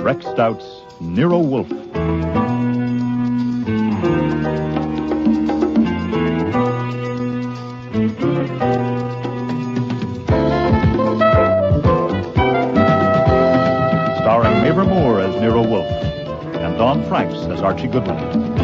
Rex Stout's Nero Wolfe. Starring Mabel Moore as Nero Wolfe and Don Franks as Archie Goodwin.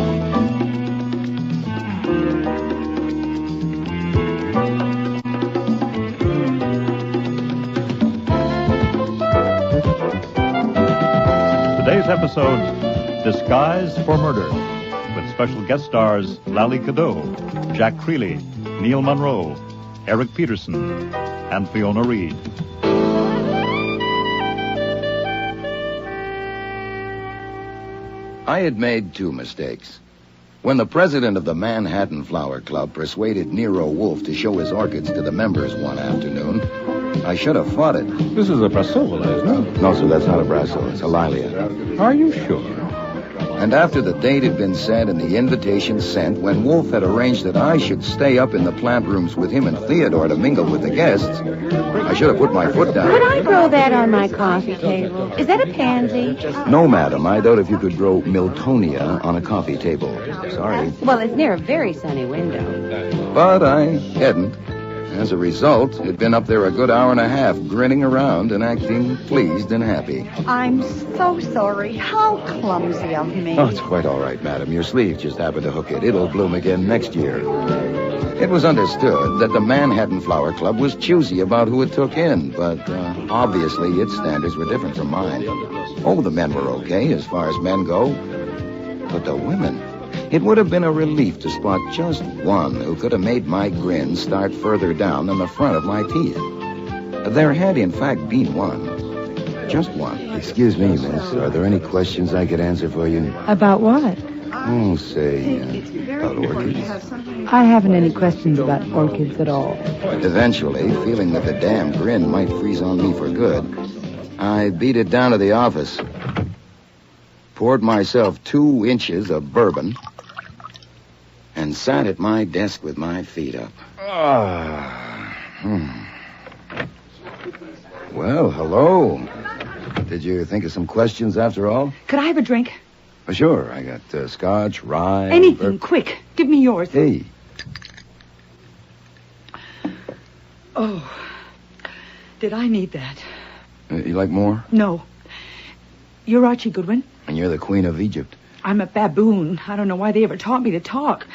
Today's episode, Disguise for Murder, with special guest stars Lally Cadeau, Jack Creeley, Neil Monroe, Eric Peterson, and Fiona Reed. I had made 2 mistakes. When the president of the Manhattan Flower Club persuaded Nero Wolfe to show his orchids to the members one afternoon, I should have fought it. This is a Brassavola, isn't it? No, sir, that's not a Brasso. It's a Lilia. Are you sure? And after the date had been set and the invitation sent, when Wolfe had arranged that I should stay up in the plant rooms with him and Theodore to mingle with the guests, I should have put my foot down. Could I grow that on my coffee table? Is that a pansy? No, madam. I doubt if you could grow Miltonia on a coffee table. Sorry. Well, it's near a very sunny window. But I hadn't. As a result, it'd been up there a good hour and a half, grinning around and acting pleased and happy. I'm so sorry. How clumsy of me. Oh, it's quite all right, madam. Your sleeve just happened to hook it. It'll bloom again next year. It was understood that the Manhattan Flower Club was choosy about who it took in, but obviously its standards were different from mine. Oh, the men were okay as far as men go. But the women... It would have been a relief to spot just one who could have made my grin start further down than the front of my teeth. There had, in fact, been one. Just one. Excuse me, miss. Are there any questions I could answer for you? About what? Oh, say, about orchids. I haven't any questions about orchids at all. Eventually, feeling that the damn grin might freeze on me for good, I beat it down to the office, poured myself 2 inches of bourbon, and sat at my desk with my feet up. Well, hello. Did you think of some questions after all? Could I have a drink? Sure. I got scotch, rye... Anything, quick. Give me yours. Hey. Oh, did I need that? You like more? No. You're Archie Goodwin? And you're the Queen of Egypt. I'm a baboon. I don't know why they ever taught me to talk.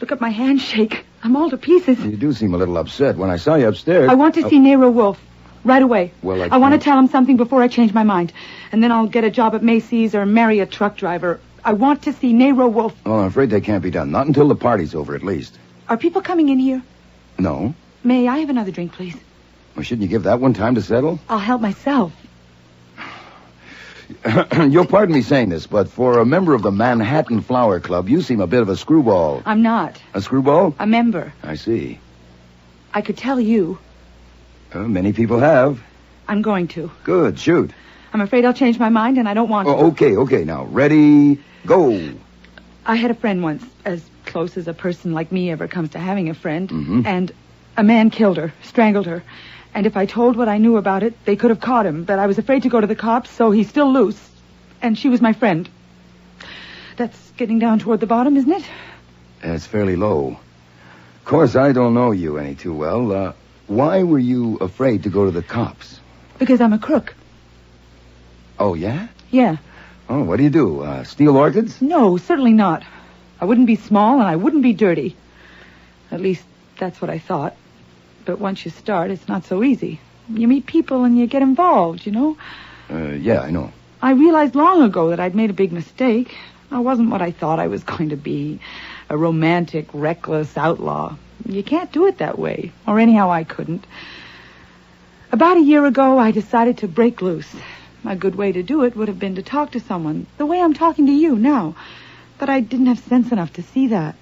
Look at my handshake. I'm all to pieces. You do seem a little upset. When I saw you upstairs... I want to see Nero Wolfe. Right away. Well, I want to tell him something before I change my mind. And then I'll get a job at Macy's or marry a truck driver. I want to see Nero Wolfe. Oh, I'm afraid that can't be done. Not until the party's over, at least. Are people coming in here? No. May I have another drink, please? Well, shouldn't you give that one time to settle? I'll help myself. You'll pardon me saying this, but for a member of the Manhattan Flower Club, you seem a bit of a screwball. I'm not. A screwball? A member. I see. I could tell you. Many people have. I'm going to. Good, shoot. I'm afraid I'll change my mind, and I don't want to. Okay, now. Ready, go. I had a friend once, as close as a person like me ever comes to having a friend, Mm-hmm. and a man killed her, strangled her. And if I told what I knew about it, they could have caught him, but I was afraid to go to the cops, so he's still loose. And she was my friend. That's getting down toward the bottom, isn't it? It's fairly low. Of course, I don't know you any too well. Why were you afraid to go to the cops? Because I'm a crook. Oh, yeah? Yeah. Oh, what do you do? Steal orchids? No, certainly not. I wouldn't be small, and I wouldn't be dirty. At least, that's what I thought. But once you start, it's not so easy. You meet people and you get involved, you know? Yeah, I know. I realized long ago that I'd made a big mistake. I wasn't what I thought I was going to be. A romantic, reckless outlaw. You can't do it that way. Or anyhow, I couldn't. About a year ago, I decided to break loose. A good way to do it would have been to talk to someone, the way I'm talking to you now. But I didn't have sense enough to see that.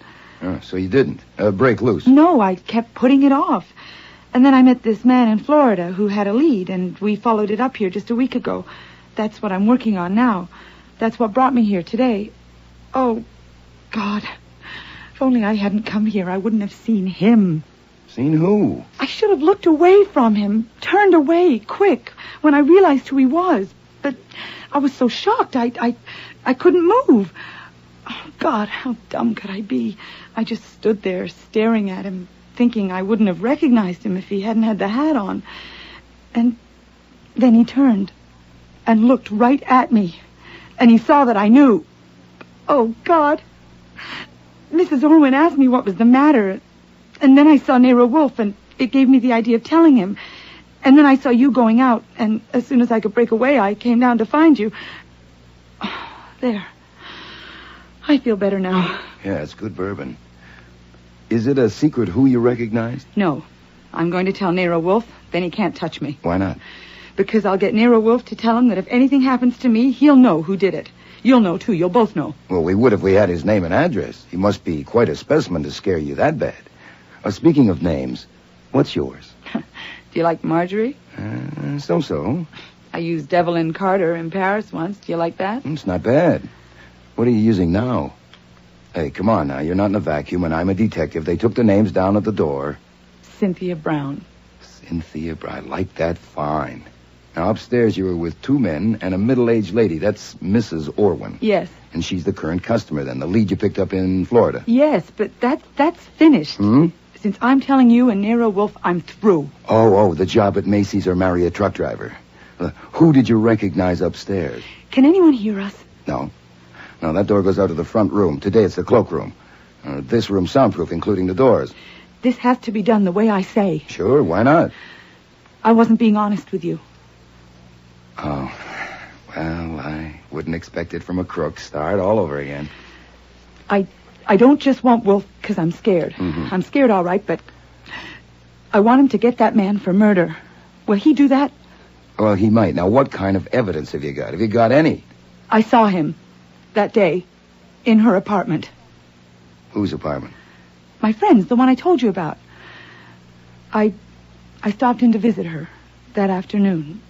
So you didn't break loose? No, I kept putting it off. And then I met this man in Florida who had a lead, and we followed it up here just a week ago. That's what I'm working on now. That's what brought me here today. Oh, God. If only I hadn't come here, I wouldn't have seen him. Seen who? I should have looked away from him, turned away, quick, when I realized who he was. But I was so shocked. I couldn't move. Oh, God, how dumb could I be? I just stood there staring at him, thinking I wouldn't have recognized him if he hadn't had the hat on. And then he turned and looked right at me. And he saw that I knew. Oh, God. Mrs. Orwin asked me what was the matter. And then I saw Nero Wolfe, and it gave me the idea of telling him. And then I saw you going out, and as soon as I could break away, I came down to find you. Oh, there. I feel better now. Yeah, it's good bourbon. Is it a secret who you recognized? No. I'm going to tell Nero Wolfe, then he can't touch me. Why not? Because I'll get Nero Wolfe to tell him that if anything happens to me, he'll know who did it. You'll know, too. You'll both know. Well, we would if we had his name and address. He must be quite a specimen to scare you that bad. Speaking of names, what's yours? Do you like Marjorie? So-so. I used Evelyn Carter in Paris once. Do you like that? It's not bad. What are you using now? Hey, come on now. You're not in a vacuum, and I'm a detective. They took the names down at the door. Cynthia Brown. Cynthia Brown. I like that fine. Now, upstairs you were with 2 men and a middle-aged lady. That's Mrs. Orwin. Yes. And she's the current customer, then, the lead you picked up in Florida. Yes, but that's finished. Hmm? Since I'm telling you and Nero Wolfe, I'm through. Oh, the job at Macy's or marry a truck driver. Who did you recognize upstairs? Can anyone hear us? No. No, that door goes out to the front room. Today it's the cloakroom. This room's soundproof, including the doors. This has to be done the way I say. Sure, why not? I wasn't being honest with you. Oh, well, I wouldn't expect it from a crook. Start all over again. I don't just want Wolfe because I'm scared. Mm-hmm. I'm scared, all right, but I want him to get that man for murder. Will he do that? Well, he might. Now, what kind of evidence have you got? Have you got any? I saw him that day in her apartment. Whose apartment? My friend's, the one I told you about. I stopped in to visit her that afternoon.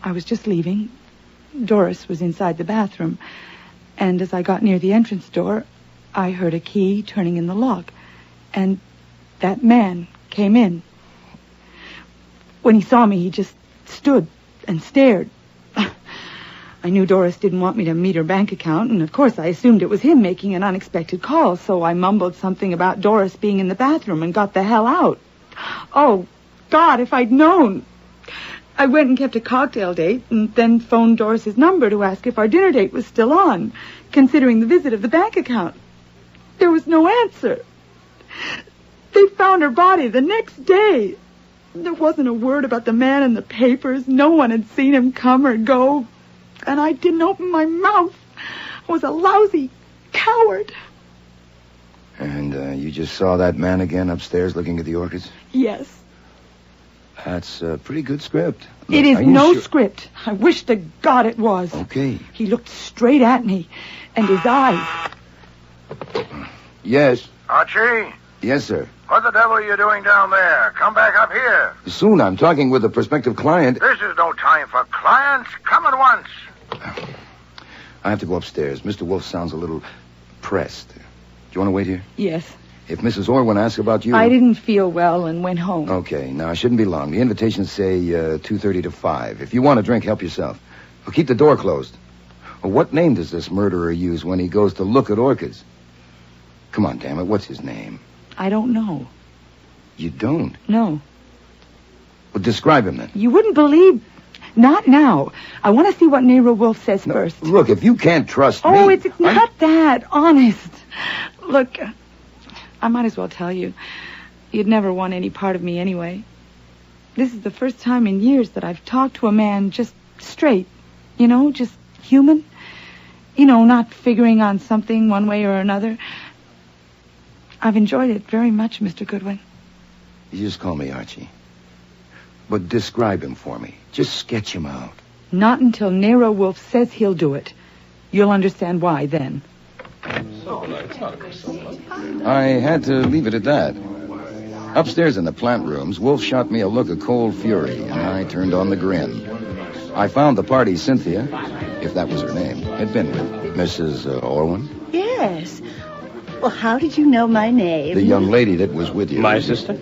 I was just leaving. Doris was inside the bathroom. And as I got near the entrance door, I heard a key turning in the lock. And that man came in. When he saw me, he just stood and stared. I knew Doris didn't want me to meet her bank account, and of course I assumed it was him making an unexpected call, so I mumbled something about Doris being in the bathroom and got the hell out. Oh, God, if I'd known. I went and kept a cocktail date and then phoned Doris's number to ask if our dinner date was still on, considering the visit of the bank account. There was no answer. They found her body the next day. There wasn't a word about the man in the papers. No one had seen him come or go. And I didn't open my mouth. I was a lousy coward. And you just saw that man again upstairs looking at the orchids? Yes. That's a pretty good script. Look, it is no script. I wish to God it was. Okay. He looked straight at me, and his eyes. Yes. Archie? Yes, sir. What the devil are you doing down there? Come back up here. Soon. I'm talking with a prospective client. This is no time for clients. Come at once. I have to go upstairs. Mr. Wolfe sounds a little pressed. Do you want to wait here? Yes. If Mrs. Orwin asks about you... I didn't feel well and went home. Okay. Now, it shouldn't be long. The invitations say 2:30 to 5. If you want a drink, help yourself. Well, keep the door closed. Well, what name does this murderer use when he goes to look at orchids? Come on, damn it. What's his name? I don't know. You don't? No. Well, describe him then. You wouldn't believe... Not now. I want to see what Nero Wolfe says first. Look, if you can't trust me... Oh, it's not that. Honest. Look, I might as well tell you. You'd never want any part of me anyway. This is the first time in years that I've talked to a man just straight. You know, just human. You know, not figuring on something one way or another. I've enjoyed it very much, Mr. Goodwin. You just call me Archie. But describe him for me. Just sketch him out. Not until Nero Wolfe says he'll do it. You'll understand why then. I had to leave it at that. Upstairs in the plant rooms, Wolfe shot me a look of cold fury, and I turned on the grin. I found the party Cynthia, if that was her name, had been with. Mrs. Orwin? Yes. Well, how did you know my name? The young lady that was with you. My sister?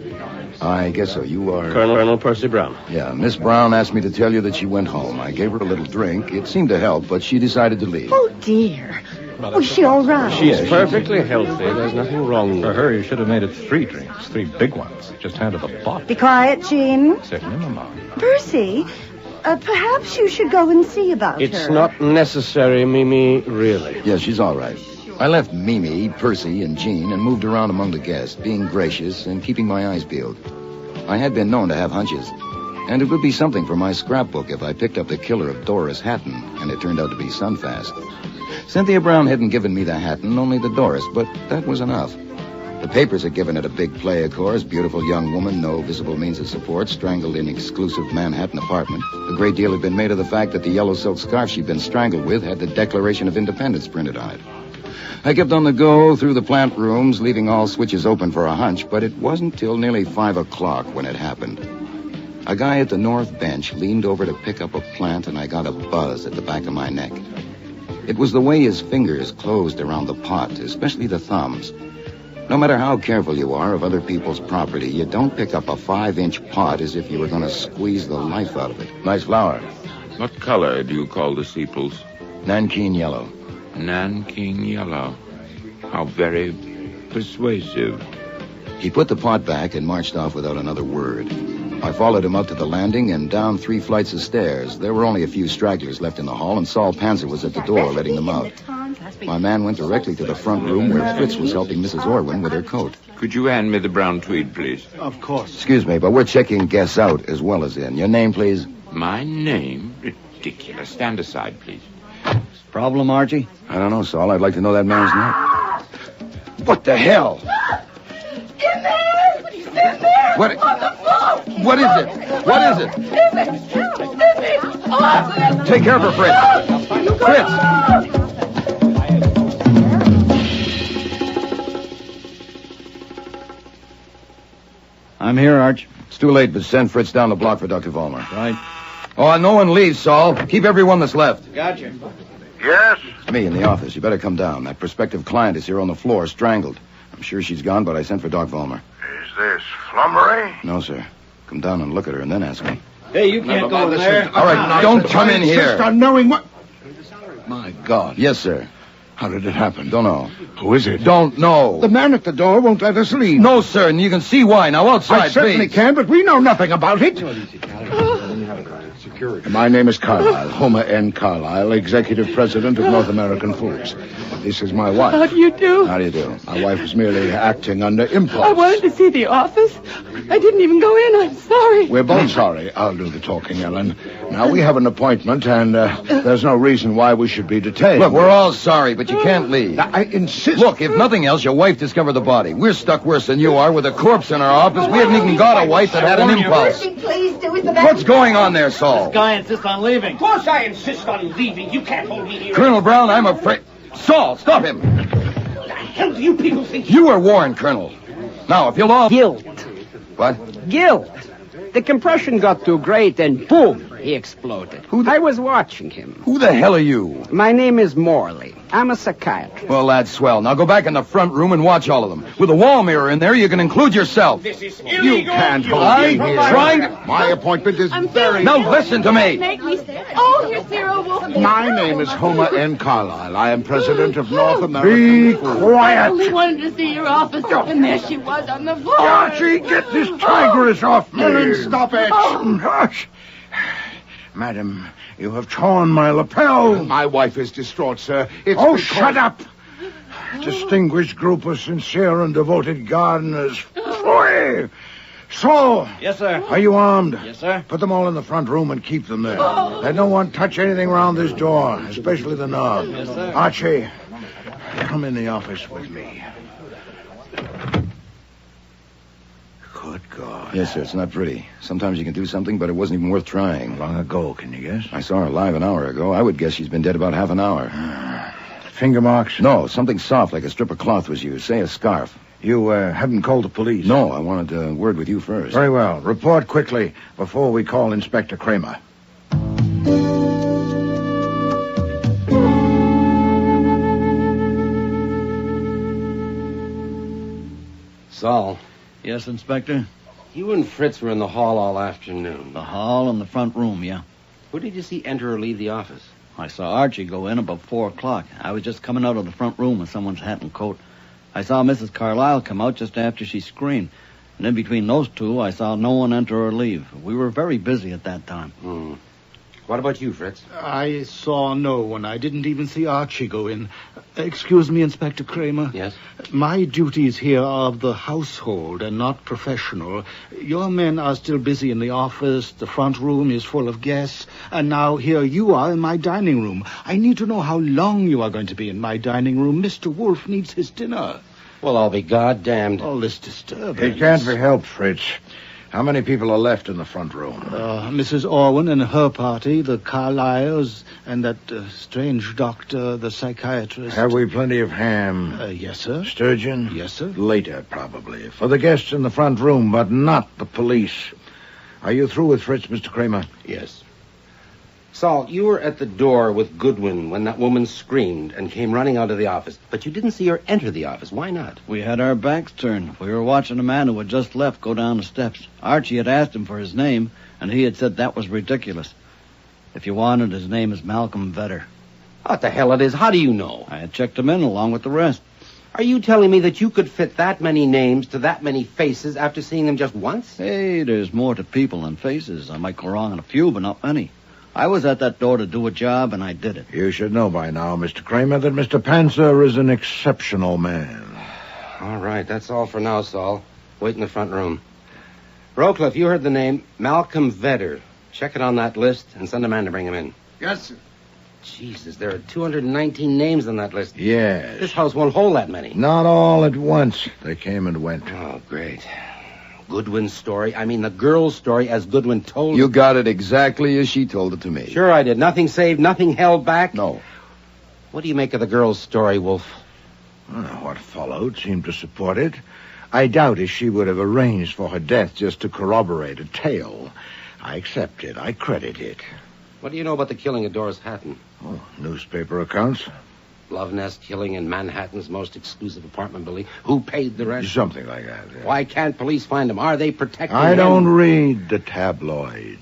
I guess so. You are... Colonel Percy Brown. Yeah, Miss Brown asked me to tell you that she went home. I gave her a little drink. It seemed to help, but she decided to leave. Oh, dear. Was she all right? She is perfectly healthy. There's nothing wrong For with her, you should have made it 3 drinks, 3 big ones. Just handed a pot. Be quiet, Jean. Certainly, Mama. Percy, perhaps you should go and see about It's her. not necessary, Mimi, really. Yeah, she's all right. I left Mimi, Percy, and Jean and moved around among the guests, being gracious and keeping my eyes peeled. I had been known to have hunches, and it would be something for my scrapbook if I picked up the killer of Doris Hatton, and it turned out to be Sunfast. Cynthia Brown hadn't given me the Hatton, only the Doris, but that was enough. The papers had given it a big play, of course. Beautiful young woman, no visible means of support, strangled in exclusive Manhattan apartment. A great deal had been made of the fact that the yellow silk scarf she'd been strangled with had the Declaration of Independence printed on it. I kept on the go through the plant rooms, leaving all switches open for a hunch, but it wasn't till nearly 5 o'clock when it happened. A guy at the north bench leaned over to pick up a plant, and I got a buzz at the back of my neck. It was the way his fingers closed around the pot, especially the thumbs. No matter how careful you are of other people's property, you don't pick up a 5-inch pot as if you were going to squeeze the life out of it. Nice flower. What color do you call the sepals? Nankeen yellow. Nanking yellow. How very persuasive. He put the pot back and marched off without another word. I followed him up to the landing and down 3 flights of stairs. There were only a few stragglers left in the hall, and Saul Panzer was at the door letting them out. My man went directly to the front room where Fritz was helping Mrs. Orwin with her coat. Could you hand me the brown tweed, please? Of course. Excuse me, but we're checking guests out as well as in. Your name, please? My name? Ridiculous. Stand aside, please. Problem, Archie? I don't know, Saul. I'd like to know that man's name. What the hell? In there! He's in there! What? On the floor! What is it? What is it? In there! Oh, Take care of her, Fritz. Fritz! I'm here, Arch. It's too late, but send Fritz down the block for Dr. Vollmer. Right. Oh, no one leaves, Saul. Keep everyone that's left. Gotcha. Yes? It's me in the office. You better come down. That prospective client is here on the floor, strangled. I'm sure she's gone, but I sent for Doc Vollmer. Is this flummery? No, sir. Come down and look at her, and then ask me. Hey, you can't go in there. All right, don't come in here. Insist on knowing what... My God. Yes, sir. How did it happen? Don't know. Who is it? Don't know. The man at the door won't let us leave. No, sir, and you can see why. Now, outside, I certainly please. can, but we know nothing about it. My name is Carlyle, Homer N. Carlyle, Executive President of North American Foods. This is my wife. How do you do? How do you do? My wife is merely acting under impulse. I wanted to see the office. I didn't even go in. I'm sorry. We're both sorry. I'll do the talking, Ellen. Now, we have an appointment, and there's no reason why we should be detained. Look, we're all sorry, but you can't leave. I insist. Look, if nothing else, your wife discovered the body. We're stuck worse than you are with a corpse in our office. We haven't even got a wife that had an impulse. Please do it the best. What's going on there, Saul? Guy insists on leaving. Of course I insist on leaving. You can't hold me here. Colonel Brown, I'm afraid... Saul, stop him. What the hell do you people think? You were warned, Colonel. Now, if you'll all... Guilt. What? Guilt. The compression got too great and boom, he exploded. I was watching him. Who the hell are you? My name is Morley. I'm a psychiatrist. Well, that's swell. Now go back in the front room and watch all of them. With a wall mirror in there, you can include yourself. This is illegal. You can't hold me here. Trying to... My appointment is very... Now listen to me. Make me stand. Oh, here's Nero Wolfe. My name is Homer N. Carlyle. I am president of North American Foods. I Quiet! only wanted to see your office, and there she was on the floor. Archie, get this tigress off me! Ellen, stop it! Oh. Hush! Madam, you have torn my lapel. My wife is distraught, sir. It's shut up! Distinguished group of sincere and devoted gardeners. Flee! Saul! Yes, sir. Are you armed? Yes, sir. Put them all in the front room and keep them there. Let no one touch anything around this door, especially the knob. Yes, sir. Archie, come in the office with me. Good God. Yes, sir, it's not pretty. Sometimes you can do something, but it wasn't even worth trying. Long ago, can you guess? I saw her alive an hour ago. I would guess she's been dead about half an hour. Finger marks? No, something soft like a strip of cloth was used. Say a scarf. You haven't called the police? No, I wanted a word with you first. Very well. Report quickly before we call Inspector Kramer. Saul. Yes, Inspector? You and Fritz were in the hall all afternoon. The hall and the front room, yeah. Who did you see enter or leave the office? I saw Archie go in about 4 o'clock. I was just coming out of the front room with someone's hat and coat. I saw Mrs. Carlyle come out just after she screamed. And in between those two, I saw no one enter or leave. We were very busy at that time. What about you, Fritz? I saw no one. I didn't even see Archie go in. Excuse me, Inspector Kramer. Yes? My duties here are of the household and not professional. Your men are still busy in the office. The front room is full of guests. And now here you are in my dining room. I need to know how long you are going to be in my dining room. Mr. Wolfe needs his dinner. Well, I'll be goddamned. All this disturbance. It can't be helped, Fritz. How many people are left in the front room? Mrs. Orwin and her party, the Carlyles, and that strange doctor, the psychiatrist. Have we plenty of ham? Yes, sir. Sturgeon? Yes, sir. Later, probably. For the guests in the front room, but not the police. Are you through with Fritz, Mr. Kramer? Yes. Saul, you were at the door with Goodwin when that woman screamed and came running out of the office. But you didn't see her enter the office. Why not? We had our backs turned. We were watching a man who had just left go down the steps. Archie had asked him for his name, and he had said that was ridiculous. If you wanted, his name is Malcolm Vedder. What the hell it is? How do you know? I had checked him in along with the rest. Are you telling me that you could fit that many names to that many faces after seeing them just once? Hey, there's more to people than faces. I might go wrong on a few, but not many. I was at that door to do a job, and I did it. You should know by now, Mr. Kramer, that Mr. Panzer is an exceptional man. All right, that's all for now, Saul. Wait in the front room. Rowcliffe, you heard the name Malcolm Vedder. Check it on that list and send a man to bring him in. Yes, sir. Jesus, there are 219 names on that list. Yes. This house won't hold that many. Not all at once. They came and went. Oh, great. Goodwin's story. I mean, the girl's story as Goodwin told it. You got it exactly as she told it to me. Sure I did. Nothing saved, nothing held back. No. What do you make of the girl's story, Wolfe? What followed seemed to support it. I doubt if she would have arranged for her death just to corroborate a tale. I accept it. I credit it. What do you know about the killing of Doris Hatton? Oh, newspaper accounts. Love nest killing in Manhattan's most exclusive apartment building. Who paid the rest? Something like that. Yeah. Why can't police find them? Are they protecting I them? don't read the tabloids.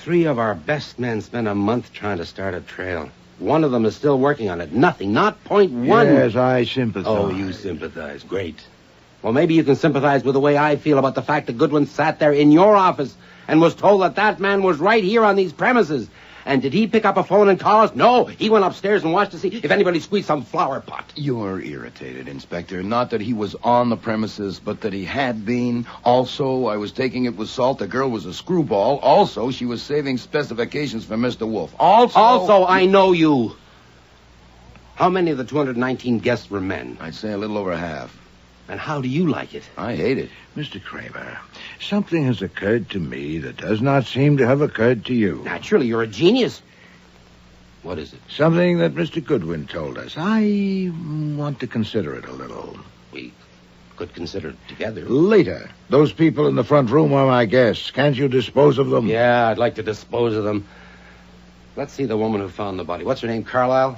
3 of our best men spent a month trying to start a trail. One of them is still working on it. Nothing. Not .1. Yes, I sympathize. Oh, you sympathize. Great. Well, maybe you can sympathize with the way I feel about the fact that Goodwin sat there in your office and was told that that man was right here on these premises. And did he pick up a phone and call us? No, he went upstairs and watched to see if anybody squeezed some flower pot. You're irritated, Inspector. Not that he was on the premises, but that he had been. Also, I was taking it with salt. The girl was a screwball. Also, she was saving specifications for Mr. Wolfe. Also, I know you. How many of the 219 guests were men? I'd say a little over half. And how do you like it? I hate it. Mr. Kramer, something has occurred to me that does not seem to have occurred to you. Naturally, you're a genius. What is it? Something that Mr. Goodwin told us. I want to consider it a little. We could consider it together. Later. Those people in the front room are my guests. Can't you dispose of them? Yeah, I'd like to dispose of them. Let's see the woman who found the body. What's her name, Carlyle?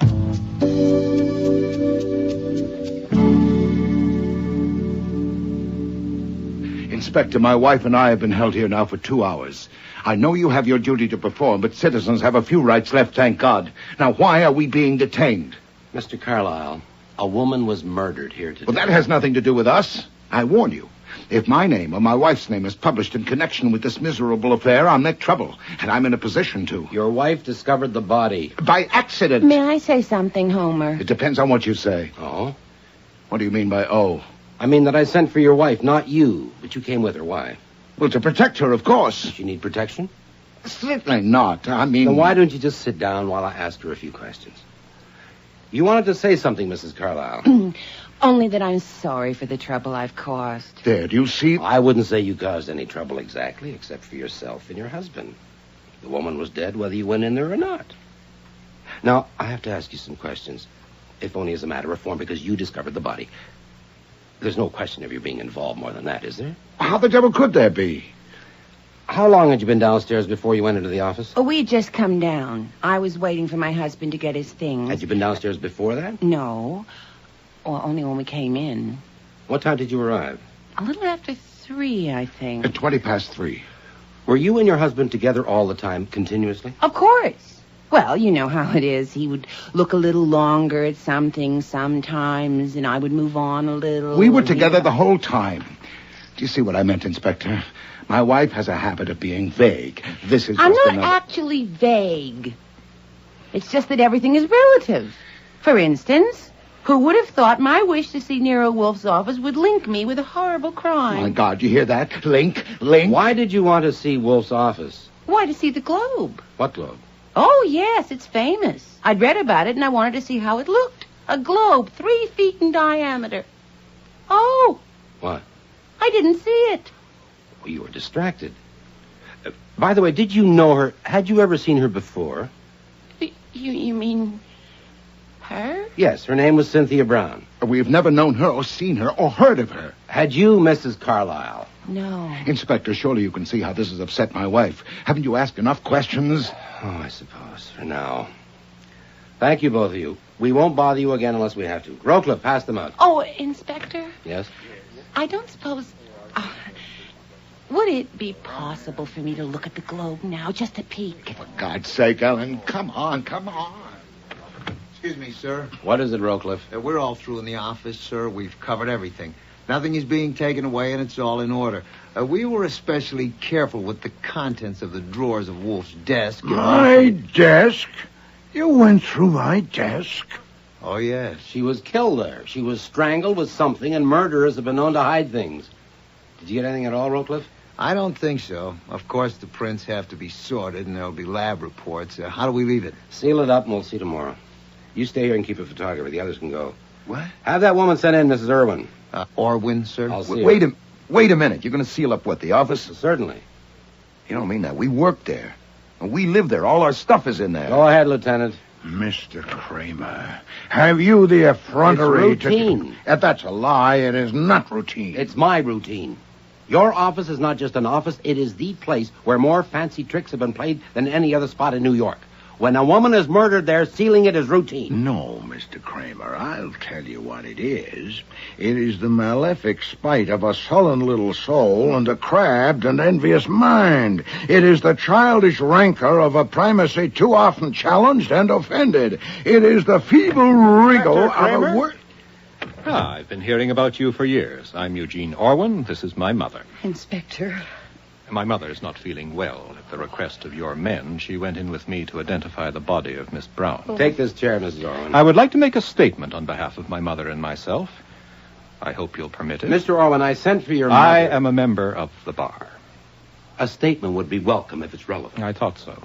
Inspector, my wife and I have been held here now for 2 hours. I know you have your duty to perform, but citizens have a few rights left, thank God. Now, why are we being detained? Mr. Carlyle, a woman was murdered here today. Well, that has nothing to do with us. I warn you. If my name or my wife's name is published in connection with this miserable affair, I'll make trouble, and I'm in a position to. Your wife discovered the body. By accident. May I say something, Homer? It depends on what you say. Oh? What do you mean by oh? I mean that I sent for your wife, not you. But you came with her. Why? Well, to protect her, of course. Does she need protection? Certainly not. I mean... Then why don't you just sit down while I ask her a few questions? You wanted to say something, Mrs. Carlyle. Only that I'm sorry for the trouble I've caused. There, do you see? I wouldn't say you caused any trouble exactly, except for yourself and your husband. The woman was dead whether you went in there or not. Now, I have to ask you some questions, if only as a matter of form, because you discovered the body. There's no question of you being involved more than that, is there? How the devil could there be? How long had you been downstairs before you went into the office? Oh, we'd just come down. I was waiting for my husband to get his things. Had you been downstairs before that? No. Or only when we came in. What time did you arrive? A little after 3, I think. At 3:20. Were you and your husband together all the time, continuously? Of course. Well, you know how it is. He would look a little longer at something sometimes, and I would move on a little. We were together the whole time. Do you see what I meant, Inspector? My wife has a habit of being vague. This is I'm just not another... actually vague. It's just that everything is relative. For instance, who would have thought my wish to see Nero Wolfe's office would link me with a horrible crime? My God, you hear that? Link. Why did you want to see Wolfe's office? Why, to see the globe. What globe? Oh, yes, it's famous. I'd read about it, and I wanted to see how it looked. A globe 3 feet in diameter. Oh. What? I didn't see it. Well, you were distracted. By the way, did you know her? Had you ever seen her before? You mean her? Yes, her name was Cynthia Brown. We've never known her or seen her or heard of her. Had you, Mrs. Carlyle? No. Inspector, surely you can see how this has upset my wife. Haven't you asked enough questions? Oh, I suppose, for now. Thank you, both of you. We won't bother you again unless we have to. Rocliffe, pass them out. Oh, Inspector? Yes? I don't suppose... would it be possible for me to look at the globe now, just a peek? For God's sake, Ellen, come on. Excuse me, sir. What is it, Rocliffe? We're all through in the office, sir. We've covered everything. Nothing is being taken away, and it's all in order. We were especially careful with the contents of the drawers of Wolfe's desk. My desk? You went through my desk? Oh, yes. She was killed there. She was strangled with something, and murderers have been known to hide things. Did you get anything at all, Rocliffe? I don't think so. Of course, the prints have to be sorted, and there'll be lab reports. How do we leave it? Seal it up, and we'll see tomorrow. You stay here and keep a photographer. The others can go. What? Have that woman sent in, Mrs. Irwin. Orwin, sir? I'll see Wait her. a minute. You're going to seal up what, the office? Certainly. You don't mean that. We work there. And we live there. All our stuff is in there. Go ahead, Lieutenant. Mr. Kramer, have you the effrontery It's routine. That's a lie. It is not routine. It's my routine. Your office is not just an office. It is the place where more fancy tricks have been played than any other spot in New York. When a woman is murdered there, sealing it is routine. No, Mr. Kramer, I'll tell you what it is. It is the malefic spite of a sullen little soul and a crabbed and envious mind. It is the childish rancor of a primacy too often challenged and offended. It is the feeble wriggle of a word. I've been hearing about you for years. I'm Eugene Orwin. This is my mother. Inspector. My mother's not feeling well. At the request of your men, she went in with me to identify the body of Miss Brown. Take this chair, Mrs. Orwin. I would like to make a statement on behalf of my mother and myself. I hope you'll permit it. Mr. Orwin, I sent for your mother. I am a member of the bar. A statement would be welcome if it's relevant. I thought so.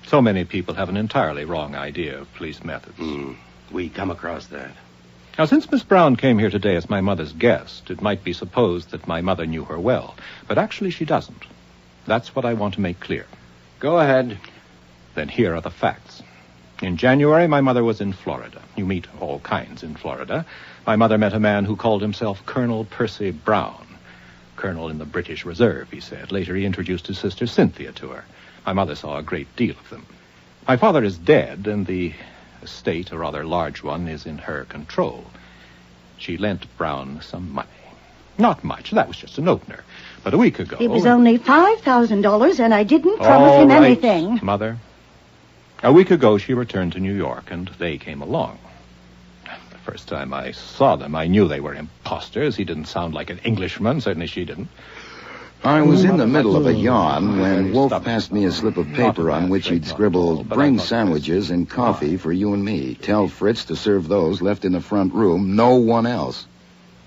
So many people have an entirely wrong idea of police methods. We come across that. Now, since Miss Brown came here today as my mother's guest, it might be supposed that my mother knew her well. But actually, she doesn't. That's what I want to make clear. Go ahead. Then here are the facts. In January, my mother was in Florida. You meet all kinds in Florida. My mother met a man who called himself Colonel Percy Brown. Colonel in the British Reserve, he said. Later, he introduced his sister Cynthia to her. My mother saw a great deal of them. My father is dead, and the estate, a rather large one, is in her control. She lent Brown some money. Not much. That was just an opener. But a week ago... It was only $5,000, and I didn't promise him anything. Mother. A week ago, she returned to New York, and they came along. The first time I saw them, I knew they were imposters. He didn't sound like an Englishman. Certainly she didn't. I was in the middle of a yarn when Wolfe passed me a slip of paper on which he'd scribbled, "Bring sandwiches and coffee for you and me. Tell Fritz to serve those left in the front room, no one else."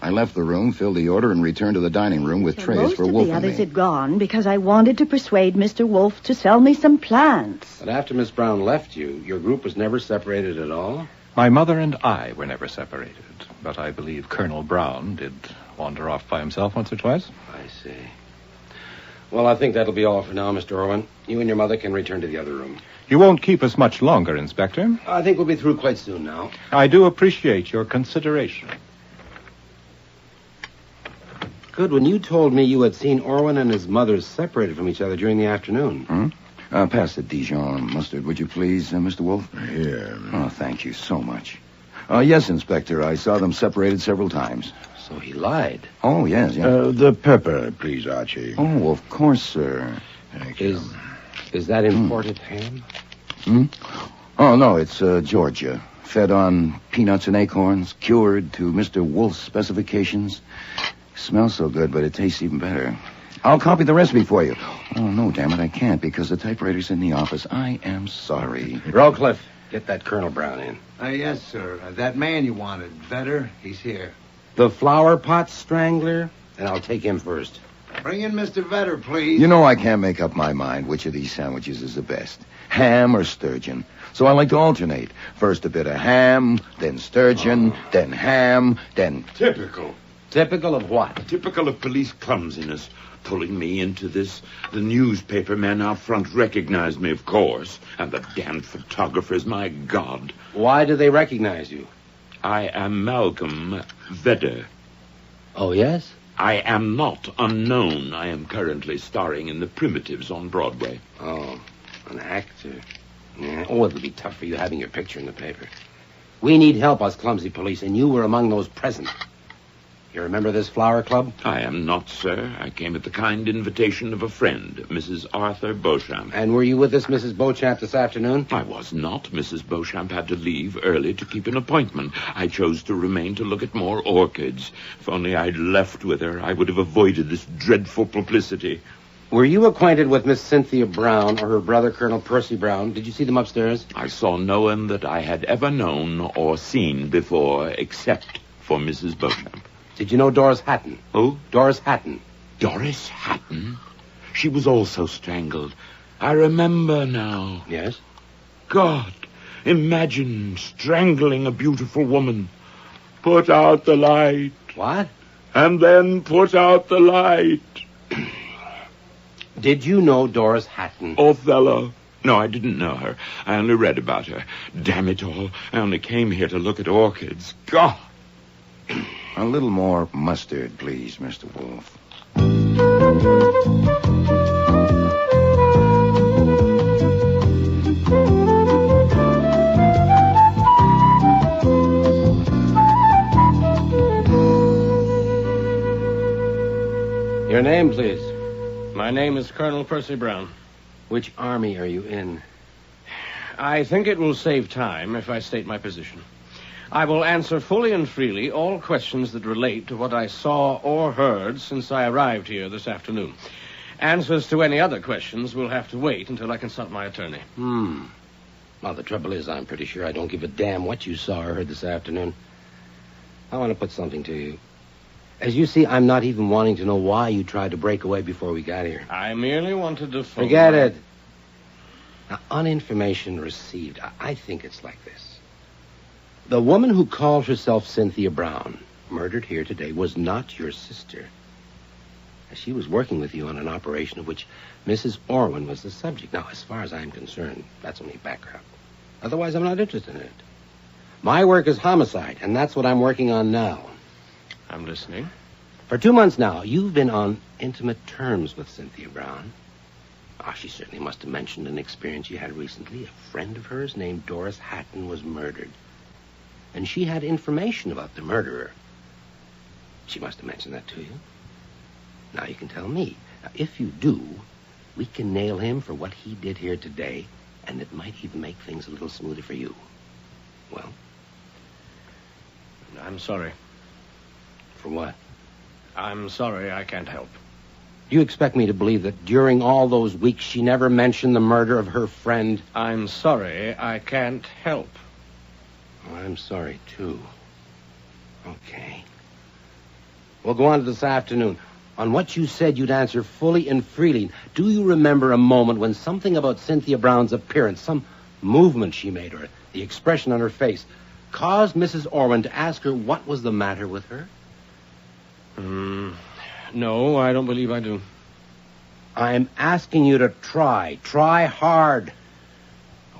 I left the room, filled the order, and returned to the dining room with trays for Wolfe and me. Most of the others had gone because I wanted to persuade Mr. Wolfe to sell me some plants. But after Miss Brown left you, your group was never separated at all? My mother and I were never separated, but I believe Colonel Brown did wander off by himself once or twice. I see. Well, I think that'll be all for now, Mr. Orwin. You and your mother can return to the other room. You won't keep us much longer, Inspector. I think we'll be through quite soon now. I do appreciate your consideration. Goodwin, you told me you had seen Orwin and his mother separated from each other during the afternoon. Pass the Dijon mustard, would you please, Mr. Wolfe? Here. Oh, thank you so much. Yes, Inspector, I saw them separated several times. So he lied. Oh, yes. The pepper, please, Archie. Oh, of course, sir. Thank you. Is that imported ham? Oh, no, it's Georgia. Fed on peanuts and acorns, cured to Mr. Wolfe's specifications. Smells so good, but it tastes even better. I'll copy the recipe for you. Oh, no, damn it, I can't, because the typewriter's in the office. I am sorry. Rowcliffe, get that Colonel Brown in. Yes, sir. That man you wanted, Vedder, he's here. The flower pot strangler? And I'll take him first. Bring in Mr. Vedder, please. You know I can't make up my mind which of these sandwiches is the best. Ham or sturgeon. So I like to alternate. First a bit of ham, then sturgeon, then ham, then... Typical. Typical of what? Typical of police clumsiness. Pulling me into this. The newspaper men out front recognized me, of course. And the damned photographers, my God. Why do they recognize you? I am Malcolm Vedder. Oh, yes? I am not unknown. I am currently starring in The Primitives on Broadway. Oh, an actor. Yeah. Oh, it'll be tough for you having your picture in the paper. We need help, us clumsy police, and you were among those present. You remember this flower club? I am not, sir. I came at the kind invitation of a friend, Mrs. Arthur Beauchamp. And were you with this Mrs. Beauchamp this afternoon? I was not. Mrs. Beauchamp had to leave early to keep an appointment. I chose to remain to look at more orchids. If only I'd left with her, I would have avoided this dreadful publicity. Were you acquainted with Miss Cynthia Brown or her brother, Colonel Percy Brown? Did you see them upstairs? I saw no one that I had ever known or seen before, except for Mrs. Beauchamp. Did you know Doris Hatton? Who? Doris Hatton. Doris Hatton? She was also strangled. I remember now. Yes? God, imagine strangling a beautiful woman. Put out the light. What? And then put out the light. Did you know Doris Hatton? Othello. No, I didn't know her. I only read about her. Damn it all. I only came here to look at orchids. God. A little more mustard, please, Mr. Wolfe. Your name, please. My name is Colonel Percy Brown. Which army are you in? I think it will save time if I state my position. I will answer fully and freely all questions that relate to what I saw or heard since I arrived here this afternoon. Answers to any other questions will have to wait until I consult my attorney. Well, the trouble is, I'm pretty sure I don't give a damn what you saw or heard this afternoon. I want to put something to you. As you see, I'm not even wanting to know why you tried to break away before we got here. I merely wanted to... Forget it. Now, on information received, I think it's like this. The woman who called herself Cynthia Brown, murdered here today, was not your sister. She was working with you on an operation of which Mrs. Orwin was the subject. Now, as far as I'm concerned, that's only background. Otherwise, I'm not interested in it. My work is homicide, and that's what I'm working on now. I'm listening. For 2 months now, you've been on intimate terms with Cynthia Brown. She certainly must have mentioned an experience you had recently. A friend of hers named Doris Hatton was murdered. And she had information about the murderer. She must have mentioned that to you. Now you can tell me. Now, if you do, we can nail him for what he did here today, and it might even make things a little smoother for you. Well? I'm sorry. For what? I'm sorry I can't help. Do you expect me to believe that during all those weeks she never mentioned the murder of her friend? I'm sorry I can't help. Oh, I'm sorry, too. Okay. We'll go on to this afternoon. On what you said you'd answer fully and freely, do you remember a moment when something about Cynthia Brown's appearance, some movement she made, or the expression on her face, caused Mrs. Orwin to ask her what was the matter with her? No, I don't believe I do. I'm asking you to try. Try hard.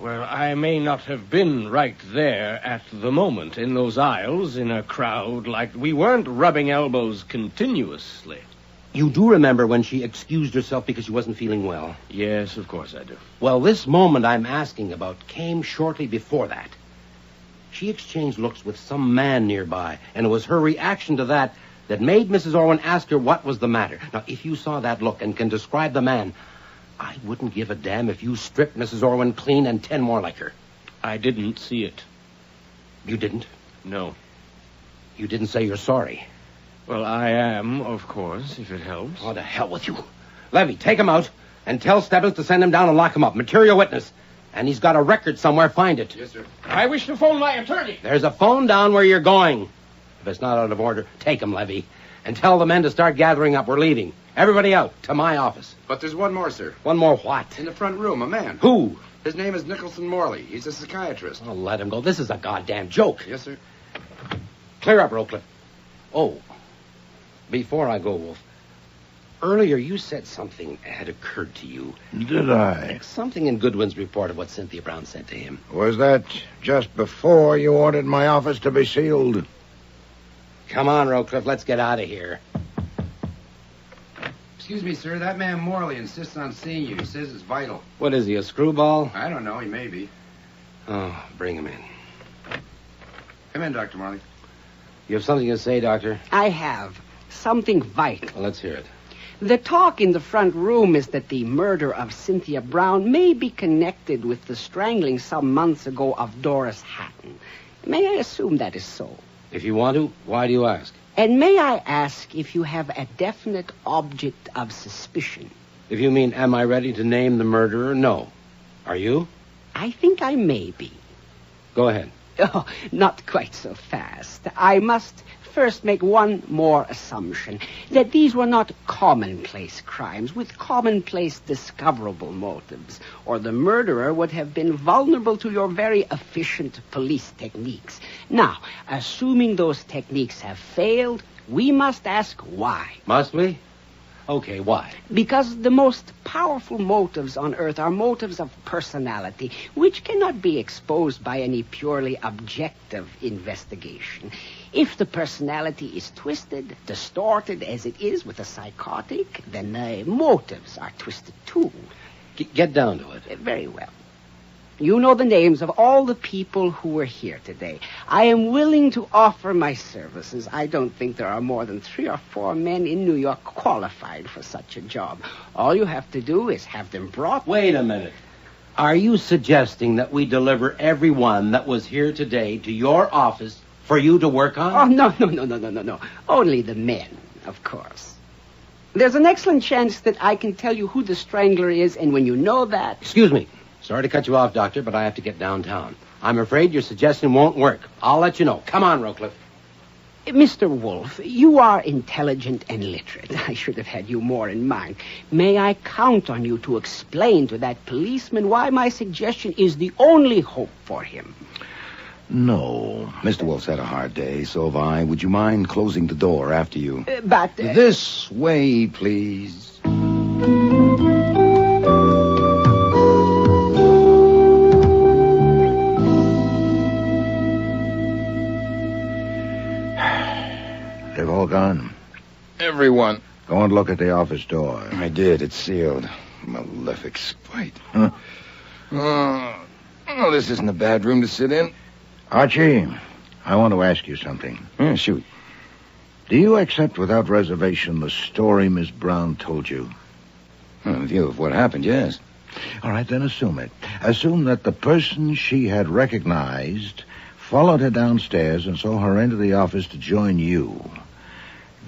Well, I may not have been right there at the moment, in those aisles, in a crowd like... We weren't rubbing elbows continuously. You do remember when she excused herself because she wasn't feeling well? Yes, of course I do. Well, this moment I'm asking about came shortly before that. She exchanged looks with some man nearby, and it was her reaction to that that made Mrs. Orwin ask her what was the matter. Now, if you saw that look and can describe the man, I wouldn't give a damn if you stripped Mrs. Orwin clean and 10 more like her. I didn't see it. You didn't? No. You didn't say you're sorry. Well, I am, of course, if it helps. Oh, to hell with you. Levy, take him out and tell Stebbins to send him down and lock him up. Material witness. And he's got a record somewhere. Find it. Yes, sir. I wish to phone my attorney. There's a phone down where you're going. If it's not out of order, take him, Levy. And tell the men to start gathering up. We're leaving. Everybody out to my office. But there's one more, sir. One more what? In the front room, a man. Who? His name is Nicholson Morley. He's a psychiatrist. Oh, let him go. This is a goddamn joke. Yes, sir. Clear up, Rocliffe. Oh, before I go, Wolf, earlier you said something had occurred to you. Did I? Something in Goodwin's report of what Cynthia Brown said to him. Was that just before you ordered my office to be sealed? Come on, Rocliffe, let's get out of here. Excuse me, sir. That man Morley insists on seeing you. He says it's vital. What is he, a screwball? I don't know. He may be. Oh, bring him in. Come in, Dr. Morley. You have something to say, Doctor? I have. Something vital. Well, let's hear it. The talk in the front room is that the murder of Cynthia Brown may be connected with the strangling some months ago of Doris Hatton. May I assume that is so? If you want to, why do you ask? And may I ask if you have a definite object of suspicion? If you mean, am I ready to name the murderer? No. Are you? I think I may be. Go ahead. Oh, not quite so fast. I must first make one more assumption, that these were not commonplace crimes with commonplace discoverable motives, or the murderer would have been vulnerable to your very efficient police techniques. Now, assuming those techniques have failed, we must ask why. Must we? Okay, why? Because the most powerful motives on Earth are motives of personality, which cannot be exposed by any purely objective investigation. If the personality is twisted, distorted as it is with a psychotic, then the motives are twisted too. Get down to it. Very well. You know the names of all the people who were here today. I am willing to offer my services. I don't think there are more than 3 or 4 men in New York qualified for such a job. All you have to do is have them brought... Wait a minute. Are you suggesting that we deliver everyone that was here today to your office for you to work on? Oh, no. Only the men, of course. There's an excellent chance that I can tell you who the strangler is, and when you know that... Excuse me. Sorry to cut you off, Doctor, but I have to get downtown. I'm afraid your suggestion won't work. I'll let you know. Come on, Rocliffe. Mr. Wolfe, you are intelligent and literate. I should have had you more in mind. May I count on you to explain to that policeman why my suggestion is the only hope for him? No. Mr. Wolf's had a hard day, so have I. Would you mind closing the door after you? But... This way, please. They've all gone. Everyone. Go and look at the office door. I did. It's sealed. Malefic spite. Huh? Oh, this isn't a bad room to sit in. Archie, I want to ask you something. Yeah, shoot. Do you accept without reservation the story Miss Brown told you? In view of what happened, yes. All right, then assume it. Assume that the person she had recognized followed her downstairs and saw her enter the office to join you.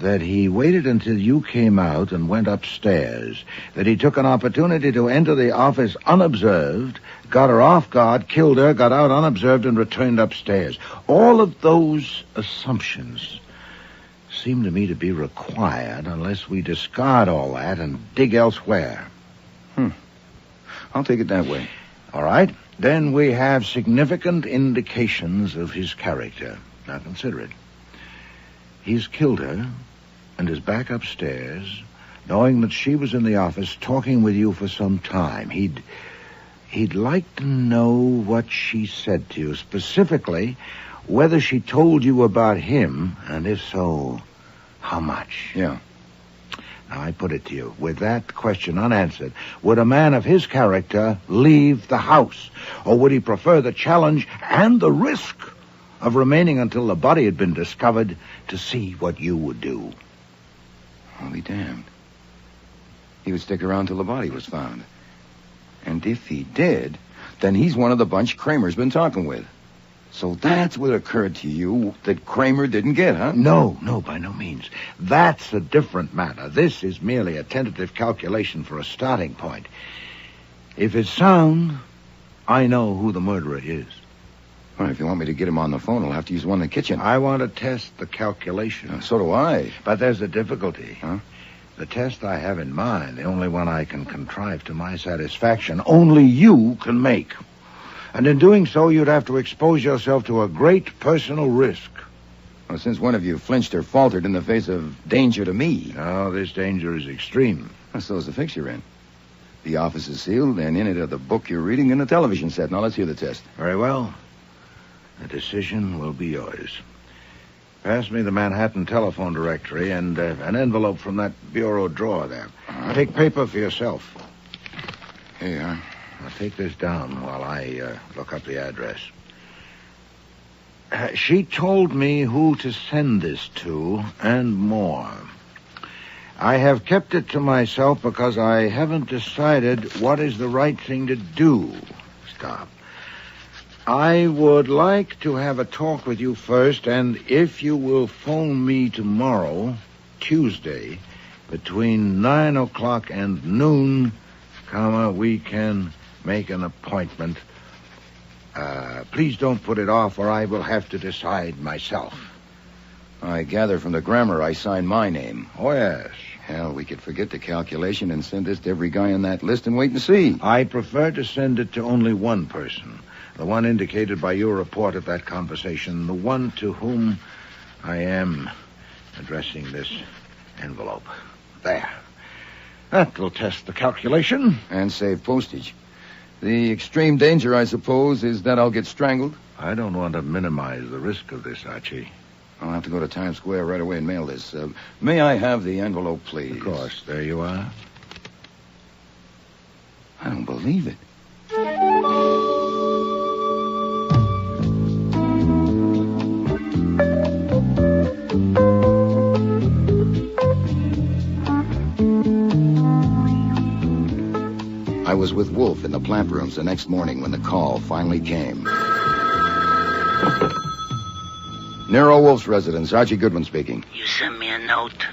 That he waited until you came out and went upstairs. That he took an opportunity to enter the office unobserved, got her off guard, killed her, got out unobserved, and returned upstairs. All of those assumptions seem to me to be required unless we discard all that and dig elsewhere. I'll take it that way. All right. Then we have significant indications of his character. Now consider it. He's killed her and is back upstairs, knowing that she was in the office talking with you for some time. He'd like to know what she said to you, specifically whether she told you about him, and if so, how much. Yeah. Now, I put it to you, with that question unanswered, would a man of his character leave the house? Or would he prefer the challenge and the risk of remaining until the body had been discovered to see what you would do. I'll be damned. He would stick around till the body was found. And if he did, then he's one of the bunch Kramer's been talking with. So that's what occurred to you that Kramer didn't get, huh? No, by no means. That's a different matter. This is merely a tentative calculation for a starting point. If it's sound, I know who the murderer is. Well, if you want me to get him on the phone, I'll have to use one in the kitchen. I want to test the calculation. So do I. But there's a difficulty. Huh? The test I have in mind, the only one I can contrive to my satisfaction, only you can make. And in doing so, you'd have to expose yourself to a great personal risk. Well, since one of you flinched or faltered in the face of danger to me. No, this danger is extreme. Well, so is the fix you're in. The office is sealed, and in it are the book you're reading and the television set. Now, let's hear the test. Very well. The decision will be yours. Pass me the Manhattan telephone directory and an envelope from that bureau drawer there. Take paper for yourself. Here you are. Now, take this down while I look up the address. She told me who to send this to and more. I have kept it to myself because I haven't decided what is the right thing to do. Stop. I would like to have a talk with you first, and if you will phone me tomorrow, Tuesday, between 9 o'clock and noon, we can make an appointment. Please don't put it off, or I will have to decide myself. I gather from the grammar I signed my name. Oh, yes. Hell, we could forget the calculation and send this to every guy on that list and wait and see. I prefer to send it to only one person. The one indicated by your report of that conversation. The one to whom I am addressing this envelope. There. That will test the calculation. And save postage. The extreme danger, I suppose, is that I'll get strangled? I don't want to minimize the risk of this, Archie. I'll have to go to Times Square right away and mail this. May I have the envelope, please? Of course. There you are. I don't believe it. I was with Wolfe in the plant rooms the next morning when the call finally came. Nero Wolfe's residence, Archie Goodwin speaking. You sent me a note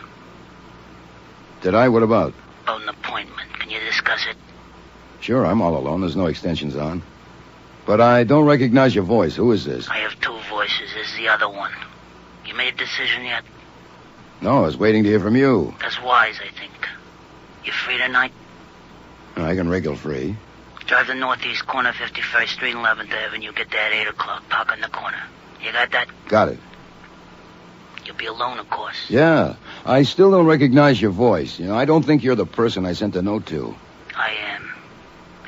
Did I? What about? about an appointment. Can you discuss it? Sure, I'm all alone. There's no extensions on. But I don't recognize your voice. Who is this? I have two voices. This is the other one. You made a decision yet? No, I was waiting to hear from you. That's wise, I think. You free tonight? I can wriggle free. Drive the northeast corner, 51st Street and 11th Avenue. Get there at 8 o'clock. Park on the corner. You got that? Got it. You'll be alone, of course. Yeah. I still don't recognize your voice. You know, I don't think you're the person I sent the note to. I am.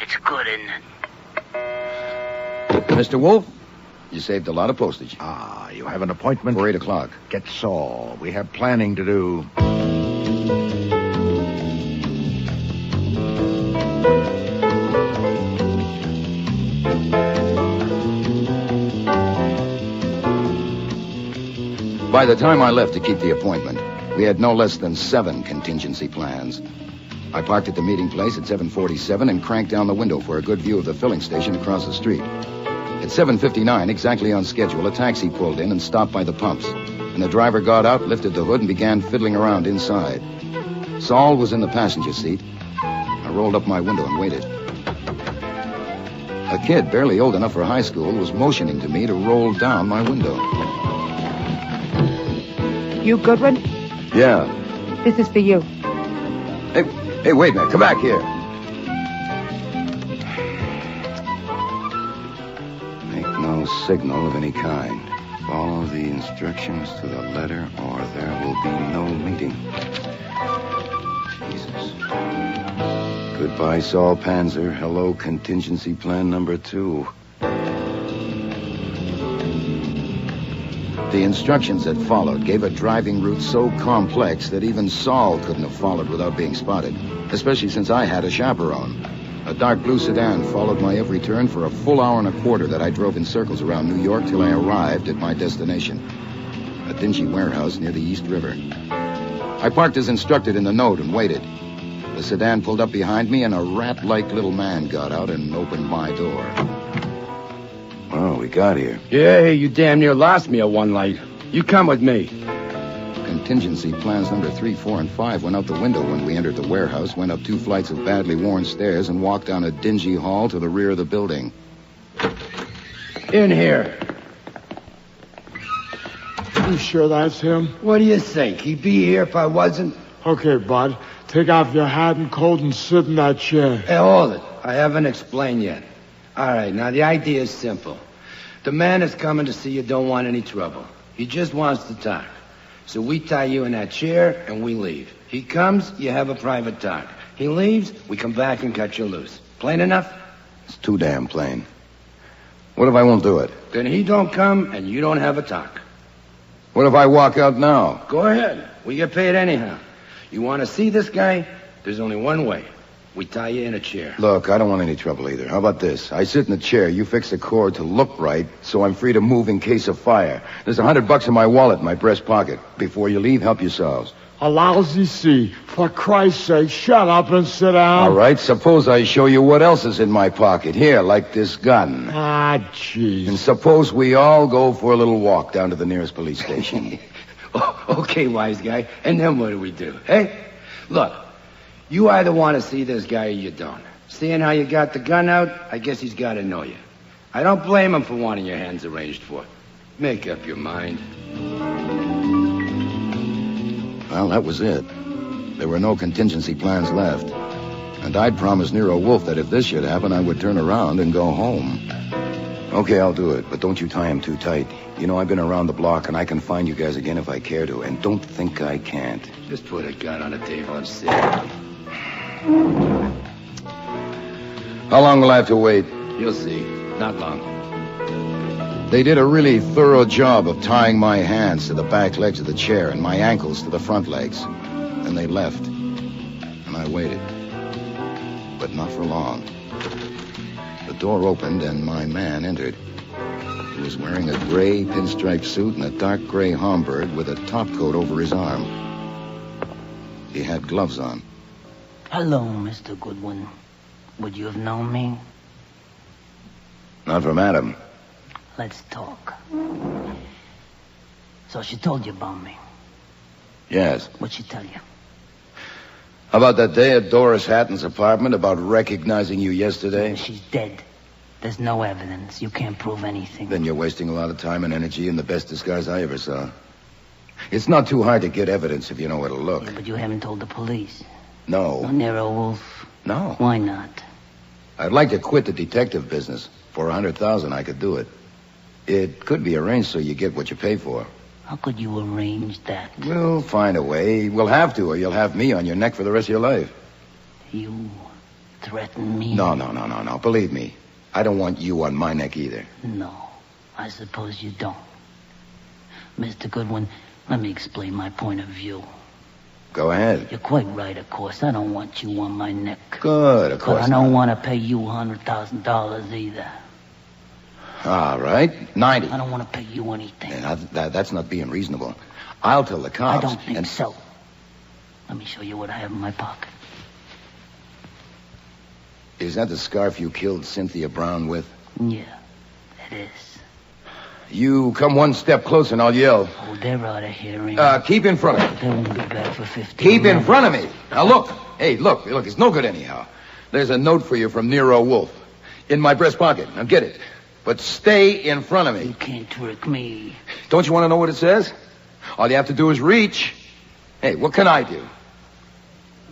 It's good, isn't it? Mr. Wolfe, you saved a lot of postage. Ah, you have an appointment? For 8 o'clock. Get Saul. We have planning to do. By the time I left to keep the appointment, we had no less than 7 contingency plans. I parked at the meeting place at 7:47 and cranked down the window for a good view of the filling station across the street. At 7:59, exactly on schedule, a taxi pulled in and stopped by the pumps. And the driver got out, lifted the hood, and began fiddling around inside. Saul was in the passenger seat. I rolled up my window and waited. A kid, barely old enough for high school, was motioning to me to roll down my window. You, Goodwin? Yeah. This is for you. Hey, wait a minute. Come back here. Make no signal of any kind. Follow the instructions to the letter, or there will be no meeting. Jesus. Goodbye, Saul Panzer. Hello, contingency plan number 2. The instructions that followed gave a driving route so complex that even Saul couldn't have followed without being spotted, especially since I had a chaperone, a A dark blue sedan followed my every turn for a full hour and a quarter that I drove in circles around New York till I arrived at my destination, a dingy warehouse near the East River. I parked as instructed in the note and waited. The sedan pulled up behind me, and a rat-like little man got out and opened my door. Well, we got here. Yeah, you damn near lost me at one light. You come with me. Contingency plans number 3, 4, and 5 went out the window when we entered the warehouse, went up 2 flights of badly worn stairs, and walked down a dingy hall to the rear of the building. In here. You sure that's him? What do you think? He'd be here if I wasn't? Okay, bud. Take off your hat and coat and sit in that chair. Hey, hold it. I haven't explained yet. All right, now the idea is simple. The man that's coming to see you don't want any trouble. He just wants to talk. So we tie you in that chair and we leave. He comes, you have a private talk. He leaves, we come back and cut you loose. Plain enough? It's too damn plain. What if I won't do it? Then he don't come and you don't have a talk. What if I walk out now? Go ahead. We get paid anyhow. You want to see this guy? There's only one way. We tie you in a chair. Look, I don't want any trouble either. How about this? I sit in the chair, you fix the cord to look right, so I'm free to move in case of fire. There's $100 in my wallet in my breast pocket. Before you leave, help yourselves. A lousy sea. For Christ's sake, shut up and sit down. All right, suppose I show you what else is in my pocket. Here, like this gun. Ah, jeez. And suppose we all go for a little walk down to the nearest police station. Okay, wise guy. And then what do we do? Hey, look. You either want to see this guy or you don't. Seeing how you got the gun out, I guess he's got to know you. I don't blame him for wanting your hands arranged for. Make up your mind. Well, that was it. There were no contingency plans left. And I'd promised Nero Wolfe that if this should happen, I would turn around and go home. Okay, I'll do it, but don't you tie him too tight. You know, I've been around the block, and I can find you guys again if I care to. And don't think I can't. Just put a gun on the table and sit. How long will I have to wait? You'll see. Not long. They did a really thorough job of tying my hands to the back legs of the chair and my ankles to the front legs. Then they left. And I waited. But not for long. The door opened and my man entered. He was wearing a gray pinstripe suit and a dark gray Homburg with a topcoat over his arm. He had gloves on. Hello, Mr. Goodwin. Would you have known me? Not from Adam. Let's talk. So she told you about me? Yes. What'd she tell you? About that day at Doris Hatton's apartment, about recognizing you yesterday? She's dead. There's no evidence. You can't prove anything. Then you're wasting a lot of time and energy in the best disguise I ever saw. It's not too hard to get evidence if you know where to look. Yeah, but you haven't told the police. No. No, Nero Wolfe? No. Why not? I'd like to quit the detective business. For $100,000, I could do it. It could be arranged so you get what you pay for. How could you arrange that? We'll find a way. We'll have to, or you'll have me on your neck for the rest of your life. You threaten me? No. Believe me. I don't want you on my neck either. No, I suppose you don't. Mr. Goodwin, let me explain my point of view. Go ahead. You're quite right, of course. I don't want you on my neck. Good, of course. But I don't want to pay you $100,000 either. All right, 90. I don't want to pay you anything. Yeah, that's not being reasonable. I'll tell the cops. I don't think so. Let me show you what I have in my pocket. Is that the scarf you killed Cynthia Brown with? Yeah, it is. You come one step closer and I'll yell. Oh, they're out of hearing. Keep in front of me. They won't be back for 15 Keep minutes. in front of me. Now look. Hey, look, it's no good anyhow. There's a note for you from Nero Wolfe. In my breast pocket. Now get it. But stay in front of me. You can't trick me. Don't you want to know what it says? All you have to do is reach. Hey, what can I do?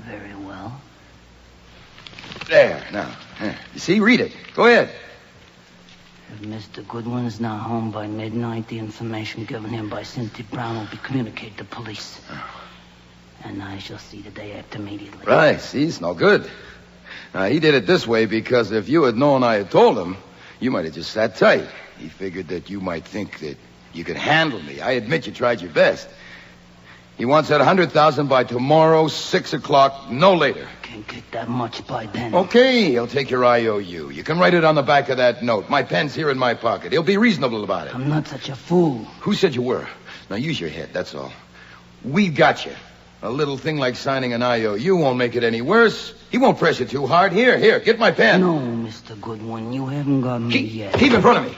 Very well. There, now. You see, read it. Go ahead. If Mr. Goodwin's not home by midnight, the information given him by Cynthia Brown will be communicated to police. And I shall see the day after immediately. Right, see, it's no good. Now, he did it this way because if you had known I had told him, you might have just sat tight. He figured that you might think that you could handle me. I admit you tried your best. He wants that 100,000 by tomorrow, 6 o'clock, no later. Can't get that much by then. Okay, he'll take your IOU. You can write it on the back of that note. My pen's here in my pocket. He'll be reasonable about it. I'm not such a fool. Who said you were? Now use your head, that's all. We've got you. A little thing like signing an IOU won't make it any worse. He won't press you too hard. Here, get my pen. No, Mr. Goodwin, you haven't got me yet. Keep in front of me.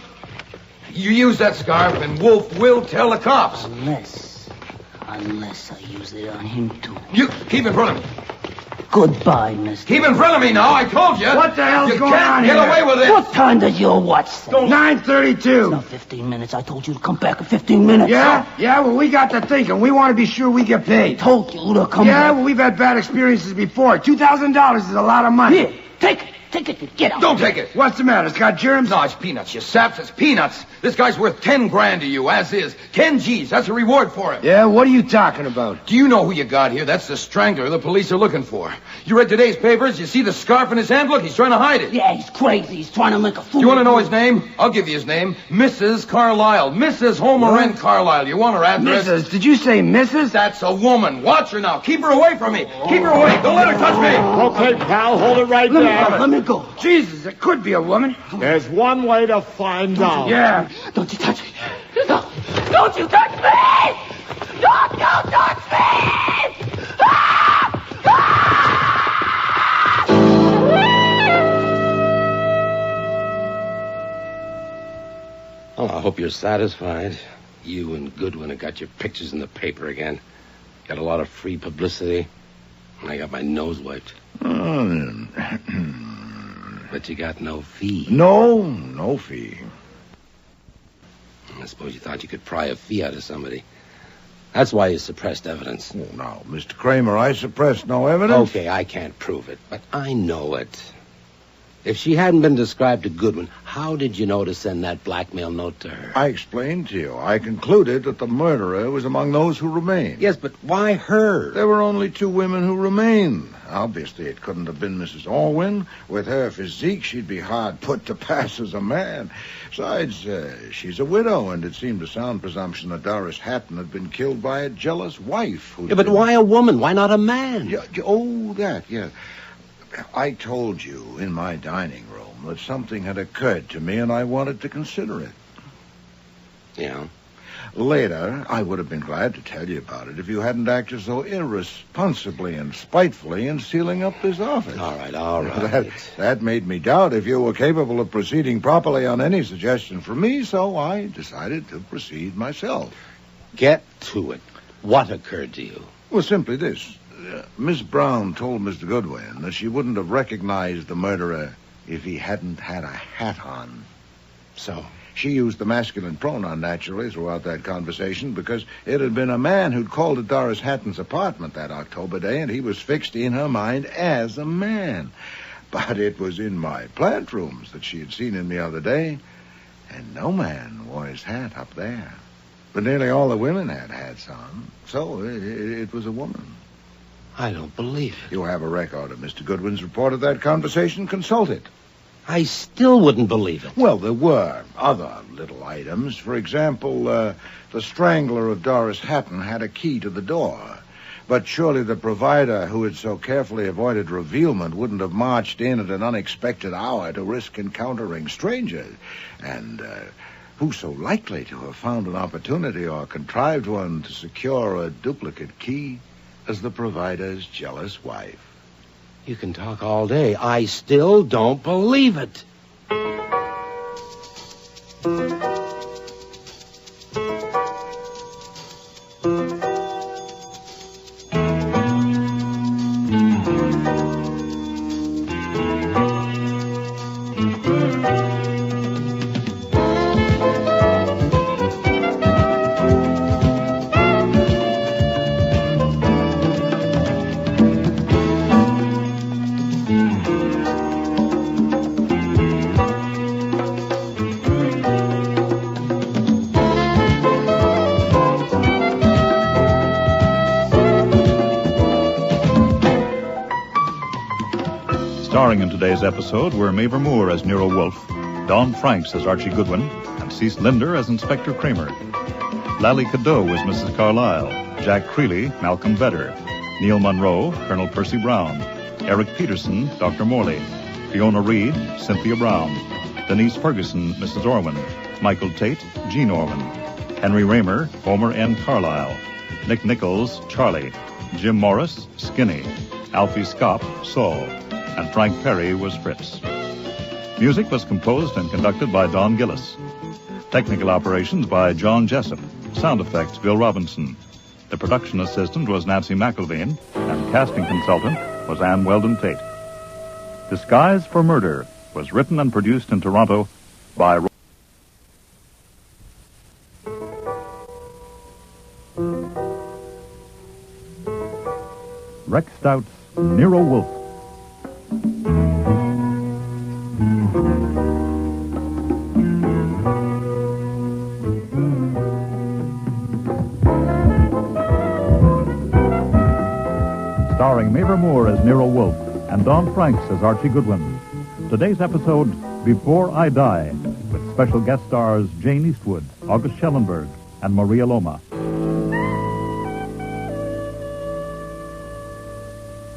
You use that scarf and Wolfe will tell the cops. Unless I use it on him, too. You keep in front of me. Goodbye, mister. Keep in front of me now, I told you. What the hell's going on here? You here? can't get away with it. What time does your watch say? 9:32. It's not 15 minutes. I told you to come back in 15 minutes. Yeah? Yeah, well, we got to thinking. We want to be sure we get paid. Told you to come back. Yeah, well, we've had bad experiences before. $2,000 is a lot of money. Here, take it. Take it and get out. Don't take it. What's the matter? It's got germs? No, it's peanuts, you saps. It's peanuts. This guy's worth 10 grand to you, as is. 10 G's. That's a reward for him. Yeah, what are you talking about? Do you know who you got here? That's the strangler the police are looking for. You read today's papers? You see the scarf in his hand? Look, he's trying to hide it. Yeah, he's crazy. He's trying to make a fool. Do you want to know his name? I'll give you his name. Mrs. Carlyle. Mrs. Homer N. Carlyle. You want her address? Mrs. Did you say Mrs.? That's a woman. Watch her now. Keep her away from me. Keep her away. Don't let her touch me. Okay, pal, hold it right there. Let me go. Jesus, it could be a woman. There's one way to find out. Yeah. Don't you touch me. No. Don't you touch me. Don't touch me. Well, I hope you're satisfied. You and Goodwin have got your pictures in the paper again. Got a lot of free publicity. And I got my nose wiped. But you got no fee. No fee. I suppose you thought you could pry a fee out of somebody. That's why you suppressed evidence. Oh, now, Mr. Kramer, I suppressed no evidence. Okay, I can't prove it, but I know it. If she hadn't been described to Goodwin, how did you know to send that blackmail note to her? I explained to you. I concluded that the murderer was among those who remained. Yes, but why her? There were only 2 women who remained. Obviously, it couldn't have been Mrs. Orwin. With her physique, she'd be hard put to pass as a man. Besides, she's a widow, and it seemed a sound presumption that Doris Hatton had been killed by a jealous wife. Yeah, but why a woman? Why not a man? Yeah. I told you in my dining room that something had occurred to me, and I wanted to consider it. Yeah? Later, I would have been glad to tell you about it if you hadn't acted so irresponsibly and spitefully in sealing up this office. All right. That made me doubt if you were capable of proceeding properly on any suggestion from me, so I decided to proceed myself. Get to it. What occurred to you? Well, simply this. Miss Brown told Mr. Goodwin that she wouldn't have recognized the murderer if he hadn't had a hat on. So? She used the masculine pronoun, naturally, throughout that conversation, because it had been a man who'd called at Doris Hatton's apartment that October day, and he was fixed in her mind as a man. But it was in my plant rooms that she had seen him the other day, and no man wore his hat up there. But nearly all the women had hats on, so it was a woman. I don't believe it. You have a record of Mr. Goodwin's report of that conversation. Consult it. I still wouldn't believe it. Well, there were other little items. For example, the strangler of Doris Hatton had a key to the door. But surely the provider who had so carefully avoided revealment wouldn't have marched in at an unexpected hour to risk encountering strangers. And who's so likely to have found an opportunity or contrived one to secure a duplicate key as the provider's jealous wife? You can talk all day. I still don't believe it. Starring in today's episode were Mavor Moore as Nero Wolfe, Don Franks as Archie Goodwin, and Cease Linder as Inspector Kramer. Lally Cadeau was Mrs. Carlyle, Jack Creeley, Malcolm Vedder. Neil Monroe, Colonel Percy Brown. Eric Peterson, Dr. Morley. Fiona Reed, Cynthia Brown. Denise Ferguson, Mrs. Orwin. Michael Tate, Gene Orwin. Henry Raymer, Homer N. Carlyle. Nick Nichols, Charlie. Jim Morris, Skinny. Alfie Skopp, Saul. And Frank Perry was Fritz. Music was composed and conducted by Don Gillis. Technical operations by John Jessup. Sound effects, Bill Robinson. The production assistant was Nancy McElveen, and casting consultant was Ann Weldon Tate. Disguise for Murder was written and produced in Toronto by Rex Stout's Nero Wolfe. Starring Mavor Moore as Nero Wolfe and Don Franks as Archie Goodwin. Today's episode, Before I Die, with special guest stars Jane Eastwood, August Schellenberg, and Maria Loma.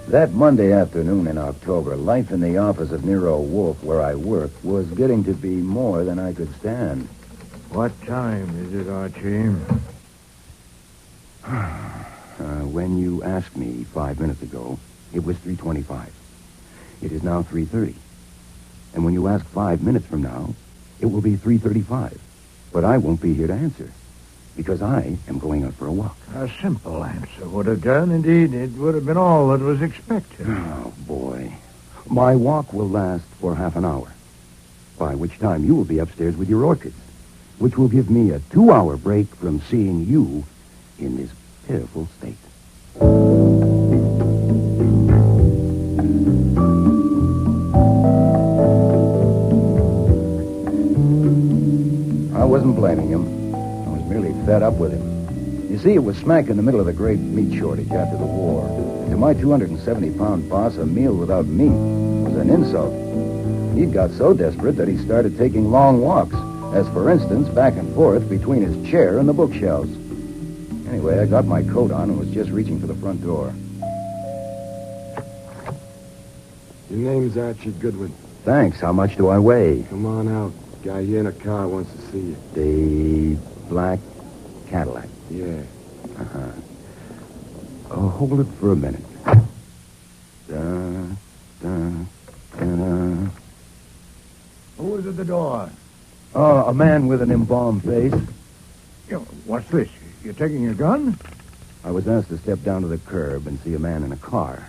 That Monday afternoon in October, life in the office of Nero Wolfe, where I work, was getting to be more than I could stand. What time is it, Archie? When you asked me 5 minutes ago, it was 3:25. It is now 3:30. And when you ask 5 minutes from now, it will be 3:35. But I won't be here to answer, because I am going out for a walk. A simple answer would have done. Indeed, it would have been all that was expected. Oh, boy. My walk will last for half an hour, by which time you will be upstairs with your orchids, which will give me a 2-hour break from seeing you in this pitiful state. I wasn't blaming him. I was merely fed up with him. You see, it was smack in the middle of the great meat shortage after the war. And to my 270-pound boss, a meal without meat was an insult. He'd got so desperate that he started taking long walks, as, for instance, back and forth between his chair and the bookshelves. Anyway, I got my coat on and was just reaching for the front door. Your name's Archie Goodwin. Thanks. How much do I weigh? Come on out. Guy here in a car wants to see you. The black Cadillac. Yeah. Uh-huh. Oh, hold it for a minute. Who is at the door? Oh, a man with an embalmed face. What's this? You're taking your gun? I was asked to step down to the curb and see a man in a car.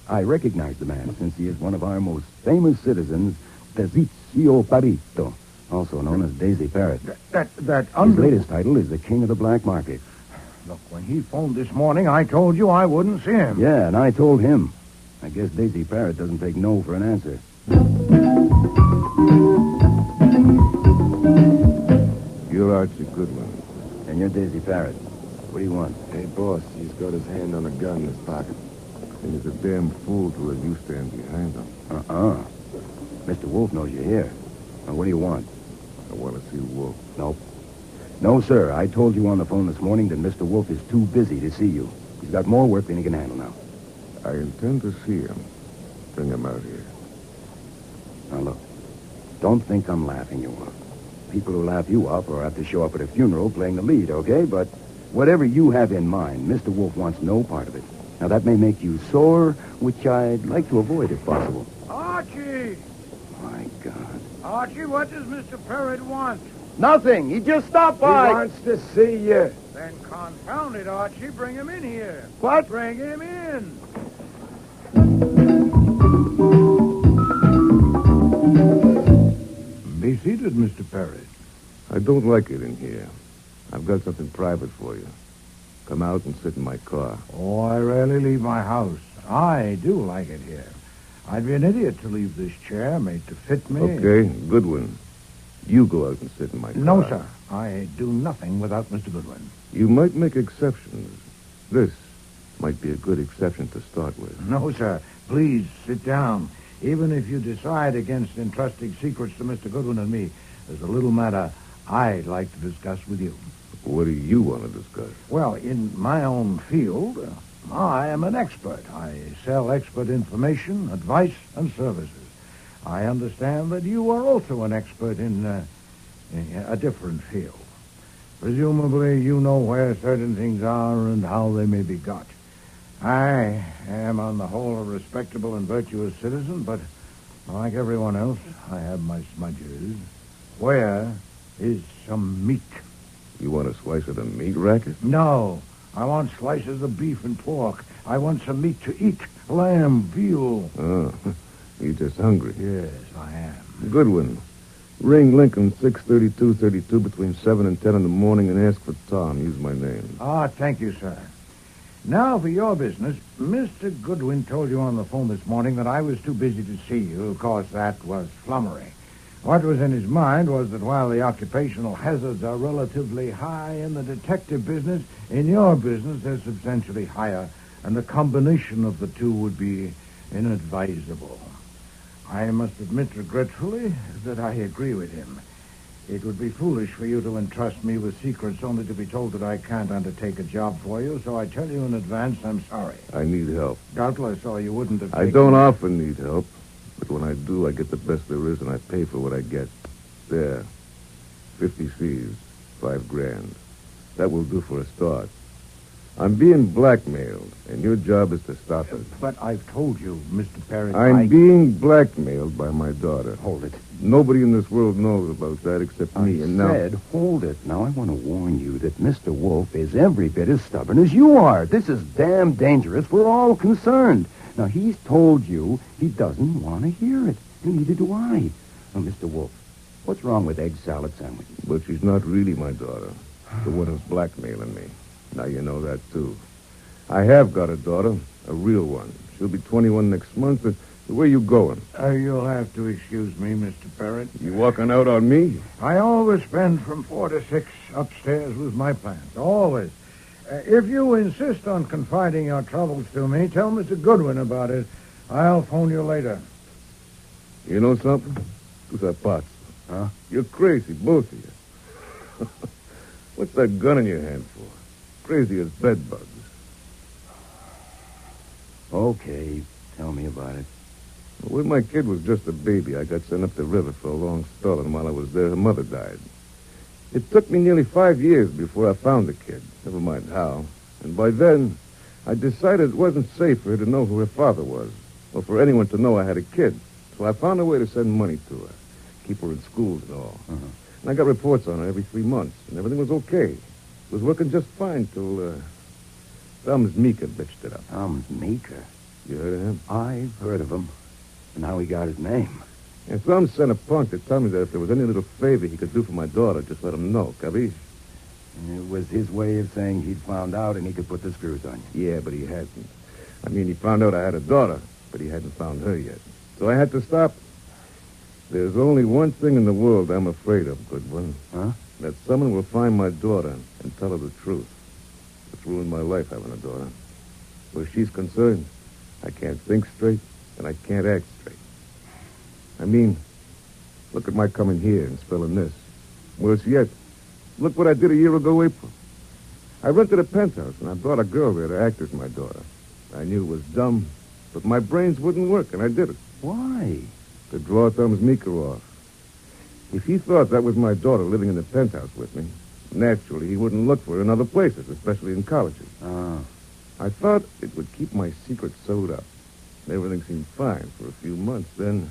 I recognize the man since he is one of our most famous citizens, Tizio Parito, also known as Daisy Parrott. His latest title is the King of the Black Market. Look, when he phoned this morning, I told you I wouldn't see him. Yeah, and I told him. I guess Daisy Parrott doesn't take no for an answer. You're Archie Goodwin. And you're Daisy Parrott. What do you want? Hey, boss, he's got his hand on a gun in his pocket. And he's a damn fool to let you stand behind him. Mr. Wolfe knows you're here. Now, what do you want? I want to see Wolfe. Nope. No, sir. I told you on the phone this morning that Mr. Wolfe is too busy to see you. He's got more work than he can handle now. I intend to see him. Bring him out here. Now, look. Don't think I'm laughing you off. People who laugh you off are apt to show up at a funeral playing the lead, okay? But whatever you have in mind, Mr. Wolfe wants no part of it. Now, that may make you sore, which I'd like to avoid if possible. Archie! My God. Archie, what does Mr. Parrott want? Nothing. He just stopped by. He wants to see you. Then confound it, Archie. Bring him in here. What? Bring him in. Be seated, Mr. Parrott. I don't like it in here. I've got something private for you. Come out and sit in my car. Oh, I rarely leave my house. I do like it here. I'd be an idiot to leave this chair made to fit me. Okay, Goodwin. You go out and sit in my car. No, sir. I do nothing without Mr. Goodwin. You might make exceptions. This might be a good exception to start with. No, sir. Please, sit down. Even if you decide against entrusting secrets to Mr. Goodwin and me, there's a little matter I'd like to discuss with you. What do you want to discuss? Well, in my own field, I am an expert. I sell expert information, advice, and services. I understand that you are also an expert in a different field. Presumably, you know where certain things are and how they may be got. I am, on the whole, a respectable and virtuous citizen, but like everyone else, I have my smudges. Where is some meat? You want a slice of the meat racket? No. I want slices of beef and pork. I want some meat to eat. Lamb, veal. Oh, you're just hungry. Yes, I am. Goodwin. Ring Lincoln 63232 between 7 and 10 in the morning and ask for Tom. Use my name. Thank you, sir. Now for your business. Mr. Goodwin told you on the phone this morning that I was too busy to see you. Of course, that was flummery. What was in his mind was that while the occupational hazards are relatively high in the detective business, in your business they're substantially higher, and the combination of the two would be inadvisable. I must admit regretfully that I agree with him. It would be foolish for you to entrust me with secrets only to be told that I can't undertake a job for you, so I tell you in advance I'm sorry. I need help. Doubtless, or you wouldn't have I don't often need help, but when I do, I get the best there is, and I pay for what I get. There. 50 C's. $5,000. That will do for a start. I'm being blackmailed, and your job is to stop it. But I've told you, Mr. Perry. I'm being blackmailed by my daughter. Hold it. Nobody in this world knows about that except me, and now... I said, hold it. Now, I want to warn you that Mr. Wolfe is every bit as stubborn as you are. This is damn dangerous. We're all concerned. Now, he's told you he doesn't want to hear it, and neither do I. Now, Mr. Wolfe, what's wrong with egg salad sandwiches? But she's not really my daughter. The one who's blackmailing me. Now you know that, too. I have got a daughter, a real one. She'll be 21 next month. And where you going? You'll have to excuse me, Mr. Parrott. You walking out on me? I always spend from 4 to 6 upstairs with my plants. Always. If you insist on confiding your troubles to me, tell Mr. Goodwin about it. I'll phone you later. You know something? Who's that pot? Huh? You're crazy, both of you. What's that gun in your hand for? Crazy as bed bugs. Okay, tell me about it. Well, when my kid was just a baby, I got sent up the river for a long spell, and while I was there, her mother died. It took me nearly 5 years before I found the kid, never mind how. And by then, I decided it wasn't safe for her to know who her father was, or for anyone to know I had a kid. So I found a way to send money to her, keep her in schools and all. Uh-huh. And I got reports on her every 3 months, and everything was okay. It was working just fine till, Thumbs Meeker bitched it up. Thumbs Meeker? You heard of him? I've heard of him. And how he got his name. And Thumbs sent a punk to tell me that if there was any little favor he could do for my daughter, just let him know, capiche? It was his way of saying he'd found out and he could put the screws on you. Yeah, but he hasn't. I mean, he found out I had a daughter, but he hadn't found her yet. So I had to stop. There's only one thing in the world I'm afraid of, Goodwin. Huh? That someone will find my daughter and tell her the truth. It's ruined my life having a daughter. Where she's concerned, I can't think straight, and I can't act straight. I mean, look at my coming here and spelling this. Worse yet, look what I did a year ago, April. I rented a penthouse, and I brought a girl there to act as my daughter. I knew it was dumb, but my brains wouldn't work, and I did it. Why? To draw Thumbs Meeker off. If he thought that was my daughter living in the penthouse with me, naturally he wouldn't look for her in other places, especially in colleges. Oh. I thought it would keep my secret sewed up. Everything seemed fine for a few months. Then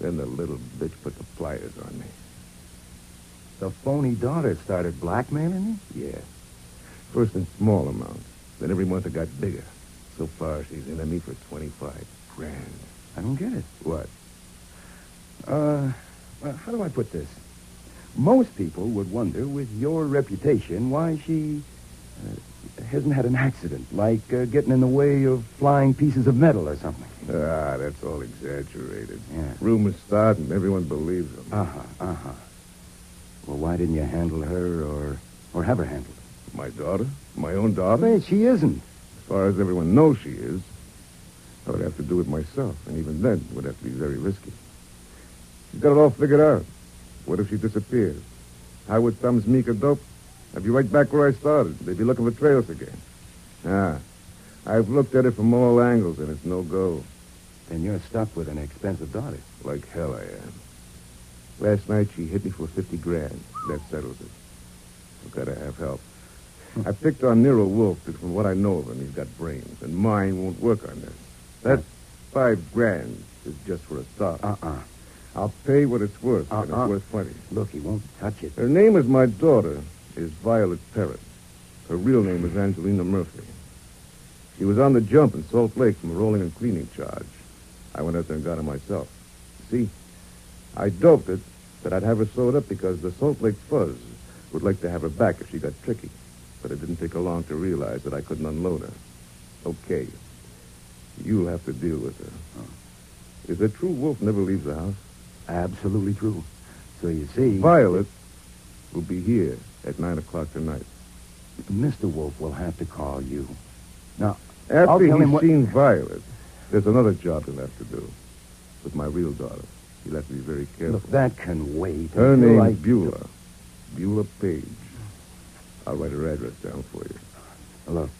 the little bitch put the pliers on me. The phony daughter started blackmailing you? Yeah. First in small amounts. Then every month it got bigger. So far, she's into me for $25,000. I don't get it. What? Well, how do I put this? Most people would wonder, with your reputation, why she hasn't had an accident, like getting in the way of flying pieces of metal or something. That's all exaggerated. Yeah. Rumors start and everyone believes them. Uh-huh. Well, why didn't you handle her or have her handled? My daughter? My own daughter? Wait, she isn't. As far as everyone knows she is. I would have to do it myself, and even then it would have to be very risky. She's got it all figured out. What if she disappears? How would Thumbs Meeker dope? I'd be right back where I started. They'd be looking for trails again. I've looked at it from all angles, and it's no go. Then you're stuck with an expensive daughter. Like hell I am. Last night she hit me for $50,000. That settles it. I've got to have help. I picked on Nero Wolfe, but from what I know of him, he's got brains, and mine won't work on this. That $5,000 is just for a start. I'll pay what it's worth, and it's worth plenty. Look, he won't touch it. Her name is my daughter, is Violet Parrott. Her real name is Angelina Murphy. She was on the jump in Salt Lake from a rolling and cleaning charge. I went out there and got her myself. See, I doped it that I'd have her sewed up because the Salt Lake Fuzz would like to have her back if she got tricky. But it didn't take her long to realize that I couldn't unload her. Okay. You'll have to deal with her. Is it true Wolf never leaves the house? Absolutely true. So you see... Violet will be here at 9 o'clock tonight. Mr. Wolf will have to call you. Now, after he's seen Violet, there's another job he'll have to do. With my real daughter. He'll have to be very careful. Look, that can wait. Her name's Beulah. Beulah Page. I'll write her address down for you. Look,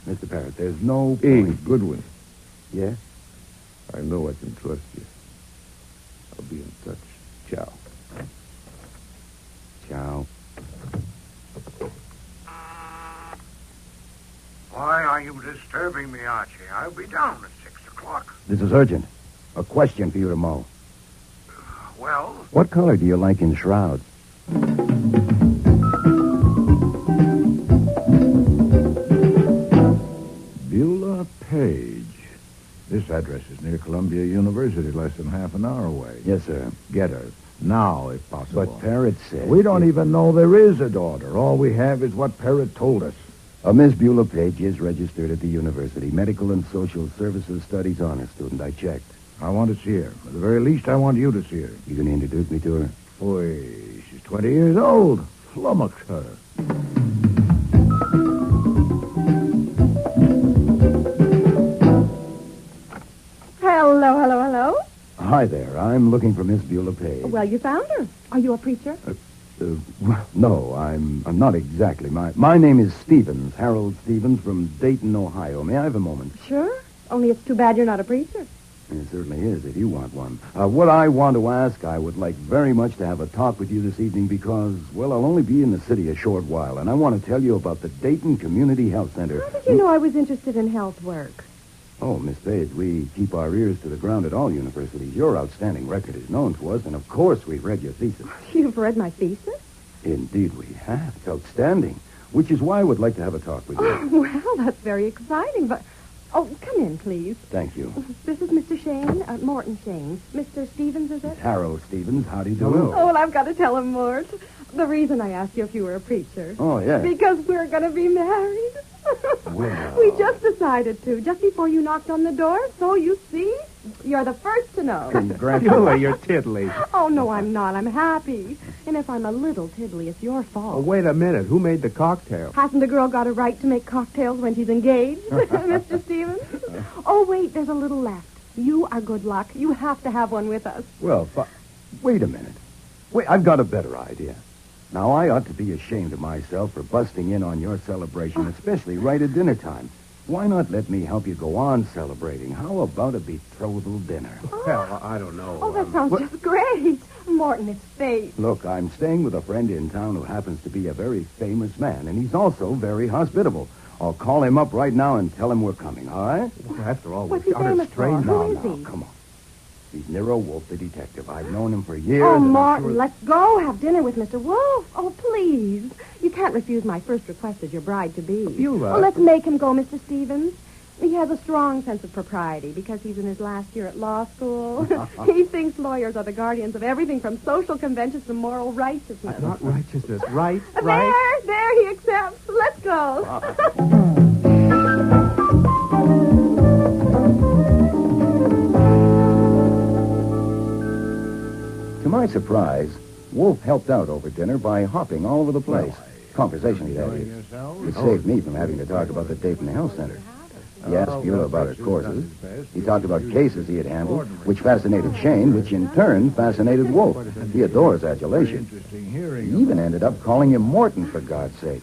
Mr. Parrott, there's no point... Goodwin. Yes? I know I can trust you. I'll be in touch. Ciao. Ciao. Why are you disturbing me, Archie? I'll be down at 6 o'clock. This is urgent. A question for you to mull. Well? What color do you like in shrouds? Beulah Page. This address is near Columbia University, less than half an hour away. Yes, sir. Get her. Now, if possible. But Parrott said... We don't even know there is a daughter. All we have is what Parrott told us. Miss Beulah Page is registered at the university. Medical and Social Services Studies honor student. I checked. I want to see her. At the very least, I want you to see her. You can introduce me to her? Boy, she's 20 years old. Flummox her. Hello. Hi there. I'm looking for Miss Beulah Page. Well, you found her. Are you a preacher? No, I'm not exactly. My name is Stevens, Harold Stevens from Dayton, Ohio. May I have a moment? Sure. Only it's too bad you're not a preacher. It certainly is, if you want one. What I want to ask, I would like very much to have a talk with you this evening because, well, I'll only be in the city a short while, and I want to tell you about the Dayton Community Health Center. How did you know I was interested in health work? Oh, Miss Page, we keep our ears to the ground at all universities. Your outstanding record is known to us, and of course we've read your thesis. You've read my thesis? Indeed we have. It's outstanding, which is why I would like to have a talk with you. Oh, well, that's very exciting, but... Oh, come in, please. Thank you. This is Mr. Shane, Morton Shane. Mr. Stevens, is it? Harold Stevens. How do you do? Oh, well, I've got to tell him, Mort. The reason I asked you if you were a preacher. Oh, yeah. Because we're going to be married. Well. We just decided to, just before you knocked on the door. So, you see, you're the first to know. Congratulations. You're tiddly. Oh, no, I'm not. I'm happy. And if I'm a little tiddly, it's your fault. Oh, wait a minute. Who made the cocktail? Hasn't a girl got a right to make cocktails when she's engaged, Mr. Stevens? Oh, wait, there's a little left. You are good luck. You have to have one with us. Well, wait a minute. Wait, I've got a better idea. Now, I ought to be ashamed of myself for busting in on your celebration, especially right at dinner time. Why not let me help you go on celebrating? How about a betrothal dinner? Well, I don't know. Oh, that sounds just great. Morton, it's fate. Look, I'm staying with a friend in town who happens to be a very famous man, and he's also very hospitable. I'll call him up right now and tell him we're coming, all right? Well, after all, what's he famous for? Who is he? Come on. He's Nero Wolfe, the detective. I've known him for years. Oh, Martin, let's go have dinner with Mr. Wolfe. Oh, please. You can't refuse my first request as your bride-to-be. Oh, let's make him go, Mr. Stevens. He has a strong sense of propriety because he's in his last year at law school. He thinks lawyers are the guardians of everything from social conventions to moral righteousness. Not righteousness, right? There, he accepts. Let's go. To my surprise, Wolfe helped out over dinner by hopping all over the place. Conversationally, that is. It saved me from having to talk about the Dayton Health Center. He asked Beulah about her courses. He talked about cases he had handled, which fascinated Shane, which in turn fascinated Wolfe. He adores adulation. He even ended up calling him Morton, for God's sake.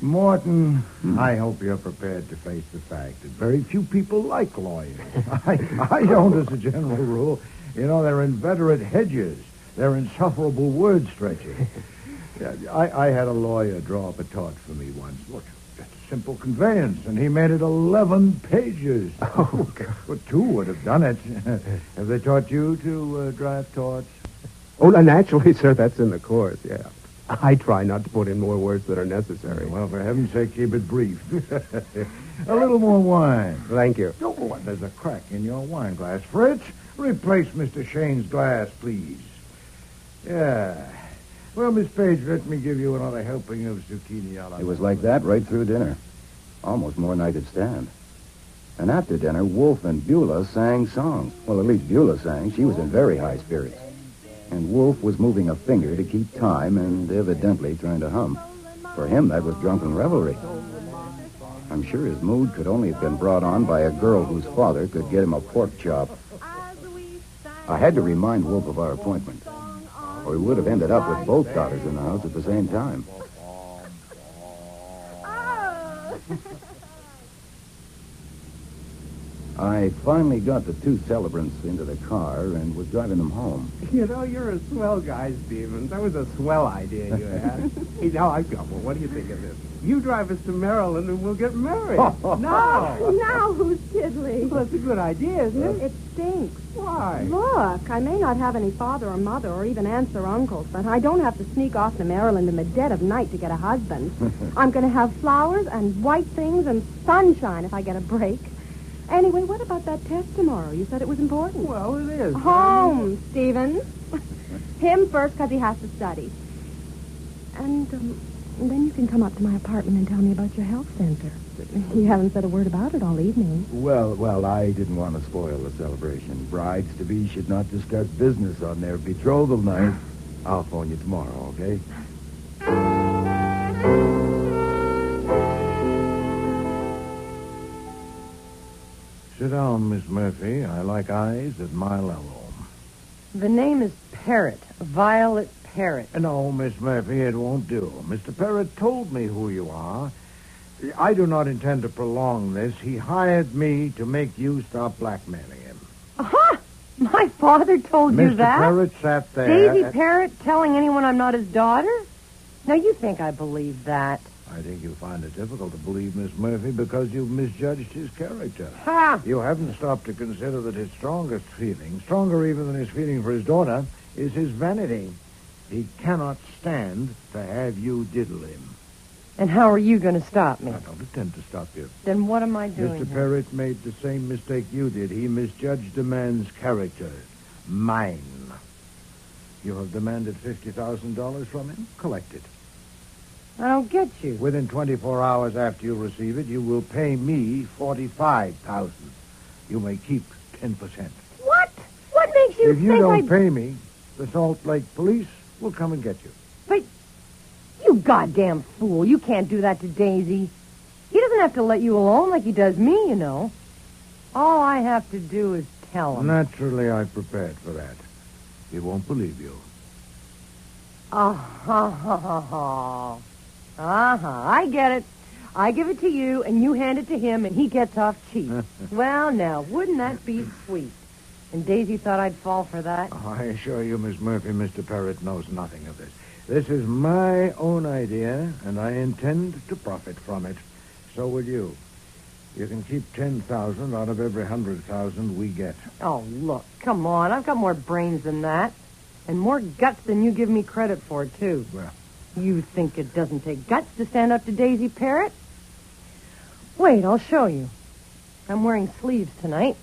Morton, I hope you're prepared to face the fact that very few people like lawyers. I don't as a general rule. You know, they're inveterate hedgers. They're insufferable word stretchers. I had a lawyer draw up a tort for me once. Look, just a simple conveyance, and he made it 11 pages. Oh, God. Well, 2 would have done it. Have they taught you to draft torts? Oh, naturally, sir, that's in the course, yeah. I try not to put in more words that are necessary. Well, for heaven's sake, keep it brief. A little more wine. Thank you. Oh, there's a crack in your wine glass. Fritz, replace Mr. Shane's glass, please. Yeah. Well, Miss Page, let me give you another helping of zucchini a la... It was like that right through dinner. Almost more than I could stand. And after dinner, Wolfe and Beulah sang songs. Well, at least Beulah sang. She was in very high spirits. And Wolfe was moving a finger to keep time and evidently trying to hum. For him, that was drunken revelry. I'm sure his mood could only have been brought on by a girl whose father could get him a pork chop. I had to remind Wolfe of our appointment, or he would have ended up with both daughters in the house at the same time. I finally got the 2 celebrants into the car and was driving them home. You know, you're a swell guy, Stevens. That was a swell idea you had. Hey, now I've got one. What do you think of this? You drive us to Maryland and we'll get married. No. Now who's tiddly? Well, that's a good idea, isn't it? It stinks. Why? Look, I may not have any father or mother or even aunts or uncles, but I don't have to sneak off to Maryland in the dead of night to get a husband. I'm going to have flowers and white things and sunshine if I get a break. Anyway, what about that test tomorrow? You said it was important. Well, it is. Home, Stevens. Him first, because he has to study. And then you can come up to my apartment and tell me about your health center. You haven't said a word about it all evening. Well, I didn't want to spoil the celebration. Brides-to-be should not discuss business on their betrothal night. I'll phone you tomorrow, okay? Sit down, Miss Murphy. I like eyes at my level. The name is Parrott, Violet Parrott. No, Miss Murphy, it won't do. Mr. Parrott told me who you are. I do not intend to prolong this. He hired me to make you stop blackmailing him. Aha! My father told you that? Mr. Parrott sat there... Daisy Parrott telling anyone I'm not his daughter? Now, you think I believe that? I think you'll find it difficult to believe Miss Murphy because you've misjudged his character. Ha! You haven't stopped to consider that his strongest feeling, stronger even than his feeling for his daughter, is his vanity. He cannot stand to have you diddle him. And how are you going to stop me? I don't intend to stop you. Then what am I doing? Mr. Parrott made the same mistake you did. He misjudged a man's character. Mine. You have demanded $50,000 from him? Collect it. I don't get you. Within 24 hours after you receive it, you will pay me $45,000. You may keep 10%. What? What makes you If you don't pay me, the Salt Lake police will come and get you. But you goddamn fool. You can't do that to Daisy. He doesn't have to let you alone like he does me, you know. All I have to do is tell him. Naturally, I prepared for that. He won't believe you. I get it. I give it to you, and you hand it to him, and he gets off cheap. Well, now, wouldn't that be sweet? And Daisy thought I'd fall for that. I assure you, Miss Murphy, Mr. Parrott knows nothing of this. This is my own idea, and I intend to profit from it. So will you. You can keep 10,000 out of every 100,000 we get. Oh, look, come on. I've got more brains than that. And more guts than you give me credit for, too. Well, you think it doesn't take guts to stand up to Daisy Parrott? Wait, I'll show you. I'm wearing sleeves tonight.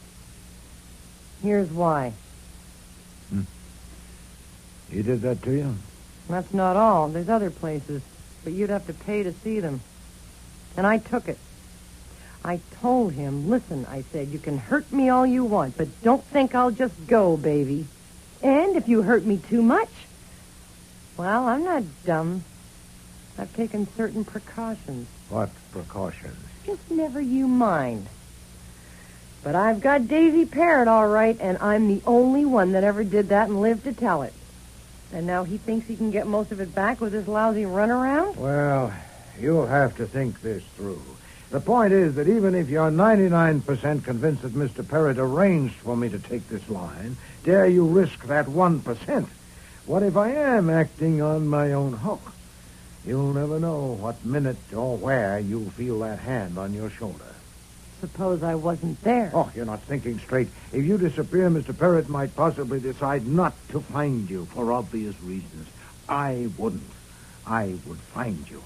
Here's why. He did that to you? That's not all. There's other places, but you'd have to pay to see them. And I took it. I told him, listen, I said, you can hurt me all you want, but don't think I'll just go, baby. And if you hurt me too much, well, I'm not dumb. I've taken certain precautions. What precautions? Just never you mind. But I've got Daisy Parrott all right, and I'm the only one that ever did that and lived to tell it. And now he thinks he can get most of it back with this lousy runaround? Well, you'll have to think this through. The point is that even if you're 99% convinced that Mr. Parrott arranged for me to take this line, dare you risk that 1%? What if I am acting on my own hook? You'll never know what minute or where you'll feel that hand on your shoulder. Suppose I wasn't there. Oh, you're not thinking straight. If you disappear, Mr. Parrott might possibly decide not to find you for obvious reasons. I wouldn't. I would find you.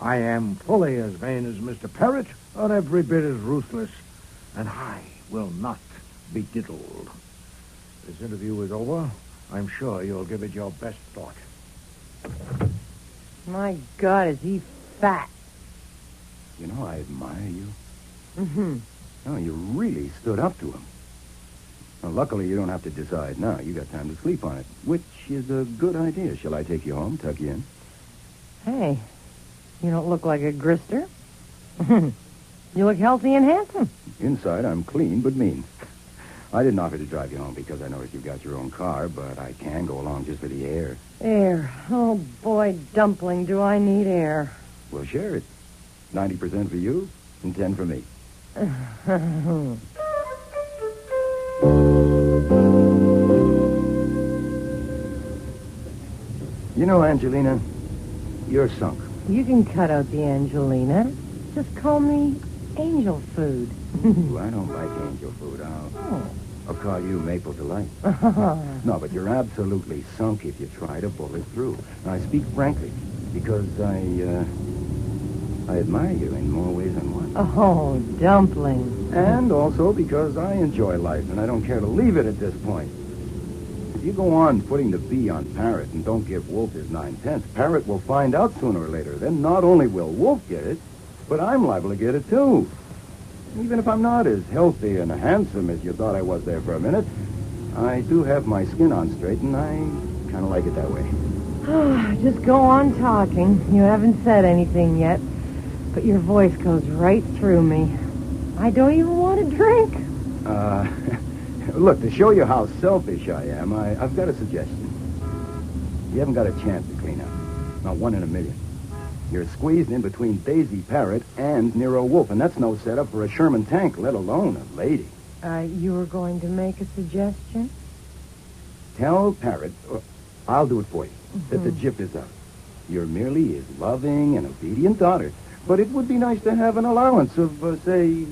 I am fully as vain as Mr. Parrott, or every bit as ruthless, and I will not be diddled. This interview is over. I'm sure you'll give it your best thought. My God, is he fat. You know, I admire you. Mm-hmm. Oh, you really stood up to him. Well, luckily, you don't have to decide now. You got time to sleep on it, which is a good idea. Shall I take you home, tuck you in? Hey, you don't look like a grister. You look healthy and handsome. Inside, I'm clean but mean. I didn't offer to drive you home because I noticed you've got your own car, but I can go along just for the air. Air. Oh, boy, Dumpling, do I need air. We'll share it. 90% for you and 10 for me. You know, Angelina, you're sunk. You can cut out the Angelina. Just call me Angel Food. Ooh, I don't like angel food. I'll call you Maple Delight. No, but you're absolutely sunk if you try to pull it through. Now, I speak frankly because I admire you in more ways than one. Oh, Dumpling. And also because I enjoy life, and I don't care to leave it at this point. If you go on putting the B on Parrott and don't give Wolf his 9/10, Parrott will find out sooner or later. Then not only will Wolf get it, but I'm liable to get it, too. Even if I'm not as healthy and handsome as you thought I was there for a minute, I do have my skin on straight, and I kind of like it that way. Just go on talking. You haven't said anything yet, but your voice goes right through me. I don't even want to drink. Look, to show you how selfish I am, I've got a suggestion. You haven't got a chance to clean up. Not one in a million. You're squeezed in between Daisy Parrott and Nero Wolfe, and that's no setup for a Sherman tank, let alone a lady. You were going to make a suggestion? Tell Parrott, or I'll do it for you, that the gyp is up. You're merely his loving and obedient daughter, but it would be nice to have an allowance of, say,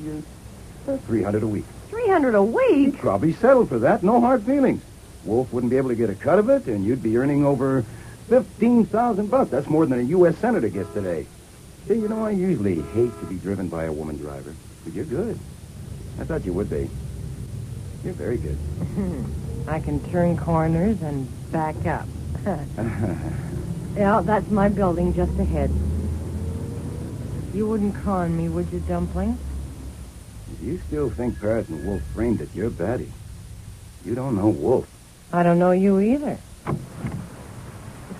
$300 a week. $300 a week? You'd probably settle for that, no hard feelings. Wolf wouldn't be able to get a cut of it, and you'd be earning over $15,000. That's more than a U.S. senator gets today. Hey, you know, I usually hate to be driven by a woman driver, but you're good. I thought you would be. You're very good. I can turn corners and back up. Yeah, that's my building just ahead. You wouldn't con me, would you, Dumpling? If you still think Parrott and Wolf framed it, you're batty. You don't know Wolf. I don't know you either.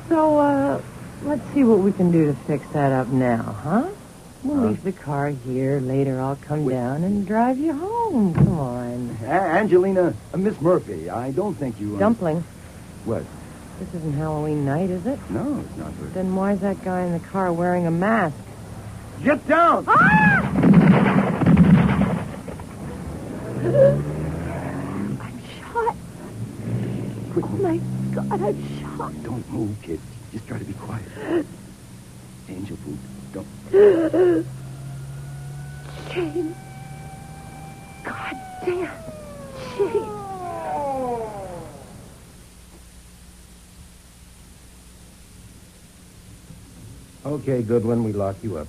So, let's see what we can do to fix that up now, huh? We'll leave the car here. Later I'll come down and drive you home. Come on. Angelina, Miss Murphy, I don't think you... Dumpling. What? This isn't Halloween night, is it? No, it's not. Then why's that guy in the car wearing a mask? Get down! Ah! I'm shot. Quick. Oh, my God, I'm shot. Don't move, kid. Just try to be quiet. Angel food. Don't. Shame. God damn. Shame. Okay, Goodwin, we lock you up.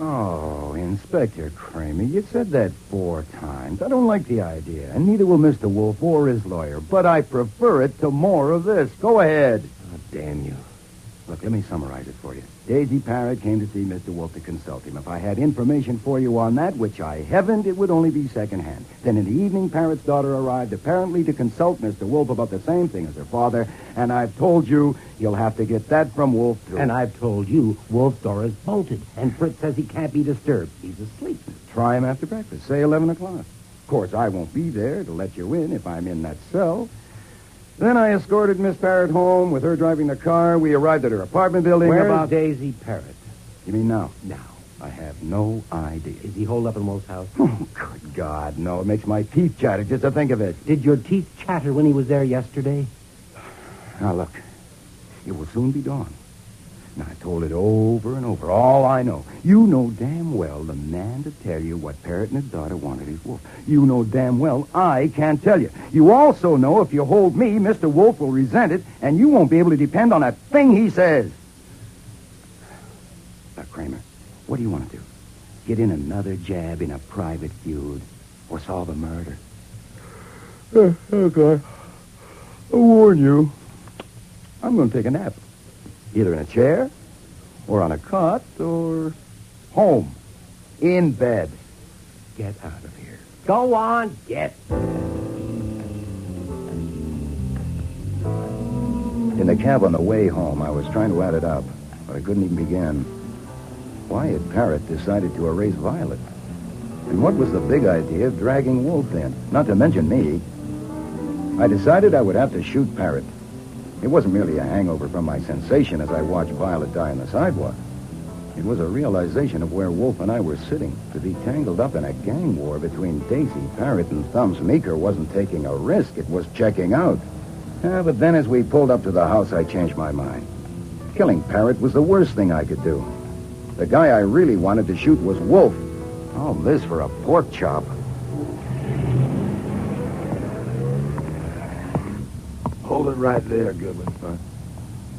Oh, Inspector Kramer, you said that 4 times. I don't like the idea, and neither will Mr. Wolfe or his lawyer, but I prefer it to more of this. Go ahead. Oh, damn you. Look, let me summarize it for you. Daisy Parrott came to see Mr. Wolfe to consult him. If I had information for you on that, which I haven't, it would only be secondhand. Then in the evening, Parrott's daughter arrived, apparently to consult Mr. Wolfe about the same thing as her father, and I've told you you'll have to get that from Wolfe, too. And I've told you Wolf's door is bolted, and Fritz says he can't be disturbed. He's asleep. Try him after breakfast. Say 11 o'clock. course, I won't be there to let you in if I'm in that cell. Then I escorted Miss Parrott home with her driving the car. We arrived at her apartment building Where's Daisy Parrott? You mean now? Now. I have no idea. Is he holed up in Wolf's house? Oh, good God, no. It makes my teeth chatter just to think of it. Did your teeth chatter when he was there yesterday? Now, look. It will soon be dawn. Now, I told it over and over. All I know. You know damn well the man to tell you what Parrott and his daughter wanted is Wolf. You know damn well I can't tell you. You also know if you hold me, Mr. Wolf will resent it, and you won't be able to depend on a thing he says. Now, Kramer, what do you want to do? Get in another jab in a private feud or solve a murder? Okay. I warn you. I'm going to take a nap. Either in a chair, or on a cot, or home. In bed. Get out of here. Go on, get. In the cab on the way home, I was trying to add it up, but I couldn't even begin. Why had Parrott decided to erase Violet? And what was the big idea of dragging Wolf in? Not to mention me. I decided I would have to shoot Parrott. It wasn't merely a hangover from my sensation as I watched Violet die on the sidewalk. It was a realization of where Wolf and I were sitting. To be tangled up in a gang war between Daisy, Parrott, and Thumbs Meeker wasn't taking a risk. It was checking out. But then as we pulled up to the house, I changed my mind. Killing Parrott was the worst thing I could do. The guy I really wanted to shoot was Wolf. All this for a pork chop. Hold it right there, Goodwin.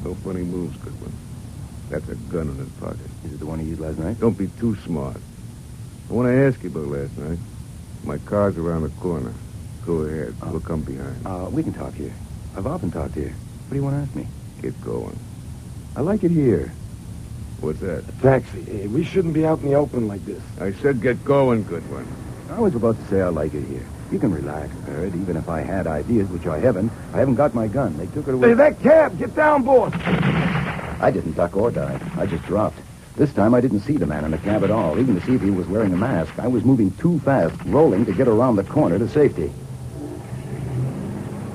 No funny moves, Goodwin. That's a gun in his pocket. Is it the one he used last night? Don't be too smart. I want to ask you about last night. My car's around the corner. Go ahead. We'll come behind. We can talk here. I've often talked here. What do you want to ask me? Get going. I like it here. What's that? A taxi. Hey, we shouldn't be out in the open like this. I said get going, Goodwin. I was about to say I like it here. You can relax, Parrott. Even if I had ideas, which I haven't got my gun. They took it away. Hey, that cab! Get down, boss! I didn't duck or dive. I just dropped. This time I didn't see the man in the cab at all, even to see if he was wearing a mask. I was moving too fast, rolling to get around the corner to safety.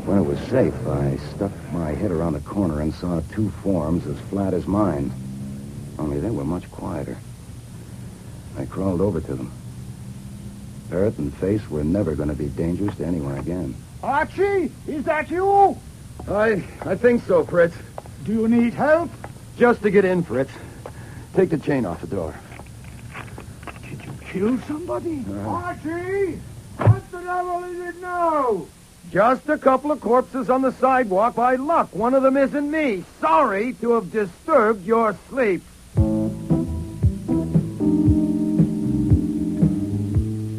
When it was safe, I stuck my head around the corner and saw two forms as flat as mine. Only they were much quieter. I crawled over to them. Parrott and Face were never going to be dangerous to anyone again. Archie, is that you? I think so, Fritz. Do you need help? Just to get in, Fritz. Take the chain off the door. Did you kill somebody? Archie! What the devil is it now? Just a couple of corpses on the sidewalk. By luck, one of them isn't me. Sorry to have disturbed your sleep.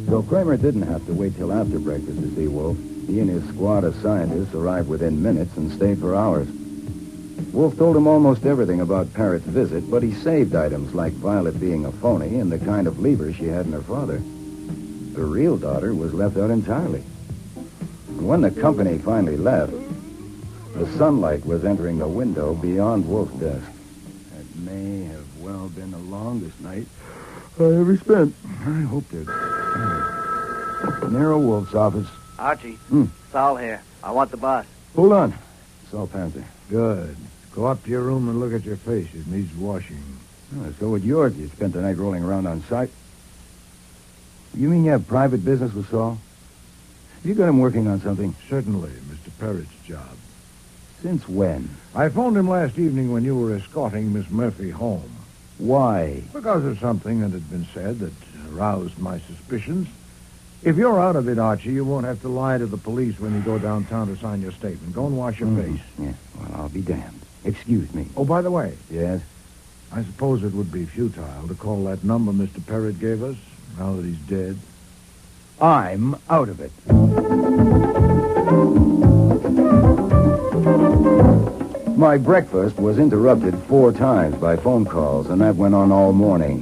So Kramer didn't have to wait till after breakfast to see Wolf. He and his squad of scientists arrived within minutes and stayed for hours. Wolf told him almost everything about Parrott's visit, but he saved items like Violet being a phony and the kind of lever she had in her father. Her real daughter was left out entirely. And when the company finally left, the sunlight was entering the window beyond Wolf's desk. It may have well been the longest night I ever spent. I hope it. Nero Wolfe's office. Archie, Saul here. I want the boss. Hold on. Saul Panther. Good. Go up to your room and look at your face. It needs washing. So would yours. You spent the night rolling around on site. You mean you have private business with Saul? Have you got him working on something? Certainly, Mr. Parrott's job. Since when? I phoned him last evening when you were escorting Miss Murphy home. Why? Because of something that had been said that aroused my suspicions. If you're out of it, Archie, you won't have to lie to the police when you go downtown to sign your statement. Go and wash your face. Yeah, well, I'll be damned. Excuse me. Oh, by the way. Yes? I suppose it would be futile to call that number Mr. Parrott gave us, now that he's dead. I'm out of it. My breakfast was interrupted 4 times by phone calls, and that went on all morning.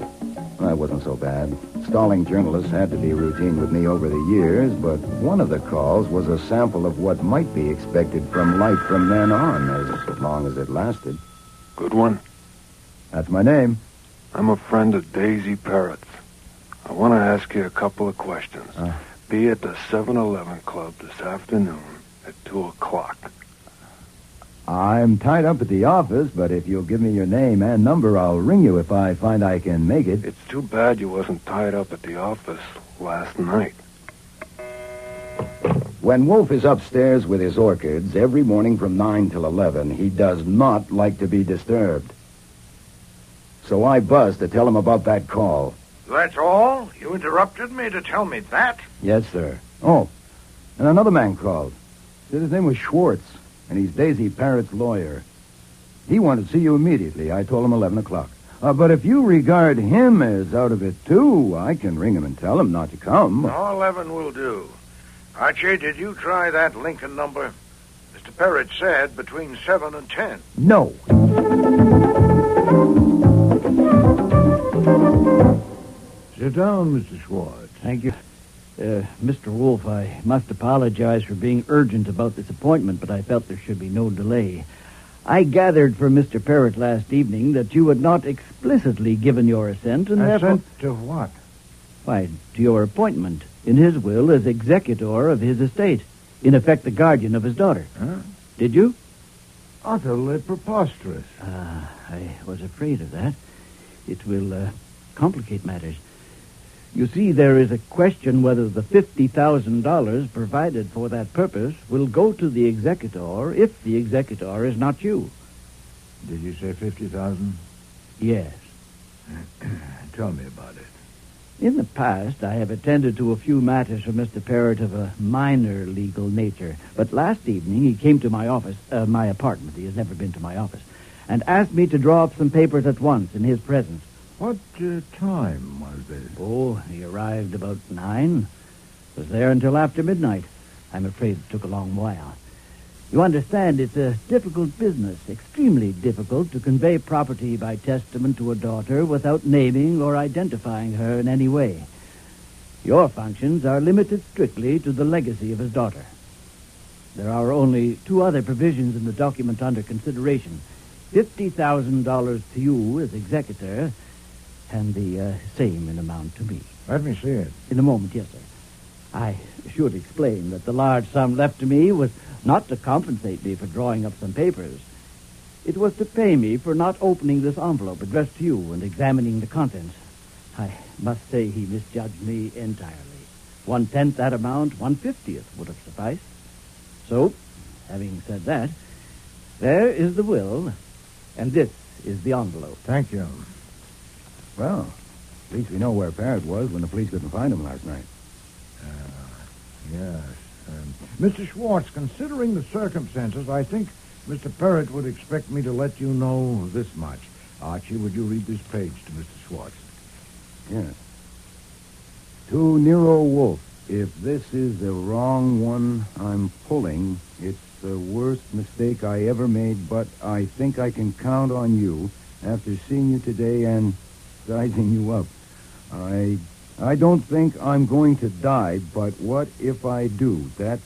That wasn't so bad. Stalling journalists had to be routine with me over the years, but one of the calls was a sample of what might be expected from life from then on, as long as it lasted. Goodwin? That's my name. I'm a friend of Daisy Parrott's. I want to ask you a couple of questions. Be at the 7-Eleven Club this afternoon at 2 o'clock. I'm tied up at the office, but if you'll give me your name and number, I'll ring you if I find I can make it. It's too bad you wasn't tied up at the office last night. When Wolfe is upstairs with his orchids every morning from 9 till 11, he does not like to be disturbed. So I buzzed to tell him about that call. That's all? You interrupted me to tell me that? Yes, sir. Oh, and another man called. Said his name was Schwartz, and he's Daisy Parrott's lawyer. He wanted to see you immediately. I told him 11 o'clock. But if you regard him as out of it, too, I can ring him and tell him not to come. No, 11 will do. Archie, did you try that Lincoln number? Mr. Parrott said between 7 and 10. No. Sit down, Mr. Schwartz. Thank you. Mr. Wolfe, I must apologize for being urgent about this appointment, but I felt there should be no delay. I gathered from Mr. Parrott last evening that you had not explicitly given your assent, and therefore... Assent to what? Why, to your appointment in his will as executor of his estate, in effect the guardian of his daughter. Huh? Did you? Utterly preposterous. I was afraid of that. It will complicate matters. You see, there is a question whether the $50,000 provided for that purpose will go to the executor if the executor is not you. Did you say 50,000? Yes. Tell me about it. In the past, I have attended to a few matters for Mr. Parrott of a minor legal nature. But last evening, he came to my office, my apartment. He has never been to my office, and asked me to draw up some papers at once in his presence. What time was this? Oh, he arrived about 9. Was there until after midnight. I'm afraid it took a long while. You understand, it's a difficult business, extremely difficult to convey property by testament to a daughter without naming or identifying her in any way. Your functions are limited strictly to the legacy of his daughter. There are only 2 other provisions in the document under consideration. $50,000 to you as executor, and the same in amount to me. Let me see it. In a moment, yes, sir. I should explain that the large sum left to me was not to compensate me for drawing up some papers. It was to pay me for not opening this envelope addressed to you and examining the contents. I must say he misjudged me entirely. 1/10 that amount, 1/50 would have sufficed. So, having said that, there is the will, and this is the envelope. Thank you. Well, at least we know where Parrott was when the police couldn't find him last night. Yes. Mr. Schwartz, considering the circumstances, I think Mr. Parrott would expect me to let you know this much. Archie, would you read this page to Mr. Schwartz? Yes. To Nero Wolfe, if this is the wrong one I'm pulling, it's the worst mistake I ever made, but I think I can count on you after seeing you today and sizing you up. I don't think I'm going to die, but what if I do? That's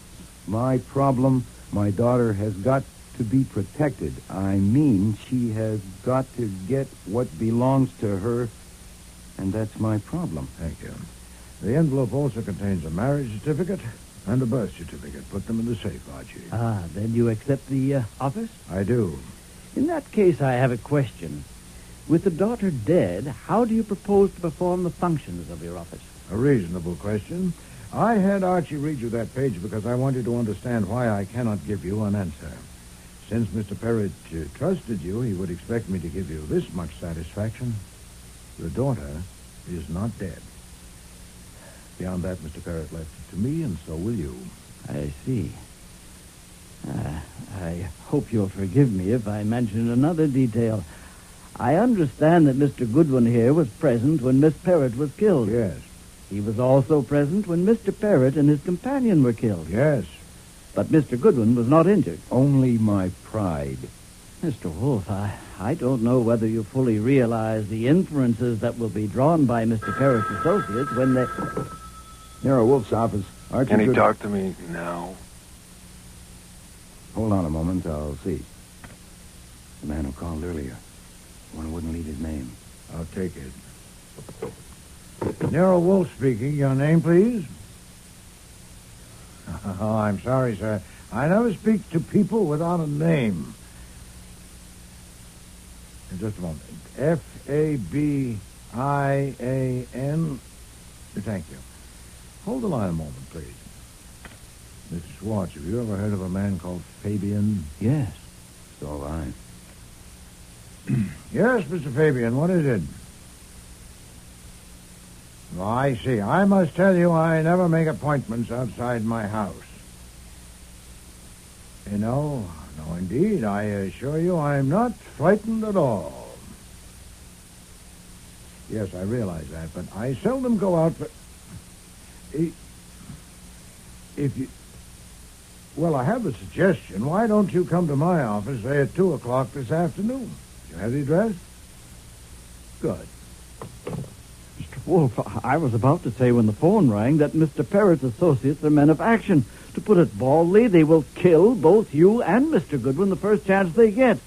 my problem. My daughter has got to be protected. I mean, she has got to get what belongs to her, and that's my problem. Thank you. The envelope also contains a marriage certificate and a birth certificate. Put them in the safe, Archie. Then you accept the office? I do. In that case, I have a question. With the daughter dead, how do you propose to perform the functions of your office? A reasonable question. I had Archie read you that page because I wanted to understand why I cannot give you an answer. Since Mr. Parrott trusted you, he would expect me to give you this much satisfaction. The daughter is not dead. Beyond that, Mr. Parrott left it to me, and so will you. I see. I hope you'll forgive me if I mention another detail. I understand that Mr. Goodwin here was present when Miss Parrott was killed. Yes. He was also present when Mr. Parrott and his companion were killed. Yes. But Mr. Goodwin was not injured. Only my pride. Mr. Wolfe, I don't know whether you fully realize the inferences that will be drawn by Mr. Parrott's associates when they... Nero Wolfe's office. Archie, Can he talk to me now? Hold on a moment, I'll see. The man who called earlier. One who wouldn't leave his name. I'll take it. Nero Wolfe speaking. Your name, please? Oh, I'm sorry, sir. I never speak to people without a name. Just a moment. Fabian. Thank you. Hold the line a moment, please. Mr. Schwartz, have you ever heard of a man called Fabian? Yes. So have I. Yes, Mr. Fabian, what is it? Oh, I see. I must tell you, I never make appointments outside my house. No, indeed. I assure you I'm not frightened at all. Yes, I realize that, but I seldom go out for... If you... Well, I have a suggestion. Why don't you come to my office, say, at 2 o'clock this afternoon? You have the address? Good. Mr. Wolfe, I was about to say when the phone rang that Mr. Parrott's associates are men of action. To put it baldly, they will kill both you and Mr. Goodwin the first chance they get.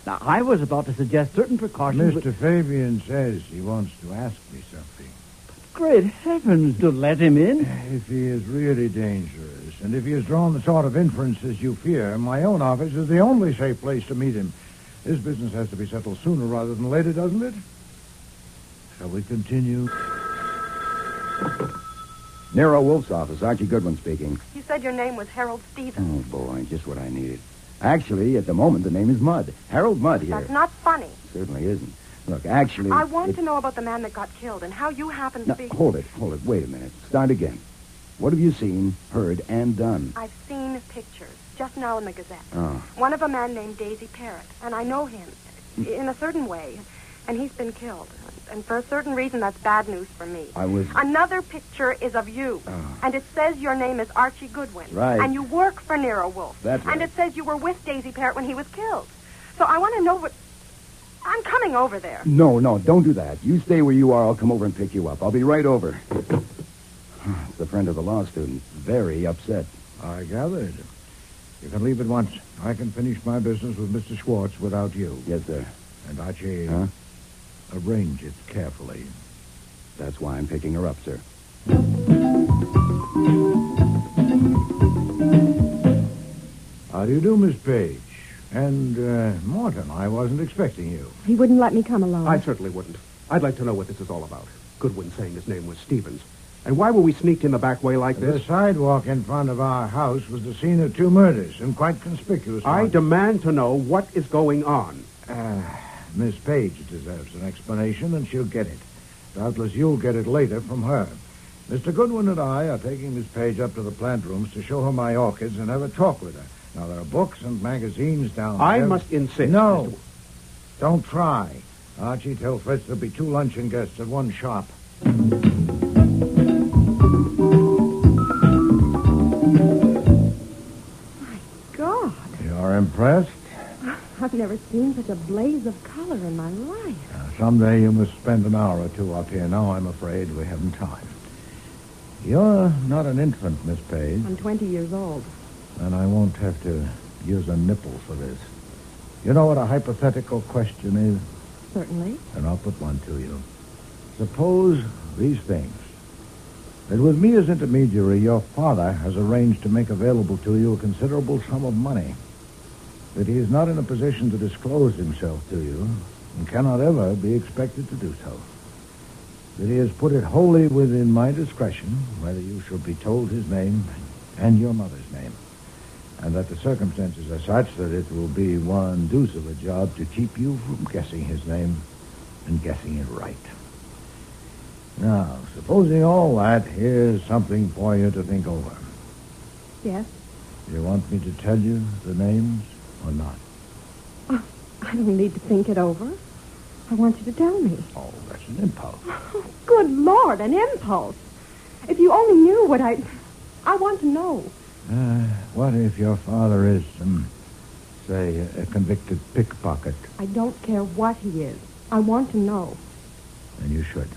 Now, I was about to suggest certain precautions... Mr. Fabian says he wants to ask me something. Great heavens, to let him in? If he is really dangerous, and if he has drawn the sort of inferences you fear, my own office is the only safe place to meet him. This business has to be settled sooner rather than later, doesn't it? Shall we continue? Nero Wolfe's office, Archie Goodwin speaking. You said your name was Harold Stevens. Oh, boy, just what I needed. Actually, at the moment, the name is Mudd. Harold Mudd here. That's not funny. Certainly isn't. Look, actually... I want to know about the man that got killed and how you happen to be... Hold it. Wait a minute. Start again. What have you seen, heard, and done? I've seen pictures, just now in the Gazette. Oh. One of a man named Daisy Parrott, and I know him in a certain way, and he's been killed. And for a certain reason, that's bad news for me. Another picture is of you, and it says your name is Archie Goodwin. Right. And you work for Nero Wolfe. That's right. And it says you were with Daisy Parrott when he was killed. So I want to know what... I'm coming over there. No, don't do that. You stay where you are. I'll come over and pick you up. I'll be right over. It's the friend of the law student. Very upset. I gathered. You can leave at once. I can finish my business with Mr. Schwartz without you. Yes, sir. And Archie, arrange it carefully. That's why I'm picking her up, sir. How do you do, Miss Page? And, Morton, I wasn't expecting you. He wouldn't let me come alone. I certainly wouldn't. I'd like to know what this is all about. Goodwin saying his name was Stevens. And why were we sneaked in the back way like this? The sidewalk in front of our house was the scene of 2 murders, and quite conspicuous. I demand to know what is going on. Miss Page deserves an explanation, and she'll get it. Doubtless you'll get it later from her. Mr. Goodwin and I are taking Miss Page up to the plant rooms to show her my orchids and have a talk with her. Now, there are books and magazines down there. I must insist. No. Don't try. Archie, tell Fritz there'll be 2 luncheon guests at one shop. My God. You're impressed? I've never seen such a blaze of color in my life. Someday you must spend an hour or 2 up here. Now I'm afraid we haven't time. You're not an infant, Miss Page. I'm 20 years old. And I won't have to use a nipple for this. You know what a hypothetical question is? Certainly. And I'll put one to you. Suppose these things. That with me as intermediary, your father has arranged to make available to you a considerable sum of money. That he is not in a position to disclose himself to you and cannot ever be expected to do so. That he has put it wholly within my discretion whether you shall be told his name and your mother's name. And that the circumstances are such that it will be one deuce of a job to keep you from guessing his name and guessing it right. Now, supposing all that, here's something for you to think over. Yes? Do you want me to tell you the names or not? Oh, I don't need to think it over. I want you to tell me. Oh, that's an impulse. Oh, good Lord, an impulse. If you only knew what I want to know. What if your father is, say, a convicted pickpocket? I don't care what he is. I want to know. Then you should.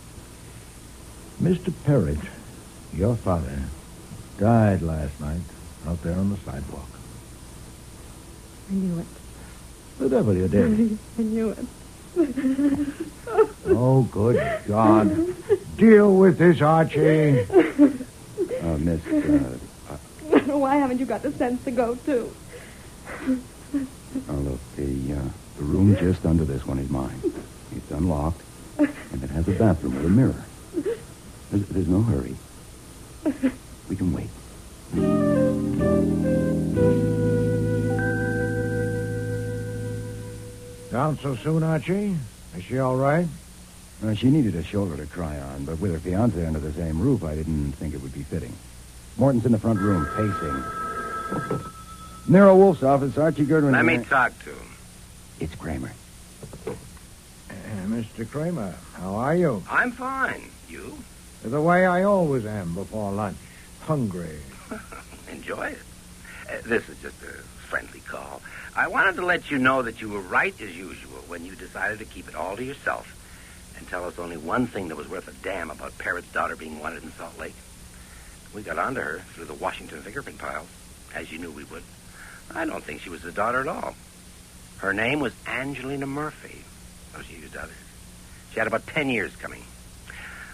Mr. Parrott, your father, died last night out there on the sidewalk. I knew it. The devil you did. I knew it. Oh, good God. Deal with this, Archie. Miss, I don't Why haven't you got the sense to go, too? Oh, look, the room just under this one is mine. It's unlocked, and it has a bathroom with a mirror. There's no hurry. We can wait. Down so soon, Archie? Is she all right? She needed a shoulder to cry on, but with her fiancé under the same roof, I didn't think it would be fitting. Morton's in the front room, pacing. Nero Wolfe's office, Archie Goodwin. Let me talk to him. It's Kramer. Mr. Kramer, how are you? I'm fine. You? The way I always am before lunch. Hungry. Enjoy it. This is just a friendly call. I wanted to let you know that you were right as usual when you decided to keep it all to yourself and tell us only one thing that was worth a damn about Parrot's daughter being wanted in Salt Lake. We got onto her through the Washington fingerprint piles, as you knew we would. I don't think she was the daughter at all. Her name was Angelina Murphy, though she used others. She had about 10 years coming.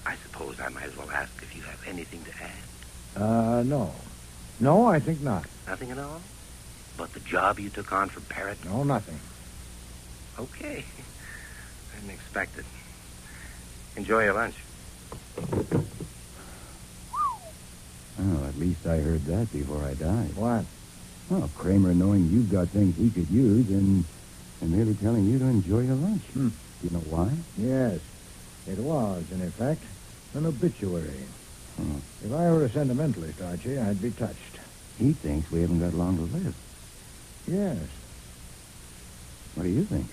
I suppose I might as well ask if you have anything to add. No. No, I think not. Nothing at all? But the job you took on from Parrot? No, nothing. Okay. I didn't expect it. Enjoy your lunch. Oh, at least I heard that before I died. What? Well, Kramer knowing you've got things he could use and merely telling you to enjoy your lunch. Do you know why? Yes. It was, in effect, an obituary. If I were a sentimentalist, Archie, I'd be touched. He thinks we haven't got long to live. Yes. What do you think?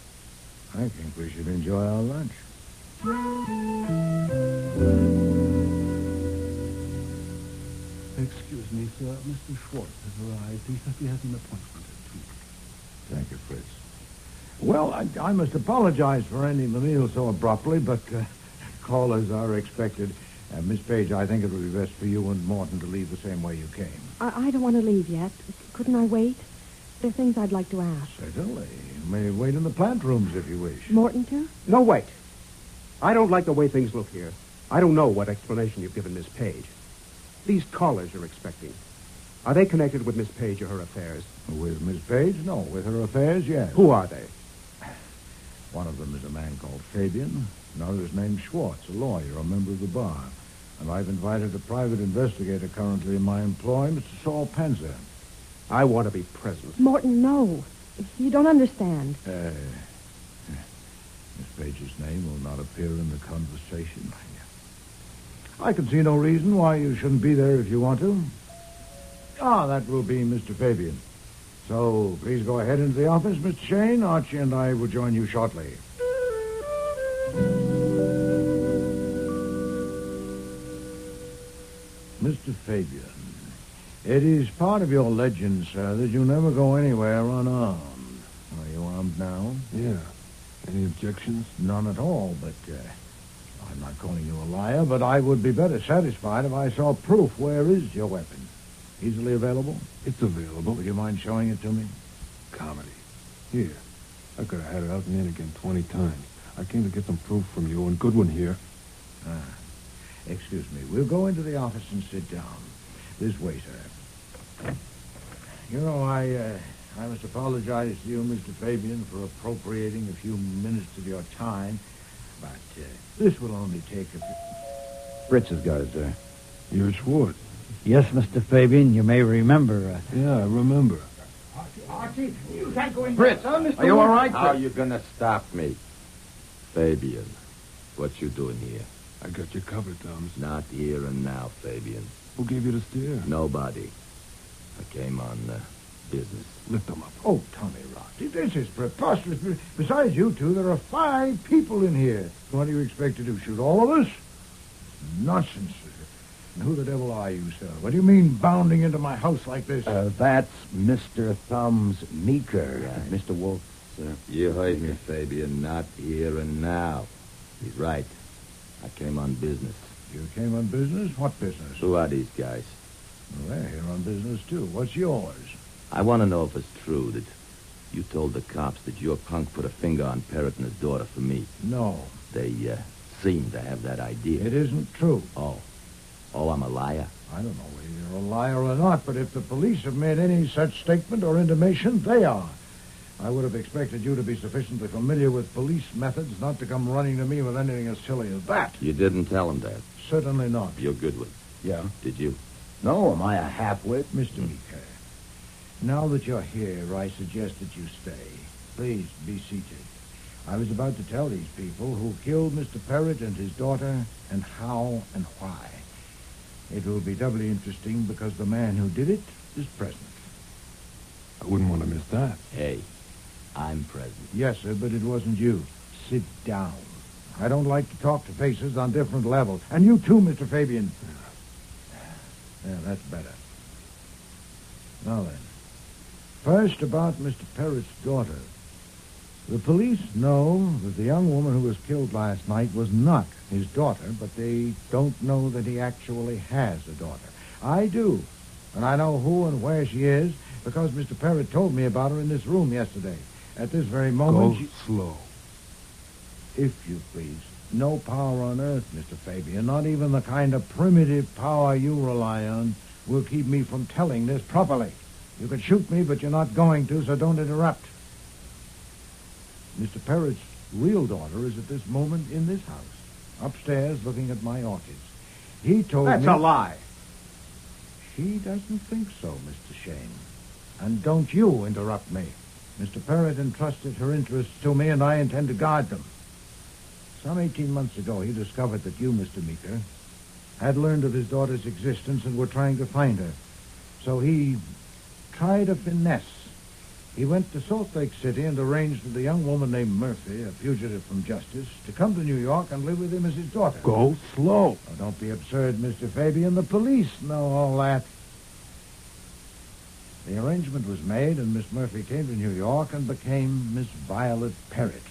I think we should enjoy our lunch. Excuse me, sir. Mr. Schwartz has arrived. He said he has an appointment at 2. Thank you, Fritz. Well, I must apologize for ending the meal so abruptly, but callers are expected. Miss Page, I think it would be best for you and Morton to leave the same way you came. I don't want to leave yet. Couldn't I wait? There are things I'd like to ask. Certainly. You may wait in the plant rooms if you wish. Morton, too? No, wait. I don't like the way things look here. I don't know what explanation you've given Miss Page. These callers you're expecting, are they connected with Miss Page or her affairs? With Miss Page? No. With her affairs, yes. Who are they? One of them is a man called Fabian. Another is named Schwartz, a lawyer, a member of the bar. And I've invited a private investigator currently in my employ, Mr. Saul Penzer. I want to be present. Morton, no. You don't understand. Miss Page's name will not appear in the conversation. I can see no reason why you shouldn't be there if you want to. That will be Mr. Fabian. So please go ahead into the office, Mr. Shane. Archie and I will join you shortly. Mr. Fabian, it is part of your legend, sir, that you never go anywhere unarmed. Are you armed now? Yeah. Any objections? None at all, but I'm not calling you a liar, but I would be better satisfied if I saw proof. Where is your weapon? Easily available? It's available. Would you mind showing it to me? Comedy. Here. I could have had it out and in again 20 times. I came to get some proof from you and Goodwin here. Excuse me. We'll go into the office and sit down. This way, sir. You know, I must apologize to you, Mr. Fabian, for appropriating a few minutes of your time, but this will only take a few... Fritz has got it, sir. You're Schwartz. Yes, Mr. Fabian, you may remember. Yeah, I remember. Archie, you can't go in. Fritz, are you all right? How are you going to stop me? Fabian, what you doing here? I got you covered, Thomas. Not here and now, Fabian. Who gave you the steer? Nobody. I came on business. Lift them up. Oh, Tommy Rocky, this is preposterous. Besides you two, there are 5 people in here. What do you expect to do, shoot all of us? Nonsense. And who the devil are you, sir? What do you mean bounding into my house like this? That's Mr. Thumbs Meeker. Mr. Wolfe, sir. You heard me, Fabian. Not here and now. He's right. I came on business. You came on business? What business? Who are these guys? Well, they're here on business, too. What's yours? I want to know if it's true that you told the cops that your punk put a finger on Parrot and his daughter for me. No. They seem to have that idea. It isn't true. Oh. Oh, I'm a liar. I don't know whether you're a liar or not, but if the police have made any such statement or intimation, they are. I would have expected you to be sufficiently familiar with police methods not to come running to me with anything as silly as that. You didn't tell him that. Certainly not. You're Goodwin. Yeah? Did you? No, am I a halfwit? Mr. Meeker, now that you're here, I suggest that you stay. Please, be seated. I was about to tell these people who killed Mr. Parrott and his daughter, and how and why. It will be doubly interesting because the man who did it is present. I wouldn't want to miss that. Hey, I'm present. Yes, sir, but it wasn't you. Sit down. I don't like to talk to faces on different levels. And you too, Mr. Fabian. Yeah, that's better. Now then, first about Mr. Parrott's daughter. The police know that the young woman who was killed last night was not his daughter, but they don't know that he actually has a daughter. I do, and I know who and where she is because Mr. Parrott told me about her in this room yesterday. At this very moment... Go slow. If you please. No power on earth, Mr. Fabian, not even the kind of primitive power you rely on, will keep me from telling this properly. You could shoot me, but you're not going to, so don't interrupt. Mr. Parrott's real daughter is at this moment in this house, upstairs looking at my orchids. He told me... That's a lie. She doesn't think so, Mr. Shane. And don't you interrupt me. Mr. Parrott entrusted her interests to me, and I intend to guard them. Some 18 months ago, he discovered that you, Mr. Meeker, had learned of his daughter's existence and were trying to find her. So he tried a finesse. He went to Salt Lake City and arranged with a young woman named Murphy, a fugitive from justice, to come to New York and live with him as his daughter. Go slow. Oh, don't be absurd, Mr. Fabian. The police know all that. The arrangement was made, and Miss Murphy came to New York and became Miss Violet Parrott.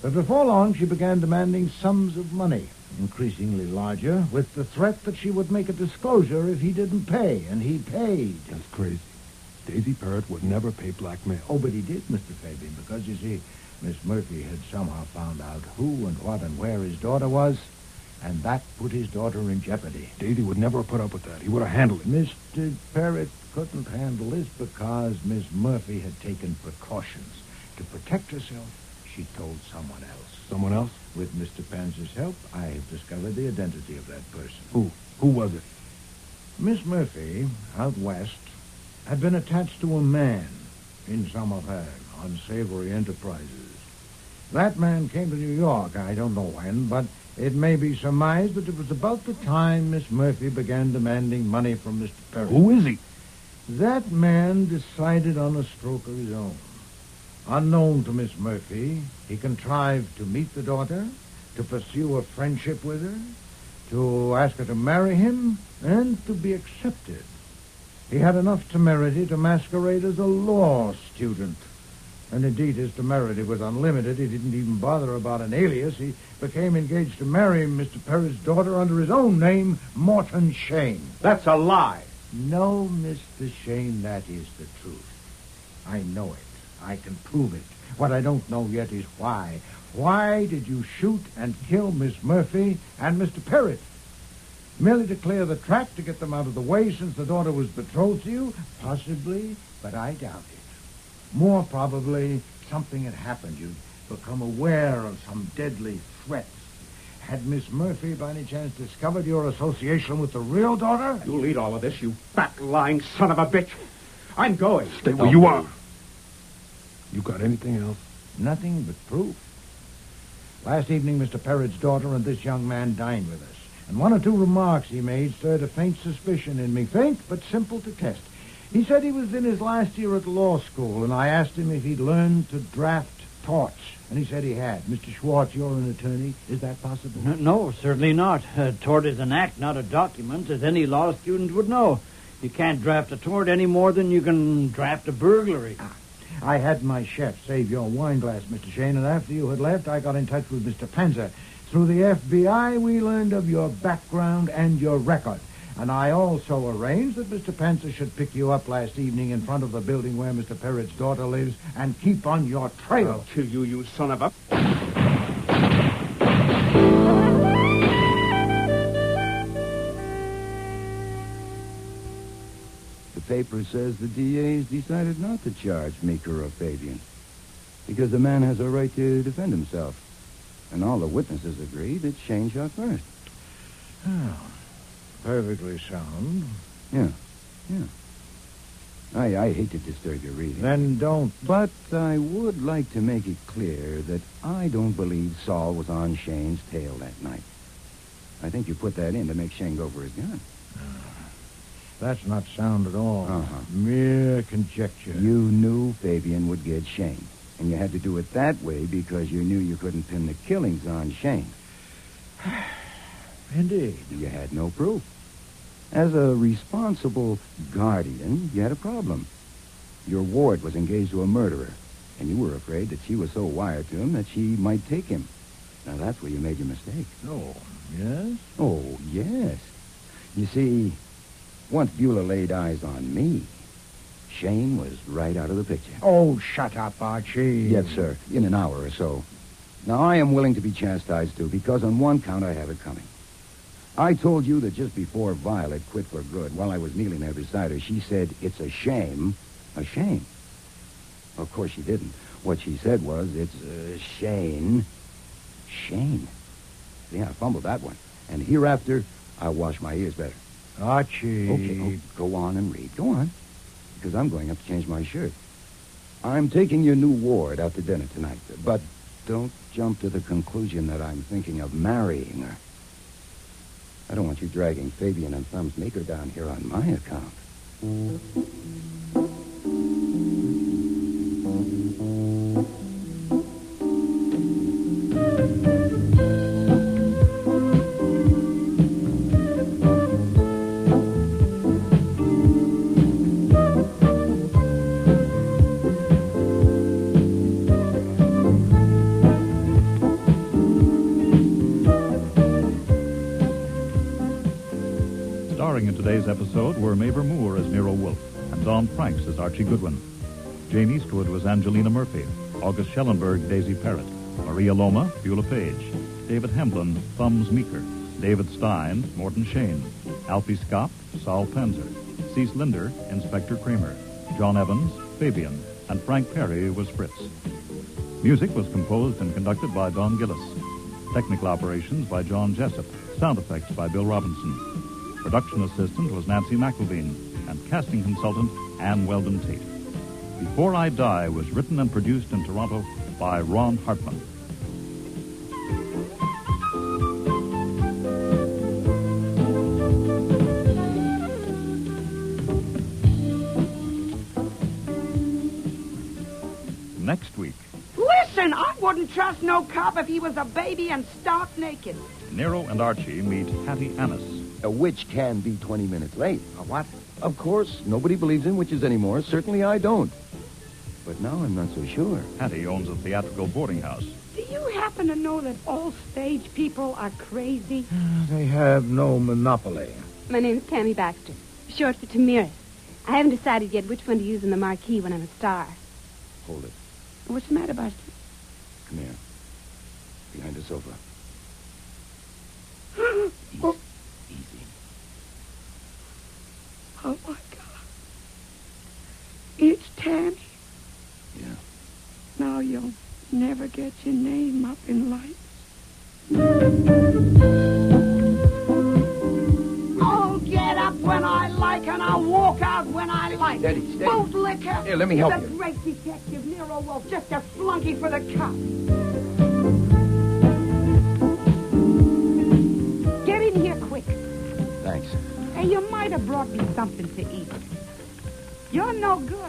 But before long, she began demanding sums of money, increasingly larger, with the threat that she would make a disclosure if he didn't pay, and he paid. That's crazy. Daisy Parrott would never pay blackmail. Oh, but he did, Mr. Fabian, because, you see, Miss Murphy had somehow found out who and what and where his daughter was, and that put his daughter in jeopardy. Daisy would never have put up with that. He would have handled it. Mr. Parrott couldn't handle this because Miss Murphy had taken precautions. To protect herself, she told someone else. Someone else? With Mr. Panzer's help, I have discovered the identity of that person. Who? Who was it? Miss Murphy, out west, had been attached to a man in some of her unsavory enterprises. That man came to New York, I don't know when, but it may be surmised that it was about the time Miss Murphy began demanding money from Mr. Parrott. Who is he? That man decided on a stroke of his own. Unknown to Miss Murphy, he contrived to meet the daughter, to pursue a friendship with her, to ask her to marry him, and to be accepted. He had enough temerity to masquerade as a law student. And indeed, his temerity was unlimited. He didn't even bother about an alias. He became engaged to marry Mr. Parrott's daughter under his own name, Morton Shane. That's a lie. No, Mr. Shane, that is the truth. I know it. I can prove it. What I don't know yet is why. Why did you shoot and kill Miss Murphy and Mr. Parrott? Merely to clear the track, to get them out of the way since the daughter was betrothed to you? Possibly, but I doubt it. More probably, something had happened. You'd become aware of some deadly threats. Had Miss Murphy, by any chance, discovered your association with the real daughter? You'll eat all of this, you fat, lying son of a bitch. I'm going. Stay where you are. You got anything else? Nothing but proof. Last evening, Mr. Parrott's daughter and this young man dined with us. And one or two remarks he made stirred a faint suspicion in me. Faint, but simple to test. He said he was in his last year at law school, and I asked him if he'd learned to draft torts. And he said he had. Mr. Schwartz, you're an attorney. Is that possible? No, certainly not. A tort is an act, not a document, as any law student would know. You can't draft a tort any more than you can draft a burglary. I had my chef save your wine glass, Mr. Shane, and after you had left, I got in touch with Mr. Panzer. Through the FBI, we learned of your background and your record. And I also arranged that Mr. Panzer should pick you up last evening in front of the building where Mr. Parrott's daughter lives and keep on your trail. I'll kill you, you son of a... paper says the DA's decided not to charge Meeker or Fabian because the man has a right to defend himself. And all the witnesses agree that Shane shot first. Oh, perfectly sound. Yeah. I hate to disturb your reading. Then don't. But I would like to make it clear that I don't believe Saul was on Shane's tail that night. I think you put that in to make Shane go for his gun. That's not sound at all. Uh-huh. Mere conjecture. You knew Fabian would get Shane. And you had to do it that way because you knew you couldn't pin the killings on Shane. Indeed. You had no proof. As a responsible guardian, you had a problem. Your ward was engaged to a murderer, and you were afraid that she was so wired to him that she might take him. Now, that's where you made your mistake. Oh, yes? Oh, yes. You see, once Beulah laid eyes on me, Shane was right out of the picture. Oh, shut up, Archie. Yes, sir, in an hour or so. Now, I am willing to be chastised, too, because on one count I have it coming. I told you that just before Violet quit for good, while I was kneeling there beside her, she said, "It's a shame." A shame. Of course she didn't. What she said was, "It's a Shane." Shane. Yeah, I fumbled that one. And hereafter, I'll wash my ears better. Archie. Okay, go on and read. Go on. Because I'm going up to change my shirt. I'm taking your new ward out to dinner tonight. But don't jump to the conclusion that I'm thinking of marrying her. I don't want you dragging Fabian and Thumbs Meeker down here on my account. Starring in today's episode were Mavor Moore as Nero Wolfe and Don Franks as Archie Goodwin. Jane Eastwood was Angelina Murphy, August Schellenberg, Daisy Parrott, Maria Loma, Beulah Page, David Hemblin, Thumbs Meeker, David Stein, Morton Shane, Alfie Scott, Saul Panzer, Cease Linder, Inspector Kramer, John Evans, Fabian, and Frank Perry was Fritz. Music was composed and conducted by Don Gillis. Technical operations by John Jessup. Sound effects by Bill Robinson. Production assistant was Nancy McElveen, and casting consultant Ann Weldon Tate. Before I Die was written and produced in Toronto by Ron Hartman. Next week, Listen, I wouldn't trust no cop if he was a baby and stark naked. Nero and Archie meet Hattie Annis. A witch can be 20 minutes late. A what? Of course, nobody believes in witches anymore. Certainly I don't. But now I'm not so sure. Hattie owns a theatrical boarding house. Do you happen to know that all stage people are crazy? They have no monopoly. My name's Tammy Baxter, short for Tamiris. I haven't decided yet which one to use in the marquee when I'm a star. Hold it. What's the matter, Buster? Come here. Behind the sofa. Oh. Easy. Oh, my God. It's Tammy. Yeah. Now you'll never get your name up in lights. I'll get up when I like and I'll walk out when I like. Steady. Both liquor. Here, let me help the you. Great detective Nero Wolfe, just a flunky for the cops. Get in here quick. Thanks. Hey, you might have brought me something to eat. You're no good.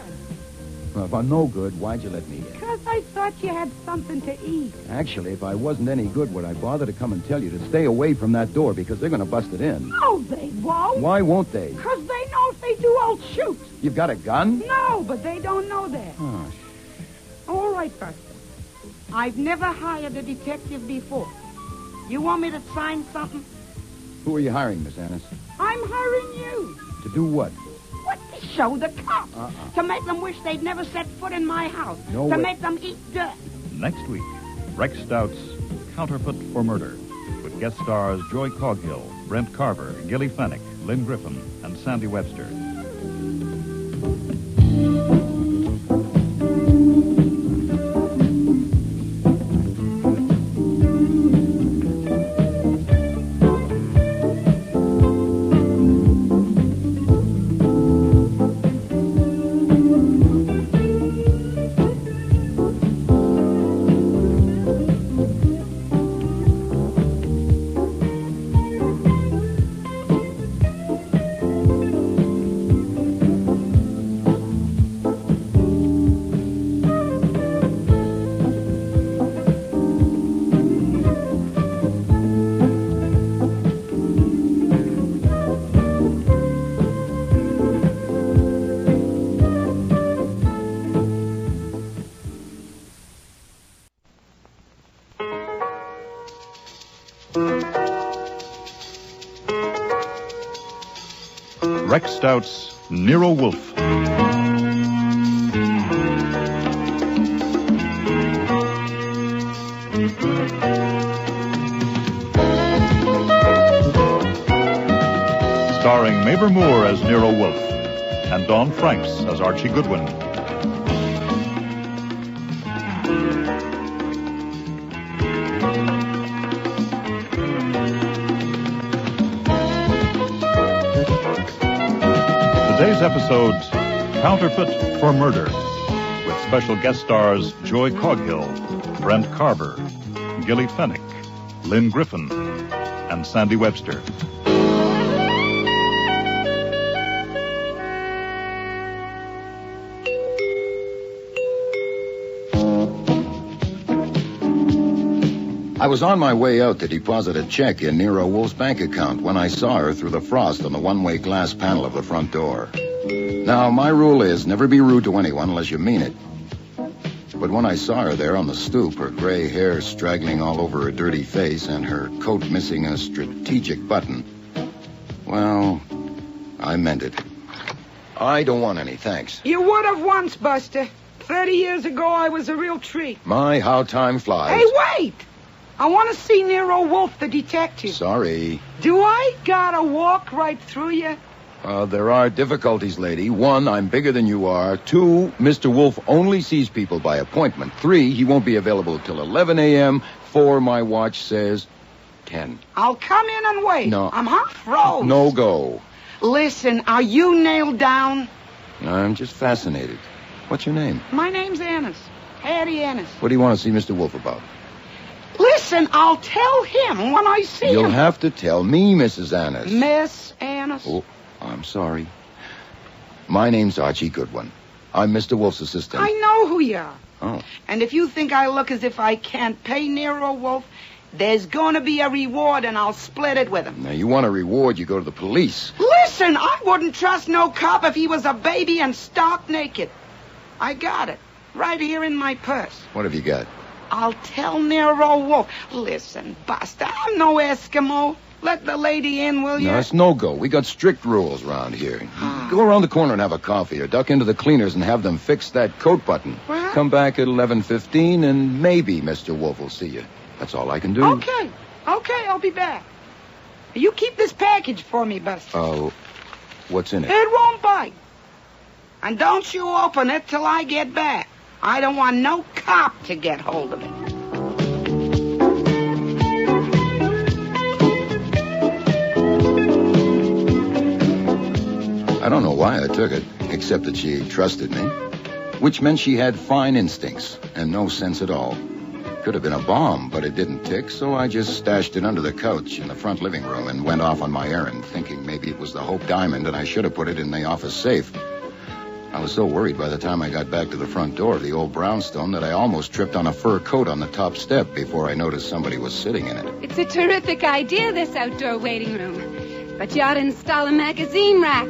Well, if I'm no good, why'd you let me in? Because I thought you had something to eat. Actually, if I wasn't any good, would I bother to come and tell you to stay away from that door because they're going to bust it in? No, they won't. Why won't they? Because they know if they do, I'll shoot. You've got a gun? No, but they don't know that. Oh, All right, Buster. I've never hired a detective before. You want me to sign something? Who are you hiring, Miss Annis? I'm hiring you. To do what? What? To show the cops. To make them wish they'd never set foot in my house. No to way. make them eat dirt. Next week, Rex Stout's Counterfeit for Murder, with guest stars Joy Coghill, Brent Carver, Gilly Fennick, Lynn Griffin, and Sandy Webster. Rex Stout's Nero Wolfe. Starring Mabel Moore as Nero Wolfe and Dawn Franks as Archie Goodwin. Today's episode, Counterfeit for Murder, with special guest stars Joy Coghill, Brent Carver, Gilly Fennick, Lynn Griffin, and Sandy Webster. I was on my way out to deposit a check in Nero Wolfe's bank account when I saw her through the frost on the one-way glass panel of the front door. Now, my rule is never be rude to anyone unless you mean it. But when I saw her there on the stoop, her gray hair straggling all over her dirty face and her coat missing a strategic button, well, I meant it. I don't want any, thanks. You would have once, Buster. 30 years ago, I was a real treat. My, how time flies. Hey, wait! I want to see Nero Wolfe, the detective. Sorry. Do I gotta walk right through you? There are difficulties, lady. 1, I'm bigger than you are. 2, Mr. Wolfe only sees people by appointment. 3, he won't be available till 11 a.m. 4, my watch says 10. I'll come in and wait. No. I'm half froze. No go. Listen, are you nailed down? I'm just fascinated. What's your name? My name's Annis. Hattie Annis. What do you want to see Mr. Wolfe about? Listen, I'll tell him when I see him. You'll have to tell me, Mrs. Annis. Miss Annis. Oh, I'm sorry. My name's Archie Goodwin. I'm Mr. Wolfe's assistant. I know who you are. Oh. And if you think I look as if I can't pay Nero Wolfe, there's going to be a reward, and I'll split it with him. Now, you want a reward, you go to the police. Listen, I wouldn't trust no cop if he was a baby and stark naked. I got it. Right here in my purse. What have you got? I'll tell Nero Wolfe. Listen, Buster, I'm no Eskimo. Let the lady in, will you? No, it's no go. We got strict rules around here. Go around the corner and have a coffee, or duck into the cleaners and have them fix that coat button. What? Come back at 11:15, and maybe Mr. Wolfe will see you. That's all I can do. Okay, I'll be back. You keep this package for me, Buster. Oh, what's in it? It won't bite. And don't you open it till I get back. I don't want no cop to get hold of it. I don't know why I took it, except that she trusted me, which meant she had fine instincts and no sense at all. Could have been a bomb, but it didn't tick, so I just stashed it under the couch in the front living room and went off on my errand, thinking maybe it was the Hope Diamond and I should have put it in the office safe. I was so worried by the time I got back to the front door of the old brownstone that I almost tripped on a fur coat on the top step before I noticed somebody was sitting in it. It's a terrific idea, this outdoor waiting room. But you ought to install a magazine rack.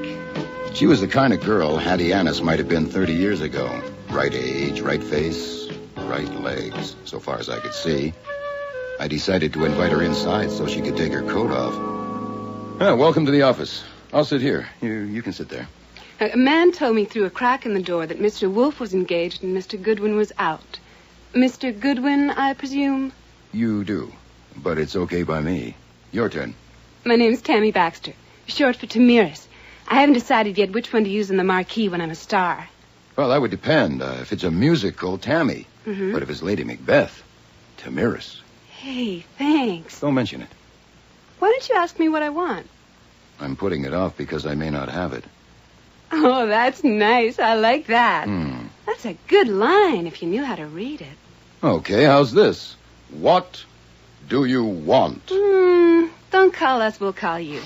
She was the kind of girl Hattie Annis might have been 30 years ago. Right age, right face, right legs, so far as I could see. I decided to invite her inside so she could take her coat off. Welcome to the office. I'll sit here. You can sit there. A man told me through a crack in the door that Mr. Wolfe was engaged and Mr. Goodwin was out. Mr. Goodwin, I presume? You do, but it's okay by me. Your turn. My name's Tammy Baxter, short for Tamiris. I haven't decided yet which one to use in the marquee when I'm a star. Well, that would depend. If it's a musical, Tammy. Mm-hmm. But if it's Lady Macbeth, Tamiris. Hey, thanks. Don't mention it. Why don't you ask me what I want? I'm putting it off because I may not have it. Oh, that's nice. I like that. Hmm. That's a good line if you knew how to read it. Okay, how's this? What do you want? Don't call us, we'll call you.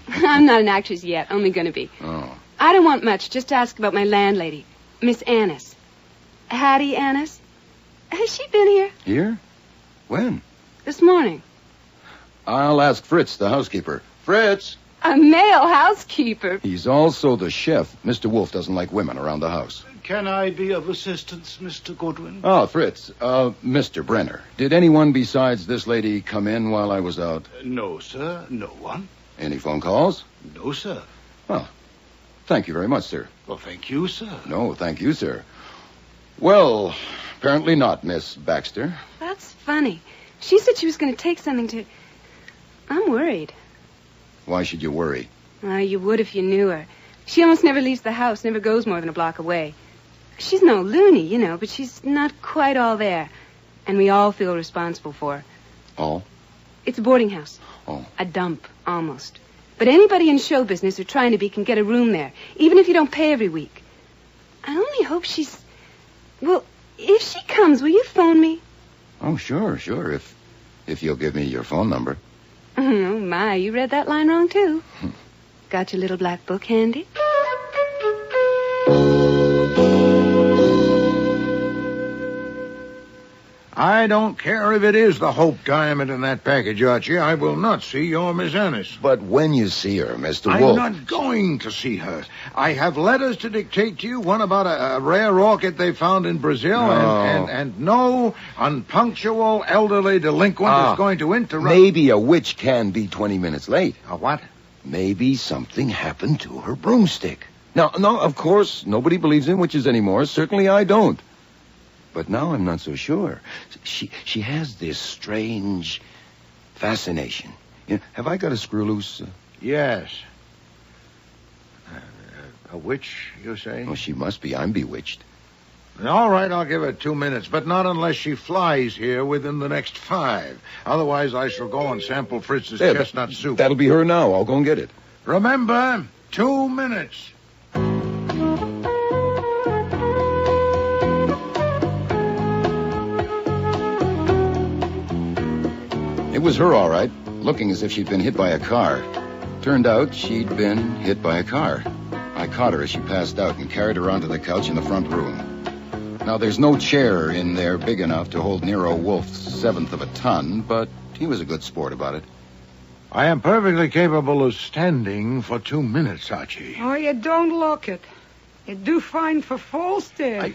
I'm not an actress yet, only gonna be. Oh. I don't want much, just to ask about my landlady, Miss Annis. Hattie Annis. Has she been here? Here? When? This morning. I'll ask Fritz, the housekeeper. Fritz! A male housekeeper. He's also the chef. Mr. Wolfe doesn't like women around the house. Can I be of assistance, Mr. Goodwin? Oh, Fritz. Mr. Brenner. Did anyone besides this lady come in while I was out? No, sir. No one. Any phone calls? No, sir. Oh. Thank you very much, sir. Well, thank you, sir. No, thank you, sir. Well, apparently not, Miss Baxter. That's funny. She said she was going to take something to... I'm worried. Why should you worry? You would if you knew her. She almost never leaves the house, never goes more than a block away. She's no loony, you know, but she's not quite all there. And we all feel responsible for her. All? It's a boarding house. Oh. A dump, almost. But anybody in show business or trying to be can get a room there, even if you don't pay every week. I only hope she's... Well, if she comes, will you phone me? Oh, sure. If you'll give me your phone number. Oh, my, you read that line wrong, too. Got your little black book handy? I don't care if it is the Hope diamond in that package, Archie. I will not see your Miss Annis. But when you see her, Mr. I'm Wolfe... not going to see her. I have letters to dictate to you, one about a rare orchid they found in Brazil, and no unpunctual elderly delinquent is going to interrupt... Maybe a witch can be 20 minutes late. A what? Maybe something happened to her broomstick. Now, no, of course, nobody believes in witches anymore. Certainly I don't. But now I'm not so sure. She has this strange fascination. You know, have I got a screw loose? Yes. A witch, you say? Oh, she must be. I'm bewitched. All right, I'll give her 2 minutes, but not unless she flies here within the next 5. Otherwise, I shall go and sample Fritz's chestnut soup. That'll be her now. I'll go and get it. Remember, 2 minutes. It was her, all right, looking as if she'd been hit by a car. Turned out she'd been hit by a car. I caught her as she passed out and carried her onto the couch in the front room. Now, there's no chair in there big enough to hold Nero Wolfe's 1/7 of a ton, but he was a good sport about it. I am perfectly capable of standing for 2 minutes, Archie. Oh, you don't look it. You do fine for Falstaff.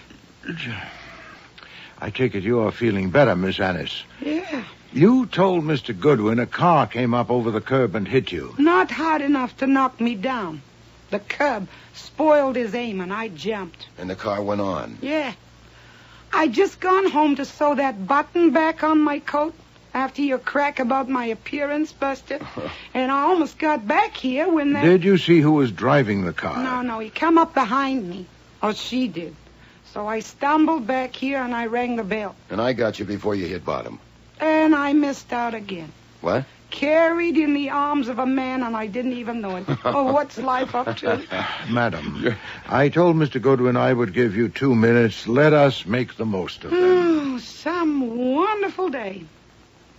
I take it you are feeling better, Miss Annis. Yeah. You told Mr. Goodwin a car came up over the curb and hit you. Not hard enough to knock me down. The curb spoiled his aim, and I jumped. And the car went on. Yeah. I just gone home to sew that button back on my coat after your crack about my appearance, Buster. And I almost got back here when they... Did you see who was driving the car? No, he come up behind me. Or she did. So I stumbled back here and I rang the bell. And I got you before you hit bottom. And I missed out again. What? Carried in the arms of a man, and I didn't even know it. Oh, what's life up to? Madam, I told Mr. Goodwin I would give you 2 minutes. Let us make the most of them. Oh, some wonderful day.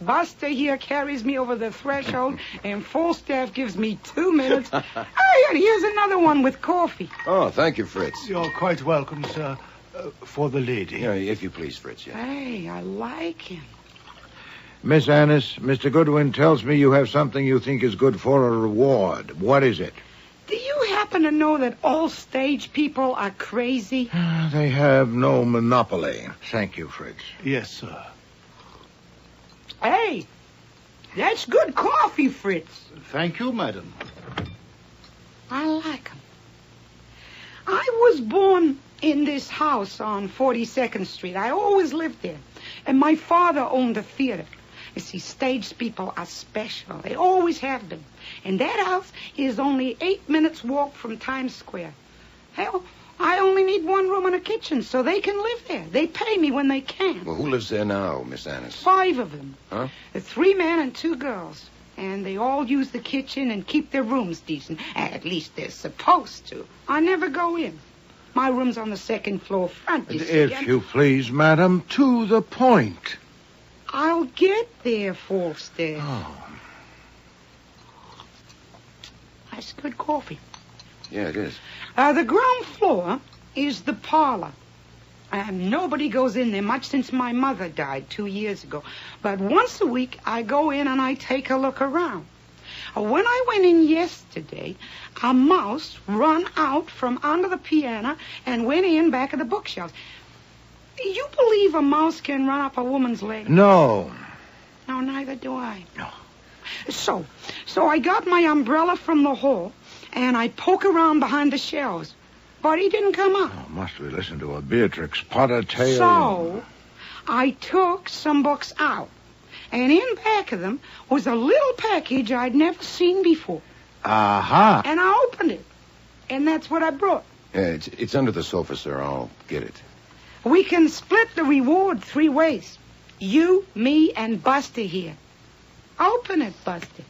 Buster here carries me over the threshold, and Falstaff gives me 2 minutes. Hey, and here's another one with coffee. Oh, thank you, Fritz. You're quite welcome, sir. For the lady. Yeah, if you please, Fritz, yeah. Hey, I like him. Miss Annis, Mr. Goodwin tells me you have something you think is good for a reward. What is it? Do you happen to know that all stage people are crazy? They have no monopoly. Thank you, Fritz. Yes, sir. Hey, that's good coffee, Fritz. Thank you, madam. I like him. I was born in this house on 42nd Street. I always lived there. And my father owned a theater. You see, stage people are special. They always have been. And that house is only 8 minutes walk from Times Square. Hell, I only need 1 room and a kitchen, so they can live there. They pay me when they can. Well, who lives there now, Miss Annis? 5 of them. Huh? 3 men and 2 girls. And they all use the kitchen and keep their rooms decent. At least they're supposed to. I never go in. My room's on the 2nd floor front, you see. If you please, madam, to the point. I'll get there, Falstaff. Oh. That's good coffee. Yeah, it is. The ground floor is the parlor. And nobody goes in there much since my mother died 2 years ago. But once a week, I go in and I take a look around. When I went in yesterday, a mouse run out from under the piano and went in back of the bookshelves. You believe a mouse can run up a woman's leg? No. No, neither do I. No. So I got my umbrella from the hall, and I poke around behind the shelves. But he didn't come up. Oh, must we listen to a Beatrix Potter tale? So I took some books out. And in back of them was a little package I'd never seen before. Aha. And I opened it. And that's what I brought. It's under the sofa, sir. I'll get it. We can split the reward 3 ways. You, me, and Buster here. Open it, Buster.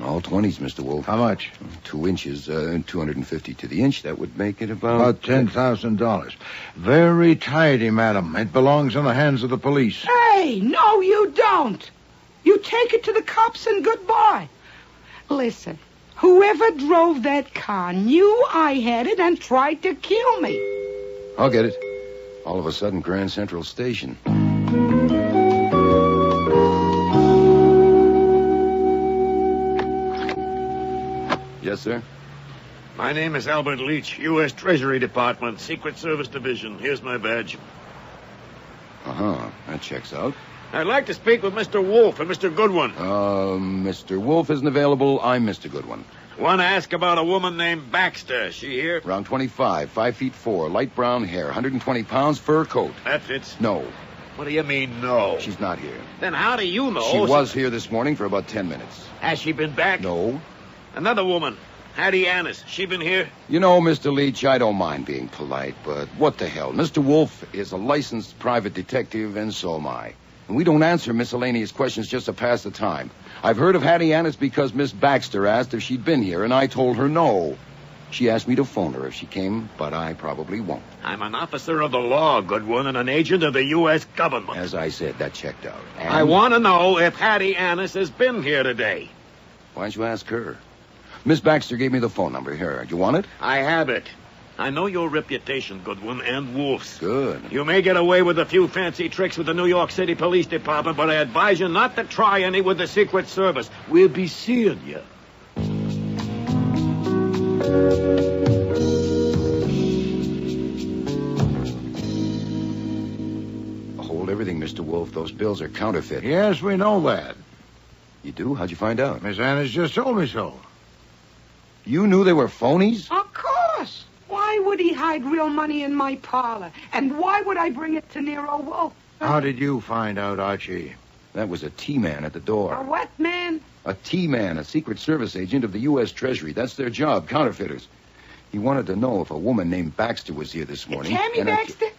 All 20s, Mr. Wolfe. How much? 2 inches, 250 to the inch. That would make it about $10,000. Very tidy, madam. It belongs in the hands of the police. Hey, no, you don't. You take it to the cops and goodbye. Listen, whoever drove that car knew I had it and tried to kill me. I'll get it. All of a sudden, Grand Central Station. Yes, sir? My name is Albert Leach, U.S. Treasury Department, Secret Service Division. Here's my badge. Uh-huh. That checks out. I'd like to speak with Mr. Wolfe and Mr. Goodwin. Mr. Wolfe isn't available. I'm Mr. Goodwin. Want to ask about a woman named Baxter. She here? Around 25, 5'4", light brown hair, 120 pounds, fur coat. That fits? No. What do you mean, no? She's not here. Then how do you know? She was here this morning for about 10 minutes. Has she been back? No. Another woman, Hattie Annis. She been here? You know, Mr. Leach, I don't mind being polite, but what the hell? Mr. Wolfe is a licensed private detective, and so am I. And we don't answer miscellaneous questions just to pass the time. I've heard of Hattie Annis because Miss Baxter asked if she'd been here, and I told her no. She asked me to phone her if she came, but I probably won't. I'm an officer of the law, Goodwin, and an agent of the U.S. government. As I said, that checked out. And I want to know if Hattie Annis has been here today. Why don't you ask her? Miss Baxter gave me the phone number. Here, you want it? I have it. I know your reputation, Goodwin, and Wolfe's. Good. You may get away with a few fancy tricks with the New York City Police Department, but I advise you not to try any with the Secret Service. We'll be seeing you. Hold everything, Mr. Wolfe. Those bills are counterfeit. Yes, we know that. You do? How'd you find out? Miss Annis just told me so. You knew they were phonies? Of course. Why would he hide real money in my parlor? And why would I bring it to Nero Wolfe? How did you find out, Archie? That was a T-man at the door. A what man? A T-man, a Secret Service agent of the U.S. Treasury. That's their job, counterfeiters. He wanted to know if a woman named Baxter was here this morning. Tammy Baxter?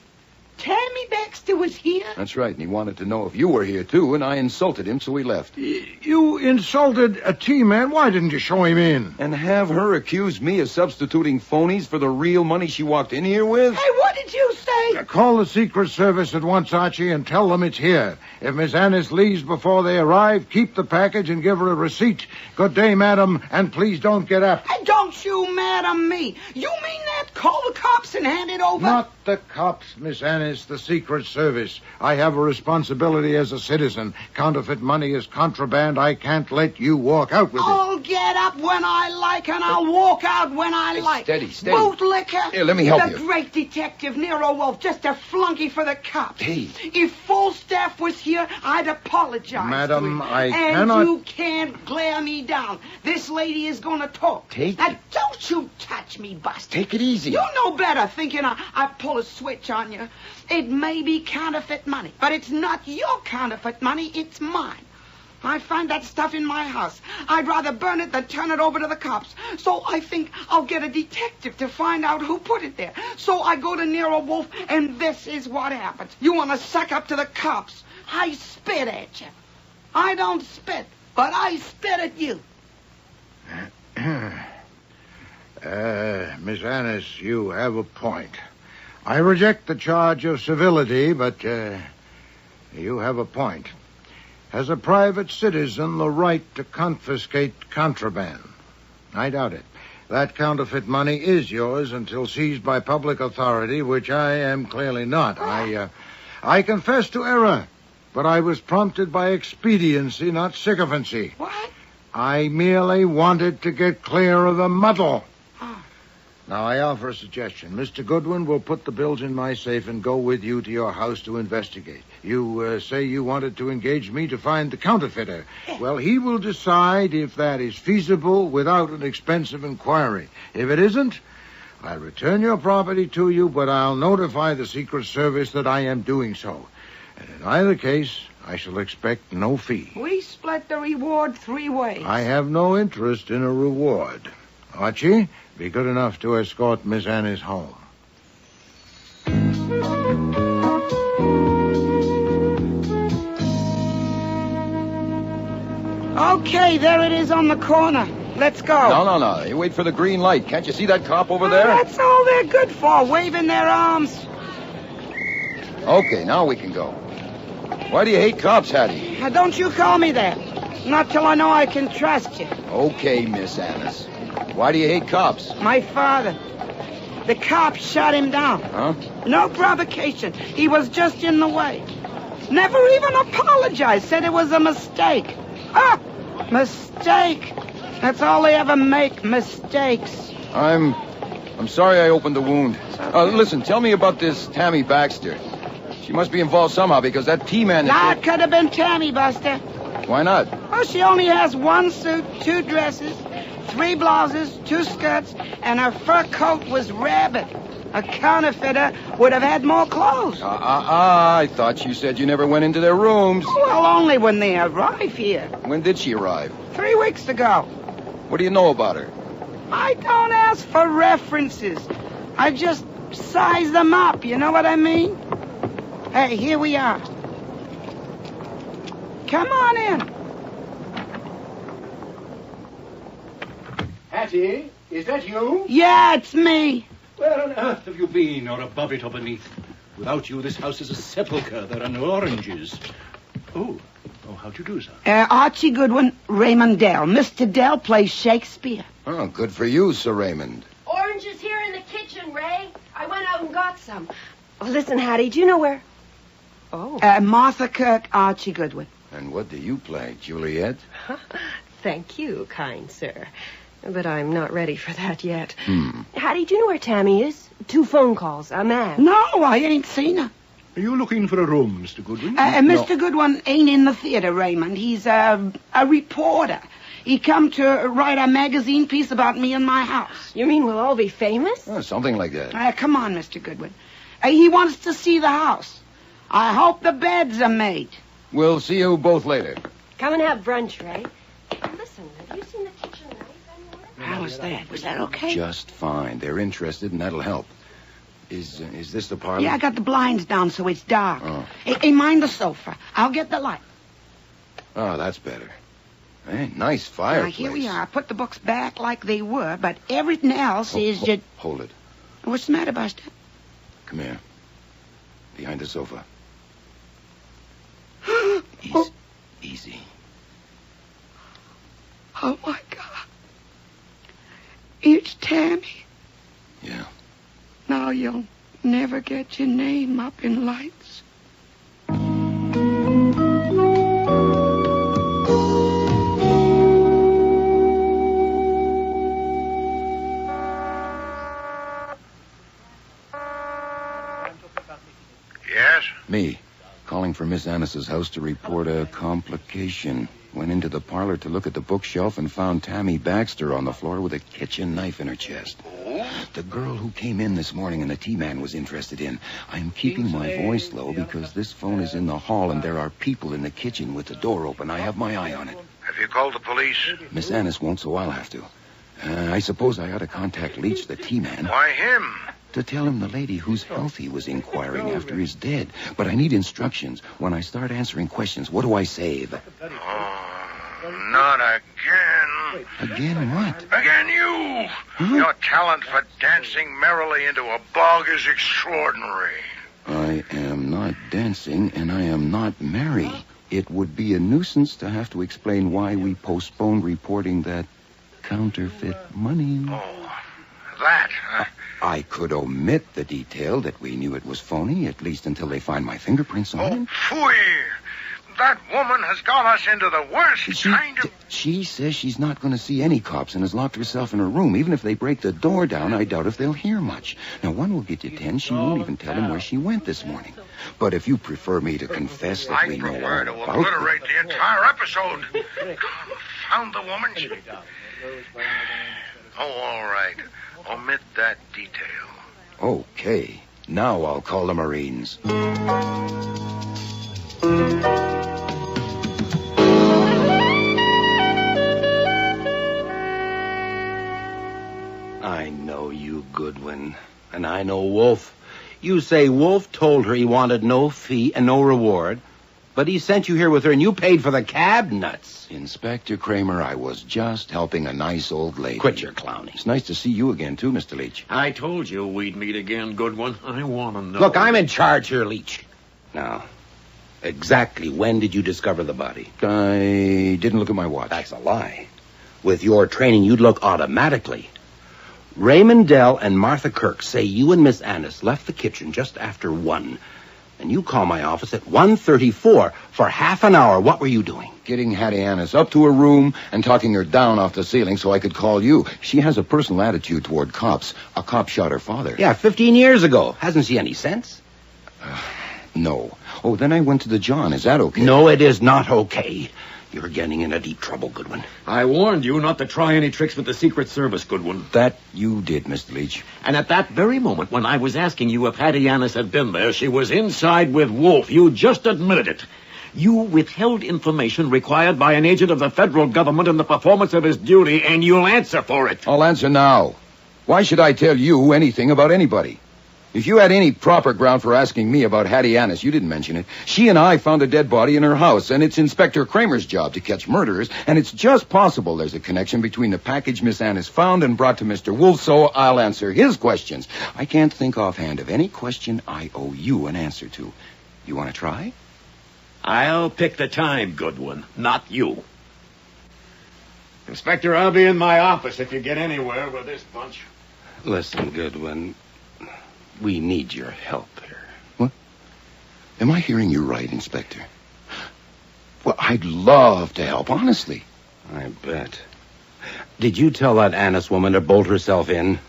Tammy Baxter was here? That's right, and he wanted to know if you were here, too, and I insulted him, so he left. You insulted a T-man? Why didn't you show him in? And have her accuse me of substituting phonies for the real money she walked in here with? Hey, what did you say? Call the Secret Service at once, Archie, and tell them it's here. If Miss Annis leaves before they arrive, keep the package and give her a receipt. Good day, madam, and please don't get up. Hey, don't you madam me. You mean that? Call the cops and hand it over? Not the cops, Miss Annis, the Secret Service. I have a responsibility as a citizen. Counterfeit money is contraband. I can't let you walk out with it. I'll get up when I like, and I'll walk out when I like. Steady. Bootlicker. Here, let me help you. The great detective, Nero Wolfe, just a flunky for the cops. Hey. If full staff was here, I'd apologize. Madam, I cannot... And you can't glare me down. This lady is going to talk. Now, don't you touch me, Buster. Take it easy. You know better, thinking I pull a switch on you. It may be counterfeit money, but it's not your counterfeit money, it's mine. I find that stuff in my house. I'd rather burn it than turn it over to the cops. So I think I'll get a detective to find out who put it there. So I go to Nero Wolfe, and this is what happens. You want to suck up to the cops. I spit at you. I don't spit, but I spit at you. Miss Annis, you have a point. I reject the charge of civility, but you have a point. Has a private citizen the right to confiscate contraband? I doubt it. That counterfeit money is yours until seized by public authority, which I am clearly not. I confess to error. but I was prompted by expediency, not sycophancy. What? I merely wanted to get clear of the muddle. Now, I offer a suggestion. Mr. Goodwin will put the bills in my safe and go with you to your house to investigate. You say you wanted to engage me to find the counterfeiter. Well, he will decide if that is feasible without an expensive inquiry. If it isn't, I'll return your property to you, but I'll notify the Secret Service that I am doing so. And in either case, I shall expect no fee. We split the reward 3 ways. I have no interest in a reward. Archie, be good enough to escort Miss Annis home. Okay, there it is on the corner. Let's go. No. You wait for the green light. Can't you see that cop over there? That's all they're good for, waving their arms. Okay, now we can go. Why do you hate cops, Hattie? Now, don't you call me that. Not till I know I can trust you. Okay, Miss Annis. Why do you hate cops? My father. The cops shot him down. Huh? No provocation. He was just in the way. Never even apologized. Said it was a mistake. Mistake. That's all they ever make, mistakes. I'm sorry I opened the wound. Listen, tell me about this Tammy Baxter. She must be involved somehow because that T-man... It could have been Tammy, Buster. Why not? Well, she only has 1 suit, 2 dresses, 3 blouses, 2 skirts, and her fur coat was rabbit. A counterfeiter would have had more clothes. I thought you said you never went into their rooms. Well, only when they arrive here. When did she arrive? 3 weeks ago. What do you know about her? I don't ask for references. I just size them up, you know what I mean? Hey, here we are. Come on in. Hattie, is that you? Yeah, it's me. Where on earth have you been, or above it or beneath? Without you, this house is a sepulchre. There are no oranges. Oh, how'd you do, sir? Archie Goodwin, Raymond Dell. Mr. Dell plays Shakespeare. Oh, good for you, Sir Raymond. Oranges here in the kitchen, Ray. I went out and got some. Oh, listen, Hattie, do you know where... Oh. Martha Kirk, Archie Goodwin. And what do you play, Juliet? Thank you, kind sir. But I'm not ready for that yet. Hattie, do you know where Tammy is? 2 phone calls, a man. No, I ain't seen her. Are you looking for a room, Mr. Goodwin? Mr. Goodwin ain't in the theater, Raymond. He's a reporter. He come to write a magazine piece about me and my house. You mean we'll all be famous? Oh, something like that. Come on, Mr. Goodwin. He wants to see the house. I hope the beds are made. We'll see you both later. Come and have brunch, Ray. Listen, have you seen the kitchen knife anywhere? How was that? Was that okay? Just fine. They're interested, and that'll help. Is this the parlor? Yeah, I got the blinds down so it's dark. Oh. Hey, mind the sofa. I'll get the light. Oh, that's better. Hey, nice fireplace. Now, here we are. I put the books back like they were, but everything else is just... Hold it. What's the matter, Buster? Come here. Behind the sofa. Easy. Oh, my God. It's Tammy. Yeah. Now you'll never get your name up in lights. Yes? Me. Calling for Miss Annis's house to report a complication. Went into the parlor to look at the bookshelf and found Tammy Baxter on the floor with a kitchen knife in her chest. The girl who came in this morning and the T-man was interested in. I'm keeping my voice low because this phone is in the hall and there are people in the kitchen with the door open. I have my eye on it. Have you called the police? Miss Annis won't, so I'll have to. I suppose I ought to contact Leach, the T-man. Why him? To tell him the lady whose health he was inquiring after is dead. But I need instructions. When I start answering questions, what do I save? Oh, not again. Again what? Again you. Huh? Your talent for dancing merrily into a bog is extraordinary. I am not dancing, and I am not merry. It would be a nuisance to have to explain why we postponed reporting that counterfeit money. Oh, that. I could omit the detail that we knew it was phony, at least until they find my fingerprints on it. Phooey. That woman has got us into the worst kind of... She says she's not going to see any cops and has locked herself in her room. Even if they break the door down, I doubt if they'll hear much. Now, one will get you 10. She won't even tell him where she went this morning. But if you prefer me to confess that we know all prefer to about... obliterate the entire episode. Confound the woman. Oh, all right. Omit that detail. Okay. Now I'll call the Marines. I know you, Goodwin. And I know Wolfe. You say Wolfe told her he wanted no fee and no reward, but he sent you here with her and you paid for the cab? Nuts. Inspector Kramer, I was just helping a nice old lady. Quit your clowning. It's nice to see you again, too, Mr. Leach. I told you we'd meet again, Goodwin. I want to know. Look, I'm in charge here, Leach. Now, exactly when did you discover the body? I didn't look at my watch. That's a lie. With your training, you'd look automatically. Raymond Dell and Martha Kirk say you and Miss Annis left the kitchen just after 1. And you call my office at 1:34 for half an hour. What were you doing? Getting Hattie Annis up to her room and talking her down off the ceiling so I could call you. She has a personal attitude toward cops. A cop shot her father. Yeah, 15 years ago. Hasn't she any sense? No. Oh, then I went to the John. Is that okay? No, it is not okay. You're getting into deep trouble, Goodwin. I warned you not to try any tricks with the Secret Service, Goodwin. That you did, Mr. Leach. And at that very moment, when I was asking you if Hattie Annis had been there, she was inside with Wolfe. You just admitted it. You withheld information required by an agent of the federal government in the performance of his duty, and you'll answer for it. I'll answer now. Why should I tell you anything about anybody? If you had any proper ground for asking me about Hattie Annis, you didn't mention it. She and I found a dead body in her house, and it's Inspector Kramer's job to catch murderers, and it's just possible there's a connection between the package Miss Annis found and brought to Mr. Wolfe, so I'll answer his questions. I can't think offhand of any question I owe you an answer to. You want to try? I'll pick the time, Goodwin, not you. Inspector, I'll be in my office if you get anywhere with this bunch. Listen, Goodwin, we need your help here. What? Am I hearing you right, Inspector? Well, I'd love to help, honestly. I bet. Did you tell that Annis woman to bolt herself in?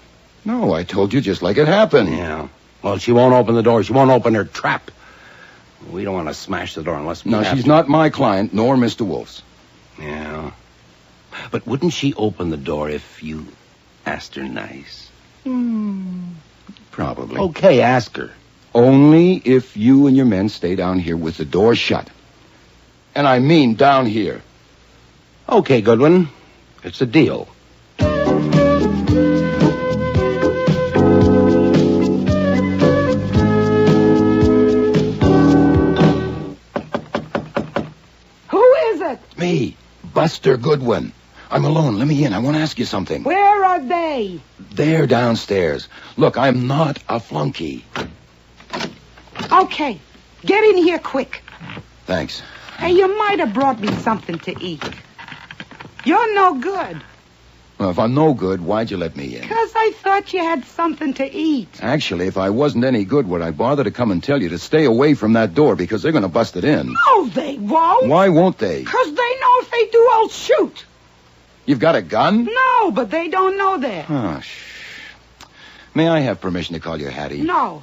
No, I told you just like it happened. Yeah. Well, she won't open the door. She won't open her trap. We don't want to smash the door unless we have she's to. not my client, nor Mr. Wolfe's. Yeah. But wouldn't she open the door if you asked her nice? Probably. Okay, ask her. Only if you and your men stay down here with the door shut. And I mean down here. Okay, Goodwin. It's a deal. Who is it? Me, Buster Goodwin. I'm alone. Let me in. I want to ask you something. Where are they? They're downstairs. Look, I'm not a flunky. Okay. Get in here quick. Thanks. Hey, you might have brought me something to eat. You're no good. Well, if I'm no good, why'd you let me in? 'Cause I thought you had something to eat. Actually, if I wasn't any good, would I bother to come and tell you to stay away from that door because they're going to bust it in? No, they won't. Why won't they? 'Cause they know if they do, I'll shoot. You've got a gun? No, but they don't know that. Oh, May I have permission to call you Hattie? No,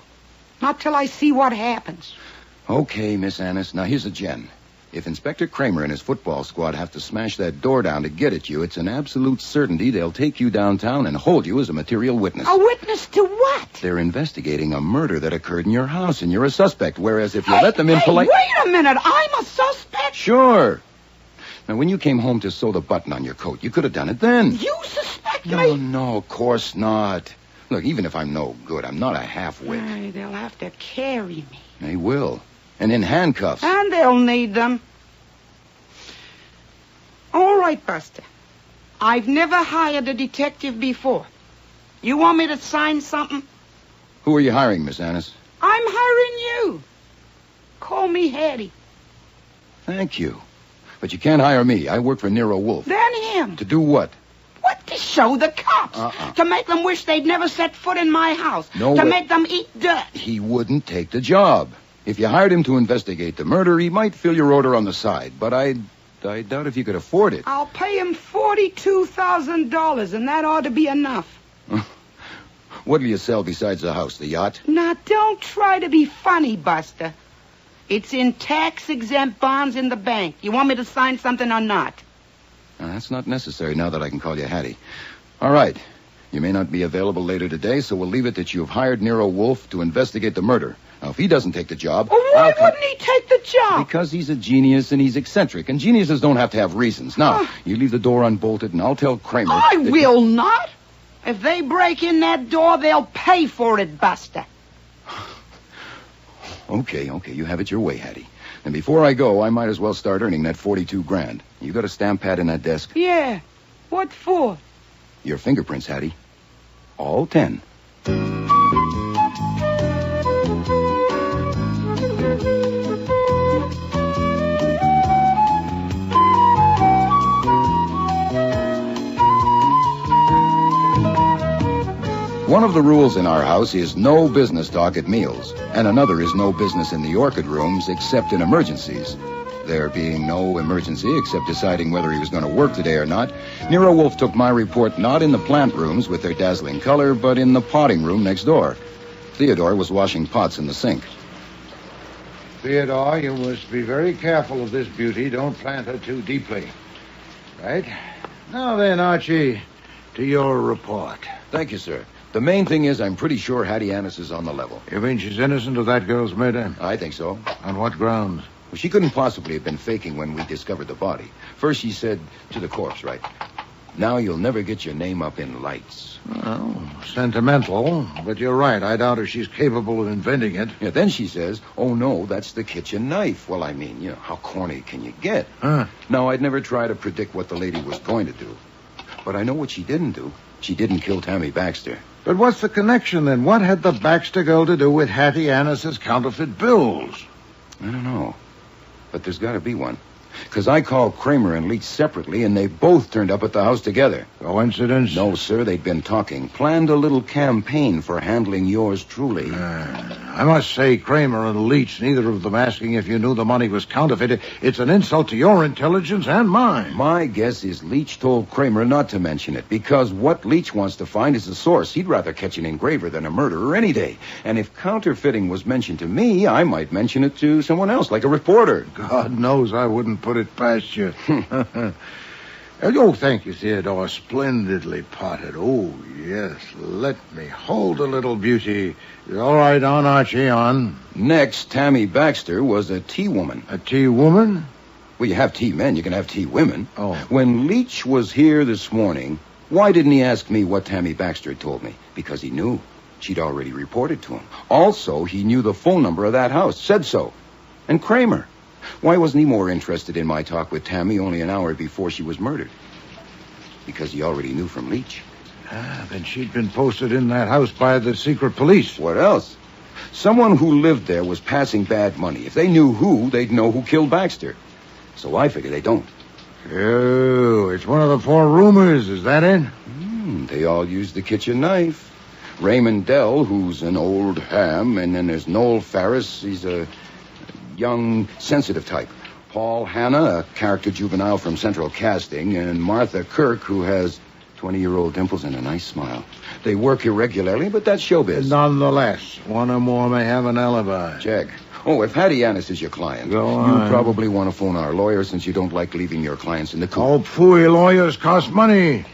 not till I see what happens. Okay, Miss Annis. Now, here's a gen. If Inspector Kramer and his football squad have to smash that door down to get at you, it's an absolute certainty they'll take you downtown and hold you as a material witness. A witness to what? They're investigating a murder that occurred in your house, and you're a suspect, whereas if you let them in polite... Wait a minute. I'm a suspect? Sure. Now, when you came home to sew the button on your coat, you could have done it then. You suspect me? No, of course not. Look, even if I'm no good, I'm not a half-wit. Aye, they'll have to carry me. They will. And in handcuffs. And they'll need them. All right, Buster. I've never hired a detective before. You want me to sign something? Who are you hiring, Miss Annis? I'm hiring you. Call me Hattie. Thank you. But you can't hire me. I work for Nero Wolfe. Then him. To do what? What? To show the cops. To make them wish they'd never set foot in my house. No to way. make them eat dirt. He wouldn't take the job. If you hired him to investigate the murder, he might fill your order on the side, but I doubt if you could afford it. I'll pay him $42,000, and that ought to be enough. What will you sell besides the house, the yacht? Now, don't try to be funny, Buster. It's in tax-exempt bonds in the bank. You want me to sign something or not? That's not necessary now that I can call you Hattie. All right. You may not be available later today, so we'll leave it that you've hired Nero Wolfe to investigate the murder. Now, if he doesn't take the job... Well, why wouldn't he take the job? Because he's a genius and he's eccentric, and geniuses don't have to have reasons. Now, you leave the door unbolted, and I'll tell Kramer... I will not. If they break in that door, they'll pay for it, Buster. Okay, you have it your way, Hattie. And before I go, I might as well start earning that $42,000. You got a stamp pad in that desk? Yeah. What for? Your fingerprints, Hattie. All 10. One of the rules in our house is no business talk at meals, and another is no business in the orchid rooms except in emergencies. There being no emergency except deciding whether he was going to work today or not, Nero Wolfe took my report not in the plant rooms with their dazzling color, but in the potting room next door. Theodore was washing pots in the sink. Theodore, you must be very careful of this beauty. Don't plant her too deeply. Right? Now then, Archie, to your report. Thank you, sir. The main thing is I'm pretty sure Hattie Annis is on the level. You mean she's innocent of that girl's murder? I think so. On what grounds? Well, she couldn't possibly have been faking when we discovered the body. First she said to the corpse, right, "Now you'll never get your name up in lights." Well, sentimental, but you're right. I doubt if she's capable of inventing it. Yeah, then she says, "Oh, no, that's the kitchen knife." Well, I mean, how corny can you get? Now, I'd never try to predict what the lady was going to do. But I know what she didn't do. She didn't kill Tammy Baxter. But what's the connection, then? What had the Baxter girl to do with Hattie Annis's counterfeit bills? I don't know. But there's got to be one. Because I called Kramer and Leach separately, and they both turned up at the house together. Coincidence? No, sir. They'd been talking. Planned a little campaign for handling yours truly. I must say, Kramer and Leach, neither of them asking if you knew the money was counterfeit. It's an insult to your intelligence and mine. My guess is Leach told Kramer not to mention it, because what Leach wants to find is the source. He'd rather catch an engraver than a murderer any day. And if counterfeiting was mentioned to me, I might mention it to someone else, like a reporter. God knows I wouldn't put it past you. Oh, thank you, Theodore. Splendidly potted. Oh, yes. Let me hold a little beauty. All right, on, Archie, on. Next, Tammy Baxter was a tea woman. A tea woman? Well, you have tea men, you can have tea women. Oh. When Leach was here this morning, why didn't he ask me what Tammy Baxter had told me? Because he knew. She'd already reported to him. Also, he knew the phone number of that house. Said so. And Kramer. Why wasn't he more interested in my talk with Tammy only an hour before she was murdered? Because he already knew from Leach. Then she'd been posted in that house by the secret police. What else? Someone who lived there was passing bad money. If they knew who, they'd know who killed Baxter. So I figure they don't. Oh, it's one of the 4 rumors. Is that it? They all used the kitchen knife. Raymond Dell, who's an old ham, and then there's Noel Farris. He's a young, sensitive type. Paul Hanna, a character juvenile from Central Casting, and Martha Kirk, who has 20-year-old dimples and a nice smile. They work irregularly, but that's showbiz. Nonetheless, one or more may have an alibi. Check. Oh, if Hattie Annis is your client, Go on. You probably want to phone our lawyer since you don't like leaving your clients in the coop. Oh, phooey, lawyers cost money.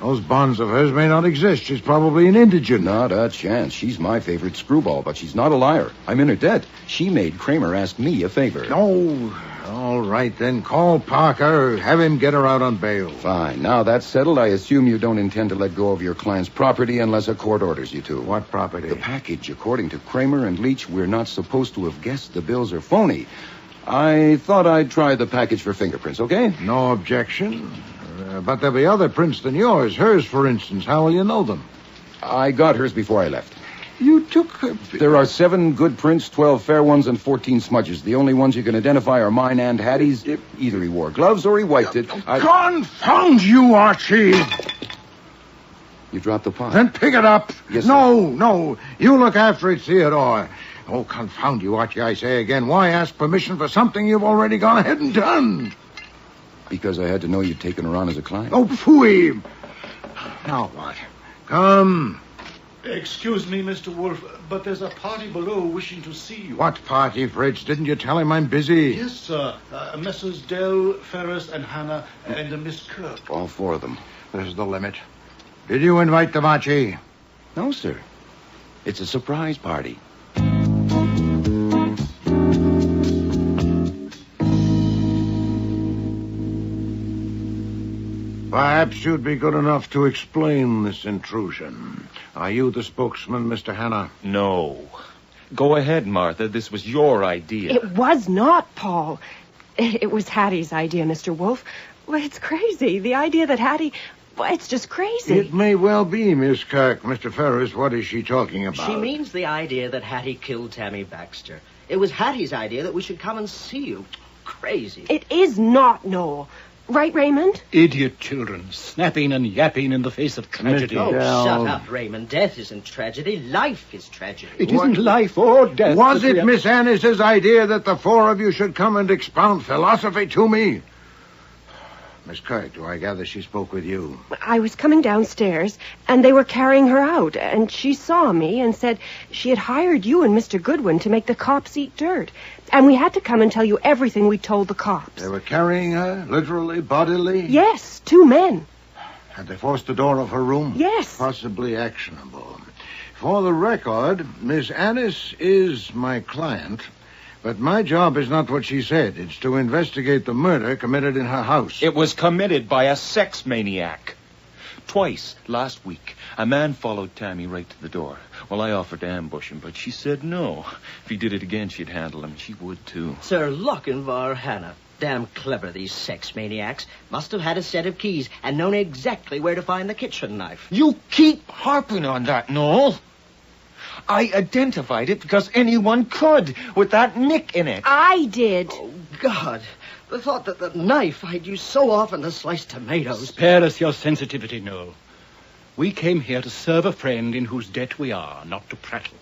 Those bonds of hers may not exist. She's probably an indigent. Not a chance. She's my favorite screwball, but she's not a liar. I'm in her debt. She made Kramer ask me a favor. Oh, all right, then. Call Parker. Have him get her out on bail. Fine. Now that's settled, I assume you don't intend to let go of your client's property unless a court orders you to. What property? The package. According to Kramer and Leach, we're not supposed to have guessed the bills are phony. I thought I'd try the package for fingerprints, okay? No objection. But there'll be other prints than yours. Hers, for instance. How will you know them? I got hers before I left. You took... There are 7 good prints, 12 fair ones, and 14 smudges. The only ones you can identify are mine and Hattie's. Either he wore gloves or he wiped it. Confound you, Archie! You dropped the pot. Then pick it up. Yes, sir. No. You look after it, Theodore. Oh, confound you, Archie, I say again. Why ask permission for something you've already gone ahead and done? Because I had to know you'd taken her on as a client. Oh, phooey. Now what? Come. Excuse me, Mr. Wolfe, but there's a party below wishing to see you. What party, Fritz? Didn't you tell him I'm busy? Yes, sir. Messrs. Dell, Ferris, and Hannah, and a Miss Kirk. All four of them. This is the limit. Did you invite them, Archie? No, sir. It's a surprise party. Perhaps you'd be good enough to explain this intrusion. Are you the spokesman, Mr. Hannah? No. Go ahead, Martha. This was your idea. It was not, Paul. It was Hattie's idea, Mr. Wolfe. Well, it's crazy. The idea that Hattie... Well, it's just crazy. It may well be, Miss Kirk. Mr. Ferris, what is she talking about? She means the idea that Hattie killed Tammy Baxter. It was Hattie's idea that we should come and see you. Crazy. It is not, Noel. Right, Raymond? Idiot children, snapping and yapping in the face of tragedy. Oh, shut up, Raymond. Death isn't tragedy. Life is tragedy. It isn't life or death. Was it Miss Annis's idea that the four of you should come and expound philosophy to me? Miss Kirk, do I gather she spoke with you? I was coming downstairs, and they were carrying her out, and she saw me and said she had hired you and Mr. Goodwin to make the cops eat dirt, and we had to come and tell you everything we told the cops. They were carrying her, literally, bodily? Yes, 2 men. Had they forced the door of her room? Yes. Possibly actionable. For the record, Miss Annis is my client, but my job is not what she said. It's to investigate the murder committed in her house. It was committed by a sex maniac. Twice last week, a man followed Tammy right to the door. Well, I offered to ambush him, but she said no. If he did it again, she'd handle him. She would, too. Sir Lochinvar Hannah. Damn clever, these sex maniacs. Must have had a set of keys and known exactly where to find the kitchen knife. You keep harping on that, Noel. I identified it because anyone could, with that nick in it. I did. Oh, God. The thought that the knife I'd used so often to slice tomatoes. Spare us your sensitivity, Noel. We came here to serve a friend in whose debt we are, not to prattle.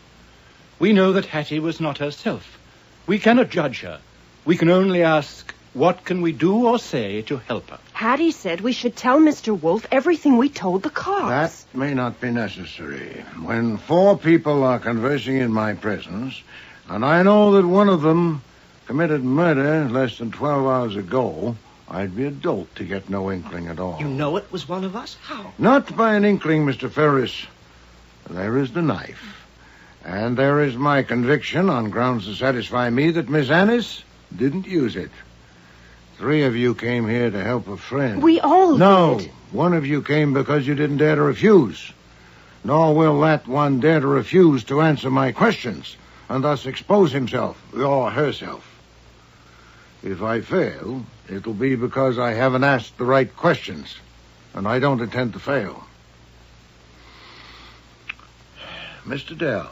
We know that Hattie was not herself. We cannot judge her. We can only ask, what can we do or say to help her? Hattie said we should tell Mr. Wolfe everything we told the cops. That may not be necessary. When 4 people are conversing in my presence, and I know that one of them committed murder less than 12 hours ago, I'd be a dolt to get no inkling at all. You know it was one of us? How? Not by an inkling, Mr. Ferris. There is the knife. And there is my conviction on grounds to satisfy me that Miss Annis didn't use it. 3 of you came here to help a friend. We all No, did. 1 of you came because you didn't dare to refuse. Nor will that one dare to refuse to answer my questions, and thus expose himself or herself. If I fail, it'll be because I haven't asked the right questions, and I don't intend to fail. Mr. Dell,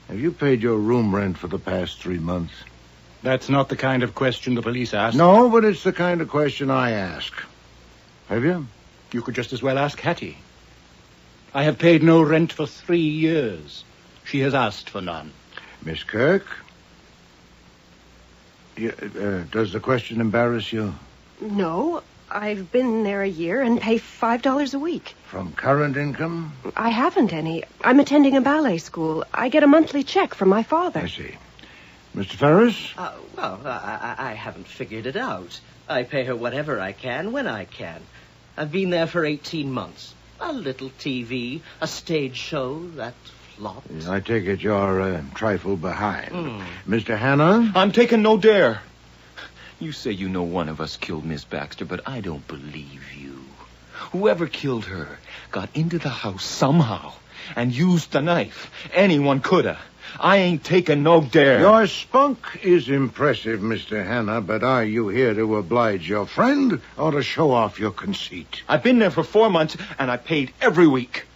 have you paid your room rent for the past 3 months? That's not the kind of question the police ask. No, but it's the kind of question I ask. Have you? You could just as well ask Hattie. I have paid no rent for 3 years. She has asked for none. Miss Kirk? Does the question embarrass you? No, I've been there a year and pay $5 a week. From current income? I haven't any. I'm attending a ballet school. I get a monthly check from my father. I see. Mr. Ferris? I haven't figured it out. I pay her whatever I can, when I can. I've been there for 18 months. A little TV, a stage show, that flopped. I take it you're a trifle behind. Mr. Hannah? I'm taking no dare. You say you know one of us killed Miss Baxter, but I don't believe you. Whoever killed her got into the house somehow and used the knife. Anyone coulda. I ain't taking no dare. Your spunk is impressive, Mr. Hannah, but are you here to oblige your friend or to show off your conceit? I've been there for 4 months, and I paid every week.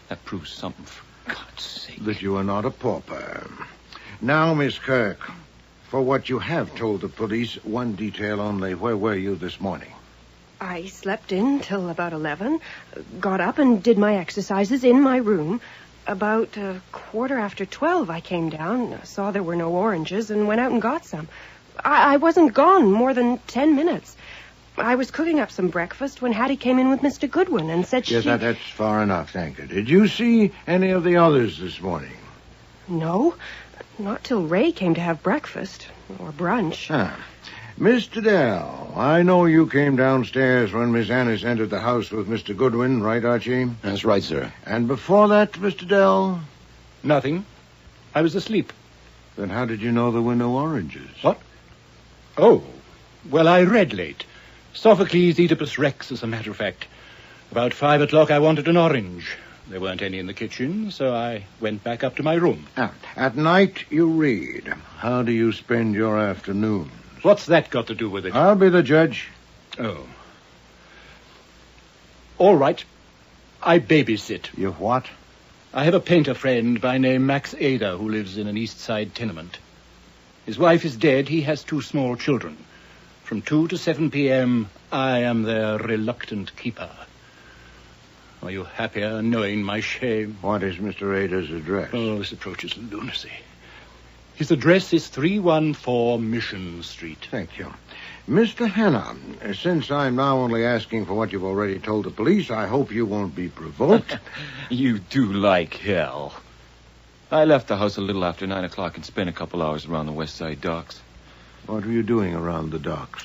That proves something, for God's sake. That you are not a pauper. Now, Miss Kirk, for what you have told the police, one detail only. Where were you this morning? I slept in till about 11, got up and did my exercises in my room. About 12:15, I came down, saw there were no oranges, and went out and got some. I wasn't gone more than 10 minutes. I was cooking up some breakfast when Hattie came in with Mr. Goodwin and said Yes, that's far enough, thank you. Did you see any of the others this morning? No, not till Ray came to have breakfast, or brunch. Mr. Dell, I know you came downstairs when Miss Annis entered the house with Mr. Goodwin, right, Archie? That's right, sir. And before that, Mr. Dell? Nothing. I was asleep. Then how did you know there were no oranges? What? Oh, well, I read late. Sophocles' Oedipus Rex, as a matter of fact. About 5 o'clock, I wanted an orange. There weren't any in the kitchen, so I went back up to my room. At night, you read. How do you spend your afternoons? What's that got to do with it? I'll be the judge. Oh. All right. I babysit. You what? I have a painter friend by name Max Ada who lives in an East Side tenement. His wife is dead. He has 2 small children. From 2 to 7 p.m., I am their reluctant keeper. Are you happier knowing my shame? What is Mr. Ada's address? Oh, this approaches lunacy. His address is 314 Mission Street. Thank you. Mr. Hanna, since I'm now only asking for what you've already told the police, I hope you won't be provoked. You do like hell. I left the house a little after 9 o'clock and spent a couple hours around the West Side docks. What were you doing around the docks?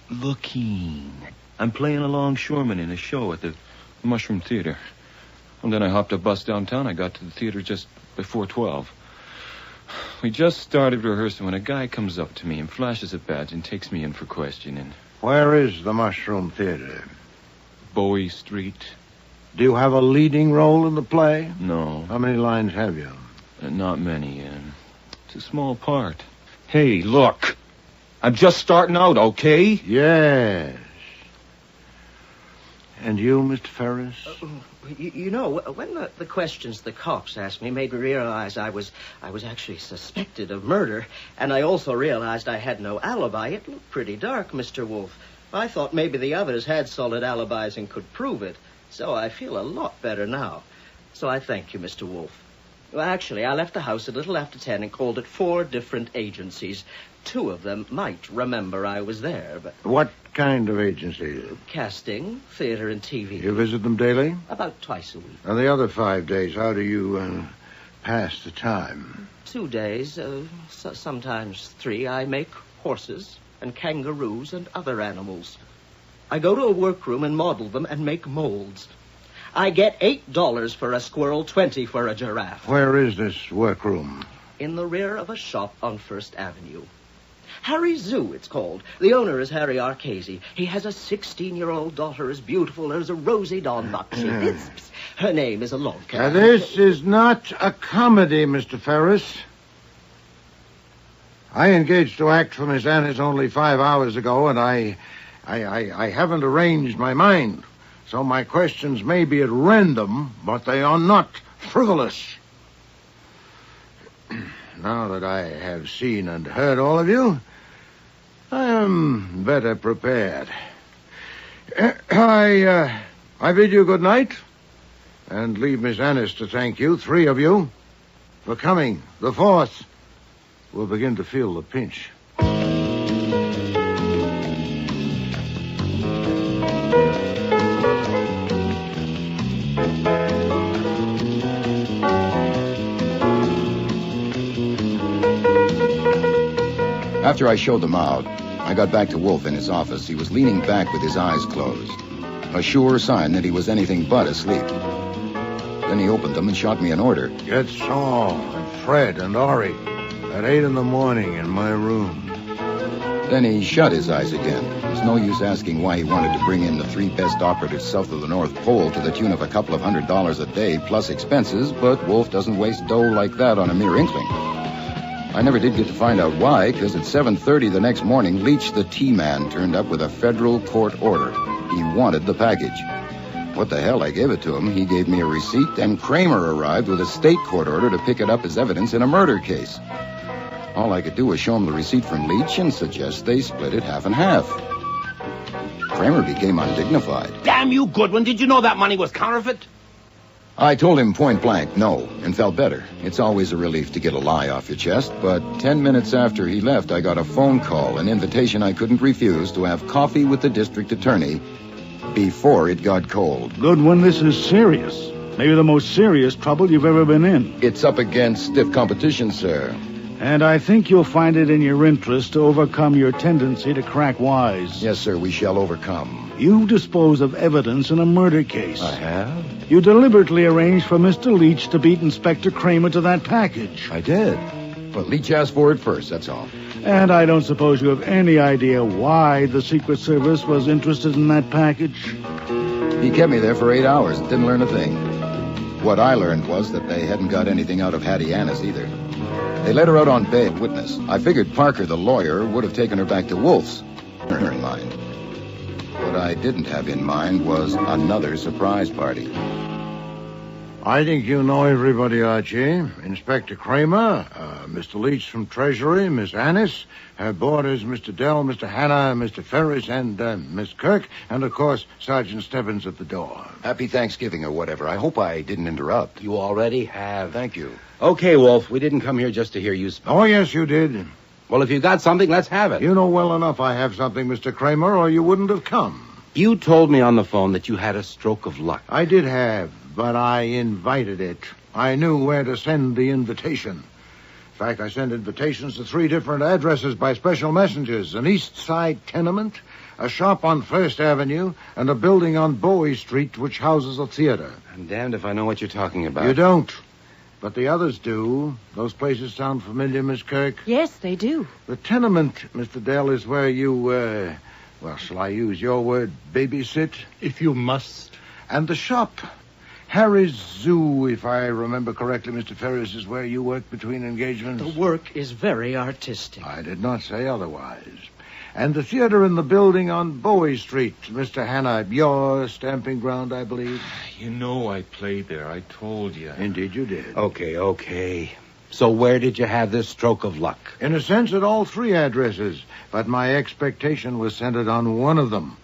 Looking. I'm playing a longshoreman in a show at the Mushroom Theater. And then I hopped a bus downtown. I got to the theater just before 12. We just started rehearsing when a guy comes up to me and flashes a badge and takes me in for questioning. Where is the Mushroom Theater? Bowie Street. Do you have a leading role in the play? No. How many lines have you? Not many. It's a small part. Hey, look. I'm just starting out, okay? Yes. And you, Mr. Ferris? You know, when the questions the cops asked me made me realize I was actually suspected of murder, and I also realized I had no alibi. It looked pretty dark, Mr. Wolfe. I thought maybe the others had solid alibis and could prove it, so I feel a lot better now. So I thank you, Mr. Wolfe. Well, actually, I left the house a little after 10 and called at 4 different agencies. 2 of them might remember I was there, but... What kind of agencies? Casting, theater, and TV. You visit them daily? About twice a week. And the other 5 days, how do you pass the time? 2 days, sometimes 3, I make horses and kangaroos and other animals. I go to a workroom and model them and make molds. I get $8 for a squirrel, 20 for a giraffe. Where is this workroom? In the rear of a shop on First Avenue. Harry's Zoo, it's called. The owner is Harry Archie. He has a 16-year-old daughter as beautiful as a Rosie Dawn Buxie. Her name is Alonka. This is not a comedy, Mr. Ferris. I engaged to act for Miss Annis only 5 hours ago, and I haven't arranged my mind. So my questions may be at random, but they are not frivolous. Now that I have seen and heard all of you, I am better prepared. I bid you good night, and leave Miss Annis to thank you, 3 of you, for coming. The 4th will begin to feel the pinch. After I showed them out, I got back to Wolfe in his office. He was leaning back with his eyes closed, a sure sign that he was anything but asleep. Then he opened them and shot me an order. Get Saul and Fred and Ori at 8 in the morning in my room. Then he shut his eyes again. There's no use asking why he wanted to bring in the 3 best operatives south of the North Pole to the tune of a couple of $100 a day plus expenses, but Wolfe doesn't waste dough like that on a mere inkling. I never did get to find out why, because at 7:30 the next morning, Leach the T-Man turned up with a federal court order. He wanted the package. What the hell, I gave it to him. He gave me a receipt, and Kramer arrived with a state court order to pick it up as evidence in a murder case. All I could do was show him the receipt from Leach and suggest they split it half and half. Kramer became undignified. Damn you, Goodwin. Did you know that money was counterfeit? I told him point blank no, and felt better. It's always a relief to get a lie off your chest, but 10 minutes after he left, I got a phone call, an invitation I couldn't refuse to have coffee with the district attorney before it got cold. Goodwin, this is serious. Maybe the most serious trouble you've ever been in. It's up against stiff competition, sir. And I think you'll find it in your interest to overcome your tendency to crack wise. Yes, sir, we shall overcome. You dispose of evidence in a murder case. I have? You deliberately arranged for Mr. Leach to beat Inspector Kramer to that package. I did. But Leach asked for it first, that's all. And I don't suppose you have any idea why the Secret Service was interested in that package? He kept me there for 8 hours and didn't learn a thing. What I learned was that they hadn't got anything out of Hattie Annis either. They let her out on bail witness. I figured Parker, the lawyer, would have taken her back to Wolfe's. Her in mind. What I didn't have in mind was another surprise party. I think you know everybody, Archie. Inspector Kramer, Mr. Leach from Treasury, Miss Annis, her boarders, Mr. Dell, Mr. Hanna, Mr. Ferris, and Miss Kirk, and, of course, Sergeant Stebbins at the door. Happy Thanksgiving or whatever. I hope I didn't interrupt. You already have. Thank you. Okay, Wolf, we didn't come here just to hear you speak. Oh, yes, you did. Well, if you got something, let's have it. You know well enough I have something, Mr. Kramer, or you wouldn't have come. You told me on the phone that you had a stroke of luck. I did have, but I invited it. I knew where to send the invitation. In fact, I sent invitations to 3 different addresses by special messengers. An East Side tenement, a shop on First Avenue, and a building on Bowie Street which houses a theater. I'm damned if I know what you're talking about. You don't. But the others do. Those places sound familiar, Miss Kirk? Yes, they do. The tenement, Mr. Dell, is where you, well, shall I use your word, babysit? If you must. And the shop, Harry's Zoo, if I remember correctly, Mr. Ferris, is where you work between engagements. The work is very artistic. I did not say otherwise. And the theater in the building on Bowie Street, Mr. Hanna, your stamping ground, I believe. You know I played there. I told you. Indeed you did. Okay. So where did you have this stroke of luck? In a sense, at all 3 addresses. But my expectation was centered on one of them.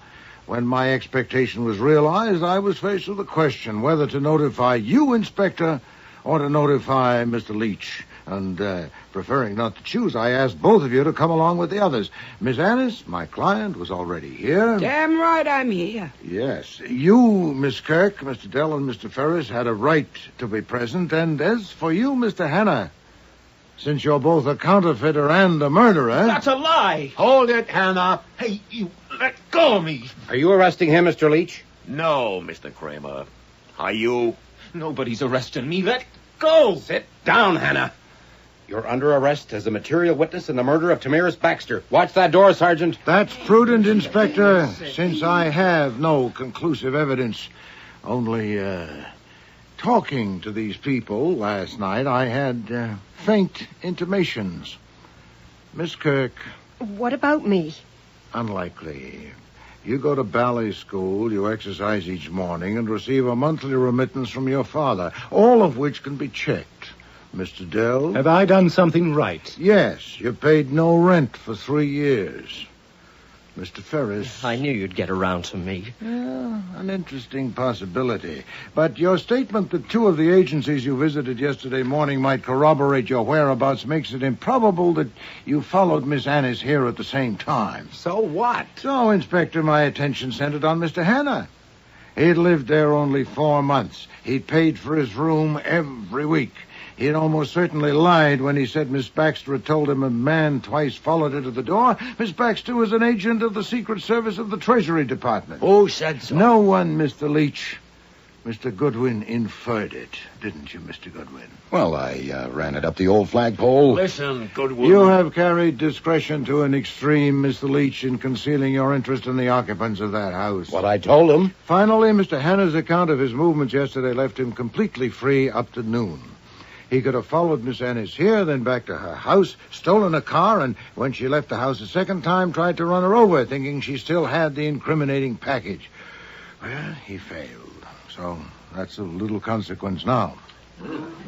When my expectation was realized, I was faced with a question whether to notify you, Inspector, or to notify Mr. Leach. And, preferring not to choose, I asked both of you to come along with the others. Miss Annis, my client, was already here. Damn right I'm here. Yes. You, Miss Kirk, Mr. Dell, and Mr. Ferris had a right to be present. And as for you, Mr. Hanna, since you're both a counterfeiter and a murderer... That's a lie. Hold it, Hanna. Hey, you let go of me. Are you arresting him, Mr. Leach? No, Mr. Kramer. Are you? Nobody's arresting me. Let go. Sit down, Hanna. You're under arrest as a material witness in the murder of Tamiris Baxter. Watch that door, Sergeant. That's prudent, Inspector, since I have no conclusive evidence. Only, talking to these people last night, I had faint intimations. Miss Kirk. What about me? Unlikely. You go to ballet school, you exercise each morning, and receive a monthly remittance from your father, all of which can be checked. Mr. Dell? Have I done something right? Yes, you paid no rent for 3 years. Mr. Ferris? I knew you'd get around to me. Yeah, an interesting possibility. But your statement that 2 of the agencies you visited yesterday morning might corroborate your whereabouts makes it improbable that you followed Miss Annis here at the same time. So what? So, Inspector, my attention centered on Mr. Hanna. He'd lived there only 4 months. He'd paid for his room every week. He'd almost certainly lied when he said Miss Baxter had told him a man twice followed her to the door. Miss Baxter was an agent of the Secret Service of the Treasury Department. Who said so? No one, Mr. Leach. Mr. Goodwin inferred it, didn't you, Mr. Goodwin? Well, I ran it up the old flagpole. Listen, Goodwin. You have carried discretion to an extreme, Mr. Leach, in concealing your interest in the occupants of that house. What I told him. Finally, Mr. Hanna's account of his movements yesterday left him completely free up to noon. He could have followed Miss Annis here, then back to her house, stolen a car, and when she left the house a second time, tried to run her over, thinking she still had the incriminating package. Well, he failed. So that's of little consequence now.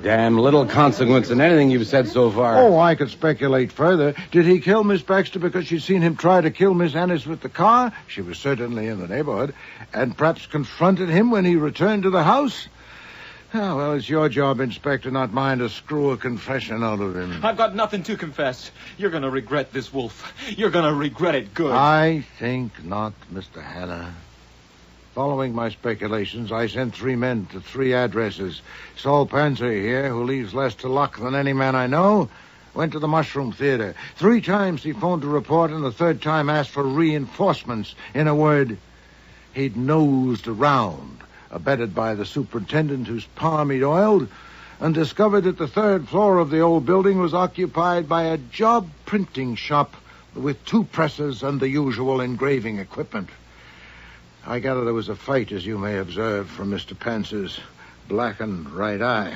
Damn little consequence in anything you've said so far. Oh, I could speculate further. Did he kill Miss Baxter because she'd seen him try to kill Miss Annis with the car? She was certainly in the neighborhood. And perhaps confronted him when he returned to the house? Oh, well, it's your job, Inspector, not mine to screw a confession out of him. I've got nothing to confess. You're going to regret this, Wolf. You're going to regret it good. I think not, Mr. Hanna. Following my speculations, I sent 3 men to 3 addresses. Saul Panzer here, who leaves less to luck than any man I know, went to the Mushroom Theater. 3 times he phoned to report, and the 3rd time asked for reinforcements. In a word, he'd nosed around, abetted by the superintendent whose palm he'd oiled, and discovered that the 3rd floor of the old building was occupied by a job printing shop with 2 presses and the usual engraving equipment. I gather there was a fight, as you may observe from Mr. Panzer's blackened right eye.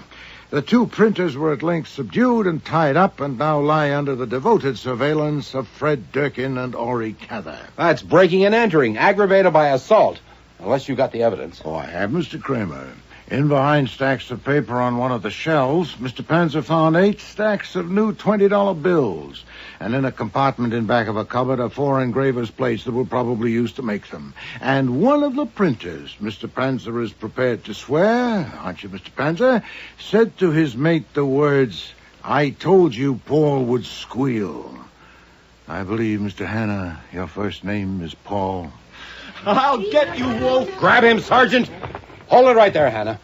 The 2 printers were at length subdued and tied up and now lie under the devoted surveillance of Fred Durkin and Ori Cather. That's breaking and entering, aggravated by assault. Unless you got the evidence. Oh, I have, Mr. Kramer. In behind stacks of paper on one of the shelves, Mr. Panzer found 8 stacks of new $20 bills. And in a compartment in back of a cupboard are 4 engraver's plates that were probably used to make them. And one of the printers, Mr. Panzer is prepared to swear, aren't you, Mr. Panzer, said to his mate the words, "I told you Paul would squeal." I believe, Mr. Hanna, your first name is Paul. I'll get you, Wolf. Grab him, Sergeant. Hold it right there, Hanna.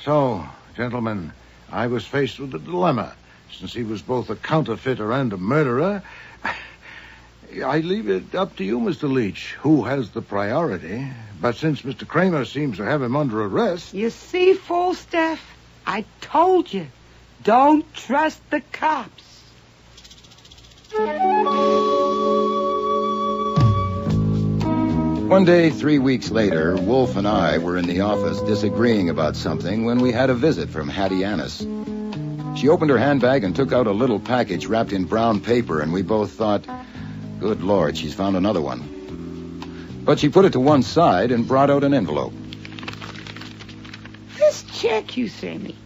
So, gentlemen, I was faced with a dilemma. Since he was both a counterfeiter and a murderer, I leave it up to you, Mr. Leach, who has the priority. But since Mr. Kramer seems to have him under arrest... You see, Falstaff, I told you, don't trust the cops. One day, 3 weeks later, Wolf and I were in the office disagreeing about something when we had a visit from Hattie Annis. She opened her handbag and took out a little package wrapped in brown paper, and we both thought, good Lord, she's found another one. But she put it to one side and brought out an envelope. This check you sent me.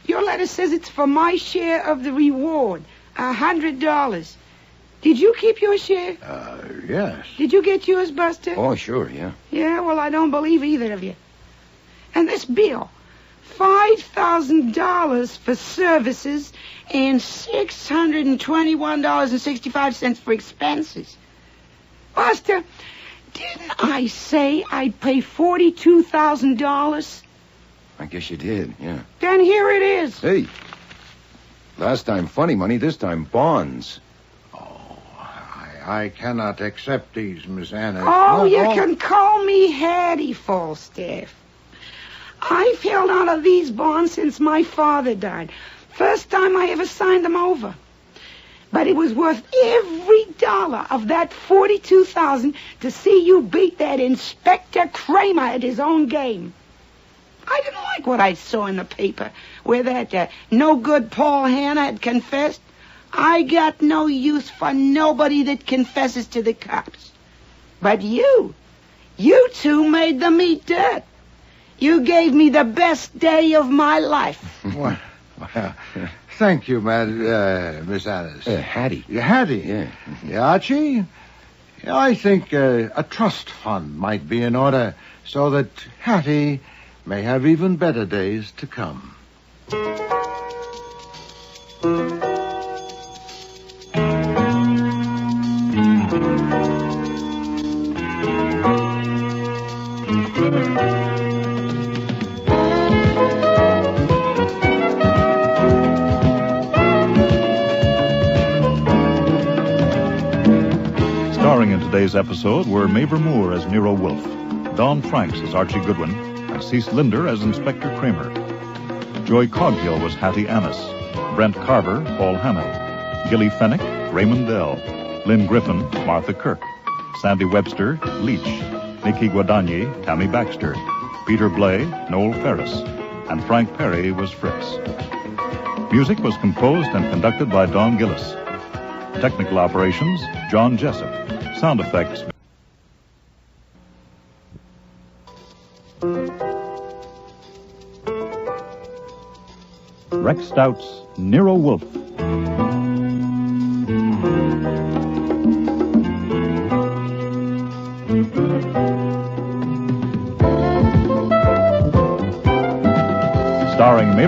Your letter says it's for my share of the reward, $100. Did you keep your share? Yes. Did you get yours, Buster? Oh, sure, yeah. Yeah, well, I don't believe either of you. And this bill, $5,000 for services and $621.65 for expenses. Buster, didn't I say I'd pay $42,000? I guess you did, yeah. Then here it is. Hey, last time funny money, this time bonds. I cannot accept these, Miss Anna. Oh, you can call me Hattie, Falstaff. I've held on to these bonds since my father died. First time I ever signed them over. But it was worth every dollar of that $42,000 to see you beat that Inspector Kramer at his own game. I didn't like what I saw in the paper, where that no-good Paul Hanna had confessed. I got no use for nobody that confesses to the cops. But you two made them eat dirt. You gave me the best day of my life. Well, thank you, Miss Annis. Hattie. Hattie? Yeah. Archie? I think a trust fund might be in order so that Hattie may have even better days to come. Starring in today's episode were Mavor Moore as Nero Wolfe, Don Franks as Archie Goodwin, and Cease Linder as Inspector Kramer. Joy Coghill was Hattie Annis, Brent Carver, Paul Hanna, Gilly Fennick, Raymond Dell, Lynn Griffin, Martha Kirk, Sandy Webster, Leach, Nikki Guadagni, Tammy Baxter, Peter Blay, Noel Ferris, and Frank Perry was Fritz. Music was composed and conducted by Don Gillis. Technical operations, John Jessup. Sound effects. Rex Stout's Nero Wolfe.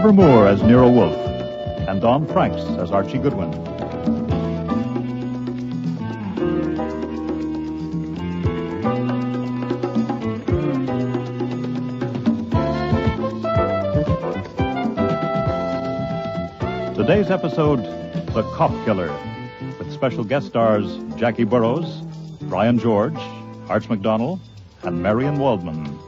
Flavor Moore as Nero Wolfe, and Don Franks as Archie Goodwin. Today's episode, The Cop Killer, with special guest stars Jackie Burroughs, Brian George, Arch McDonald, and Marion Waldman.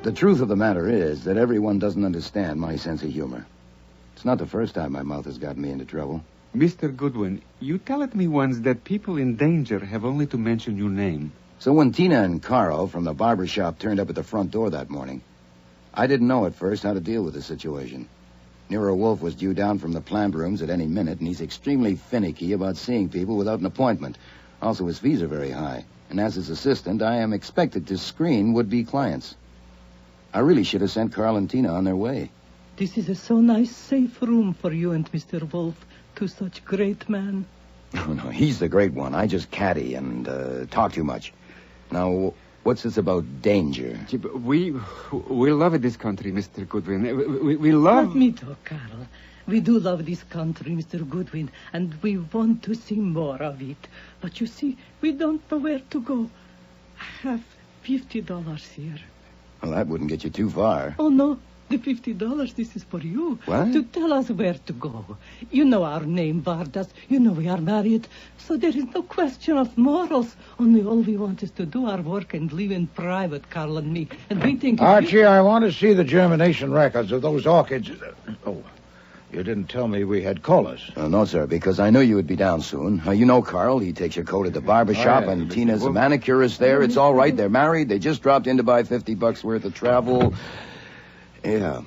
The truth of the matter is that everyone doesn't understand my sense of humor. It's not the first time my mouth has gotten me into trouble. Mr. Goodwin, you told me once that people in danger have only to mention your name. So when Tina and Carl from the barber shop turned up at the front door that morning, I didn't know at first how to deal with the situation. Nero Wolfe was due down from the plant rooms at any minute, and he's extremely finicky about seeing people without an appointment. Also, his fees are very high, and as his assistant, I am expected to screen would-be clients. I really should have sent Carl and Tina on their way. This is a so nice, safe room for you and Mr. Wolfe, two such great men. Oh, no, he's the great one. I just caddy and talk too much. Now, what's this about danger? We love this country, Mr. Goodwin. We love... Let me talk, Carl. We do love this country, Mr. Goodwin, and we want to see more of it. But you see, we don't know where to go. I have $50 here. Well, that wouldn't get you too far. Oh, no. The $50, this is for you. What? To tell us where to go. You know our name, Vardas. You know we are married. So there is no question of morals. Only all we want is to do our work and live in private, Carl and me. And we think... Archie, I want to see the germination records of those orchids. Oh, you didn't tell me we had callers. No, sir, because I knew you would be down soon. You know Carl. He takes your coat at the barber shop, and Tina's a manicurist there. It's all right. They're married. They just dropped in to buy $50 worth of travel. Yeah.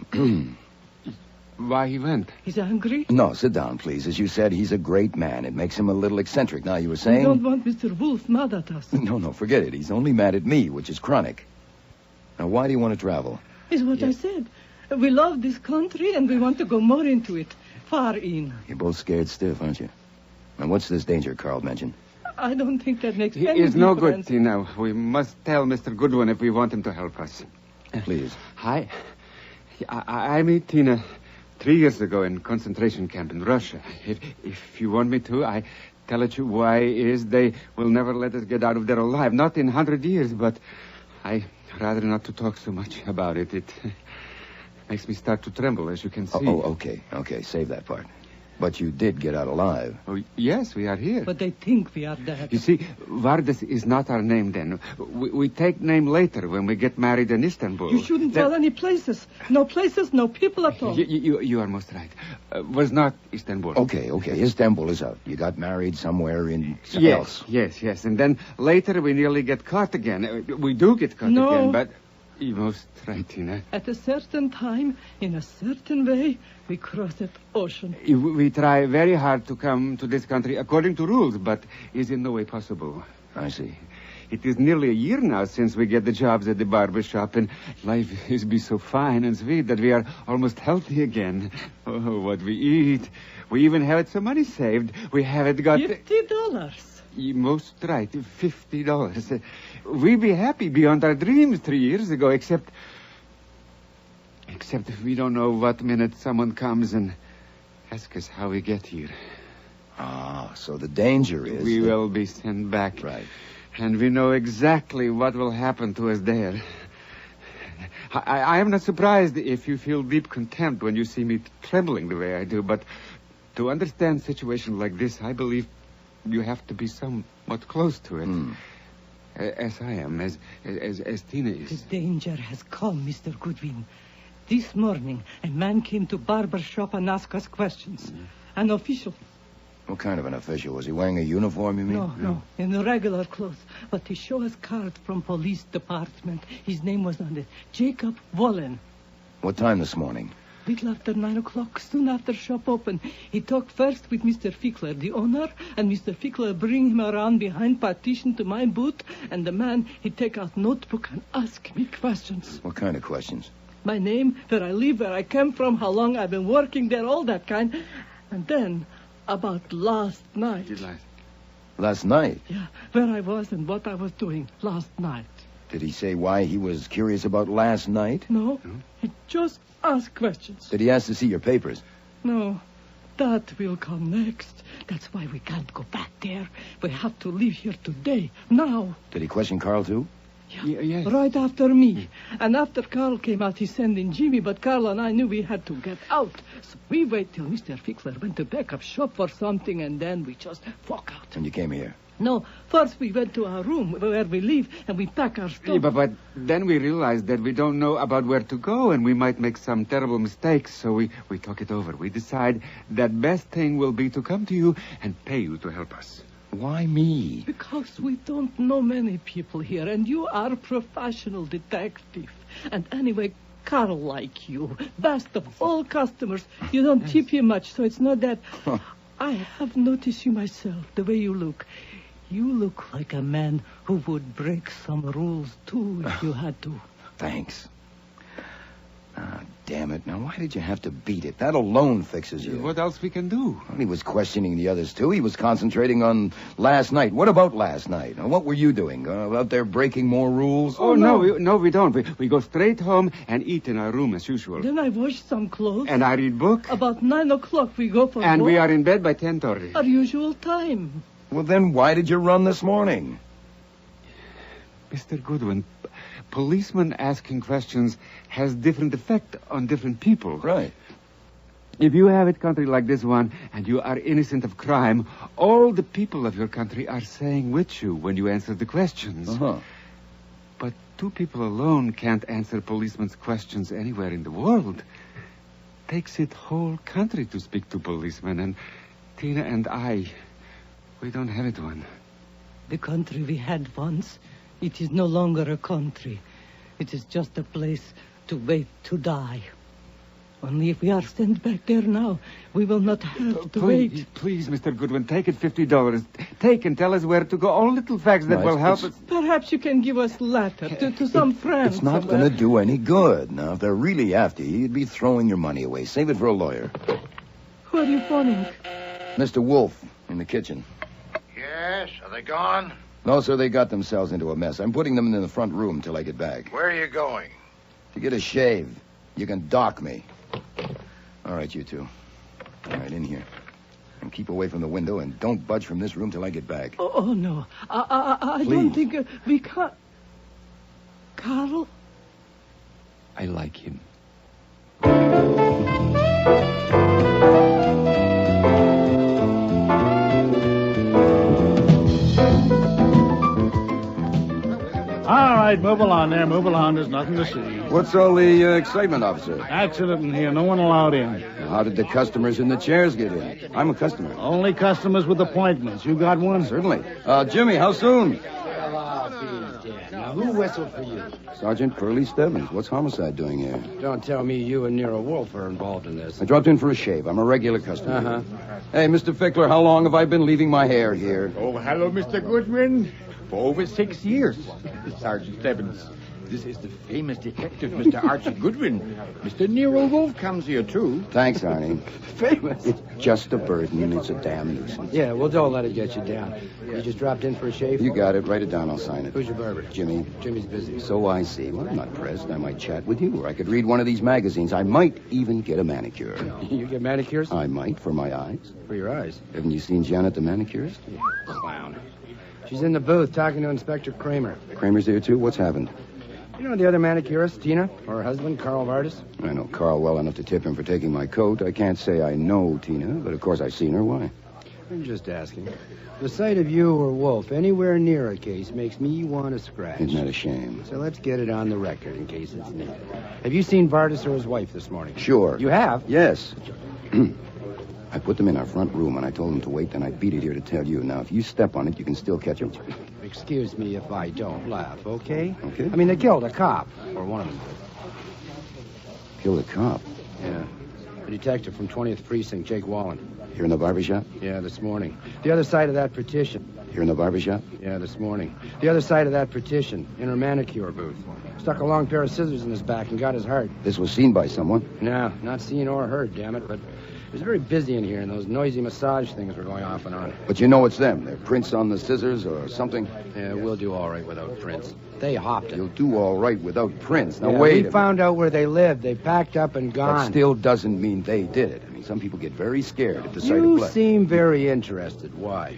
Why he went? He's hungry? No, sit down, please. As you said, he's a great man. It makes him a little eccentric. Now, you were saying... We don't want Mr. Wolfe mad at us. No, forget it. He's only mad at me, which is chronic. Now, why do you want to travel? Is what I said. We love this country, and we want to go more into it. Far in. You're both scared stiff, aren't you? And what's this danger Carl mentioned? I don't think that makes any difference. It's no good, difference. Tina. We must tell Mr. Goodwin if we want him to help us. Please. Hi. I met Tina 3 years ago in concentration camp in Russia. If you want me to, I tell it you why is they will never let us get out of there alive. Not in 100 years, but I rather not to talk so much about it. It makes me start to tremble, as you can see. Okay, save that part. But you did get out alive. Oh, yes, we are here. But they think we are dead. You see, Vardas is not our name then. We take name later when we get married in Istanbul. You shouldn't tell any places. No places, no people at all. You are most right. Was not Istanbul. Okay. Istanbul is out. You got married somewhere in... Yes. And then later we nearly get caught again. We do get caught again, but... You're most right, Tina. At a certain time, in a certain way, we cross that ocean. We try very hard to come to this country according to rules, but it's in no way possible. I see. It is nearly a year now since we get the jobs at the barber shop, and life is be so fine and sweet that we are almost healthy again. Oh, what we eat. We even have some money saved. We haven't got... $50. You're most right, $50. We be happy beyond our dreams 3 years ago, except if we don't know what minute someone comes and asks us how we get here. So the danger is... We will be sent back. Right. And we know exactly what will happen to us there. I am not surprised if you feel deep contempt when you see me trembling the way I do, but to understand a situation like this, I believe you have to be somewhat close to it. As I am, as Tina is. The danger has come, Mr. Goodwin. This morning, a man came to barber shop and asked us questions. An official. What kind of an official? Was he wearing a uniform, you mean? No, in regular clothes. But he showed us card from police department. His name was on it. Jacob Wallen. What time this morning? Little after 9 o'clock, soon after shop open. He talked first with Mr. Fickler, the owner, and Mr. Fickler bring him around behind partition to my booth, and the man, he take out notebook and ask me questions. What kind of questions? My name, where I live, where I came from, how long I've been working there, all that kind. And then, about last night. Last night? Yeah, where I was and what I was doing last night. Did he say why he was curious about last night? No, he just asked questions. Did he ask to see your papers? No, that will come next. That's why we can't go back there. We have to leave here today, now. Did he question Carl, too? Yeah. Right after me. And after Carl came out, he sent in Jimmy, but Carl and I knew we had to get out. So we wait till Mr. Fickler went to backup shop for something, and then we just walk out. And you came here? No, first we went to our room where we live, and we pack our stuff. Yeah, but then we realized that we don't know about where to go, and we might make some terrible mistakes, so we talk it over. We decide that best thing will be to come to you and pay you to help us. Why me? Because we don't know many people here, and you are a professional detective. And anyway, Carl like you. Best of all customers. You don't tip him much, so it's not that. I have noticed you myself, the way you look. You look like a man who would break some rules, too, if you had to. Thanks. Ah, damn it. Now, why did you have to beat it? That alone fixes you. What else we can do? Well, he was questioning the others, too. He was concentrating on last night. What about last night? Now, what were you doing? Out there breaking more rules? Oh, no, we don't. We go straight home and eat in our room as usual. Then I wash some clothes. And I read book. About 9 o'clock we go for And walk. we are in bed by 10:30. Our usual time. Well, then why did you run this morning? Mr. Goodwin, policeman asking questions has different effect on different people. Right. If you have a country like this one and you are innocent of crime, all the people of your country are saying with you when you answer the questions. Uh-huh. But two people alone can't answer policemen's questions anywhere in the world. Takes it whole country to speak to policemen, and Tina and I, we don't have it one. The country we had once, it is no longer a country. It is just a place to wait to die. Only if we are sent back there now, we will not have to wait. Please, Mr. Goodwin, take it $50. Take and tell us where to go. All little facts that will help us. Perhaps you can give us letter to some friends. It's not going to do any good. Now, if they're really after you, you'd be throwing your money away. Save it for a lawyer. Who are you phoning? Mr. Wolfe, in the kitchen. Yes? Are they gone? No, sir, they got themselves into a mess. I'm putting them in the front room till I get back. Where are you going? To get a shave. You can dock me. All right, you two. All right, in here. And keep away from the window, and don't budge from this room till I get back. Oh no. I don't think we can't. Carl? I like him. All right, move along there. Move along. There's nothing to see. What's all the excitement, officer? Accident in here. No one allowed in. How did the customers in the chairs get in? I'm a customer. Only customers with appointments. You got one? Certainly. Jimmy, how soon? Now, who whistled for you? Sergeant Curly Stebbins. What's homicide doing here? Don't tell me you and Nero Wolfe are involved in this. I dropped in for a shave. I'm a regular customer. Uh-huh. Hey, Mr. Fickler, how long have I been leaving my hair here? Oh, hello, Mr. Goodwin. For over 6 years. Sergeant Stebbins. This is the famous detective, Mr. Archie Goodwin. Mr. Nero Wolfe comes here, too. Thanks, Arnie. Famous. It's just a burden. It's a damn nuisance. Yeah, well, don't let it get you down. You just dropped in for a shave? You got it. Write it down. I'll sign it. Who's your barber? Jimmy. Jimmy's busy. So I see. Well, I'm not pressed. I might chat with you, or I could read one of these magazines. I might even get a manicure. You get manicures? I might, for my eyes. For your eyes? Haven't you seen Janet, the manicurist? Clown. She's in the booth talking to Inspector Kramer. Kramer's there, too? What's happened? You know the other manicurist, Tina? Or her husband, Carl Vardis? I know Carl well enough to tip him for taking my coat. I can't say I know Tina, but of course I've seen her. Why? I'm just asking. The sight of you or Wolfe anywhere near a case makes me want to scratch. Isn't that a shame? So let's get it on the record in case it's needed. Have you seen Vardis or his wife this morning? Sure. You have? Yes. I put them in our front room, and I told them to wait, and I beat it here to tell you. Now, if you step on it, you can still catch them. Excuse me if I don't laugh, okay? Okay. I mean, they killed a cop. Or one of them. Killed a cop? Yeah. A detective from 20th Precinct, Jake Wallen. Here in the barber shop? Yeah, this morning. The other side of that petition. Here in the barber shop? Yeah, this morning. The other side of that partition, in her manicure booth. Stuck a long pair of scissors in his back and got his heart. This was seen by someone? No, not seen or heard, damn it, but it was very busy in here, and those noisy massage things were going off and on. But you know it's them. Their prints on the scissors or something? Yeah, we'll do all right without prints. They hopped it. You'll do all right without prints. Now, Yeah, wait. We found out where they lived. They packed up and gone. That still doesn't mean they did it. I mean, some people get very scared at the sight of You blood. seem very interested. Why?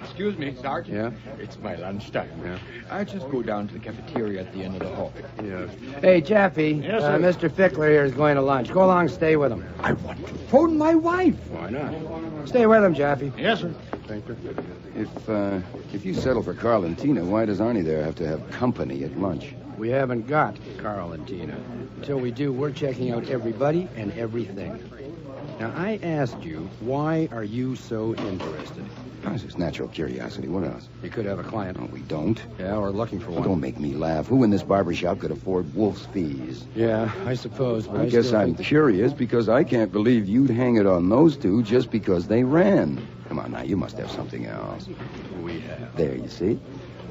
Excuse me, Sergeant. Yeah? It's my lunchtime. Yeah. I'll just go down to the cafeteria at the end of the hall. Yeah. Hey, Jeffy. Yes, sir. Mr. Fickler here is going to lunch. Go along, stay with him. I want to phone my wife. Why not? Stay with him, Jeffy. Yes, sir. Thank you. If you settle for Carl and Tina, why does Arnie there have to have company at lunch? We haven't got Carl and Tina. Until we do, we're checking out everybody and everything. Now, I asked you, why are you so interested? Oh, it's just natural curiosity. What else? You could have a client. No, we don't. Yeah, we're looking for Well, one. don't make me laugh. Who in this barber shop could afford Wolf's fees? Yeah, I suppose. But I guess still I'm think- curious because I can't believe you'd hang it on those two just because they ran. Come on now, you must have something else. We have. There, you see?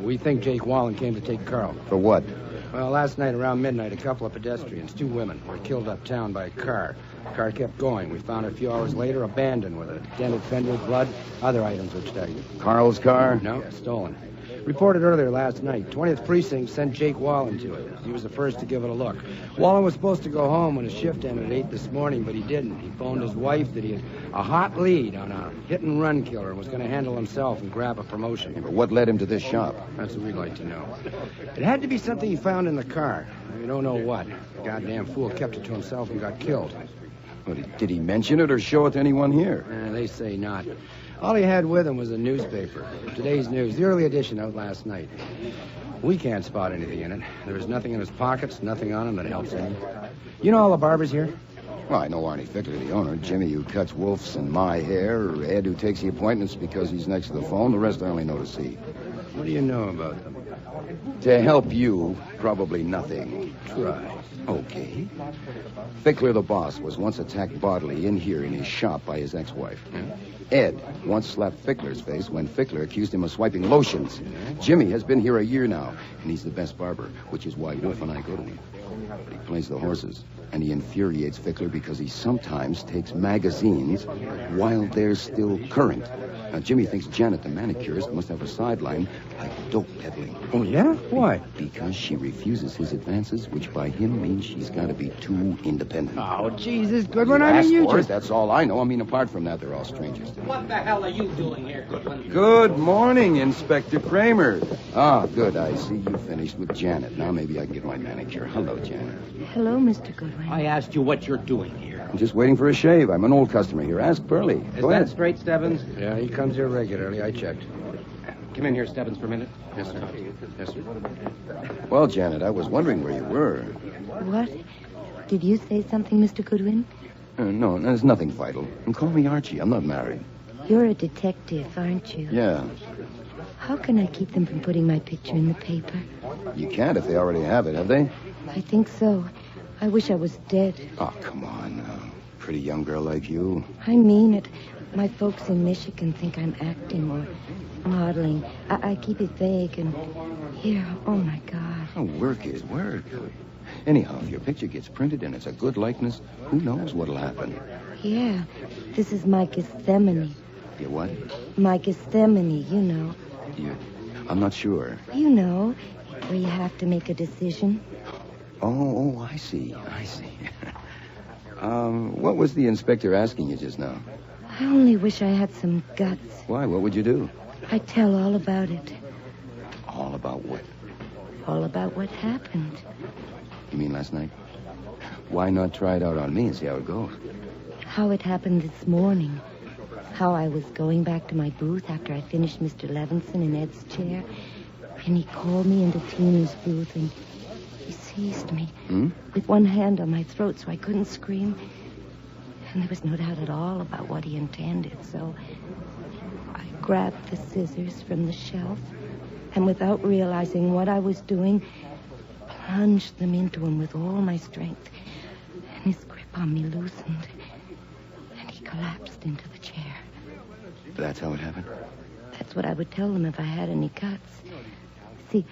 We think Jake Wallen came to take Carl. For what? Well, last night around midnight, a couple of pedestrians, 2 women, were killed uptown by a car. The car kept going. We found it a few hours later abandoned with a dented fender, blood, other items which tagged. Carl's car? No, stolen. Reported earlier last night. 20th Precinct sent Jake Wallen to it. He was the first to give it a look. Wallen was supposed to go home when his shift ended at 8 this morning, but he didn't. He phoned his wife that he had a hot lead on a hit-and-run killer and was going to handle himself and grab a promotion. Yeah, but what led him to this shop? That's what we'd like to know. It had to be something he found in the car. We don't know what. The goddamn fool kept it to himself and got killed. Well, did he mention it or show it to anyone here? They say not. All he had with him was a newspaper. Today's News, the early edition out last night. We can't spot anything in it. There was nothing in his pockets, nothing on him that helps any. You know all the barbers here? Well, I know Arnie Fickler, the owner, Jimmy, who cuts Wolf's and my hair, Ed, who takes the appointments because he's next to the phone. The rest I only know to see. What do you know about them? To help you, probably nothing. Try. Okay. Fickler, the boss, was once attacked bodily in here in his shop by his ex-wife. Ed once slapped Fickler's face when Fickler accused him of swiping lotions. Jimmy has been here a year now, and he's the best barber, which is why Wolf and I go to him. But he plays the horses, and he infuriates Fickler because he sometimes takes magazines while they're still current. Now, Jimmy thinks Janet, the manicurist, must have a sideline like dope peddling. Oh, yeah? Why? Because she refuses his advances, which by him means she's got to be too independent. Oh, Jesus, Goodwin, I mean, Ask you for it, just... that's all I know. I mean, apart from that, they're all strangers to me. What the hell are you doing here, Goodwin? Good morning, Inspector Kramer. Ah, good. I see you finished with Janet. Now maybe I can get my manicure. Hello, Janet. Hello, Mr. Goodwin. I asked you what you're doing here. I'm just waiting for a shave. I'm an old customer here. Ask Burley. Go ahead. straight, Stebbins? Yeah, he comes here regularly. I checked. Come in here, Stebbins, for a minute. Yes, sir. Yes, sir. Well, Janet, I was wondering where you were. What? Did you say something, Mr. Goodwin? No, there's nothing vital. And call me Archie. I'm not married. You're a detective, aren't you? Yeah. How can I keep them from putting my picture in the paper? You can't if they already have it, have they? I think so. I wish I was dead. Oh, come on now. Pretty young girl like you. I mean it. My folks in Michigan think I'm acting or modeling. I keep it vague and here, oh my God. Oh, work is work. Anyhow, if your picture gets printed and it's a good likeness, who knows what'll happen? Yeah, this is my Gethsemane. You what? My Gethsemane, you know. I'm not sure. You know, where you have to make a decision. Oh, I see. What was the inspector asking you just now? I only wish I had some guts. Why? What would you do? I'd tell all about it. All about what? All about what happened. You mean last night? Why not try it out on me and see how it goes? How it happened this morning. How I was going back to my booth after I finished Mr. Levinson in Ed's chair. And he called me into Tina's booth and he seized me with one hand on my throat so I couldn't scream. And there was no doubt at all about what he intended. So I grabbed the scissors from the shelf and without realizing what I was doing, plunged them into him with all my strength. And his grip on me loosened. And he collapsed into the chair. That's how it happened? That's what I would tell them if I had any guts. See,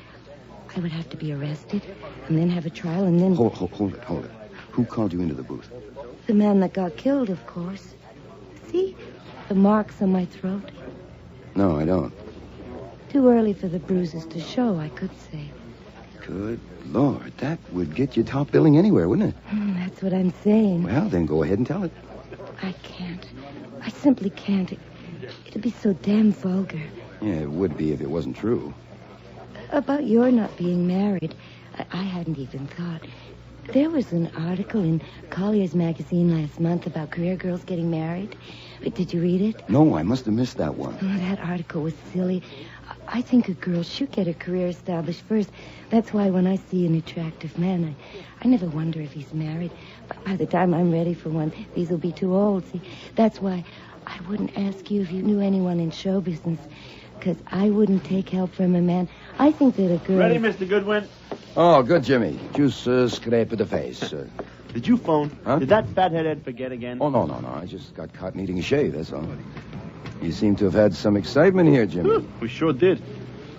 I would have to be arrested and then have a trial and then... Hold it. Who called you into the booth? The man that got killed, of course. See? The marks on my throat. No, I don't. Too early for the bruises to show, I could say. Good Lord, that would get you top billing anywhere, wouldn't it? That's what I'm saying. Well, then go ahead and tell it. I can't. I simply can't. It'd be so damn vulgar. Yeah, it would be if it wasn't true. About your not being married, I hadn't even thought. There was an article in Collier's magazine last month about career girls getting married. Did you read it? No, I must have missed that one. Oh, that article was silly. I think a girl should get her career established first. That's why when I see an attractive man, I never wonder if he's married. But by the time I'm ready for one, these will be too old. See, that's why I wouldn't ask you if you knew anyone in show business, because I wouldn't take help from a man. I think that a girl... Ready, Mr. Goodwin? Oh, good, Jimmy. Just scrape of the face. Did you phone? Huh? Did that fathead forget again? Oh, no. I just got caught needing a shave, that's all. You seem to have had some excitement here, Jimmy. We sure did.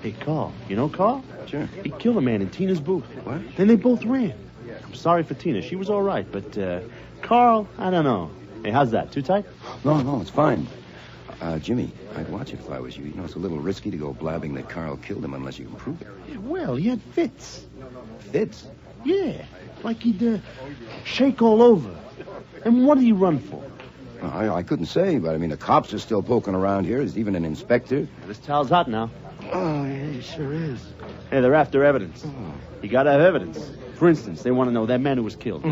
Hey, Carl. You know Carl? Sure. He killed a man in Tina's booth. What? Then they both ran. I'm sorry for Tina. She was all right, but Carl, I don't know. Hey, how's that? Too tight? No, it's fine. Jimmy, I'd watch it if I was you. You know, it's a little risky to go blabbing that Carl killed him unless you can prove it. Yeah, well, he had fits. Fits? Yeah, like he'd shake all over. And what did he run for? I couldn't say, but I mean, the cops are still poking around here. There's even an inspector. This towel's hot now. Oh, yeah, it sure is. Hey, they're after evidence. You gotta have evidence. For instance, they want to know that man who was killed.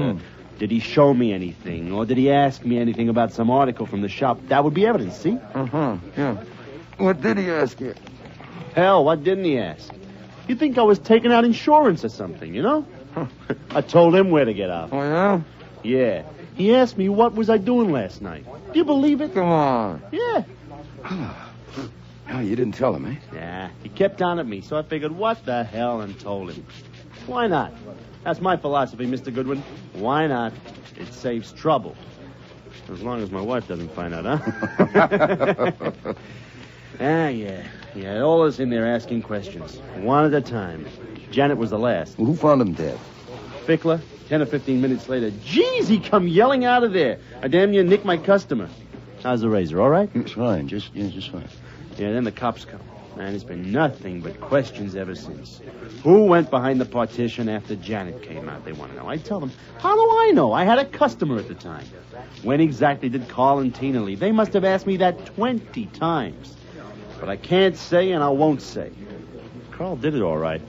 Did he show me anything? Or did he ask me anything about some article from the shop? That would be evidence, see? Yeah. What did he ask you? Hell, what didn't he ask? You'd think I was taking out insurance or something, you know? I told him where to get off. Oh, yeah? Yeah. He asked me what was I doing last night. Do you believe it? Come on. Yeah. Oh, you didn't tell him, eh? Nah, he kept on at me, so I figured, what the hell, and told him. Why not? That's my philosophy, Mr. Goodwin. Why not? It saves trouble. As long as my wife doesn't find out, huh? Yeah, all us in there asking questions. One at a time. Janet was the last. Well, who found him dead? Fickler. 10 or 15 minutes later, geez, he come yelling out of there. I damn near nicked my customer. How's the razor, all right? It's fine, just fine. Yeah, then the cops come. Man, it's been nothing but questions ever since. Who went behind the partition after Janet came out? They want to know. I tell them, how do I know? I had a customer at the time. When exactly did Carl and Tina leave? They must have asked me that 20 times. But I can't say and I won't say. Carl did it all right.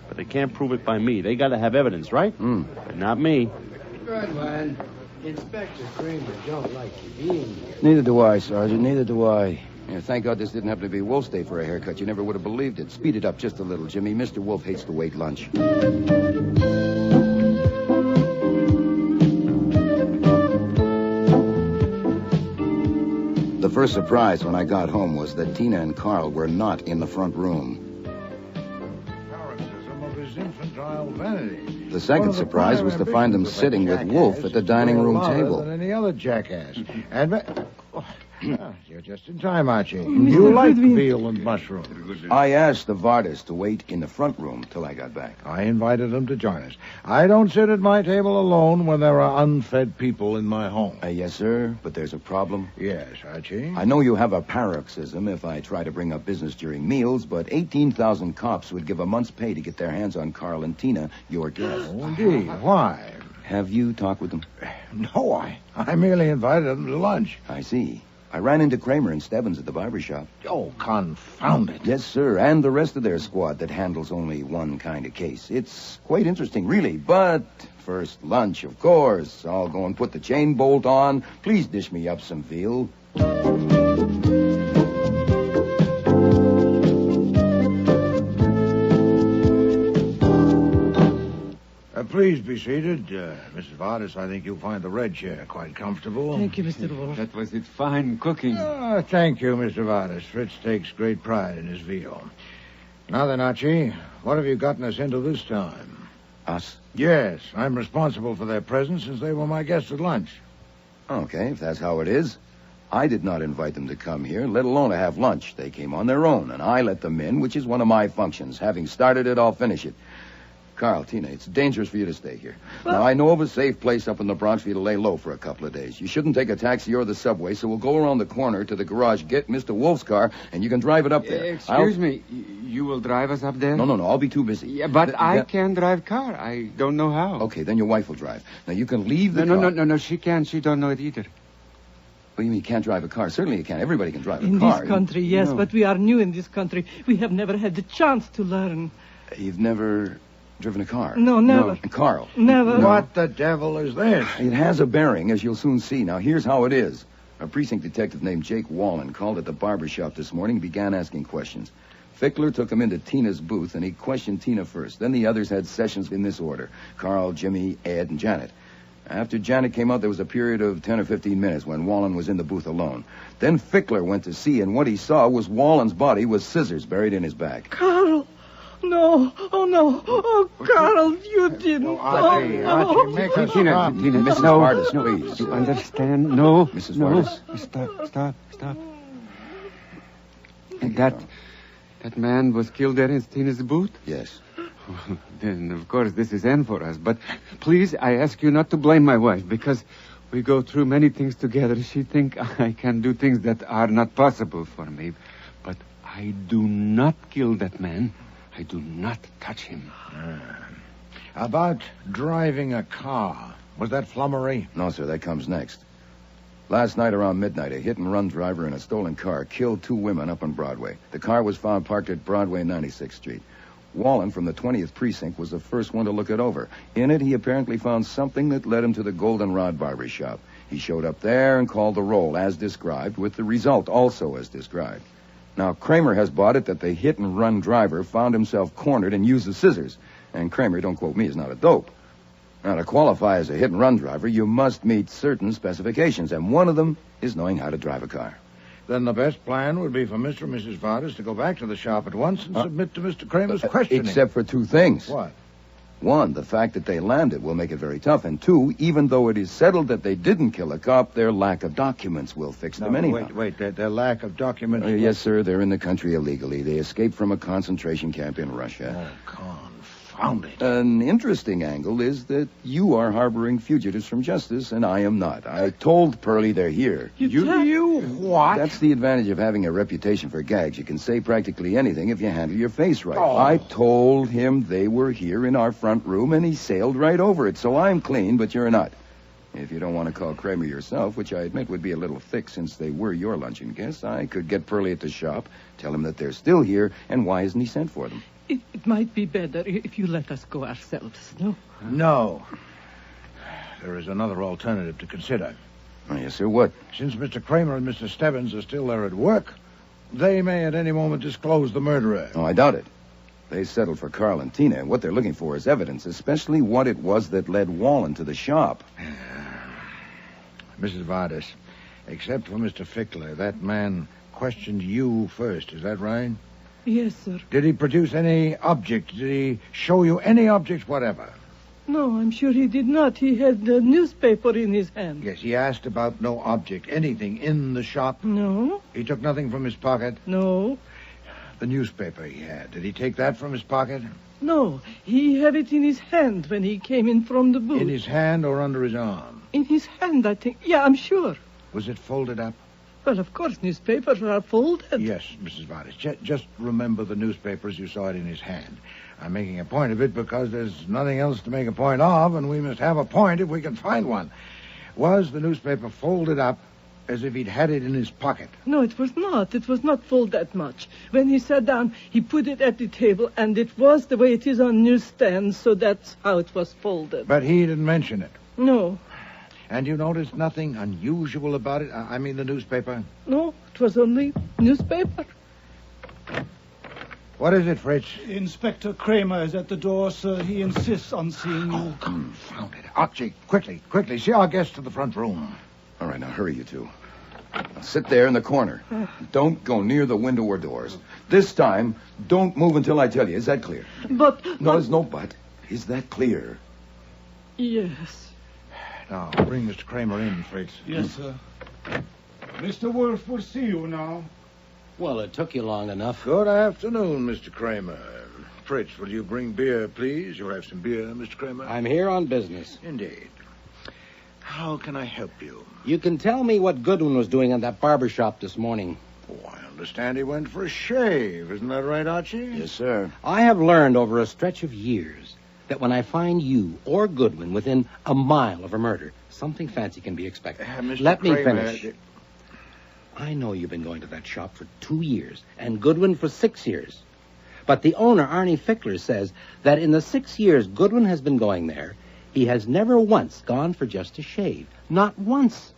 But they can't prove it by me. They got to have evidence, right? But not me. Goodwin, Inspector Kramer don't like you being here. Neither do I, Sergeant. Neither do I. Yeah, thank God this didn't happen to be Wolf's day for a haircut. You never would have believed it. Speed it up just a little, Jimmy. Mr. Wolfe hates to wait lunch. The first surprise when I got home was that Tina and Carl were not in the front room. Infantile vanity. The second surprise was to find them sitting with Wolfe at the dining room table. Than any other jackass. You're just in time, Archie. You like veal and mushroom. I asked the Varders to wait in the front room till I got back. I invited them to join us. I don't sit at my table alone when there are unfed people in my home. Yes, sir, but there's a problem. Yes, Archie. I know you have a paroxysm if I try to bring up business during meals, but 18,000 cops would give a month's pay to get their hands on Carl and Tina, your guests. Oh, indeed. Why? Have you talked with them? No, I merely invited them to lunch. I see. I ran into Kramer and Stebbins at the barber shop. Oh, confound it. Yes, sir, and the rest of their squad that handles only one kind of case. It's quite interesting, really, but first lunch, of course. I'll go and put the chain bolt on. Please dish me up some veal. Please be seated. Mrs. Vardis, I think you'll find the red chair quite comfortable. Thank you, Mr. Wolfe. That was it fine cooking. Thank you, Mr. Vardis. Fritz takes great pride in his veal. Now then, Archie, what have you gotten us into this time? Us? Yes, I'm responsible for their presence since they were my guests at lunch. Okay, if that's how it is. I did not invite them to come here, let alone to have lunch. They came on their own, and I let them in, which is one of my functions. Having started it, I'll finish it. Carl, Tina, it's dangerous for you to stay here. Now, I know of a safe place up in the Bronx for you to lay low for a couple of days. You shouldn't take a taxi or the subway, so we'll go around the corner to the garage, get Mr. Wolfe's car, and you can drive it up there. Excuse me, you will drive us up there? No, I'll be too busy. Yeah, but I can drive car. I don't know how. Okay, then your wife will drive. Now, you can leave the car. No, she can't. She don't know it either. What do you mean you can't drive a car? Certainly you can. Everybody can drive a in car. In this country, yes, but we are new in this country. We have never had the chance to learn. You've never driven a car? No, never. And Carl? Never. What the devil is this? It has a bearing, as you'll soon see. Now, here's how it is. A precinct detective named Jake Wallen called at the barber shop this morning and began asking questions. Fickler took him into Tina's booth, and he questioned Tina first. Then the others had sessions in this order. Carl, Jimmy, Ed, and Janet. After Janet came out, there was a period of 10 or 15 minutes when Wallen was in the booth alone. Then Fickler went to see, and what he saw was Wallen's body with scissors buried in his back. Carl! No! Oh, no! Oh, Carl, you didn't! Archie, make us Tina, stop. Mrs. No, Vardis, no, please. You understand? No. Mrs. No. Vardis. Stop. And that man was killed there in Tina's booth? Yes. Then, of course, this is end for us. But please, I ask you not to blame my wife, because we go through many things together. She thinks I can do things that are not possible for me. But I do not kill that man. I do not touch him. About driving a car. Was that flummery? No, sir, that comes next. Last night around midnight, a hit-and-run driver in a stolen car killed 2 women up on Broadway. The car was found parked at Broadway and 96th Street. Wallen from the 20th Precinct was the first one to look it over. In it, he apparently found something that led him to the Goldenrod barber shop. He showed up there and called the roll, as described, with the result also as described. Now, Kramer has bought it that the hit-and-run driver found himself cornered and used the scissors. And Kramer, don't quote me, is not a dope. Now, to qualify as a hit-and-run driver, you must meet certain specifications, and one of them is knowing how to drive a car. Then the best plan would be for Mr. and Mrs. Vardis to go back to the shop at once and submit to Mr. Kramer's questioning. Except for 2 things. What? 1, the fact that they landed will make it very tough. And 2, even though it is settled that they didn't kill a cop, their lack of documents will fix them anyhow. Wait, their lack of documents... Yes, sir, they're in the country illegally. They escaped from a concentration camp in Russia. Oh, confound it. An interesting angle is that you are harboring fugitives from justice, and I am not. I told Pearlie they're here. You what? That's the advantage of having a reputation for gags. You can say practically anything if you handle your face right. Oh. I told him they were here in our front room, and he sailed right over it. So I'm clean, but you're not. If you don't want to call Kramer yourself, which I admit would be a little thick since they were your luncheon guests, I could get Pearlie at the shop, tell him that they're still here, and why hasn't he sent for them? It might be better if you let us go ourselves, no? No. There is another alternative to consider. Oh, yes, sir, what? Since Mr. Kramer and Mr. Stebbins are still there at work, they may at any moment disclose the murderer. Oh, I doubt it. They settled for Carl and Tina, and what they're looking for is evidence, especially what it was that led Wallen to the shop. Mrs. Vardis, except for Mr. Fickler, that man questioned you first, is that right? Yes, sir. Did he produce any object? Did he show you any object whatever? No, I'm sure he did not. He had the newspaper in his hand. Yes, he asked about no object, anything in the shop? No. He took nothing from his pocket? No. The newspaper he had, did he take that from his pocket? No, he had it in his hand when he came in from the booth. In his hand or under his arm? In his hand, I think. Yeah, I'm sure. Was it folded up? Well, of course, newspapers are folded. Yes, Mrs. Vardis. Just remember the newspaper as you saw it in his hand. I'm making a point of it because there's nothing else to make a point of, and we must have a point if we can find one. Was the newspaper folded up as if he'd had it in his pocket? No, it was not. It was not folded that much. When he sat down, he put it at the table, and it was the way it is on newsstands, so that's how it was folded. But he didn't mention it? No. And you noticed nothing unusual about it? I mean the newspaper? No, it was only newspaper. What is it, Fritz? Inspector Kramer is at the door, sir. He insists on seeing you. Oh, confound it. Archie, quickly. See our guest to the front room. All right, now hurry, you two. Now, sit there in the corner. Don't go near the window or doors. This time, don't move until I tell you. Is that clear? But... No, there's no but. Is that clear? Yes. Now, bring Mr. Kramer in, Fritz. Yes, sir. Mr. Wolfe will see you now. Well, it took you long enough. Good afternoon, Mr. Kramer. Fritz, will you bring beer, please? You'll have some beer, Mr. Kramer? I'm here on business. Indeed. How can I help you? You can tell me what Goodwin was doing at that barber shop this morning. Oh, I understand he went for a shave. Isn't that right, Archie? Yes, sir. I have learned over a stretch of years that when I find you or Goodwin within a mile of a murder, something fancy can be expected. Let me finish. I know you've been going to that shop for 2 years, and Goodwin for 6 years. But the owner, Arnie Fickler, says that in the 6 years Goodwin has been going there, he has never once gone for just a shave. Not once.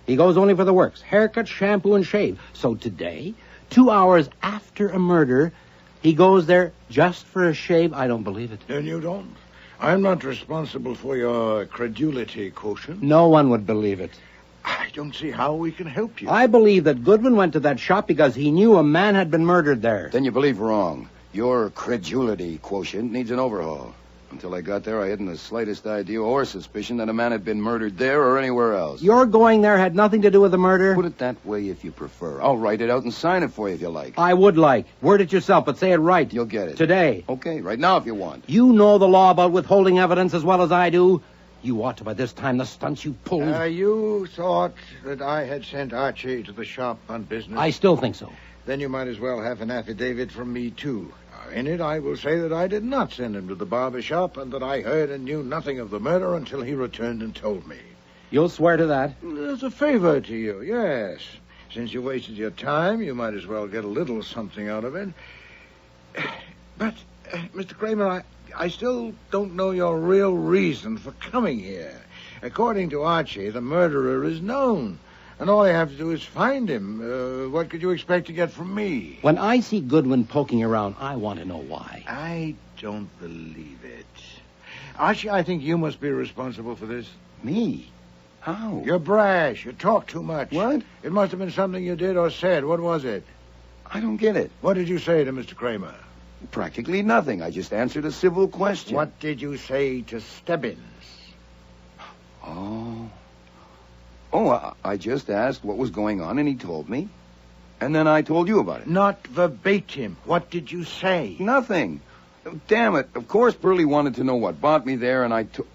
He goes only for the works. Haircut, shampoo, and shave. So today, 2 hours after a murder, he goes there just for a shave? I don't believe it. Then you don't? I'm not responsible for your credulity quotient. No one would believe it. I don't see how we can help you. I believe that Goodwin went to that shop because he knew a man had been murdered there. Then you believe wrong. Your credulity quotient needs an overhaul. Until I got there, I hadn't the slightest idea or suspicion that a man had been murdered there or anywhere else. Your going there had nothing to do with the murder? Put it that way if you prefer. I'll write it out and sign it for you if you like. I would like. Word it yourself, but say it right. You'll get it. Today. Okay, right now if you want. You know the law about withholding evidence as well as I do. You ought to by this time, the stunts you pulled. You thought that I had sent Archie to the shop on business? I still think so. Then you might as well have an affidavit from me, too. In it, I will say that I did not send him to the barber shop and that I heard and knew nothing of the murder until he returned and told me. You'll swear to that? As a favor to you, yes. Since you wasted your time, you might as well get a little something out of it. But, Mr. Kramer, I still don't know your real reason for coming here. According to Archie, the murderer is known. And all I have to do is find him. What could you expect to get from me? When I see Goodwin poking around, I want to know why. I don't believe it. Archie, I think you must be responsible for this. Me? How? You're brash. You talk too much. What? It must have been something you did or said. What was it? I don't get it. What did you say to Mr. Kramer? Practically nothing. I just answered a civil question. What did you say to Stebbins? Oh, I just asked what was going on, and he told me. And then I told you about it. Not verbatim. What did you say? Nothing. Damn it. Of course Pearlie wanted to know what brought me there, and I took...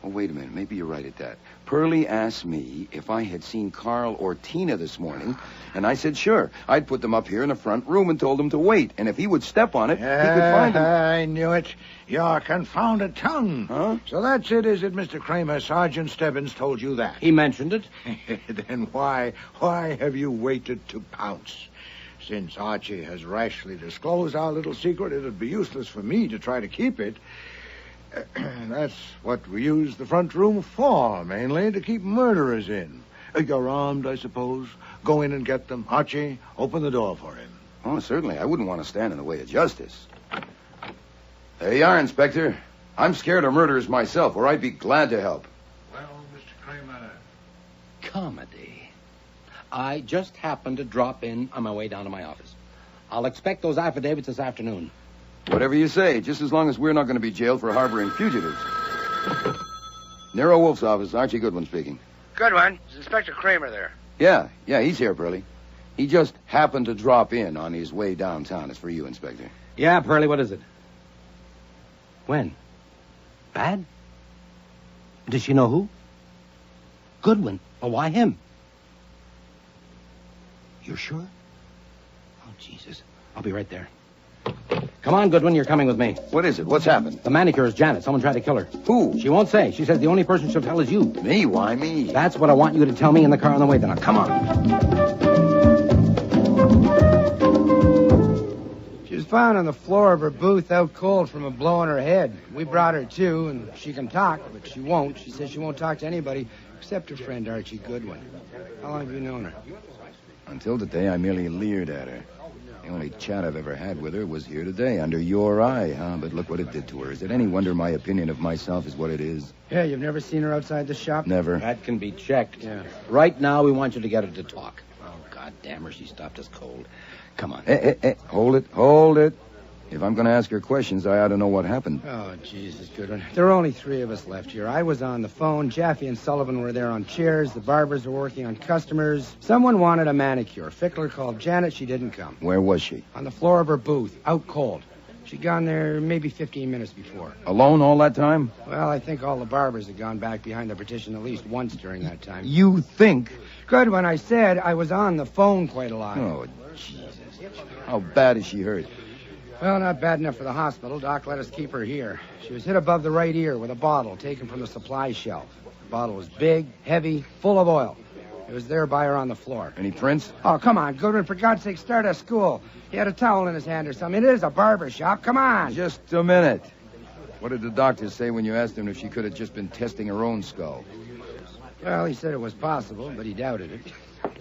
Oh, wait a minute. Maybe you're right at that. Pearlie asked me if I had seen Carl or Tina this morning, and I said sure. I'd put them up here in the front room and told them to wait, and if he would step on it, he could find them. I knew it. Your confounded tongue. Huh? So that's it, is it, Mr. Kramer? Sergeant Stebbins told you that. He mentioned it. Then why have you waited to pounce? Since Archie has rashly disclosed our little secret, it'd be useless for me to try to keep it. That's what we use the front room for, mainly, to keep murderers in. You're armed, I suppose. Go in and get them. Archie, open the door for him. Oh, certainly. I wouldn't want to stand in the way of justice. There you are, Inspector. I'm scared of murderers myself, or I'd be glad to help. Well, Mr. Kramer... Comedy. I just happened to drop in on my way down to my office. I'll expect those affidavits this afternoon. Whatever you say, just as long as we're not going to be jailed for harboring fugitives. Nero Wolfe's office, Archie Goodwin speaking. Goodwin, is Inspector Kramer there? Yeah, he's here, Pearlie. He just happened to drop in on his way downtown. It's for you, Inspector. Yeah, Pearlie, what is it? When? Bad? Does she know who? Goodwin. Well, why him? You're sure? Oh, Jesus. I'll be right there. Come on, Goodwin, you're coming with me. What is it? What's happened? The manicure is Janet. Someone tried to kill her. Who? She won't say. She says the only person she'll tell is you. Me? Why me? That's what I want you to tell me in the car on the way. Then come on. She was found on the floor of her booth out cold from a blow on her head. We brought her to, and she can talk, but she won't. She says she won't talk to anybody except her friend Archie Goodwin. How long have you known her? Until today, I merely leered at her. The only chat I've ever had with her was here today, under your eye, huh? But look what it did to her. Is it any wonder my opinion of myself is what it is? Yeah, you've never seen her outside the shop? Never. That can be checked. Yeah. Right now, we want you to get her to talk. Oh, God damn her, she stopped us cold. Come on. Hold it. If I'm going to ask her questions, I ought to know what happened. Oh, Jesus, Goodwin. There are only 3 of us left here. I was on the phone. Jaffe and Sullivan were there on chairs. The barbers were working on customers. Someone wanted a manicure. Fickler called Janet. She didn't come. Where was she? On the floor of her booth, out cold. She'd gone there maybe 15 minutes before. Alone all that time? Well, I think all the barbers had gone back behind the partition at least once during that time. You think? Goodwin, I said I was on the phone quite a lot. Oh, Jesus. How bad is she hurt? Well, not bad enough for the hospital. Doc let us keep her here. She was hit above the right ear with a bottle taken from the supply shelf. The bottle was big, heavy, full of oil. It was there by her on the floor. Any prints? Oh, come on, Goodwin. For God's sake, start a school. He had a towel in his hand or something. It is a barber shop. Come on. Just a minute. What did the doctor say when you asked him if she could have just been testing her own skull? Well, he said it was possible, but he doubted it.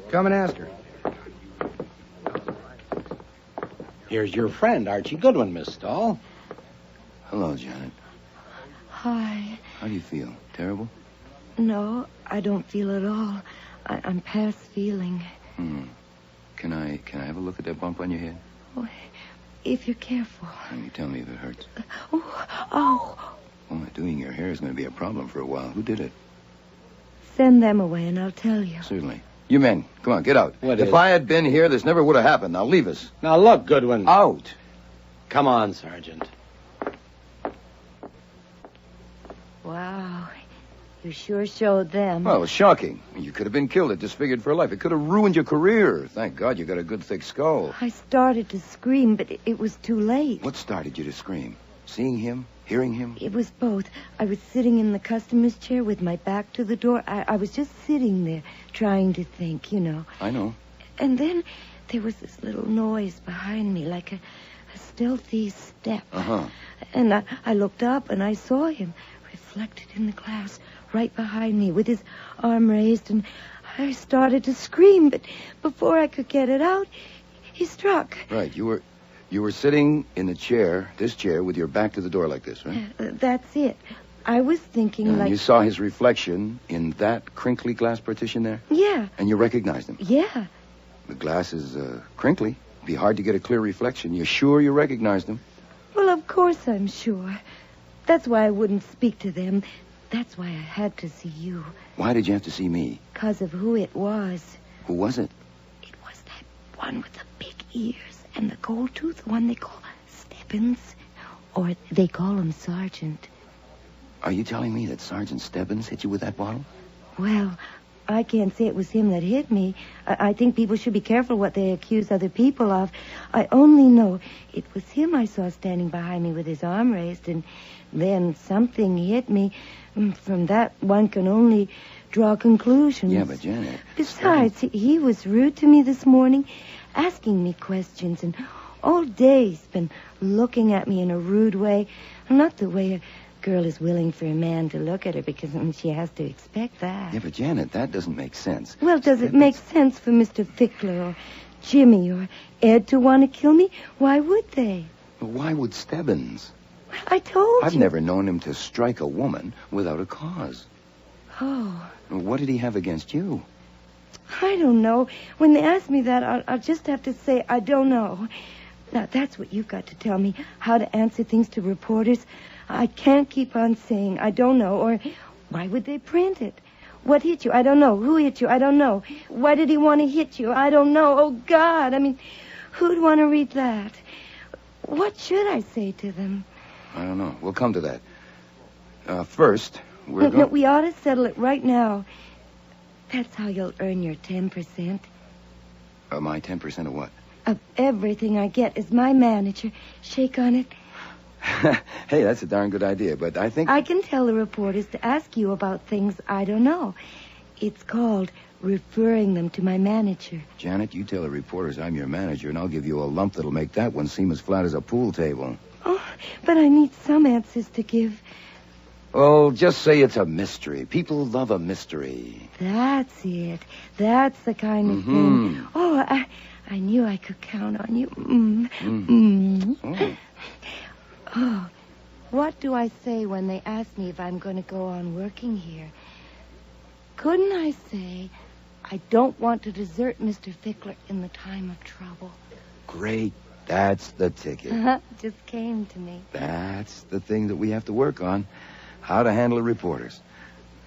Come and ask her. Here's your friend, Archie Goodwin, Miss Stahl. Hello, Janet. Hi. How do you feel? Terrible? No, I don't feel at all. I'm past feeling. Can I have a look at that bump on your head? Oh, if you're careful. You tell me if it hurts. Oh. Oh, doing your hair is going to be a problem for a while. Who did it? Send them away and I'll tell you. Certainly. You men, come on, get out. What if is? I had been here, this never would have happened. Now leave us. Now look, Goodwin. Out. Come on, Sergeant. Wow. You sure showed them. Well, it was shocking. You could have been killed. It disfigured for life. It could have ruined your career. Thank God you got a good thick skull. I started to scream, but it was too late. What started you to scream? Seeing him? Hearing him? It was both. I was sitting in the customer's chair with my back to the door. I was just sitting there trying to think, you know. I know. And then there was this little noise behind me, like a stealthy step. Uh-huh. And I looked up and I saw him reflected in the glass right behind me with his arm raised, and I started to scream, but before I could get it out, he struck. Right. You were sitting in the chair, this chair, with your back to the door like this, right? That's it. I was thinking And you saw his reflection in that crinkly glass partition there? Yeah. And you recognized him? Yeah. The glass is crinkly. It'd be hard to get a clear reflection. You're sure you recognized him? Well, of course I'm sure. That's why I wouldn't speak to them. That's why I had to see you. Why did you have to see me? Because of who it was. Who was it? It was that one with the big ears and the gold tooth, the one they call Stebbins. Or they call him Sergeant. Are you telling me that Sergeant Stebbins hit you with that bottle? Well, I can't say it was him that hit me. I think people should be careful what they accuse other people of. I only know it was him I saw standing behind me with his arm raised, and then something hit me. From that, one can only draw conclusions. Yeah, but Janet... Besides, he was rude to me this morning, asking me questions, and all day he's been looking at me in a rude way. Not the way a girl is willing for a man to look at her, because she has to expect that. Yeah, but Janet, that doesn't make sense. Well, does it make sense for Mr. Fickler or Jimmy or Ed to want to kill me? Why would they? But why would Stebbins? I told I've you. never known him to strike a woman without a cause. Oh. What did he have against you? I don't know. When they ask me that, I'll just have to say I don't know. Now, that's what you've got to tell me, how to answer things to reporters. I can't keep on saying I don't know, or why would they print it? What hit you? I don't know. Who hit you? I don't know. Why did he want to hit you? I don't know. Oh, God. I mean, who'd want to read that? What should I say to them? I don't know. We'll come to that. First, we're No, we ought to settle it right now. That's how you'll earn your 10%. My 10% of what? Of everything I get as my manager. Shake on it. Hey, that's a darn good idea, but I think... I can tell the reporters to ask you about things I don't know. It's called referring them to my manager. Janet, you tell the reporters I'm your manager, and I'll give you a lump that'll make that one seem as flat as a pool table. Oh, but I need some answers to give. Well, just say it's a mystery. People love a mystery. That's it. That's the kind of thing. Oh, I knew I could count on you. Oh, what do I say when they ask me if I'm going to go on working here? Couldn't I say I don't want to desert Mr. Fickler in the time of trouble? Great. That's the ticket. Just came to me. That's the thing that we have to work on. How to handle reporters.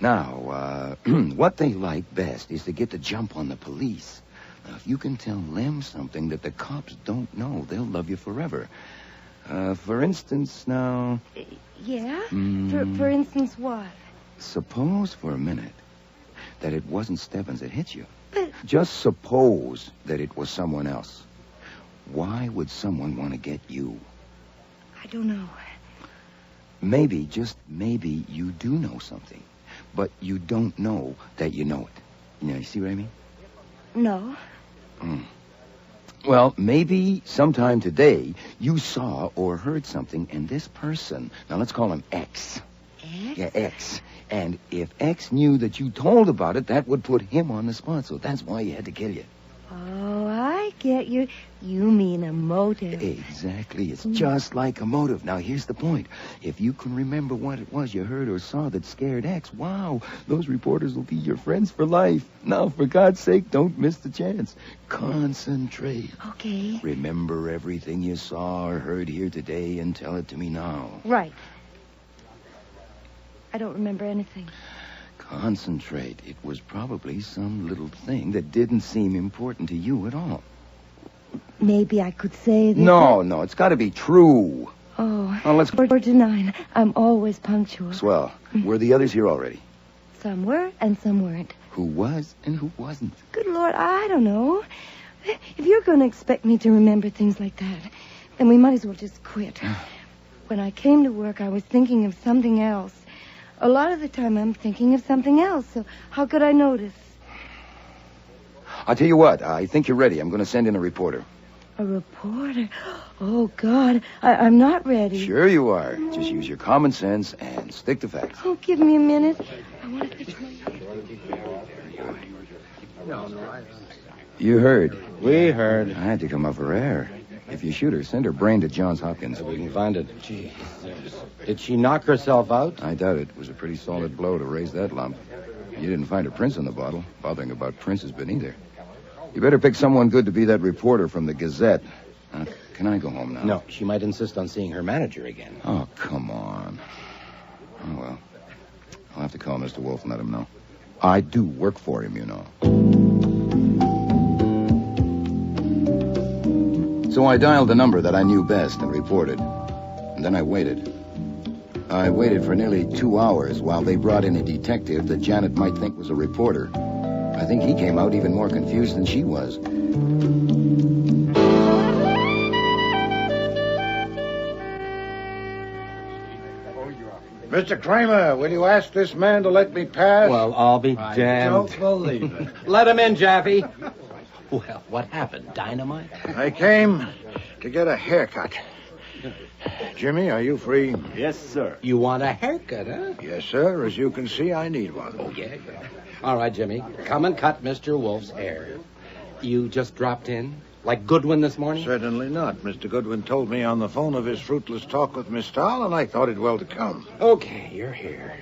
Now, what they like best is to get the jump on the police. Now, if you can tell them something that the cops don't know, they'll love you forever. For instance, now... Yeah? For instance, what? Suppose for a minute that it wasn't Stebbins that hit you. But... Just suppose that it was someone else. Why would someone want to get you? I don't know. Maybe, just maybe, you do know something. But you don't know that you know it. You see what I mean? No. Well, maybe sometime today you saw or heard something, and this person, now let's call him X. X? Yeah, X. And if X knew that you told about it, that would put him on the spot, so that's why he had to kill you. Oh, I get you. You mean a motive. Exactly. It's just like a motive. Now, here's the point. If you can remember what it was you heard or saw that scared X, wow, those reporters will be your friends for life. Now, for God's sake, don't miss the chance. Concentrate. Okay. Remember everything you saw or heard here today and tell it to me now. Right. I don't remember anything. Concentrate. It was probably some little thing that didn't seem important to you at all. Maybe I could say that... No, it's got to be true. Oh, well, let's... 4 to 9. I'm always punctual. Swell. Were the others here already? Some were and some weren't. Who was and who wasn't? Good Lord, I don't know. If you're going to expect me to remember things like that, then we might as well just quit. When I came to work, I was thinking of something else. A lot of the time, I'm thinking of something else, so how could I notice? I'll tell you what. I think you're ready. I'm going to send in a reporter. A reporter? Oh, God, I'm not ready. Sure you are. Just use your common sense and stick to facts. Oh, give me a minute. I want to fix my... You heard. We heard. I had to come up for air. If you shoot her, send her brain to Johns Hopkins. We can find it. Gee. Did she knock herself out? I doubt it. It was a pretty solid blow to raise that lump. You didn't find a prince in the bottle. Bothering about princes beneath her. You better pick someone good to be that reporter from the Gazette. Can I go home now? No, she might insist on seeing her manager again. Oh, come on. Oh, well. I'll have to call Mr. Wolfe and let him know. I do work for him, you know. So I dialed the number that I knew best and reported. And then I waited. I waited for nearly 2 hours while they brought in a detective that Janet might think was a reporter. I think he came out even more confused than she was. Mr. Kramer, will you ask this man to let me pass? Well, I'll be damned. I don't believe it. Let him in, Jaffy. Well, what happened? Dynamite? I came to get a haircut. Jimmy, are you free? Yes, sir. You want a haircut, huh? Yes, sir. As you can see, I need one. Oh, yeah. All right, Jimmy. Come and cut Mr. Wolfe's hair. You just dropped in? Like Goodwin this morning? Certainly not. Mr. Goodwin told me on the phone of his fruitless talk with Miss Stahl, and I thought it well to come. Okay, you're here.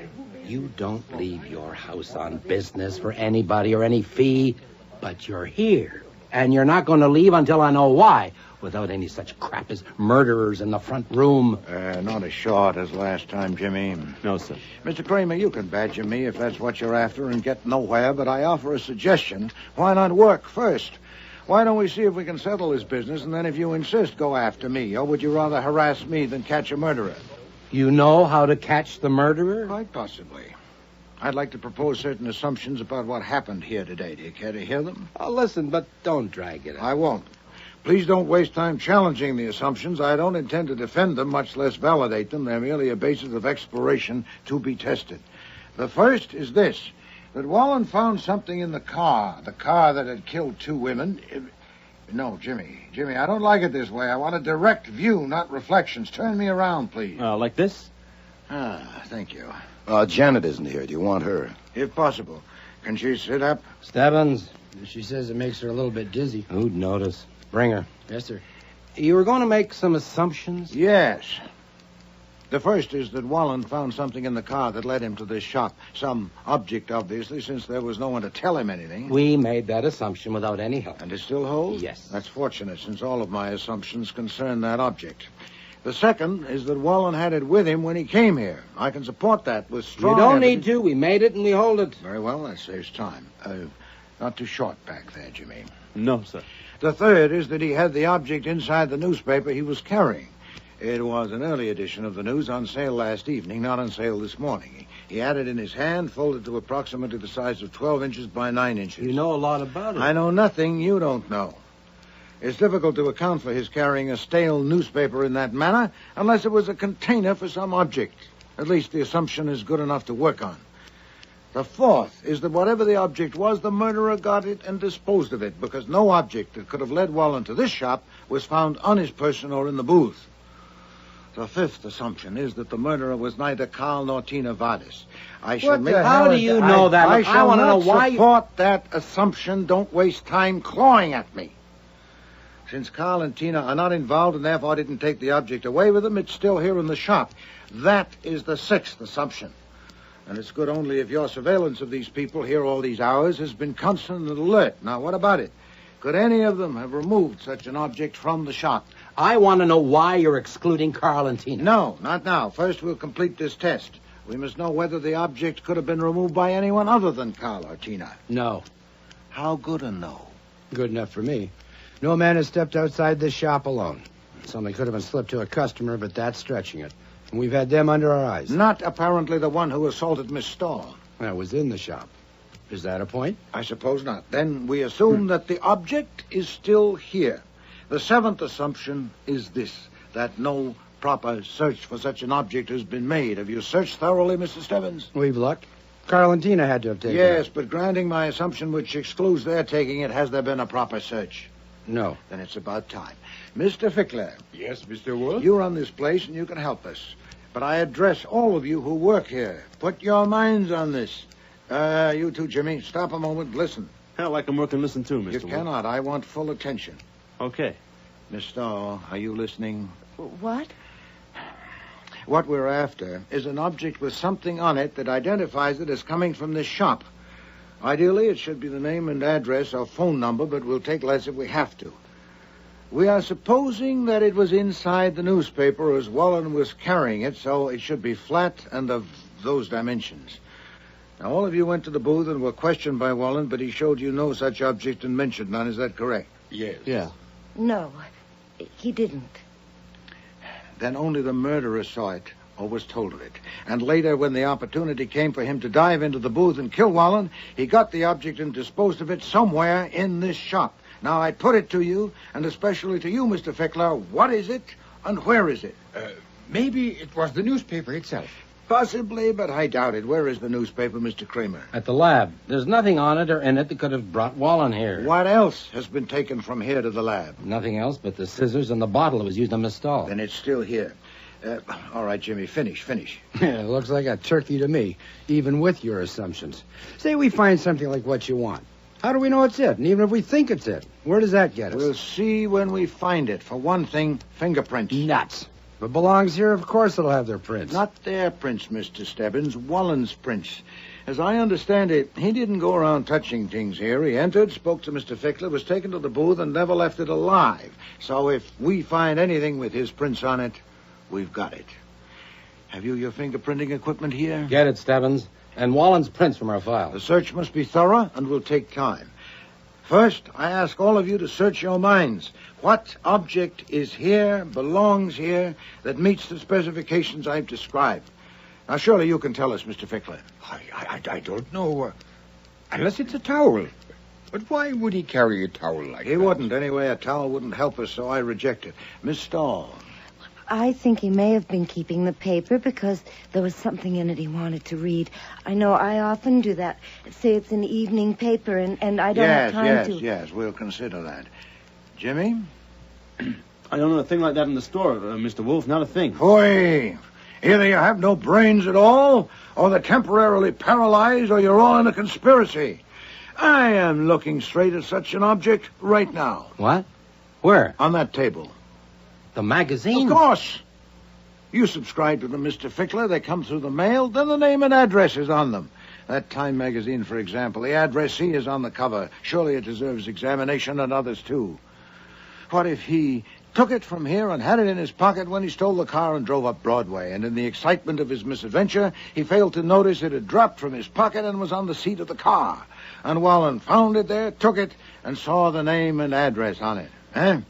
You don't leave your house on business for anybody or any fee, but you're here. And you're not going to leave until I know why, without any such crap as murderers in the front room. Not as short as last time, Jimmy. No, sir. Mr. Kramer, you can badger me if that's what you're after and get nowhere, but I offer a suggestion. Why not work first? Why don't we see if we can settle this business, and then if you insist, go after me? Or would you rather harass me than catch a murderer? You know how to catch the murderer? Quite possibly. I'd like to propose certain assumptions about what happened here today. Do you care to hear them? Oh, listen, but don't drag it out. I won't. Please don't waste time challenging the assumptions. I don't intend to defend them, much less validate them. They're merely a basis of exploration to be tested. The first is this, that Wallen found something in the car that had killed 2 women. No, Jimmy, I don't like it this way. I want a direct view, not reflections. Turn me around, please. Like this? Thank you. Janet isn't here. Do you want her? If possible. Can she sit up? Stebbins. She says it makes her a little bit dizzy. Who'd notice? Bring her. Yes, sir. You were going to make some assumptions? Yes. The first is that Wallen found something in the car that led him to this shop. Some object, obviously, since there was no one to tell him anything. We made that assumption without any help. And it still holds? Yes. That's fortunate, since all of my assumptions concern that object. The second is that Wallen had it with him when he came here. I can support that with strong You don't evidence. need to. We made it and we hold it. Very well, that saves time. Not too short back there, Jimmy. No, sir. The third is that he had the object inside the newspaper he was carrying. It was an early edition of the news on sale last evening, not on sale this morning. He had it in his hand, folded to approximately the size of 12 inches by 9 inches. You know a lot about it. I know nothing you don't know. It's difficult to account for his carrying a stale newspaper in that manner unless it was a container for some object. At least the assumption is good enough to work on. The fourth is that whatever the object was, the murderer got it and disposed of it, because no object that could have led Wallen to this shop was found on his person or in the booth. The fifth assumption is that the murderer was neither Carl nor Tina Vardis. How do you know that? I shall want to know not why support that assumption. Don't waste time clawing at me. Since Carl and Tina are not involved and therefore didn't take the object away with them, it's still here in the shop. That is the sixth assumption. And it's good only if your surveillance of these people here all these hours has been constant and alert. Now, what about it? Could any of them have removed such an object from the shop? I want to know why you're excluding Carl and Tina. No, not now. First, we'll complete this test. We must know whether the object could have been removed by anyone other than Carl or Tina. No. How good a no? Good enough for me. No man has stepped outside this shop alone. Something could have been slipped to a customer, but that's stretching it. And we've had them under our eyes. Not apparently the one who assaulted Miss Stahl. That was in the shop. Is that a point? I suppose not. Then we assume that the object is still here. The seventh assumption is this, that no proper search for such an object has been made. Have you searched thoroughly, Mr. Stebbins? We've looked. Carl and Tina had to have taken Yes, it. but granting my assumption which excludes their taking it, has there been a proper search? No. Then it's about time. Mr. Fickler. Yes, Mr. Wolfe? You run this place and you can help us. But I address all of you who work here. Put your minds on this. You too, Jimmy. Stop a moment. Listen. Hell, I can work and listen too, Mr. You Wolfe. cannot. I want full attention. Okay. Miss Stahl, are you listening? What? What we're after is an object with something on it that identifies it as coming from this shop. Ideally, it should be the name and address or phone number, but we'll take less if we have to. We are supposing that it was inside the newspaper as Wallen was carrying it, so it should be flat and of those dimensions. Now, all of you went to the booth and were questioned by Wallen, but he showed you no such object and mentioned none. Is that correct? Yes. Yeah. No, he didn't. Then only the murderer saw it or was told of it. And later, when the opportunity came for him to dive into the booth and kill Wallen, he got the object and disposed of it somewhere in this shop. Now, I put it to you, and especially to you, Mr. Fickler, what is it and where is it? Maybe it was the newspaper itself. Possibly, but I doubt it. Where is the newspaper, Mr. Kramer? At the lab. There's nothing on it or in it that could have brought Wallen here. What else has been taken from here to the lab? Nothing else but the scissors and the bottle that was used on Miss Stahl. Then it's still here. All right, Jimmy, finish. It looks like a turkey to me, even with your assumptions. Say we find something like what you want. How do we know it's it? And even if we think it's it, where does that get us? We'll see when we find it. For one thing, fingerprints. Nuts. If it belongs here, of course it'll have their prints. Not their prints, Mr. Stebbins. Wallen's prints. As I understand it, he didn't go around touching things here. He entered, spoke to Mr. Fickler, was taken to the booth, and never left it alive. So if we find anything with his prints on it, we've got it. Have you your fingerprinting equipment here? Get it, Stebbins. And Wallen's prints from our file. The search must be thorough and will take time. First, I ask all of you to search your minds. What object is here, belongs here, that meets the specifications I've described? Now, surely you can tell us, Mr. Fickler. I don't know. Unless it's a towel. But why would he carry a towel like that? He wouldn't. Anyway, a towel wouldn't help us, so I reject it. Miss Stahl. I think he may have been keeping the paper because there was something in it he wanted to read. I know I often do that. Say it's an evening paper and I don't have time to... Yes, we'll consider that. Jimmy? I don't know a thing like that in the store, Mr. Wolfe. Not a thing. Boy, either you have no brains at all, or they're temporarily paralyzed, or you're all in a conspiracy. I am looking straight at such an object right now. What? Where? On that table. The magazine? Of course. You subscribe to them, Mr. Fickler. They come through the mail. Then the name and address is on them. That Time magazine, for example, the addressee is on the cover. Surely it deserves examination, and others, too. What if he took it from here and had it in his pocket when he stole the car and drove up Broadway, and in the excitement of his misadventure, he failed to notice it had dropped from his pocket and was on the seat of the car. And Wallen found it there, took it, and saw the name and address on it. Eh?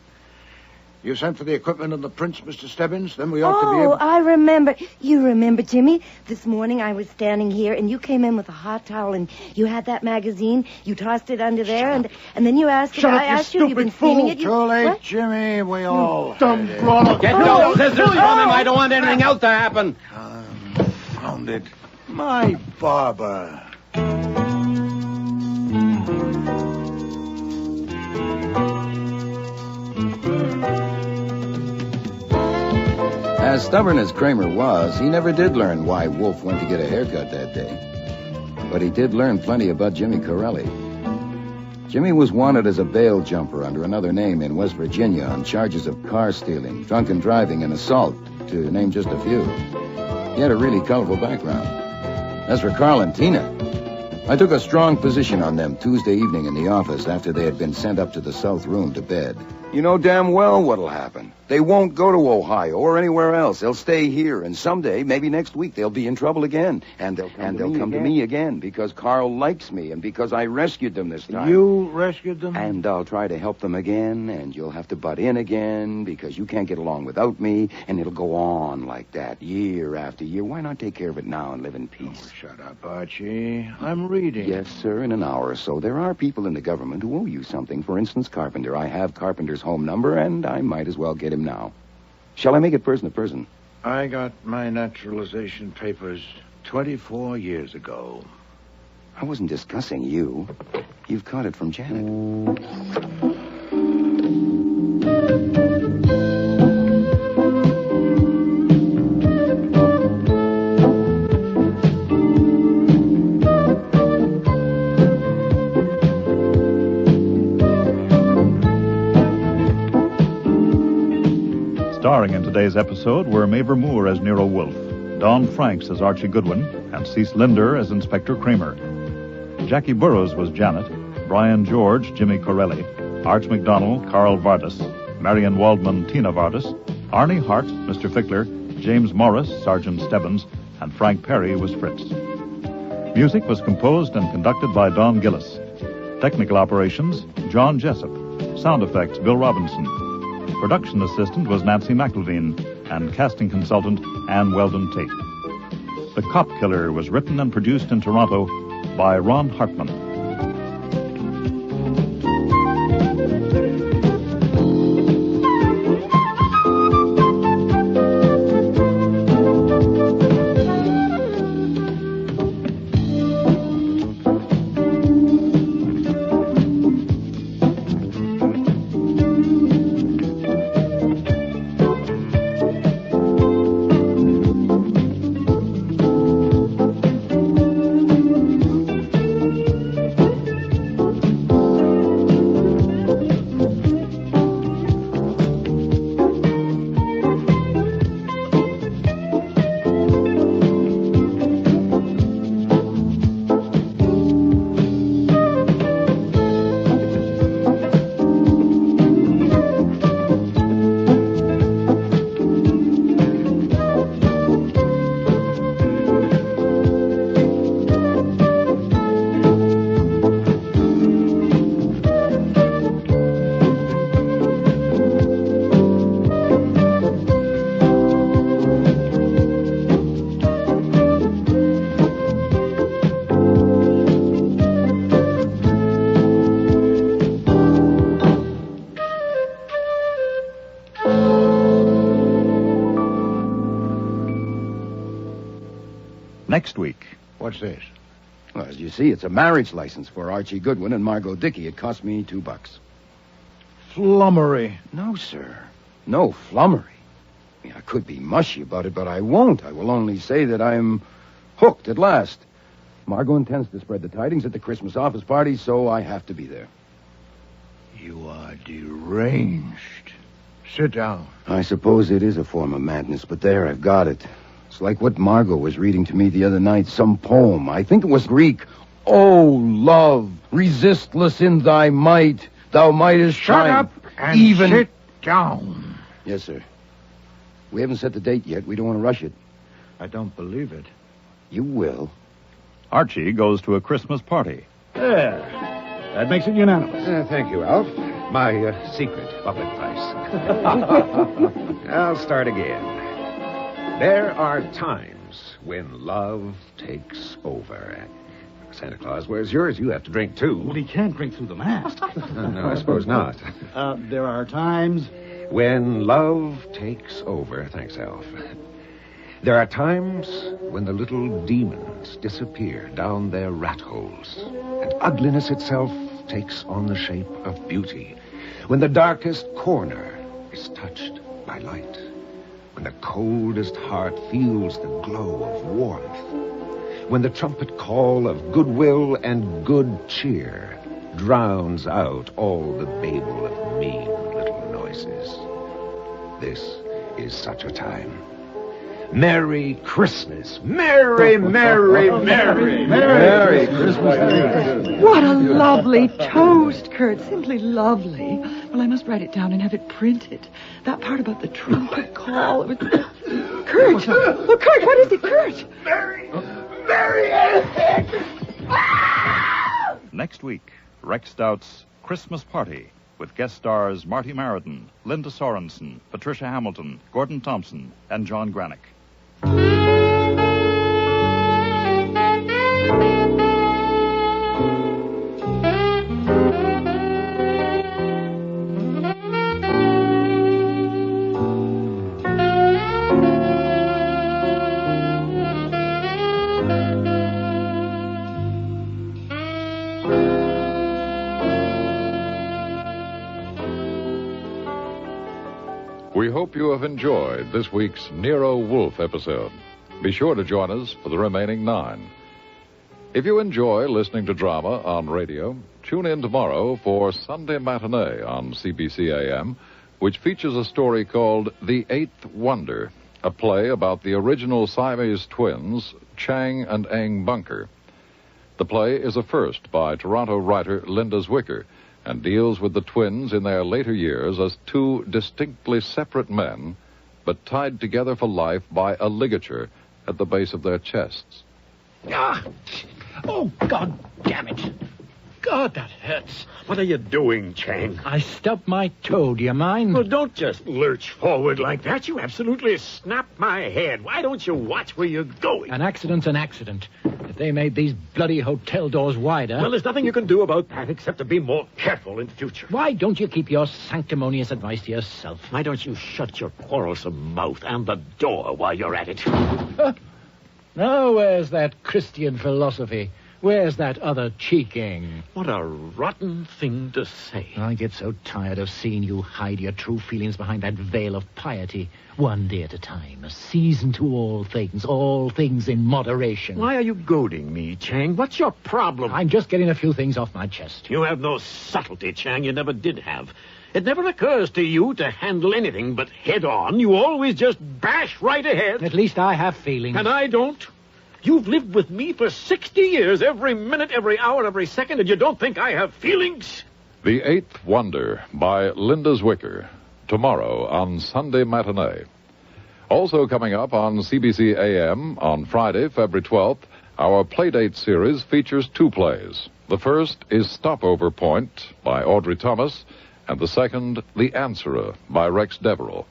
You sent for the equipment and the prints, Mr. Stebbins? Then we ought to be able... Oh, I remember. You remember, Jimmy? This morning I was standing here, and you came in with a hot towel, and you had that magazine. You tossed it under there, and then you asked... Shut up, I asked you you've been steaming it. Too late, What? Jimmy. We all... Dumb had it. brother. Get those scissors from him. I don't want anything else to happen. Found it. My barber. As stubborn as Kramer was, he never did learn why Wolfe went to get a haircut that day. But he did learn plenty about Jimmy Corelli. Jimmy was wanted as a bail jumper under another name in West Virginia on charges of car stealing, drunken driving, and assault, to name just a few. He had a really colorful background. As for Carl and Tina, I took a strong position on them Tuesday evening in the office after they had been sent up to the south room to bed. You know damn well what'll happen. They won't go to Ohio or anywhere else. They'll stay here, and someday, maybe next week, they'll be in trouble again. And they'll come to me again because Carl likes me and because I rescued them this time. You rescued them? And I'll try to help them again, and you'll have to butt in again because you can't get along without me, and it'll go on like that year after year. Why not take care of it now and live in peace? Oh, shut up, Archie. I'm reading. Yes, sir, in an hour or so. There are people in the government who owe you something. For instance, Carpenter. I have Carpenter's home number, and I might as well get him now. Shall I make it person to person? I got my naturalization papers 24 years ago. I wasn't discussing you. You've caught it from Janet. Starring in today's episode were Mavor Moore as Nero Wolfe, Don Franks as Archie Goodwin, and Cece Linder as Inspector Kramer. Jackie Burroughs was Janet, Brian George, Jimmy Corelli, Arch McDonald, Carl Vardis, Marion Waldman, Tina Vardis, Arnie Hart, Mr. Fickler, James Morris, Sergeant Stebbins, and Frank Perry was Fritz. Music was composed and conducted by Don Gillis. Technical operations, John Jessup. Sound effects, Bill Robinson. Production assistant was Nancy McElveen, and casting consultant, Ann Weldon Tate. The Cop Killer was written and produced in Toronto by Ron Hartman. Next week. What's this? Well, as you see, it's a marriage license for Archie Goodwin and Margot Dickey. It cost me $2. Flummery. No, sir. No flummery. I mean, I could be mushy about it, but I won't. I will only say that I'm hooked at last. Margot intends to spread the tidings at the Christmas office party, so I have to be there. You are deranged. Sit down. I suppose it is a form of madness, but there, I've got it. It's like what Margot was reading to me the other night, some poem. I think it was Greek. Oh, love, resistless in thy might, thou mightest Shut shine. up and sit down. Yes, sir. We haven't set the date yet. We don't want to rush it. I don't believe it. You will. Archie goes to a Christmas party. There. That makes it unanimous. Thank you, Alf. My secret public place. I'll start again. There are times when love takes over. Santa Claus, where's yours? You have to drink, too. Well, he can't drink through the mask. No, I suppose not. There are times... When love takes over. Thanks, Alf. There are times when the little demons disappear down their rat holes, and ugliness itself takes on the shape of beauty. When the darkest corner is touched by light. When the coldest heart feels the glow of warmth. When the trumpet call of goodwill and good cheer drowns out all the babel of mean little noises. This is such a time. Merry Christmas. Merry, merry, merry. Merry Christmas. What a lovely toast, Kurt. Simply lovely. Well, I must write it down and have it printed. That part about the trumpet call. Kurt! Oh, Kurt, what is it, Kurt? Merry. Next week, Rex Stout's Christmas Party with guest stars Marty Mariden, Linda Sorensen, Patricia Hamilton, Gordon Thompson, and John Granick. We hope you have enjoyed this week's Nero Wolfe episode. Be sure to join us for the remaining 9. If you enjoy listening to drama on radio, tune in tomorrow for Sunday Matinee on CBC AM, which features a story called The Eighth Wonder, a play about the original Siamese twins, Chang and Eng Bunker. The play is a first by Toronto writer Linda Zwicker, and deals with the twins in their later years as 2 distinctly separate men, but tied together for life by a ligature at the base of their chests. Ah! Oh, God damn it. God, that hurts. What are you doing, Chang? I stubbed my toe. Do you mind? Well, don't just lurch forward like that. You absolutely snapped my head. Why don't you watch where you're going? An accident's an accident. If they made these bloody hotel doors wider... Well, there's nothing you can do about that except to be more careful in the future. Why don't you keep your sanctimonious advice to yourself? Why don't you shut your quarrelsome mouth and the door while you're at it? Now, where's that Christian philosophy? Where's that other cheeking? What a rotten thing to say. I get so tired of seeing you hide your true feelings behind that veil of piety. One day at a time, a season to all things in moderation. Why are you goading me, Chang? What's your problem? I'm just getting a few things off my chest. You have no subtlety, Chang. You never did have. It never occurs to you to handle anything but head on. You always just bash right ahead. At least I have feelings. And I don't. You've lived with me for 60 years, every minute, every hour, every second, and you don't think I have feelings? The Eighth Wonder by Linda Zwicker, tomorrow on Sunday Matinee. Also coming up on CBC AM on Friday, February 12th, our Playdate series features 2 plays. The first is Stopover Point by Audrey Thomas, and the second, The Answerer by Rex Deverell.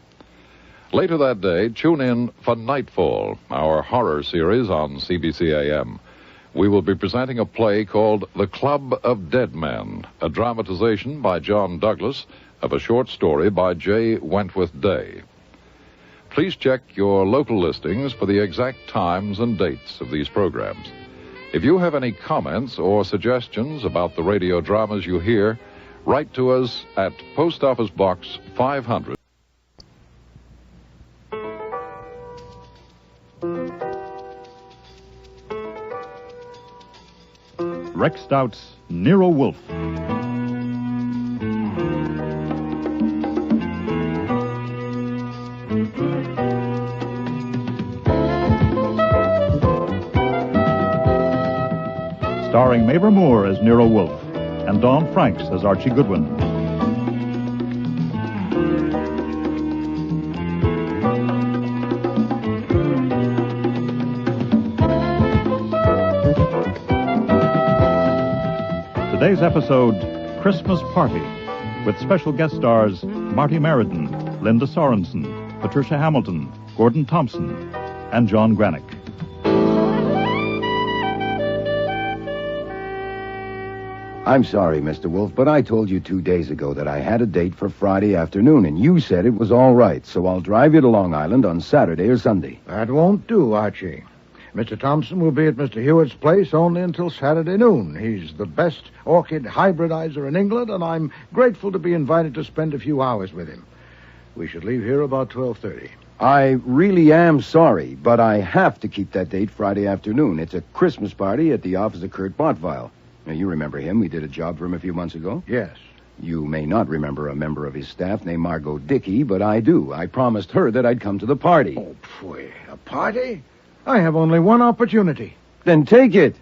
Later that day, tune in for Nightfall, our horror series on CBC AM. We will be presenting a play called The Club of Dead Men, a dramatization by John Douglas of a short story by J. Wentworth Day. Please check your local listings for the exact times and dates of these programs. If you have any comments or suggestions about the radio dramas you hear, write to us at Post Office Box 500. Rex Stout's Nero Wolfe. starring Mabel Moore as Nero Wolfe and Dawn Franks as Archie Goodwin. Today's episode, Christmas Party, with special guest stars Marty Meriden, Linda Sorensen, Patricia Hamilton, Gordon Thompson, and John Granick. I'm sorry, Mr. Wolfe, but I told you 2 days ago that I had a date for Friday afternoon, and you said it was all right, so I'll drive you to Long Island on Saturday or Sunday. That won't do, Archie. Mr. Thompson will be at Mr. Hewitt's place only until Saturday noon. He's the best orchid hybridizer in England, and I'm grateful to be invited to spend a few hours with him. We should leave here about 12:30. I really am sorry, but I have to keep that date Friday afternoon. It's a Christmas party at the office of Kurt Bottweil. Now, you remember him. We did a job for him a few months ago. Yes. You may not remember a member of his staff named Margot Dickey, but I do. I promised her that I'd come to the party. Oh, pfui. A party? I have only one opportunity. Then take it.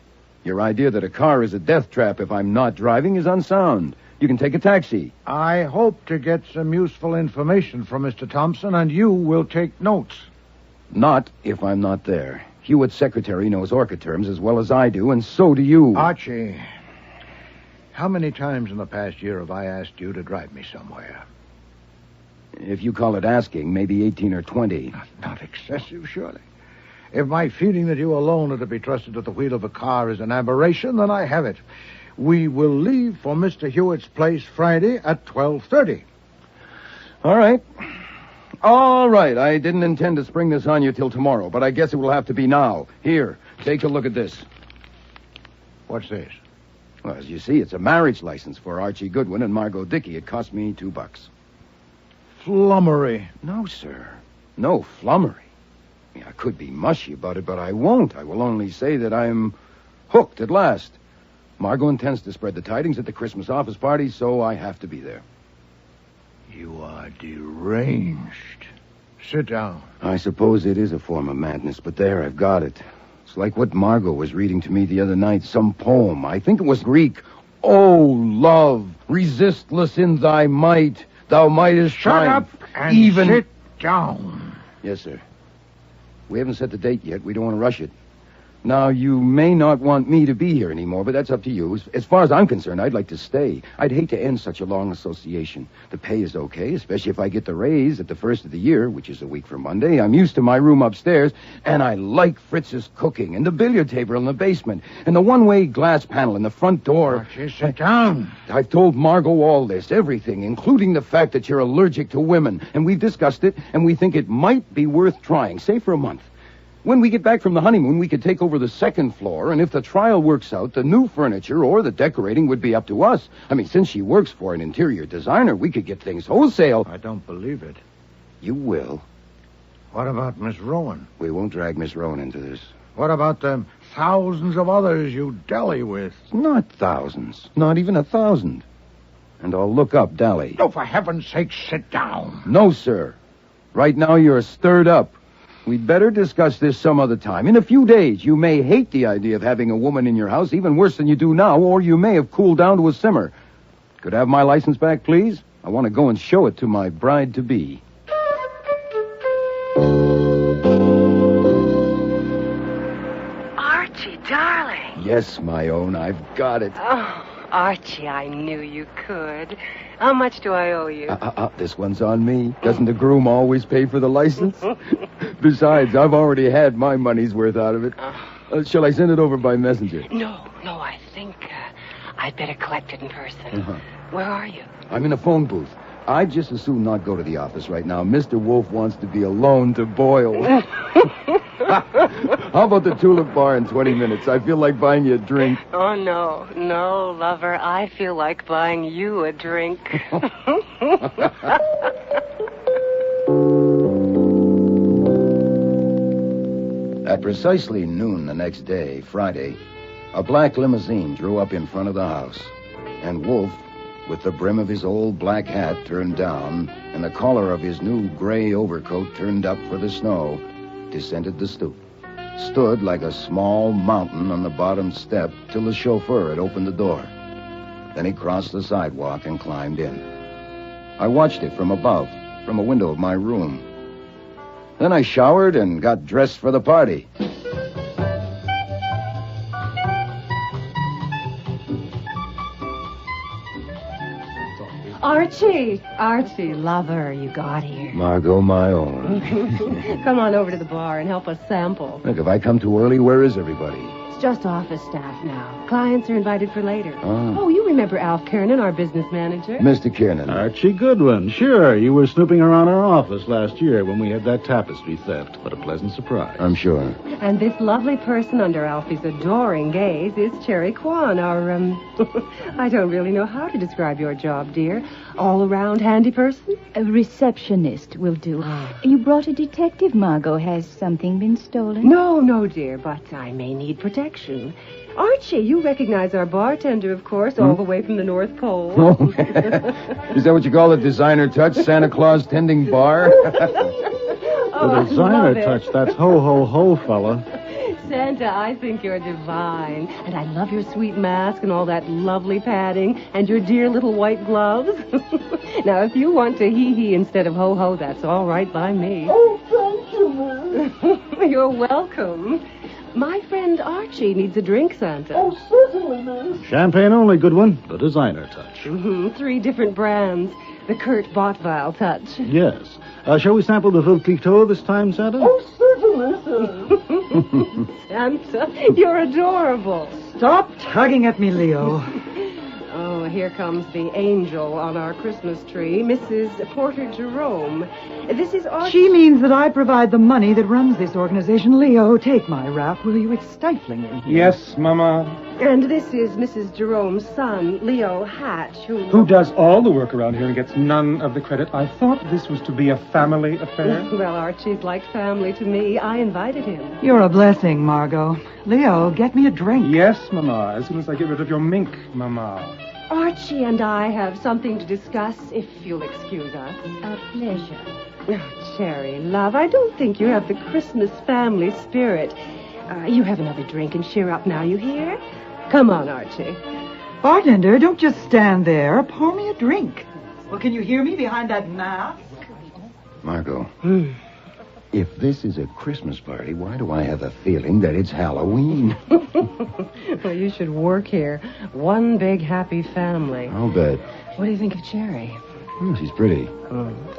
Your idea that a car is a death trap if I'm not driving is unsound. You can take a taxi. I hope to get some useful information from Mr. Thompson, and you will take notes. Not if I'm not there. Hewitt's secretary knows orchid terms as well as I do, and so do you. Archie, how many times in the past year have I asked you to drive me somewhere? If you call it asking, maybe 18 or 20. Not excessive, surely. If my feeling that you alone are to be trusted at the wheel of a car is an aberration, then I have it. We will leave for Mr. Hewitt's place Friday at 12:30. All right. All right. I didn't intend to spring this on you till tomorrow, but I guess it will have to be now. Here, take a look at this. What's this? Well, as you see, it's a marriage license for Archie Goodwin and Margot Dickey. It cost me $2. Flummery. No, sir. No flummery. I could be mushy about it, but I won't. I will only say that I'm hooked at last. Margot intends to spread the tidings at the Christmas office party, so I have to be there. You are deranged. Sit down. I suppose it is a form of madness, but there, I've got it. It's like what Margot was reading to me the other night, some poem. I think it was Greek. Oh, love, resistless in thy might, thou mightest shut shine. Up and sit down. Yes, sir. We haven't set the date yet. We don't want to rush it. Now, you may not want me to be here anymore, but that's up to you. As far as I'm concerned, I'd like to stay. I'd hate to end such a long association. The pay is okay, especially if I get the raise at the first of the year, which is a week from Monday. I'm used to my room upstairs, and I like Fritz's cooking, and the billiard table in the basement, and the one-way glass panel in the front door. Archie, sit down. I've told Margot all this, everything, including the fact that you're allergic to women, and we've discussed it, and we think it might be worth trying, say for a month. When we get back from the honeymoon, we could take over the second floor, and if the trial works out, the new furniture or the decorating would be up to us. I mean, since she works for an interior designer, we could get things wholesale. I don't believe it. You will. What about Miss Rowan? We won't drag Miss Rowan into this. What about the thousands of others you dally with? Not thousands. Not even 1,000. And I'll look up Dally. Oh, for heaven's sake, sit down. No, sir. Right now you're stirred up. We'd better discuss this some other time. In a few days, you may hate the idea of having a woman in your house, even worse than you do now, or you may have cooled down to a simmer. Could I have my license back, please? I want to go and show it to my bride-to-be. Archie, darling. Yes, my own. I've got it. Oh, Archie, I knew you could. How much do I owe you? This one's on me. Doesn't the groom always pay for the license? Besides, I've already had my money's worth out of it. Shall I send it over by messenger? No, I think I'd better collect it in person. Where are you? I'm in a phone booth. I'd just as soon not go to the office right now. Mr. Wolfe wants to be alone to boil. How about the Tulip Bar in 20 minutes? I feel like buying you a drink. Oh, no, lover. I feel like buying you a drink. At precisely noon the next day, Friday, a black limousine drew up in front of the house, and Wolfe, with the brim of his old black hat turned down and the collar of his new gray overcoat turned up for the snow, descended the stoop. stood like a small mountain on the bottom step till the chauffeur had opened the door. Then he crossed the sidewalk and climbed in. I watched it from above, from a window of my room. Then I showered and got dressed for the party. Archie, lover, you got here. Margot, my own. Come on over to the bar and help us sample. Look, if I come too early, where is everybody? It's just office staff now. Clients are invited for later. Oh. You remember Alf Kiernan, our business manager? Mr. Kiernan. Archie Goodwin. Sure, you were snooping around our office last year when we had that tapestry theft. What a pleasant surprise. I'm sure. And this lovely person under Alfie's adoring gaze is Cherry Kwan, our, I don't really know how to describe your job, dear. All-around handy person? A receptionist will do. You brought a detective, Margot. Has something been stolen? No, dear, but I may need protection. Archie, you recognize our bartender, of course, all the way from the North Pole. Oh, is that what you call a designer touch? Santa Claus tending bar? The designer touch, that's ho, fella. Santa, I think you're divine. And I love your sweet mask and all that lovely padding and your dear little white gloves. Now, if you want to hee-hee instead of ho-ho, that's all right by me. Oh, thank you, Miss. You're welcome. My friend Archie needs a drink, Santa. Oh, certainly, Miss. Champagne only, Goodwin. The designer touch. 3 different brands. The Kurt Bottweil touch. Yes. Shall we sample the Veuve Clicquot this time, Santa? Oh, certainly, sir. Santa, you're adorable. Stop tugging at me, Leo. Oh, here comes the angel on our Christmas tree, Mrs. Porter Jerome. This is Archie. She means that I provide the money that runs this organization. Leo, take my wrap, will you? It's stifling in here. Yes, Mama. And this is Mrs. Jerome's son, Leo Hatch, Who does all the work around here and gets none of the credit. I thought this was to be a family affair. Well, Archie's like family to me. I invited him. You're a blessing, Margot. Leo, get me a drink. Yes, Mama, as soon as I get rid of your mink, Mama. Archie and I have something to discuss, if you'll excuse us. A pleasure. Oh, Cherry, love, I don't think you have the Christmas family spirit. You have another drink and cheer up now, you hear? Come on, Archie. Bartender, don't just stand there. Pour me a drink. Well, can you hear me behind that mask? Margot, if this is a Christmas party, why do I have a feeling that it's Halloween? Well, you should work here. One big happy family. I'll bet. What do you think of Cherry? She's pretty.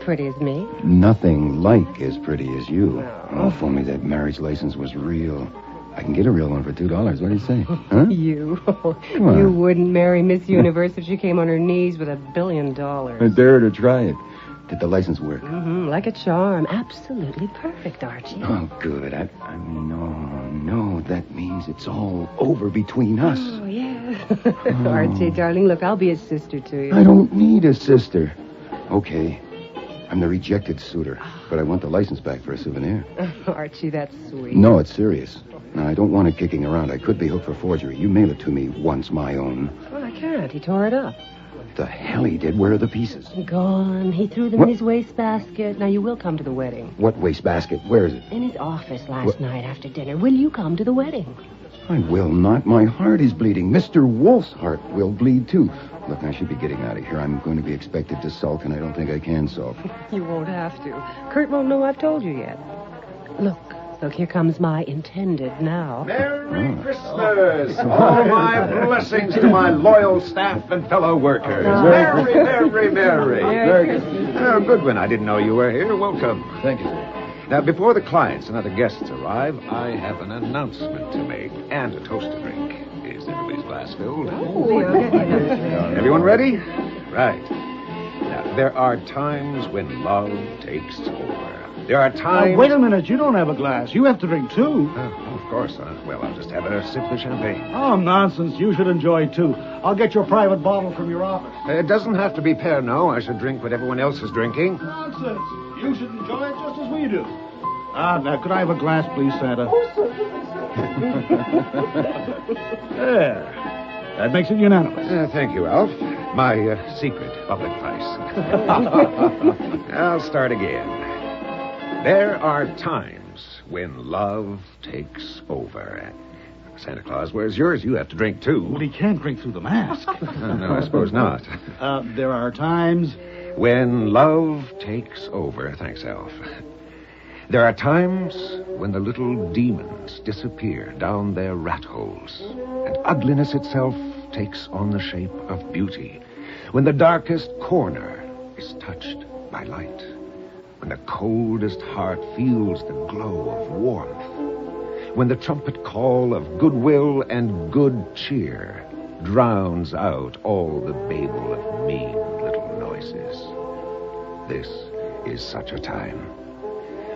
Pretty as me? Nothing like as pretty as you. Oh, if only that marriage license was real. I can get a real one for $2. What do you say? Huh? You wouldn't marry Miss Universe if she came on her knees with $1 billion. I dare to try it. Did the license work? Like a charm. Absolutely perfect, Archie. Oh, good. I mean, no. That means it's all over between us. Oh, yeah. Archie, darling, look, I'll be a sister to you. I don't need a sister. Okay. I'm the rejected suitor, but I want the license back for a souvenir. Archie, that's sweet. No, it's serious. Now, I don't want it kicking around. I could be hooked for forgery. You mail it to me once, my own. Well, I can't. He tore it up. The hell he did? Where are the pieces? Gone. He threw them in his wastebasket. Now, you will come to the wedding. What wastebasket? Where is it? In his office last night after dinner. Will you come to the wedding? I will not. My heart is bleeding. Mr. Wolfe's heart will bleed, too. Look, I should be getting out of here. I'm going to be expected to sulk, and I don't think I can sulk. You won't have to. Kurt won't know I've told you yet. Look, here comes my intended now. Merry Christmas! All my blessings to my loyal staff and fellow workers. Merry, merry, merry. Merry Christmas. Goodwin, I didn't know you were here. Welcome. Thank you, sir. Now, before the clients and other guests arrive, I have an announcement to make and a toast to drink. Is everybody's glass filled? Everyone ready? Right. Now, there are times when love takes over. There are times... Wait a minute. You don't have a glass. You have to drink, too. Of course. Well, I'll just have a sip of champagne. Oh, nonsense. You should enjoy, too. I'll get your private bottle from your office. It doesn't have to be Pernod. I should drink what everyone else is drinking. Nonsense. You should enjoy it just as we do. Now, could I have a glass, please, Santa? There. That makes it unanimous. Thank you, Alf. My secret public price. I'll start again. There are times times when love takes over. Santa Claus, where's yours? You have to drink, too. Well, he can't drink through the mask. No, I suppose not. There are times... When love takes over. Thanks, Alf. There are times when the little demons disappear down their rat holes, and ugliness itself takes on the shape of beauty. When the darkest corner is touched by light. When the coldest heart feels the glow of warmth. When the trumpet call of goodwill and good cheer drowns out all the babel of mean little noises. This is such a time.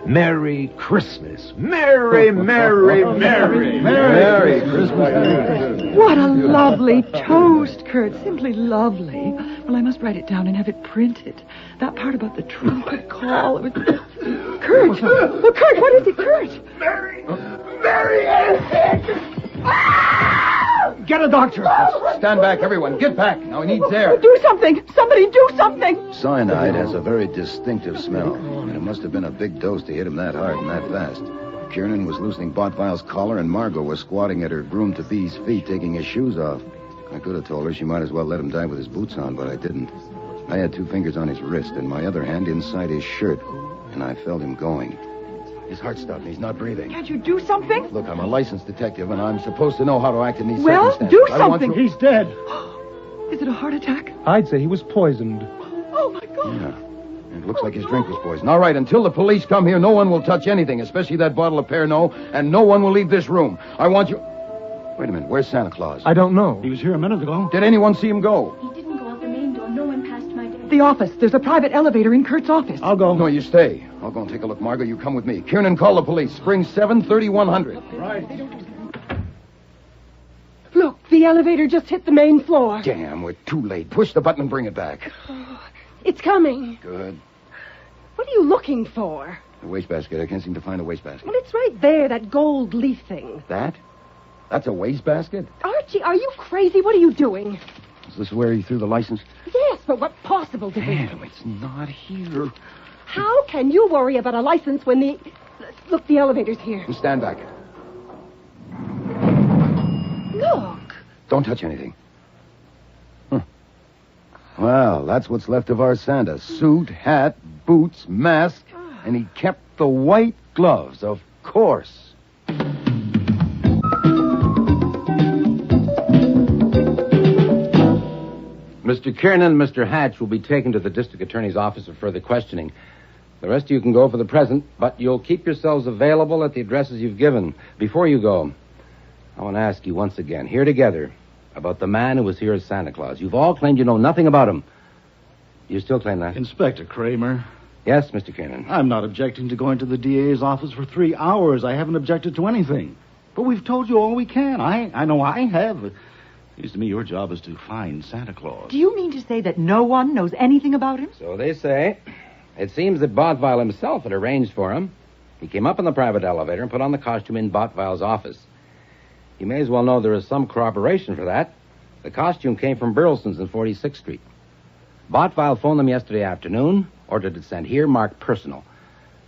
Merry Christmas. Merry, merry, merry, merry Christmas. What a lovely toast, Kurt. Simply lovely. Well, I must write it down and have it printed. That part about the trumpet call. It was... Kurt! Oh, Kurt, what is it, Kurt? Merry Get a doctor. Stand back, everyone. Get back. Now he needs air. Do something. Somebody do something. Cyanide has a very distinctive smell, and it must have been a big dose to hit him that hard and that fast. Kiernan was loosening Botvile's collar, and Margot was squatting at her groom-to-be's feet, taking his shoes off. I could have told her she might as well let him die with his boots on, but I didn't. I had 2 fingers on his wrist and my other hand inside his shirt, and I felt him going. His heart stopped and he's not breathing. Can't you do something? Look, I'm a licensed detective, and I'm supposed to know how to act in these Well, circumstances. do something. He's dead. Is it a heart attack? I'd say he was poisoned. Oh, my God. Yeah. It looks like his drink was poisoned. All right, until the police come here, no one will touch anything, especially that bottle of Pernod, and no one will leave this room. I want you... Wait a minute, where's Santa Claus? I don't know. He was here a minute ago. Did anyone see him go? He didn't go out the main door. No one passed my desk. The office. There's a private elevator in Kurt's office. I'll go. No, you stay. I'll go and take a look. Margot, you come with me. Kiernan, call the police. Spring 73100. Right. Look, the elevator just hit the main floor. Damn, we're too late. Push the button and bring it back. It's coming. Good. What are you looking for? The wastebasket. I can't seem to find a wastebasket. Well, it's right there, that gold leaf thing. That? That's a wastebasket? Archie, are you crazy? What are you doing? Is this where he threw the license? Yes, but what possible degree? Damn, it's not here. How can you worry about a license when the... Look, the elevator's here. Stand back. Look. Don't touch anything. Well, that's what's left of our Santa. Suit, hat, boots, mask, and he kept the white gloves, of course. Mr. Kiernan and Mr. Hatch will be taken to the district attorney's office for further questioning. The rest of you can go for the present, but you'll keep yourselves available at the addresses you've given. Before you go, I want to ask you once again, here together, about the man who was here as Santa Claus. You've all claimed you know nothing about him. You still claim that? Inspector Kramer. Yes, Mr. Kiernan. I'm not objecting to going to the DA's office for 3 hours. I haven't objected to anything. But we've told you all we can. I know I have. It seems to me your job is to find Santa Claus. Do you mean to say that no one knows anything about him? So they say. It seems that Botvile himself had arranged for him. He came up in the private elevator and put on the costume in Botvile's office. You may as well know there is some corroboration for that. The costume came from Burleson's in 46th Street. Botvile phoned them yesterday afternoon, ordered it sent here, marked personal.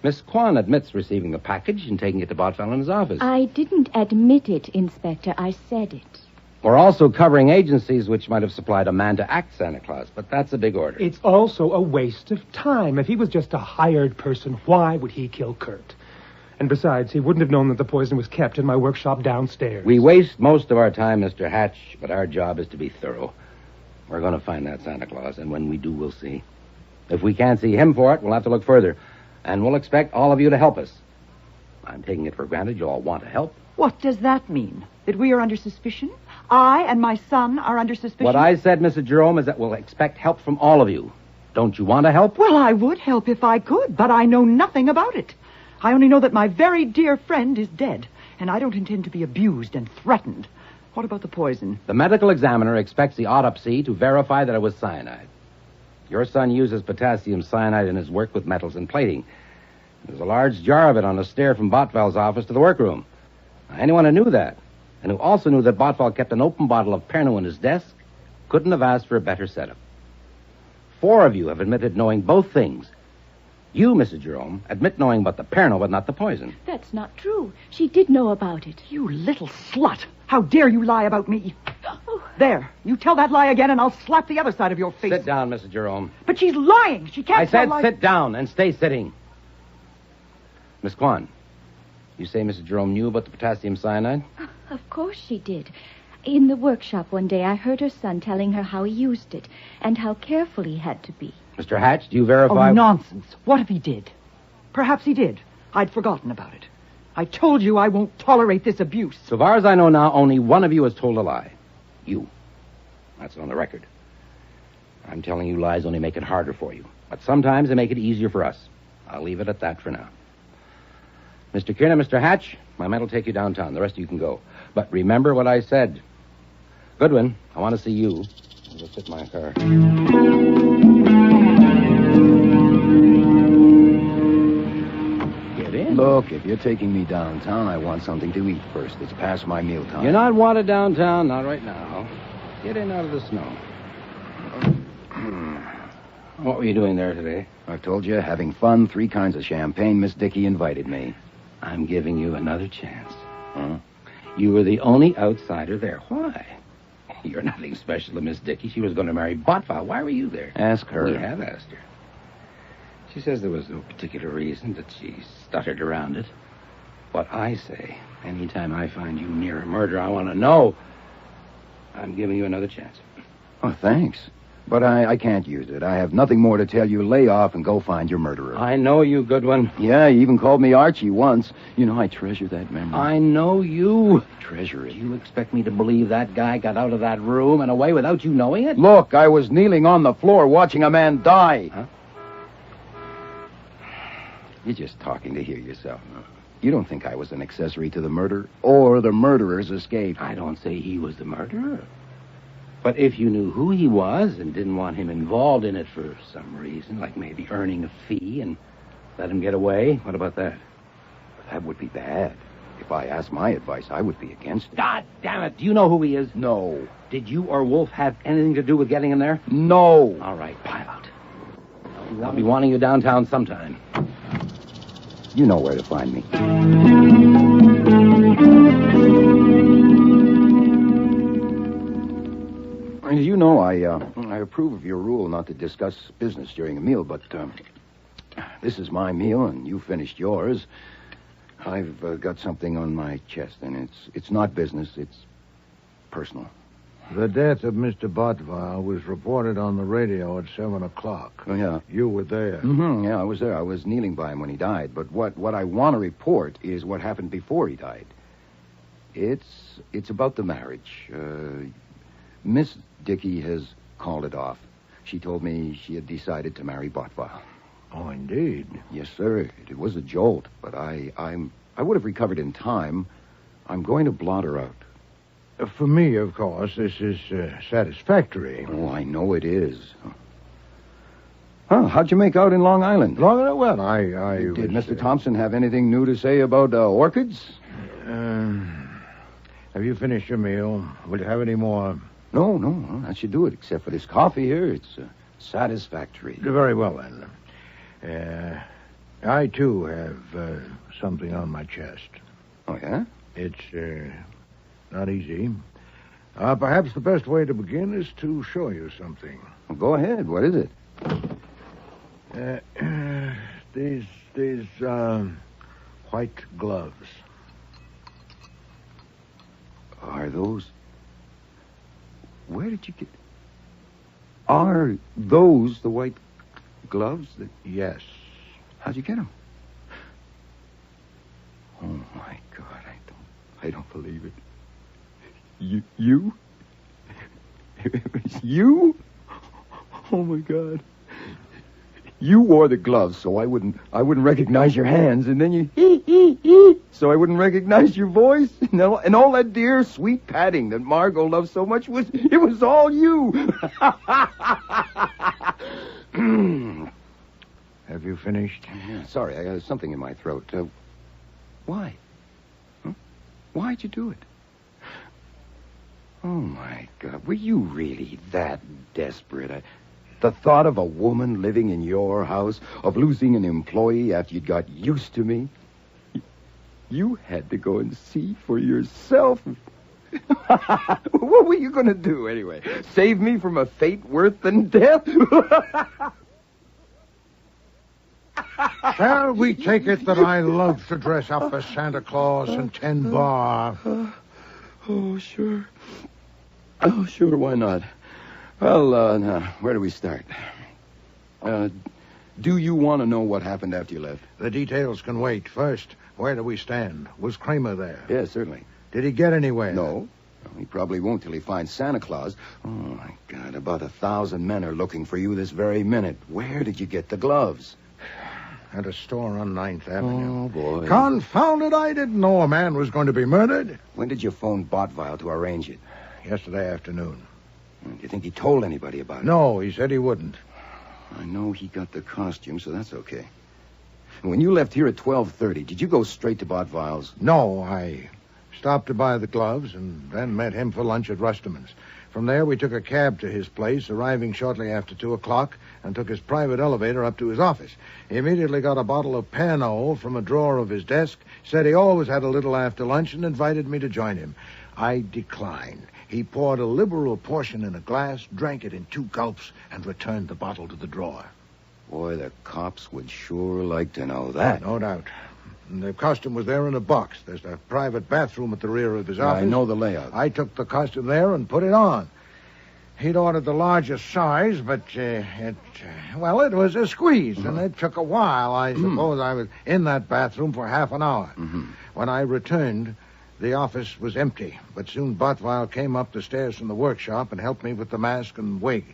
Miss Kwan admits receiving the package and taking it to Botvile in his office. I didn't admit it, Inspector. I said it. We're also covering agencies which might have supplied a man to act Santa Claus, but that's a big order. It's also a waste of time. If he was just a hired person, why would he kill Kurt? And besides, he wouldn't have known that the poison was kept in my workshop downstairs. We waste most of our time, Mr. Hatch, but our job is to be thorough. We're going to find that Santa Claus, and when we do, we'll see. If we can't see him for it, we'll have to look further. And we'll expect all of you to help us. I'm taking it for granted you all want to help. What does that mean? That we are under suspicion? I and my son are under suspicion? What I said, Mrs. Jerome, is that we'll expect help from all of you. Don't you want to help? Well, I would help if I could, but I know nothing about it. I only know that my very dear friend is dead, and I don't intend to be abused and threatened. What about the poison? The medical examiner expects the autopsy to verify that it was cyanide. Your son uses potassium cyanide in his work with metals and plating. There's a large jar of it on a stair from Botvile's office to the workroom. Now, anyone who knew that, and who also knew that Botvile kept an open bottle of Pernod in his desk, couldn't have asked for a better setup. 4 of you have admitted knowing both things. You, Mrs. Jerome, admit knowing about the Pernod, but not the poison. That's not true. She did know about it. You little slut. How dare you lie about me? There. You tell that lie again and I'll slap the other side of your face. Sit down, Mrs. Jerome. But she's lying. She can't I said lies. sit down and stay sitting. Miss Kwan, you say Mrs. Jerome knew about the potassium cyanide? Of course she did. In the workshop one day, I heard her son telling her how he used it and how careful he had to be. Mr. Hatch, do you verify... Oh, nonsense. What if he did? Perhaps he did. I'd forgotten about it. I told you I won't tolerate this abuse. So far as I know now, only one of you has told a lie. You. That's on the record. I'm telling you lies only make it harder for you. But sometimes they make it easier for us. I'll leave it at that for now. Mr. Kiernan, Mr. Hatch, my men will take you downtown. The rest of you can go. But remember what I said. Goodwin, I want to see you. I'll go sit in my car. Get in. Look, if you're taking me downtown, I want something to eat first. It's past my mealtime. You're not wanted downtown, not right now. Get in out of the snow. What were you doing there today? I told you, having fun, 3 kinds of champagne. Miss Dickey invited me. I'm giving you another chance. Huh? You were the only outsider there. Why? You're nothing special to Miss Dickey. She was going to marry Botvile. Why were you there? Ask her. We have asked her. She says there was no particular reason, that she stuttered around it. What I say, anytime I find you near a murder, I want to know. I'm giving you another chance. Oh, thanks. But I can't use it. I have nothing more to tell you. Lay off and go find your murderer. I know you, Goodwin. Yeah, you even called me Archie once. You know, I treasure that memory. I know you. Treasure it. Do you expect me to believe that guy got out of that room and away without you knowing it? Look, I was kneeling on the floor watching a man die. Huh? You're just talking to hear yourself. You don't think I was an accessory to the murder or the murderer's escape? I don't say he was the murderer. But if you knew who he was and didn't want him involved in it for some reason, like maybe earning a fee and let him get away, what about that? That would be bad. If I asked my advice, I would be against it. God damn it. Do you know who he is? No. Did you or Wolfe have anything to do with getting him there? No. All right, pile out. I'll be wanting you downtown sometime. You know where to find me. You know, I approve of your rule not to discuss business during a meal, but this is my meal, and you finished yours. I've got something on my chest, and it's not business, it's personal. The death of Mr. Botvile was reported on the radio at 7 o'clock. Oh, yeah. You were there. Mm-hmm, yeah, I was there. I was kneeling by him when he died. But what I want to report is what happened before he died. It's about the marriage. Miss Dickey has called it off. She told me she had decided to marry Botvile. Oh, indeed. Yes, sir. It was a jolt, but I would have recovered in time. I'm going to blot her out. For me, of course, this is satisfactory. Oh, I know it is. Huh, how'd you make out in Long Island? Well, I Did Mr. Thompson have anything new to say about orchids? Have you finished your meal? Will you have any more? No, that should do it, except for this coffee here. It's satisfactory. Very well, then. I, too, have something on my chest. Oh, yeah? It's not easy. Perhaps the best way to begin is to show you something. Well, go ahead. What is it? These white gloves. Are those... Where did you get... Are those the white gloves? Yes. How'd you get them? Oh, my God, I don't believe it. You? You? Oh, my God. You wore the gloves so I wouldn't recognize your hands, and then you so I wouldn't recognize your voice, and all that dear sweet patting that Margot loves so much was all you. Have you finished? Sorry, I got something in my throat. Why? Huh? Why'd you do it? Oh, my God. Were you really that desperate? The thought of a woman living in your house, of losing an employee after you'd got used to me. You had to go and see for yourself. What were you going to do, anyway? Save me from a fate worse than death? Shall we take it that I love to dress up as Santa Claus and tend bar? Oh, sure. Oh, sure, why not? Well, now, where do we start? Do you want to know what happened after you left? The details can wait. First, where do we stand? Was Kramer there? Yes, certainly. Did he get anywhere? No. He probably won't till he finds Santa Claus. Oh, my God, about 1,000 men are looking for you this very minute. Where did you get the gloves? At a store on 9th Avenue. Oh, boy. Confound it, I didn't know a man was going to be murdered. When did you phone Botvile to arrange it? Yesterday afternoon. Do you think he told anybody about it? No, he said he wouldn't. I know he got the costume, so that's okay. When you left here at 12:30, did you go straight to Botvile's? No, I stopped to buy the gloves and then met him for lunch at Rusterman's. From there, we took a cab to his place, arriving shortly after 2 o'clock, and took his private elevator up to his office. He immediately got a bottle of Pernod from a drawer of his desk, said he always had a little after lunch, and invited me to join him. I declined. He poured a liberal portion in a glass, drank it in 2 gulps, and returned the bottle to the drawer. Boy, the cops would sure like to know that. No doubt. And the costume was there in a box. There's a private bathroom at the rear of his office. I know the layout. I took the costume there and put it on. He'd ordered the largest size, but it was a squeeze, and it took a while. I suppose I was in that bathroom for half an hour. When I returned, the office was empty, but soon Botvile came up the stairs from the workshop and helped me with the mask and wig.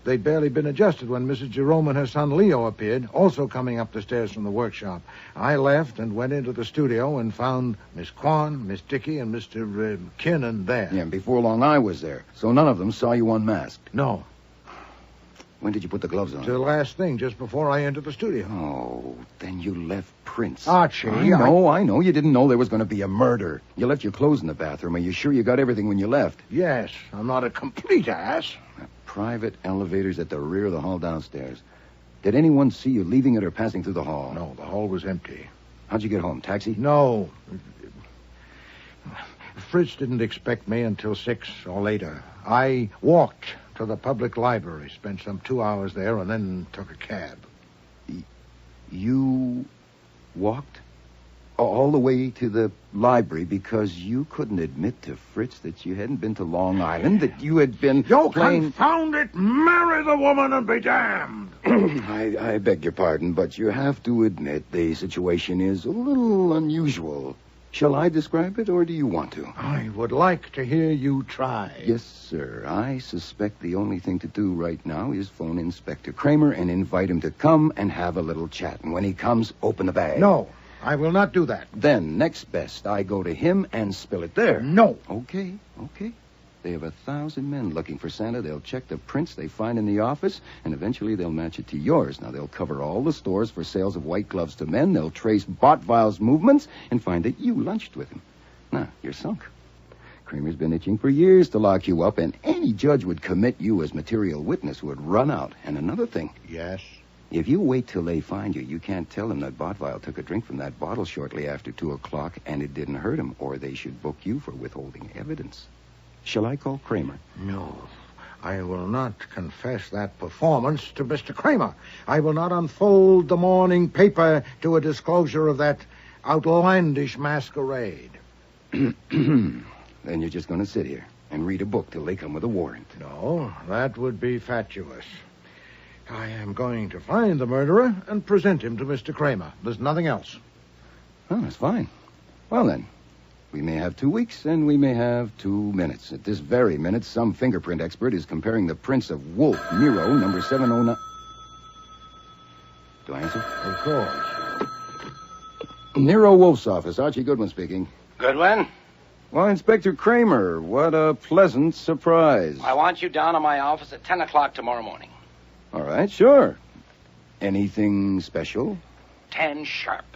They'd barely been adjusted when Mrs. Jerome and her son Leo appeared, also coming up the stairs from the workshop. I left and went into the studio and found Miss Kwan, Miss Dickey, and Mr. Kinnan there. Yeah, and before long I was there, so none of them saw you unmasked. No. When did you put the gloves on? The last thing, just before I entered the studio. Oh, then you left prints. Archie, I know. You didn't know there was going to be a murder. You left your clothes in the bathroom. Are you sure you got everything when you left? Yes, I'm not a complete ass. Private elevators at the rear of the hall downstairs. Did anyone see you leaving it or passing through the hall? No, the hall was empty. How'd you get home? Taxi? No. Fritz didn't expect me until 6 or later. I walked to the public library, spent some 2 hours there, and then took a cab. You walked all the way to the library because you couldn't admit to Fritz that you hadn't been to Long Island, that you had been confound it! Marry the woman and be damned! I beg your pardon, but you have to admit the situation is a little unusual. Shall I describe it, or do you want to? I would like to hear you try. Yes, sir. I suspect the only thing to do right now is phone Inspector Kramer and invite him to come and have a little chat. And when he comes, open the bag. No, I will not do that. Then, next best, I go to him and spill it there. No. Okay. They have 1,000 men looking for Santa. They'll check the prints they find in the office, and eventually they'll match it to yours. Now, they'll cover all the stores for sales of white gloves to men. They'll trace Botvile's movements and find that you lunched with him. Now, you're sunk. Kramer's been itching for years to lock you up, and any judge would commit you as material witness who would run out. And another thing. Yes? If you wait till they find you, you can't tell them that Botvile took a drink from that bottle shortly after 2 o'clock and it didn't hurt him, or they should book you for withholding evidence. Shall I call Kramer? No. I will not confess that performance to Mr. Kramer. I will not unfold the morning paper to a disclosure of that outlandish masquerade. Then you're just going to sit here and read a book till they come with a warrant. No, that would be fatuous. I am going to find the murderer and present him to Mr. Kramer. There's nothing else. Oh, that's fine. Well, then, we may have 2 weeks and we may have 2 minutes. At this very minute, some fingerprint expert is comparing the prints of Wolfe, Nero, number 709... Do I answer? Of course. Nero Wolfe's office. Archie Goodwin speaking. Goodwin? Well, Inspector Kramer, what a pleasant surprise. I want you down at my office at 10 o'clock tomorrow morning. All right, sure. Anything special? 10 sharp.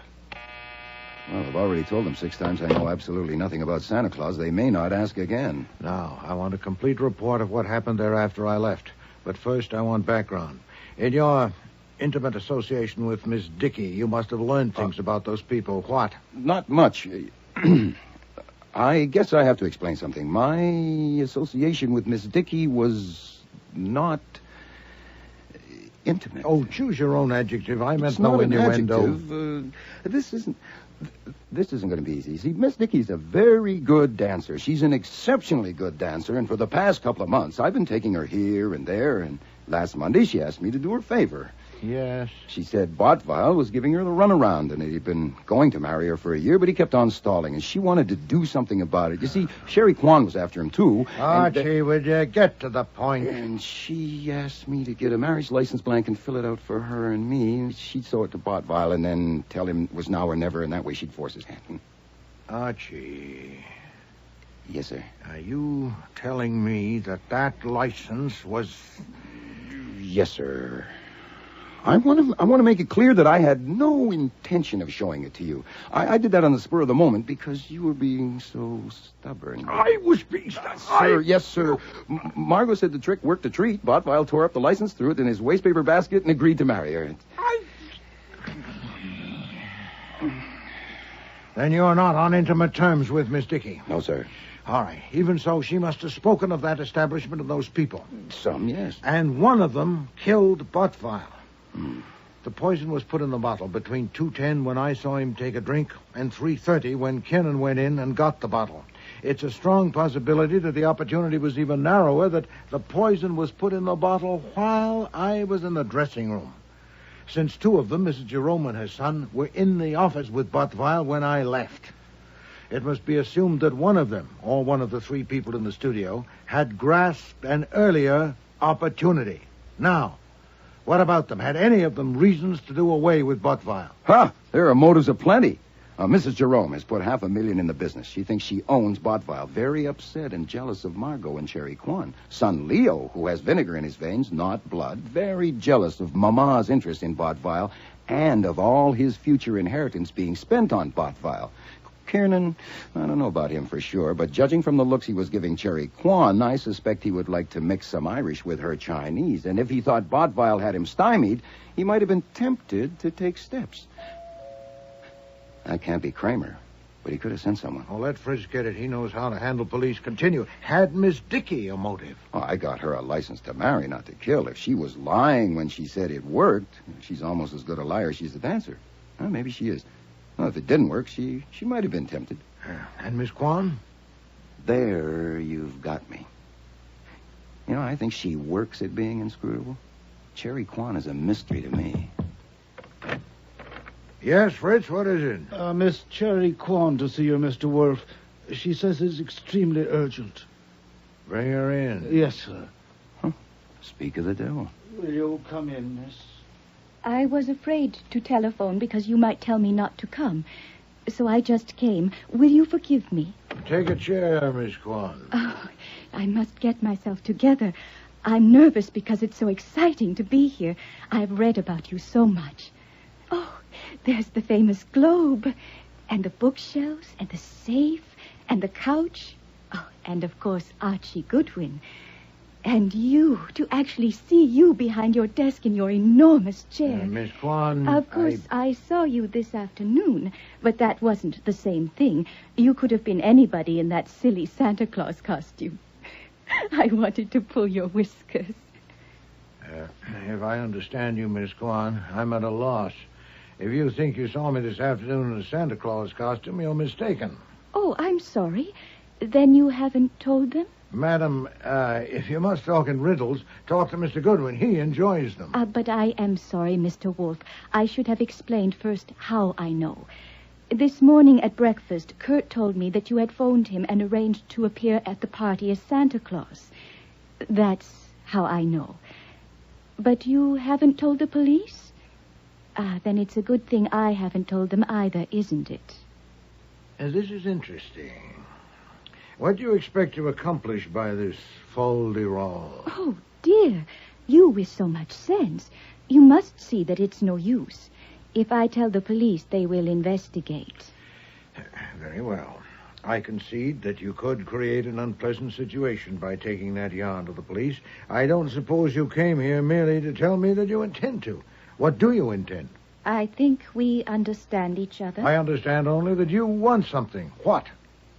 Well, I've already told them 6 times I know absolutely nothing about Santa Claus. They may not ask again. Now, I want a complete report of what happened there after I left. But first, I want background. In your intimate association with Miss Dickey, you must have learned things about those people. What? Not much. I guess I have to explain something. My association with Miss Dickey was not intimate. Oh, choose your own adjective. I meant It's no not an innuendo. adjective. This isn't going to be easy. See, Miss Dickey's a very good dancer. She's an exceptionally good dancer, and for the past couple of months, I've been taking her here and there, and last Monday she asked me to do her a favor. Yes. She said Botvile was giving her the runaround, and he'd been going to marry her for a year, but he kept on stalling, and she wanted to do something about it. You see, Sherry Kwan was after him, too. Archie, would you get to the point? And she asked me to get a marriage license blank and fill it out for her and me. She'd show it to Botvile and then tell him it was now or never, and that way she'd force his hand. Archie. Yes, sir. Are you telling me that license was... Yes, sir. I want to make it clear that I had no intention of showing it to you. I did that on the spur of the moment because you were being so stubborn. I was being stubborn. Sir, yes, sir. Margot said the trick worked a treat. Botvile tore up the license, threw it in his wastepaper basket, and agreed to marry her. Then you're not on intimate terms with Miss Dickey? No, sir. All right. Even so, she must have spoken of that establishment of those people. Some, yes. And one of them killed Botvile. The poison was put in the bottle between 2:10 when I saw him take a drink and 3:30 when Kiernan went in and got the bottle. It's a strong possibility that the opportunity was even narrower, that the poison was put in the bottle while I was in the dressing room. Since two of them, Mrs. Jerome and her son, were in the office with Botvile when I left. It must be assumed that one of them, or one of the three people in the studio, had grasped an earlier opportunity. Now, what about them? Had any of them reasons to do away with Botvile? There are motives aplenty. Mrs. Jerome has put $500,000 in the business. She thinks she owns Botvile. Very upset and jealous of Margot and Sherry Kwan. Son Leo, who has vinegar in his veins, not blood, very jealous of Mama's interest in Botvile and of all his future inheritance being spent on Botvile. Kiernan, I don't know about him for sure, but judging from the looks he was giving Cherry Kwan, I suspect he would like to mix some Irish with her Chinese. And if he thought Botvile had him stymied, he might have been tempted to take steps. That can't be Kramer, but he could have sent someone. Oh, let Fritz get it. He knows how to handle police. Continue. Had Miss Dickey a motive? Oh, I got her a license to marry, not to kill. If she was lying when she said it worked, she's almost as good a liar as she's a dancer. Well, maybe she is. Well, if it didn't work, she might have been tempted. And Miss Kwan? There you've got me. You know, I think she works at being inscrutable. Cherry Kwan is a mystery to me. Yes, Fritz, what is it? Miss Cherry Kwan to see you, Mr. Wolfe. She says it's extremely urgent. Bring her in. Yes, sir. Speak of the devil. Will you come in, miss? I was afraid to telephone because you might tell me not to come. So I just came. Will you forgive me? Take a chair, Miss Kwan. Oh, I must get myself together. I'm nervous because it's so exciting to be here. I've read about you so much. Oh, there's the famous globe, and the bookshelves, and the safe, and the couch. Oh, and of course, Archie Goodwin. And you, to actually see you behind your desk in your enormous chair. Miss Kwan... Of course, I saw you this afternoon, but that wasn't the same thing. You could have been anybody in that silly Santa Claus costume. I wanted to pull your whiskers. If I understand you, Miss Kwan, I'm at a loss. If you think you saw me this afternoon in a Santa Claus costume, you're mistaken. Oh, I'm sorry. Then you haven't told them? Madam, if you must talk in riddles, talk to Mr. Goodwin. He enjoys them. But I am sorry, Mr. Wolfe. I should have explained first how I know. This morning at breakfast, Kurt told me that you had phoned him and arranged to appear at the party as Santa Claus. That's how I know. But you haven't told the police? Then it's a good thing I haven't told them either, isn't it? This is interesting. What do you expect to accomplish by this fol-de-rol? Oh, dear. You with so much sense. You must see that it's no use. If I tell the police, they will investigate. Very well. I concede that you could create an unpleasant situation by taking that yarn to the police. I don't suppose you came here merely to tell me that you intend to. What do you intend? I think we understand each other. I understand only that you want something. What?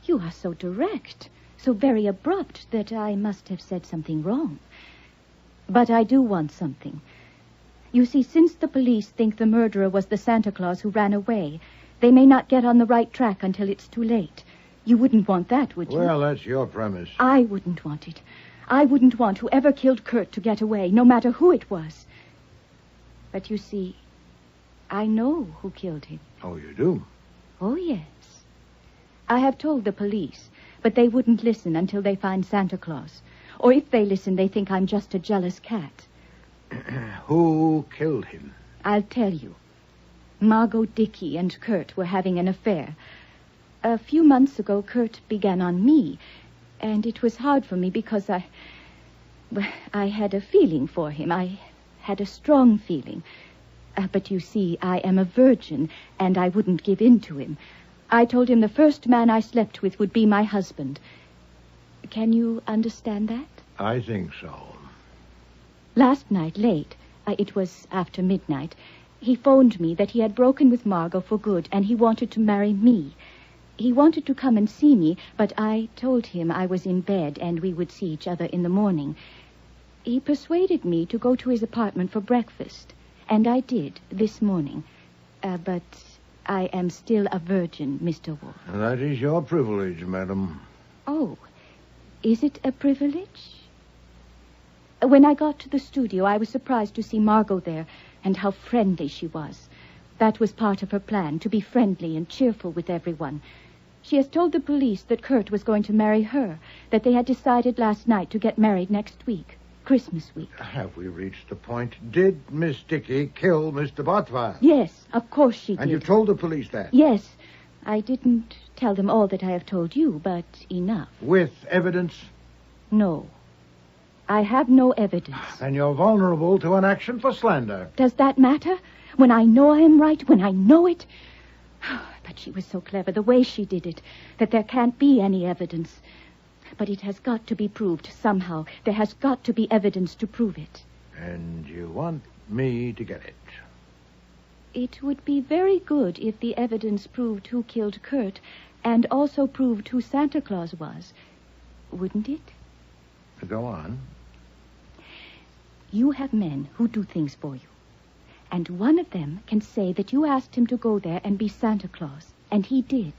You are so direct, so very abrupt, that I must have said something wrong. But I do want something. You see, since the police think the murderer was the Santa Claus who ran away, they may not get on the right track until it's too late. You wouldn't want that, would you? Well, that's your premise. I wouldn't want it. I wouldn't want whoever killed Kurt to get away, no matter who it was. But you see, I know who killed him. Oh, you do? Oh, yes. I have told the police, but they wouldn't listen until they find Santa Claus. Or if they listen, they think I'm just a jealous cat. Who killed him? I'll tell you. Margot Dickey and Kurt were having an affair. A few months ago, Kurt began on me, and it was hard for me because I had a feeling for him. I had a strong feeling. But you see, I am a virgin, and I wouldn't give in to him. I told him the first man I slept with would be my husband. Can you understand that? I think so. Last night, late, it was after midnight, he phoned me that he had broken with Margot for good, and he wanted to marry me. He wanted to come and see me, but I told him I was in bed and we would see each other in the morning. He persuaded me to go to his apartment for breakfast, and I did this morning. But I am still a virgin, Mr. Wolfe. That is your privilege, madam. Oh, is it a privilege? When I got to the studio, I was surprised to see Margot there and how friendly she was. That was part of her plan, to be friendly and cheerful with everyone. She has told the police that Kurt was going to marry her, that they had decided last night to get married next week, Christmas week. Have we reached the point? Did Miss Dickey kill Mr. Botwine? Yes, of course she did. And you told the police that? Yes. I didn't tell them all that I have told you, but enough. With evidence? No. I have no evidence. Then you're vulnerable to an action for slander. Does that matter? When I know I am right, when I know it? But she was so clever, the way she did it, that there can't be any evidence. But it has got to be proved somehow. There has got to be evidence to prove it. And you want me to get it? It would be very good if the evidence proved who killed Kurt and also proved who Santa Claus was. Wouldn't it? Go on. You have men who do things for you. And one of them can say that you asked him to go there and be Santa Claus. And he did.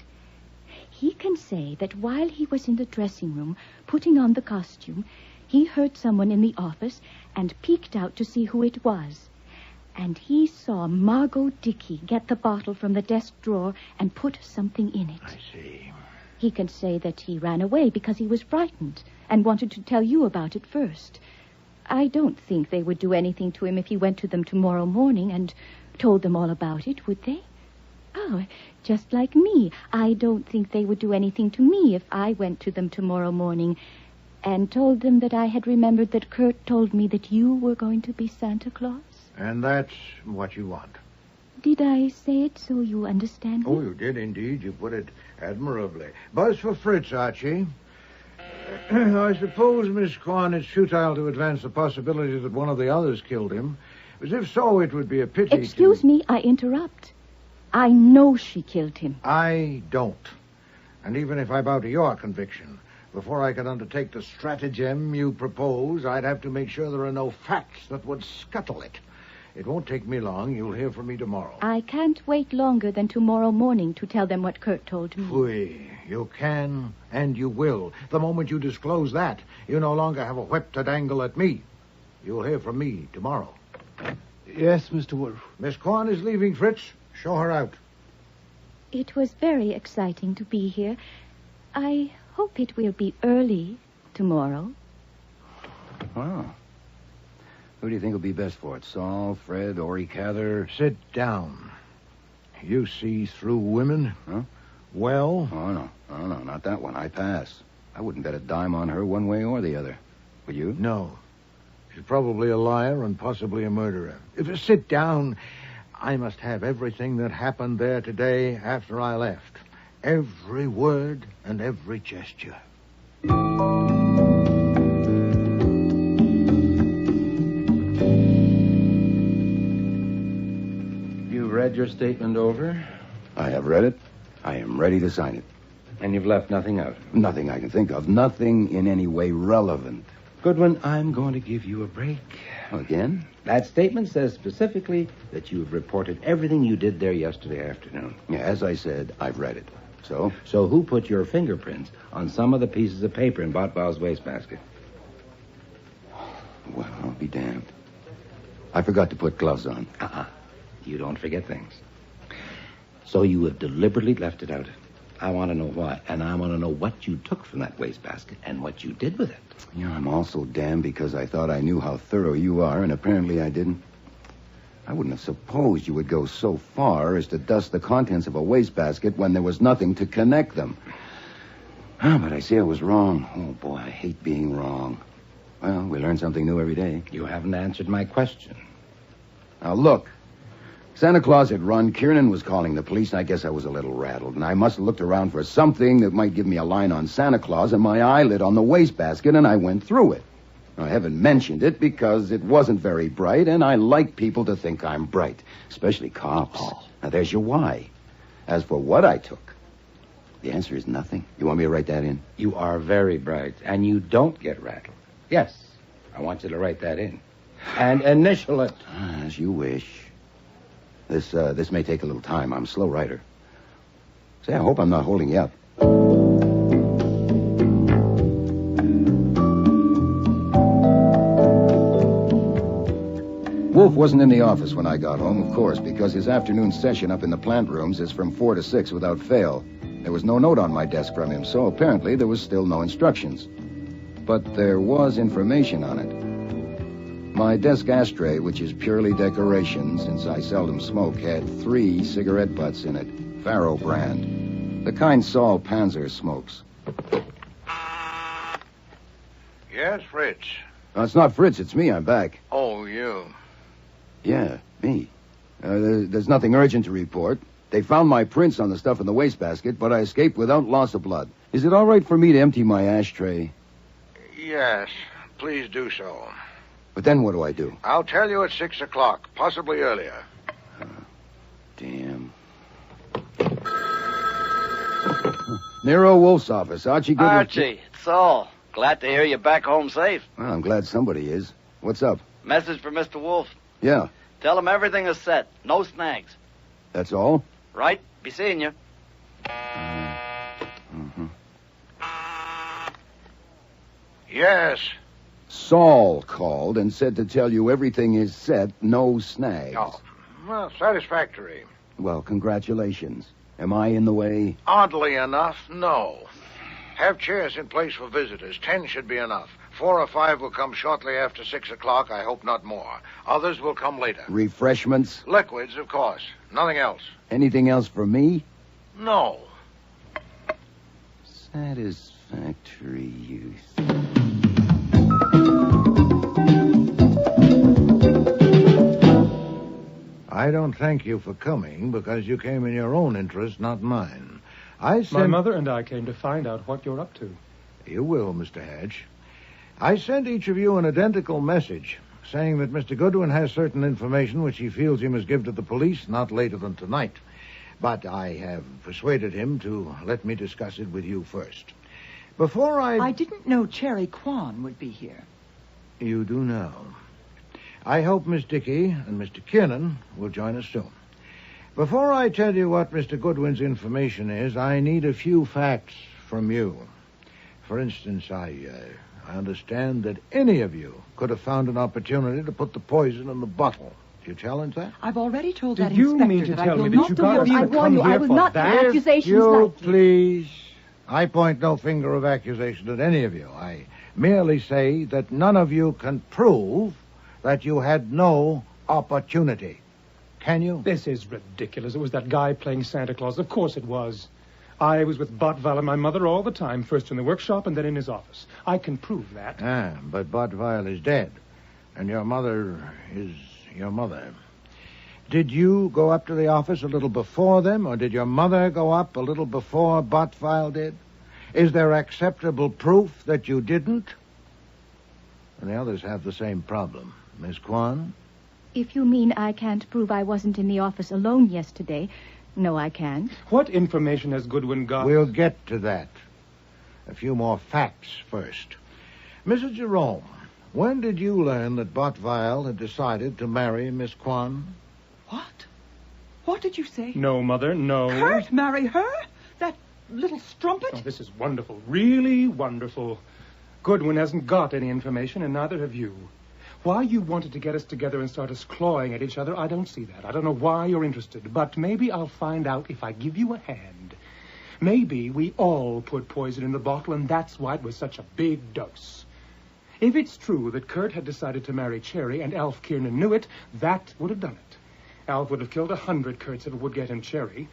He can say that while he was in the dressing room putting on the costume, he heard someone in the office and peeked out to see who it was. And he saw Margot Dickey get the bottle from the desk drawer and put something in it. I see. He can say that he ran away because he was frightened and wanted to tell you about it first. I don't think they would do anything to him if he went to them tomorrow morning and told them all about it, would they? Oh, just like me. I don't think they would do anything to me if I went to them tomorrow morning and told them that I had remembered that Kurt told me that you were going to be Santa Claus. And that's what you want. Did I say it so you understand me? Oh, you did indeed. You put it admirably. Buzz for Fritz, Archie. I suppose, Miss Quan, it's futile to advance the possibility that one of the others killed him. But if so, it would be a pity. Excuse me, I interrupt. I know she killed him. I don't. And even if I bow to your conviction, before I can undertake the stratagem you propose, I'd have to make sure there are no facts that would scuttle it. It won't take me long. You'll hear from me tomorrow. I can't wait longer than tomorrow morning to tell them what Kurt told me. Oui, you can and you will. The moment you disclose that, you no longer have a whip to dangle at me. You'll hear from me tomorrow. Yes, Mr. Wolfe. Miss Quan is leaving, Fritz. Show her out. It was very exciting to be here. I hope it will be early tomorrow. Oh. Who do you think will be best for it? Saul, Fred, Ori Cather? Sit down. You see through women? Huh? Well? Oh, no, not that one. I pass. I wouldn't bet a dime on her one way or the other. Would you? No. She's probably a liar and possibly a murderer. If you sit down, I must have everything that happened there today after I left. Every word and every gesture. You read your statement over? I have read it. I am ready to sign it. And you've left nothing out? Nothing I can think of. Nothing in any way relevant. Goodwin, I'm going to give you a break. Again? That statement says specifically that you have reported everything you did there yesterday afternoon. Yeah, as I said, I've read it. So? So who put your fingerprints on some of the pieces of paper in Botval's wastebasket? Well, I'll be damned. I forgot to put gloves on. You don't forget things. So you have deliberately left it out. I want to know why, and I want to know what you took from that wastebasket and what you did with it. Yeah, I'm also damned because I thought I knew how thorough you are, and apparently I didn't. I wouldn't have supposed you would go so far as to dust the contents of a wastebasket when there was nothing to connect them. But I see I was wrong. Oh, boy, I hate being wrong. Well, we learn something new every day. You haven't answered my question. Now, look. Santa Claus had run. Kiernan was calling the police, and I guess I was a little rattled. And I must have looked around for something that might give me a line on Santa Claus, and my eye lit on the wastebasket, and I went through it. I haven't mentioned it because it wasn't very bright, and I like people to think I'm bright, especially cops. Now, there's your why. As for what I took, the answer is nothing. You want me to write that in? You are very bright, and you don't get rattled. Yes, I want you to write that in. And initial it. As you wish. This may take a little time. I'm a slow writer. Say, I hope I'm not holding you up. Wolfe wasn't in the office when I got home, of course, because his afternoon session up in the plant rooms is from 4 to 6 without fail. There was no note on my desk from him, so apparently there was still no instructions. But there was information on it. My desk ashtray, which is purely decoration, since I seldom smoke, had 3 cigarette butts in it, Faro brand. The kind Saul Panzer smokes. Yes, Fritz. It's not Fritz, it's me. I'm back. Oh, you. Yeah, me. There's nothing urgent to report. They found my prints on the stuff in the wastebasket, but I escaped without loss of blood. Is it all right for me to empty my ashtray? Yes, please do so. But then what do I do? I'll tell you at 6 o'clock, possibly earlier. Damn. Nero Wolfe's office. Archie Goodwin. Archie, it's Saul. Glad to hear you're back home safe. Well, I'm glad somebody is. What's up? Message for Mr. Wolfe. Yeah. Tell him everything is set. No snags. That's all? Right. Be seeing you. Yes. Saul called and said to tell you everything is set, no snags. Oh, well, satisfactory. Well, congratulations. Am I in the way? Oddly enough, no. Have chairs in place for visitors. 10 should be enough. 4 or 5 will come shortly after 6 o'clock. I hope not more. Others will come later. Refreshments? Liquids, of course. Nothing else. Anything else for me? No. Satisfactory use. I don't thank you for coming because you came in your own interest, not mine. My mother and I came to find out what you're up to. You will, Mr. Hatch. I sent each of you an identical message saying that Mr. Goodwin has certain information which he feels he must give to the police not later than tonight. But I have persuaded him to let me discuss it with you first. Before I didn't know Cherry Kwan would be here. You do now. I hope Miss Dickey and Mr. Kiernan will join us soon. Before I tell you what Mr. Goodwin's information is, I need a few facts from you. For instance, I understand that any of you could have found an opportunity to put the poison in the bottle. Do you challenge that? I've already told Do that you inspector mean to that tell I will me that not you do got this. me I to warn come you, I here will for not that? make accusations You like this. please. I point no finger of accusation at any of you. I merely say that none of you can prove that you had no opportunity. Can you? This is ridiculous. It was that guy playing Santa Claus. Of course it was. I was with Botval and my mother all the time, first in the workshop and then in his office. I can prove that. But Botval is dead, and your mother is your mother. Did you go up to the office a little before them, or did your mother go up a little before Bottfile did? Is there acceptable proof that you didn't? And the others have the same problem. Miss Kwan? If you mean I can't prove I wasn't in the office alone yesterday, no, I can't. What information has Goodwin got? We'll get to that. A few more facts first. Mrs. Jerome, when did you learn that Bottfile had decided to marry Miss Kwan? What? What did you say? No, Mother, no. Kurt marry her? That little strumpet? Oh, this is wonderful, really wonderful. Goodwin hasn't got any information, and neither have you. Why you wanted to get us together and start us clawing at each other, I don't see that. I don't know why you're interested, but maybe I'll find out if I give you a hand. Maybe we all put poison in the bottle, and that's why it was such a big dose. If it's true that Kurt had decided to marry Cherry and Alf Kiernan knew it, that would have done it. Alf would have killed 100 Kurts if it would get him Cherry.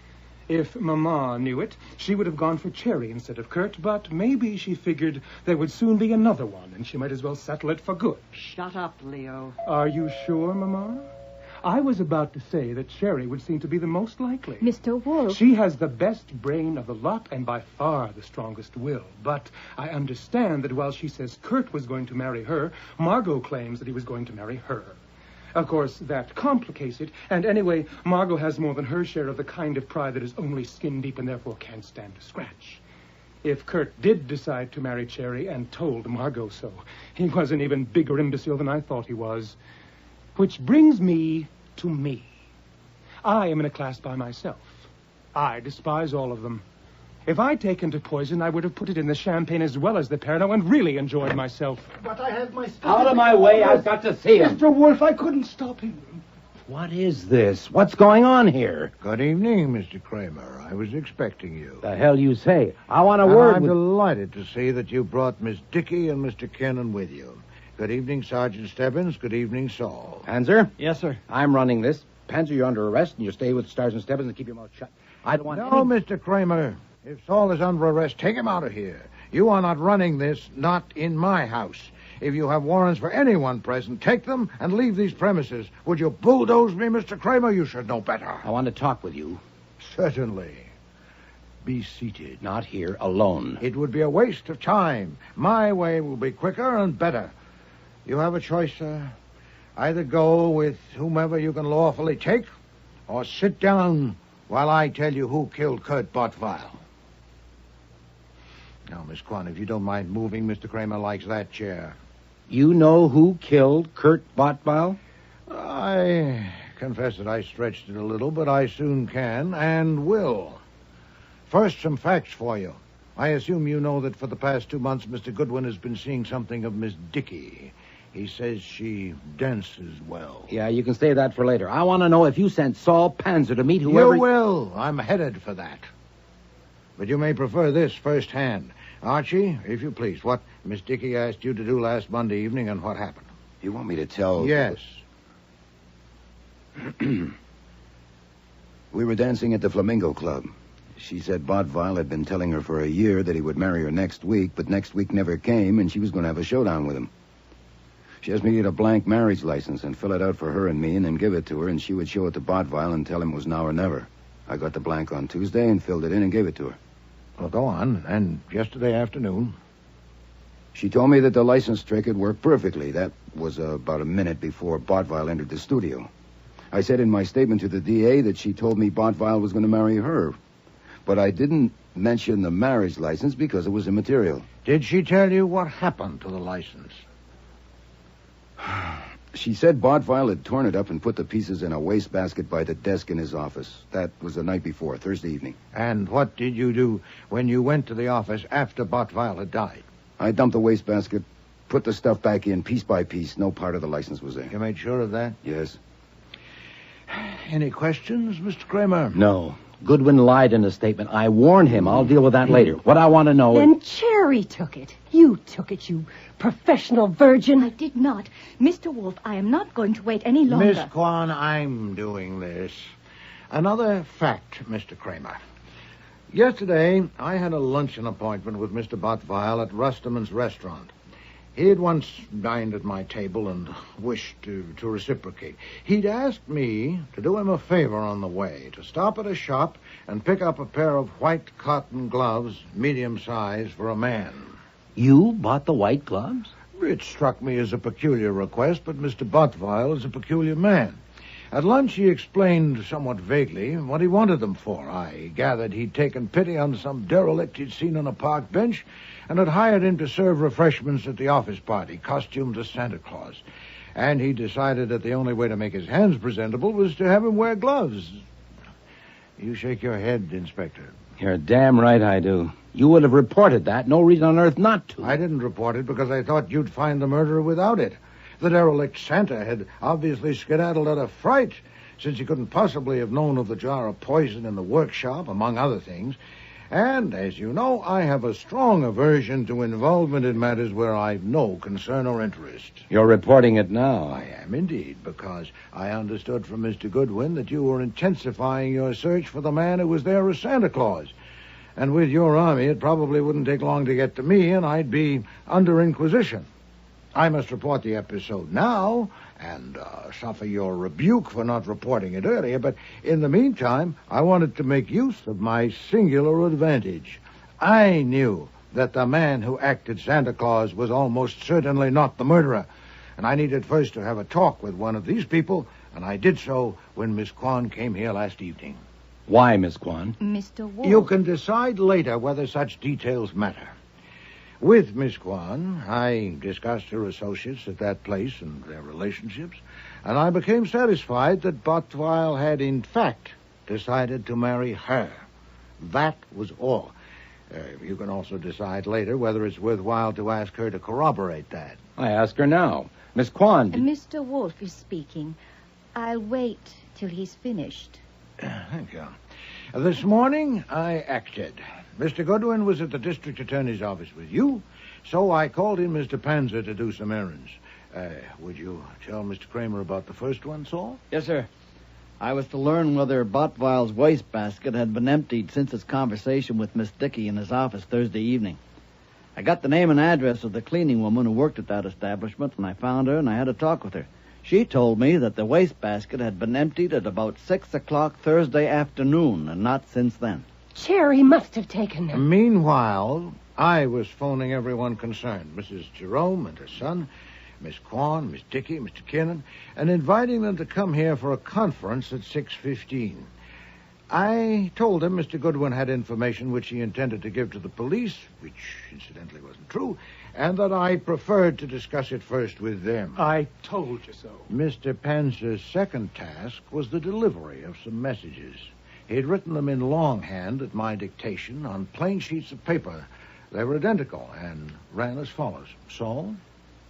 If Mama knew it, she would have gone for Cherry instead of Kurt, but maybe she figured there would soon be another one, and she might as well settle it for good. Shut up, Leo. Are you sure, Mama? I was about to say that Cherry would seem to be the most likely. Mr. Wolfe. She has the best brain of the lot and by far the strongest will. But I understand that while she says Kurt was going to marry her, Margot claims that he was going to marry her. Of course, that complicates it, and anyway, Margot has more than her share of the kind of pride that is only skin deep and therefore can't stand a scratch. If Kurt did decide to marry Cherry and told Margot so, he was an even bigger imbecile than I thought he was. Which brings me to me. I am in a class by myself. I despise all of them. If I'd taken to poison, I would have put it in the champagne as well as the Pernod and really enjoyed myself. But I have my... Out of my way, I've got to see him. Mr. Wolfe, I couldn't stop him. What is this? What's going on here? Good evening, Mr. Kramer. I was expecting you. The hell you say? I want a And word I'm with... delighted to see that you brought Miss Dickey and Mr. Kiernan with you. Good evening, Sergeant Stebbins. Good evening, Saul. Panzer? Yes, sir. I'm running this. Panzer, you're under arrest, and you stay with Sergeant Stebbins and keep your mouth shut. I don't want No, Mr. Kramer. If Saul is under arrest, take him out of here. You are not running this, not in my house. If you have warrants for anyone present, take them and leave these premises. Would you bulldoze me, Mr. Kramer? You should know better. I want to talk with you. Certainly. Be seated. Not here, alone. It would be a waste of time. My way will be quicker and better. You have a choice, sir. Either go with whomever you can lawfully take, or sit down while I tell you who killed Kurt Bottfile. Now, Miss Kwan, if you don't mind moving, Mr. Kramer likes that chair. You know who killed Kurt Bottfile? I confess that I stretched it a little, but I soon can and will. First, some facts for you. I assume you know that for the past 2 months, Mr. Goodwin has been seeing something of Miss Dickey. He says she dances well. Yeah, you can save that for later. I want to know if you sent Saul Panzer to meet whoever... You will. I'm headed for that. But you may prefer this firsthand. Archie, if you please, what Miss Dickey asked you to do last Monday evening and what happened? You want me to tell... Yes. We were dancing at the Flamingo Club. She said Bottfile had been telling her for a year that he would marry her next week, but next week never came, and she was going to have a showdown with him. She asked me to get a blank marriage license and fill it out for her and me and then give it to her, and she would show it to Bottfile and tell him it was now or never. I got the blank on Tuesday and filled it in and gave it to her. Well, go on. And yesterday afternoon? She told me that the license trick had worked perfectly. That was about a minute before Bottfile entered the studio. I said in my statement to the DA that she told me Bottfile was going to marry her. But I didn't mention the marriage license because it was immaterial. Did she tell you what happened to the license? She said Bottfile had torn it up and put the pieces in a wastebasket by the desk in his office. That was the night before, Thursday evening. And what did you do when you went to the office after Bottfile had died? I dumped the wastebasket, put the stuff back in piece by piece. No part of the license was there. You made sure of that? Yes. Any questions, Mr. Kramer? No. Goodwin lied in a statement. I warned him. I'll deal with that later. What I want to know Then Cherry took it. You took it, you professional virgin. I did not. Mr. Wolfe, I am not going to wait any longer. Miss Kwan, I'm doing this. Another fact, Mr. Kramer. Yesterday, I had a luncheon appointment with Mr. Bottfile at Rusterman's restaurant. He had once dined at my table and wished to reciprocate. He'd asked me to do him a favor on the way, to stop at a shop and pick up a pair of white cotton gloves, medium size, for a man. You bought the white gloves? It struck me as a peculiar request, but Mr. Bottweil is a peculiar man. At lunch, he explained somewhat vaguely what he wanted them for. I gathered he'd taken pity on some derelict he'd seen on a park bench and had hired him to serve refreshments at the office party, costumed as Santa Claus. And he decided that the only way to make his hands presentable was to have him wear gloves. You shake your head, Inspector. You're damn right I do. You would have reported that. No reason on earth not to. I didn't report it because I thought you'd find the murderer without it. The derelict Santa had obviously skedaddled out of fright, since he couldn't possibly have known of the jar of poison in the workshop, among other things. And, as you know, I have a strong aversion to involvement in matters where I've no concern or interest. You're reporting it now. I am indeed, because I understood from Mr. Goodwin that you were intensifying your search for the man who was there as Santa Claus. And with your army, it probably wouldn't take long to get to me, and I'd be under inquisition. I must report the episode now and suffer your rebuke for not reporting it earlier, but in the meantime, I wanted to make use of my singular advantage. I knew that the man who acted Santa Claus was almost certainly not the murderer, and I needed first to have a talk with one of these people, and I did so when Miss Kwan came here last evening. Why, Miss Kwan? Mr. Wolfe. You can decide later whether such details matter. With Miss Kwan, I discussed her associates at that place and their relationships, and I became satisfied that Bottweil had, in fact, decided to marry her. That was all. You can also decide later whether it's worthwhile to ask her to corroborate that. I ask her now. Miss Kwan... Mr. Wolfe is speaking. I'll wait till he's finished. Thank you. This morning, I acted. Mr. Goodwin was at the district attorney's office with you, so I called in Mr. Panzer to do some errands. Would you tell Mr. Kramer about the first one, Saul? Yes, sir. I was to learn whether Bottweil's wastebasket had been emptied since his conversation with Miss Dickey in his office Thursday evening. I got the name and address of the cleaning woman who worked at that establishment, and I found her, and I had a talk with her. She told me that the wastebasket had been emptied at about 6 o'clock Thursday afternoon, and not since then. Cherry must have taken them. Meanwhile, I was phoning everyone concerned, Mrs. Jerome and her son, Miss Kwan, Miss Dickey, Mr. Kinnan, and inviting them to come here for a conference at 6:15. I told them Mr. Goodwin had information which he intended to give to the police, which incidentally wasn't true, and that I preferred to discuss it first with them. I told you so. Mr. Panzer's second task was the delivery of some messages. He'd written them in longhand at my dictation on plain sheets of paper. They were identical and ran as follows. Saul?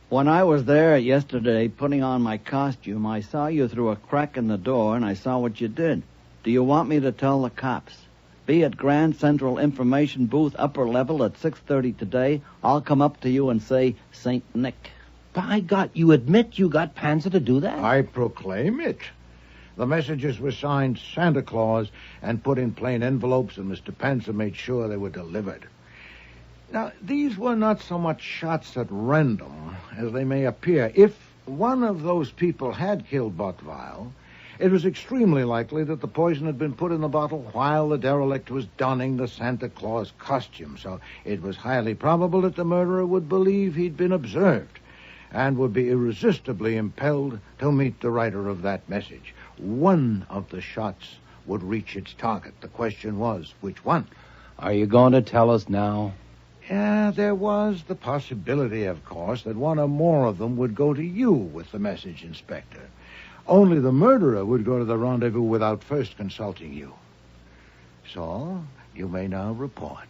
When I was there yesterday putting on my costume, I saw you through a crack in the door, and I saw what you did. Do you want me to tell the cops? Be at Grand Central Information Booth, upper level, at 6:30 today. I'll come up to you and say, St. Nick. By God, you admit you got Panzer to do that? I proclaim it. The messages were signed Santa Claus and put in plain envelopes, and Mr. Panzer made sure they were delivered. Now, these were not so much shots at random as they may appear. If one of those people had killed Bottweil, it was extremely likely that the poison had been put in the bottle while the derelict was donning the Santa Claus costume, so it was highly probable that the murderer would believe he'd been observed and would be irresistibly impelled to meet the writer of that message. One of the shots would reach its target. The question was, which one? Are you going to tell us now? Yeah, there was the possibility, of course, that one or more of them would go to you with the message, Inspector. Only the murderer would go to the rendezvous without first consulting you. So, you may now report.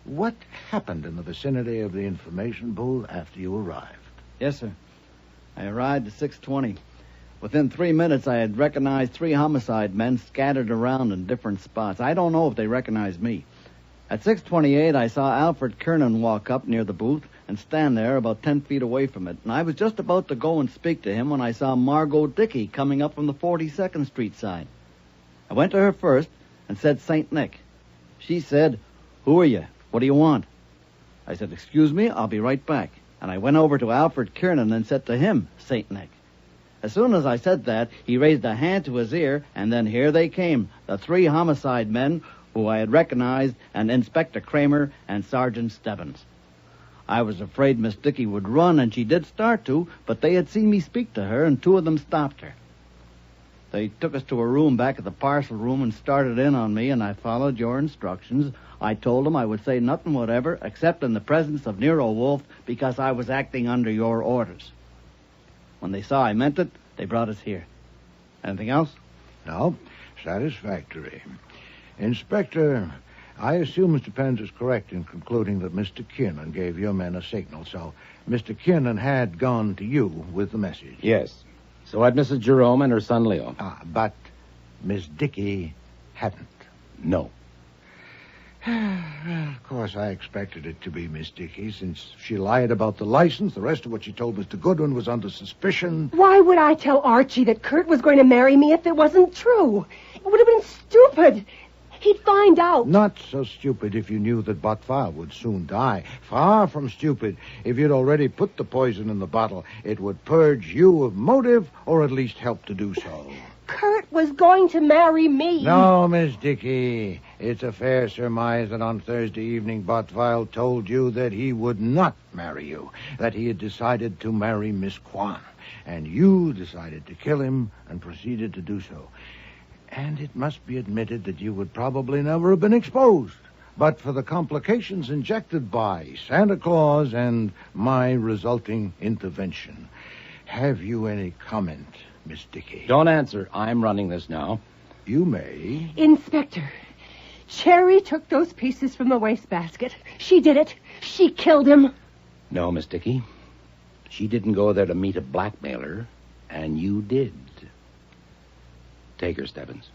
What happened in the vicinity of the information booth after you arrived? Yes, sir. I arrived at 6:20. Within 3 minutes, I had recognized 3 homicide men scattered around in different spots. I don't know if they recognized me. At 6:28, I saw Alfred Kernan walk up near the booth and stand there about 10 feet away from it. And I was just about to go and speak to him when I saw Margot Dickey coming up from the 42nd Street side. I went to her first and said St. Nick. She said, "Who are you? What do you want?" I said, "Excuse me, I'll be right back." And I went over to Alfred Kiernan and said to him, St. Nick. As soon as I said that, he raised a hand to his ear, and then here they came, the 3 homicide men who I had recognized, and Inspector Kramer and Sergeant Stebbins. I was afraid Miss Dickey would run, and she did start to, but they had seen me speak to her, and 2 of them stopped her. They took us to a room back at the parcel room and started in on me, and I followed your instructions. I told them I would say nothing whatever, except in the presence of Nero Wolfe, because I was acting under your orders. When they saw I meant it, they brought us here. Anything else? No. Satisfactory. Inspector, I assume Mr. Pence is correct in concluding that Mr. Kiernan gave your men a signal, so Mr. Kiernan had gone to you with the message. Yes. So had Mrs. Jerome and her son Leo. But Miss Dickey hadn't. No. Of course, I expected it to be Miss Dickey, since she lied about the license. The rest of what she told Mr. Goodwin was under suspicion. Why would I tell Archie that Kurt was going to marry me if it wasn't true? It would have been stupid. He'd find out. Not so stupid if you knew that Botfire would soon die. Far from stupid if you'd already put the poison in the bottle. It would purge you of motive, or at least help to do so. Kurt was going to marry me. No, Miss Dickey. It's a fair surmise that on Thursday evening Botfile told you that he would not marry you, that he had decided to marry Miss Kwan, and you decided to kill him and proceeded to do so. And it must be admitted that you would probably never have been exposed, but for the complications injected by Santa Claus and my resulting intervention. Have you any comment, Miss Dickey? Don't answer. I'm running this now. You may. Inspector, Cherry took those pieces from the wastebasket. She did it. She killed him. No, Miss Dickey. She didn't go there to meet a blackmailer, and you did. Take her, Stebbins.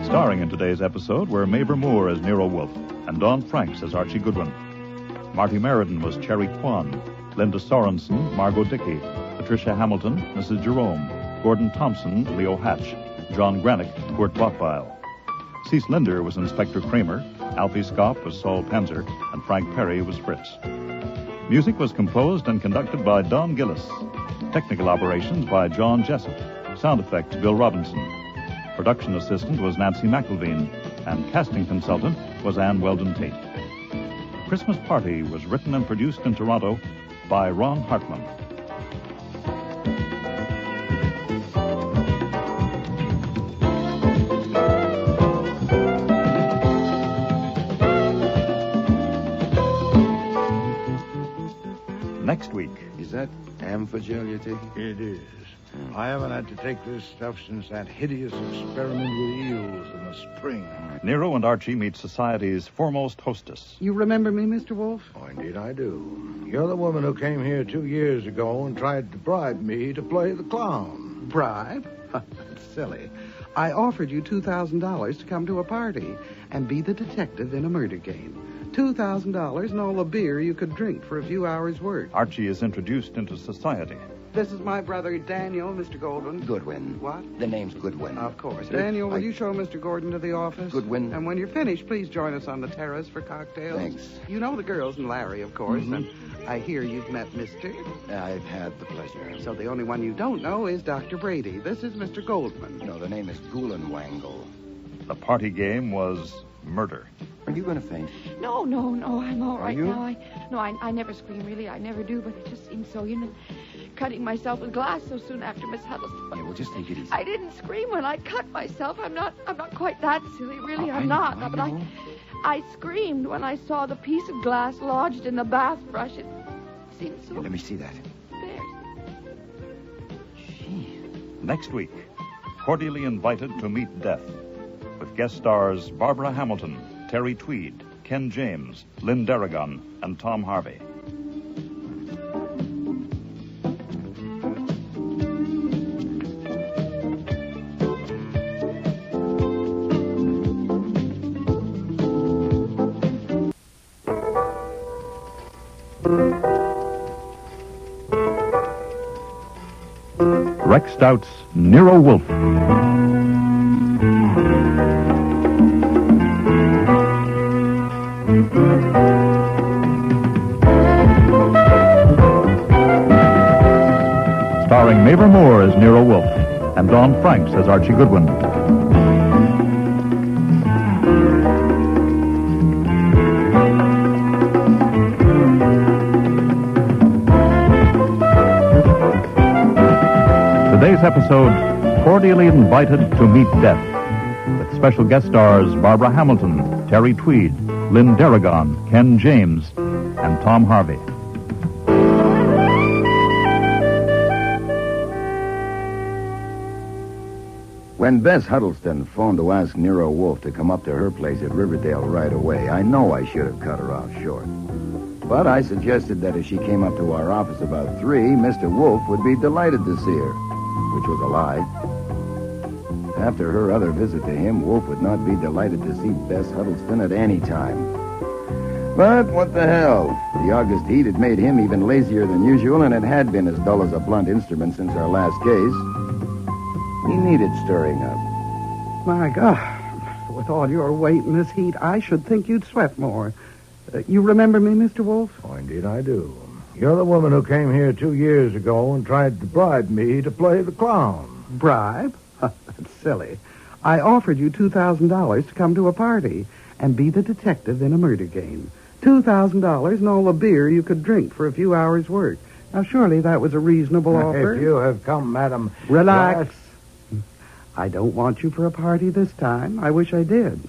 Starring in today's episode were Mabel Moore as Nero Wolfe and Don Franks as Archie Goodwin. Marty Meriden was Cherry Kwan, Linda Sorensen, Margot Dickey, Patricia Hamilton, Mrs. Jerome, Gordon Thompson, Leo Hatch, John Granick, Squirt Botfile. Cease Linder was Inspector Kramer, Alfie Scopp was Saul Panzer, and Frank Perry was Fritz. Music was composed and conducted by Don Gillis. Technical operations by John Jessup. Sound effects, Bill Robinson. Production assistant was Nancy McElveen, and casting consultant was Ann Weldon Tate. Christmas Party was written and produced in Toronto by Ron Hartman. Next week. Is that Amphagel you're taking? It is. I haven't had to take this stuff since that hideous experiment with eels in the spring. Nero and Archie meet society's foremost hostess. You remember me, Mr. Wolfe? Oh, indeed I do. You're the woman who came here 2 years ago and tried to bribe me to play the clown. Bribe? That's silly. I offered you $2,000 to come to a party and be the detective in a murder game. $2,000 and all the beer you could drink for a few hours' work. Archie is introduced into society. This is my brother, Daniel, Mr. Goldwyn. Goodwin. What? The name's Goodwin. Of course. Daniel, will you show Mr. Gordon to the office? Goodwin. And when you're finished, please join us on the terrace for cocktails. Thanks. You know the girls and Larry, of course. Mm-hmm. And I hear you've met Mr. I've had the pleasure. So the only one you don't know is Dr. Brady. This is Mr. Goldman. No, the name is Gulenwangle. The party game was murder. Are you going to faint? No, I'm all right you? now. I never scream, really. I never do, but it just seems so, cutting myself with glass so soon after Miss Huddleston. Yeah, well, just take it easy. I didn't scream when I cut myself. I'm not quite that silly, really. I'm I not. know. But I screamed when I saw the piece of glass lodged in the bath brush. It seemed so... Here, let me see that. There. Next week, Cordially Invited to Meet Death, with guest stars Barbara Hamilton, Terry Tweed, Ken James, Lynn Darragon, and Tom Harvey. Rex Stout's Nero Wolfe. Starring Mavor Moore as Nero Wolfe and Don Franks as Archie Goodwin. Today's episode, Cordially Invited to Meet Death, with special guest stars Barbara Hamilton, Terry Tweed, Lynn Darragon, Ken James, and Tom Harvey. When Bess Huddleston phoned to ask Nero Wolfe to come up to her place at Riverdale right away, I know I should have cut her off short. But I suggested that if she came up to our office about 3, Mr. Wolfe would be delighted to see her, which was a lie. After her other visit to him, Wolfe would not be delighted to see Bess Huddleston at any time. But what the hell? The August heat had made him even lazier than usual, and it had been as dull as a blunt instrument since our last case. He needed stirring up. My God, with all your weight in this heat, I should think you'd sweat more. You remember me, Mr. Wolfe? Oh, indeed I do. You're the woman who came here 2 years ago and tried to bribe me to play the clown. Bribe? That's silly. I offered you $2,000 to come to a party and be the detective in a murder game. $2,000 and all the beer you could drink for a few hours' work. Now, surely that was a reasonable offer. If you have come, madam... Relax. I don't want you for a party this time. I wish I did.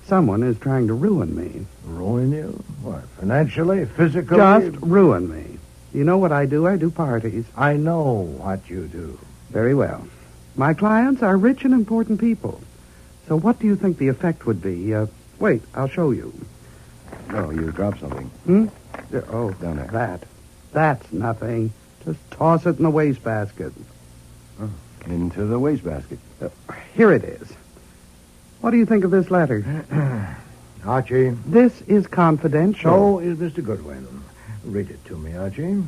Someone is trying to ruin me. Ruin you? What, financially, physically? Just ruin me. You know what I do? I do parties. I know what you do. Very well. My clients are rich and important people. So what do you think the effect would be? Wait, I'll show you. Oh, you dropped something. Oh, down there. That's nothing. Just toss it in the wastebasket. Oh, into the wastebasket. Here it is. What do you think of this letter? Archie. This is confidential. So is Mr. Goodwin. Read it to me, Archie.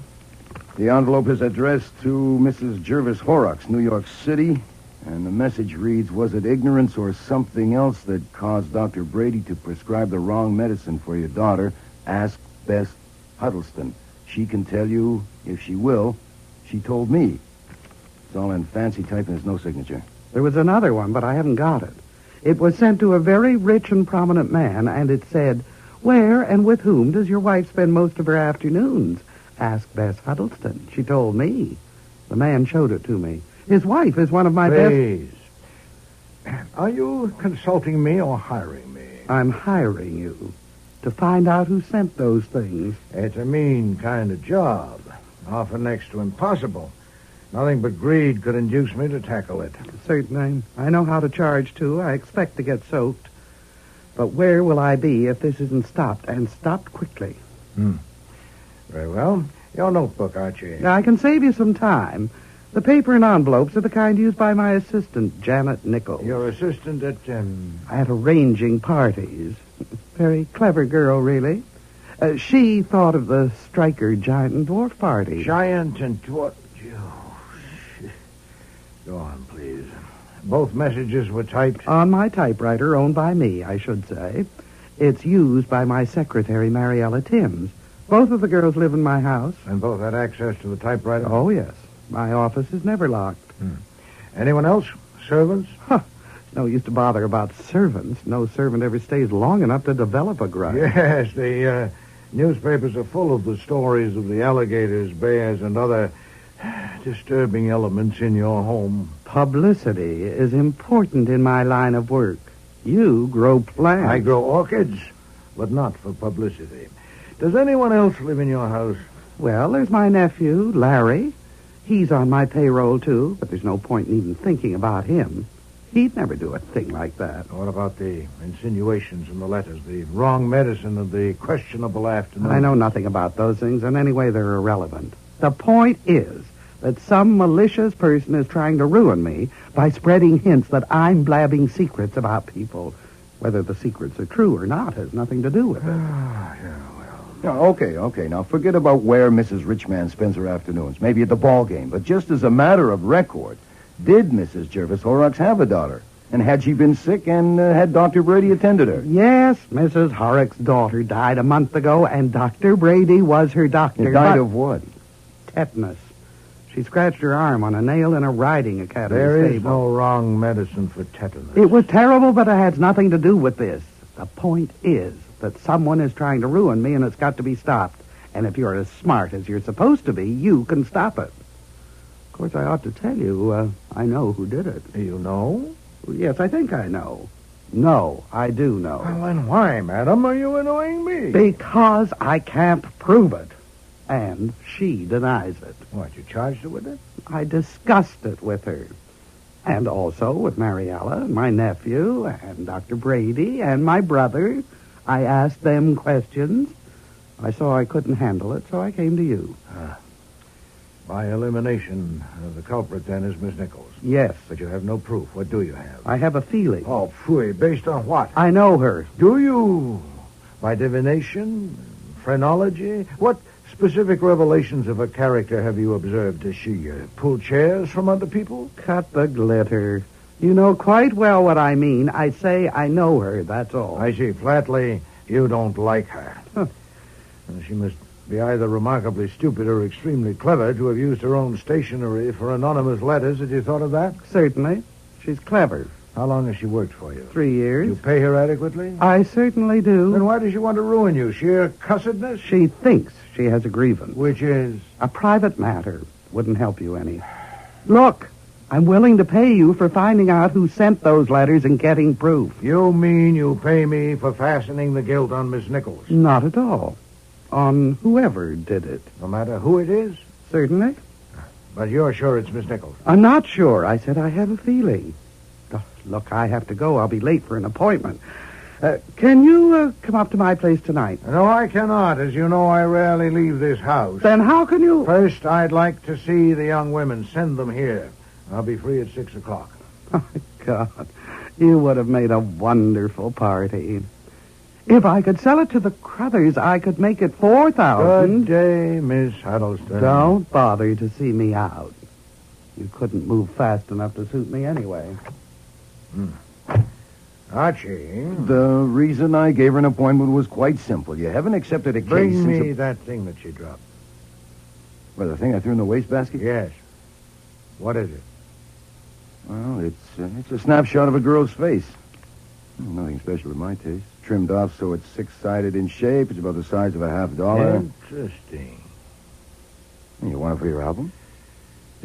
The envelope is addressed to Mrs. Jervis Horrocks, New York City, and the message reads, was it ignorance or something else that caused Dr. Brady to prescribe the wrong medicine for your daughter? Ask Bess Huddleston. She can tell you if she will. She told me. It's all in fancy type and there's no signature. There was another one, but I haven't got it. It was sent to a very rich and prominent man, and it said, where and with whom does your wife spend most of her afternoons? Ask Bess Huddleston. She told me. The man showed it to me. His wife is one of my Please. Are you consulting me or hiring me? I'm hiring you to find out who sent those things. It's a mean kind of job. Often next to impossible. Nothing but greed could induce me to tackle it. Certainly. I know how to charge, too. I expect to get soaked. But where will I be if this isn't stopped, and stopped quickly? Very well. Your notebook, Archie. I can save you some time. The paper and envelopes are the kind used by my assistant, Janet Nichols. Your assistant at... At arranging parties. Very clever girl, really. She thought of the Stryker Giant and Dwarf party. Giant and Dwarf... Go on, please. Both messages were typed? On my typewriter, owned by me, I should say. It's used by my secretary, Mariella Timms. Both of the girls live in my house. And both had access to the typewriter? Oh, yes. My office is never locked. Anyone else? Servants? No use to bother about servants. No servant ever stays long enough to develop a grudge. Yes, the newspapers are full of the stories of the alligators, bears, and other disturbing elements in your home. Publicity is important in my line of work. You grow plants. I grow orchids, but not for publicity. Does anyone else live in your house? Well, there's my nephew, Larry. He's on my payroll, too, but there's no point in even thinking about him. He'd never do a thing like that. What about the insinuations in the letters, the wrong medicine and the questionable afternoon? I know nothing about those things, and anyway, they're irrelevant. The point is that some malicious person is trying to ruin me by spreading hints that I'm blabbing secrets about people. Whether the secrets are true or not has nothing to do with it. Yeah, well, Okay. Now, forget about where Mrs. Richman spends her afternoons. Maybe at the ball game. But just as a matter of record, did Mrs. Jervis Horrocks have a daughter? And had she been sick and had Dr. Brady attended her? Yes, Mrs. Horrocks' daughter died a month ago, and Dr. Brady was her doctor. Died of what? Tetanus. She scratched her arm on a nail in a riding academy There is stable. no wrong medicine for tetanus. It was terrible, but it has nothing to do with this. The point is that someone is trying to ruin me, and it's got to be stopped. And if you're as smart as you're supposed to be, you can stop it. Of course, I ought to tell you, I know who did it. You know? Yes, I think I know. No, I do know. Well, then why, madam, are you annoying me? Because I can't prove it. And she denies it. What, you charged her with it? I discussed it with her. And also with Mariella, and my nephew, and Dr. Brady, and my brother. I asked them questions. I saw I couldn't handle it, so I came to you. By elimination, the culprit then is Miss Nichols. Yes. But you have no proof. What do you have? I have a feeling. Oh, phooey. Based on what? I know her. Do you? By divination? Phrenology? What specific revelations of her character have you observed? Does she pull chairs from under people? Cut the glitter. You know quite well what I mean. I say I know her, that's all. I see. Flatly, you don't like her. She must be either remarkably stupid or extremely clever to have used her own stationery for anonymous letters. Had you thought of that? Certainly. She's clever. How long has she worked for you? 3 years. You pay her adequately? I certainly do. Then why does she want to ruin you? Sheer cussedness? She thinks she has a grievance. Which is? A private matter. Wouldn't help you any. Look, I'm willing to pay you for finding out who sent those letters and getting proof. You mean you pay me for fastening the guilt on Miss Nichols? Not at all. On whoever did it. No matter who it is? Certainly. But you're sure it's Miss Nichols? I'm not sure. I said I have a feeling. Look, I have to go. I'll be late for an appointment. Can you come up to my place tonight? No, I cannot. As you know, I rarely leave this house. Then how can you... First, I'd like to see the young women. Send them here. I'll be free at 6 o'clock. Oh, God. You would have made a wonderful party. If I could sell it to the Crothers, I could make it $4,000. Good day, Miss Huddleston. Don't bother to see me out. You couldn't move fast enough to suit me anyway. Archie. The reason I gave her an appointment was quite simple. You haven't accepted a case Bring since... me that thing that she dropped. Well, the thing I threw in the wastebasket? Yes. What is it? Well, it's a snapshot of a girl's face. Nothing special in my taste. Trimmed off so it's six-sided in shape. It's about the size of a $50. Interesting. You want it for your album?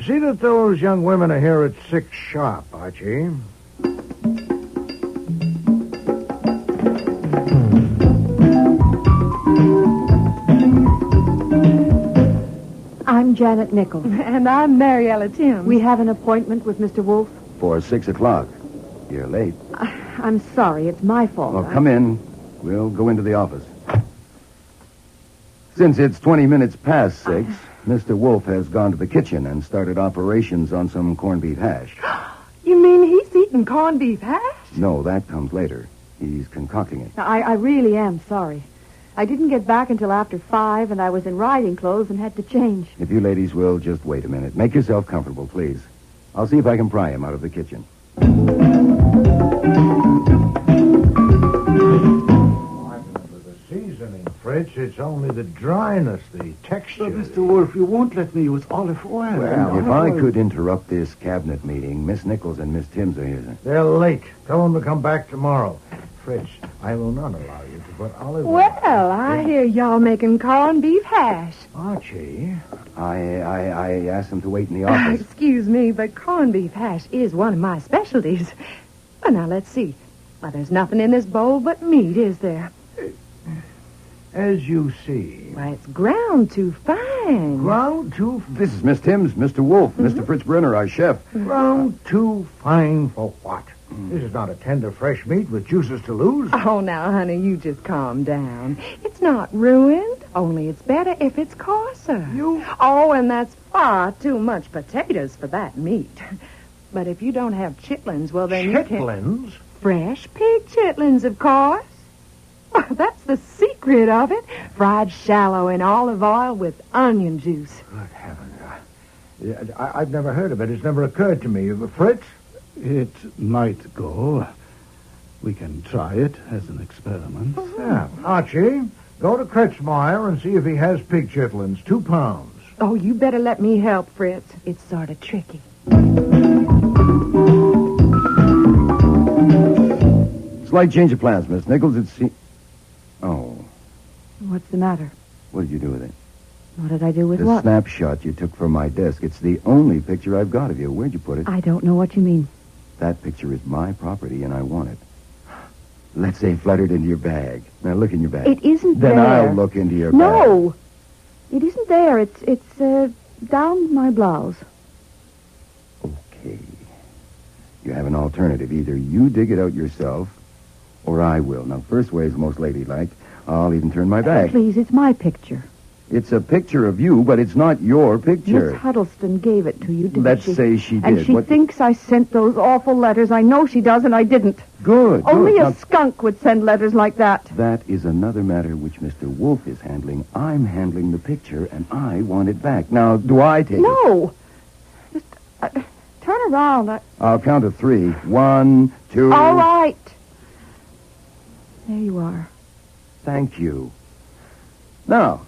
See that those young women are here at 6 sharp, Archie. I'm Janet Nichols. And I'm Mariella Timms. We have an appointment with Mr. Wolfe. For 6 o'clock. You're late. I'm sorry. It's my fault. Well, come in. We'll go into the office. Since it's 20 minutes past 6, Mr. Wolfe has gone to the kitchen and started operations on some corned beef hash. You mean he's eating corned beef hash? No, that comes later. He's concocting it. Now, I really am sorry. I didn't get back until after 5, and I was in riding clothes and had to change. If you ladies will, just wait a minute. Make yourself comfortable, please. I'll see if I can pry him out of the kitchen. Seasoning, Fritz. It's only the dryness, the texture. Mr. Wolfe, you won't let me use olive oil. Well, if I could interrupt this cabinet meeting, Miss Nichols and Miss Timms are here. They're late. Tell them to come back tomorrow. Fritz, I will not allow you to put olive oil. Well, I hear y'all making corned beef hash. Archie. I asked them to wait in the office. Excuse me, but corned beef hash is one of my specialties. Well, now, let's see. Well, there's nothing in this bowl but meat, is there? As you see. Why, it's ground too fine. Ground too... This is Miss Timms, Mr. Wolfe, Mr. Fritz Brenner, our chef. Ground too fine for what? This is not a tender fresh meat with juices to lose. Oh, now, honey, you just calm down. It's not ruined, only it's better if it's coarser. Oh, and that's far too much potatoes for that meat. But if you don't have chitlins, well, then Chitlins? Fresh pig chitlins, of course. That's the secret secret of it. Fried shallow in olive oil with onion juice. Good heavens. I've never heard of it. It's never occurred to me. Fritz? It might go. We can try it as an experiment. Yeah. Archie, go to Kretschmeyer and see if he has pig chitlins. 2 pounds. Oh, you better let me help, Fritz. It's sort of tricky. Slight change of plans, Miss Nichols. Oh. What's the matter? What did you do with it? What did I do with The what? snapshot you took from my desk. It's the only picture I've got of you. Where'd you put it? I don't know what you mean. That picture is my property, and I want it. Let's say fluttered into your bag. Now look in your bag. It isn't then there. I'll look into your bag. No! It isn't there. It's down my blouse. Okay. You have an alternative. Either you dig it out yourself, or I will. Now, first way is the most ladylike. I'll even turn my back. Please, it's my picture. It's a picture of you, but it's not your picture. Miss Huddleston gave it to you, didn't Let's she? say she did. And she thinks I sent those awful letters. I know she does, and I didn't. Good. Only good. a skunk would send letters like that. That is another matter which Mr. Wolfe is handling. I'm handling the picture, and I want it back. Now, do I take it? No. Just turn around. I'll count to 3. 1, 2... All right. There you are. Thank you. Now,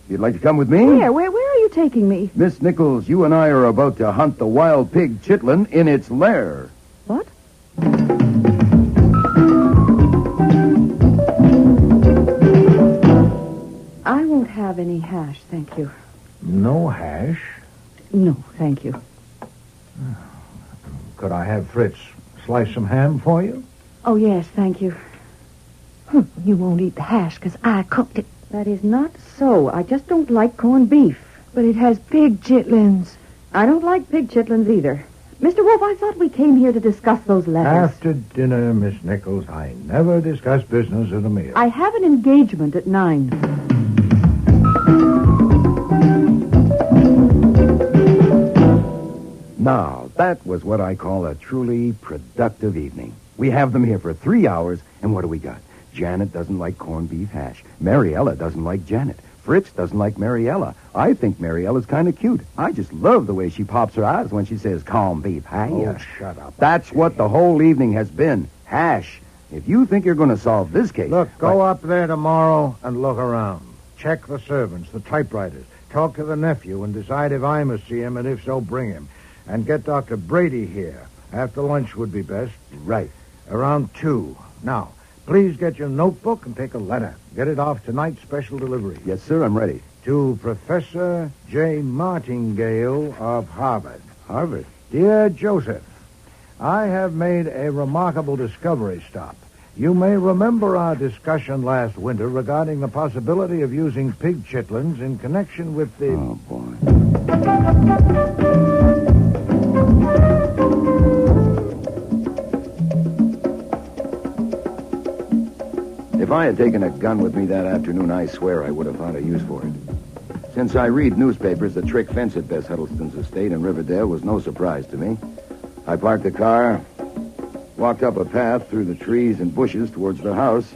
you'd like to come with me? Where are you taking me? Miss Nichols, you and I are about to hunt the wild pig chitlin in its lair. What? I won't have any hash, thank you. No hash? No, thank you. Could I have Fritz slice some ham for you? Oh, yes, thank you. You won't eat the hash because I cooked it. That is not so. I just don't like corned beef. But it has pig chitlins. I don't like pig chitlins either. Mr. Wolfe, I thought we came here to discuss those letters. After dinner, Miss Nichols, I never discuss business at a meal. I have an engagement at 9. Now, that was what I call a truly productive evening. We have them here for 3 hours, and what do we got? Janet doesn't like corned beef hash. Mariella doesn't like Janet. Fritz doesn't like Mariella. I think Mariella's kind of cute. I just love the way she pops her eyes when she says corned beef hash. Oh, shut up. That's what the whole evening has been. Hash. If you think you're going to solve this case... Look, go up there tomorrow and look around. Check the servants, the typewriters. Talk to the nephew and decide if I must see him, and if so, bring him. And get Dr. Brady here. After lunch would be best. Right. Around 2. Now, please get your notebook and take a letter. Get it off tonight's special delivery. Yes, sir, I'm ready. To Professor J. Martingale of Harvard. Harvard? Dear Joseph, I have made a remarkable discovery stop. You may remember our discussion last winter regarding the possibility of using pig chitlins in connection with the... Oh, boy. If I had taken a gun with me that afternoon, I swear I would have found a use for it. Since I read newspapers, the trick fence at Bess Huddleston's estate in Riverdale was no surprise to me. I parked the car, walked up a path through the trees and bushes towards the house.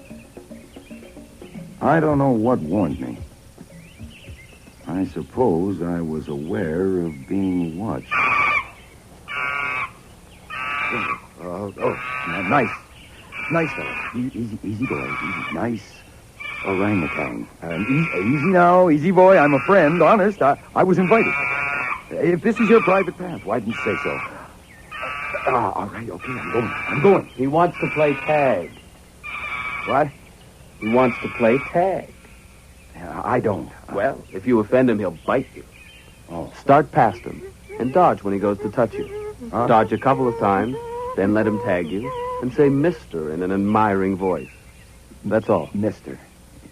I don't know what warned me. I suppose I was aware of being watched. Nice. Nice, fella. Easy boy. Easy. Nice orangutan. Easy now. Easy boy. I'm a friend. Honest. I was invited. If this is your private path, why didn't you say so? All right. Okay, I'm going. He wants to play tag. What? He wants to play tag. I don't. Well, if you offend him, he'll bite you. Oh. Start past him and dodge when he goes to touch you. Huh? Dodge a couple of times, then let him tag you and say Mr. in an admiring voice. That's all. Mr.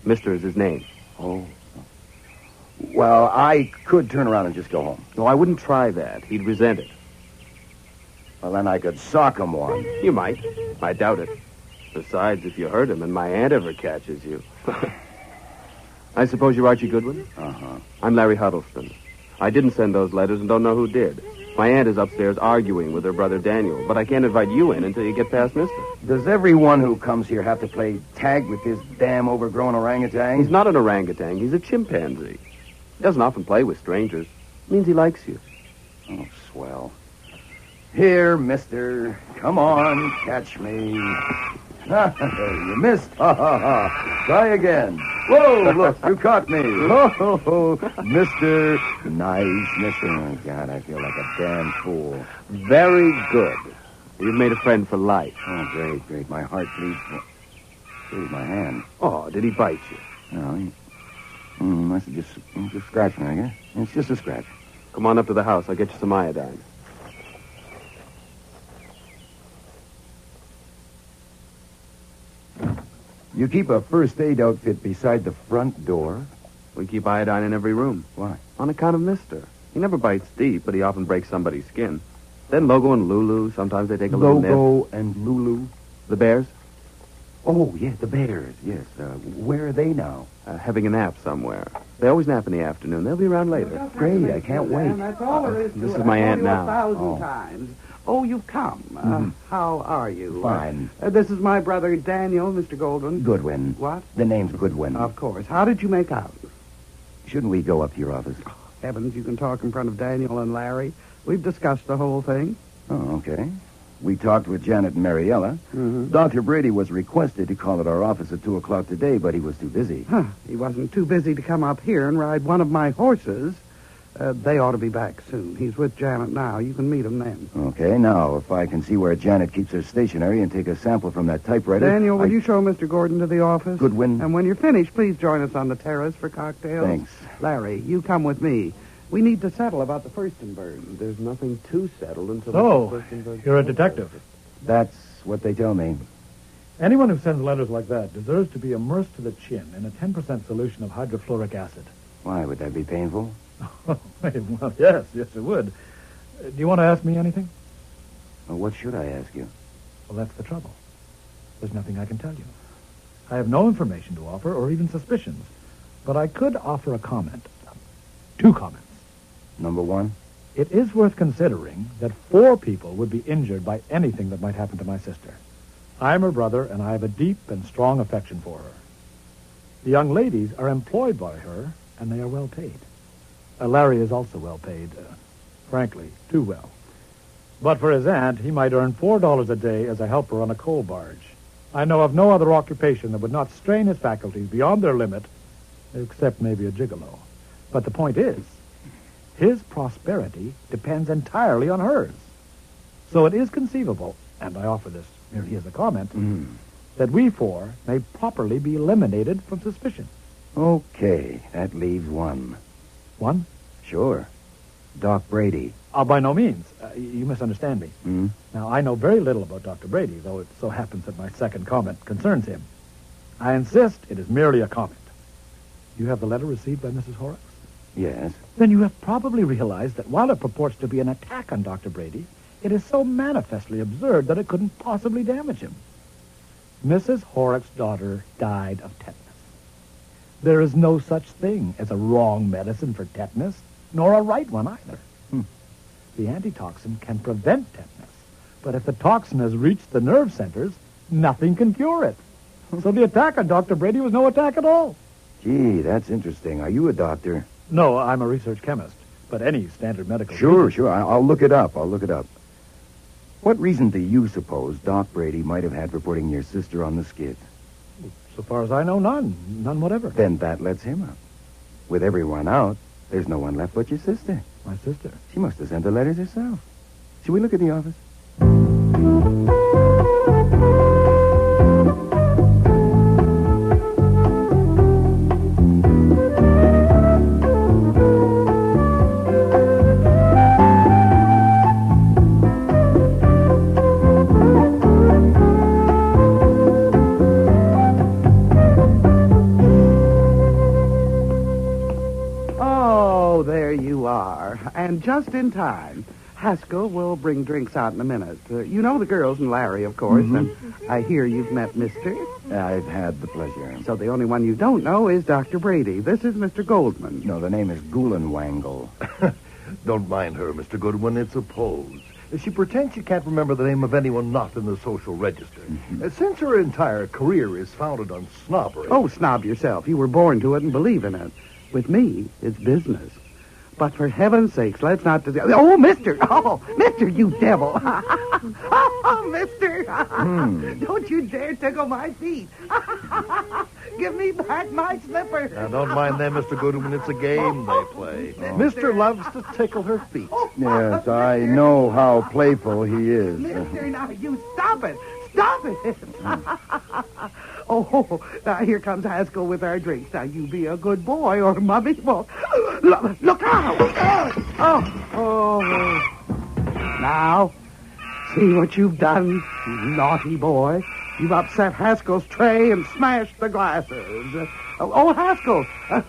Mr. is his name. Oh. Well, I could turn around and just go home. No, I wouldn't try that. He'd resent it. Well, then I could sock him one. You might. I doubt it. Besides, if you hurt him and my aunt ever catches you... I suppose you're Archie Goodwin? Uh-huh. I'm Larry Huddleston. I didn't send those letters and don't know who did. My aunt is upstairs arguing with her brother Daniel, but I can't invite you in until you get past Mister. Does everyone who comes here have to play tag with this damn overgrown orangutan? He's not an orangutan. He's a chimpanzee. He doesn't often play with strangers. It means he likes you. Oh, swell. Here, mister. Come on, catch me. You missed. Ha, ha, ha. Try again. Whoa, look, you caught me. Oh, mister. Nice, mister. Oh, God, I feel like a damn fool. Very good. You've made a friend for life. Oh, great, great. My heart bleeds. Bleeds my hand. Oh, did he bite you? No, he must have just scratched me, I guess. It's just a scratch. Come on up to the house. I'll get you some iodine. You keep a first aid outfit beside the front door? We keep iodine in every room. Why? On account of Mister. He never bites deep, but he often breaks somebody's skin. Then Logo and Lulu, sometimes they take a little nip. Logo and Lulu? The bears? Oh, yeah, the bears, yes. Where are they now? Having a nap somewhere. They always nap in the afternoon. They'll be around later. Great, I can't wait. That's all there is to This it. is my I've aunt told you now. 1,000 times. Oh, you've come. How are you? Fine. This is my brother Daniel, Mr. Goldwin. Goodwin. What? The name's Goodwin. Of course. How did you make out? Shouldn't we go up to your office? Heavens, you can talk in front of Daniel and Larry. We've discussed the whole thing. Oh, okay. We talked with Janet and Mariella. Dr. Brady was requested to call at our office at 2 o'clock today, but he was too busy. Huh. He wasn't too busy to come up here and ride one of my horses. They ought to be back soon. He's with Janet now. You can meet him then. Okay, now, if I can see where Janet keeps her stationery and take a sample from that typewriter... Daniel, will you show Mr. Gordon to the office? Goodwin. And when you're finished, please join us on the terrace for cocktails. Thanks. Larry, you come with me. We need to settle about the Furstenberg. There's nothing to settle until... So, you're a detective. That's what they tell me. Anyone who sends letters like that deserves to be immersed to the chin in a 10% solution of hydrofluoric acid. Why, would that be painful? Well, yes, it would. Do you want to ask me anything? Well, what should I ask you? Well, that's the trouble. There's nothing I can tell you. I have no information to offer or even suspicions, but I could offer a comment. 2 comments. Number 1? It is worth considering that 4 people would be injured by anything that might happen to my sister. I'm her brother, and I have a deep and strong affection for her. The young ladies are employed by her, and they are well paid. Larry is also well paid. Frankly, too well. But for his aunt, he might earn $4 a day as a helper on a coal barge. I know of no other occupation that would not strain his faculties beyond their limit, except maybe a gigolo. But the point is, his prosperity depends entirely on hers. So it is conceivable, and I offer this merely as a comment, that we 4 may properly be eliminated from suspicion. Okay, that leaves 1. 1? Sure. Doc Brady. By no means. You misunderstand me. Now, I know very little about Dr. Brady, though it so happens that my second comment concerns him. I insist it is merely a comment. You have the letter received by Mrs. Horrocks? Yes. Then you have probably realized that while it purports to be an attack on Dr. Brady, it is so manifestly absurd that it couldn't possibly damage him. Mrs. Horrocks' daughter died of tetanus. There is no such thing as a wrong medicine for tetanus, nor a right one either. The antitoxin can prevent tetanus, but if the toxin has reached the nerve centers, nothing can cure it. So the attack on Dr. Brady was no attack at all. Gee, that's interesting. Are you a doctor? No, I'm a research chemist, but any standard medical... Sure. I'll look it up. What reason do you suppose Doc Brady might have had for putting your sister on the skid? So far as I know, none. None whatever. Then that lets him out. With everyone out, there's no one left but your sister. My sister? She must have sent the letters herself. Should we look at the office? And just in time. Haskell will bring drinks out in a minute. You know the girls and Larry, of course, and I hear you've met Mister. I've had the pleasure. So the only one you don't know is Dr. Brady. This is Mr. Goldman. No, the name is Goolenwangle. Don't mind her, Mr. Goodwin. It's a pose. She pretends she can't remember the name of anyone not in the social register. Since her entire career is founded on snobbery... Oh, snob yourself. You were born to it and believe in it. With me, it's business. But for heaven's sakes, let's not... Oh, mister! Oh, mister, you devil! Oh, mister! Don't you dare tickle my feet! Give me back my slipper! Now, don't mind them, Mr. Goodwin. It's a game they play. Mister loves to tickle her feet. Yes, I know how playful he is. Mister, now you stop it! Stop it! Oh, now here comes Haskell with our drinks. Now you be a good boy or Mummy won't. Look out! Oh. Now, see what you've done, you naughty boy. You've upset Haskell's tray and smashed the glasses. Oh, Haskell,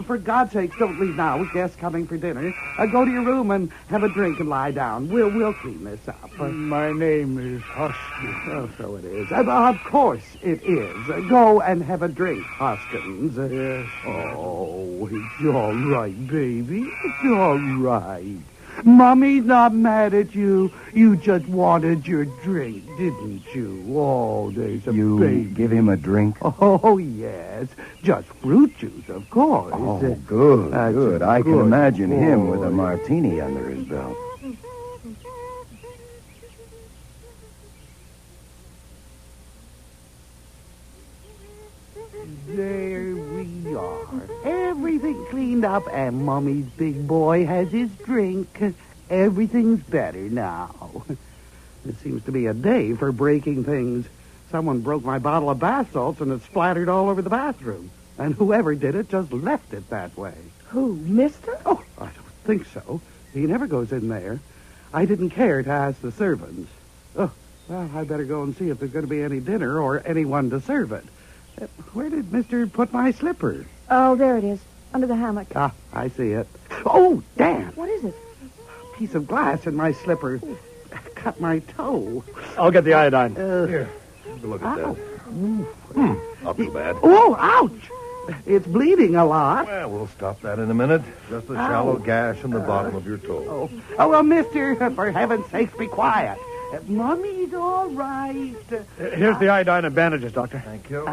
for God's sakes, don't leave now with guests coming for dinner. Go to your room and have a drink and lie down. We'll clean this up. My name is Hoskins. Oh, so it is. Of course it is. Go and have a drink, Hoskins. Yes. Oh, it's all right, baby. It's all right. Mommy's not mad at you. You just wanted your drink, didn't you? Oh, there's a baby. You give him a drink? Oh, yes. Just fruit juice, of course. Oh, good, good. I can imagine him with a boy. martini under his belt. There we are. Everything cleaned up, and Mummy's big boy has his drink. Everything's better now. It seems to be a day for breaking things. Someone broke my bottle of bath salts, and it splattered all over the bathroom. And whoever did it just left it that way. Who, mister? Oh, I don't think so. He never goes in there. I didn't care to ask the servants. Oh, well, I better go and see if there's going to be any dinner or anyone to serve it. Where did Mister put my slipper? Oh, there it is, under the hammock. Ah, I see it. Oh, damn! What is it? A piece of glass in my slipper. Cut my toe. I'll get the iodine. Here, have a look at that. Not too bad. Oh, ouch! It's bleeding a lot. Well, we'll stop that in a minute. Just a shallow gash in the bottom of your toe. Oh, well, mister, for heaven's sakes, be quiet. Mummy's all right. Here's the iodine and bandages, Doctor. Thank you.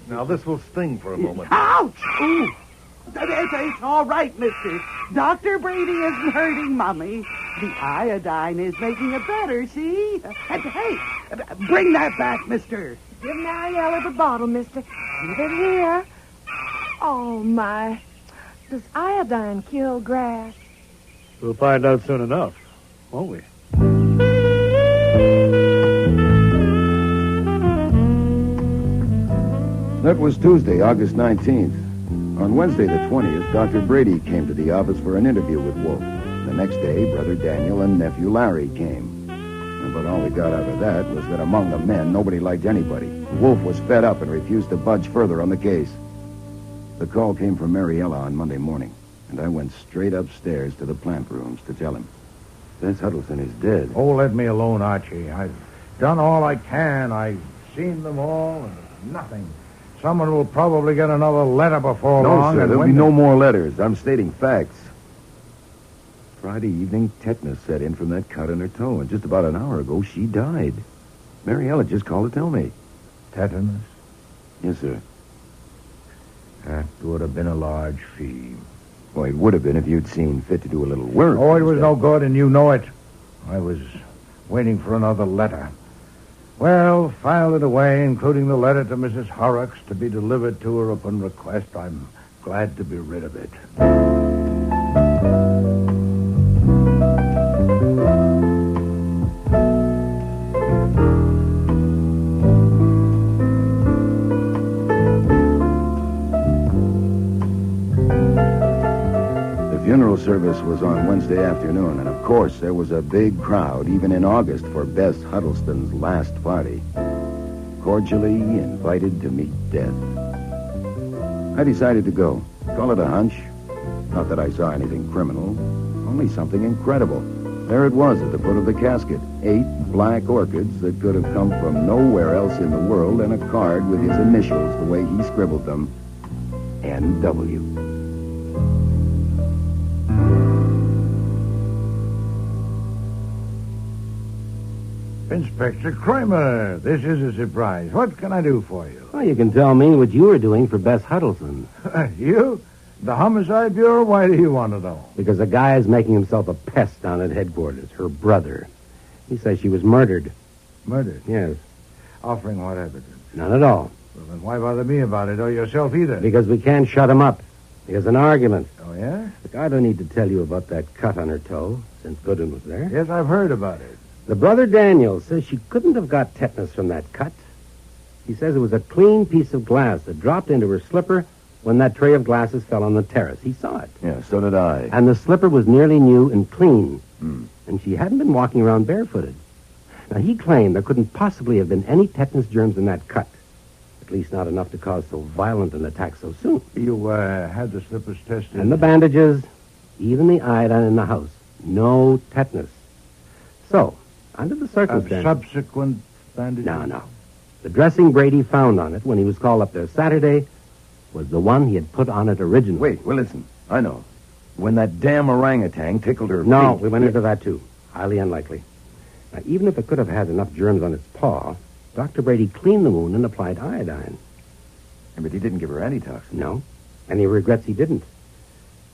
Now, this will sting for a moment. Ouch! Ooh. It's all right, mister. Dr. Brady isn't hurting Mummy. The iodine is making it better, see? And, hey, bring that back, mister. Give Mariella the bottle, mister. Keep it here. Oh, my. Does iodine kill grass? We'll find out soon enough, won't we? That was Tuesday, August 19th. On Wednesday, the 20th, Dr. Brady came to the office for an interview with Wolfe. The next day, Brother Daniel and Nephew Larry came. But all we got out of that was that among the men, nobody liked anybody. Wolfe was fed up and refused to budge further on the case. The call came from Mariella on Monday morning, and I went straight upstairs to the plant rooms to tell him. Vince Huddleston is dead. Oh, let me alone, Archie. I've done all I can. I've seen them all, and it's nothing. Someone will probably get another letter before long. No, sir, and there'll be no more letters. I'm stating facts. Friday evening, tetanus set in from that cut in her toe, and just about an hour ago, she died. Mariella just called to tell me. Tetanus? Yes, sir. That would have been a large fee. Well, it would have been if you'd seen fit to do a little work. Oh, it was no good, and you know it. I was waiting for another letter. Well, filed it away, including the letter to Mrs. Horrocks to be delivered to her upon request. I'm glad to be rid of it. The funeral service was on Wednesday afternoon, and of course there was a big crowd, even in August, for Bess Huddleston's last party. Cordially invited to meet death. I decided to go. Call it a hunch. Not that I saw anything criminal, only something incredible. There it was at the foot of the casket. 8 black orchids that could have come from nowhere else in the world, and a card with his initials the way he scribbled them. N.W. Inspector Kramer, this is a surprise. What can I do for you? Well, you can tell me what you were doing for Bess Huddleston. You? The Homicide Bureau? Why do you want to know? Because a guy is making himself a pest down at headquarters, her brother. He says she was murdered. Murdered? Yes. Offering what evidence? None at all. Well, then why bother me about it, or yourself either? Because we can't shut him up. There's an argument. Oh, yeah? Look, I don't need to tell you about that cut on her toe, since Goodwin was there. Yes, I've heard about it. The brother Daniel says she couldn't have got tetanus from that cut. He says it was a clean piece of glass that dropped into her slipper when that tray of glasses fell on the terrace. He saw it. Yeah, so did I. And the slipper was nearly new and clean. And she hadn't been walking around barefooted. Now, he claimed there couldn't possibly have been any tetanus germs in that cut. At least not enough to cause so violent an attack so soon. You had the slippers tested? And the bandages, even the iodine in the house. No tetanus. So, under the circumstances... Subsequent bandages? No. The dressing Brady found on it when he was called up there Saturday was the one he had put on it originally. Wait, well, listen. I know. When that damn orangutan tickled her No, feet. we went into that, too. Highly unlikely. Now, even if it could have had enough germs on its paw, Dr. Brady cleaned the wound and applied iodine. But he didn't give her antitoxin. No, and he regrets he didn't.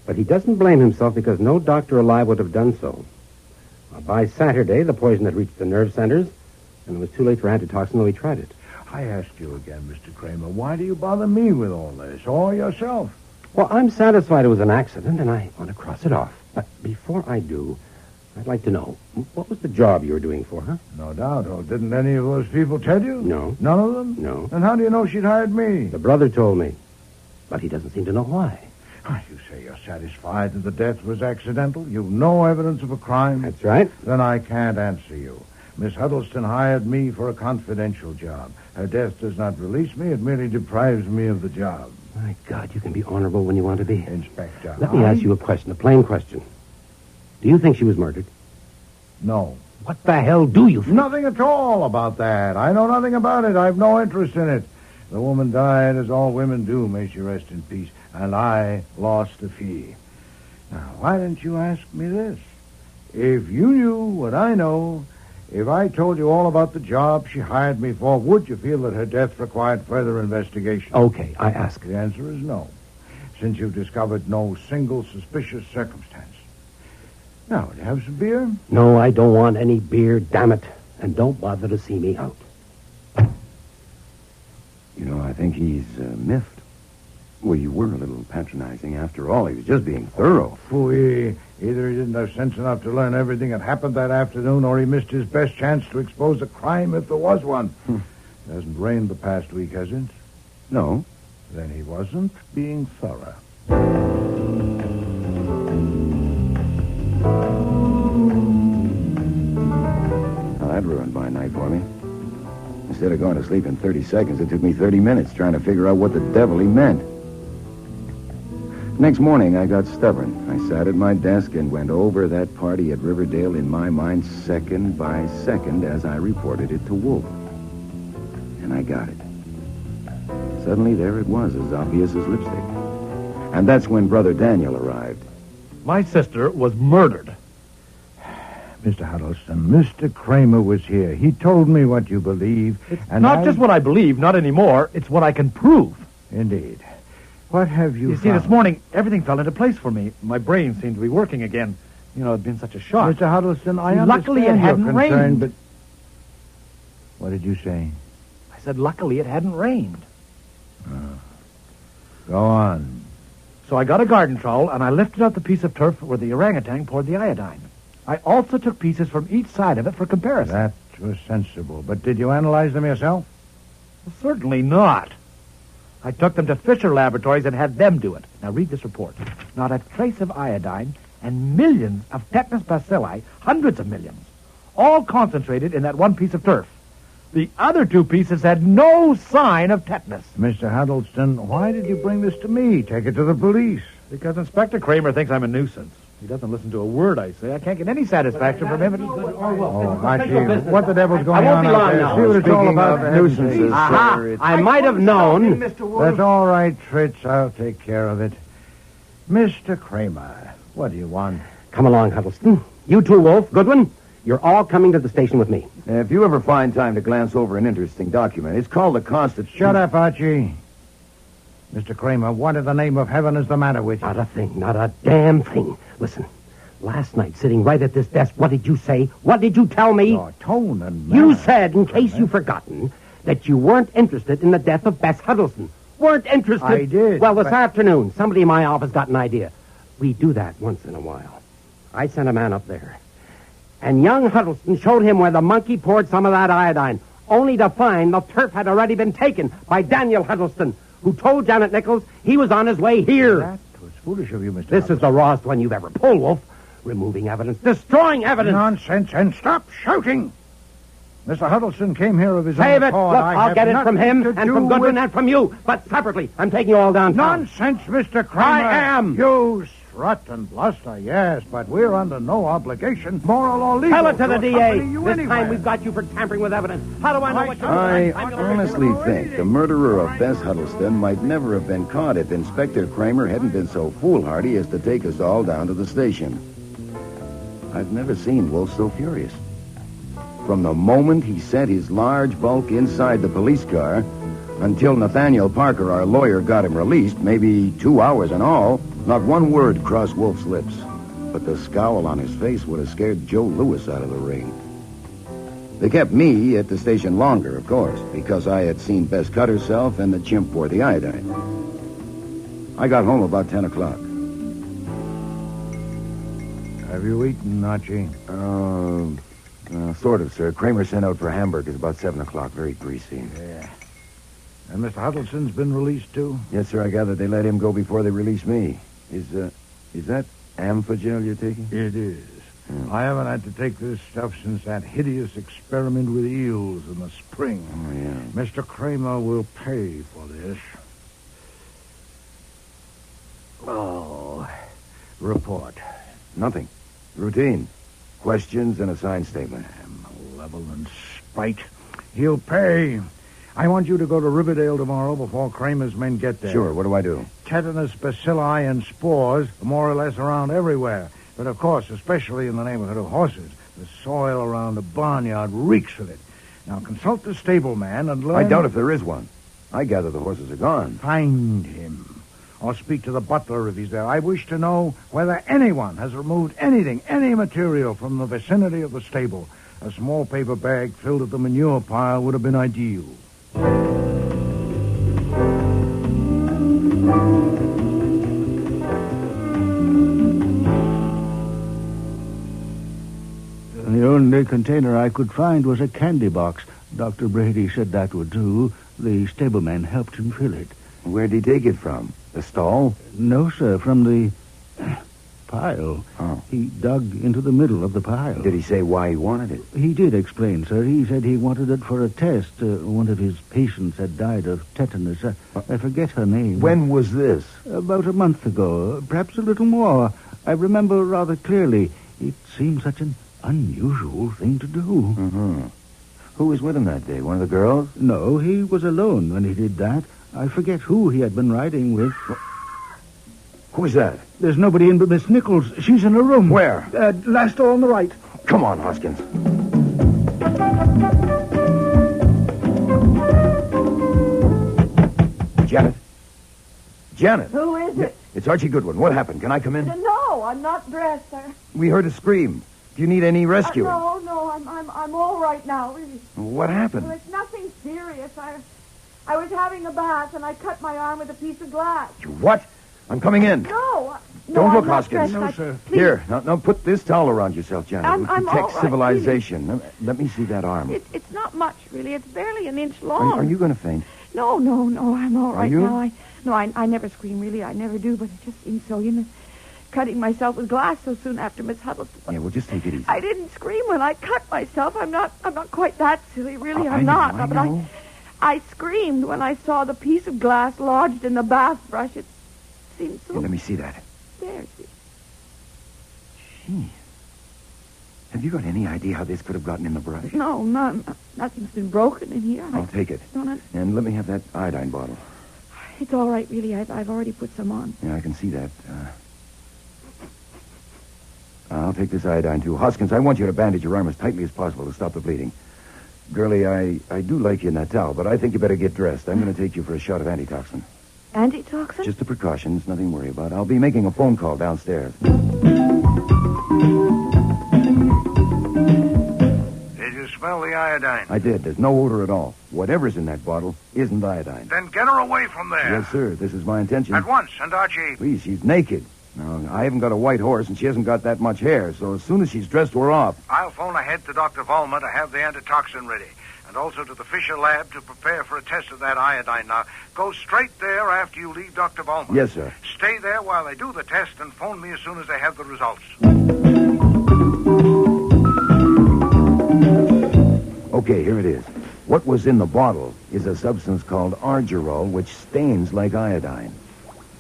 But he doesn't blame himself because no doctor alive would have done so. By Saturday, the poison had reached the nerve centers, and it was too late for antitoxin, though he tried it. I ask you again, Mr. Kramer, why do you bother me with all this, or yourself? Well, I'm satisfied it was an accident, and I want to cross it off. But before I do, I'd like to know, what was the job you were doing for her? No doubt. Oh, didn't any of those people tell you? No. None of them? No. Then how do you know she'd hired me? The brother told me, but he doesn't seem to know why. You say you're satisfied that the death was accidental? You've no evidence of a crime? That's right. Then I can't answer you. Miss Huddleston hired me for a confidential job. Her death does not release me. It merely deprives me of the job. My God, you can be honorable when you want to be. Inspector, Let me ask you a question, a plain question. Do you think she was murdered? No. What the hell do you think? Nothing at all about that. I know nothing about it. I have no interest in it. The woman died as all women do, may she rest in peace, and I lost a fee. Now, why didn't you ask me this? If you knew what I know, if I told you all about the job she hired me for, would you feel that her death required further investigation? Okay, I ask. The answer is no, since you've discovered no single suspicious circumstance. Now, do you have some beer? No, I don't want any beer, damn it. And don't bother to see me out. You know, I think he's miffed. Well, you were a little patronizing after all. He was just being thorough. Phooey. Either he didn't have sense enough to learn everything that happened that afternoon, or he missed his best chance to expose a crime if there was one. It hasn't rained the past week, has it? No. Then he wasn't being thorough. Well, that ruined my night for me. Instead of going to sleep in 30 seconds, it took me 30 minutes trying to figure out what the devil he meant. Next morning, I got stubborn. I sat at my desk and went over that party at Riverdale in my mind second by second as I reported it to Wolfe. And I got it. Suddenly, there it was, as obvious as lipstick. And that's when Brother Daniel arrived. My sister was murdered. Mr. Huddleston, Mr. Kramer was here. He told me what you believe. It's not just what I believe, not anymore. It's what I can prove. Indeed. What have you see, found? this morning, everything fell into place for me. My brain seemed to be working again. You know, it'd been such a shock. Mr. Huddleston, I luckily it understand hadn't your concern, rained. but... What did you say? I said luckily it hadn't rained. Go on. So I got a garden trowel, and I lifted out the piece of turf where the orangutan poured the iodine. I also took pieces from each side of it for comparison. That was sensible. But did you analyze them yourself? Well, certainly not. I took them to Fisher Laboratories and had them do it. Now read this report. Not a trace of iodine and millions of tetanus bacilli, hundreds of millions, all concentrated in that one piece of turf. The other two pieces had no sign of tetanus. Mr. Huddleston, why did you bring this to me? Take it to the police. Because Inspector Kramer thinks I'm a nuisance. He doesn't listen to a word I say. I can't get any satisfaction from him. Archie, what the devil's going on out there? See what it's all about. Nuisances. Aha! I might have known. That's all right, Fritz. I'll take care of it. Mr. Kramer, what do you want? Come along, Huddleston. You too, Wolfe. Goodwin. You're all coming to the station with me. If you ever find time to glance over an interesting document, it's called the Constitution. Shut up, Archie. Mr. Kramer, what in the name of heaven is the matter with you? Not a thing, not a damn thing. Listen, last night, sitting right at this desk, what did you say? What did you tell me? Your tone and manner. You said, in case you've forgotten, that you weren't interested in the death of Bess Huddleston. Weren't interested? I did. Well, this afternoon, somebody in my office got an idea. We do that once in a while. I sent a man up there. And young Huddleston showed him where the monkey poured some of that iodine, only to find the turf had already been taken by Daniel Huddleston, who told Janet Nichols he was on his way here. That was foolish of you, Mr. This is the rawest one you've ever pulled, Wolf. Removing evidence, destroying evidence. Nonsense, and stop shouting. Mr. Huddleston came here of his Save own it. accord. Look, I'll get it from him and from Goodwin and from you, but separately. I'm taking you all downtown. Nonsense, Mr. Kramer. I am. You strut and bluster, yes, but we're under no obligation, moral or legal. Tell it to the DA. This time we've got you for tampering with evidence. How do I know what you're I doing? honestly think the murderer of Bess Huddleston might never have been caught if Inspector Kramer hadn't been so foolhardy as to take us all down to the station. I've never seen Wolf so furious. From the moment he set his large bulk inside the police car until Nathaniel Parker, our lawyer, got him released, maybe 2 hours in all, not one word crossed Wolf's lips. But the scowl on his face would have scared Joe Louis out of the ring. They kept me at the station longer, of course, because I had seen Bess cut herself and the chimp pour the iodine. I got home about 10 o'clock. Have you eaten, Archie? Sort of, sir. Kramer sent out for hamburgers about 7 o'clock. Very greasy. Yeah. And Mr. Huddleston's been released, too? Yes, sir. I gather they let him go before they released me. Is that Amphagel you're taking? It is. I haven't had to take this stuff since that hideous experiment with eels in the spring. Oh, yeah. Mr. Kramer will pay for this. Oh, report. Nothing. Routine. Questions and a signed statement. Malevolent spite. He'll pay. I want you to go to Riverdale tomorrow before Kramer's men get there. Sure, what do I do? Tetanus bacilli and spores are more or less around everywhere. But, of course, especially in the neighborhood of horses. The soil around the barnyard reeks with it. Now, consult the stableman and learn... I doubt if there is one. I gather the horses are gone. Find him. Or speak to the butler if he's there. I wish to know whether anyone has removed anything, any material from the vicinity of the stable. A small paper bag filled at the manure pile would have been ideal. The only container I could find was a candy box. Dr. Brady said that would do. The stableman helped him fill it. Where'd he take it from? The stall? No, sir, from the pile. Oh. He dug into the middle of the pile. Did he say why he wanted it? He did explain, sir. He said he wanted it for a test. One of his patients had died of tetanus. I forget her name. When was this? About a month ago. Perhaps a little more. I remember rather clearly. It seemed such an unusual thing to do. Mm-hmm. Who was with him that day? One of the girls? No, he was alone when he did that. I forget who he had been riding with. Who's that? There's nobody in but Miss Nichols. She's in her room. Where? Last door on the right. Come on, Hoskins. Janet? Janet? Who is it? It's Archie Goodwin. What happened? Can I come in? No, I'm not dressed. We heard a scream. Do you need any rescuing? No, I'm all right now, really. What happened? Well, it's nothing serious. I was having a bath and I cut my arm with a piece of glass. You what? I'm coming in. No. Don't look, I'm not Hoskins. dressed. No, sir. Here, now put this towel around yourself, Janet. I'm It protects all right, civilization. Let me see that arm. It's not much, really. It's barely an inch long. Are you going to faint? No, I'm all right you? now. I never scream, really. I never do, but it just seems so, cutting myself with glass so soon after Miss Huddleston. Yeah, well, just take it easy. I didn't scream when I cut myself. I'm not quite that silly, really. I I'm not. know. But I screamed when I saw the piece of glass lodged in the bath brush. It seemed so... Here, let me see that. There, see. Gee. Have you got any idea how this could have gotten in the brush? No, none. Nothing's been broken in here. I'll take it. And let me have that iodine bottle. It's all right, really. I've already put some on. Yeah, I can see that. I'll take this iodine, too. Hoskins, I want you to bandage your arm as tightly as possible to stop the bleeding. Girlie, I do like you in that towel, but I think you better get dressed. I'm going to take you for a shot of antitoxin. Antitoxin? Just a precaution. It's nothing to worry about. I'll be making a phone call downstairs. Did you smell the iodine? I did. There's no odor at all. Whatever's in that bottle isn't iodine. Then get her away from there. Yes, sir. This is my intention. At once. And Archie... Please, she's naked. Now, I haven't got a white horse, and she hasn't got that much hair, so as soon as she's dressed, we're off. I'll phone ahead to Dr. Vollmer to have the antitoxin ready. And also to the Fisher lab to prepare for a test of that iodine. Now, go straight there after you leave Dr. Vollmer. Yes, sir. Stay there while they do the test and phone me as soon as they have the results. Okay, here it is. What was in the bottle is a substance called argyrol, which stains like iodine.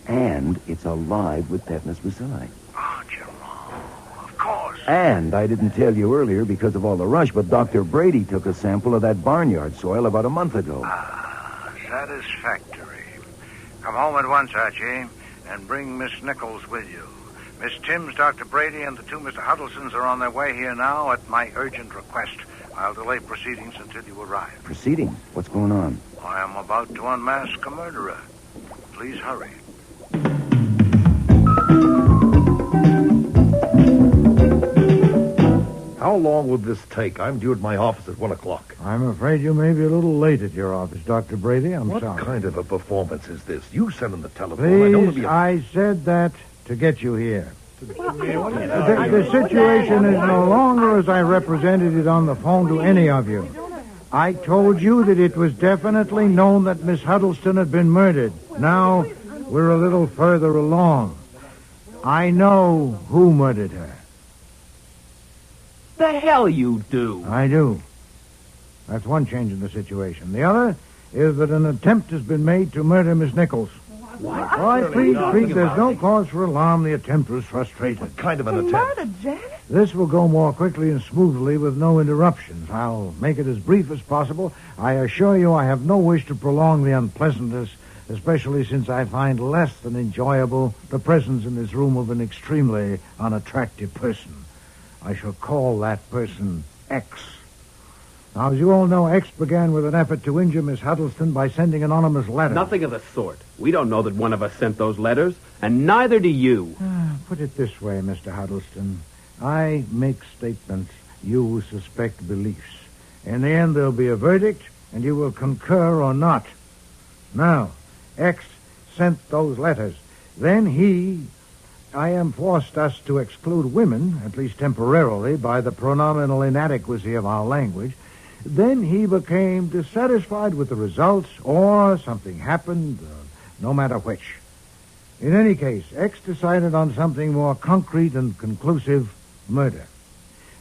And it's alive with tetanus bacilli. Of course. And I didn't tell you earlier because of all the rush, but Dr. Brady took a sample of that barnyard soil about a month ago. Satisfactory. Come home at once, Archie, and bring Miss Nichols with you. Miss Timms, Dr. Brady, and the two Mr. Huddlestons are on their way here now at my urgent request. I'll delay proceedings until you arrive. Proceedings? What's going on? I am about to unmask a murderer. Please hurry. How long will this take? I'm due at my office at 1 o'clock. I'm afraid you may be a little late at your office, Dr. Brady. I'm what sorry. What kind of a performance is this? You send him the telephone. Please, I said that to get you here. The situation is no longer as I represented it on the phone to any of you. I told you that it was definitely known that Miss Huddleston had been murdered. Now, we're a little further along. I know who murdered her. The hell you do? I do. That's one change in the situation. The other is that an attempt has been made to murder Miss Nichols. What? All right, please, there's no cause for alarm. The attempt was frustrated. What kind of an attempt? Janet? This will go more quickly and smoothly with no interruptions. I'll make it as brief as possible. I assure you I have no wish to prolong the unpleasantness, especially since I find less than enjoyable the presence in this room of an extremely unattractive person. I shall call that person X. Now, as you all know, X began with an effort to injure Miss Huddleston by sending an anonymous letter. Nothing of the sort. We don't know that one of us sent those letters, and neither do you. Put it this way, Mr. Huddleston. I make statements. You suspect beliefs. In the end, there'll be a verdict, and you will concur or not. Now, X sent those letters. Then I am forced us to exclude women, at least temporarily, by the pronominal inadequacy of our language. Then he became dissatisfied with the results, or something happened, no matter which. In any case, X decided on something more concrete and conclusive: murder.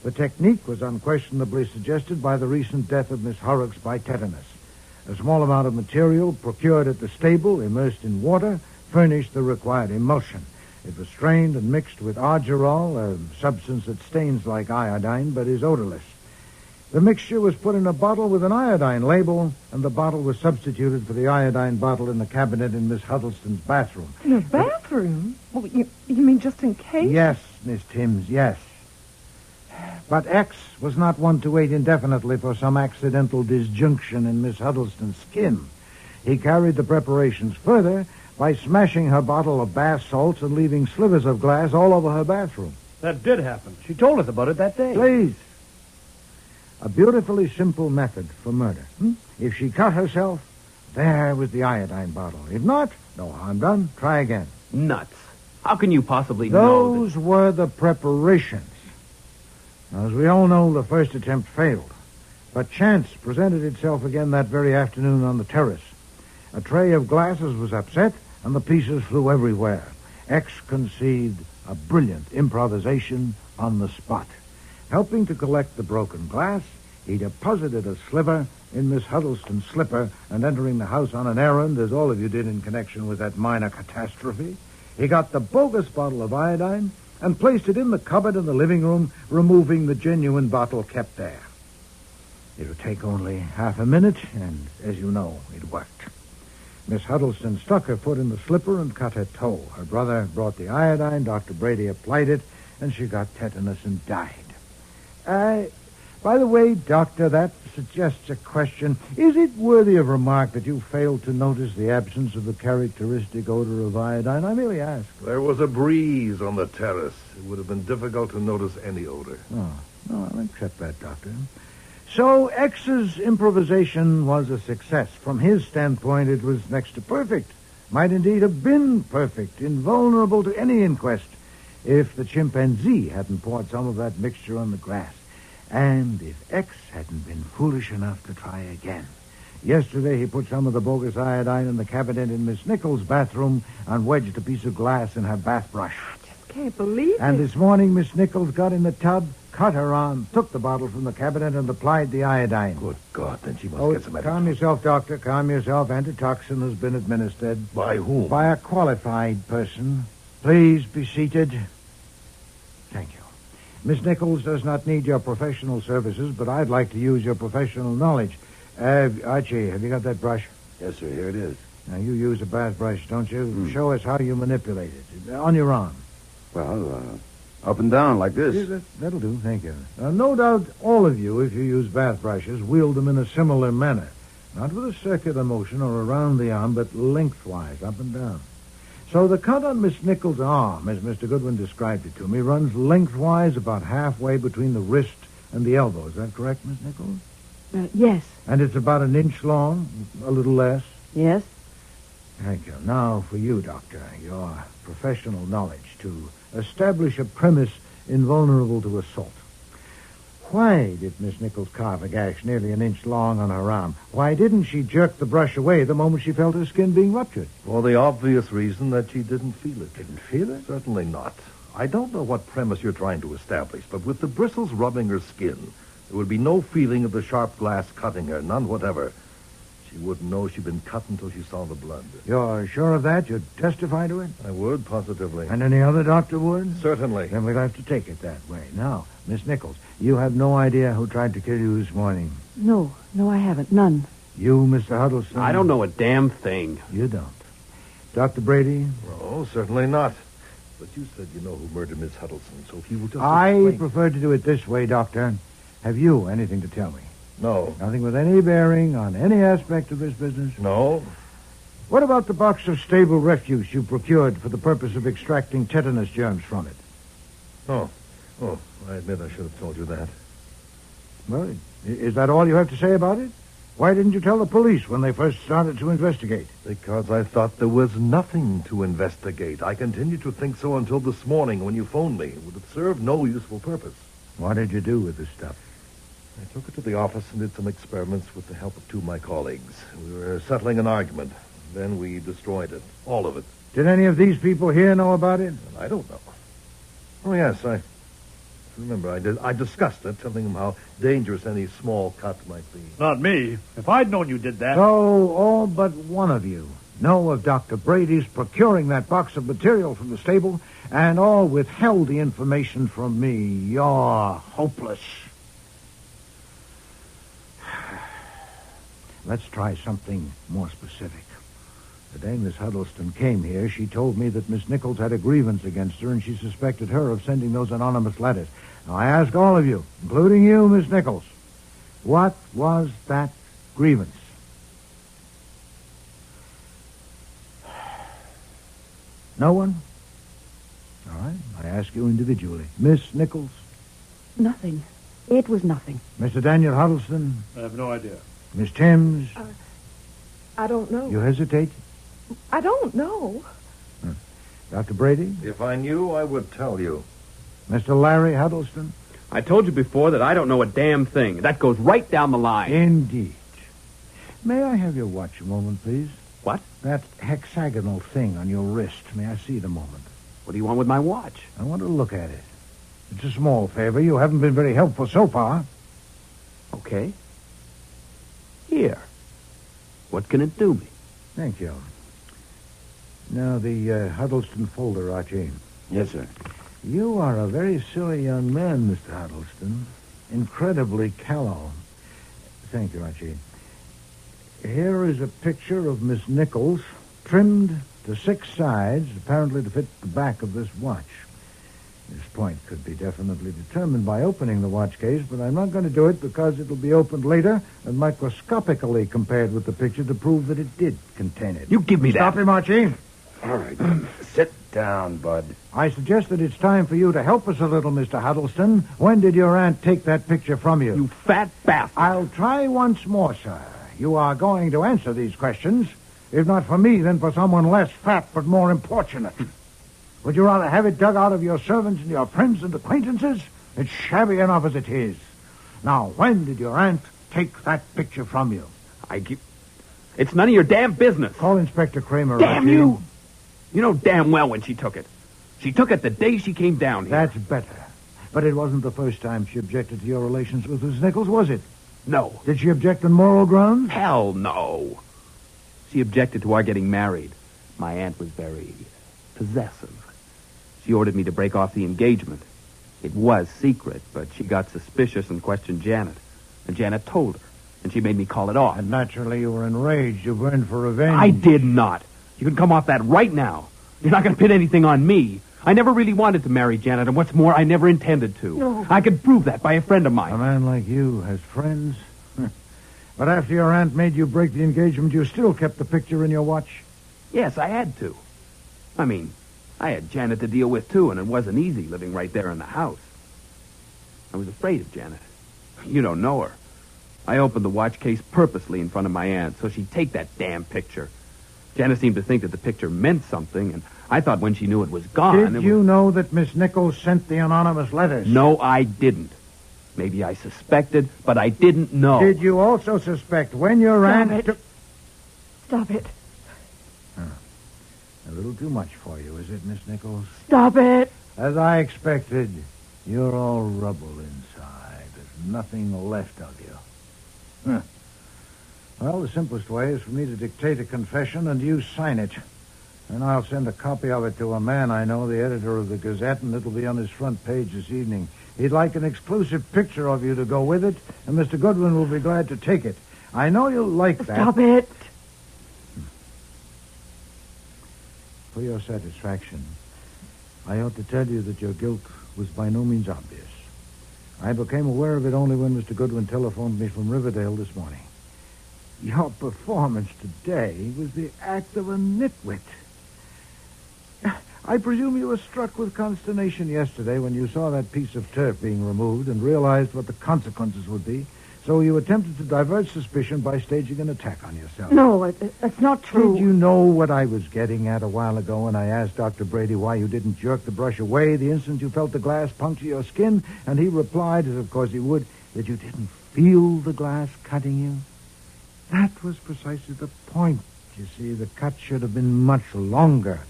The technique was unquestionably suggested by the recent death of Miss Horrocks by tetanus. A small amount of material procured at the stable, immersed in water, furnished the required emulsion. It was strained and mixed with argyrol, a substance that stains like iodine but is odorless. The mixture was put in a bottle with an iodine label, and the bottle was substituted for the iodine bottle in the cabinet in Miss Huddleston's bathroom. In a bathroom? Well, you mean just in case? Yes, Miss Timms, yes. But X was not one to wait indefinitely for some accidental disjunction in Miss Huddleston's skin. He carried the preparations further by smashing her bottle of bath salts and leaving slivers of glass all over her bathroom. That did happen. She told us about it that day. Please. A beautifully simple method for murder. If she cut herself, there was the iodine bottle. If not, no harm done. Try again. Nuts. How can you possibly know Those were the preparations. Now, as we all know, the first attempt failed. But chance presented itself again that very afternoon on the terrace. A tray of glasses was upset, and the pieces flew everywhere. X conceived a brilliant improvisation on the spot. Helping to collect the broken glass, he deposited a sliver in Miss Huddleston's slipper, and entering the house on an errand, as all of you did in connection with that minor catastrophe, he got the bogus bottle of iodine and placed it in the cupboard in the living room, removing the genuine bottle kept there. It would take only half a minute, and as you know, it worked. Miss Huddleston stuck her foot in the slipper and cut her toe. Her brother brought the iodine, Dr. Brady applied it, and she got tetanus and died. By the way, Doctor, that suggests a question. Is it worthy of remark that you failed to notice the absence of the characteristic odor of iodine? I merely ask. There was a breeze on the terrace. It would have been difficult to notice any odor. Oh, no, I'll accept that, Doctor. So X's improvisation was a success. From his standpoint, it was next to perfect. Might indeed have been perfect, invulnerable to any inquest, if the chimpanzee hadn't poured some of that mixture on the grass. And if X hadn't been foolish enough to try again. Yesterday, he put some of the bogus iodine in the cabinet in Miss Nichols' bathroom and wedged a piece of glass in her bath brush. I just can't believe it. And this morning, Miss Nichols got in the tub, cut her arm, took the bottle from the cabinet, and applied the iodine. Good God, then she must get some Calm yourself, Doctor. Calm yourself. Antitoxin has been administered. By whom? By a qualified person. Please be seated. Thank you. Miss Nichols does not need your professional services, but I'd like to use your professional knowledge. Archie, have you got that brush? Yes, sir. Here it is. Now, you use a bath brush, don't you? Show us how you manipulate it. On your arm. Well, up and down like this. Yeah, that'll do. Thank you. No doubt all of you, if you use bath brushes, wield them in a similar manner. Not with a circular motion or around the arm, but lengthwise, up and down. So the cut on Miss Nichols' arm, as Mr. Goodwin described it to me, runs lengthwise about halfway between the wrist and the elbow. Is that correct, Miss Nichols? Yes. And it's about an inch long, a little less? Yes. Thank you. Now for you, Doctor, your professional knowledge to establish a premise invulnerable to assault. Why did Miss Nichols carve a gash nearly an inch long on her arm? Why didn't she jerk the brush away the moment she felt her skin being ruptured? For the obvious reason that she didn't feel it. Didn't feel it? Certainly not. I don't know what premise you're trying to establish, but with the bristles rubbing her skin, there would be no feeling of the sharp glass cutting her, none whatever. She wouldn't know she'd been cut until she saw the blood. You're sure of that? You'd testify to it? I would, positively. And any other doctor would? Certainly. Then we'll have to take it that way. Now, Miss Nichols, you have no idea who tried to kill you this morning. No, I haven't. None. You, Mr. Huddleston? I don't know a damn thing. You don't. Dr. Brady? No, certainly not. But you said you know who murdered Miss Huddleston, so if you would just I explain... prefer to do it this way, Doctor. Have you anything to tell me? No. Nothing with any bearing on any aspect of this business? No. What about the box of stable refuse you procured for the purpose of extracting tetanus germs from it? Oh, I admit I should have told you that. Well, is that all you have to say about it? Why didn't you tell the police when they first started to investigate? Because I thought there was nothing to investigate. I continued to think so until this morning when you phoned me. It would have served no useful purpose. What did you do with the stuff? I took it to the office and did some experiments with the help of two of my colleagues. We were settling an argument. Then we destroyed it. All of it. Did any of these people here know about it? I don't know. Oh, yes, I remember I discussed it, telling them how dangerous any small cut might be. Not me. If I'd known you did that... So, all but one of you know of Dr. Brady's procuring that box of material from the stable, and all withheld the information from me. You're hopeless. Let's try something more specific. The day Miss Huddleston came here, she told me that Miss Nichols had a grievance against her, and she suspected her of sending those anonymous letters. Now, I ask all of you, including you, Miss Nichols, what was that grievance? No one? All right, I ask you individually. Miss Nichols? Nothing. It was nothing. Mr. Daniel Huddleston? I have no idea. Miss Timms? I don't know. You hesitate? I don't know. Dr. Brady? If I knew, I would tell you. Mr. Larry Huddleston? I told you before that I don't know a damn thing. That goes right down the line. Indeed. May I have your watch a moment, please? What? That hexagonal thing on your wrist. May I see it a moment? What do you want with my watch? I want to look at it. It's a small favor. You haven't been very helpful so far. Okay. Here. What can it do me? Thank you. Now, the Huddleston folder, Archie. Yes, sir. You are a very silly young man, Mr. Huddleston. Incredibly callow. Thank you, Archie. Here is a picture of Miss Nichols, trimmed to 6 sides, apparently to fit the back of this watch. This point could be definitely determined by opening the watch case, but I'm not going to do it because it'll be opened later and microscopically compared with the picture to prove that it did contain it. You give me that. Stop him, Archie. All right. Sit down, Bud. I suggest that it's time for you to help us a little, Mr. Huddleston. When did your aunt take that picture from you? You fat bastard. I'll try once more, sir. You are going to answer these questions. If not for me, then for someone less fat but more importunate. Would you rather have it dug out of your servants and your friends and acquaintances? It's shabby enough as it is. Now, when did your aunt take that picture from you? It's none of your damn business. Call Inspector Kramer. Damn Archie. you! You know damn well when she took it. She took it the day she came down here. That's better. But it wasn't the first time she objected to your relations with Miss Nichols, was it? No. Did she object on moral grounds? Hell no. She objected to our getting married. My aunt was very possessive. She ordered me to break off the engagement. It was secret, but she got suspicious and questioned Janet. And Janet told her, and she made me call it off. And naturally you were enraged. You burned for revenge. I did not. You can come off that right now. You're not going to pin anything on me. I never really wanted to marry Janet, and what's more, I never intended to. No. I could prove that by a friend of mine. A man like you has friends? But after your aunt made you break the engagement, you still kept the picture in your watch? Yes, I had to. I mean, I had Janet to deal with, too, and it wasn't easy living right there in the house. I was afraid of Janet. You don't know her. I opened the watch case purposely in front of my aunt so she'd take that damn picture. Janet seemed to think that the picture meant something, and I thought when she knew it was gone... Did you know that Miss Nichols sent the anonymous letters? No, I didn't. Maybe I suspected, but I didn't know. Did you also suspect when your aunt... Stop it. A little too much for you, is it, Miss Nichols? Stop it. As I expected, you're all rubble inside. There's nothing left of you. Huh. Well, the simplest way is for me to dictate a confession and you sign it. And I'll send a copy of it to a man I know, the editor of the Gazette, and it'll be on his front page this evening. He'd like an exclusive picture of you to go with it, and Mr. Goodwin will be glad to take it. I know you'll like that. Stop it. For your satisfaction, I ought to tell you that your guilt was by no means obvious. I became aware of it only when Mr. Goodwin telephoned me from Riverdale this morning. Your performance today was the act of a nitwit. I presume you were struck with consternation yesterday when you saw that piece of turf being removed and realized what the consequences would be. So you attempted to divert suspicion by staging an attack on yourself. No, that's not true. Did you know what I was getting at a while ago when I asked Dr. Brady why you didn't jerk the brush away the instant you felt the glass puncture your skin? And he replied, as of course he would, that you didn't feel the glass cutting you? That was precisely the point. You see, the cut should have been much longer.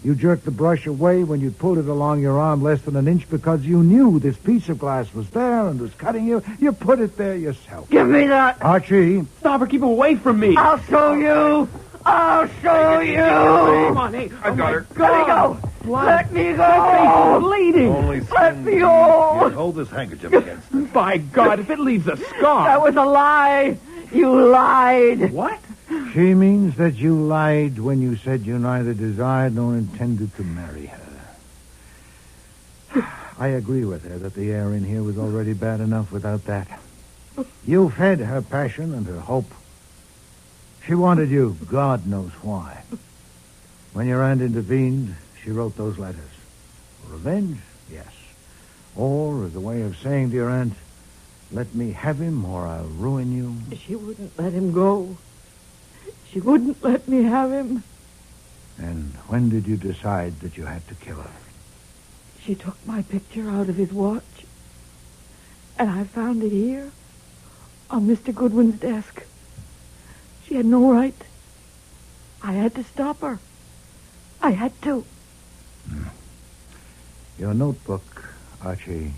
You jerked the brush away when you pulled it along your arm less than an inch because you knew this piece of glass was there and was cutting you. You put it there yourself. Give me that. Archie. Stop her. Keep away from me. I'll show you. I'll show you. Come on, hey. I've got her. Let me go. Let me go. Bleeding. Only Let me go. Here, hold this handkerchief against it. By God, if it leaves a scar. That was a lie. You lied. What? She means that you lied when you said you neither desired nor intended to marry her. I agree with her that the air in here was already bad enough without that. You fed her passion and her hope. She wanted you, God knows why. When your aunt intervened, she wrote those letters. Revenge? Yes. Or as a way of saying to your aunt, let me have him or I'll ruin you. She wouldn't let him go. She wouldn't let me have him. And when did you decide that you had to kill her? She took my picture out of his watch. And I found it here, on Mr. Goodwin's desk. She had no right. I had to stop her. I had to. Your notebook, Archie.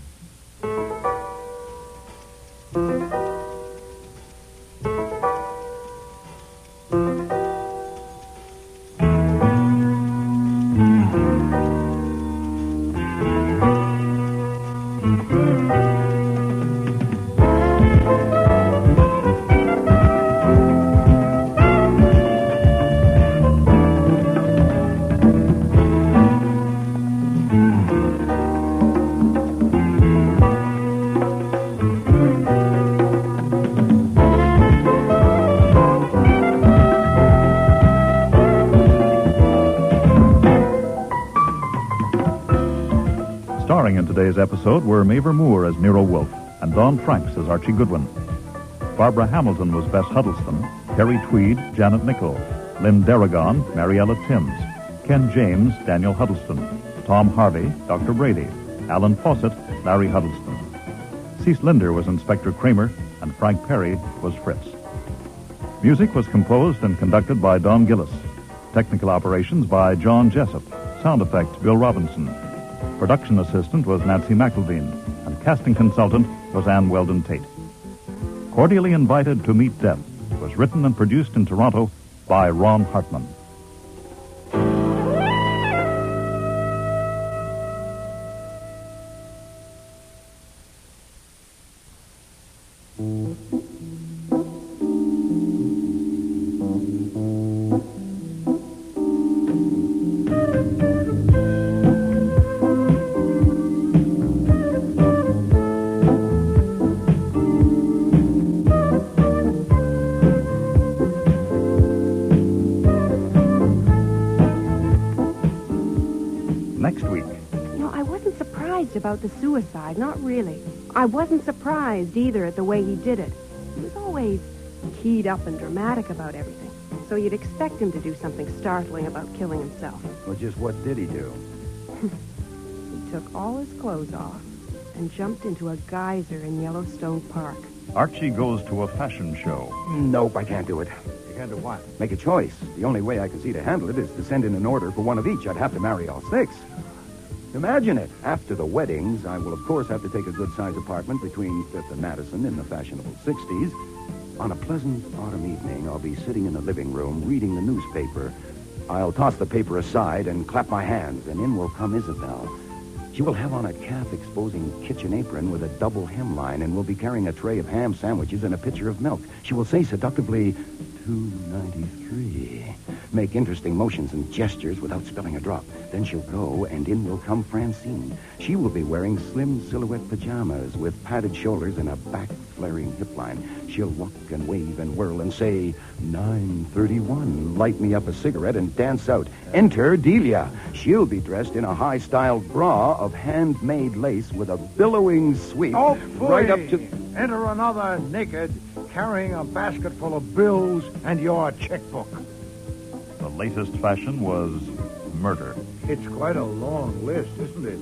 year's episode were Mavor Moore as Nero Wolfe and Don Franks as Archie Goodwin. Barbara Hamilton was Bess Huddleston, Terry Tweed, Janet Nichol, Lynn Darragon, Mariella Timms, Ken James, Daniel Huddleston, Tom Harvey, Dr. Brady, Alan Fawcett, Larry Huddleston. Cease Linder was Inspector Kramer, and Frank Perry was Fritz. Music was composed and conducted by Don Gillis. Technical operations by John Jessup. Sound effects, Bill Robinson. Production assistant was Nancy McElveen, and casting consultant was Ann Weldon Tate. Cordially Invited to Meet Death was written and produced in Toronto by Ron Hartman. About the suicide, not really. I wasn't surprised either at the way he did it. He was always keyed up and dramatic about everything. So you'd expect him to do something startling about killing himself. Well, just what did he do? He took all his clothes off and jumped into a geyser in Yellowstone Park. Archie goes to a fashion show. Nope, I can't do it. You can't do what? Make a choice. The only way I can see to handle it is to send in an order for one of each. I'd have to marry all 6. Imagine it. After the weddings, I will, of course, have to take a good-sized apartment between 5th and Madison in the fashionable 60s. On a pleasant autumn evening, I'll be sitting in the living room reading the newspaper. I'll toss the paper aside and clap my hands, and in will come Isabel. She will have on a calf-exposing kitchen apron with a double hemline and will be carrying a tray of ham sandwiches and a pitcher of milk. She will say seductively, $2.93. Make interesting motions and gestures without spilling a drop. Then she'll go, and in will come Francine. She will be wearing slim silhouette pajamas with padded shoulders and a back-flaring hip line. She'll walk and wave and whirl and say, $9.31. Light me up a cigarette and dance out. Enter Delia. She'll be dressed in a high-styled bra of handmade lace with a billowing sweep right up to... Enter another naked, carrying a basket full of bills and your checkbook. The latest fashion was murder. It's quite a long list, isn't it?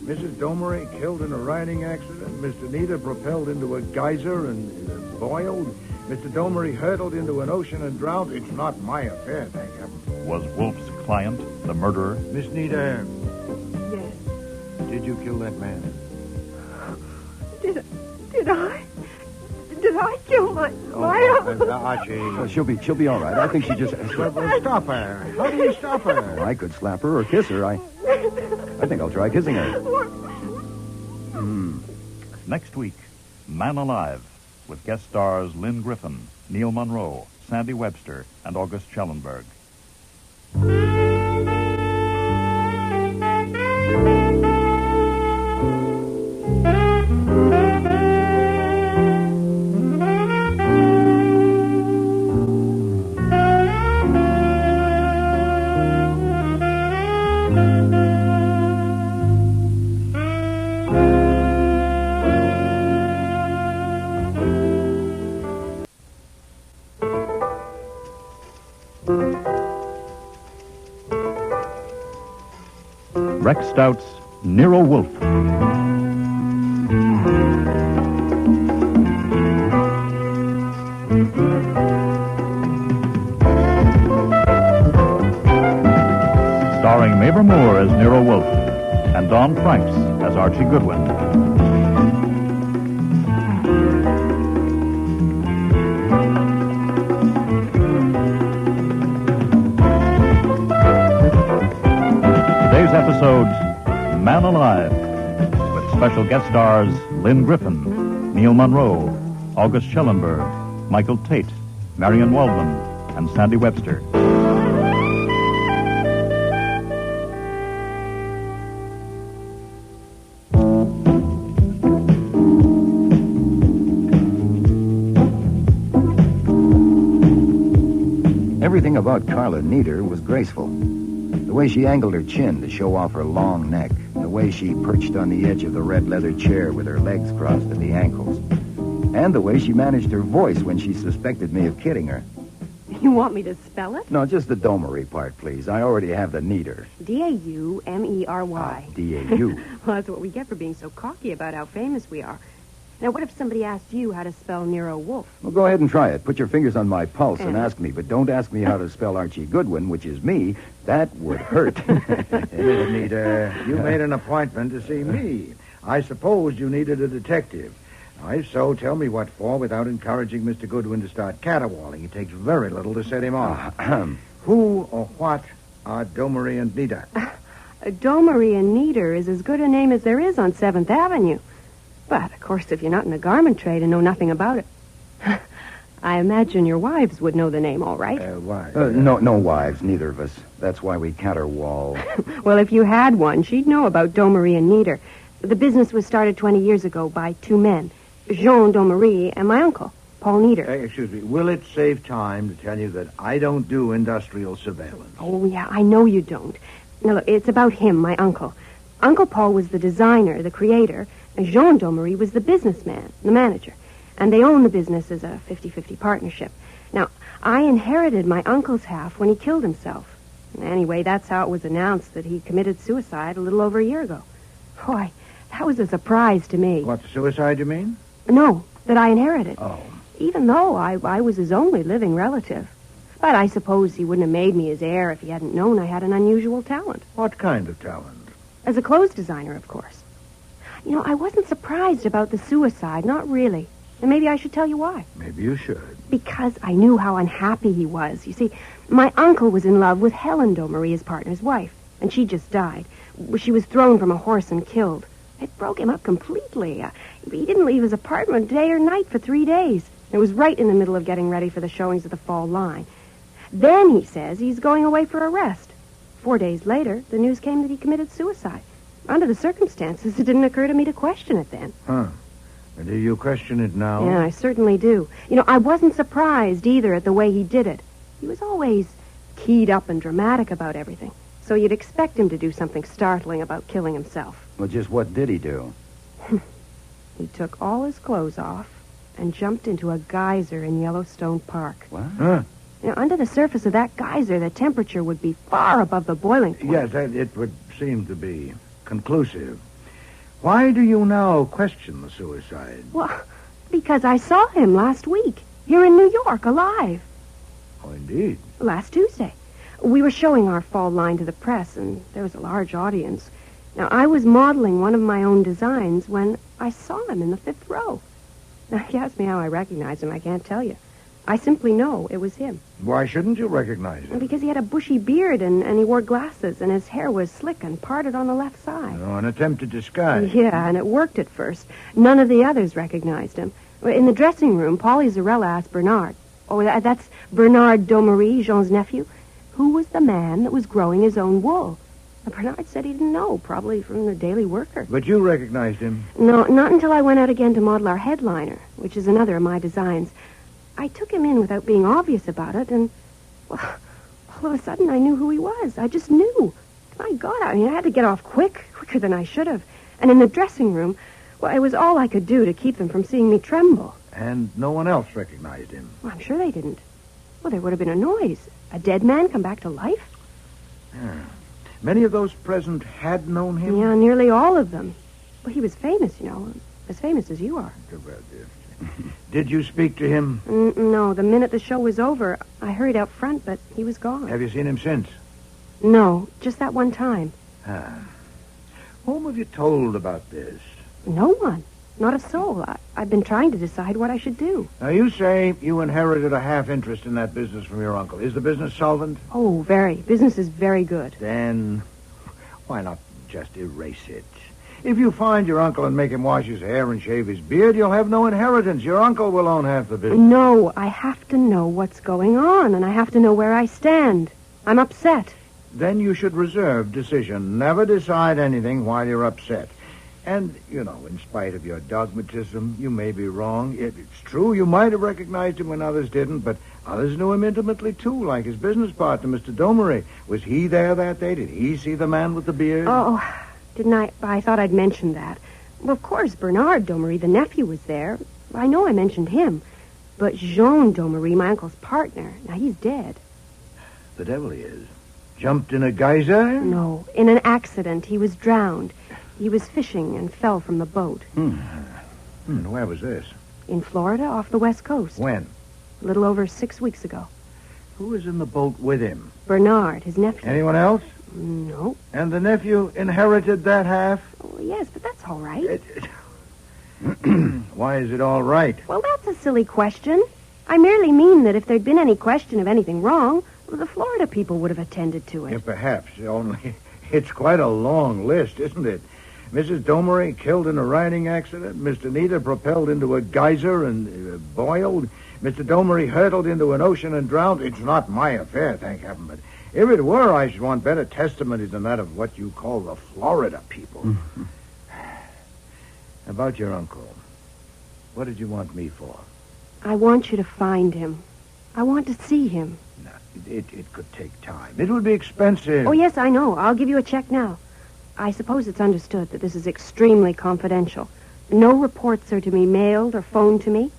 Mrs. Domery killed in a riding accident. Mr. Nita propelled into a geyser and boiled. Mr. Domery hurtled into an ocean and drowned. It's not my affair, thank heaven. Was Wolfe's client the murderer? Miss Nita. Yes. Did you kill that man? Did I? Did I kill my Archie. She'll be all right. I think she just... Stop her. How do you stop her? Well, I could slap her or kiss her. I think I'll try kissing her. Next week, Man Alive, with guest stars Lynn Griffin, Neil Monroe, Sandy Webster, and August Schellenberg. Rex Stout's Nero Wolfe. Starring Mavor Moore as Nero Wolfe and Don Franks as Archie Goodwin. Episodes Man Alive, with special guest stars Lynn Griffin, Neil Monroe, August Schellenberg, Michael Tate, Marion Waldman, and Sandy Webster. Everything about Carla Nieder was graceful. The way she angled her chin to show off her long neck, the way way she perched on the edge of the red leather chair with her legs crossed at the ankles. And the way she managed her voice when she suspected me of kidding her. You want me to spell it? No, just the domery part, please. I already have the neater. D-A-U-M-E-R-Y. D-A-U. Well, that's what we get for being so cocky about how famous we are. Now, what if somebody asked you how to spell Nero Wolfe? Well, go ahead and try it. Put your fingers on my pulse and ask me, but don't ask me how to spell Archie Goodwin, which is me. That would hurt. Anita, you made an appointment to see me. I suppose you needed a detective. Now, if so, tell me what for without encouraging Mr. Goodwin to start caterwauling. It takes very little to set him off. Who or what are Domery and Nita? Domery and Niter is as good a name as there is on 7th Avenue. But, of course, if you're not in the garment trade and know nothing about it, I imagine your wives would know the name, all right? Why? No wives, neither of us. That's why we caterwaul. Well, if you had one, she'd know about Domery and Niter. The business was started 20 years ago by two men, Jean Domery and my uncle, Paul Niter. Excuse me. Will it save time to tell you that I don't do industrial surveillance? Oh, yeah, I know you don't. Now, look, it's about him, my uncle. Uncle Paul was the designer, the creator, and Jean Domery was the businessman, the manager. And they own the business as a 50-50 partnership. Now, I inherited my uncle's half when he killed himself. Anyway, that's how it was announced that he committed suicide a little over a year ago. Boy, that was a surprise to me. What, suicide, you mean? No, that I inherited. Oh. Even though I was his only living relative. But I suppose he wouldn't have made me his heir if he hadn't known I had an unusual talent. What kind of talent? As a clothes designer, of course. You know, I wasn't surprised about the suicide, not really. And maybe I should tell you why. Maybe you should. Because I knew how unhappy he was. You see, my uncle was in love with Helen Domery, his partner's wife, and she just died. She was thrown from a horse and killed. It broke him up completely. He didn't leave his apartment day or night for 3 days. It was right in the middle of getting ready for the showings of the fall line. Then he says he's going away for a rest. 4 days later, the news came that he committed suicide. Under the circumstances, it didn't occur to me to question it then. Huh. Do you question it now? Yeah, I certainly do. You know, I wasn't surprised either at the way he did it. He was always keyed up and dramatic about everything. So you'd expect him to do something startling about killing himself. Well, just what did he do? He took all his clothes off and jumped into a geyser in Yellowstone Park. What? Huh? You know, under the surface of that geyser, the temperature would be far above the boiling point. Yes, it would seem to be conclusive. Why do you now question the suicide? Well, because I saw him last week, here in New York, alive. Oh, indeed. Last Tuesday. We were showing our fall line to the press, and there was a large audience. Now, I was modeling one of my own designs when I saw him in the 5th row. Now, if you ask me how I recognized him, I can't tell you. I simply know it was him. Why shouldn't you recognize him? Because he had a bushy beard and he wore glasses, and his hair was slick and parted on the left side. Oh, an attempt to disguise. Yeah, and it worked at first. None of the others recognized him. In the dressing room, Paulie Zarella asked Bernard, that's Bernard Domery, Jean's nephew, who was the man that was growing his own wool. And Bernard said he didn't know, probably from the Daily Worker. But you recognized him? No, not until I went out again to model our headliner, which is another of my designs. I took him in without being obvious about it, and, well, all of a sudden I knew who he was. I just knew. My God, I had to get off quicker than I should have. And in the dressing room, well, it was all I could do to keep them from seeing me tremble. And no one else recognized him? Well, I'm sure they didn't. Well, there would have been a noise. A dead man come back to life? Yeah. Many of those present had known him? Yeah, nearly all of them. Well, he was famous, you know, as famous as you are. Did you speak to him? No, the minute the show was over, I hurried out front, but he was gone. Have you seen him since? No, just that one time. Whom have you told about this? No one. Not a soul. I've been trying to decide what I should do. Now, you say you inherited a half interest in that business from your uncle. Is the business solvent? Oh, very. Business is very good. Then why not just erase it? If you find your uncle and make him wash his hair and shave his beard, you'll have no inheritance. Your uncle will own half the business. No, I have to know what's going on, and I have to know where I stand. I'm upset. Then you should reserve decision. Never decide anything while you're upset. And, you know, in spite of your dogmatism, you may be wrong. It's true, you might have recognized him when others didn't, but others knew him intimately, too, like his business partner, Mr. Domery. Was he there that day? Did he see the man with the beard? Oh, Didn't I? I thought I'd mentioned that. Well, of course, Bernard Domery, the nephew, was there. I know I mentioned him. But Jean Domery, my uncle's partner, now he's dead. The devil he is. Jumped in a geyser? No, in an accident. He was drowned. He was fishing and fell from the boat. Where was this? In Florida, off the West Coast. When? A little over 6 weeks ago. Who was in the boat with him? Bernard, his nephew. Anyone else? No. And the nephew inherited that half? Oh, yes, but that's all right. Why is it all right? Well, that's a silly question. I merely mean that if there'd been any question of anything wrong, well, the Florida people would have attended to it. Yeah, perhaps. Only it's quite a long list, isn't it? Mrs. Domery killed in a riding accident. Mr. Nita propelled into a geyser and boiled. Mr. Domery hurtled into an ocean and drowned. It's not my affair, thank heaven, but if it were, I should want better testimony than that of what you call the Florida people. About your uncle, what did you want me for? I want you to find him. I want to see him. No, it could take time. It would be expensive. Oh, yes, I know. I'll give you a check now. I suppose it's understood that this is extremely confidential. No reports are to be mailed or phoned to me.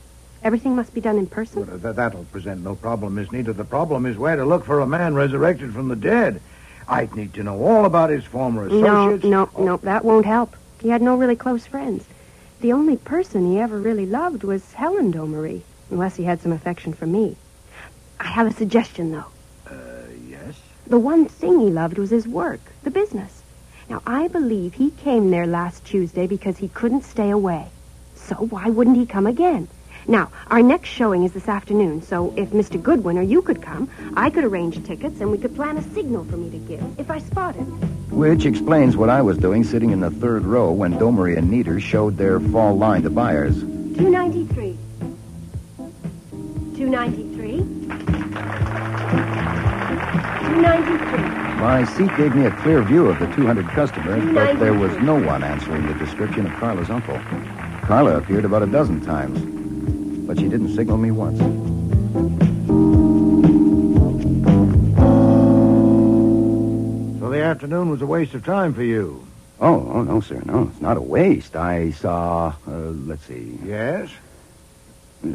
Everything must be done in person. Well, that'll present no problem, Miss Nita. The problem is where to look for a man resurrected from the dead. I'd need to know all about his former associates. No, that won't help. He had no really close friends. The only person he ever really loved was Helen Domery, unless he had some affection for me. I have a suggestion, though. Yes? The one thing he loved was his work, the business. Now, I believe he came there last Tuesday because he couldn't stay away. So why wouldn't he come again? Now, our next showing is this afternoon, so if Mr. Goodwin or you could come, I could arrange tickets and we could plan a signal for me to give if I spot him. Which explains what I was doing sitting in the third row when Domery and Nieder showed their fall line to buyers. 293. 293. 293. My seat gave me a clear view of the 200 customers, but there was no one answering the description of Carla's uncle. Carla appeared about a dozen times, but she didn't signal me once. So the afternoon was a waste of time for you? Oh, no, sir. No, it's not a waste. I saw, let's see. Yes?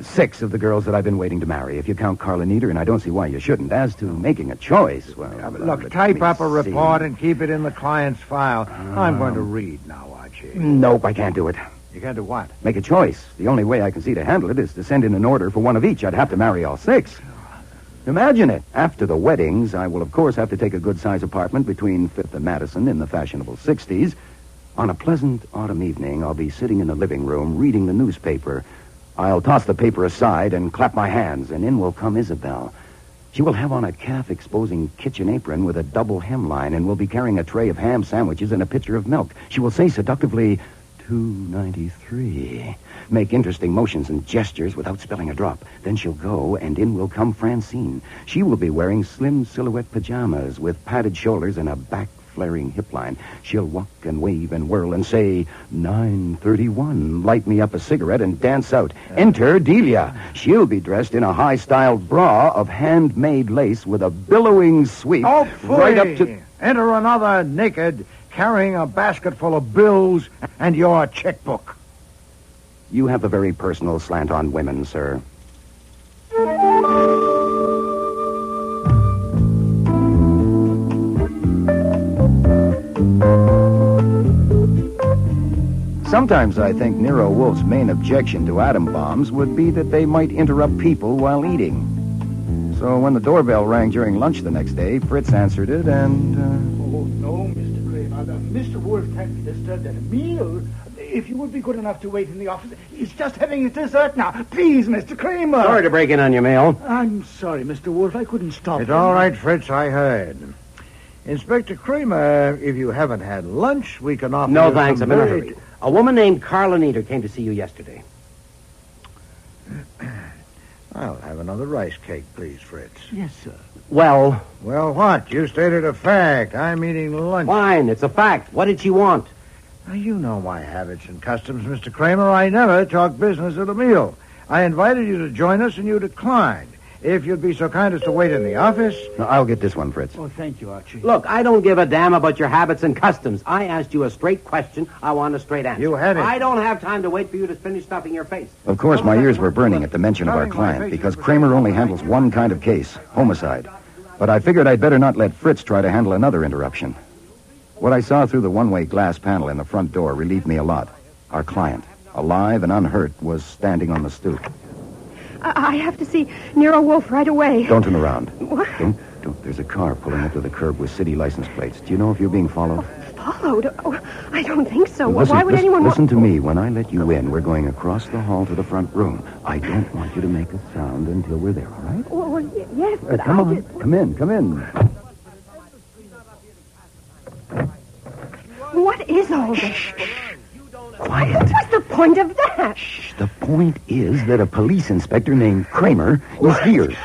6 of the girls that I've been waiting to marry, if you count Carla Nieder, and I don't see why you shouldn't. As to making a choice, well... Look, type up a report and keep it in the client's file. I'm going to read now, Archie. Nope, I can't do it. You can't do what? Make a choice. The only way I can see to handle it is to send in an order for one of each. I'd have to marry all 6. Imagine it. After the weddings, I will, of course, have to take a good-sized apartment between 5th and Madison in the fashionable 60s. On a pleasant autumn evening, I'll be sitting in the living room reading the newspaper. I'll toss the paper aside and clap my hands, and in will come Isabel. She will have on a calf-exposing kitchen apron with a double hemline and will be carrying a tray of ham sandwiches and a pitcher of milk. She will say seductively, 293. Make interesting motions and gestures without spilling a drop. Then she'll go, and in will come Francine. She will be wearing slim silhouette pajamas with padded shoulders and a back-flaring hip line. She'll walk and wave and whirl and say, 931. Light me up a cigarette and dance out. Enter Delia. She'll be dressed in a high-styled bra of handmade lace with a billowing sweep right up to... Enter another naked, carrying a basket full of bills and your checkbook. You have a very personal slant on women, sir. Sometimes I think Nero Wolfe's main objection to atom bombs would be that they might interrupt people while eating. So when the doorbell rang during lunch the next day, Fritz answered it and... Oh, no, Mr. Kramer. Mr. Wolfe can't be disturbed at a meal. If you would be good enough to wait in the office. He's just having his dessert now. Please, Mr. Kramer. Sorry to break in on your mail. I'm sorry, Mr. Wolfe. I couldn't stop. It's all right, Fritz. I heard. Inspector Kramer, if you haven't had lunch, we can offer No, you thanks. some I'm in a bread. hurry. A woman named Carla Nieder came to see you yesterday. I'll have another rice cake, please, Fritz. Yes, sir. Well... Well, what? You stated a fact. I'm eating lunch. Fine, it's a fact. What did she want? Now, you know my habits and customs, Mr. Kramer. I never talk business at a meal. I invited you to join us, and you declined. if you'd be so kind as to wait in the office. No, I'll get this one, Fritz. Oh, thank you, Archie. Look, I don't give a damn about your habits and customs. I asked you a straight question. I want a straight answer. You had it. I don't have time to wait for you to finish stuffing your face. Of course, my ears were burning at the mention of our client, because Kramer only handles one kind of case, homicide. But I figured I'd better not let Fritz try to handle another interruption. What I saw through the one-way glass panel in the front door relieved me a lot. Our client, alive and unhurt, was standing on the stoop. I have to see Nero Wolfe right away. Don't turn around. What? Don't. There's a car pulling up to the curb with city license plates. Do you know if you're being followed? Followed? Oh, I don't think so. Listen, Why would anyone... Listen to me. When I let you in, we're going across the hall to the front room. I don't want you to make a sound until we're there, all right? Well, yes, but come on. Come in. What is all this? Quiet. What's the point of that? The point is that a police inspector named Kramer is here.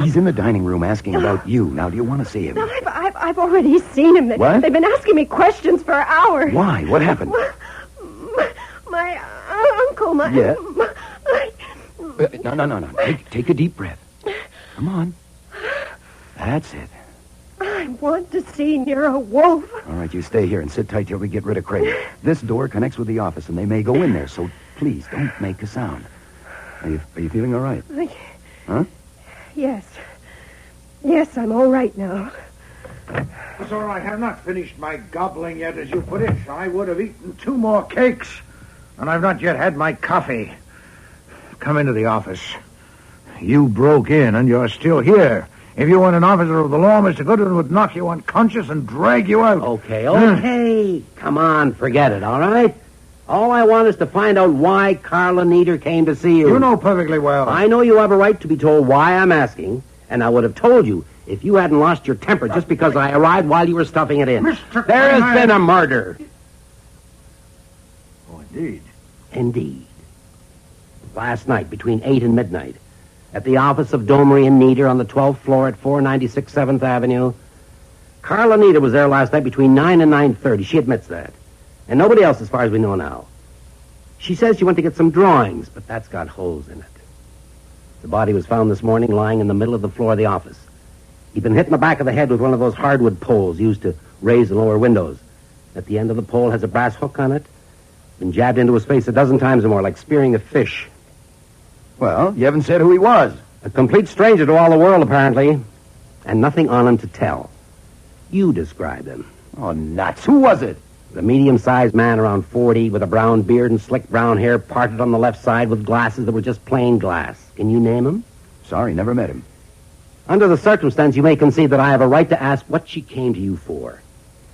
He's in the dining room asking about you. Now, do you want to see him? I've already seen him. What? They've been asking me questions for hours. Why? What happened? My uncle, Yeah? No. Take a deep breath. Come on. That's it. I want to see Nero Wolfe. All right, you stay here and sit tight till we get rid of Kramer. This door connects with the office, and they may go in there, so please don't make a sound. Are you feeling all right? Huh? Yes. Yes, I'm all right now. It's all right. I've not finished my gobbling yet, as you put it. I would have eaten 2 more cakes, and I've not yet had my coffee. Come into the office. You broke in, and you're still here. If you weren't an officer of the law, Mr. Goodwin would knock you unconscious and drag you out. Okay. Come on, forget it, all right? All I want is to find out why Carla Nieder came to see you. You know perfectly well. I know you have a right to be told why I'm asking, and I would have told you if you hadn't lost your temper just because I arrived while you were stuffing it in. Mr. There has been a murder. Oh, indeed. Indeed. Last night, between 8 and midnight, at the office of Domery and Nieder on the 12th floor at 496 7th Avenue. Carla Nieder was there last night between 9 and 9:30. She admits that. And nobody else as far as we know now. She says she went to get some drawings, but that's got holes in it. The body was found this morning lying in the middle of the floor of the office. He'd been hit in the back of the head with one of those hardwood poles used to raise and lower windows. At the end of the pole has a brass hook on it. Been jabbed into his face a dozen times or more, like spearing a fish. Well, you haven't said who he was. A complete stranger to all the world, apparently. And nothing on him to tell. You described him. Oh, nuts. Who was it? The medium-sized man around 40 with a brown beard and slick brown hair parted on the left side with glasses that were just plain glass. Can you name him? Sorry, never met him. Under the circumstance, you may concede that I have a right to ask what she came to you for.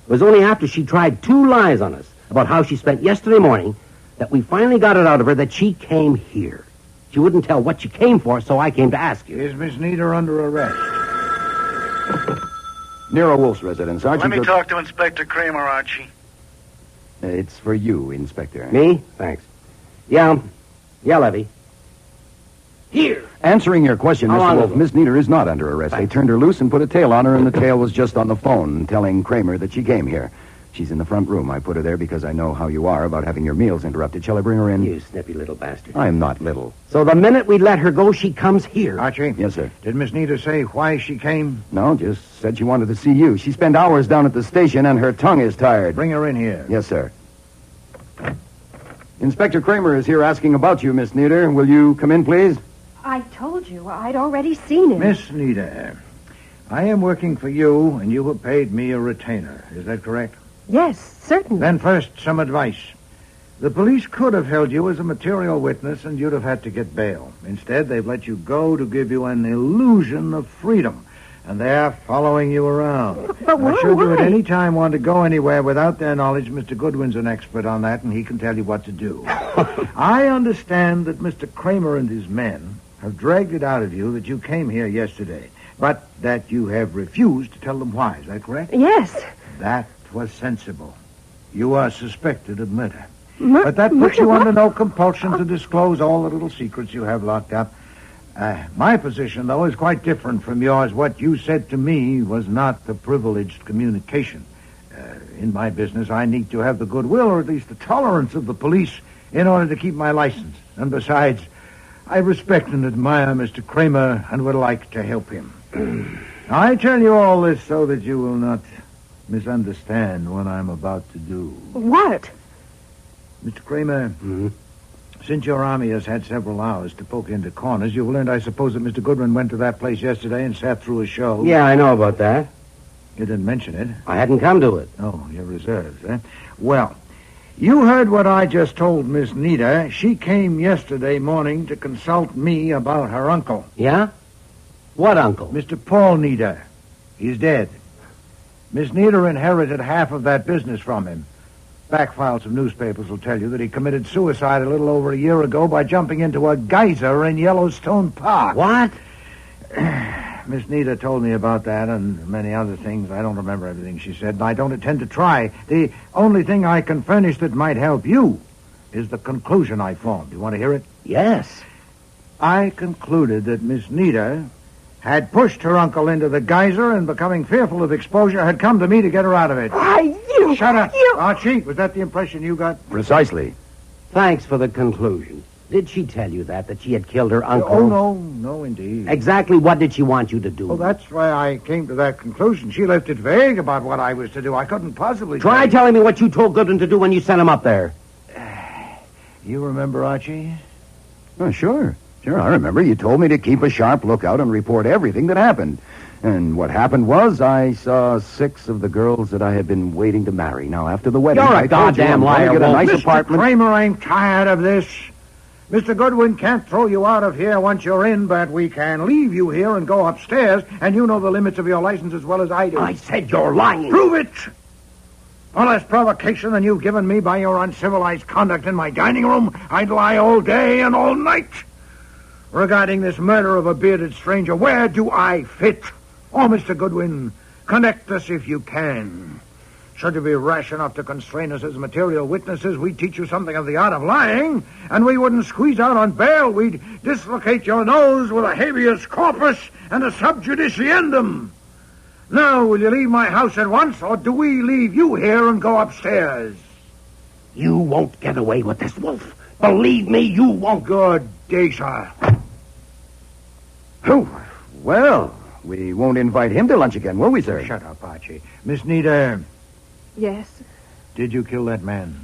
It was only after she tried 2 lies on us about how she spent yesterday morning that we finally got it out of her that she came here. She wouldn't tell what she came for, so I came to ask you. Is Miss Nieder under arrest? Nero Wolfe's residence. Archie, let me talk to Inspector Kramer, Archie. It's for you, Inspector. Me? Thanks. Yeah, Levy. Here. Answering your question, Mr. Wolfe, Miss Nieder is not under arrest. They turned her loose and put a tail on her, and the tail was just on the phone telling Kramer that she came here. She's in the front room. I put her there because I know how you are about having your meals interrupted. Shall I bring her in? You snippy little bastard. I am not little. So the minute we let her go, she comes here. Archie? Yes, sir. Did Miss Nieder say why she came? No, just said she wanted to see you. She spent hours down at the station, and her tongue is tired. Bring her in here. Yes, sir. Inspector Kramer is here asking about you, Miss Nieder. Will you come in, please? I told you I'd already seen him. Miss Nieder, I am working for you, and you have paid me a retainer. Is that correct? Yes, certainly. Then first, some advice. The police could have held you as a material witness, and you'd have had to get bail. Instead, they've let you go to give you an illusion of freedom, and they're following you around. But why? Should you at any time want to go anywhere without their knowledge, Mr. Goodwin's an expert on that, and he can tell you what to do. I understand that Mr. Kramer and his men have dragged it out of you that you came here yesterday, but that you have refused to tell them why. Is that correct? Yes. That was sensible. You are suspected of murder. But that puts you under no compulsion to disclose all the little secrets you have locked up. My position, though, is quite different from yours. What you said to me was not the privileged communication. In my business, I need to have the goodwill, or at least the tolerance of the police, in order to keep my license. And besides, I respect and admire Mr. Kramer and would like to help him. I tell you all this so that you will not misunderstand what I'm about to do. What? Mr. Kramer, since your army has had several hours to poke into corners, you've learned, I suppose, that Mr. Goodwin went to that place yesterday and sat through a show. Yeah, I know about that. You didn't mention it. I hadn't come to it. Oh, you're reserved, eh? Well, you heard what I just told Miss Nita. She came yesterday morning to consult me about her uncle. Yeah? What uncle? Mr. Paul Nita. He's dead. Miss Nita inherited half of that business from him. Back files of newspapers will tell you that he committed suicide a little over a year ago by jumping into a geyser in Yellowstone Park. What? Miss Nita told me about that and many other things. I don't remember everything she said, and I don't intend to try. The only thing I can furnish that might help you is the conclusion I formed. You want to hear it? Yes. I concluded that Miss Nita had pushed her uncle into the geyser and, becoming fearful of exposure, had come to me to get her out of it. Why, you... Shut up. Archie, was that the impression you got? Precisely. Thanks for the conclusion. Did she tell you that she had killed her uncle? Oh, no, indeed. Exactly what did she want you to do? Well, that's why I came to that conclusion. She left it vague about what I was to do. I couldn't possibly... Try telling me what you told Goodwin to do when you sent him up there. You remember, Archie? Oh, sure. Sure, I remember. You told me to keep a sharp lookout and report everything that happened. And what happened was I saw 6 of the girls that I had been waiting to marry. Now, after the wedding... You're a goddamn liar, Get a nice Mr. apartment. Kramer, I'm tired of this. Mr. Goodwin can't throw you out of here once you're in, but we can leave you here and go upstairs, and you know the limits of your license as well as I do. I said you're lying. Prove it! All less provocation than you've given me by your uncivilized conduct in my dining room, I'd lie all day and all night. Regarding this murder of a bearded stranger, where do I fit? Oh, Mr. Goodwin, connect us if you can. Should you be rash enough to constrain us as material witnesses, we'd teach you something of the art of lying, and we wouldn't squeeze out on bail. We'd dislocate your nose with a habeas corpus and a sub judiceandum. Now, will you leave my house at once, or do we leave you here and go upstairs? You won't get away with this, Wolf. Believe me, you won't. Good day, sir. Oh, well, we won't invite him to lunch again, will we, sir? Shut up, Archie. Miss Nita. Yes? Did you kill that man?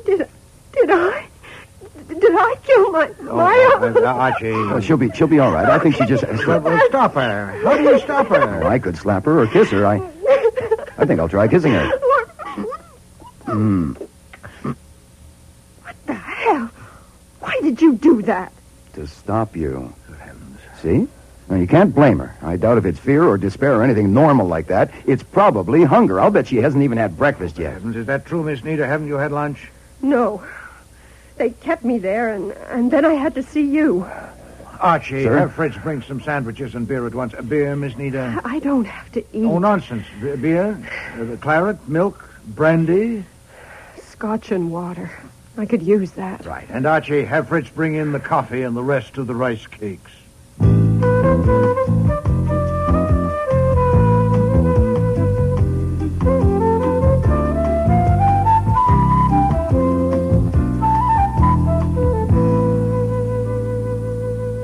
Did I? Did I kill my Archie. Well, she'll be all right. I think she just... Well, stop her. How do you stop her? Well, I could slap her or kiss her. I think I'll try kissing her. What the hell? Why did you do that? To stop you. See? Now, you can't blame her. I doubt if it's fear or despair or anything normal like that. It's probably hunger. I'll bet she hasn't even had breakfast yet. Is that true, Miss Nita? Haven't you had lunch? No. They kept me there, and then I had to see you. Archie, Sir? have Fritz bring some sandwiches and beer at once. Beer, Miss Nita? I don't have to eat. Oh, nonsense. Beer? Claret? Milk? Brandy? Scotch and water. I could use that. Right. And Archie, have Fritz bring in the coffee and the rest of the rice cakes.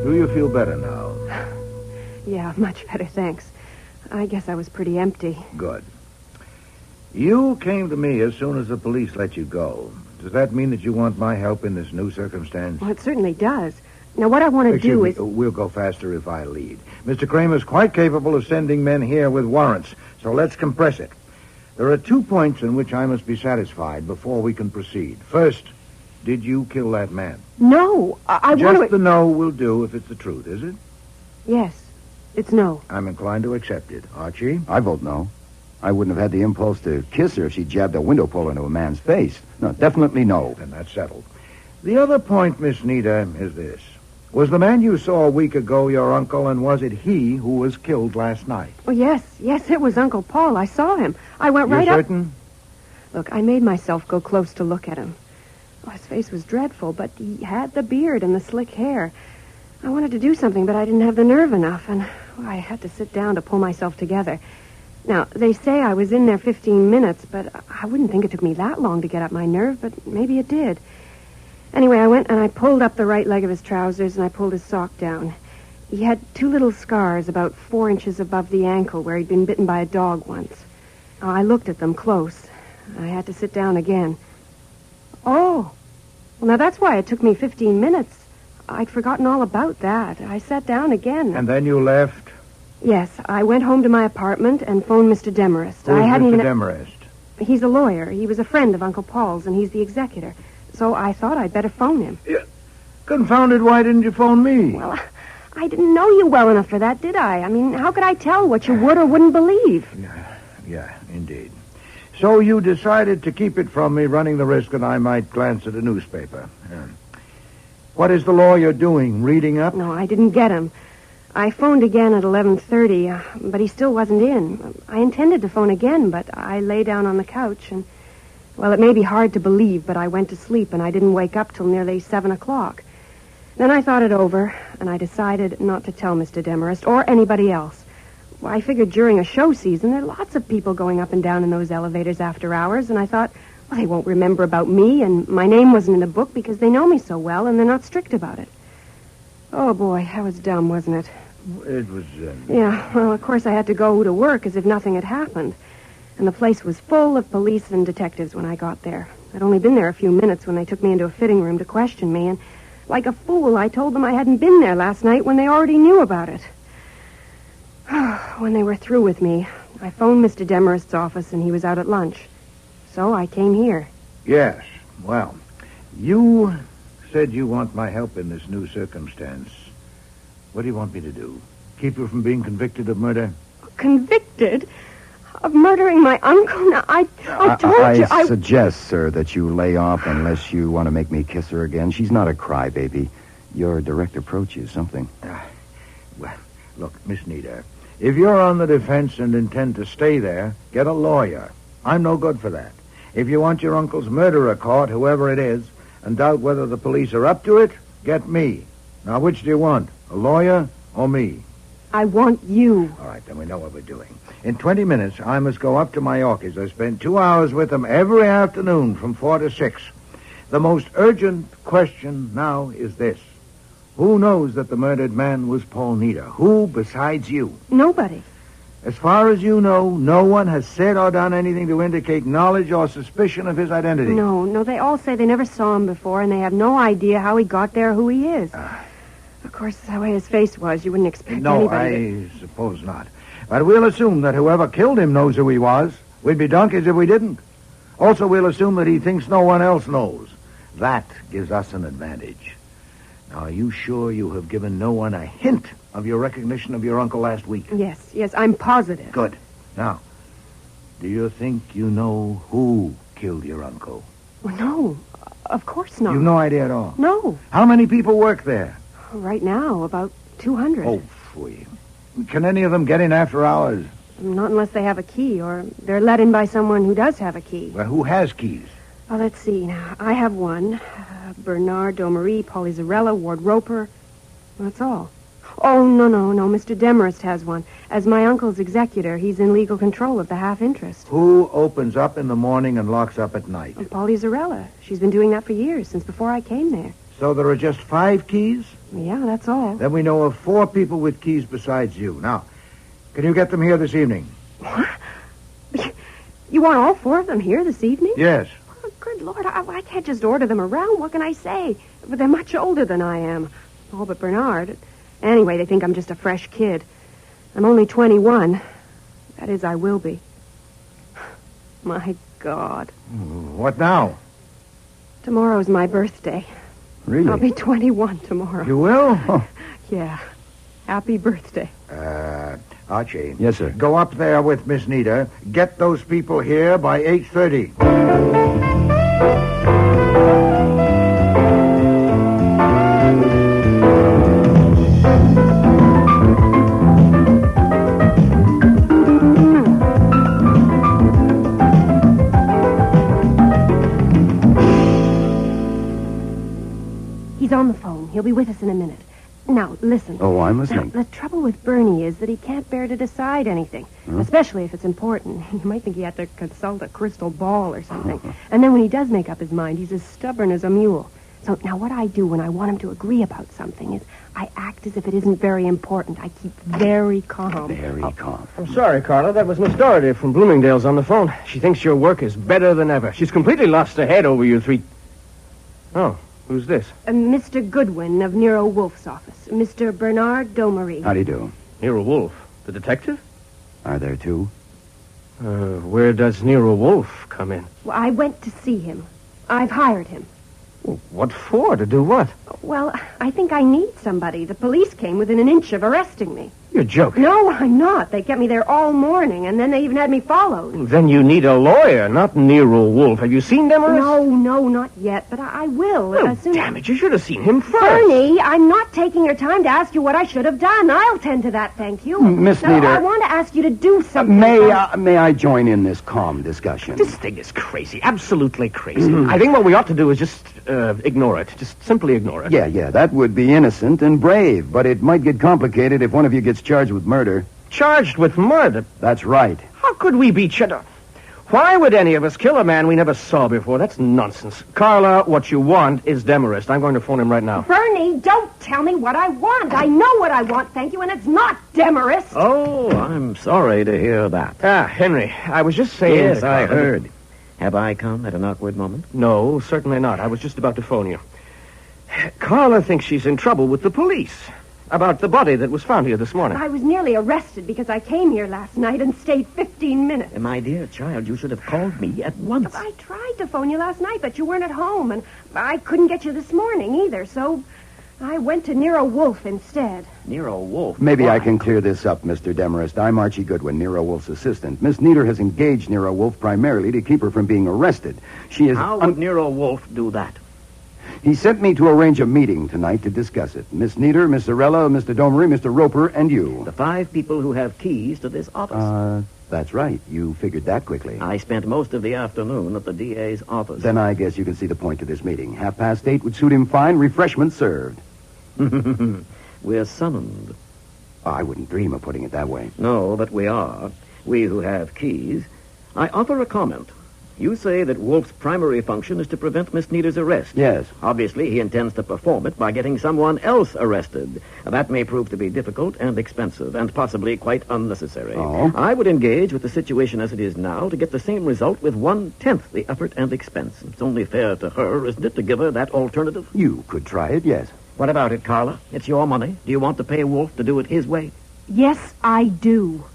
Do you feel better now? Yeah, much better, thanks. I guess I was pretty empty. Good. You came to me as soon as the police let you go. Does that mean that you want my help in this new circumstance? Well, it certainly does. Now, what I want to do is... We'll go faster if I lead. Mr. Kramer's quite capable of sending men here with warrants, so let's compress it. There are 2 points in which I must be satisfied before we can proceed. First, did you kill that man? No, I want to... Just the no will do if it's the truth, is it? Yes, it's no. I'm inclined to accept it. Archie? I vote no. I wouldn't have had the impulse to kiss her if she jabbed a window pull into a man's face. No, definitely no. Then that's settled. The other point, Miss Nita, is this. Was the man you saw a week ago your uncle, and was it he who was killed last night? Oh, yes, it was Uncle Paul. I saw him. I went right You're up... certain? Look, I made myself go close to look at him. Oh, his face was dreadful, but he had the beard and the slick hair. I wanted to do something, but I didn't have the nerve enough, and I had to sit down to pull myself together. Now, they say I was in there 15 minutes, but I wouldn't think it took me that long to get up my nerve, but maybe it did. Anyway, I went and I pulled up the right leg of his trousers and I pulled his sock down. He had 2 little scars about 4 inches above the ankle where he'd been bitten by a dog once. I looked at them close. I had to sit down again. Oh, well, now that's why it took me 15 minutes. I'd forgotten all about that. I sat down again. And then you left? Yes, I went home to my apartment and phoned Mr. Demarest. Who's Mr. Demarest? He's a lawyer. He was a friend of Uncle Paul's, and he's the executor. So I thought I'd better phone him. Yeah. Confounded, why didn't you phone me? Well, I didn't know you well enough for that, did I? I mean, how could I tell what you would or wouldn't believe? Yeah, indeed. So you decided to keep it from me, running the risk that I might glance at a newspaper. Yeah. What is the lawyer doing? Reading up? No, I didn't get him. I phoned again at 11:30, but he still wasn't in. I intended to phone again, but I lay down on the couch and, well, it may be hard to believe, but I went to sleep and I didn't wake up till nearly 7 o'clock. Then I thought it over, and I decided not to tell Mr. Demarest or anybody else. Well, I figured during a show season, there are lots of people going up and down in those elevators after hours, and I thought, well, they won't remember about me, and my name wasn't in the book because they know me so well, and they're not strict about it. Oh, boy, that was dumb, wasn't it? It was, Yeah, well, of course I had to go to work as if nothing had happened. And the place was full of police and detectives when I got there. I'd only been there a few minutes when they took me into a fitting room to question me, and like a fool, I told them I hadn't been there last night when they already knew about it. When they were through with me, I phoned Mr. Demarest's office, and he was out at lunch. So I came here. Yes. Well, you said you want my help in this new circumstance. What do you want me to do? Keep you from being convicted of murder? Convicted? Of murdering my uncle? Now, I told you... I suggest, sir, that you lay off unless you want to make me kiss her again. She's not a crybaby. Your direct approach is something. Well, look, Miss Nita, if you're on the defense and intend to stay there, get a lawyer. I'm no good for that. If you want your uncle's murderer caught, whoever it is, and doubt whether the police are up to it, get me. Now, which do you want? A lawyer or me? I want you. All right, then we know what we're doing. In 20 minutes, I must go up to my Yorkies. I spend 2 hours with them every afternoon from 4 to 6. The most urgent question now is this. Who knows that the murdered man was Paul Nita? Who besides you? Nobody. As far as you know, no one has said or done anything to indicate knowledge or suspicion of his identity. No, they all say they never saw him before, and they have no idea how he got there or who he is. Of course, the way his face was, you wouldn't expect anybody I suppose not. But we'll assume that whoever killed him knows who he was. We'd be donkeys if we didn't. Also, we'll assume that he thinks no one else knows. That gives us an advantage. Now, are you sure you have given no one a hint of your recognition of your uncle last week? Yes, I'm positive. Good. Now, do you think you know who killed your uncle? Well, no, of course not. You've no idea at all? No. How many people work there? Right now, about 200. Oh, phooey. Can any of them get in after hours? Not unless they have a key, or they're let in by someone who does have a key. Well, who has keys? Oh, let's see. Now, I have one. Bernard Domery, Polly Zarella, Ward Roper. That's all. Oh, no. Mr. Demarest has one. As my uncle's executor, he's in legal control of the half-interest. Who opens up in the morning and locks up at night? Polly Zarella. She's been doing that for years, since before I came there. So there are just 5 keys? Yeah, that's all. Then we know of 4 people with keys besides you. Now, can you get them here this evening? What? You want all 4 of them here this evening? Yes. Oh, good Lord, I can't just order them around. What can I say? But they're much older than I am. Oh, but Bernard. Anyway, they think I'm just a fresh kid. I'm only 21. That is, I will be. My God. What now? Tomorrow's my birthday. Really? I'll be 21 tomorrow. You will? Oh. Yeah. Happy birthday. Archie. Yes, sir. Go up there with Miss Nita. Get those people here by 8:30. He's on the phone. He'll be with us in a minute. Now, listen. Oh, I'm listening. Now, the trouble with Bernie is that he can't bear to decide anything, especially if it's important. You might think he had to consult a crystal ball or something. And then when he does make up his mind, he's as stubborn as a mule. So now what I do when I want him to agree about something is I act as if it isn't very important. I keep very calm. Very calm. I'm sorry, Carla. That was Miss Doherty from Bloomingdale's on the phone. She thinks your work is better than ever. She's completely lost her head over your three... Oh, who's this? Mr. Goodwin of Nero Wolfe's office. Mr. Bernard Domery. How do you do? Nero Wolfe, the detective? Are there two? Where does Nero Wolfe come in? Well, I went to see him. I've hired him. Well, what for? To do what? Well, I think I need somebody. The police came within an inch of arresting me. You're joking. No, I'm not. They kept me there all morning, and then they even had me followed. Then you need a lawyer, not Nero Wolfe. Have you seen Demarest? No, not yet, but I will. Well, damn it, you should have seen him first. Bernie, I'm not taking your time to ask you what I should have done. I'll tend to that, thank you. Miss Nieder. I want to ask you to do something. May I join in this calm discussion? This thing is crazy, absolutely crazy. I think what we ought to do is just ignore it. Just simply ignore it. Yeah, that would be innocent and brave, but it might get complicated if one of you gets charged with murder. Charged with murder? That's right. How could we be charged? Why would any of us kill a man we never saw before? That's nonsense. Carla, what you want is Demarest. I'm going to phone him right now. Bernie, don't tell me what I want. I know what I want, thank you, and it's not Demarest. Oh, I'm sorry to hear that. Henry, I was just saying... Yes, I heard. Have I come at an awkward moment? No, certainly not. I was just about to phone you. Carla thinks she's in trouble with the police about the body that was found here this morning. I was nearly arrested because I came here last night and stayed 15 minutes. My dear child, you should have called me at once. I tried to phone you last night, but you weren't at home, and I couldn't get you this morning either, so I went to Nero Wolfe instead. Nero Wolfe? Maybe Why? I can clear this up, Mr. Demarest. I'm Archie Goodwin, Nero Wolfe's assistant. Miss Nieder has engaged Nero Wolfe primarily to keep her from being arrested. She is... How would Nero Wolfe do that? He sent me to arrange a meeting tonight to discuss it. Miss Nieder, Miss Zarella, Mr. Domery, Mr. Roper, and you. The 5 people who have keys to this office. That's right. You figured that quickly. I spent most of the afternoon at the DA's office. Then I guess you can see the point to this meeting. 8:30 would suit him fine. Refreshments served. We're summoned. I wouldn't dream of putting it that way. No, but we are. We who have keys. I offer a comment. You say that Wolfe's primary function is to prevent Miss Nieder's arrest. Yes. Obviously, he intends to perform it by getting someone else arrested. That may prove to be difficult and expensive and possibly quite unnecessary. Oh? I would engage with the situation as it is now to get the same result with 1/10 the effort and expense. It's only fair to her, isn't it, to give her that alternative? You could try it, yes. What about it, Carla? It's your money. Do you want to pay Wolfe to do it his way? Yes, I do.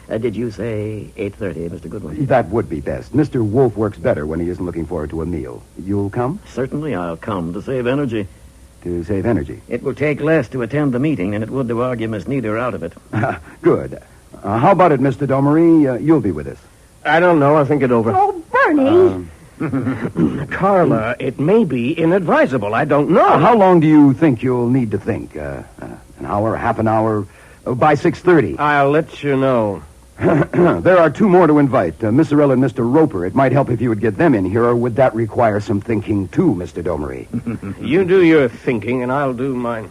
Did you say 8:30, Mr. Goodwin? That would be best. Mr. Wolfe works better when he isn't looking forward to a meal. You'll come? Certainly I'll come to save energy. To save energy? It will take less to attend the meeting than it would to argue Miss Nieder out of it. Good. How about it, Mr. Domery? You'll be with us. I don't know. I'll think it over. Oh, Bernie! Carla, it may be inadvisable. I don't know. How long do you think you'll need to think? An hour, half an hour? By 6:30. I'll let you know. There are 2 more to invite, Miss Zarella and Mr. Roper. It might help if you would get them in here, or would that require some thinking too, Mr. Domery? You do your thinking, and I'll do mine.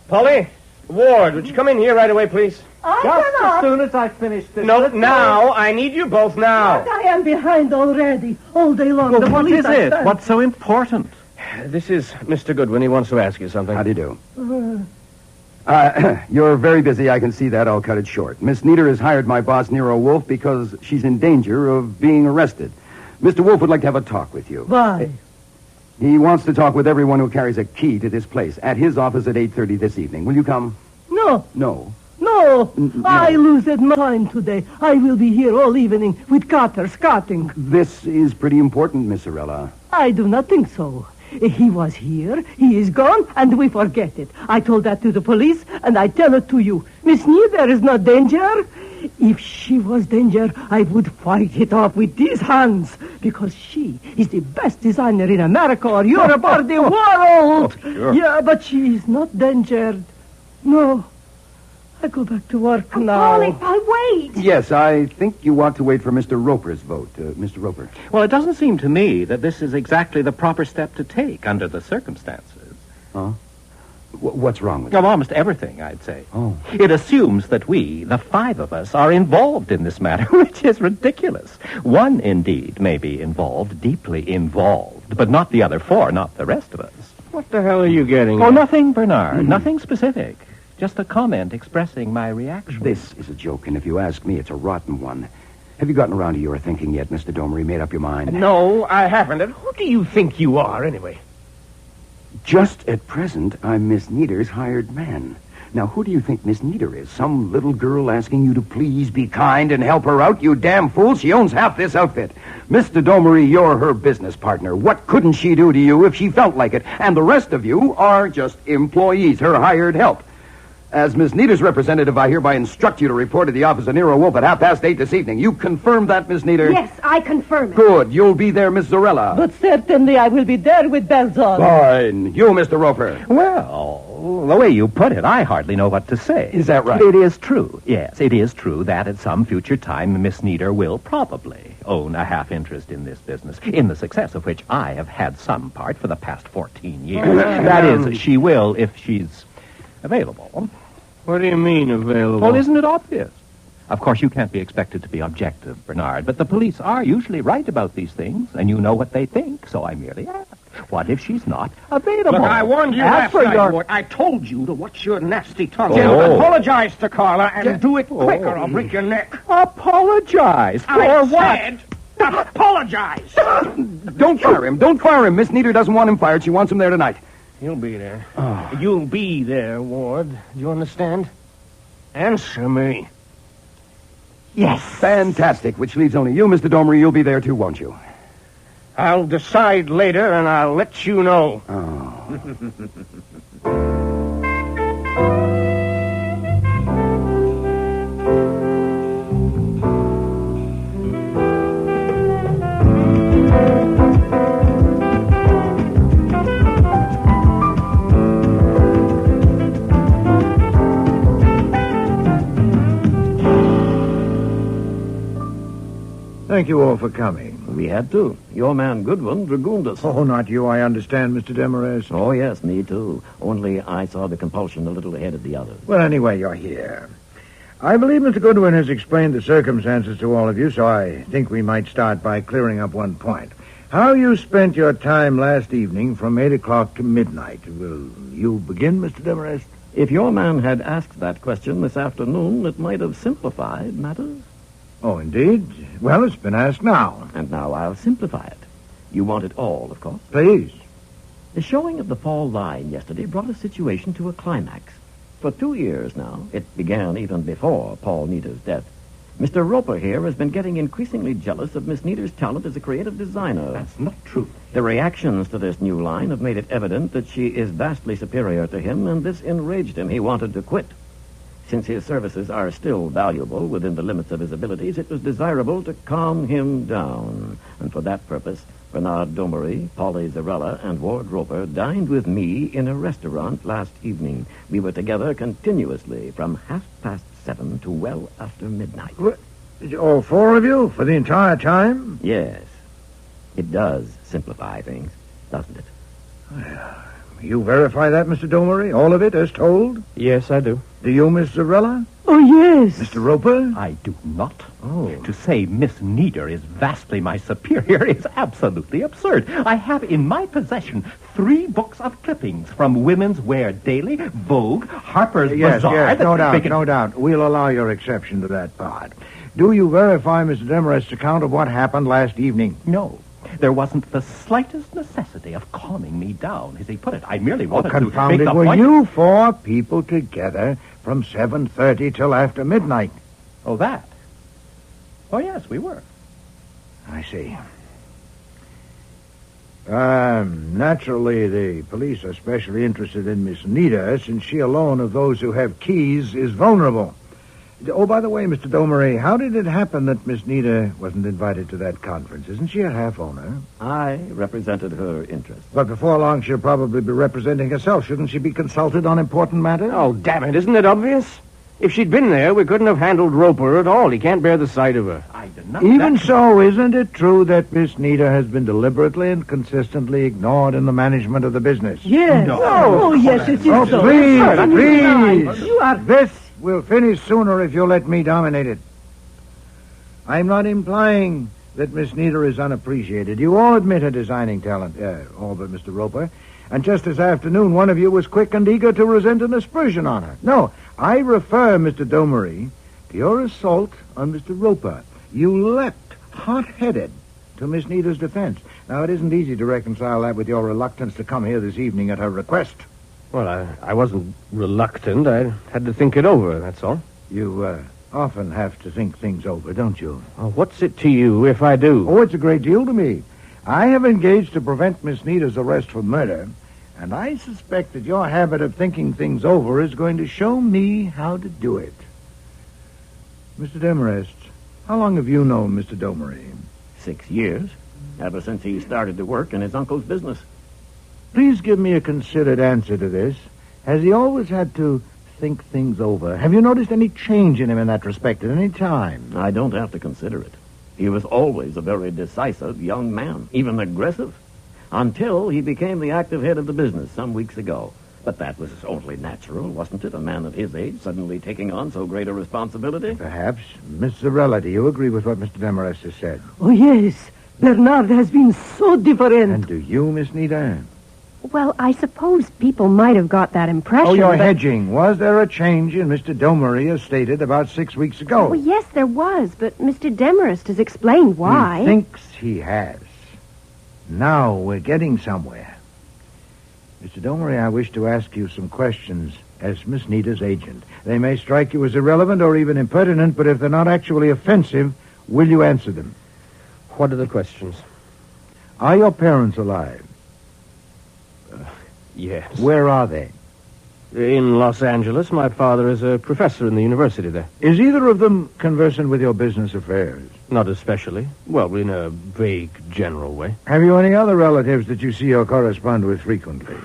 Polly, Ward, would you come in here right away, please? Just as soon as I finish this. No, now. I need you both now. But I am behind already, all day long. Well, The what police is are it? done. What's so important? This is Mr. Goodwin. He wants to ask you something. How do you do? You're very busy. I can see that. I'll cut it short. Miss Nieder has hired my boss, Nero Wolfe, because she's in danger of being arrested. Mr. Wolfe would like to have a talk with you. Why? He wants to talk with everyone who carries a key to this place at his office at 8:30 this evening. Will you come? No. No. No. I lose my time today. I will be here all evening with Carter scouting. This is pretty important, Miss Zarella. I do not think so. He was here, he is gone, and we forget it. I told that to the police, and I tell it to you. Miss Nieder is not danger. If she was danger, I would fight it off with these hands, because she is the best designer in America or Europe or the world. Oh, sure. Yeah, but she is not danger. No. I go back to work now. Polly, wait. Yes, I think you ought to wait for Mr. Roper's vote. Mr. Roper. Well, it doesn't seem to me that this is exactly the proper step to take under the circumstances. Huh? What's wrong with it? Of almost everything, I'd say. Oh. It assumes that we, the 5 of us, are involved in this matter, which is ridiculous. One, indeed, may be involved, deeply involved, but not the other 4, not the rest of us. What the hell are you getting Oh, at? nothing, Bernard. Nothing specific. Just a comment expressing my reaction. This is a joke, and if you ask me, it's a rotten one. Have you gotten around to your thinking yet, Mr. Domery? Made up your mind? No, I haven't. And who do you think you are, anyway? Just at present, I'm Miss Nieder's hired man. Now, who do you think Miss Nieder is? Some little girl asking you to please be kind and help her out? You damn fool. She owns half this outfit. Mr. Domery, you're her business partner. What couldn't she do to you if she felt like it? And the rest of you are just employees, her hired help. As Miss Nieder's representative, I hereby instruct you to report to the office of Nero Wolfe at 8:30 this evening. You confirm that, Miss Nieder? Yes, I confirm it. Good. You'll be there, Miss Zorella. But certainly I will be there with bells on. Fine. You, Mr. Roper. Well, the way you put it, I hardly know what to say. Is that right? It is true. Yes, it is true that at some future time Miss Nieder will probably own a half interest in this business, in the success of which I have had some part for the past 14 years. That is, she will if she's available. What do you mean, available? Well, isn't it obvious? Of course, you can't be expected to be objective, Bernard, but the police are usually right about these things, and you know what they think, so I merely ask. What if she's not available? Look, I warned you As last night, your... Ward. I told you to watch your nasty tongue. Oh. Apologize to Carla and do it quick or I'll break your neck. Apologize? For what? Said, apologize. Don't fire him. Don't fire him. Miss Nieder doesn't want him fired. She wants him there tonight. You'll be there. Oh. You'll be there, Ward. Do you understand? Answer me. Yes. Fantastic. Which leaves only you, Mr. Domery. You'll be there, too, won't you? I'll decide later, and I'll let you know. Oh. Thank you all for coming. We had to. Your man Goodwin dragooned us. Oh, not you, I understand, Mr. Demarest. Oh, yes, me too. Only I saw the compulsion a little ahead of the others. Well, anyway, you're here. I believe Mr. Goodwin has explained the circumstances to all of you, so I think we might start by clearing up one point. How you spent your time last evening from 8 o'clock to midnight. Will you begin, Mr. Demarest? If your man had asked that question this afternoon, it might have simplified matters. Oh, indeed? Well, it's been asked now. And now I'll simplify it. You want it all, of course. Please. The showing of the fall line yesterday brought a situation to a climax. For 2 years now, it began even before Paul Nieder's death, Mr. Roper here has been getting increasingly jealous of Miss Nieder's talent as a creative designer. That's not true. The reactions to this new line have made it evident that she is vastly superior to him, and this enraged him. He wanted to quit. Since his services are still valuable within the limits of his abilities, it was desirable to calm him down. And for that purpose, Bernard Domery, Polly Zarella, and Ward Roper dined with me in a restaurant last evening. We were together continuously from 7:30 to well after midnight. What? All 4 of you for the entire time? Yes. It does simplify things, doesn't it? You verify that, Mr. Domery? All of it, as told? Yes, I do. Do you, Miss Zarella? Oh, yes. Mr. Roper? I do not. Oh. To say Miss Nieder is vastly my superior is absolutely absurd. I have in my possession 3 books of clippings from Women's Wear Daily, Vogue, Harper's Bazaar. Yes, no doubt. We'll allow your exception to that part. Do you verify Mr. Demarest's account of what happened last evening? No. There wasn't the slightest necessity of calming me down, as he put it. I merely wanted to confound make it. the Were point... you 4 people together from 7:30 till after midnight? Oh, that? Oh, yes, we were. I see. Naturally, the police are especially interested in Miss Nieder, since she alone of those who have keys is vulnerable. Oh, by the way, Mr. Domery, how did it happen that Miss Nieder wasn't invited to that conference? Isn't she a half-owner? I represented her interests. But before long, she'll probably be representing herself. Shouldn't she be consulted on important matters? Oh, damn it. Isn't it obvious? If she'd been there, we couldn't have handled Roper at all. He can't bear the sight of her. I did not. Even so, isn't it true that Miss Nita has been deliberately and consistently ignored in the management of the business? Yes. No. Oh, yes, it is Oh, so. please. You are... This will finish sooner if you let me dominate it. I'm not implying that Miss Nita is unappreciated. You all admit her designing talent, all but Mr. Roper. And just this afternoon, one of you was quick and eager to resent an aspersion on her. No, I refer, Mr. Domery, to your assault on Mr. Roper. You leapt, hot-headed, to Miss Nita's defense. Now, it isn't easy to reconcile that with your reluctance to come here this evening at her request. Well, I wasn't reluctant. I had to think it over, that's all. You, often have to think things over, don't you? Oh, what's it to you if I do? Oh, it's a great deal to me. I have engaged to prevent Miss Nita's arrest for murder, and I suspect that your habit of thinking things over is going to show me how to do it. Mr. Demarest, how long have you known Mr. Domery? 6 years, ever since he started to work in his uncle's business. Please give me a considered answer to this. Has he always had to think things over? Have you noticed any change in him in that respect at any time? I don't have to consider it. He was always a very decisive young man, even aggressive, until he became the active head of the business some weeks ago. But that was only natural, wasn't it? A man of his age suddenly taking on so great a responsibility? Perhaps. Miss Zarella, do you agree with what Mr. Demarest has said? Oh, yes. Bernard has been so different. And do you, Miss Nita? Well, I suppose people might have got that impression. Oh, you're but... hedging. Was there a change in Mr. Domery as stated about 6 weeks ago? Well, yes, there was, but Mr. Demarest has explained why. He thinks he has. Now we're getting somewhere. Mr. Domery, I wish to ask you some questions as Miss Nita's agent. They may strike you as irrelevant or even impertinent, but if they're not actually offensive, will you answer them? What are the questions? Are your parents alive? Yes. Where are they? In Los Angeles. My father is a professor in the university there. Is either of them conversant with your business affairs? Not especially. Well, in a vague, general way. Have you any other relatives that you see or correspond with frequently?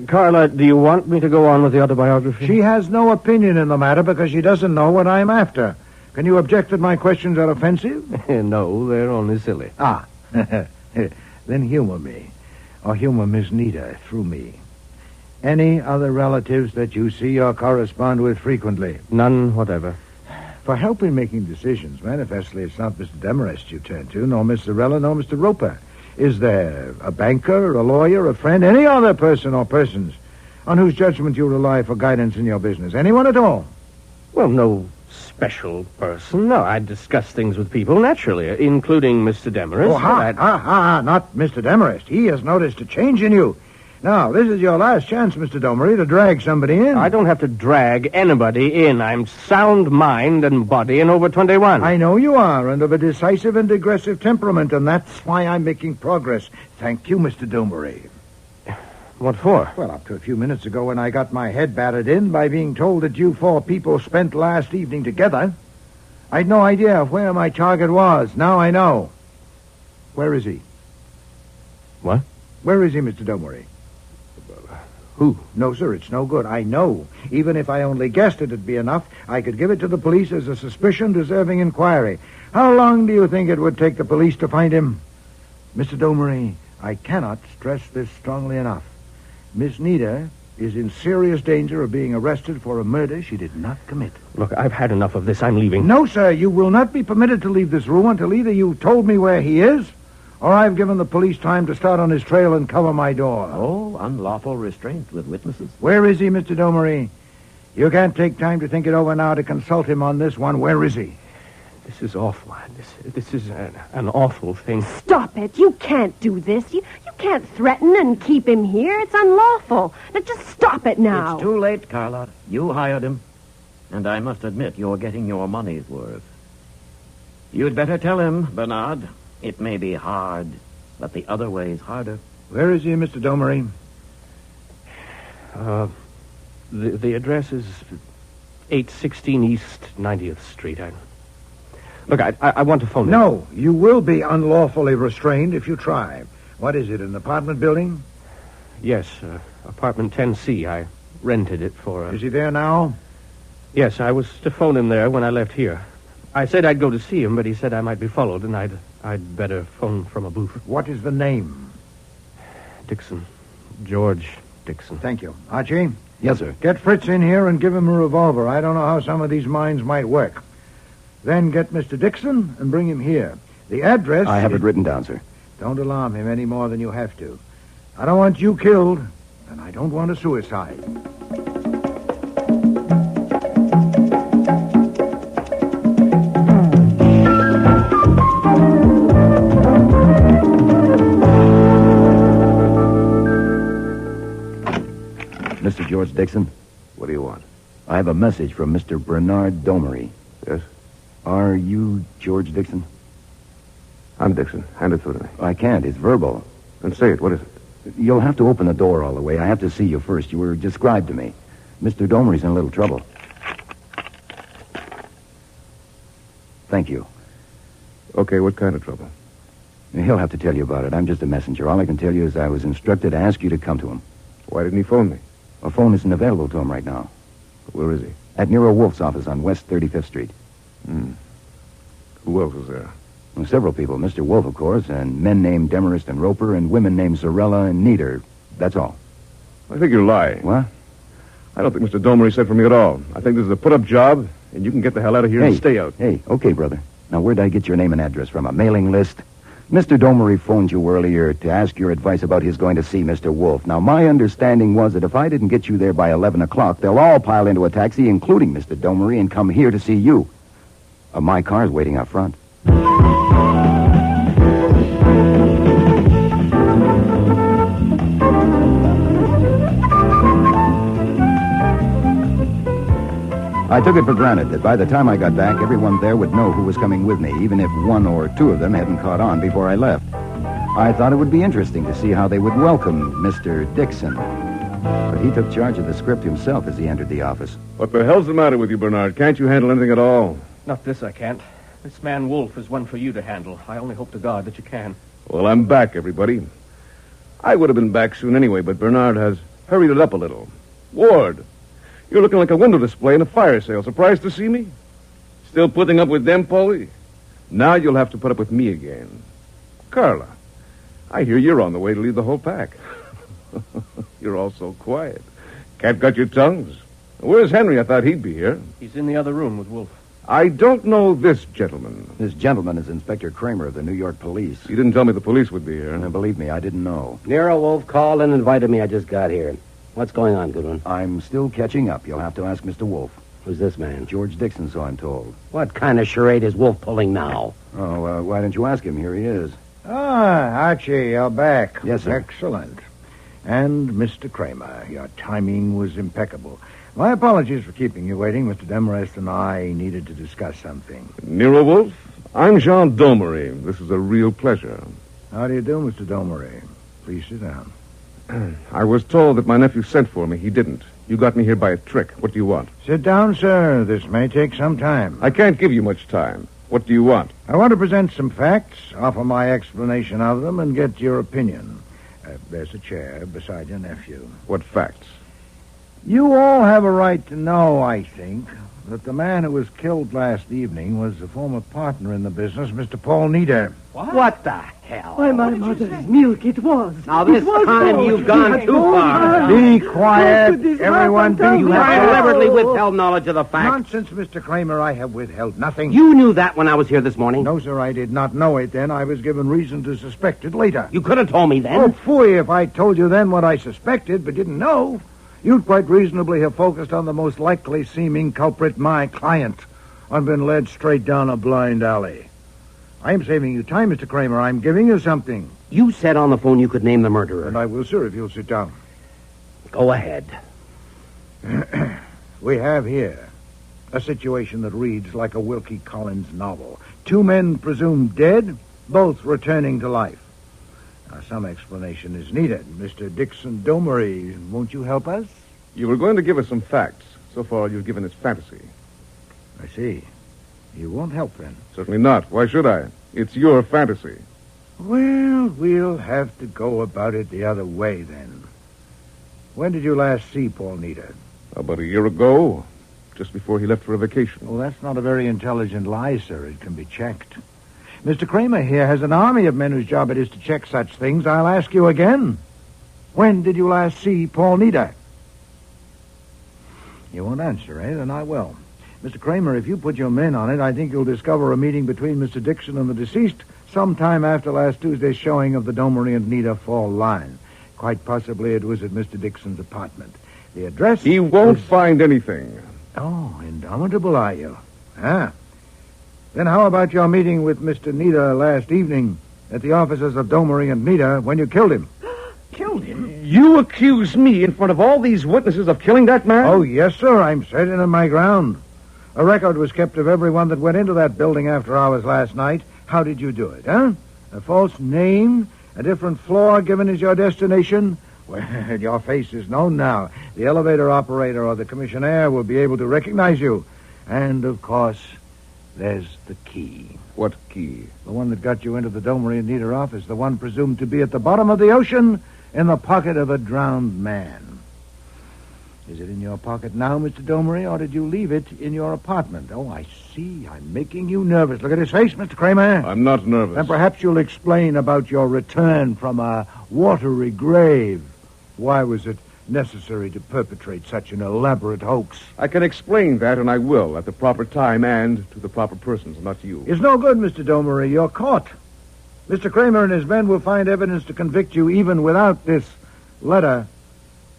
Carla, do you want me to go on with the autobiography? She has no opinion in the matter because she doesn't know what I'm after. Can you object that my questions are offensive? No, they're only silly. Ah. Then humor me. Or humor Miss Nita through me. Any other relatives that you see or correspond with frequently? None whatever. For help in making decisions, manifestly it's not Mr. Demarest you turn to, nor Miss Zarella, nor Mr. Roper. Is there a banker, a lawyer, a friend, any other person or persons on whose judgment you rely for guidance in your business? Anyone at all? Well, no special person. No, I discuss things with people, naturally, including Mr. Demarest. Oh, not Mr. Demarest. He has noticed a change in you. Now, this is your last chance, Mr. Domery, to drag somebody in. I don't have to drag anybody in. I'm sound mind and body and over 21. I know you are, and of a decisive and aggressive temperament, and that's why I'm making progress. Thank you, Mr. Domery. What for? Well, up to a few minutes ago when I got my head battered in by being told that you four people spent last evening together, I'd no idea of where my target was. Now I know. Where is he? What? Where is he, Mr. Domery? Who? No, sir, it's no good. I know. Even if I only guessed it'd be enough, I could give it to the police as a suspicion deserving inquiry. How long do you think it would take the police to find him? Mr. Domery, I cannot stress this strongly enough. Miss Nita is in serious danger of being arrested for a murder she did not commit. Look, I've had enough of this. I'm leaving. No, sir, you will not be permitted to leave this room until either you told me where he is, or I've given the police time to start on his trail and cover my door. Oh, unlawful restraint with witnesses. Where is he, Mr. Domery? You can't take time to think it over now to consult him on this one. Where is he? This is awful. This is an awful thing. Stop it. You can't do this. You can't threaten and keep him here. It's unlawful. Now, just stop it now. It's too late, Carla. You hired him. And I must admit, you're getting your money's worth. You'd better tell him, Bernard. It may be hard, but the other way's harder. Where is he, Mr. Domery? The address is 816 East 90th Street. Look, I want to phone him. No, you will be unlawfully restrained if you try. What is it, an apartment building? Yes, apartment 10C. I rented it for... Is he there now? Yes, I was to phone him there when I left here. I said I'd go to see him, but he said I might be followed, and I'd better phone from a booth. What is the name? Dixon. George Dixon. Thank you. Archie? Yes, sir. Get Fritz in here and give him a revolver. I don't know how some of these minds might work. Then get Mr. Dixon and bring him here. The address... I have it written down, sir. Don't alarm him any more than you have to. I don't want you killed, and I don't want a suicide. Mr. George Dixon? What do you want? I have a message from Mr. Bernard Domery. Yes? Are you George Dixon? I'm Dixon. Hand it through to me. I can't. It's verbal. Then say it. What is it? You'll have to open the door all the way. I have to see you first. You were described to me. Mr. Domery's in a little trouble. Thank you. Okay, what kind of trouble? He'll have to tell you about it. I'm just a messenger. All I can tell you is I was instructed to ask you to come to him. Why didn't he phone me? A phone isn't available to him right now. Where is he? At Nero Wolfe's office on West 35th Street. Who else was there? Well, several people. Mr. Wolfe, of course, and men named Demarest and Roper, and women named Zorella and Nieder. That's all. I think you're lying. What? I don't think Mr. Domery sent for me at all. I think this is a put-up job, and you can get the hell out of here and stay out. Hey, okay, brother. Now, where'd I get your name and address from? A mailing list? Mr. Domery phoned you earlier to ask your advice about his going to see Mr. Wolfe. Now, my understanding was that if I didn't get you there by 11 o'clock, they'll all pile into a taxi, including Mr. Domery, and come here to see you. My car's waiting out front. I took it for granted that by the time I got back, everyone there would know who was coming with me, even if one or two of them hadn't caught on before I left. I thought it would be interesting to see how they would welcome Mr. Dixon. But he took charge of the script himself as he entered the office. What the hell's the matter with you, Bernard? Can't you handle anything at all? Not this, I can't. This man Wolfe is one for you to handle. I only hope to God that you can. Well, I'm back, everybody. I would have been back soon anyway, but Bernard has hurried it up a little. Ward, you're looking like a window display in a fire sale. Surprised to see me? Still putting up with them, Paulie? Now you'll have to put up with me again. Carla, I hear you're on the way to lead the whole pack. You're all so quiet. Can't got your tongues. Where's Henry? I thought he'd be here. He's in the other room with Wolfe. I don't know this gentleman. This gentleman is Inspector Kramer of the New York Police. You didn't tell me the police would be here. Now, believe me, I didn't know. Nero Wolfe called and invited me. I just got here. What's going on, Goodwin? I'm still catching up. You'll have to ask Mr. Wolfe. Who's this man? George Dixon, so I'm told. What kind of charade is Wolfe pulling now? Oh, why don't you ask him? Here he is. Archie, you're back. Yes, sir. Excellent. And Mr. Kramer, your timing was impeccable. My apologies for keeping you waiting. Mr. Demarest and I needed to discuss something. Nero Wolfe, I'm Jean Domery. This is a real pleasure. How do you do, Mr. Domery? Please sit down. I was told that my nephew sent for me. He didn't. You got me here by a trick. What do you want? Sit down, sir. This may take some time. I can't give you much time. What do you want? I want to present some facts, offer my explanation of them, and get your opinion. There's a chair beside your nephew. What facts? You all have a right to know, I think, that the man who was killed last evening was a former partner in the business, Mr. Paul Nieder. What the hell? Why, my mother's milk, it was. Now, this time you've gone too far. Be quiet. Everyone be quiet. You have deliberately withheld knowledge of the facts. Nonsense, Mr. Kramer. I have withheld nothing. You knew that when I was here this morning? No, sir, I did not know it then. I was given reason to suspect it later. You could have told me then. Oh, phooey, if I told you then what I suspected but didn't know. You'd quite reasonably have focused on the most likely seeming culprit, my client. I've been led straight down a blind alley. I'm saving you time, Mr. Kramer. I'm giving you something. You said on the phone you could name the murderer. And I will, sir, if you'll sit down. Go ahead. We have here a situation that reads like a Wilkie Collins novel. Two men presumed dead, both returning to life. Now, some explanation is needed. Mr. Dixon Domery, won't you help us? You were going to give us some facts. So far, you've given us fantasy. I see. You won't help, then? Certainly not. Why should I? It's your fantasy. Well, we'll have to go about it the other way, then. When did you last see Paul Nieder? About a year ago. just before he left for a vacation. Well, that's not a very intelligent lie, sir. It can be checked. Mr. Kramer here has an army of men whose job it is to check such things. I'll ask you again. When did you last see Paul Neder? You won't answer, eh? Then I will. Mr. Kramer, if you put your men on it, I think you'll discover a meeting between Mr. Dixon and the deceased sometime after last Tuesday's showing of the Domery and Neder fall line. Quite possibly it was at Mr. Dixon's apartment. The address... He won't find anything. Oh, indomitable, are you? Ah. Then how about your meeting with Mr. Neder last evening at the offices of Domery and Neder when you killed him? Killed him? You accuse me in front of all these witnesses of killing that man? Oh, yes, sir. I'm certain of my ground. A record was kept of everyone that went into that building after hours last night. How did you do it, huh? A false name? A different floor given as your destination? Well, your face is known now. The elevator operator or the commissionaire will be able to recognize you. And, of course, there's the key. What key? The one that got you into the Domery and Neder office. The one presumed to be at the bottom of the ocean in the pocket of a drowned man. Is it in your pocket now, Mr. Domery, or did you leave it in your apartment? Oh, I see. I'm making you nervous. Look at his face, Mr. Kramer. I'm not nervous. Then perhaps you'll explain about your return from a watery grave. Why was it necessary to perpetrate such an elaborate hoax? I can explain that, and I will, at the proper time and to the proper persons, not you. It's no good, Mr. Domery. You're caught. Mr. Kramer and his men will find evidence to convict you even without this letter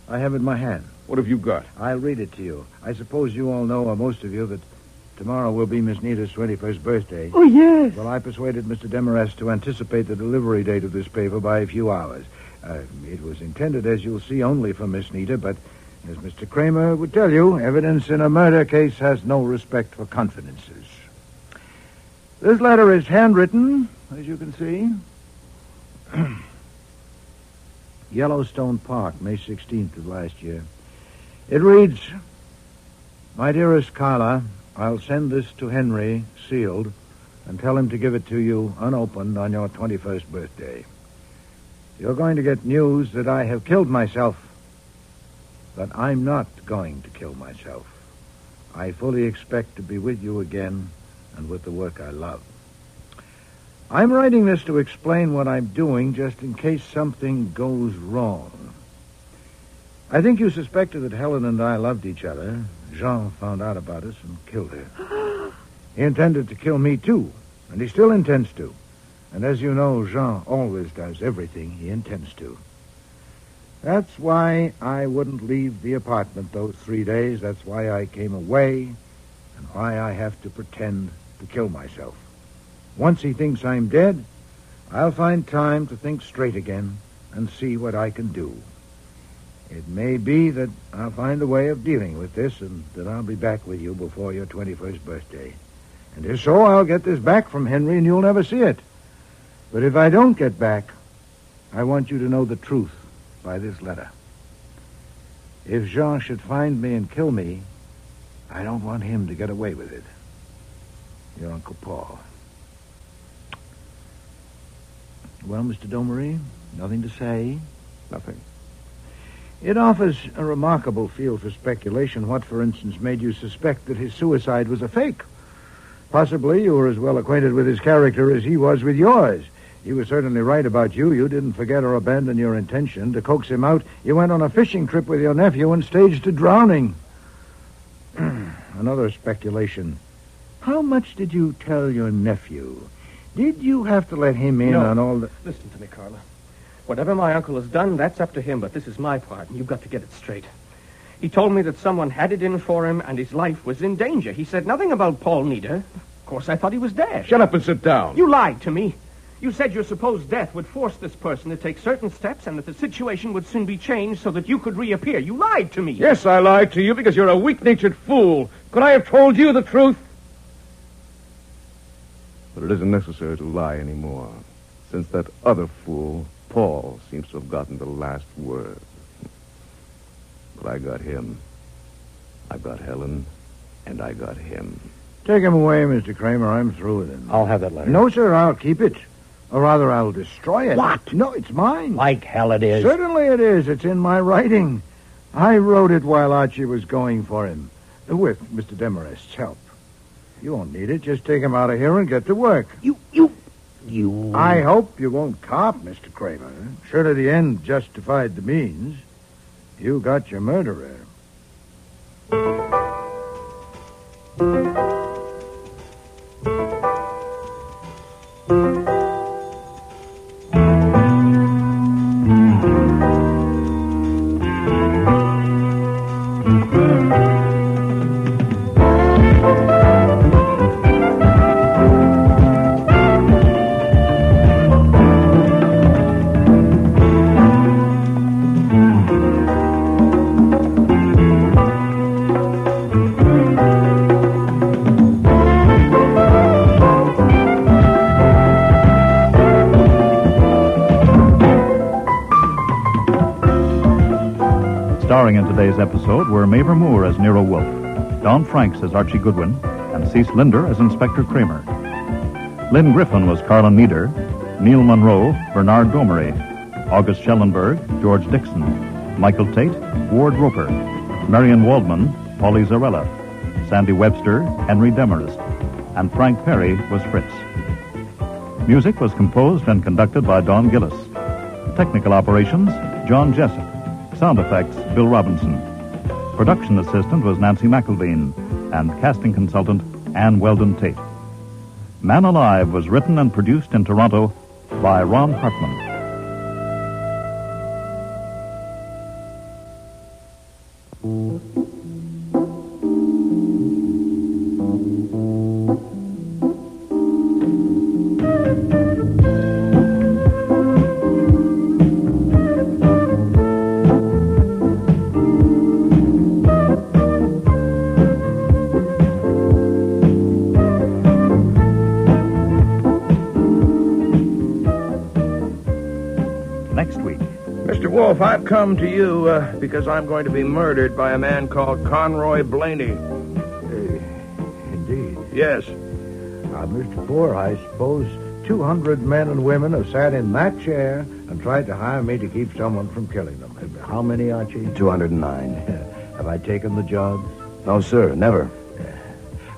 I have in my hand. What have you got? I'll read it to you. I suppose you all know, or most of you, that tomorrow will be Miss Nita's 21st birthday. Oh, yes. Well, I persuaded Mr. Demarest to anticipate the delivery date of this paper by a few hours. It was intended, as you'll see, only for Miss Nita, but as Mr. Kramer would tell you, evidence in a murder case has no respect for confidences. This letter is handwritten, as you can see. Yellowstone Park, May 16th of last year. It reads, My dearest Carla, I'll send this to Henry, sealed, and tell him to give it to you unopened on your 21st birthday. You're going to get news that I have killed myself, but I'm not going to kill myself. I fully expect to be with you again and with the work I love. I'm writing this to explain what I'm doing just in case something goes wrong. I think you suspected that Helen and I loved each other. Jean found out about us and killed her. He intended to kill me, too, and he still intends to. And as you know, Jean always does everything he intends to. That's why I wouldn't leave the apartment those 3 days. That's why I came away, and why I have to pretend to kill myself. Once he thinks I'm dead, I'll find time to think straight again and see what I can do. It may be that I'll find a way of dealing with this and that I'll be back with you before your 21st birthday. And if so, I'll get this back from Henry and you'll never see it. But if I don't get back, I want you to know the truth by this letter. If Jean should find me and kill me, I don't want him to get away with it. Your Uncle Paul. Well, Mr. Domery, nothing to say? Nothing. It offers a remarkable field for speculation. What, for instance, made you suspect that his suicide was a fake? Possibly you were as well acquainted with his character as he was with yours. He was certainly right about you. You didn't forget or abandon your intention. To coax him out, you went on a fishing trip with your nephew and staged a drowning. Another speculation. How much did you tell your nephew? Did you have to let him in on all the... Listen to me, Carla. Whatever my uncle has done, that's up to him, but this is my part, and you've got to get it straight. He told me that someone had it in for him, and his life was in danger. He said nothing about Paul Neder. Of course, I thought he was dead. Shut up and sit down. You lied to me. You said your supposed death would force this person to take certain steps and that the situation would soon be changed so that you could reappear. You lied to me. Yes, I lied to you because you're a weak-natured fool. Could I have told you the truth? But it isn't necessary to lie anymore, since that other fool, Paul, seems to have gotten the last word. But I got him. I got Helen, and I got him. Take him away, Mr. Kramer. I'm through with him. I'll have that letter. No, sir, I'll keep it. Or rather, I'll destroy it. What? No, it's mine. Like hell it is. Certainly it is. It's in my writing. I wrote it while Archie was going for him. With Mr. Demarest's help. You won't need it. Just take him out of here and get to work. You... I hope you won't cop, Mr. Kramer. Surely the end justified the means. You got your murderer. Starring in today's episode were Mavor Moore as Nero Wolfe, Don Franks as Archie Goodwin, and Cease Linder as Inspector Kramer. Lynn Griffin was Carlin Nieder, Neil Monroe, Bernard Gomery, August Schellenberg, George Dixon, Michael Tate, Ward Roper, Marion Waldman, Polly Zarella, Sandy Webster, Henry Demarest, and Frank Perry was Fritz. Music was composed and conducted by Don Gillis. Technical operations, John Jessup. Sound effects, Bill Robinson. Production assistant was Nancy McElveen, and casting consultant, Ann Weldon Tate. Man Alive was written and produced in Toronto by Ron Hartman. Mr. Wolfe, I've come to you because I'm going to be murdered by a man called Conroy Blaney. Indeed. Yes. Mr. Poor, I suppose 200 men and women have sat in that chair and tried to hire me to keep someone from killing them. How many, Archie? 209. Have I taken the jobs? No, sir, never.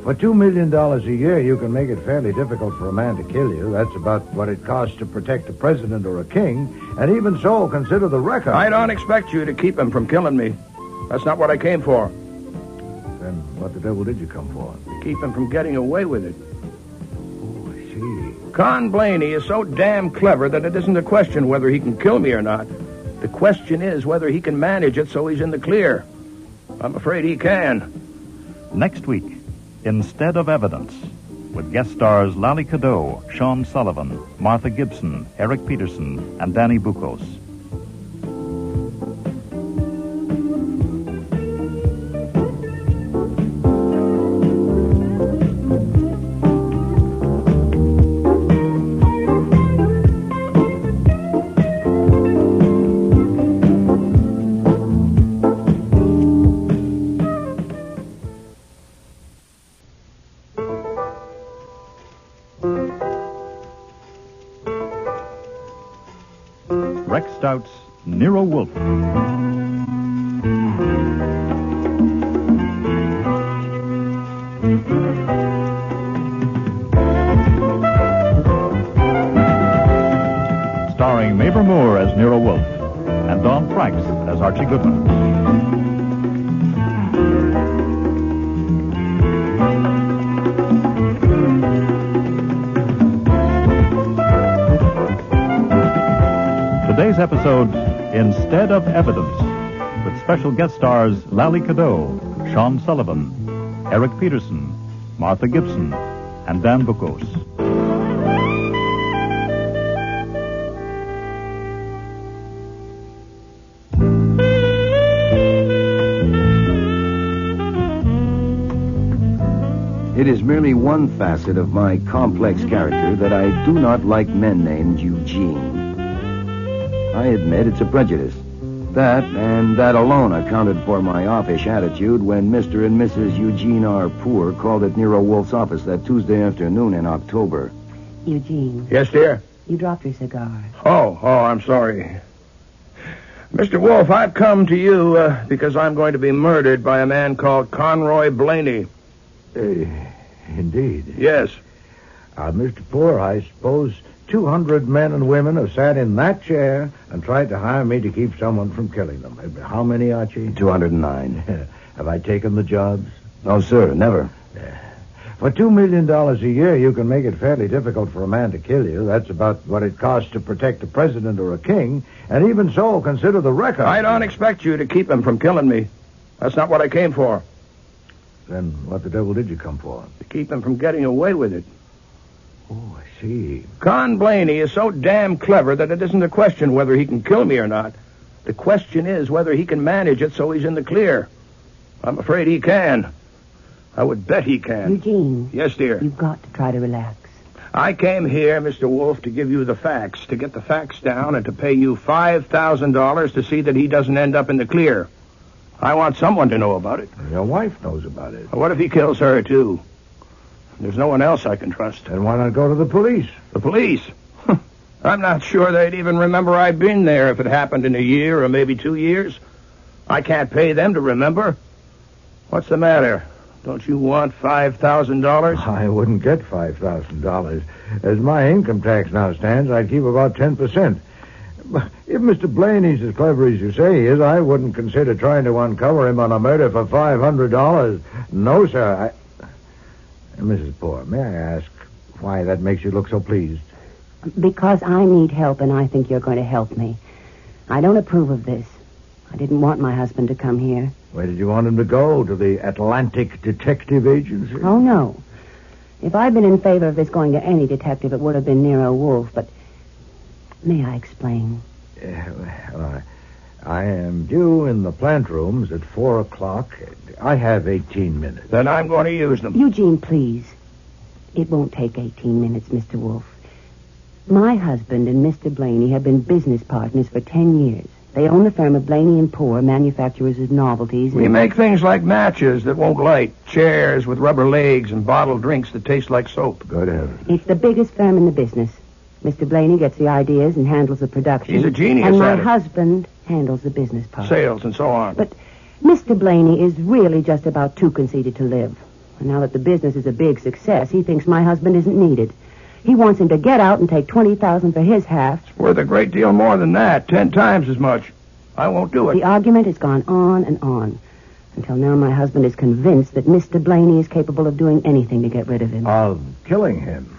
For $2 million a year, you can make it fairly difficult for a man to kill you. That's about what it costs to protect a president or a king. And even so, consider the record. I don't expect you to keep him from killing me. That's not what I came for. Then what the devil did you come for? To keep him from getting away with it. Oh, I see. Con Blaney is so damn clever that it isn't a question whether he can kill me or not. The question is whether he can manage it so he's in the clear. I'm afraid he can. Next week, Instead of Evidence, with guest stars Lally Cadeau, Sean Sullivan, Martha Gibson, Eric Peterson, and Danny Bucos. Stout's Nero Wolfe. Starring Mavor Moore as Nero Wolfe and Don Franks as Archie Goodwin. Today's episode, Instead of Evidence, with special guest stars Lally Cadeau, Sean Sullivan, Eric Peterson, Martha Gibson, and Dan Bucos. It is merely one facet of my complex character that I do not like men named Eugene. I admit it's a prejudice. That, and that alone, accounted for my offish attitude when Mr. and Mrs. Eugene R. Poor called at Nero Wolfe's office that Tuesday afternoon in October. Eugene. Yes, dear? You dropped your cigar. Oh, I'm sorry. Mr. Wolfe, I've come to you because I'm going to be murdered by a man called Conroy Blaney. Indeed. Yes. Mr. Poor, I suppose 200 men and women have sat in that chair and tried to hire me to keep someone from killing them. How many, Archie? 209. Have I taken the jobs? No, sir, never. For $2 million a year, you can make it fairly difficult for a man to kill you. That's about what it costs to protect a president or a king. And even so, consider the record. I don't expect you to keep him from killing me. That's not what I came for. Then what the devil did you come for? To keep him from getting away with it. Oh, I see. Con Blaney is so damn clever that it isn't a question whether he can kill me or not. The question is whether he can manage it so he's in the clear. I'm afraid he can. I would bet he can. Eugene. Yes, dear. You've got to try to relax. I came here, Mr. Wolfe, to give you the facts, to get the facts down, and to pay you $5,000 to see that he doesn't end up in the clear. I want someone to know about it. Your wife knows about it. What if he kills her, too? There's no one else I can trust. Then why not go to the police? The police? I'm not sure they'd even remember I'd been there if it happened in a year or maybe 2 years. I can't pay them to remember. What's the matter? Don't you want $5,000? I wouldn't get $5,000. As my income tax now stands, I'd keep about 10%. If Mr. Blaney's as clever as you say he is, I wouldn't consider trying to uncover him on a murder for $500. No, sir. Mrs. Poor, may I ask why that makes you look so pleased? Because I need help, and I think you're going to help me. I don't approve of this. I didn't want my husband to come here. Where did you want him to go? To the Atlantic Detective Agency? Oh, no. If I'd been in favor of his going to any detective, it would have been Nero Wolfe, but may I explain? I am due in the plant rooms at 4 o'clock. I have 18 minutes. Then I'm going to use them. Eugene, please. It won't take 18 minutes, Mr. Wolfe. My husband and Mr. Blaney have been business partners for 10 years. They own the firm of Blaney & Poor, manufacturers of novelties. We make things like matches that won't light, chairs with rubber legs, and bottled drinks that taste like soap. Good heavens. It's the biggest firm in the business. Mr. Blaney gets the ideas and handles the production. He's a genius and my at it. husband handles the business part. Sales and so on. But Mr. Blaney is really just about too conceited to live. And now that the business is a big success, he thinks my husband isn't needed. He wants him to get out and take $20,000 for his half. It's worth a great deal more than that, 10 times as much. I won't do it. The argument has gone on and on. Until now, my husband is convinced that Mr. Blaney is capable of doing anything to get rid of him. Of killing him.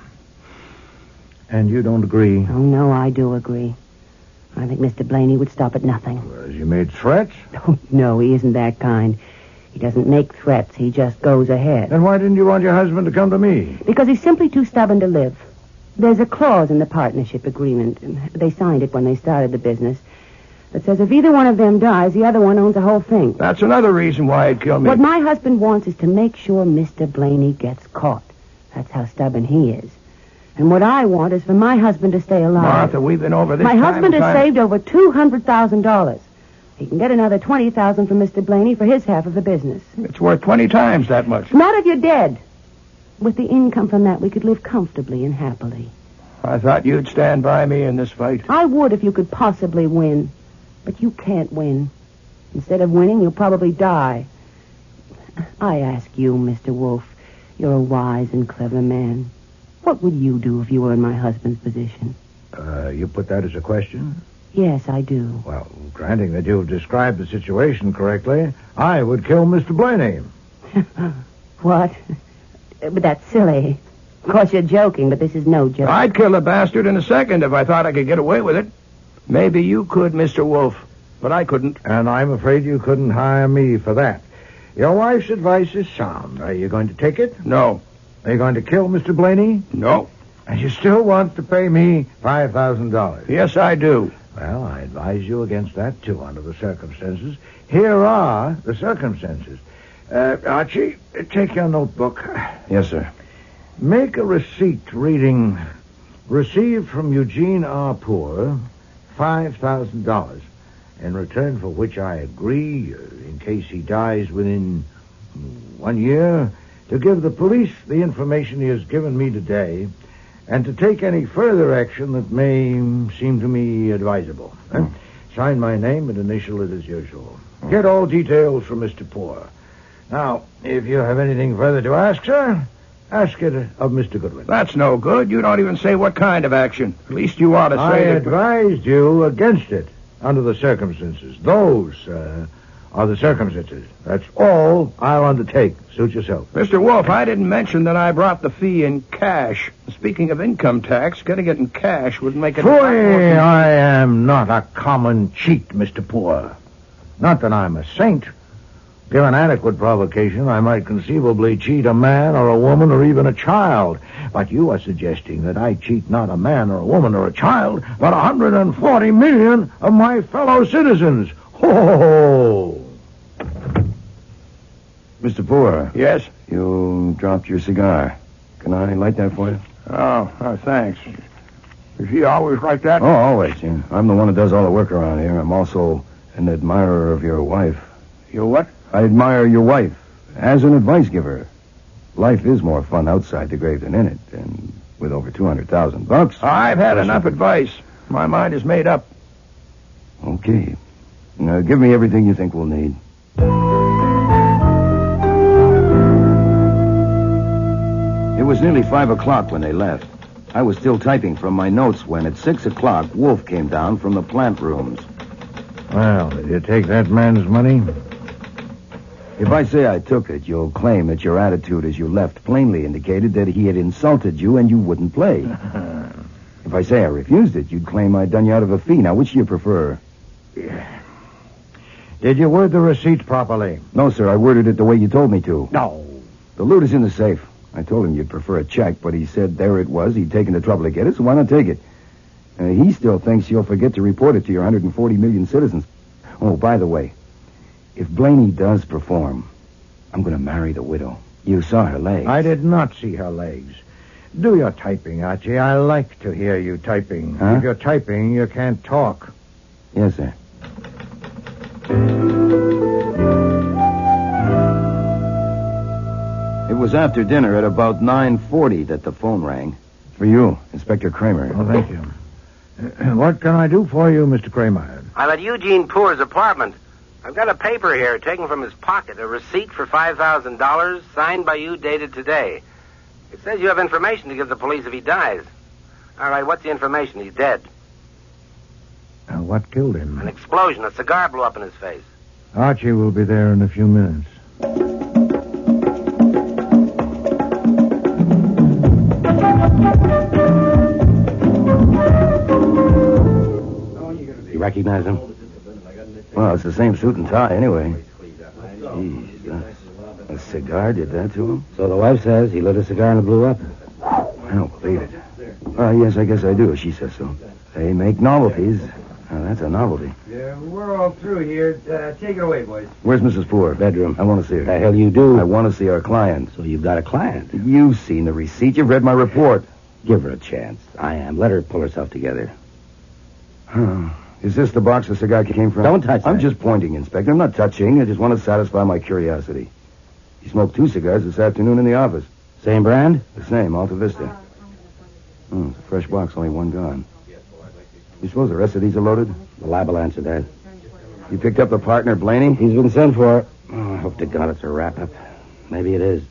And you don't agree? Oh, no, I do agree. I think Mr. Blaney would stop at nothing. Has he made threats? Oh, no, he isn't that kind. He doesn't make threats. He just goes ahead. Then why didn't you want your husband to come to me? Because he's simply too stubborn to live. There's a clause in the partnership agreement. They signed it when they started the business. That says if either one of them dies, the other one owns the whole thing. That's another reason why he'd kill me. What my husband wants is to make sure Mr. Blaney gets caught. That's how stubborn he is. And what I want is for my husband to stay alive. Martha, we've been over this My husband has time. saved over $200,000. He can get another $20,000 from Mr. Blaney for his half of the business. It's worth 20 times that much. Not if you're dead. With the income from that, we could live comfortably and happily. I thought you'd stand by me in this fight. I would if you could possibly win. But you can't win. Instead of winning, you'll probably die. I ask you, Mr. Wolfe, you're a wise and clever man. What would you do if you were in my husband's position? You put that as a question? Yes, I do. Well, granting that you've described the situation correctly, I would kill Mr. Blaney. What? But that's silly. Of course, you're joking, but this is no joke. I'd kill the bastard in a second if I thought I could get away with it. Maybe you could, Mr. Wolfe, but I couldn't. And I'm afraid you couldn't hire me for that. Your wife's advice is sound. Are you going to take it? No. Are you going to kill Mr. Blaney? No. And you still want to pay me $5,000? Yes, I do. Well, I advise you against that, too, under the circumstances. Here are the circumstances. Archie, take your notebook. Yes, sir. Make a receipt reading, received from Eugene R. Poor, $5,000, in return for which I agree, in case he dies within 1 year, to give the police the information he has given me today, and to take any further action that may seem to me advisable. Sign my name and initial it as usual. Get all details from Mr. Poor. Now, if you have anything further to ask, sir, ask it of Mr. Goodwin. That's no good. You don't even say what kind of action. At least you ought to I say that... advised you against it under the circumstances. Those are the circumstances. That's all I'll undertake. Suit yourself. Mr. Wolfe, I didn't mention that I brought the fee in cash. Speaking of income tax, getting it in cash would make it... Boy, I am not a common cheat, Mr. Poor. Not that I'm a saint. Given adequate provocation, I might conceivably cheat a man or a woman or even a child. But you are suggesting that I cheat not a man or a woman or a child, but 140 million of my fellow citizens. Ho! Mr. Poor. Yes? You dropped your cigar. Can I light that for you? Oh, thanks. Is he always like that? Oh, always. Yeah. I'm the one that does all the work around here. I'm also an admirer of your wife. Your what? I admire your wife as an advice giver. Life is more fun outside the grave than in it, and with over $200,000. I've had enough advice. My mind is made up. Okay. Now, give me everything you think we'll need. It was nearly 5 o'clock when they left. I was still typing from my notes when at 6 o'clock, Wolfe came down from the plant rooms. Well, did you take that man's money? If I say I took it, you'll claim that your attitude as you left plainly indicated that he had insulted you and you wouldn't play. If I say I refused it, you'd claim I'd done you out of a fee. Now, which do you prefer? Did you word the receipt properly? No, sir. I worded it the way you told me to. No. The loot is in the safe. I told him you'd prefer a check, but he said there it was. He'd taken the trouble to get it, so why not take it? He still thinks you'll forget to report it to your 140 million citizens. Oh, by the way, if Blaney does perform, I'm going to marry the widow. You saw her legs. I did not see her legs. Do your typing, Archie. I like to hear you typing. Huh? If you're typing, you can't talk. Yes, sir. It was after dinner at about 9:40 that the phone rang. For you, Inspector Kramer. Oh, thank you. What can I do for you, Mr. Kramer? I'm at Eugene Poor's apartment. I've got a paper here taken from his pocket, a receipt for $5,000, signed by you, dated today. It says you have information to give the police if he dies. All right, what's the information? He's dead. What killed him? An explosion. A cigar blew up in his face. Archie will be there in a few minutes. You recognize him? Well, it's the same suit and tie anyway. Jeez, a cigar did that to him? So the wife says he lit a cigar and it blew up. I don't believe it. Yes, I guess I do. She says so. They make novelties. That's a novelty. Yeah, we're all through here. Take it away, boys. Where's Mrs. Poor? Bedroom. I want to see her. The hell you do? I want to see our client. So you've got a client? You've seen the receipt. You've read my report. Give her a chance. I am. Let her pull herself together. Is this the box the cigar came from? Don't touch I'm that. just pointing, Inspector. I'm not touching. I just want to satisfy my curiosity. He smoked 2 cigars this afternoon in the office. Same brand? The same, Alta Vista. It's a fresh box, only one gone. You suppose the rest of these are loaded? The lab will answer that. You picked up the partner, Blaney? He's been sent for. Oh, I hope to God it's a wrap-up. Maybe it is.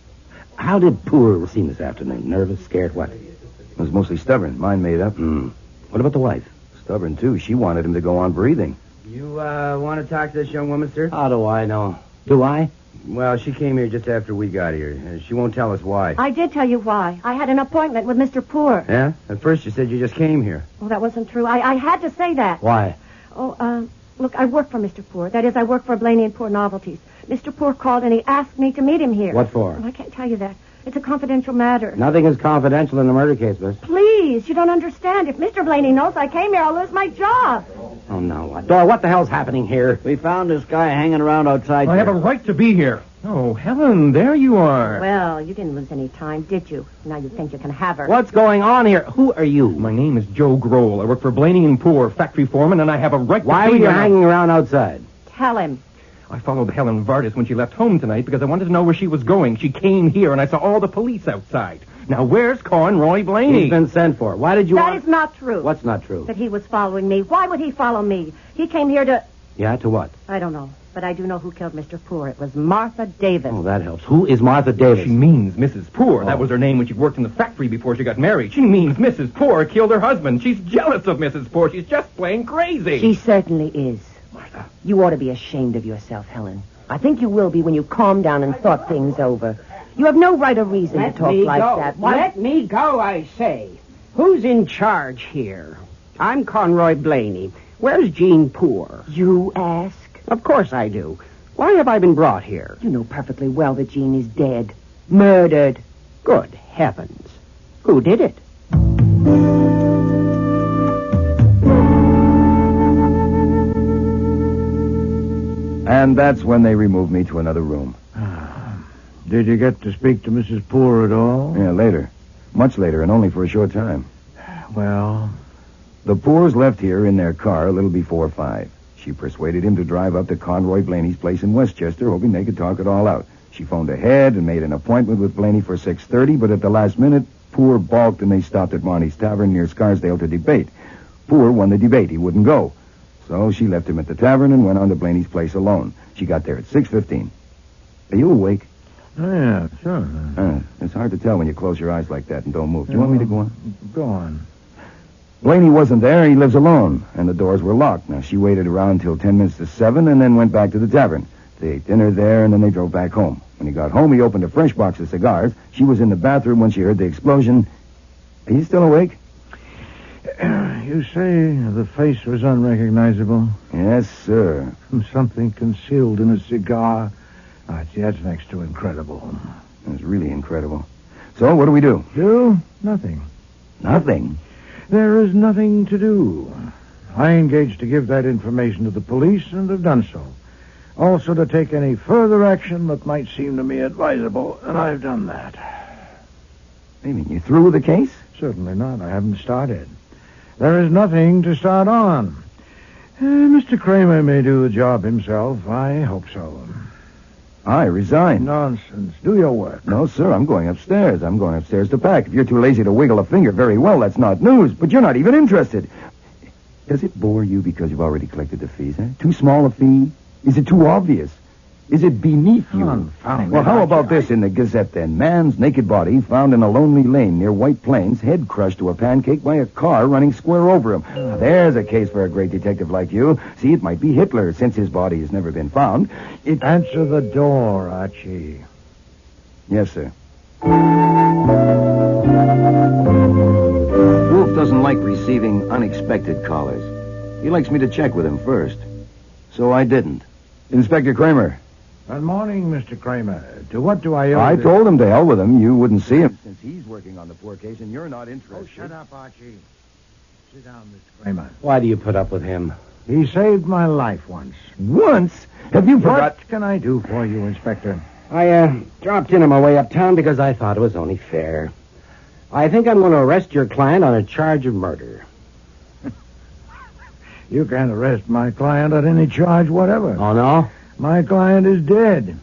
How did Poor seem this afternoon? Nervous? Scared? What? It was mostly stubborn. Mine made up. What about the wife? Stubborn, too. She wanted him to go on breathing. You, want to talk to this young woman, sir? How do I know? Do I? Well, she came here just after we got here. She won't tell us why. I did tell you why. I had an appointment with Mr. Poor. Yeah? At first you said you just came here. Well, that wasn't true. I had to say that. Why? Look, I work for Mr. Poor. That is, I work for Blaney and Poor Novelties. Mr. Poor called and he asked me to meet him here. What for? Well, I can't tell you that. It's a confidential matter. Nothing is confidential in a murder case, miss. Please, you don't understand. If Mr. Blaney knows I came here, I'll lose my job. Oh, no. Dora, what the hell's happening here? We found this guy hanging around outside. I have a right to be here. Oh, Helen, there you are. Well, you didn't lose any time, did you? Now you think you can have her. What's going on here? Who are you? My name is Joe Grohl. I work for Blaney and Poor, factory foreman, and I have a right to be here. Why were you hanging around outside? Tell him. I followed Helen Vardis when she left home tonight because I wanted to know where she was going. She came here, and I saw all the police outside. Now, where's Conroy Blaney? He's been sent for. Why did you That is not true. What's not true? That he was following me. Why would he follow me? He came here to... Yeah, to what? I don't know. But I do know who killed Mr. Poor. It was Martha Davis. Oh, that helps. Who is Martha Davis? She means Mrs. Poor. That was her name when she worked in the factory before she got married. She means Mrs. Poor killed her husband. She's jealous of Mrs. Poor. She's just plain crazy. She certainly is. Martha. You ought to be ashamed of yourself, Helen. I think you will be when you calm down and thought things over. You have no right or reason to talk like that. Let me go, I say. Who's in charge here? I'm Conroy Blaney. Where's Jean Poor? You ask? Of course I do. Why have I been brought here? You know perfectly well that Jean is dead. Murdered. Good heavens. Who did it? And that's when they removed me to another room. Did you get to speak to Mrs. Poor at all? Yeah, later. Much later, and only for a short time. Well? The Poors left here in their car a little before 5. She persuaded him to drive up to Conroy Blaney's place in Westchester, hoping they could talk it all out. She phoned ahead and made an appointment with Blaney for 6:30, but at the last minute, Poor balked and they stopped at Marnie's Tavern near Scarsdale to debate. Poor won the debate. He wouldn't go. So she left him at the tavern and went on to Blaney's place alone. She got there at 6:15. Are you awake? Oh, yeah, sure. It's hard to tell when you close your eyes like that and don't move. Do you want me to go on? Go on. Blaney wasn't there. He lives alone, and the doors were locked. Now, she waited around until 10 minutes to 7 and then went back to the tavern. They ate dinner there, and then they drove back home. When he got home, he opened a fresh box of cigars. She was in the bathroom when she heard the explosion. Are you still awake? You say the face was unrecognizable? Yes, sir. From something concealed in a cigar? That's next to incredible. It's really incredible. So, what do we do? Do? Nothing. Nothing? There is nothing to do. I engaged to give that information to the police and have done so. Also to take any further action that might seem to me advisable, and I've done that. You mean you through with the case? Certainly not. I haven't started. There is nothing to start on. Mr. Kramer may do the job himself. I hope so. I resign. Nonsense. Do your work. No, sir, I'm going upstairs. I'm going upstairs to pack. If you're too lazy to wiggle a finger, very well, that's not news. But you're not even interested. Does it bore you because you've already collected the fees, eh? Too small a fee? Is it too obvious? Is it beneath you? Confound Well, it, how Archie. about this in the Gazette, then? Man's naked body found in a lonely lane near White Plains, head crushed to a pancake by a car running square over him. Now, there's a case for a great detective like you. See, it might be Hitler, since his body has never been found. Answer the door, Archie. Yes, sir. Wolf doesn't like receiving unexpected callers. He likes me to check with him first. So I didn't. Inspector Kramer. Good morning, Mr. Kramer. To what do I owe I this? told him to hell with him. You wouldn't see him. Since he's working on the poor case and you're not interested. Oh, shut up, Archie. Sit down, Mr. Kramer. Why do you put up with him? He saved my life once. Once? Have you forgot? What can I do for you, Inspector? I dropped in on my way uptown because I thought it was only fair. I think I'm going to arrest your client on a charge of murder. You can't arrest my client on any charge whatever. Oh, no? My client is dead.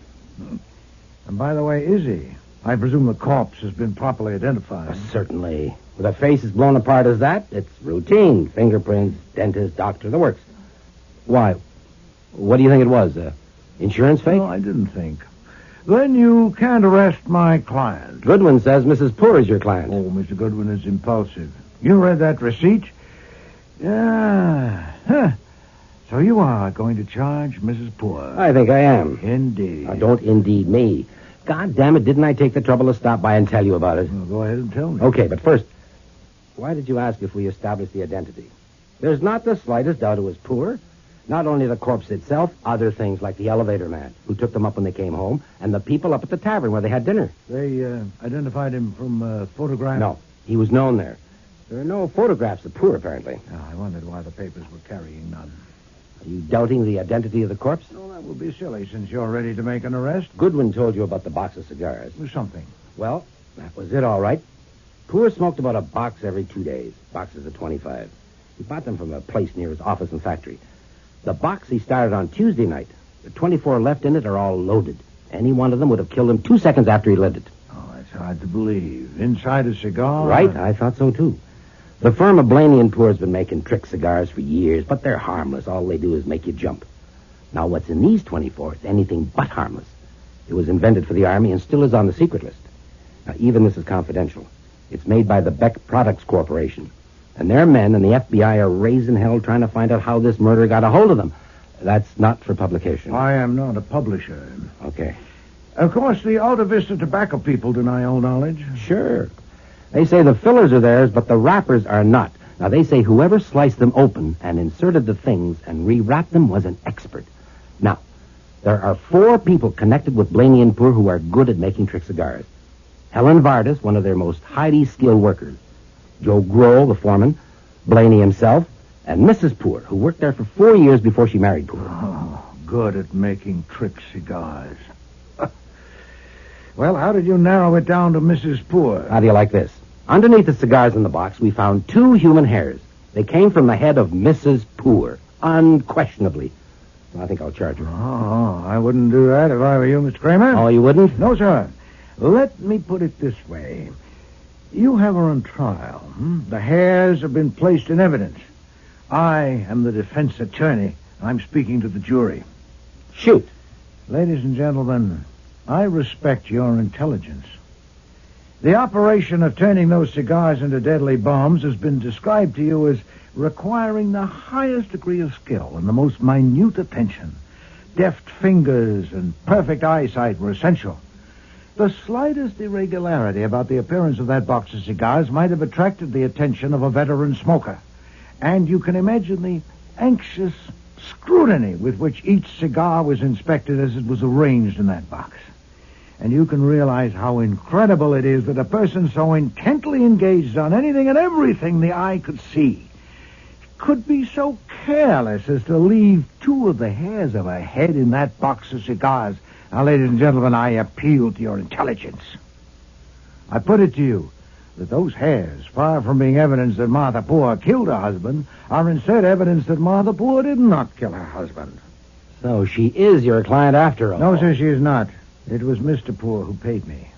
And by the way, is he? I presume the corpse has been properly identified. Certainly. With a face as blown apart as that, it's routine. Fingerprints, dentist, doctor, the works. Why? What do you think it was? Insurance fake? No, I didn't think. Then you can't arrest my client. Goodwin says Mrs. Poor is your client. Oh, Mr. Goodwin is impulsive. You read that receipt? Yeah. Huh. So you are going to charge Mrs. Poor? I think I am. Indeed. Now, don't indeed me. God damn it, didn't I take the trouble to stop by and tell you about it? Well, go ahead and tell me. Okay, but first, why did you ask if we established the identity? There's not the slightest doubt it was Poor. Not only the corpse itself, other things like the elevator man who took them up when they came home, and the people up at the tavern where they had dinner. They identified him from photographs? No, he was known there. There are no photographs of Poor, apparently. Oh, I wondered why the papers were carrying none. Are you doubting the identity of the corpse? No, that would be silly since you're ready to make an arrest. Goodwin told you about the box of cigars. Something. Well, that was it, all right. Poor smoked about a box every 2 days, boxes of 25. He bought them from a place near his office and factory. The box he started on Tuesday night. The 24 left in it are all loaded. Any one of them would have killed him 2 seconds after he lit it. Oh, that's hard to believe. Inside a cigar? Right, I thought so, too. The firm of Blaney & Poor has been making trick cigars for years, but they're harmless. All they do is make you jump. Now, what's in these 24 is anything but harmless. It was invented for the Army and still is on the secret list. Now, even this is confidential. It's made by the Beck Products Corporation. And their men and the FBI are raising hell trying to find out how this murder got a hold of them. That's not for publication. I am not a publisher. Okay. Of course, the Alta Vista tobacco people deny all knowledge. Sure. They say the fillers are theirs, but the wrappers are not. Now, they say whoever sliced them open and inserted the things and rewrapped them was an expert. Now, there are 4 people connected with Blaney & Poor who are good at making trick cigars. Helen Vardis, one of their most highly skilled workers. Joe Grohl, the foreman. Blaney himself. And Mrs. Poor, who worked there for 4 years before she married Poor. Oh, good at making trick cigars. Well, how did you narrow it down to Mrs. Poor? How do you like this? Underneath the cigars in the box, we found 2 human hairs. They came from the head of Mrs. Poor, unquestionably. I think I'll charge her. Oh, I wouldn't do that if I were you, Mr. Kramer. Oh, you wouldn't? No, sir. Let me put it this way. You have her on trial. The hairs have been placed in evidence. I am the defense attorney. I'm speaking to the jury. Shoot. Ladies and gentlemen, I respect your intelligence. The operation of turning those cigars into deadly bombs has been described to you as requiring the highest degree of skill and the most minute attention. Deft fingers and perfect eyesight were essential. The slightest irregularity about the appearance of that box of cigars might have attracted the attention of a veteran smoker. And you can imagine the anxious scrutiny with which each cigar was inspected as it was arranged in that box. And you can realize how incredible it is that a person so intently engaged on anything and everything the eye could see could be so careless as to leave 2 of the hairs of a head in that box of cigars. Now, ladies and gentlemen, I appeal to your intelligence. I put it to you that those hairs, far from being evidence that Martha Poor killed her husband, are instead evidence that Martha Poor did not kill her husband. So she is your client after all. No, sir, she is not. It was Mr. Poor who paid me.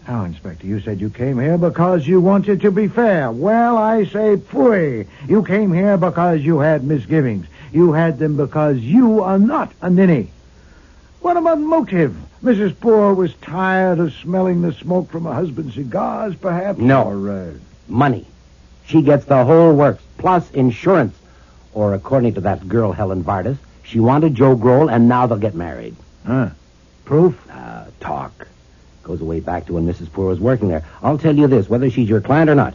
Now, Inspector, you said you came here because you wanted to be fair. Well, I say phooey. You came here because you had misgivings. You had them because you are not a ninny. What about motive? Mrs. Poor was tired of smelling the smoke from her husband's cigars, perhaps? No. Or, money. She gets the whole works, plus insurance. Or, according to that girl, Helen Vardis, she wanted Joe Grohl, and now they'll get married. Huh. Proof? Talk. Goes way back to when Mrs. Poor was working there. I'll tell you this, whether she's your client or not.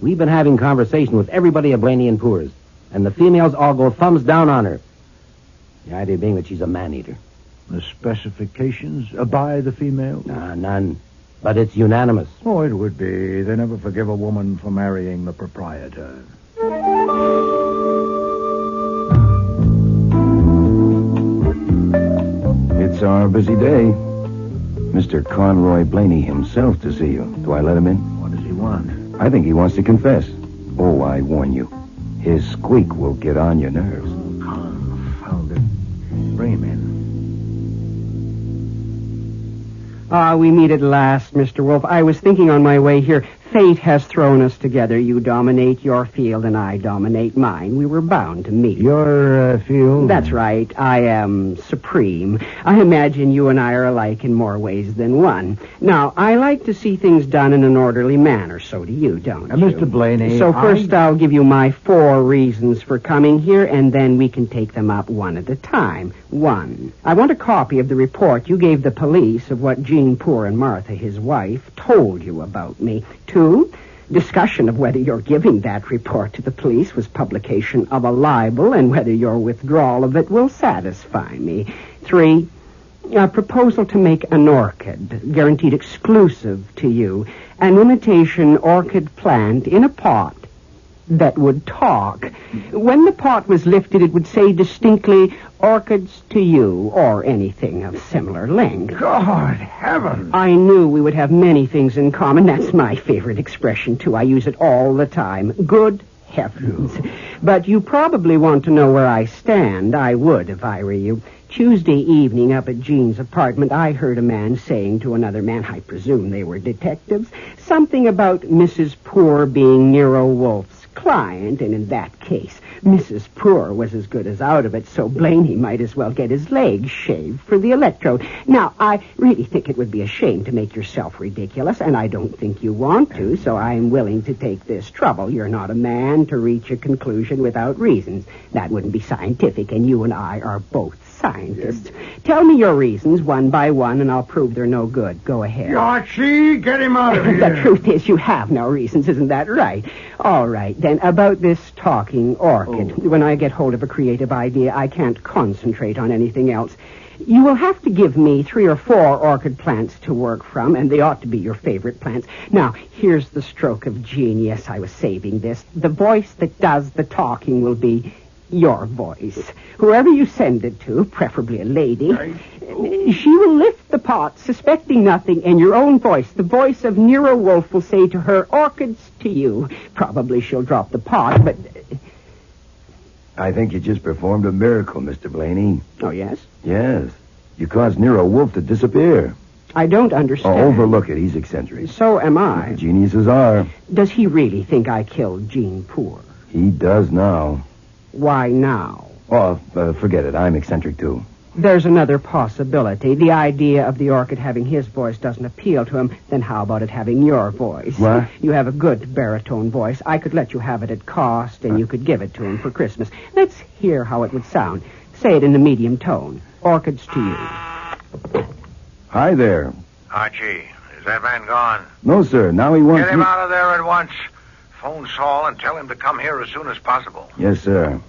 We've been having conversation with everybody at Blaney & Poor's, and the females all go thumbs down on her. The idea being that she's a man-eater. The specifications by the females? None. But it's unanimous. Oh, it would be. They never forgive a woman for marrying the proprietor. It's our busy day. Mr. Conroy Blaney himself to see you. Do I let him in? What does he want? I think he wants to confess. Oh, I warn you. His squeak will get on your nerves. Confound it. Bring him in. We meet at last, Mr. Wolfe. I was thinking on my way here, fate has thrown us together. You dominate your field and I dominate mine. We were bound to meet. Your field? That's right. I am supreme. I imagine you and I are alike in more ways than one. Now, I like to see things done in an orderly manner. So do you, don't you? Mr. Blaney, So first I'll give you my 4 reasons for coming here, and then we can take them up one at a time. 1, I want a copy of the report you gave the police of what Jean Poor and Martha, his wife, told you about me. 2, discussion of whether your giving that report to the police was publication of a libel and whether your withdrawal of it will satisfy me. 3, a proposal to make an orchid, guaranteed exclusive to you, an imitation orchid plant in a pot that would talk. When the pot was lifted, it would say distinctly, "Orchids to you," or anything of similar length. God heavens! I knew we would have many things in common. That's my favorite expression, too. I use it all the time. Good, heavens. But you probably want to know where I stand. I would if I were you. Tuesday evening up at Jean's apartment, I heard a man saying to another man, I presume they were detectives, something about Mrs. Poor being Nero Wolfe's client, and in that case, Mrs. Poor was as good as out of it, so Blaney might as well get his legs shaved for the electrode. Now, I really think it would be a shame to make yourself ridiculous, and I don't think you want to, so I'm willing to take this trouble. You're not a man to reach a conclusion without reasons. That wouldn't be scientific, and you and I are both scientists. Tell me your reasons one by one, and I'll prove they're no good. Go ahead. Archie, get him out of here. The truth is, you have no reasons, isn't that right? All right, then, about this talking orchid. When I get hold of a creative idea, I can't concentrate on anything else. You will have to give me 3 or 4 orchid plants to work from, and they ought to be your favorite plants. Now, here's the stroke of genius. I was saving this. The voice that does the talking will be your voice. Whoever you send it to, preferably a lady, she will lift the pot, suspecting nothing, and your own voice, the voice of Nero Wolfe, will say to her, orchids to you. Probably she'll drop the pot, but... I think you just performed a miracle, Mr. Blaney. Oh, yes? Yes. You caused Nero Wolfe to disappear. I don't understand. Oh, overlook it. He's eccentric. So am I. Geniuses are. Does he really think I killed Jean Poor? He does now. Why now? Oh, forget it. I'm eccentric, too. There's another possibility. The idea of the orchid having his voice doesn't appeal to him. Then how about it having your voice? What? You have a good baritone voice. I could let you have it at cost, and you could give it to him for Christmas. Let's hear how it would sound. Say it in a medium tone. Orchids to you. Hi there. Archie, is that man gone? No, sir. Now he wants Get him me... out of there at once. Phone Saul and tell him to come here as soon as possible. Yes, sir.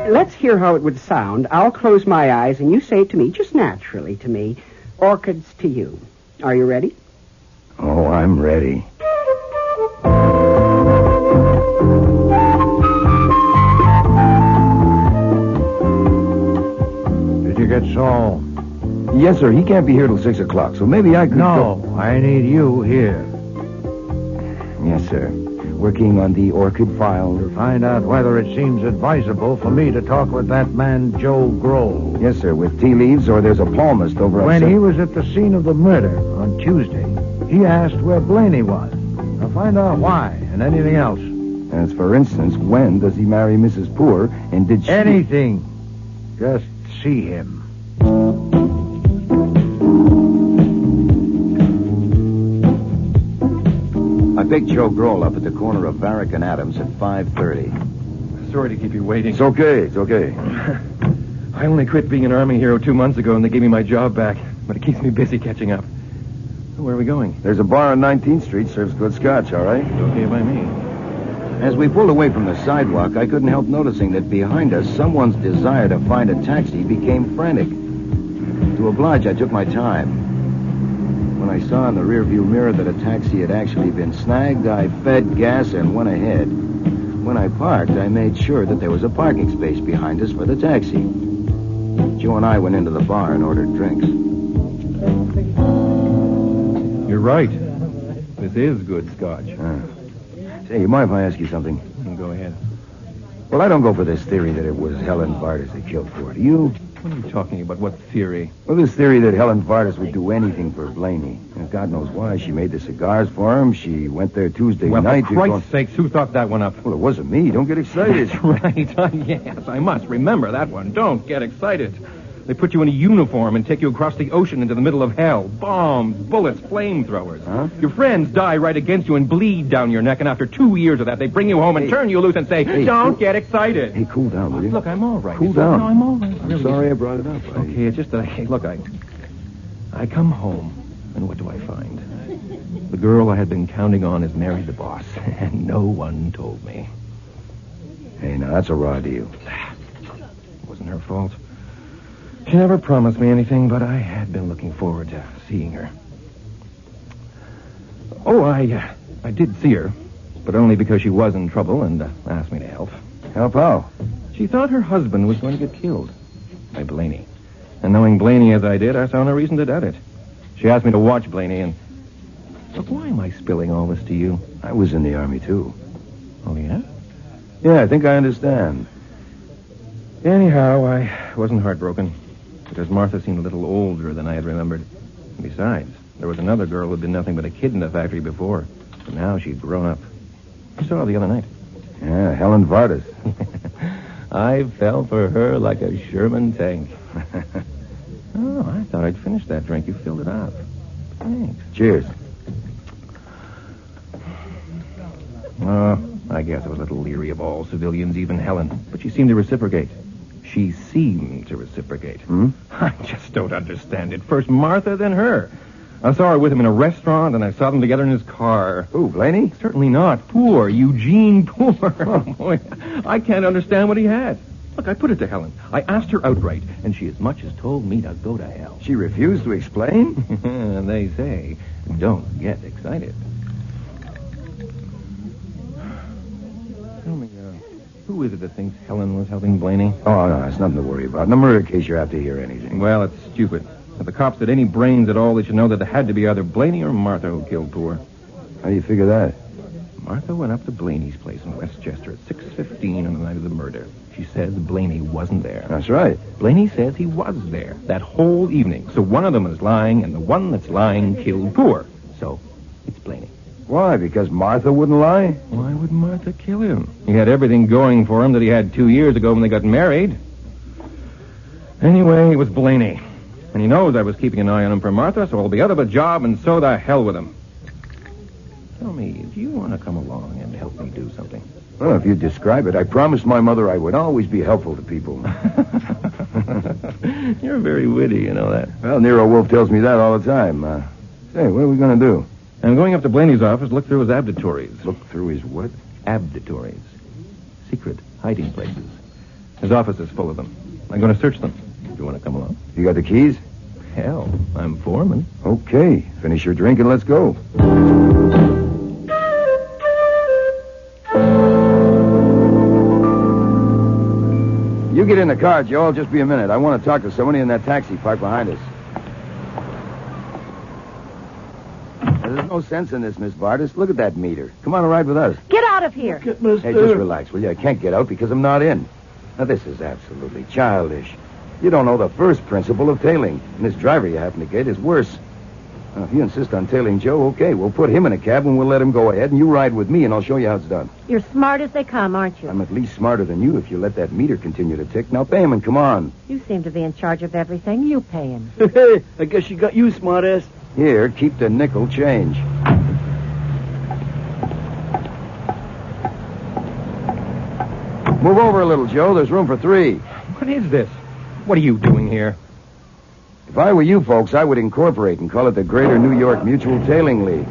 Let's hear how it would sound. I'll close my eyes, and you say it to me, just naturally to me. Orchids to you. Are you ready? Oh, I'm ready. Did you get Saul? Yes, sir. He can't be here till 6 o'clock, so maybe I could... No, I need you here. Yes, sir. Working on the orchid file. To find out whether it seems advisable for me to talk with that man, Joe Grohl. Yes, sir, with tea leaves, or there's a palmist over on... When he was at the scene of the murder on Tuesday, he asked where Blaney was. Now find out why and anything else. As for instance, when does he marry Mrs. Poor, and did she... Anything. Just see him. I picked Joe Grohl up at the corner of Varick and Adams at 5:30. Sorry to keep you waiting. It's okay. It's okay. I only quit being an Army hero 2 months ago, and they gave me my job back. But it keeps me busy catching up. Where are we going? There's a bar on 19th Street. Serves good scotch, all right? Okay by me. As we pulled away from the sidewalk, I couldn't help noticing that behind us, someone's desire to find a taxi became frantic. To oblige, I took my time. When I saw in the rearview mirror that a taxi had actually been snagged, I fed gas and went ahead. When I parked, I made sure that there was a parking space behind us for the taxi. Joe and I went into the bar and ordered drinks. You're right. This is good scotch. Say, you mind if I ask you something? Go ahead. Well, I don't go for this theory that it was Helen Vardas that killed Poor. Do you? What are you talking about? What theory? Well, this theory that Helen Vardas would do anything for Blaney. And God knows why. She made the cigars for him. She went there Tuesday Well, night. for Christ's sakes, who thought that one up? Well, it wasn't me. Don't get excited. That's right. Yes, I must remember that one. Don't get excited. They put you in a uniform and take you across the ocean into the middle of hell. Bombs, bullets, flamethrowers. Huh? Your friends die right against you and bleed down your neck, and after 2 years of that, they bring you home and turn you loose and say, don't get excited. Hey, cool down, will you? Look, I'm all right. Cool down. No, I'm all right. I'm sorry I brought it up. Okay, it's just that, I come home, and what do I find? The girl I had been counting on has married the boss, and no one told me. Hey, now, that's a raw deal. It wasn't her fault. She never promised me anything, but I had been looking forward to seeing her. Oh, I did see her, but only because she was in trouble and asked me to help. Help how? She thought her husband was going to get killed by Blaney. And knowing Blaney as I did, I saw no reason to doubt it. She asked me to watch Blaney, and... Look, why am I spilling all this to you? I was in the Army, too. Oh, yeah? Yeah, I think I understand. Anyhow, I wasn't heartbroken, because Martha seemed a little older than I had remembered. Besides, there was another girl who'd been nothing but a kid in the factory before, but now she'd grown up. I saw her the other night. Yeah, Helen Vardas. I fell for her like a Sherman tank. Oh, I thought I'd finished that drink. You filled it up. Thanks. Cheers. Oh, I guess I was a little leery of all civilians, even Helen. But she seemed to reciprocate. She seemed to reciprocate. I just don't understand it. First Martha, then her. I saw her with him in a restaurant, and I saw them together in his car. Who, Blaney? Certainly not. Poor. Eugene Poor. Oh, boy. I can't understand what he had. Look, I put it to Helen. I asked her outright, and she as much as told me to go to hell. She refused to explain? And they say, don't get excited. Tell me, who is it that thinks Helen was helping Blaney? Oh, no, it's nothing to worry about. No murder case you're apt to hear anything. Well, it's stupid. If the cops had any brains at all, they should know that it had to be either Blaney or Martha who killed Poor. How do you figure that? Martha went up to Blaney's place in Westchester at 6:15 on the night of the murder. She says Blaney wasn't there. That's right. Blaney says he was there that whole evening. So one of them is lying, and the one that's lying killed Poor. So it's Blaney. Why? Because Martha wouldn't lie? Why would Martha kill him? He had everything going for him that he had 2 years ago when they got married. Anyway, it was Blaney. And he knows I was keeping an eye on him for Martha, so I'll be out of a job, and so the hell with him. Tell me, do you want to come along and help me do something? Well, if you describe it, I promised my mother I would always be helpful to people. You're very witty, you know that. Well, Nero Wolfe tells me that all the time. Say, what are we going to do? I'm going up to Blaney's office, look through his abditories. Look through his what? Abditories. Secret hiding places. His office is full of them. I'm going to search them. Do you want to come along? You got the keys? Hell, I'm foreman. Okay. Finish your drink and let's go. You get in the car, Joel. Just be a minute. I want to talk to somebody in that taxi parked behind us. There's no sense in this, Miss Vardas. Look at that meter. Come on and ride with us. Get out of here. Hey, just relax, will you? I can't get out because I'm not in. Now, this is absolutely childish. You don't know the first principle of tailing. And this driver you happen to get is worse. Now, if you insist on tailing Joe, okay, we'll put him in a cab and we'll let him go ahead, and you ride with me, and I'll show you how it's done. You're smart as they come, aren't you? I'm at least smarter than you if you let that meter continue to tick. Now, pay him and come on. You seem to be in charge of everything. You pay him. Hey, I guess you got you, smartass. Here, keep the nickel change. Move over a little, Joe. There's room for 3. What is this? What are you doing here? If I were you folks, I would incorporate and call it the Greater New York Mutual Tailing League.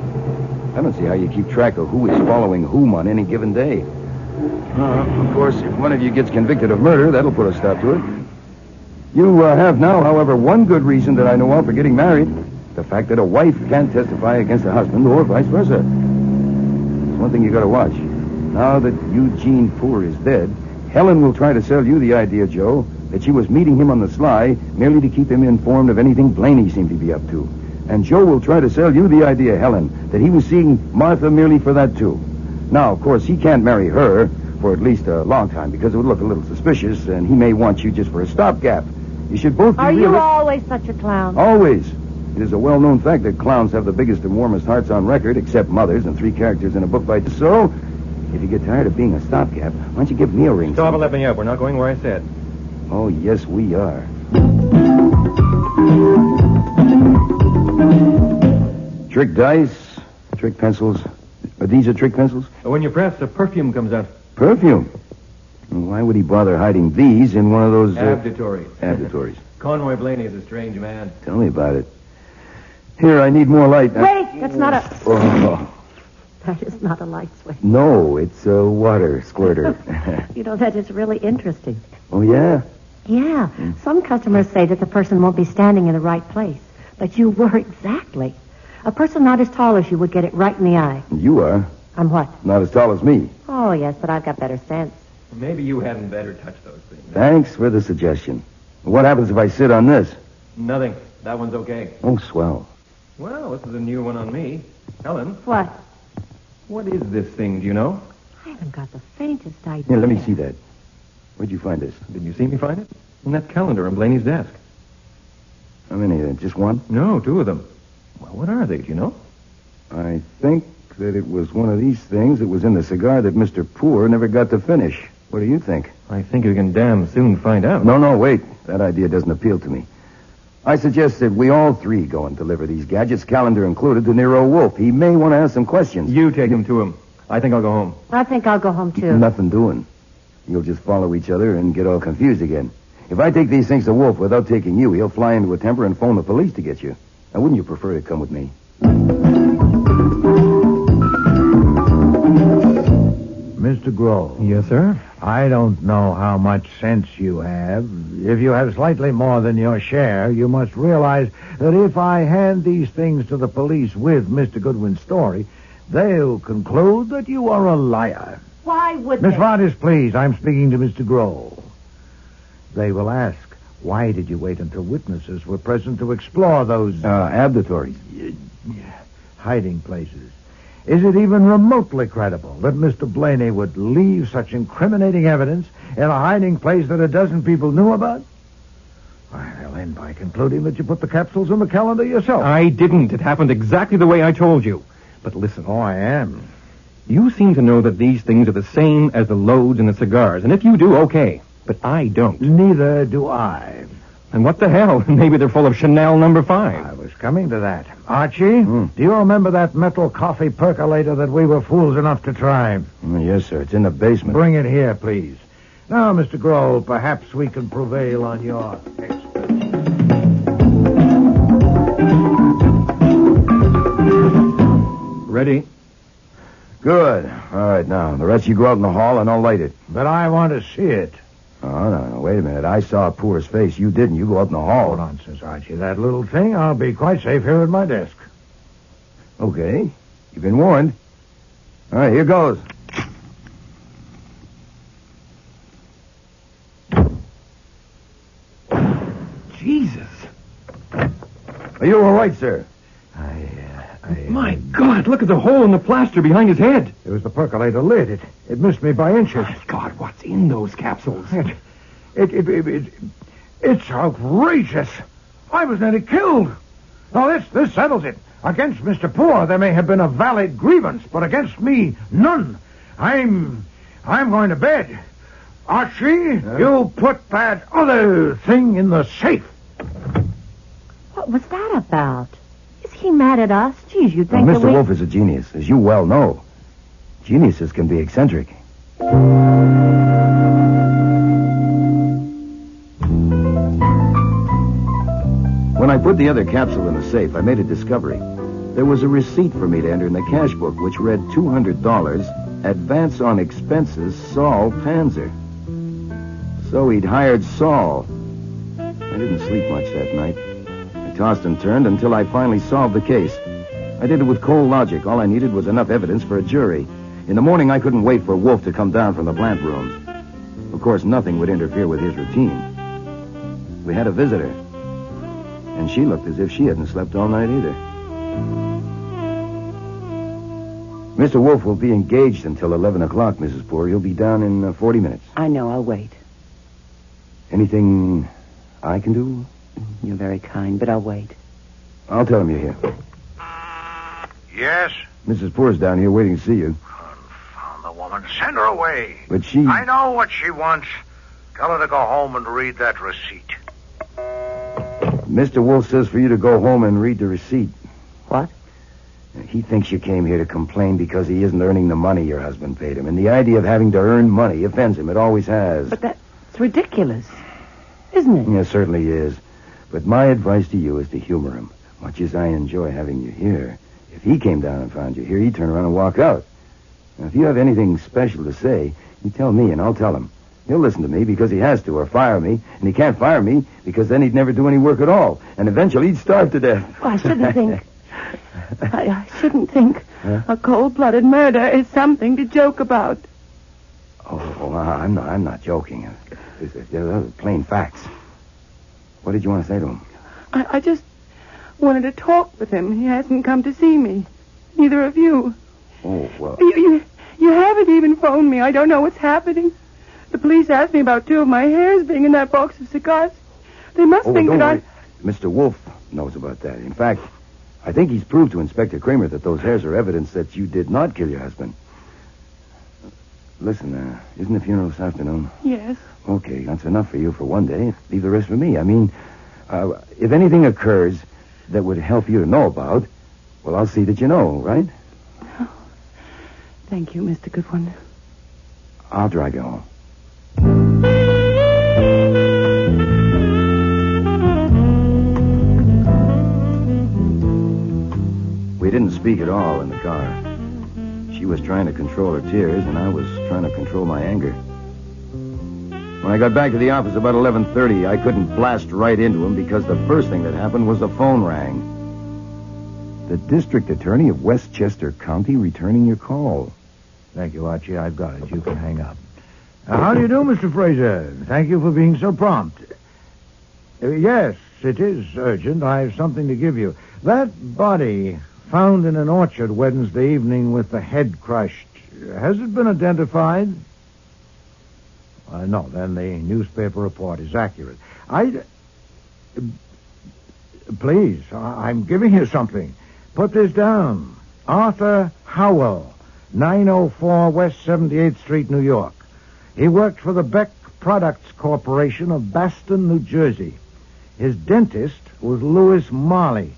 I don't see how you keep track of who is following whom on any given day. Of course, if one of you gets convicted of murder, that'll put a stop to it. You have now, however, one good reason that I know of for getting married. The fact that a wife can't testify against a husband or vice versa. There's one thing you gotta watch. Now that Eugene Poor is dead, Helen will try to sell you the idea, Joe, that she was meeting him on the sly merely to keep him informed of anything Blaney seemed to be up to. And Joe will try to sell you the idea, Helen, that he was seeing Martha merely for that, too. Now, of course, he can't marry her for at least a long time because it would look a little suspicious, and he may want you just for a stopgap. You should both be Are you always such a clown? Always. It is a well-known fact that clowns have the biggest and warmest hearts on record, except mothers and 3 characters in a book by... So, if you get tired of being a stopgap, why don't you give me a ring? Stop and let me up. We're not going where I said. Oh, yes, we are. Trick dice, trick pencils. These are trick pencils? When you press, the perfume comes out. Perfume? Why would he bother hiding these in one of those... Abditories. Abditories. Conroy Blaney is a strange man. Tell me about it. Here, I need more light. Wait, that's not a... Oh. That is not a light switch. No, it's a water squirter. You know, that is really interesting. Oh, yeah? Yeah. Some customers say that the person won't be standing in the right place. But you were exactly. A person not as tall as you would get it right in the eye. You are? I'm what? Not as tall as me. Oh, yes, but I've got better sense. Maybe you hadn't better touch those things. Thanks for the suggestion. What happens if I sit on this? Nothing. That one's okay. Oh, swell. Well, this is a new one on me. Helen? What? What is this thing, do you know? I haven't got the faintest idea. Here, let me see that. Where'd you find this? Did you see me find it? In that calendar on Blaney's desk. How many? Just one? No, 2 of them. Well, what are they? Do you know? I think that it was one of these things that was in the cigar that Mr. Poor never got to finish. What do you think? I think you can damn soon find out. No, wait. That idea doesn't appeal to me. I suggest that we all 3 go and deliver these gadgets, calendar included, to Nero Wolfe. He may want to ask some questions. You take him to him. I think I'll go home. I think I'll go home, too. Nothing doing. You'll just follow each other and get all confused again. If I take these things to Wolfe without taking you, he'll fly into a temper and phone the police to get you. Now, wouldn't you prefer to come with me? Mr. Grove. Yes, sir? I don't know how much sense you have. If you have slightly more than your share, you must realize that if I hand these things to the police with Mr. Goodwin's story, they'll conclude that you are a liar. Why would Miss they? Vargas, please, I'm speaking to Mr. Grove. They will ask, why did you wait until witnesses were present to explore those... abditories. Hiding places. Is it even remotely credible that Mr. Blaney would leave such incriminating evidence in a hiding place that a dozen people knew about? I'll end by concluding that you put the capsules in the calendar yourself. I didn't. It happened exactly the way I told you. But listen. Oh, I am. You seem to know that these things are the same as the loads in the cigars. And if you do, okay. But I don't. Neither do I. And what the hell? Maybe they're full of Chanel No. 5. I was coming to that. Archie, do you remember that metal coffee percolator that we were fools enough to try? Yes, sir. It's in the basement. Bring it here, please. Now, Mr. Grove, perhaps we can prevail on your expertise. Ready? Good. All right, now, the rest you go out in the hall and I'll light it. But I want to see it. Oh, no, wait a minute. I saw Poor's face. You didn't. You go out in the hall. Oh, nonsense, Archie. That little thing, I'll be quite safe here at my desk. Okay. You've been warned. All right, here goes. Jesus. Are you all right, sir? My God, look at the hole in the plaster behind his head. It was the percolator lid. It missed me by inches. My God, what's in those capsules? It's outrageous. I was nearly killed. Now, this settles it. Against Mr. Poor, there may have been a valid grievance, but against me, none. I'm going to bed. Archie, you put that other thing in the safe. What was that about? Is he mad at us? Geez, you'd think Mr. Wolfe is a genius, as you well know. Geniuses can be eccentric. When I put the other capsule in the safe, I made a discovery. There was a receipt for me to enter in the cash book, which read $200, advance on expenses, Saul Panzer. So he'd hired Saul. I didn't sleep much that night. I tossed and turned until I finally solved the case. I did it with cold logic. All I needed was enough evidence for a jury. In the morning, I couldn't wait for Wolfe to come down from the plant rooms. Of course, nothing would interfere with his routine. We had a visitor. And she looked as if she hadn't slept all night either. Mr. Wolfe will be engaged until 11 o'clock, Mrs. Poor. He'll be down in 40 minutes. I know. I'll wait. Anything I can do? You're very kind, but I'll wait. I'll tell him you're here. Yes? Mrs. Poor's down here waiting to see you. Confound the woman. Send her away. But she... I know what she wants. Tell her to go home and read that receipt. Mr. Wolfe says for you to go home and read the receipt. What? He thinks you came here to complain because he isn't earning the money your husband paid him. And the idea of having to earn money offends him. It always has. But that's ridiculous, isn't it? Yeah, it certainly is. But my advice to you is to humor him. Much as I enjoy having you here, if he came down and found you here, he'd turn around and walk out. Now, if you have anything special to say, you tell me and I'll tell him. He'll listen to me because he has to, or fire me. And he can't fire me because then he'd never do any work at all. And eventually he'd starve to death. Well, I shouldn't think... I shouldn't think a cold-blooded murder is something to joke about. Oh, I'm not joking. They're plain facts. What did you want to say to him? I just wanted to talk with him. He hasn't come to see me. Neither of you. Oh, well... You You haven't even phoned me. I don't know what's happening. The police asked me about 2 of my hairs being in that box of cigars. They must think don't that worry. Mr. Wolfe knows about that. In fact, I think he's proved to Inspector Kramer that those hairs are evidence that you did not kill your husband. Listen, isn't the funeral this afternoon? Yes. Okay, that's enough for you for one day. Leave the rest for me. I mean, if anything occurs that would help you to know about, well, I'll see that you know, right? Oh, thank you, Mr. Goodwin. I'll drive you home. We didn't speak at all in the car. She was trying to control her tears, and I was trying to control my anger. When I got back to the office about 11:30, I couldn't blast right into him because the first thing that happened was the phone rang. The district attorney of Westchester County returning your call. Thank you, Archie. I've got it. You can hang up. How do you do, Mr. Fraser? Thank you for being so prompt. Yes, it is urgent. I have something to give you. That body found in an orchard Wednesday evening with the head crushed, has it been identified? No, then the newspaper report is accurate. Please, I'm giving you something. Put this down. Arthur Howell, 904 West 78th Street, New York. He worked for the Beck Products Corporation of Baston, New Jersey. His dentist was Louis Morley,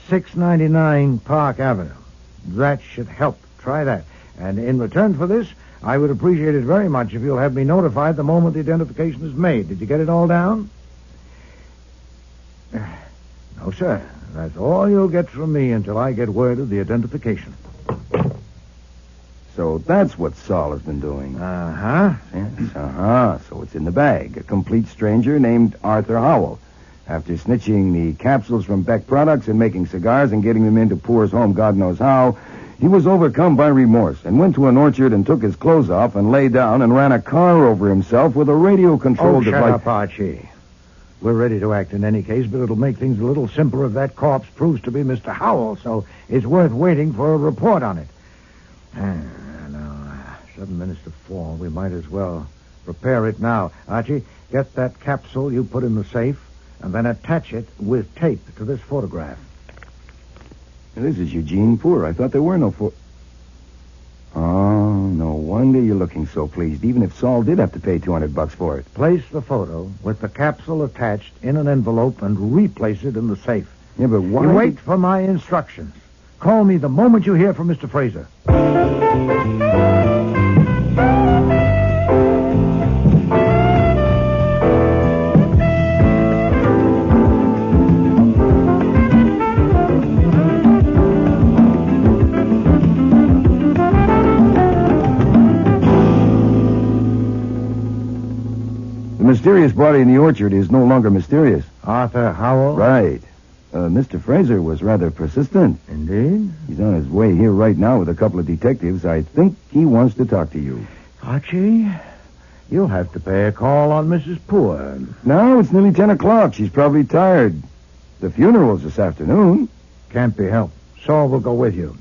699 Park Avenue. That should help. Try that. And in return for this, I would appreciate it very much if you'll have me notified the moment the identification is made. Did you get it all down? No, sir. That's all you'll get from me until I get word of the identification. So that's what Saul has been doing. Uh-huh. Yes, So it's in the bag. A complete stranger named Arthur Howell. After snitching the capsules from Beck Products and making cigars and getting them into Poor's home God knows how, he was overcome by remorse and went to an orchard and took his clothes off and lay down and ran a car over himself with a radio-controlled device. Shut up, Archie. We're ready to act in any case, but it'll make things a little simpler if that corpse proves to be Mr. Howell, so it's worth waiting for a report on it. Now, 7 minutes to 4. We might as well prepare it now. Archie, get that capsule you put in the safe, and then attach it with tape to this photograph. This is Eugene Poor. I thought there were no Oh, no wonder you're looking so pleased, even if Saul did have to pay $200 for it. Place the photo with the capsule attached in an envelope and replace it in the safe. Yeah, but why? You wait for my instructions. Call me the moment you hear from Mr. Fraser. The mysterious body in the orchard is no longer mysterious. Arthur Howell? Right. Mr. Fraser was rather persistent. Indeed? He's on his way here right now with a couple of detectives. I think he wants to talk to you. Archie, you'll have to pay a call on Mrs. Poor. No, it's nearly 10 o'clock. She's probably tired. The funeral's this afternoon. Can't be helped. Saul will go with you.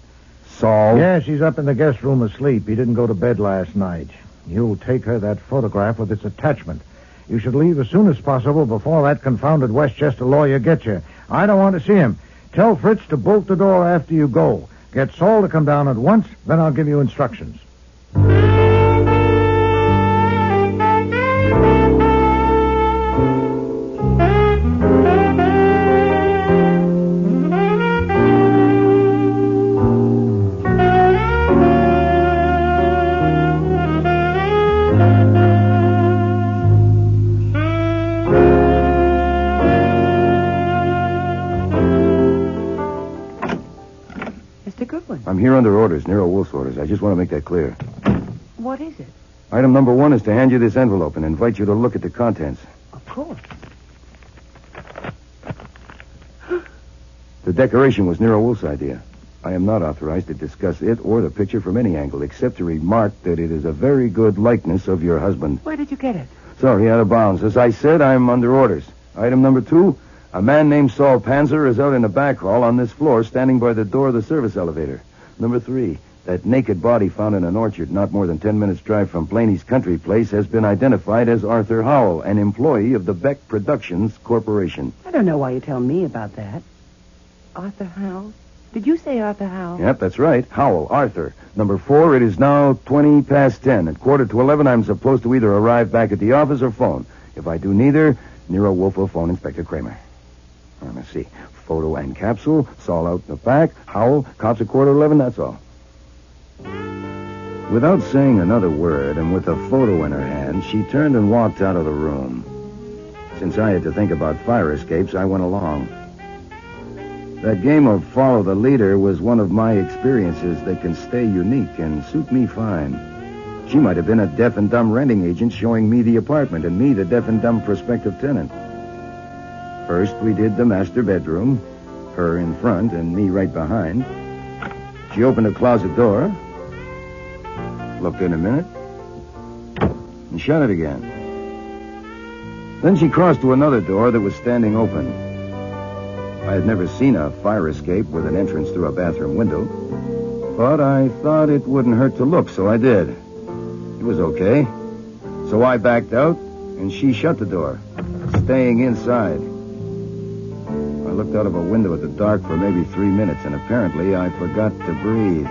Saul? Yes, he's up in the guest room asleep. He didn't go to bed last night. You'll take her that photograph with its attachment. You should leave as soon as possible before that confounded Westchester lawyer gets you. I don't want to see him. Tell Fritz to bolt the door after you go. Get Saul to come down at once, then I'll give you instructions. I'm here under orders, Nero Wolfe's orders. I just want to make that clear. What is it? Item number 1 is to hand you this envelope and invite you to look at the contents. Of course. The decoration was Nero Wolfe's idea. I am not authorized to discuss it or the picture from any angle, except to remark that it is a very good likeness of your husband. Where did you get it? Sorry, out of bounds. As I said, I'm under orders. Item number 2, a man named Saul Panzer is out in the back hall on this floor, standing by the door of the service elevator. Number 3, That naked body found in an orchard not more than 10 minutes' drive from Blaney's country place has been identified as Arthur Howell, an employee of the Beck Productions Corporation. I don't know why you tell me about that. Arthur Howell? Did you say Arthur Howell? Yep, that's right. Howell, Arthur. Number 4, it is now 20 past 10. At 10:45, I'm supposed to either arrive back at the office or phone. If I do neither, Nero Wolfe will phone Inspector Kramer. Let's see. Photo and capsule, Saul out in the back, Howell, cops at 11:15, that's all. Without saying another word and with a photo in her hand, she turned and walked out of the room. Since I had to think about fire escapes, I went along. That game of follow the leader was one of my experiences that can stay unique and suit me fine. She might have been a deaf and dumb renting agent showing me the apartment and me the deaf and dumb prospective tenant. First, we did the master bedroom, her in front and me right behind. She opened a closet door, looked in a minute, and shut it again. Then she crossed to another door that was standing open. I had never seen a fire escape with an entrance through a bathroom window, but I thought it wouldn't hurt to look, so I did. It was okay. So I backed out, and she shut the door, staying inside. I looked out of a window at the dark for maybe 3 minutes, and apparently I forgot to breathe.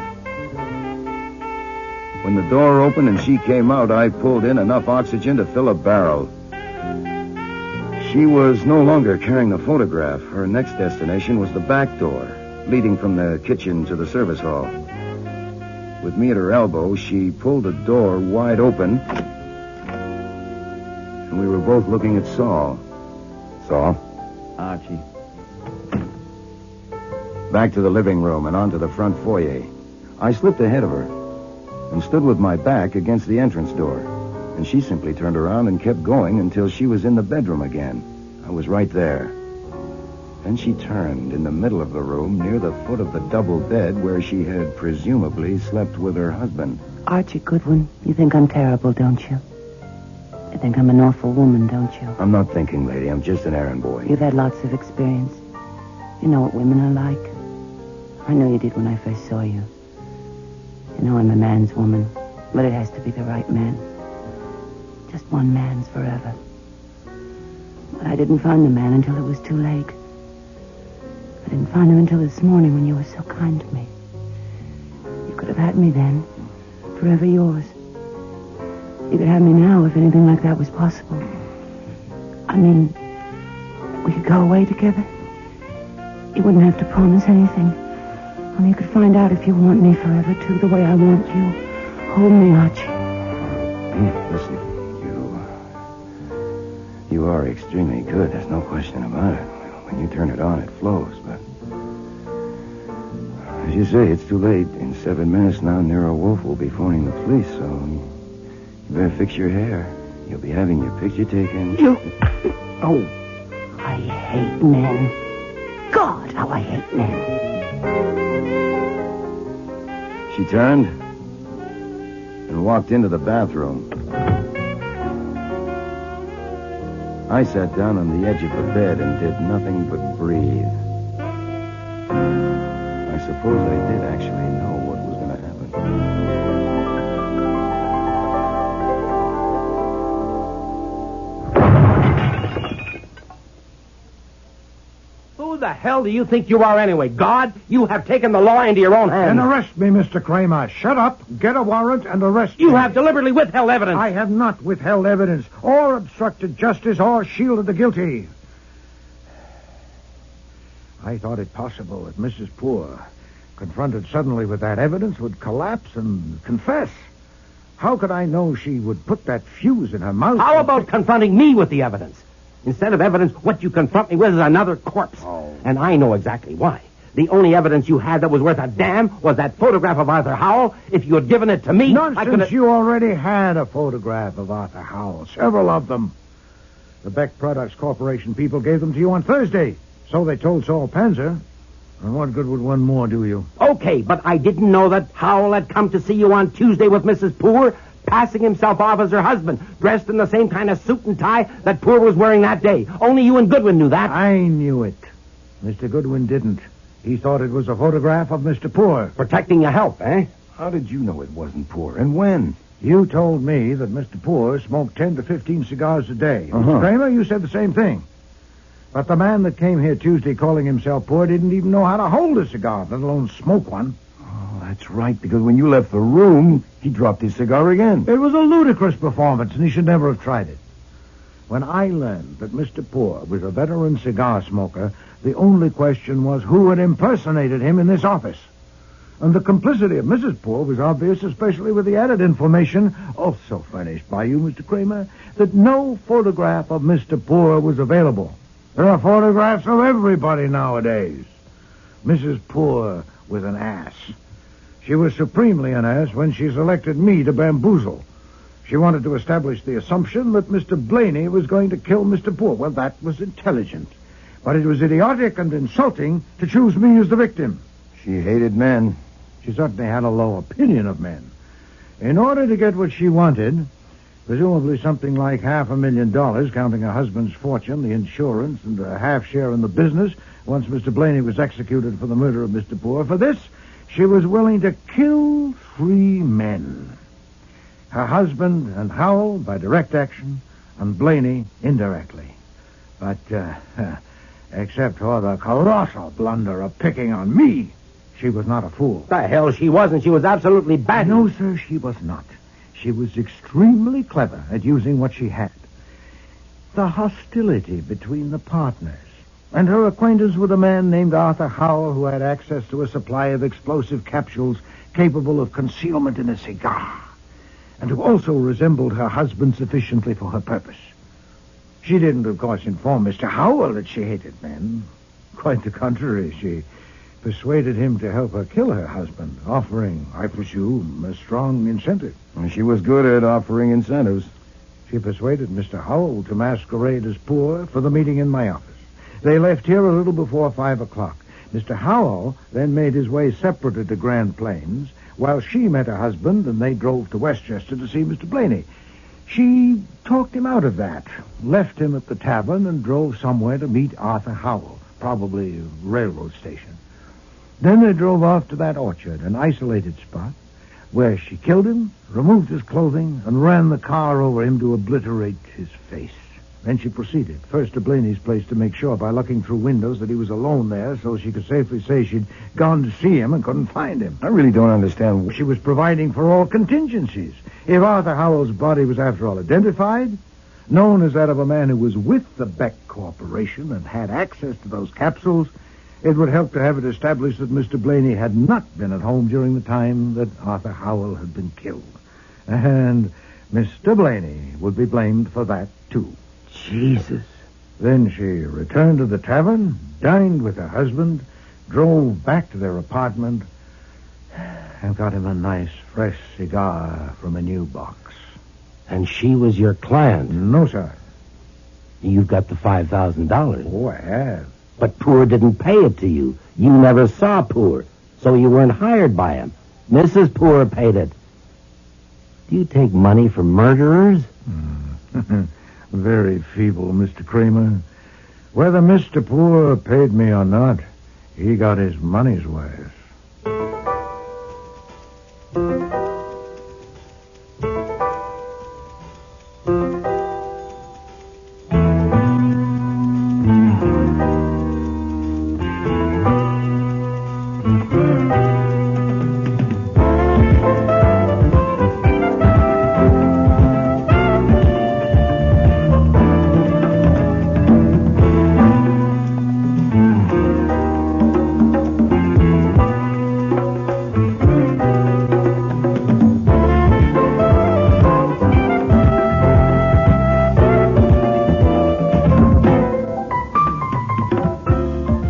When the door opened and she came out, I pulled in enough oxygen to fill a barrel. She was no longer carrying the photograph. Her next destination was the back door, leading from the kitchen to the service hall. With me at her elbow, she pulled the door wide open, and we were both looking at Saul. Saul? Archie. Back to the living room and onto the front foyer. I slipped ahead of her and stood with my back against the entrance door. And she simply turned around and kept going until she was in the bedroom again. I was right there. Then she turned in the middle of the room near the foot of the double bed where she had presumably slept with her husband. Archie Goodwin, you think I'm terrible, don't you? You think I'm an awful woman, don't you? I'm not thinking, lady. I'm just an errand boy. You've had lots of experience. You know what women are like. I know you did when I first saw you. You know I'm a man's woman, but it has to be the right man. Just one man's forever. But I didn't find the man until it was too late. I didn't find him until this morning when you were so kind to me. You could have had me then, forever yours. You could have me now if anything like that was possible. I mean, we could go away together. You wouldn't have to promise anything. Only you could find out if you want me forever, too, the way I want you. Hold me, Archie. Listen, you are extremely good. There's no question about it. When you turn it on, it flows, but... As you say, it's too late. In 7 minutes now, Nero Wolfe will be phoning the police, so... You better fix your hair. You'll be having your picture taken. You... Oh, I hate men. God, how I hate men. She turned and walked into the bathroom. I sat down on the edge of the bed and did nothing but breathe. I suppose I did actually know what was going to happen. Who the hell do you think you are anyway? God? You have taken the law into your own hands. Then arrest me, Mr. Kramer. Shut up, get a warrant, and arrest me. You have deliberately withheld evidence. I have not withheld evidence, or obstructed justice, or shielded the guilty. I thought it possible that Mrs. Poor, confronted suddenly with that evidence, would collapse and confess. How could I know she would put that fuse in her mouth? How about confronting me with the evidence? Instead of evidence, what you confront me with is another corpse. Oh. And I know exactly why. The only evidence you had that was worth a damn was that photograph of Arthur Howell. If you had given it to me, Nonsense. I could have... You already had a photograph of Arthur Howell. Several of them. The Beck Products Corporation people gave them to you on Thursday. So they told Saul Panzer. And what good would one more do you? Okay, but I didn't know that Howell had come to see you on Tuesday with Mrs. Poor, passing himself off as her husband, dressed in the same kind of suit and tie that Poor was wearing that day. Only you and Goodwin knew that. I knew it. Mr. Goodwin didn't. He thought it was a photograph of Mr. Poor. Protecting your health, eh? How did you know it wasn't Poor, and when? You told me that Mr. Poor smoked 10 to 15 cigars a day. Mr. Kramer, you said the same thing. But the man that came here Tuesday calling himself Poor didn't even know how to hold a cigar, let alone smoke one. Oh, that's right, because when you left the room, he dropped his cigar again. It was a ludicrous performance, and he should never have tried it. When I learned that Mr. Poor was a veteran cigar smoker, the only question was who had impersonated him in this office. And the complicity of Mrs. Poor was obvious, especially with the added information, also furnished by you, Mr. Kramer, that no photograph of Mr. Poor was available. There are photographs of everybody nowadays. Mrs. Poor was an ass. She was supremely an ass when she selected me to bamboozle. She wanted to establish the assumption that Mr. Blaney was going to kill Mr. Poor. Well, that was intelligent. But it was idiotic and insulting to choose me as the victim. She hated men. She certainly had a low opinion of men. In order to get what she wanted, presumably something like $500,000, counting her husband's fortune, the insurance, and a half share in the business, once Mr. Blaney was executed for the murder of Mr. Poor, for this, she was willing to kill 3 men. Her husband and Howell by direct action, and Blaney indirectly. But, except for the colossal blunder of picking on me, she was not a fool. The hell she wasn't. She was absolutely bad. No, sir, she was not. She was extremely clever at using what she had. The hostility between the partners, and her acquaintance with a man named Arthur Howell who had access to a supply of explosive capsules capable of concealment in a cigar, and who also resembled her husband sufficiently for her purpose. She didn't, of course, inform Mr. Howell that she hated men. Quite the contrary, she persuaded him to help her kill her husband, offering, I presume, a strong incentive. And she was good at offering incentives. She persuaded Mr. Howell to masquerade as Poor for the meeting in my office. They left here a little before 5 o'clock. Mr. Howell then made his way separately to Grand Plains, while she met her husband, and they drove to Westchester to see Mr. Blaney. She talked him out of that, left him at the tavern, and drove somewhere to meet Arthur Howell, probably a railroad station. Then they drove off to that orchard, an isolated spot, where she killed him, removed his clothing, and ran the car over him to obliterate his face. Then she proceeded, first to Blaney's place to make sure by looking through windows that he was alone there, so she could safely say she'd gone to see him and couldn't find him. I really don't understand. She was providing for all contingencies. If Arthur Howell's body was, after all, identified, known as that of a man who was with the Beck Corporation and had access to those capsules, it would help to have it established that Mr. Blaney had not been at home during the time that Arthur Howell had been killed. And Mr. Blaney would be blamed for that, too. Jesus. Then she returned to the tavern, dined with her husband, drove back to their apartment, and got him a nice, fresh cigar from a new box. And she was your client? No, sir. You've got the $5,000. Oh, I have. But Poor didn't pay it to you. You never saw Poor, so you weren't hired by him. Mrs. Poor paid it. Do you take money from murderers? Very feeble, Mr. Kramer. Whether Mr. Poor paid me or not, he got his money's worth.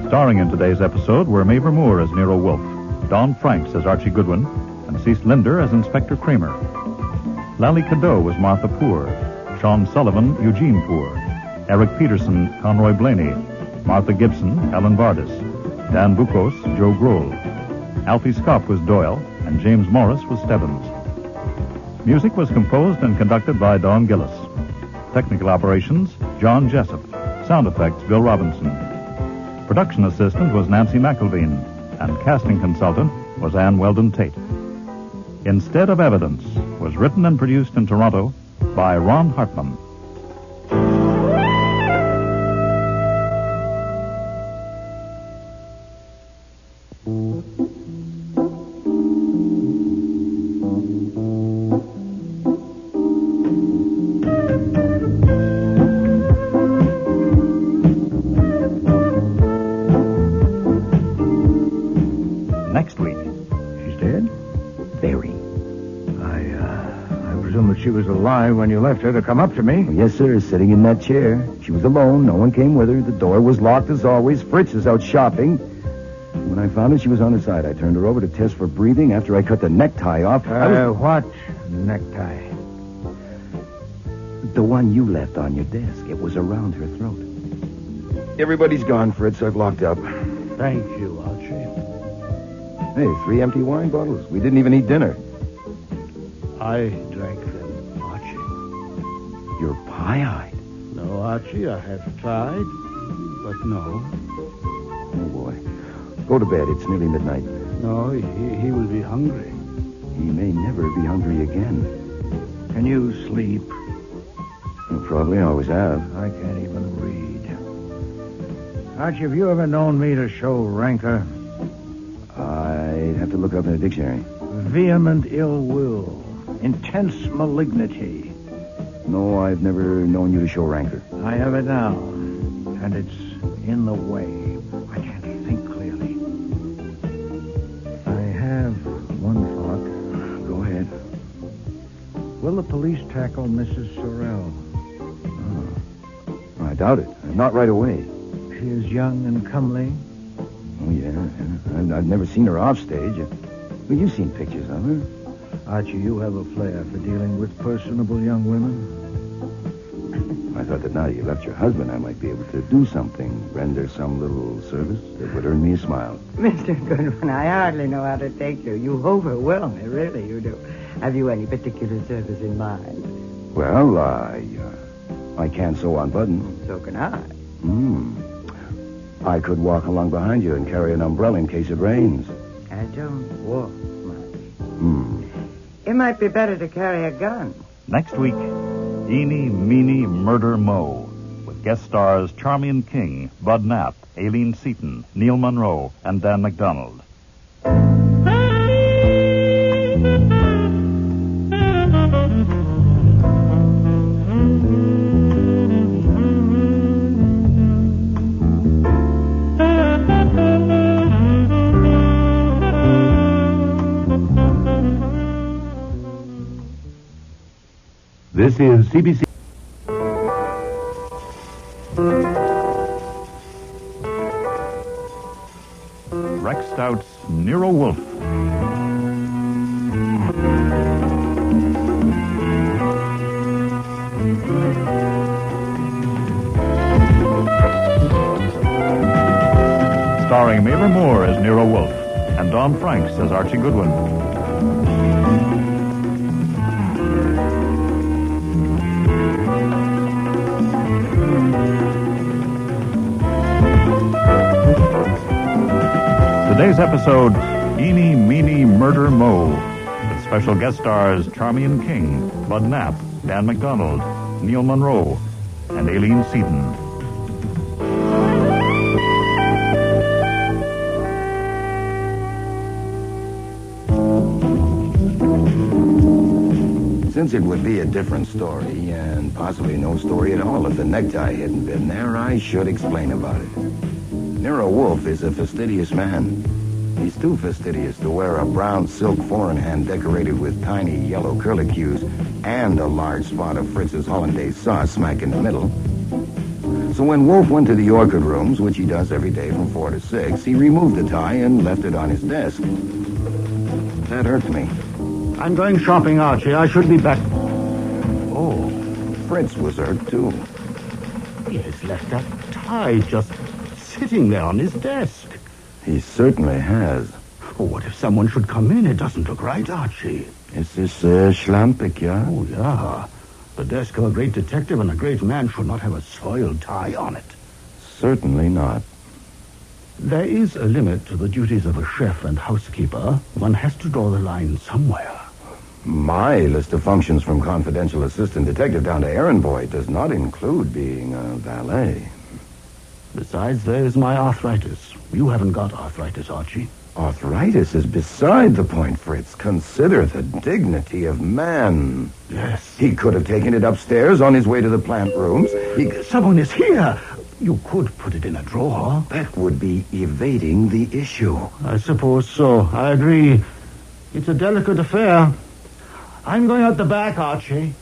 Starring in today's episode were Mavor Moore as Nero Wolfe, Don Franks as Archie Goodwin, and Cecil Linder as Inspector Kramer. Lally Cadeau was Martha Poor, Sean Sullivan, Eugene Poor, Eric Peterson, Conroy Blaney, Martha Gibson, Helen Vardis, Dan Bukos, Joe Grohl. Alfie Scott was Doyle, and James Morris was Stebbins. Music was composed and conducted by Don Gillis. Technical operations, John Jessup. Sound effects, Bill Robinson. Production assistant was Nancy McElveen, and casting consultant was Ann Weldon Tate. Instead of Evidence was written and produced in Toronto by Ron Hartman. Next week. She's dead? Very. I presume that she was alive when you left her to come up to me. Yes, sir, sitting in that chair. She was alone. No one came with her. The door was locked as always. Fritz is out shopping. When I found her, she was on her side. I turned her over to test for breathing. After I cut the necktie off, What necktie? The one you left on your desk. It was around her throat. Everybody's gone, Fritz. I've locked up. Thank you, Archie. Hey, 3 empty wine bottles. We didn't even eat dinner. I drank them, Archie. You're pie-eyed. No, Archie, I have tried, but no. Oh, boy. Go to bed. It's nearly midnight. No, he will be hungry. He may never be hungry again. Can you sleep? You probably always have. I can't even read. Archie, have you ever known me to show rancor? I'd have to look up in a dictionary. Vehement ill will. Intense malignity. No, I've never known you to show rancor. I have it now. And it's in the way. I can't think clearly. I have one thought. Go ahead. Will the police tackle Mrs. Sorrell? I doubt it. Not right away. She is young and comely. Oh, yeah. I've never seen her off stage. Well, you've seen pictures of her. Archie, you have a flair for dealing with personable young women. I thought that now you left your husband, I might be able to do something, render some little service that would earn me a smile. Mr. Goodwin, I hardly know how to take you. You overwhelm me, really, you do. Have you any particular service in mind? Well, I can sew on buttons. So can I. I could walk along behind you and carry an umbrella in case it rains. I don't walk much. It might be better to carry a gun. Next week, Eeny Meeny Murder Mo, with guest stars Charmian King, Bud Knapp, Aileen Seaton, Neil Monroe, and Dan McDonald. This is CBC. Rex Stout's Nero Wolfe. Starring Mabel Moore as Nero Wolfe and Don Franks as Archie Goodwin. Today's episode, Eeny Meeny Murder Mo, with special guest stars Charmian King, Bud Knapp, Dan McDonald, Neil Monroe, and Aileen Seaton. Since it would be a different story, and possibly no story at all if the necktie hadn't been there, I should explain about it. Nero Wolfe is a fastidious man. He's too fastidious to wear a brown silk four-in-hand decorated with tiny yellow curlicues and a large spot of Fritz's hollandaise sauce smack in the middle. So when Wolfe went to the orchid rooms, which he does every day from 4 to 6, he removed the tie and left it on his desk. That hurt me. I'm going shopping, Archie. I should be back. Oh, Fritz was hurt, too. He has left that tie just sitting there on his desk. He certainly has. Oh, what if someone should come in? It doesn't look right, Archie. Is this schlampig, yeah? Oh, yeah. The desk of a great detective and a great man should not have a soiled tie on it. Certainly not. There is a limit to the duties of a chef and housekeeper. One has to draw the line somewhere. My list of functions from confidential assistant detective down to errand boy does not include being a valet. Besides, there's my arthritis. You haven't got arthritis, Archie. Arthritis is beside the point, Fritz. Consider the dignity of man. Yes. He could have taken it upstairs on his way to the plant rooms. Someone is here. You could put it in a drawer. That would be evading the issue. I suppose so. I agree. It's a delicate affair. I'm going out the back, Archie.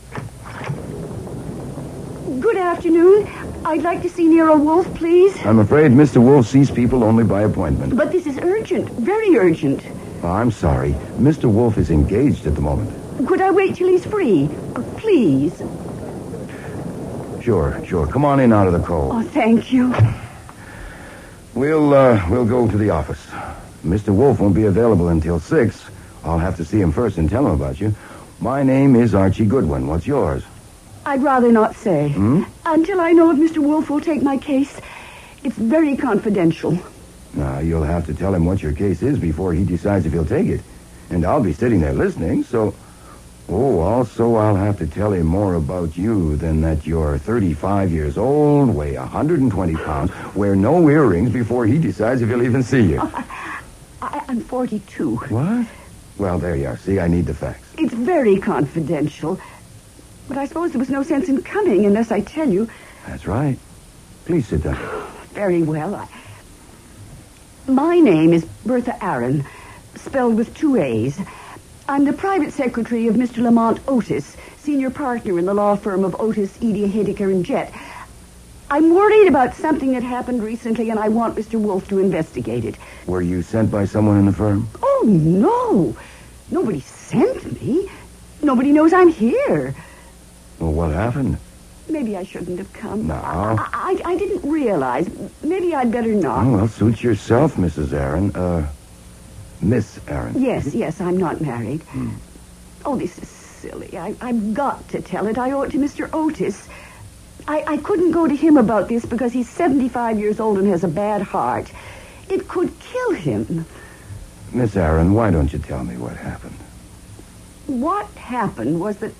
Good afternoon. I'd like to see Nero Wolfe, please. I'm afraid Mr. Wolfe sees people only by appointment. But this is urgent. Very urgent. Oh, I'm sorry. Mr. Wolfe is engaged at the moment. Could I wait till he's free? Please. Sure. Come on in out of the cold. Oh, thank you. We'll go to the office. Mr. Wolfe won't be available until 6. I'll have to see him first and tell him about you. My name is Archie Goodwin. What's yours? I'd rather not say. Until I know if Mr. Wolfe will take my case. It's very confidential. Now, you'll have to tell him what your case is before he decides if he'll take it. And I'll be sitting there listening, so... Oh, also I'll have to tell him more about you than that you're 35 years old, weigh 120 pounds, wear no earrings before he decides if he'll even see you. I'm 42. What? Well, there you are. See, I need the facts. It's very confidential. But I suppose there was no sense in coming unless I tell you. That's right. Please sit down. Very well. My name is Bertha Aaron, spelled with 2 A's. I'm the private secretary of Mr. Lamont Otis, senior partner in the law firm of Otis, Edie, Hedeker, and Jett. I'm worried about something that happened recently, and I want Mr. Wolfe to investigate it. Were you sent by someone in the firm? Oh, no. Nobody sent me. Nobody knows I'm here. Well, what happened? Maybe I shouldn't have come. No. I didn't realize. Maybe I'd better not. Oh, well, suit yourself, Mrs. Aaron. Miss Aaron. Yes, I'm not married. Oh, this is silly. I've got to tell it. I owe it to Mr. Otis. I couldn't go to him about this because he's 75 years old and has a bad heart. It could kill him. Miss Aaron, why don't you tell me what happened? What happened was that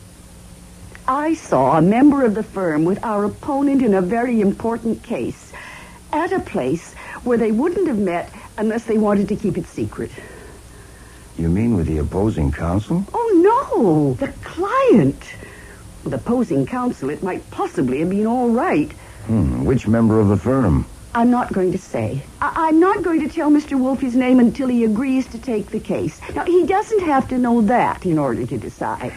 I saw a member of the firm with our opponent in a very important case at a place where they wouldn't have met unless they wanted to keep it secret. You mean with the opposing counsel? Oh, no, the client. With opposing counsel, it might possibly have been all right. Which member of the firm? I'm not going to say. I'm not going to tell Mr. Wolfe his name until he agrees to take the case. Now, he doesn't have to know that in order to decide.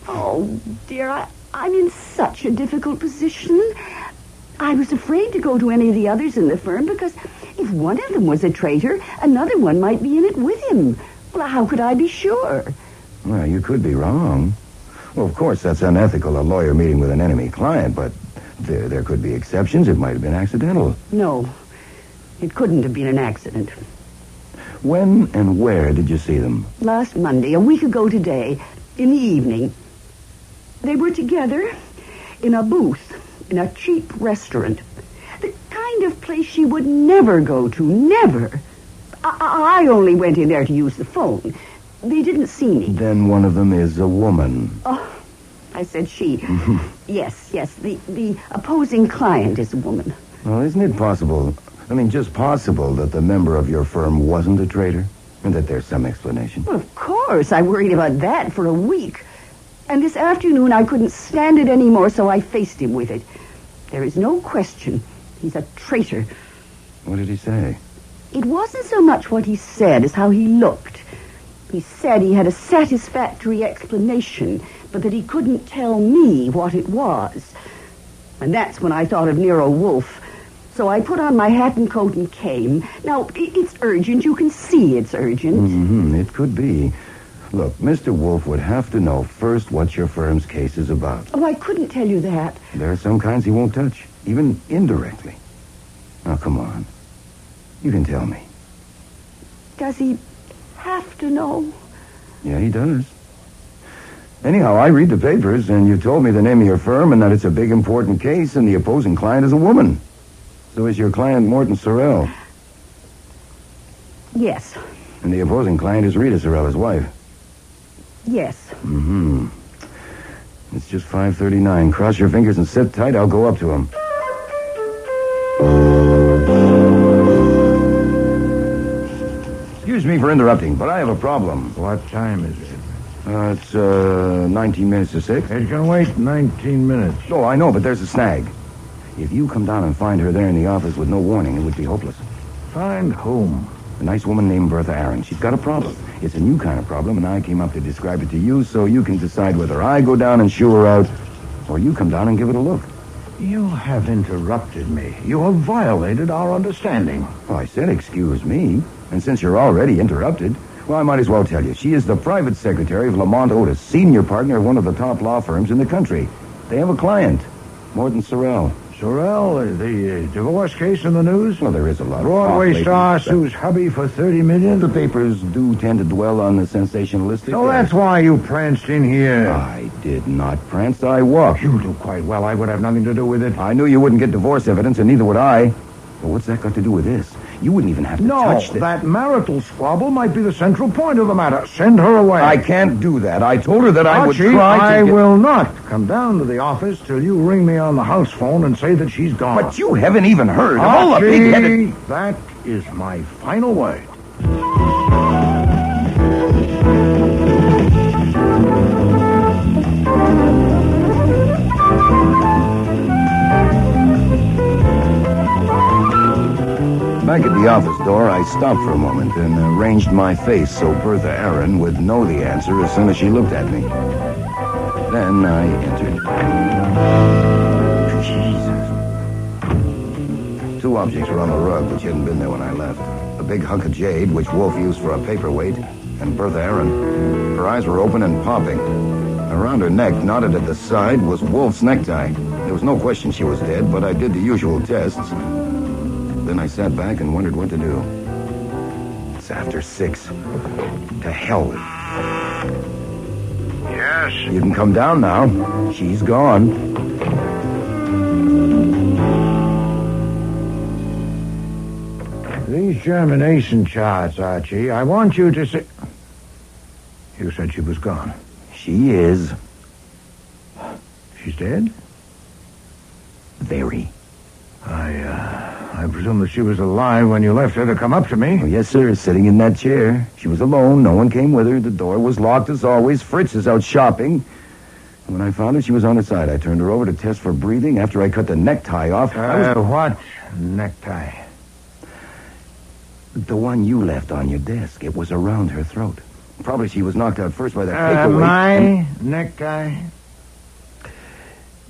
Oh, dear, I'm in such a difficult position. I was afraid to go to any of the others in the firm because if one of them was a traitor, another one might be in it with him. Well, how could I be sure? Well, you could be wrong. Well, of course, that's unethical, a lawyer meeting with an enemy client, but there could be exceptions. It might have been accidental. No, it couldn't have been an accident. When and where did you see them? Last Monday, a week ago today, in the evening. They were together in a booth in a cheap restaurant. The kind of place she would never go to, never. I only went in there to use the phone. They didn't see me. Then one of them is a woman. Oh, I said she. Yes, the opposing client is a woman. Well, isn't it possible, just possible that the member of your firm wasn't a traitor? And that there's some explanation? Well, of course. I worried about that for a week. And this afternoon I couldn't stand it anymore, so I faced him with it. There is no question. He's a traitor. What did he say? It wasn't so much what he said as how he looked. He said he had a satisfactory explanation, but that he couldn't tell me what it was. And that's when I thought of Nero Wolfe. So I put on my hat and coat and came. Now, it's urgent. You can see it's urgent. It could be. Look, Mr. Wolfe would have to know first what your firm's case is about. Oh, I couldn't tell you that. There are some kinds he won't touch, even indirectly. Now, come on. You can tell me. Does he have to know? Yeah, he does. Anyhow, I read the papers, and you told me the name of your firm and that it's a big, important case, and the opposing client is a woman. So is your client Morton Sorrell? Yes. And the opposing client is Rita Sorrell, his wife. Yes. Mm-hmm. It's just 5:39. Cross your fingers and sit tight. I'll go up to him. Excuse me for interrupting, but I have a problem. What time is it? It's 19 minutes to 6. It can wait 19 minutes. Oh, I know, but there's a snag. If you come down and find her there in the office with no warning, it would be hopeless. Find whom? A nice woman named Bertha Aaron. She's got a problem. It's a new kind of problem, and I came up to describe it to you so you can decide whether I go down and shoo her out, or you come down and give it a look. You have interrupted me. You have violated our understanding. Oh, I said excuse me. And since you're already interrupted, well, I might as well tell you. She is the private secretary of Lamont Otis, senior partner of one of the top law firms in the country. They have a client, Morton Sorrell. Sorrell, the divorce case in the news? Well, there is a lot Broadway of star sues hubby for $30 million? The papers do tend to dwell on the sensationalistic. So that's why you pranced in here. I did not prance. I walked. You do quite well. I would have nothing to do with it. I knew you wouldn't get divorce evidence, and neither would I. But what's that got to do with this? You wouldn't even have to touch this. No, that marital squabble might be the central point of the matter. Send her away. I can't do that. I told her that I would Archie, try to I will not come down to the office till you ring me on the house phone and say that she's gone. But you haven't even heard of Archie, all the pig-headed... that is my final word. Back at the office door, I stopped for a moment and arranged my face so Bertha Aaron would know the answer as soon as she looked at me. Then I entered. Jesus. Two objects were on the rug which hadn't been there when I left. A big hunk of jade, which Wolfe used for a paperweight, and Bertha Aaron. Her eyes were open and popping. Around her neck, knotted at the side, was Wolfe's necktie. There was no question she was dead, but I did the usual tests. Then I sat back and wondered what to do. It's after 6. To hell with it. Yes? You can come down now. She's gone. These germination charts, Archie, I want you to say... You said she was gone. She is. She's dead? Very. I presume that she was alive when you left her to come up to me. Oh, yes, sir, sitting in that chair. She was alone. No one came with her. The door was locked as always. Fritz is out shopping. And when I found her, she was on her side. I turned her over to test for breathing. After I cut the necktie off... What necktie? The one you left on your desk. It was around her throat. Probably she was knocked out first by that paperweight. My necktie?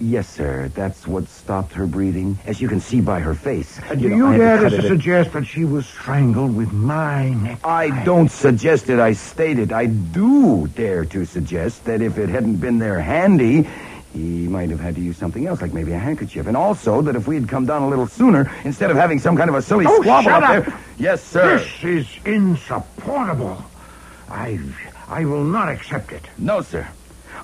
Yes, sir. That's what stopped her breathing, as you can see by her face. Do you dare to suggest that she was strangled with my necktie? I don't suggest it. I state it. I do dare to suggest that if it hadn't been there handy, he might have had to use something else, like maybe a handkerchief. And also that if we had come down a little sooner, instead of having some kind of a silly squabble up there... Yes, sir. This is insupportable. I will not accept it. No, sir.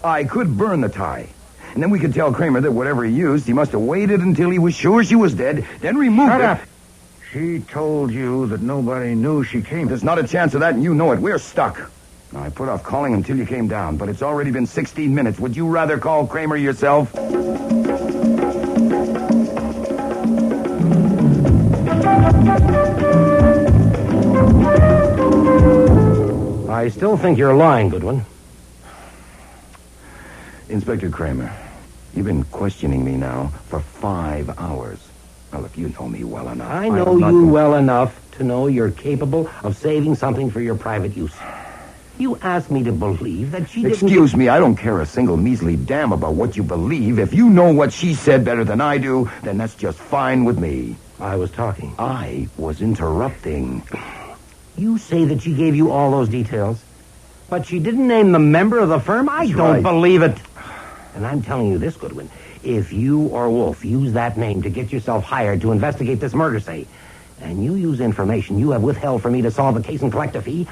I could burn the tie. And then we could tell Kramer that whatever he used, he must have waited until he was sure she was dead, then removed it. Shut up. She told you that nobody knew she came. There's not a chance of that, and you know it. We're stuck. Now, I put off calling until you came down, but it's already been 16 minutes. Would you rather call Kramer yourself? I still think you're lying, Goodwin. Inspector Kramer, you've been questioning me now for 5 hours. Now, look, you know me well enough. I know you well enough to know you're capable of saving something for your private use. You asked me to believe that she didn't... Excuse me, I don't care a single measly damn about what you believe. If you know what she said better than I do, then that's just fine with me. I was talking. I was interrupting. You say that she gave you all those details, but she didn't name the member of the firm? I don't believe it. And I'm telling you this, Goodwin. If you or Wolfe use that name to get yourself hired to investigate this murder, say, and you use information you have withheld from me to solve the case and collect a fee,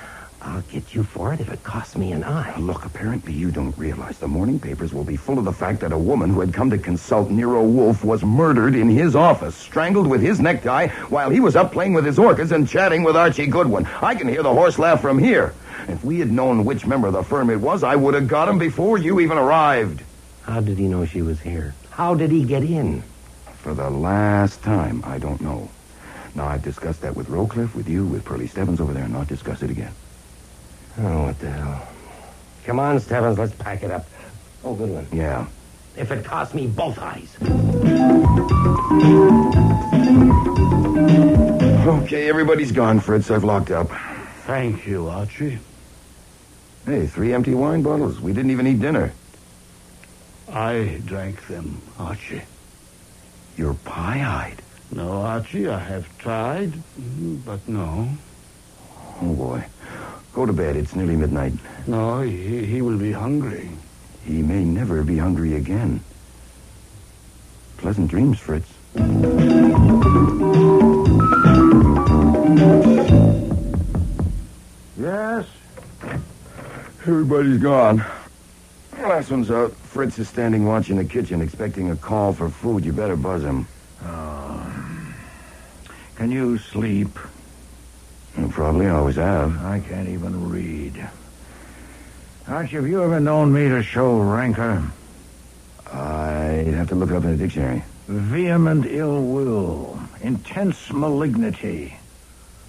I'll get you for it if it costs me an eye. Look, apparently you don't realize the morning papers will be full of the fact that a woman who had come to consult Nero Wolfe was murdered in his office, strangled with his necktie while he was up playing with his orchids and chatting with Archie Goodwin. I can hear the horse laugh from here. If we had known which member of the firm it was, I would have got him before you even arrived. How did he know she was here? How did he get in? For the last time, I don't know. Now, I've discussed that with Rowcliffe, with you, with Pearlie Stebbins over there, and not discuss it again. Oh, what the hell. Come on, Stebbins, let's pack it up. Oh, Goodwin. Yeah. If it costs me both eyes. Okay, everybody's gone, Fritz. I've locked up. Thank you, Archie. Hey, 3 empty wine bottles. We didn't even eat dinner. I drank them, Archie. You're pie-eyed. No, Archie, I have tried, but no. Oh, boy. Go to bed. It's nearly midnight. No, he will be hungry. He may never be hungry again. Pleasant dreams, Fritz. Yes? Everybody's gone. Last one's out. Fritz is standing watch in the kitchen, expecting a call for food. You better buzz him. Can you sleep? You probably always have. I can't even read. Archie, have you ever known me to show rancor? I'd have to look it up in a dictionary. Vehement ill will. Intense malignity.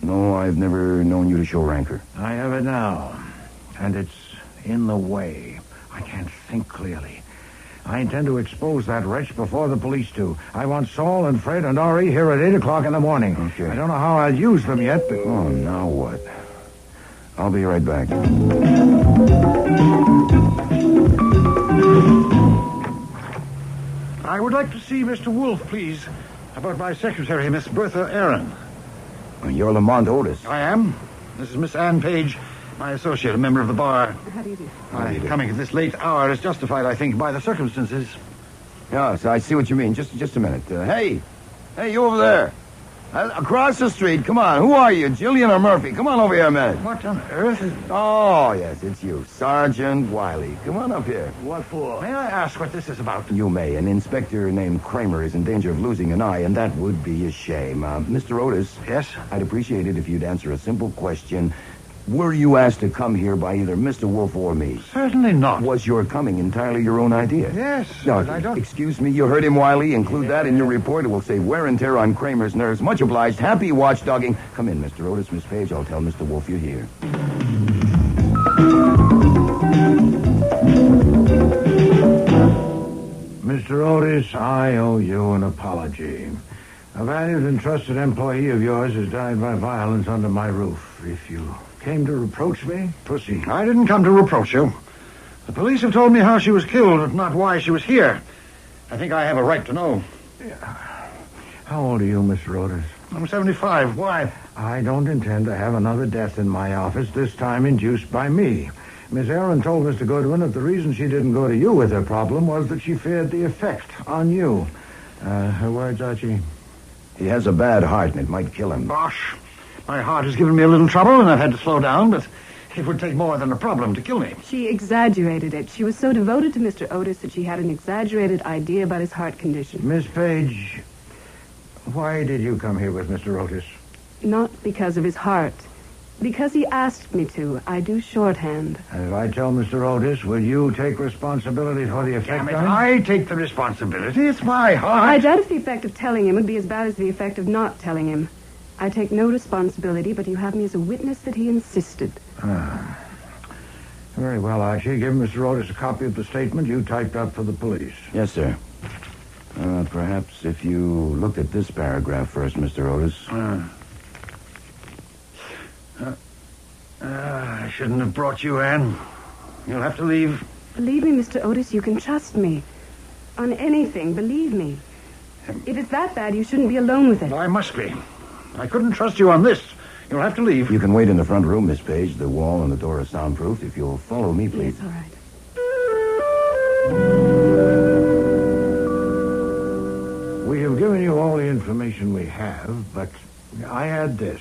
No, I've never known you to show rancor. I have it now. And it's in the way. I can't think clearly. I intend to expose that wretch before the police do. I want Saul and Fred and Ori here at 8 o'clock in the morning. Okay. I don't know how I'll use them yet, but... Oh, now what? I'll be right back. I would like to see Mr. Wolfe, please, about my secretary, Miss Bertha Aaron. You're Lamont Otis. I am. This is Miss Ann Page, my associate, a member of the bar. How do you do? My coming at this late hour is justified, I think, by the circumstances. Yes, I see what you mean. Just a minute. Hey, you over there. Across the street. Come on. Who are you, Jillian or Murphy? Come on over here a minute. What on earth is... Oh, yes, it's you. Sergeant Wiley. Come on up here. What for? May I ask what this is about? You may. An inspector named Kramer is in danger of losing an eye, and that would be a shame. Mr. Otis. Yes? I'd appreciate it if you'd answer a simple question. Were you asked to come here by either Mr. Wolfe or me? Certainly not. Was your coming entirely your own idea? Yes, No, but I don't... Excuse me, you heard him, Wiley. Include that in your report. It will save wear and tear on Kramer's nerves. Much obliged. Happy watchdogging. Come in, Mr. Otis. Miss Page, I'll tell Mr. Wolfe you're here. Mr. Otis, I owe you an apology. A valued and trusted employee of yours has died by violence under my roof. If you came to reproach me, proceed. I didn't come to reproach you. The police have told me how she was killed, but not why she was here. I think I have a right to know. How old are you, Mr. Otis? I'm 75. Why? I don't intend to have another death in my office, this time induced by me. Miss Aaron told Mr. Goodwin that the reason she didn't go to you with her problem was that she feared the effect on you. Her words, Archie? He has a bad heart, and it might kill him. Bosh. My heart has given me a little trouble, and I've had to slow down, but it would take more than a problem to kill me. She exaggerated it. She was so devoted to Mr. Otis that she had an exaggerated idea about his heart condition. Miss Page, why did you come here with Mr. Otis? Not because of his heart. Because he asked me to. I do shorthand. And if I tell Mr. Otis, will you take responsibility for the effect on him? I take the responsibility. It's my heart. I doubt if the effect of telling him would be as bad as the effect of not telling him. I take no responsibility, but you have me as a witness that he insisted. Very well, Archie. Give Mr. Otis a copy of the statement you typed up for the police. Yes, sir. Perhaps if you looked at this paragraph first, Mr. Otis. I shouldn't have brought you, Anne. You'll have to leave. Believe me, Mr. Otis, you can trust me. On anything, believe me. If it's that bad, you shouldn't be alone with it. I must be. I couldn't trust you on this. You'll have to leave. You can wait in the front room, Miss Page. The wall and the door are soundproof. If you'll follow me, please. Yes, all right. We have given you all the information we have, but I add this.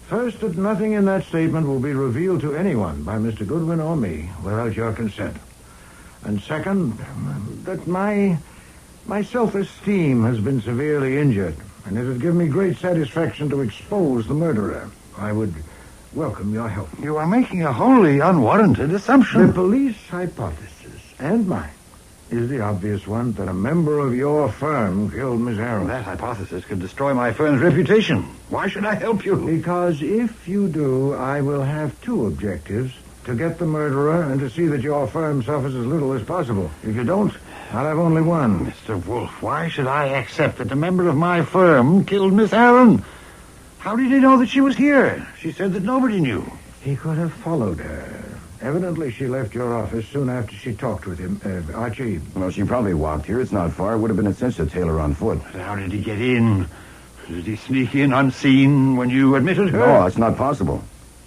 First, that nothing in that statement will be revealed to anyone by Mr. Goodwin or me without your consent. And second, that my self-esteem has been severely injured, and it would give me great satisfaction to expose the murderer. I would welcome your help. You are making a wholly unwarranted assumption. The police hypothesis, and mine, is the obvious one that a member of your firm killed Miss Arrow. That hypothesis could destroy my firm's reputation. Why should I help you? Because if you do, I will have two objectives: to get the murderer and to see that your firm suffers as little as possible. If you don't, I'll have only one. Mr. Wolfe, why should I accept that a member of my firm killed Miss Aaron? How did he know that she was here? She said that nobody knew. He could have followed her. Evidently, she left your office soon after she talked with him. Archie. Well, she probably walked here. It's not far. It would have been a cinch to tail her on foot. How did he get in? Did he sneak in unseen when you admitted her? No, it's not possible.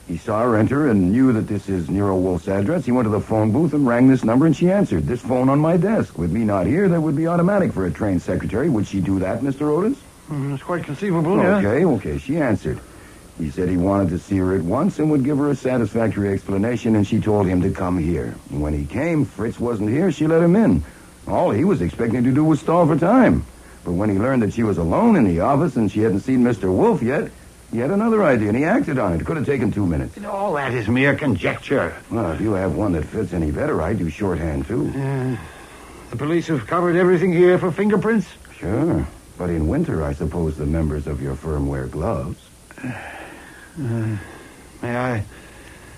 He saw her enter and knew that this is Nero Wolfe's address. He went to the phone booth and rang this number, and she answered. This phone on my desk. With me not here, that would be automatic for a trained secretary. Would she do that, Mr. Otis? It's quite conceivable, yeah. Okay. She answered. He said he wanted to see her at once and would give her a satisfactory explanation, and she told him to come here. And when he came, Fritz wasn't here. She let him in. All he was expecting to do was stall for time. But when he learned that she was alone in the office and she hadn't seen Mr. Wolfe yet, he had another idea, and he acted on it. It could have taken 2 minutes. All that is mere conjecture. Well, if you have one that fits any better, I do shorthand, too. The police have covered everything here for fingerprints? Sure. But in winter, I suppose the members of your firm wear gloves. May I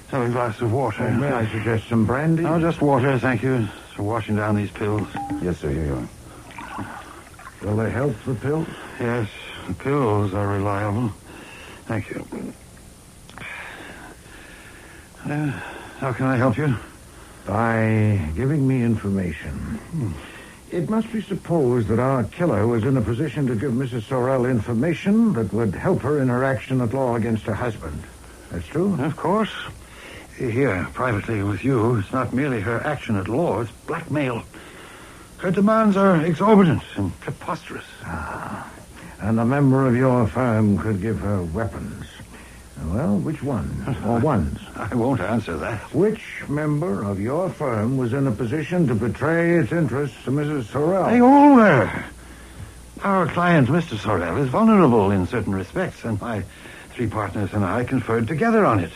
have a glass of water? May I suggest some brandy? No, just water, thank you. For washing down these pills. Yes, sir, here you are. Will they help, the pills? Yes, the pills are reliable. Thank you. How can I help you? By giving me information. It must be supposed that our killer was in a position to give Mrs. Sorrell information that would help her in her action at law against her husband. That's true? Of course. Here, privately with you, it's not merely her action at law, it's blackmail. Her demands are exorbitant and preposterous. And a member of your firm could give her weapons. Well, which one? Or ones? I won't answer that. Which member of your firm was in a position to betray its interests to Mrs. Sorrell? They all were. Our client, Mr. Sorrell, is vulnerable in certain respects, and my 3 partners and I conferred together on it.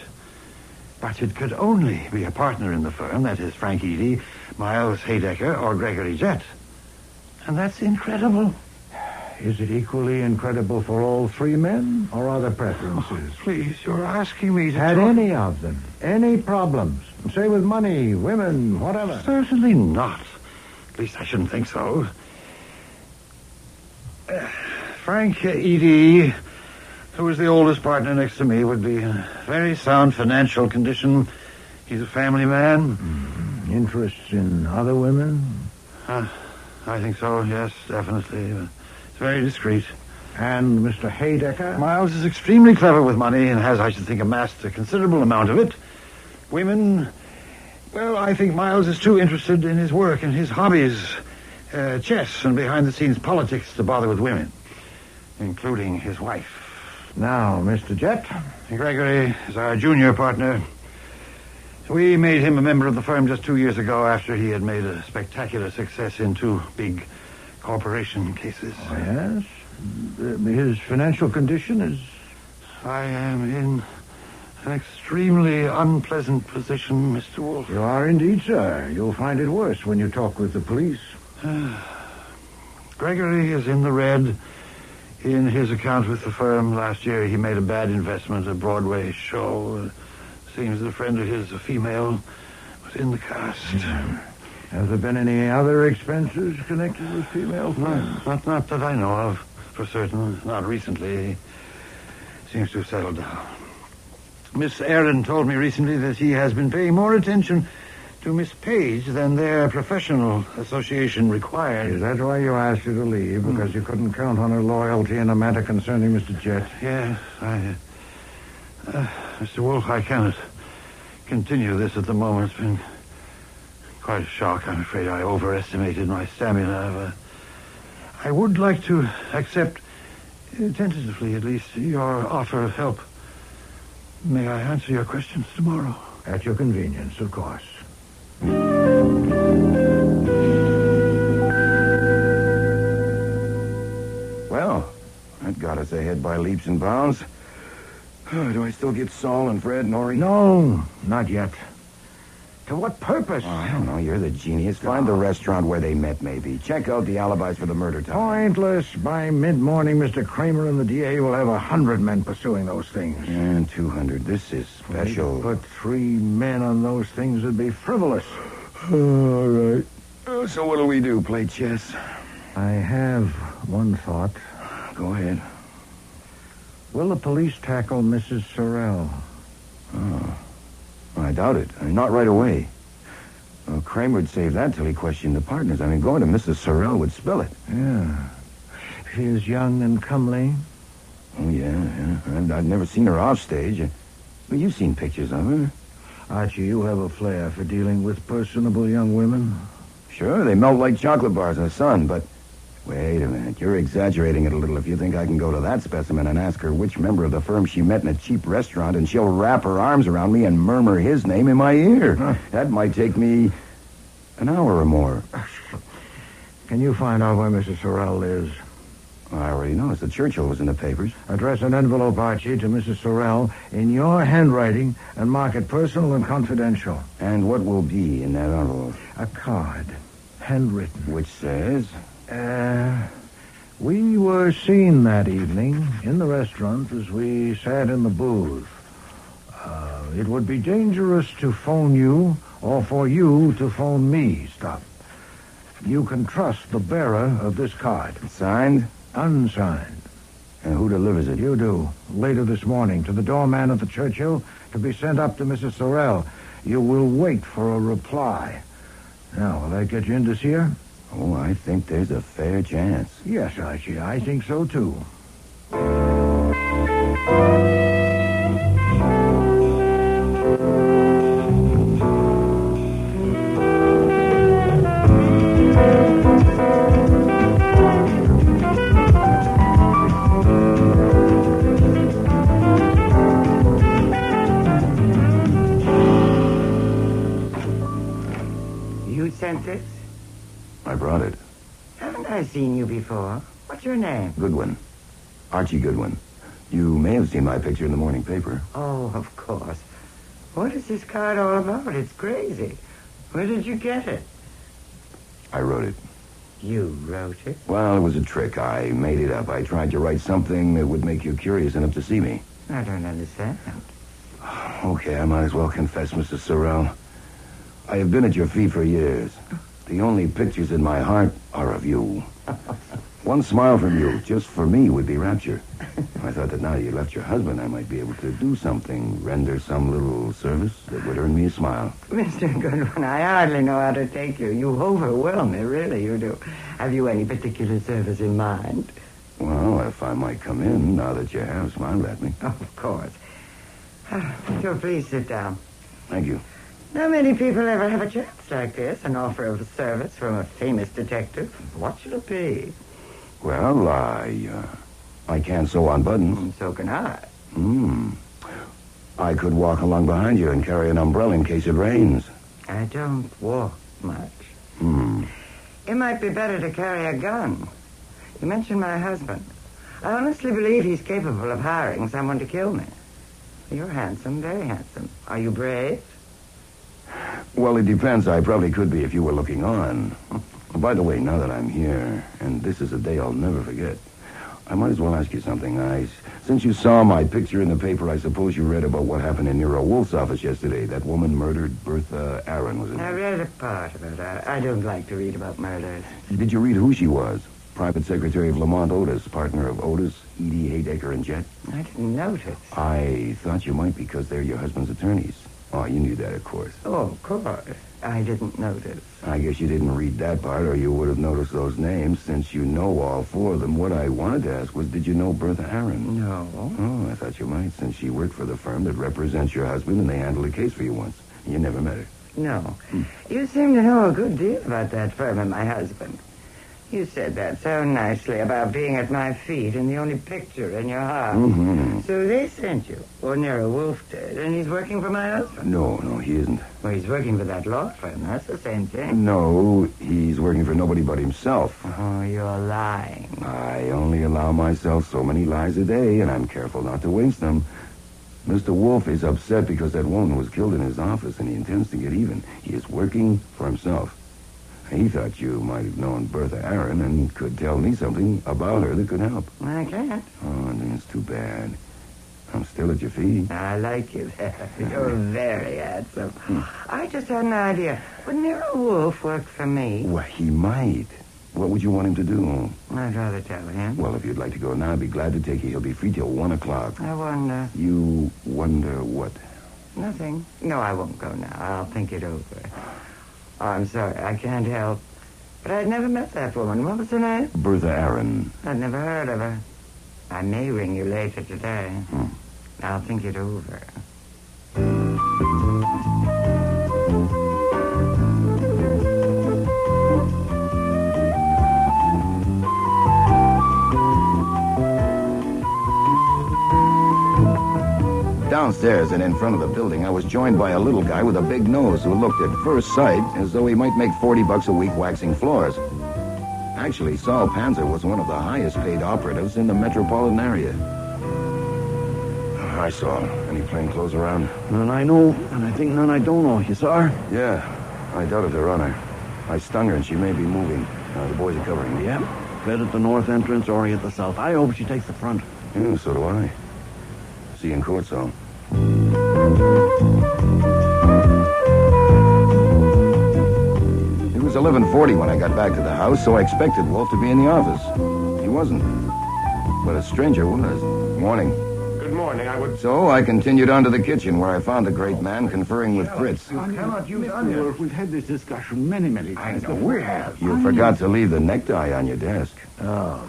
But it could only be a partner in the firm, that is Frank Eady, Miles Haydecker, or Gregory Jett. And that's incredible. Is it equally incredible for all 3 men, or are there preferences? Please, you're asking me to Had talk... any of them any problems? Say with money, women, whatever. Certainly not. At least I shouldn't think so. Frank Eady, who is the oldest partner next to me, would be in a very sound financial condition. He's a family man. Interests in other women? I think so, yes, definitely. It's very discreet. And Mr. Haydecker? Miles is extremely clever with money and has, I should think, amassed a considerable amount of it. Women, well, I think Miles is too interested in his work and his hobbies, chess and behind-the-scenes politics, to bother with women, including his wife. Now, Mr. Jett? Gregory is our junior partner. We made him a member of the firm just 2 years ago after he had made a spectacular success in 2 big corporation cases. Oh, yes? His financial condition is... I am in an extremely unpleasant position, Mr. Wolfe. You are indeed, sir. You'll find it worse when you talk with the police. Gregory is in the red. In his account with the firm last year, he made a bad investment, a Broadway show. Seems that a friend of his, a female, was in the cast. Have there been any other expenses connected with female friends? Not that I know of, for certain. Not recently. He seems to have settled down. Miss Aaron told me recently that he has been paying more attention to Miss Page than their professional association required. Is that why you asked her to leave? Because you couldn't count on her loyalty in a matter concerning Mr. Jett? Yes, Mr. Wolfe, I cannot continue this at the moment. It's been quite a shock. I'm afraid I overestimated my stamina. I would like to accept, tentatively at least, your offer of help. May I answer your questions tomorrow? At your convenience, of course. Well, that got us ahead by leaps and bounds. Do I still get Saul and Fred and Ori? No, not yet. To what purpose? Oh, I don't know. You're the genius. Find the restaurant where they met, maybe. Check out the alibis for the murder time. Pointless. By mid-morning, Mr. Kramer and the DA will have 100 men pursuing those things. And 200. This is special. If we put 3 men on those things, it'd be frivolous. All right. So what'll we do? Play chess? I have one thought. Go ahead. Will the police tackle Mrs. Sorrell? Oh. I doubt it. Not right away. Kramer would save that till he questioned the partners. Going to Mrs. Sorrell would spill it. Yeah. She is young and comely. Oh, yeah. I've never seen her off stage. Well, you've seen pictures of her. Archie, you have a flair for dealing with personable young women. Sure, they melt like chocolate bars in the sun, but... Wait a minute. You're exaggerating it a little if you think I can go to that specimen and ask her which member of the firm she met in a cheap restaurant, and she'll wrap her arms around me and murmur his name in my ear. Huh. That might take me an hour or more. Can you find out where Mrs. Sorrell lives? I already noticed. The Churchill was in the papers. Address an envelope, Archie, to Mrs. Sorrell in your handwriting and mark it personal and confidential. And what will be in that envelope? A card, handwritten. Which says... We were seen that evening in the restaurant as we sat in the booth. It would be dangerous to phone you or for you to phone me. Stop. You can trust the bearer of this card. Signed? Unsigned. And who delivers it? You do. Later this morning to the doorman at the Churchill to be sent up to Mrs. Sorrell. You will wait for a reply. Now, will that get you in this year? Oh, I think there's a fair chance. Yes, Archie, I think so, too. You sent this? I brought it. Haven't I seen you before? What's your name? Goodwin. Archie Goodwin. You may have seen my picture in the morning paper. Oh, of course. What is this card all about? It's crazy. Where did you get it? I wrote it. You wrote it? Well, it was a trick. I made it up. I tried to write something that would make you curious enough to see me. I don't understand. Okay, I might as well confess, Mrs. Sorrell. I have been at your feet for years. The only pictures in my heart are of you. One smile from you, just for me, would be rapture. I thought that now you left your husband, I might be able to do something, render some little service that would earn me a smile. Mr. Goodwin, I hardly know how to take you. You overwhelm me, really, you do. Have you any particular service in mind? Well, if I might come in, now that you have smiled at me. Oh, of course. So please sit down. Thank you. Not many people ever have a chance like this, an offer of service from a famous detective. What should it be? Well, I can sew on buttons. So can I. I could walk along behind you and carry an umbrella in case it rains. I don't walk much. It might be better to carry a gun. You mentioned my husband. I honestly believe he's capable of hiring someone to kill me. You're handsome, very handsome. Are you brave? Well, it depends. I probably could be if you were looking on. By the way, now that I'm here, and this is a day I'll never forget, I might as well ask you something. Since you saw my picture in the paper, I suppose you read about what happened in Nero Wolfe's office yesterday. That woman murdered Bertha Aaron, was it? I read a part about her. I don't like to read about murders. Did you read who she was? Private secretary of Lamont Otis, partner of Otis, Edie, Haydecker, and Jet? I didn't notice. I thought you might because they're your husband's attorneys. Oh, you knew that, of course. Oh, of course. I didn't notice. I guess you didn't read that part, or you would have noticed those names, since you know all four of them. What I wanted to ask was, did you know Bertha Aaron? No. Oh, I thought you might, since she worked for the firm that represents your husband, and they handled a case for you once. You never met her. No. You seem to know a good deal about that firm and my husband. You said that so nicely about being at my feet and the only picture in your heart. Mm-hmm. So they sent you, or Nero Wolfe did, and he's working for my husband. No, he isn't. Well, he's working for that law firm. That's the same thing. No, he's working for nobody but himself. Oh, you're lying. I only allow myself so many lies a day, and I'm careful not to waste them. Mr. Wolfe is upset because that woman was killed in his office, and he intends to get even. He is working for himself. He thought you might have known Bertha Aaron and could tell me something about her that could help. I can't. Oh, then it's too bad. I'm still at your feet. I like you there. You're very handsome. I just had an idea. Would Nero Wolfe work for me? Well, he might. What would you want him to do? I'd rather tell him. Well, if you'd like to go now, I'd be glad to take you. He'll be free till 1 o'clock. I wonder. You wonder what? Nothing. No, I won't go now. I'll think it over. Oh, I'm sorry. I can't help. But I'd never met that woman. What was her name? Bertha Aaron. I'd never heard of her. I may ring you later today. I'll think it over. Downstairs and in front of the building, I was joined by a little guy with a big nose who looked at first sight as though he might make $40 a week waxing floors. Actually, Saul Panzer was one of the highest paid operatives in the metropolitan area. Hi, Saul. Any plainclothes around? None I know, and I think none I don't know. You saw her? Yeah, I doubted they're on her. I stung her and she may be moving. The boys are covering me. Yeah, bed at the north entrance or at the south. I hope she takes the front. Yeah, so do I. See you in court, Saul. It was 11:40 when I got back to the house, so I expected Wolfe to be in the office. He wasn't. But a stranger was. Morning. Good morning. So I continued on to the kitchen, where I found the great man conferring with Fritz. You cannot use onions. We've had this discussion many, many times. I know we have. You forgot to leave the necktie on your desk. Oh.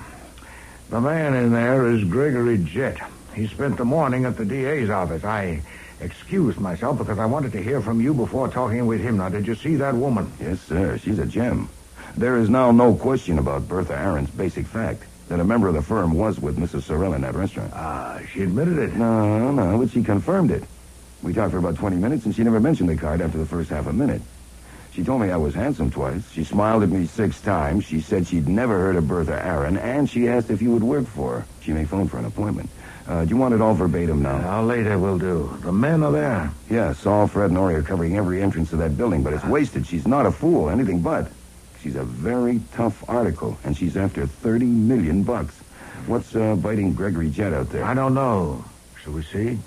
The man in there is Gregory Jett. He spent the morning at the DA's office. I excused myself because I wanted to hear from you before talking with him. Now, did you see that woman? Yes, sir. She's a gem. There is now no question about Bertha Aaron's basic fact, that a member of the firm was with Mrs. Sorrell in that restaurant. She admitted it. No, but she confirmed it. We talked for about 20 minutes, and she never mentioned the card after the first half a minute. She told me I was handsome twice. She smiled at me 6 times. She said she'd never heard of Bertha Aaron, and she asked if you would work for her. She may phone for an appointment. Do you want it all verbatim now? Later will do. The men are there. Yeah, Saul, Fred, and Ori are covering every entrance to that building, but it's wasted. She's not a fool, anything but. She's a very tough article, and she's after $30 million. What's biting Gregory Jett out there? I don't know. Shall we see?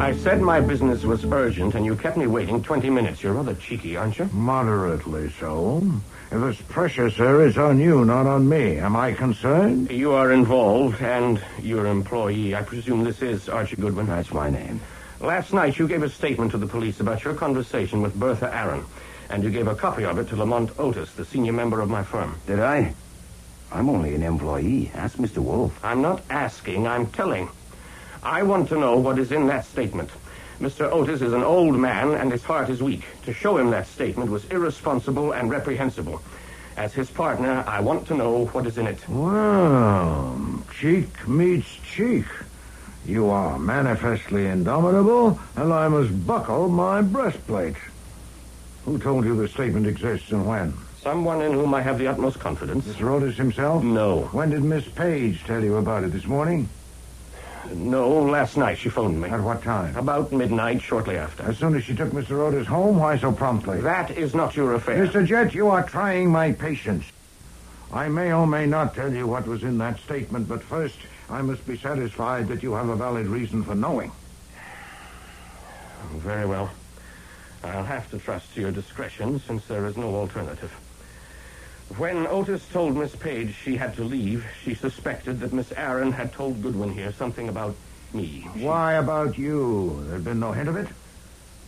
I said my business was urgent, and you kept me waiting 20 minutes. You're rather cheeky, aren't you? Moderately so. If it's pressure, sir, it's on you, not on me. Am I concerned? You are involved, and your employee. I presume this is Archie Goodwin. That's my name. Last night, you gave a statement to the police about your conversation with Bertha Aaron, and you gave a copy of it to Lamont Otis, the senior member of my firm. Did I? I'm only an employee. Ask Mr. Wolfe. I'm not asking, I'm telling. I want to know what is in that statement. Mr. Otis is an old man, and his heart is weak. To show him that statement was irresponsible and reprehensible. As his partner, I want to know what is in it. Well, cheek meets cheek. You are manifestly indomitable, and I must buckle my breastplate. Who told you the statement exists and when? Someone in whom I have the utmost confidence. Mr. Otis himself? No. When did Miss Page tell you about it, this morning? No, last night she phoned me. At what time? About midnight, shortly after. As soon as she took Mr. Otis home? Why so promptly? That is not your affair. Mr. Jett, you are trying my patience. I may or may not tell you what was in that statement, but first I must be satisfied that you have a valid reason for knowing. Very well. I'll have to trust to your discretion, since there is no alternative. When Otis told Miss Page she had to leave, she suspected that Miss Aaron had told Goodwin here something about me. Why about you? There'd been no hint of it?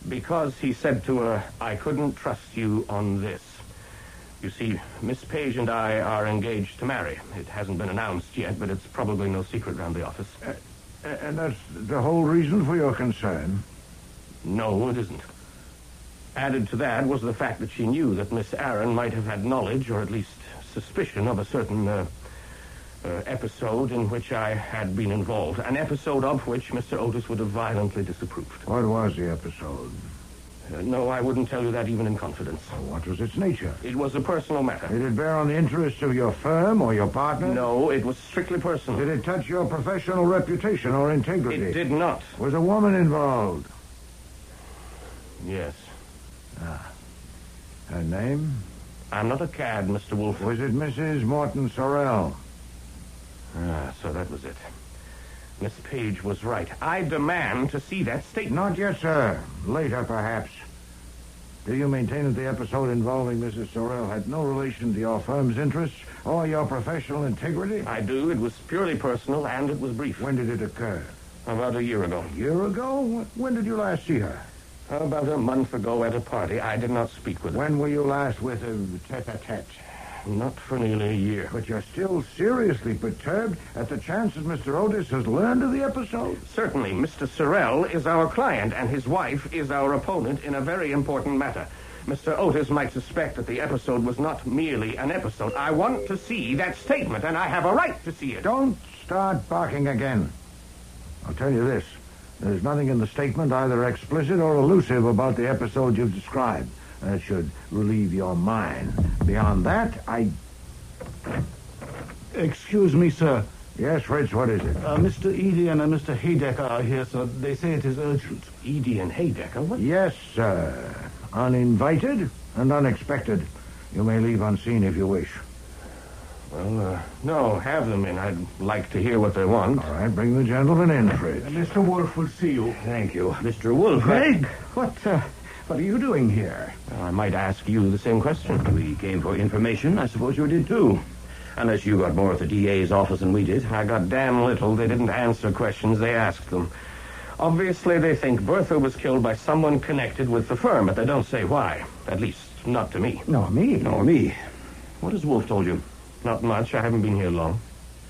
Because he said to her, I couldn't trust you on this. You see, Miss Page and I are engaged to marry. It hasn't been announced yet, but it's probably no secret around the office. And that's the whole reason for your concern? No, it isn't. Added to that was the fact that she knew that Miss Aaron might have had knowledge, or at least suspicion, of a certain episode in which I had been involved. An episode of which Mr. Otis would have violently disapproved. What was the episode? No, I wouldn't tell you that even in confidence. What was its nature? It was a personal matter. Did it bear on the interests of your firm or your partner? No, it was strictly personal. Did it touch your professional reputation or integrity? It did not. Was a woman involved? Yes. Her name? I'm not a cad, Mr. Wolfe. Was it Mrs. Morton Sorrell? So that was it. Miss Page was right. I demand to see that statement. Not yet, sir. Later, perhaps. Do you maintain that the episode involving Mrs. Sorrell had no relation to your firm's interests or your professional integrity? I do. It was purely personal, and it was brief. When did it occur? About a year ago. A year ago? When did you last see her? About a month ago at a party. I did not speak with her. When were you last with her tete-a-tete? Not for nearly a year. But you're still seriously perturbed at the chance that Mr. Otis has learned of the episode? Certainly. Mr. Sorrell is our client, and his wife is our opponent in a very important matter. Mr. Otis might suspect that the episode was not merely an episode. I want to see that statement, and I have a right to see it. Don't start barking again. I'll tell you this. There's nothing in the statement either explicit or elusive about the episode you've described. That should relieve your mind. Beyond that, Excuse me, sir. Yes, Fritz, what is it? Mr. Edie and Mr. Haydecker are here, sir. They say it is urgent. Edie and Haydecker? What? Yes, sir. Uninvited and unexpected. You may leave unseen if you wish. Well, no, have them in. I'd like to hear what they want. All right, bring the gentleman in, Fritz. Mr. Wolfe will see you. Thank you. Mr. Wolfe. Craig, what are you doing here? I might ask you the same question. We came for information. I suppose you did, too. Unless you got more at the DA's office than we did. I got damn little. They didn't answer questions. They asked them. Obviously, they think Bertha was killed by someone connected with the firm, but they don't say why. At least, not to me. Nor me. Nor me. What has Wolfe told you? Not much. I haven't been here long.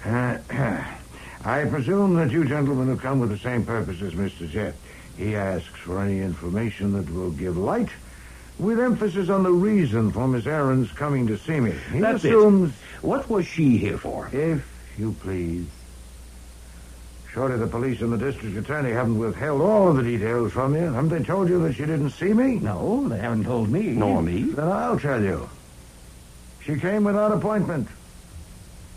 I presume that you gentlemen have come with the same purpose as Mr. Jet. He asks for any information that will give light, with emphasis on the reason for Miss Aaron's coming to see me. He assumes... What was she here for? If you please. Surely the police and the district attorney haven't withheld all of the details from you. Haven't they told you that she didn't see me? No, they haven't told me. Nor me. Then I'll tell you. She came without appointment.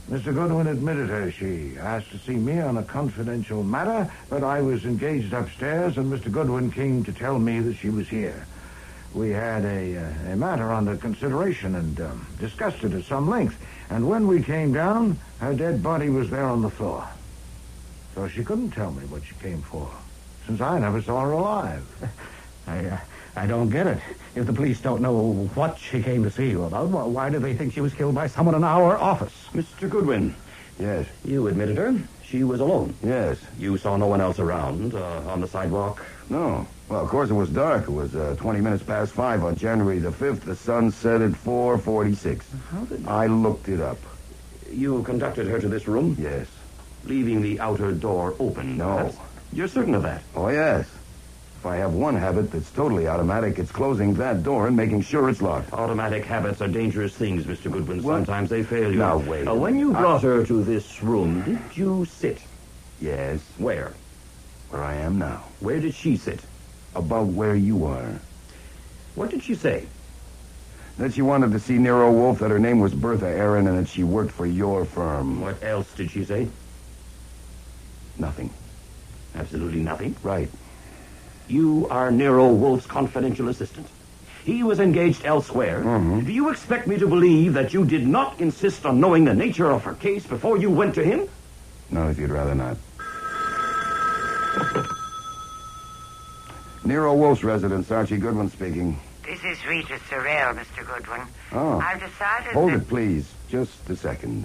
Mr. Goodwin admitted her. She asked to see me on a confidential matter, but I was engaged upstairs, and Mr. Goodwin came to tell me that she was here. We had a matter under consideration and discussed it at some length. And when we came down, her dead body was there on the floor. So she couldn't tell me what she came for, since I never saw her alive. I don't get it. If the police don't know what she came to see you about, why do they think she was killed by someone in our office? Mr. Goodwin. Yes. You admitted her. She was alone. Yes. You saw no one else around on the sidewalk? No. Well, of course, it was dark. It was 20 minutes past 5 on January the 5th. The sun set at 4:46. How did... I looked it up. You conducted her to this room? Yes. Leaving the outer door open? No. You're certain of that? Oh, yes. If I have one habit that's totally automatic, it's closing that door and making sure it's locked. Automatic habits are dangerous things, Mr. Goodwin. What? Sometimes they fail you. Now, wait. When you brought her to this room, did you sit? Yes. Where? Where I am now. Where did she sit? About where you are. What did she say? That she wanted to see Nero Wolfe, that her name was Bertha Aaron, and that she worked for your firm. What else did she say? Nothing. Absolutely nothing? Right. You are Nero Wolfe's confidential assistant. He was engaged elsewhere. Mm-hmm. Do you expect me to believe that you did not insist on knowing the nature of her case before you went to him? Not if you'd rather not. Nero Wolfe's residence, Archie Goodwin speaking. This is Rita Sorrell, Mr. Goodwin. Oh. I've decided Hold that... it, please. Just a second.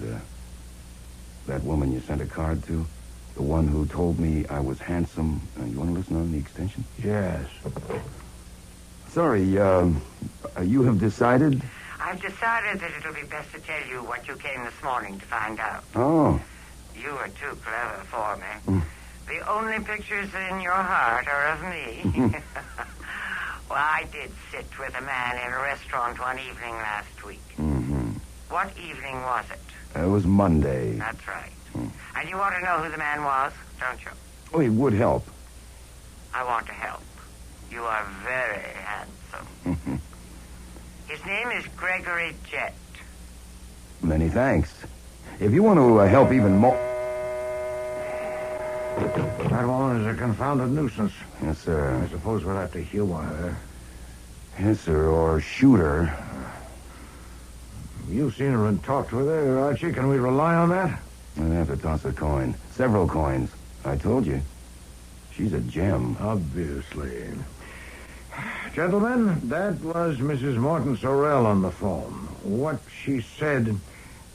That woman you sent a card to? The one who told me I was handsome. You want to listen on the extension? Yes. Sorry, you have decided? I've decided that it'll be best to tell you what you came this morning to find out. Oh. You were too clever for me. The only pictures in your heart are of me. Well, I did sit with a man in a restaurant one evening last week. Mm-hmm. What evening was it? It was Monday. That's right. And you want to know who the man was, don't you? Oh, it would help. I want to help. You are very handsome. His name is Gregory Jett. Many thanks. If you want to help even more... That woman is a confounded nuisance. Yes, sir. I suppose we'll have to humor her. Yes, sir, or shoot her. You've seen her and talked with her, Archie. Can we rely on that? I'd have to toss a coin. Several coins. I told you. She's a gem. Obviously. Gentlemen, that was Mrs. Morton Sorrell on the phone. What she said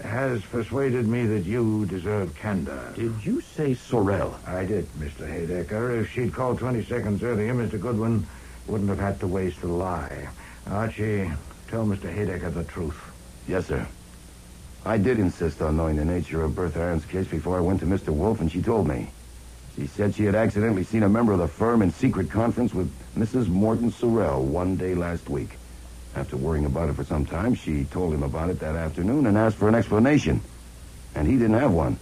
has persuaded me that you deserve candor. Did you say Sorrell? I did, Mr. Haydecker. If she'd called 20 seconds earlier, Mr. Goodwin wouldn't have had to waste a lie. Archie, tell Mr. Haydecker the truth. Yes, sir. I did insist on knowing the nature of Bertha Aaron's case before I went to Mr. Wolfe, and she told me. She said she had accidentally seen a member of the firm in secret conference with Mrs. Morton Sorrell one day last week. After worrying about it for some time, she told him about it that afternoon and asked for an explanation. And he didn't have one,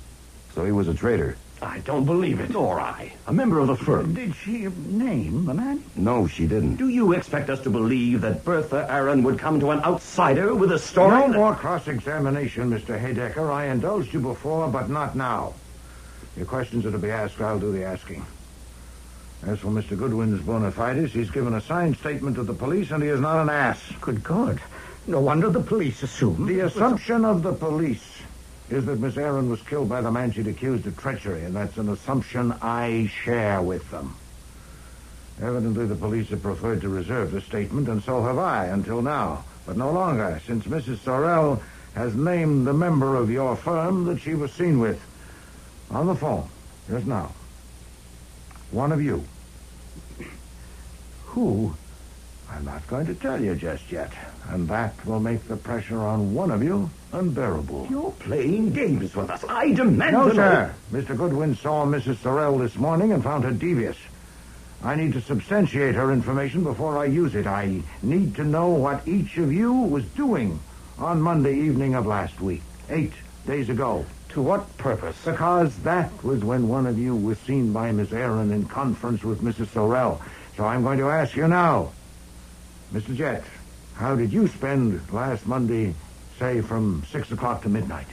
so he was a traitor. I don't believe it. Nor I. A member of the firm. Did she name the man? No, she didn't. Do you expect us to believe that Bertha Aaron would come to an outsider with a story? No more cross-examination, Mr. Haydecker. I indulged you before, but not now. Your questions are to be asked, I'll do the asking. As for Mr. Goodwin's bona fides, he's given a signed statement to the police, and he is not an ass. Good God. No wonder the police assumed... The assumption of the police is that Miss Aaron was killed by the man she'd accused of treachery, and that's an assumption I share with them. Evidently, the police have preferred to reserve the statement, and so have I, until now. But no longer, since Mrs. Sorrell has named the member of your firm that she was seen with. On the phone, just now. One of you. Who? I'm not going to tell you just yet. And that will make the pressure on one of you unbearable. You're playing games with us. I demand No, to sir. Mr. Goodwin saw Mrs. Sorrell this morning and found her devious. I need to substantiate her information before I use it. I need to know what each of you was doing on Monday evening of last week, 8 days ago. To what purpose? Because that was when one of you was seen by Miss Aaron in conference with Mrs. Sorrell. So I'm going to ask you now. Mr. Jett, how did you spend last Monday, say, from 6 o'clock to midnight?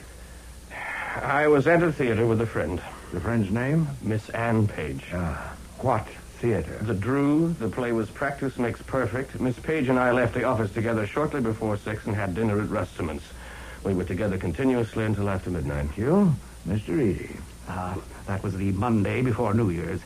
I was at a theater with a friend. The friend's name? Miss Ann Page. What theater? The Drew. The play was Practice Makes Perfect. Miss Page and I left the office together shortly before 6 and had dinner at Rusterman's. We were together continuously until after midnight. Thank you. Mr. Eady. That was the Monday before New Year's.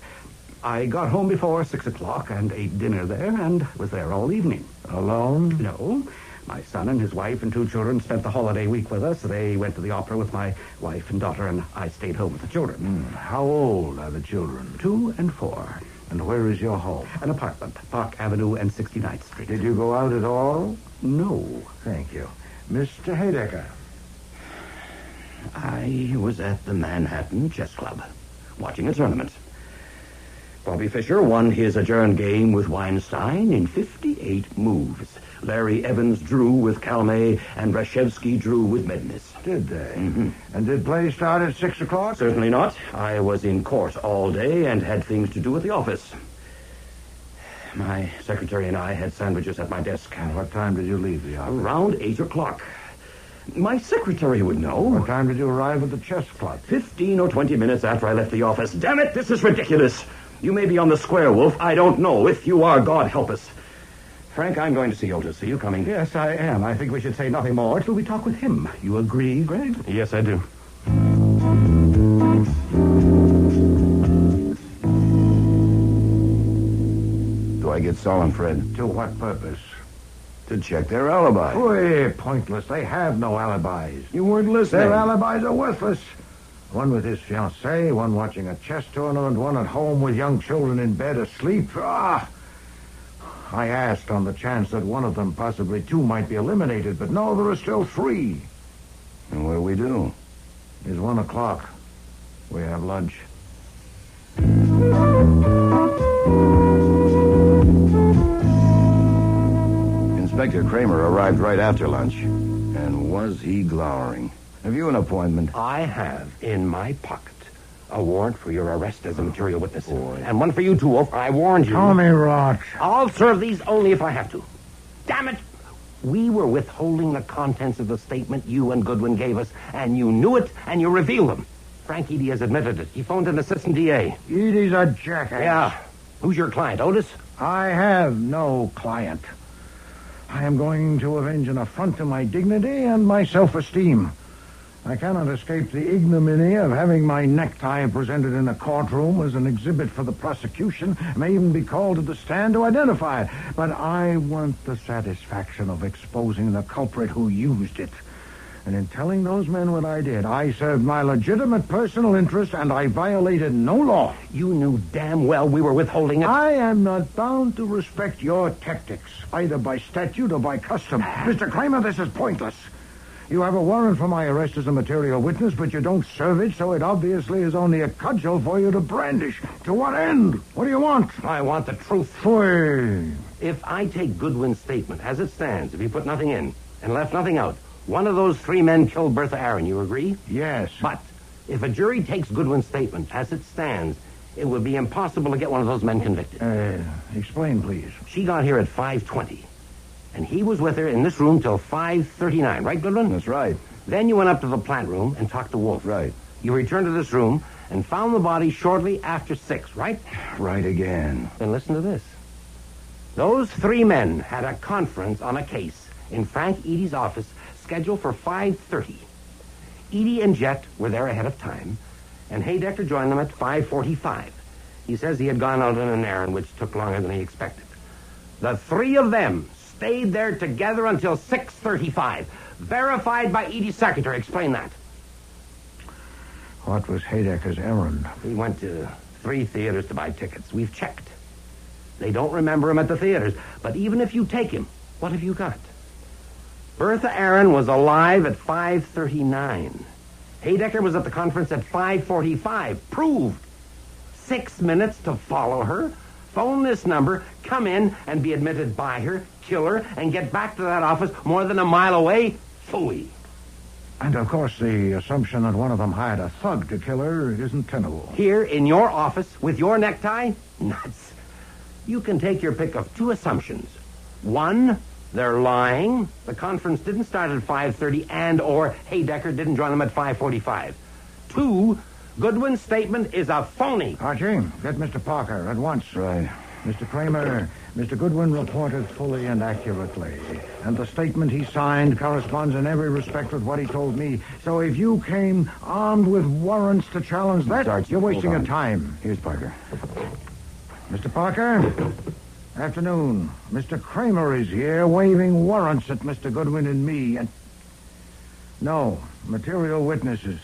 I got home before 6 o'clock and ate dinner there and was there all evening. Alone? No. My son and his wife and 2 children spent the holiday week with us. They went to the opera with my wife and daughter, and I stayed home with the children. How old are the children? 2 and 4. And where is your home? An apartment, Park Avenue and 69th Street. Did you go out at all? No. Thank you. Mr. Haydecker. I was at the Manhattan Chess Club, watching a tournament. Bobby Fischer won his adjourned game with Weinstein in 58 moves. Larry Evans drew with Calmet, and Rashevsky drew with Mednis. Did they? Mm-hmm. And did play start at 6 o'clock? Certainly not. I was in court all day and had things to do at the office. My secretary and I had sandwiches at my desk. And what time did you leave the office? Around 8 o'clock. My secretary would know. What time did you arrive at the chess club? 15 or 20 minutes after I left the office. Damn it, this is ridiculous. You may be on the square, Wolf. I don't know. If you are, God help us. Frank, I'm going to see Otis. Are you coming? Yes, I am. I think we should say nothing more till we talk with him. You agree, Greg? Yes, I do. Do I get Solenfred? To what purpose? To check their alibi. Boy, pointless. They have no alibis. You weren't listening. Their alibis are worthless. One with his fiancée, one watching a chess tournament, one at home with young children in bed asleep. I asked on the chance that one of them, possibly 2, might be eliminated, but no, there are still 3. And what do we do? It's 1 o'clock. We have lunch. Inspector Kramer arrived right after lunch. And was he glowering? Have you an appointment? I have in my pocket a warrant for your arrest as a material witness. And one for you, too, Wolf. I warned you. Tommy Rot. I'll serve these only if I have to. Damn it! We were withholding the contents of the statement you and Goodwin gave us, and you knew it, and you revealed them. Frank Eady has admitted it. He phoned an assistant DA. Eady's a jackass. Yeah. Who's your client, Otis? I have no client. I am going to avenge an affront to my dignity and my self-esteem. I cannot escape the ignominy of having my necktie presented in a courtroom as an exhibit for the prosecution. I may even be called to the stand to identify it. But I want the satisfaction of exposing the culprit who used it. And in telling those men what I did, I served my legitimate personal interest, and I violated no law. You knew damn well we were withholding it. I am not bound to respect your tactics, either by statute or by custom. Mr. Kramer, this is pointless. You have a warrant for my arrest as a material witness, but you don't serve it, so it obviously is only a cudgel for you to brandish. To what end? What do you want? I want the truth. Phoy. If I take Goodwin's statement as it stands, if he put nothing in and left nothing out, one of those three men killed Bertha Aaron, you agree? Yes. But if a jury takes Goodwin's statement as it stands, it would be impossible to get one of those men convicted. Explain, please. She got here at 5:20, and he was with her in this room till 5:39, right, Goodwin? That's right. Then you went up to the plant room and talked to Wolfe. Right. You returned to this room and found the body shortly after 6, right? Right again. Then listen to this. Those three men had a conference on a case in Frank Eady's office scheduled for 5:30. Eady and Jet were there ahead of time, and Haydecker joined them at 5:45. He says he had gone out on an errand which took longer than he expected. The three of them stayed there together until 6:35. Verified by Eady's secretary. Explain that. What was Haydecker's errand? He went to 3 theaters to buy tickets. We've checked. They don't remember him at the theaters. But even if you take him, what have you got? Bertha Aaron was alive at 5:39. Haydecker was at the conference at 5:45. Proved. 6 minutes to follow her, phone this number, come in and be admitted by her, kill her, and get back to that office more than a mile away. Phooey. And, of course, the assumption that one of them hired a thug to kill her isn't tenable. Here in your office with your necktie? Nuts. You can take your pick of 2 assumptions. 1, they're lying. The conference didn't start at 5:30 and or Haydecker didn't join them at 5:45. 2, Goodwin's statement is a phony. Archie, get Mr. Parker at once. Right. Mr. Kramer, Mr. Goodwin reported fully and accurately, and the statement he signed corresponds in every respect with what he told me. So if you came armed with warrants to challenge that, Sarge, you're wasting your hold on. time. Here's Parker. Mr. Parker, afternoon. Mr. Kramer is here waving warrants at Mr. Goodwin and me, and... No, material witnesses.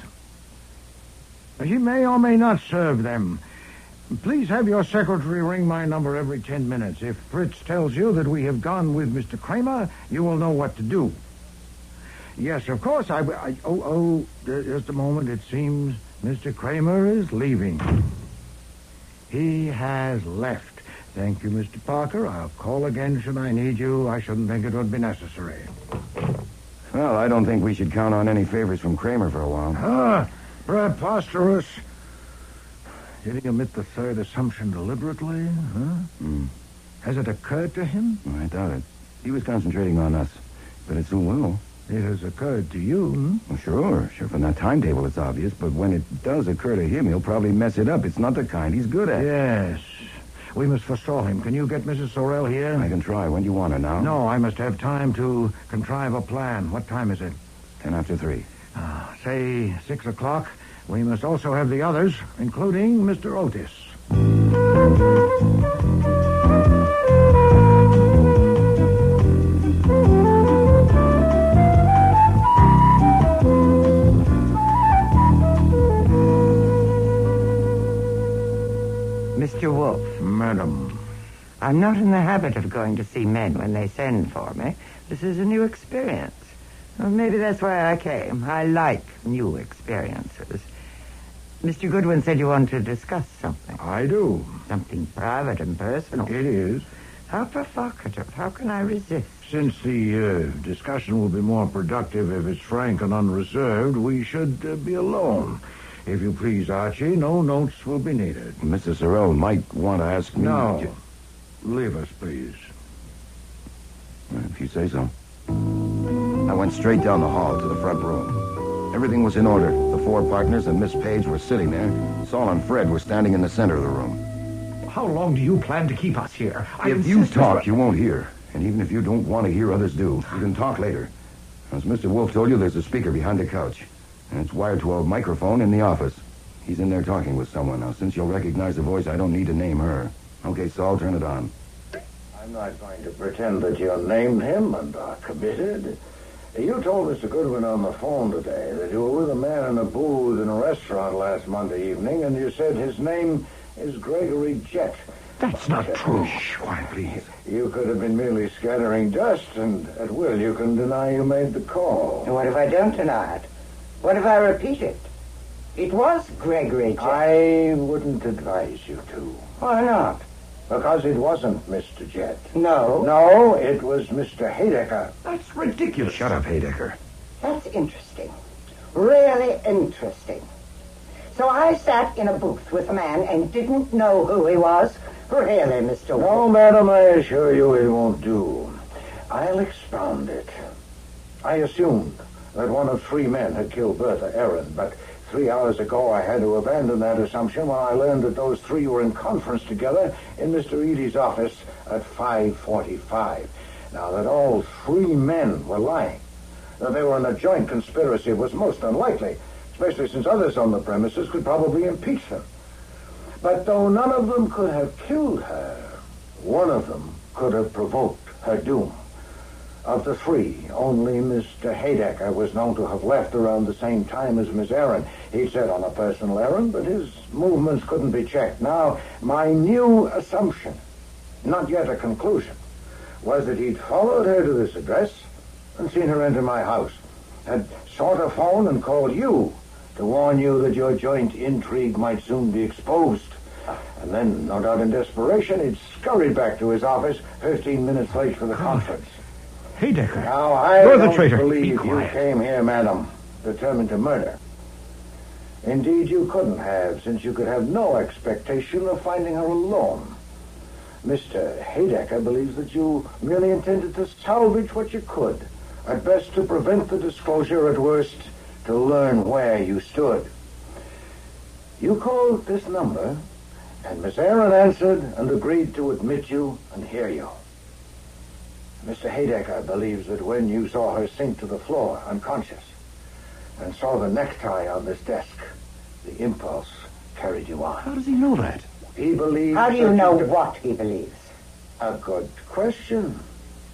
He may or may not serve them. Please have your secretary ring my number every 10 minutes. If Fritz tells you that we have gone with Mr. Kramer, you will know what to do. Yes, of course, just a moment. It seems Mr. Kramer is leaving. He has left. Thank you, Mr. Parker. I'll call again should I need you. I shouldn't think it would be necessary. Well, I don't think we should count on any favors from Kramer for a while. Preposterous. Did he omit the third assumption deliberately? Has it occurred to him? I doubt it. He was concentrating on us, but it soon will. It has occurred to you, Well, sure. From that timetable it's obvious, but when it does occur to him, he'll probably mess it up. It's not the kind he's good at. Yes. We must forestall him. Can you get Mrs. Sorrell here? I can try. When do you want her now? No, I must have time to contrive a plan. What time is it? 10 after 3. Say 6 o'clock. We must also have the others, including Mr. Otis. Mr. Wolfe. Madam. I'm not in the habit of going to see men when they send for me. This is a new experience. Well, maybe that's why I came. I like new experiences. Mr. Goodwin said you wanted to discuss something. I do. Something private and personal. It is. How provocative. How can I resist? Since the discussion will be more productive if it's frank and unreserved, we should be alone. If you please, Archie, no notes will be needed. Mrs. Sorrell might want to ask me... No. Leave us, please. If you say so. I went straight down the hall to the front room. Everything was in order. The 4 partners and Miss Page were sitting there. Saul and Fred were standing in the center of the room. How long do you plan to keep us here? If you talk, you won't hear. And even if you don't want to hear, others do. You can talk later. As Mr. Wolfe told you, there's a speaker behind the couch. And it's wired to a microphone in the office. He's in there talking with someone. Now, since you'll recognize the voice, I don't need to name her. Okay, Saul, turn it on. I'm not going to pretend that you named him and are committed. You told Mr. Goodwin on the phone today that you were with a man in a booth in a restaurant last Monday evening, and you said his name is Gregory Jett. That's not true. Shh, quiet, please. You could have been merely scattering dust, and at will you can deny you made the call. And what if I don't deny it? What if I repeat it? It was Gregory Jett. I wouldn't advise you to. Why not? Because it wasn't Mr. Jett. No. No, it was Mr. Haydecker. That's ridiculous. Shut up, Haydecker. That's interesting. Really interesting. So I sat in a booth with a man and didn't know who he was? Really, Mr. Wolfe? No, madam, I assure you it won't do. I'll expound it. I assumed that one of 3 men had killed Bertha Aaron, but 3 hours ago I had to abandon that assumption when I learned that those 3 were in conference together in Mr. Eady's office at 5:45. Now, that all 3 men were lying, that they were in a joint conspiracy was most unlikely, especially since others on the premises could probably impeach them. But though none of them could have killed her, one of them could have provoked her doom. Of the 3, only Mr. Haydecker was known to have left around the same time as Miss Aaron. He'd set on a personal errand, but his movements couldn't be checked. Now, my new assumption, not yet a conclusion, was that he'd followed her to this address and seen her enter my house, had sought a phone and called you to warn you that your joint intrigue might soon be exposed. And then, no doubt in desperation, he'd scurried back to his office 15 minutes late for the conference. Haydecker. Now, I You're the don't traitor. believe Be you quiet. came here, madam, determined to murder. Indeed, you couldn't have, since you could have no expectation of finding her alone. Mr. Haydecker believes that you merely intended to salvage what you could, at best to prevent the disclosure, at worst to learn where you stood. You called this number, and Miss Aaron answered and agreed to admit you and hear you. Mr. Haydecker believes that when you saw her sink to the floor, unconscious, and saw the necktie on this desk, the impulse carried you on. How does he know that? He believes... How do you know what he believes? A good question.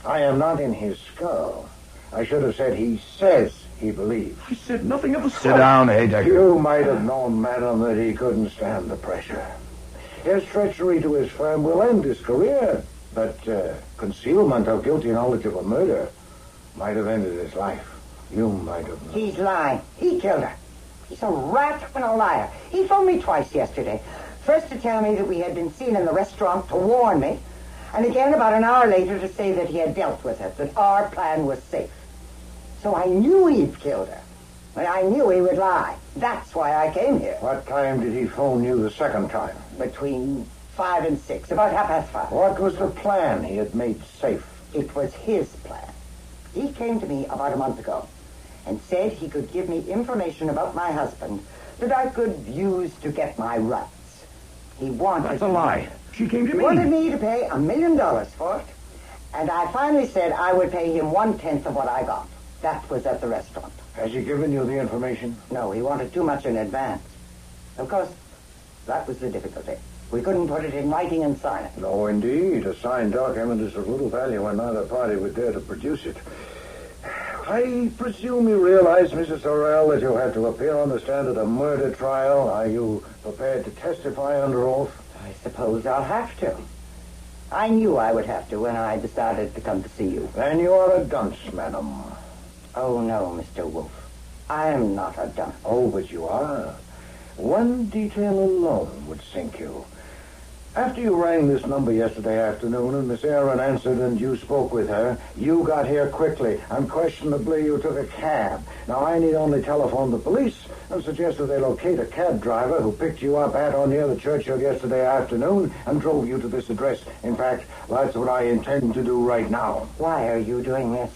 I am not in his skull. I should have said he says he believes. I said nothing of the sort. Sit down, Haydecker. You might have known, madam, that he couldn't stand the pressure. His treachery to his firm will end his career, but concealment of guilty knowledge of a murder might have ended his life. You might have known. He's lying. He killed her. He's a rat and a liar. He phoned me twice yesterday. First to tell me that we had been seen in the restaurant to warn me, and again about an hour later to say that he had dealt with it, that our plan was safe. So I knew he'd killed her, but I knew he would lie. That's why I came here. What time did he phone you the second time? Between 5 and 6, about 5:30. What was the plan he had made safe? It was his plan. He came to me about a month ago and said he could give me information about my husband that I could use to get my rights. He wanted... That's a lie. She came to He me. wanted me to pay $1 million for it, and I finally said I would pay him 1/10 of what I got. That was at the restaurant. Has he given you the information? No, he wanted too much in advance. Of course, that was the difficulty. We couldn't put it in writing and sign it. No, indeed. A signed document is of little value when neither party would dare to produce it. I presume you realize, Mrs. Sorrell, that you'll have to appear on the stand at a murder trial. Are you prepared to testify under oath? I suppose I'll have to. I knew I would have to when I decided to come to see you. Then you are a dunce, madam. Oh, no, Mr. Wolfe. I am not a dunce. Oh, but you are. One detail alone would sink you. After you rang this number yesterday afternoon and Miss Aaron answered and you spoke with her, you got here quickly. Unquestionably, you took a cab. Now, I need only telephone the police and suggest that they locate a cab driver who picked you up at or near the churchyard yesterday afternoon and drove you to this address. In fact, that's what I intend to do right now. Why are you doing this?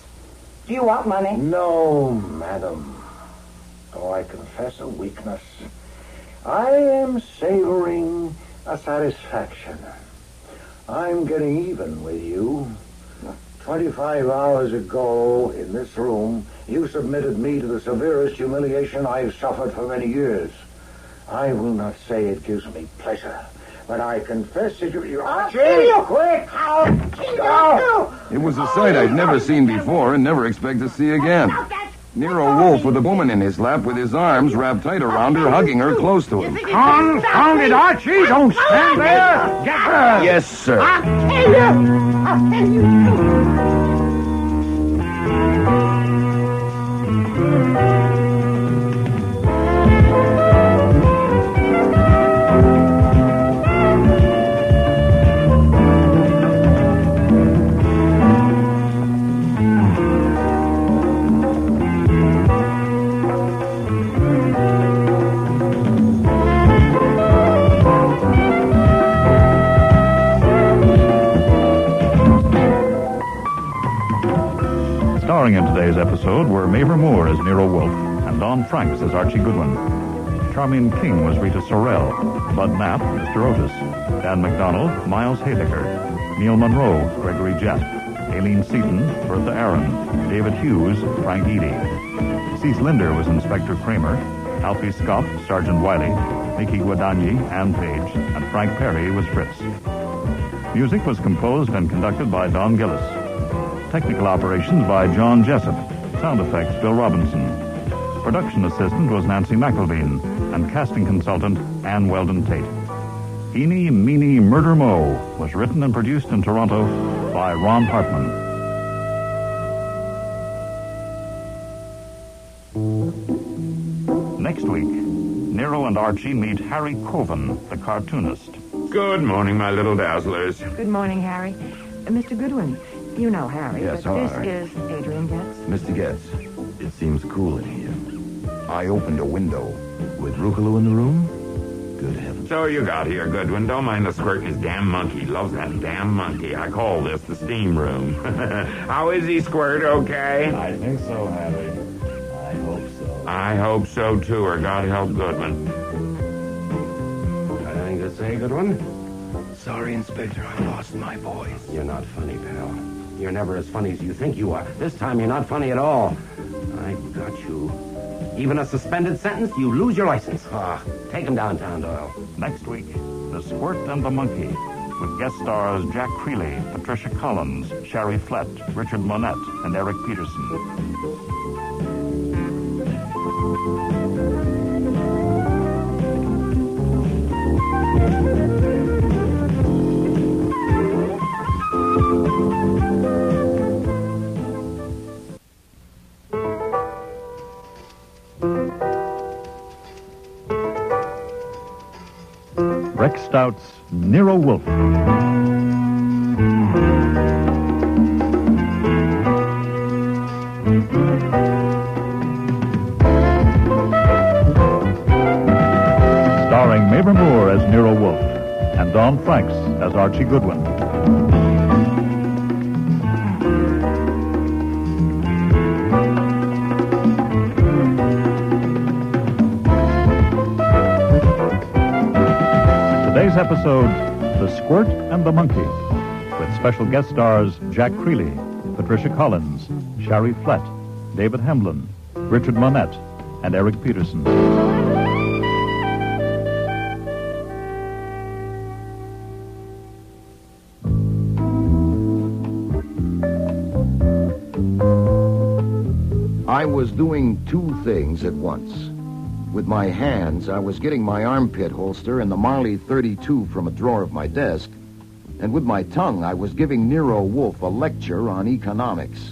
Do you want money? No, madam. Though I confess a weakness. I am savoring a satisfaction. I'm getting even with you. 25 hours ago, in this room, you submitted me to the severest humiliation I've suffered for many years. I will not say it gives me pleasure, but I confess that you... I'll kill you! Quick! I'll kill you! It was a sight I'd never seen before and never expect to see again. Nero Wolfe with a woman in his lap with his arms wrapped tight around her, hugging her close to him. Confound it, Archie! Don't stand there! Get her! Yes, sir. I'll kill you! I'll kill you! Starring in today's episode were Mavor Moore as Nero Wolfe and Don Franks as Archie Goodwin. Charmian King was Rita Sorrell, Bud Knapp, Mr. Otis, Dan McDonald, Miles Haydecker, Neil Monroe, Gregory Jett, Aileen Seaton, Bertha Aaron, David Hughes, Frank Eady. Cease Linder was Inspector Kramer, Alfie Scott, Sergeant Wiley, Mickey Guadagni, Ann Page, and Frank Perry was Fritz. Music was composed and conducted by Don Gillis. Technical operations by John Jessup. Sound effects, Bill Robinson. Production assistant was Nancy McElveen, and casting consultant, Ann Weldon Tate. Eeny Meeny Murder Mo was written and produced in Toronto by Ron Hartman. Next week, Nero and Archie meet Harry Coven, the cartoonist. Good morning, my little dazzlers. Good morning, Harry. Mr. Goodwin, you know Harry, Yes, but hi. this is Adrian Getz. Mr. Getz, it seems cool in here. I opened a window. With Rucolo in the room? Good heavens. So you got here, Goodwin. Don't mind the Squirt and his damn monkey. He loves that damn monkey. I call this the steam room. How is he, Squirt? Okay? I think so, Harry. I hope so. I hope so, too, or God help Goodwin. Got anything to say, Goodwin? Sorry, Inspector, I lost my voice. You're not funny, pal. You're never as funny as you think you are. This time you're not funny at all. I got you. Even a suspended sentence, you lose your license. Take him downtown, Doyle. Next week, The Squirt and the Monkey, with guest stars Jack Creeley, Patricia Collins, Sherry Flett, Richard Monette, and Eric Peterson. Rex Stout's Nero Wolfe. Starring Mavor Moore as Nero Wolfe and Don Franks as Archie Goodwin. Today's episode, The Squirt and the Monkey, with special guest stars Jack Creeley, Patricia Collins, Sherry Flett, David Hamlin, Richard Monette, and Eric Peterson. I was doing two things at once. With my hands, I was getting my armpit holster and the Morley 32 from a drawer of my desk, and with my tongue, I was giving Nero Wolfe a lecture on economics.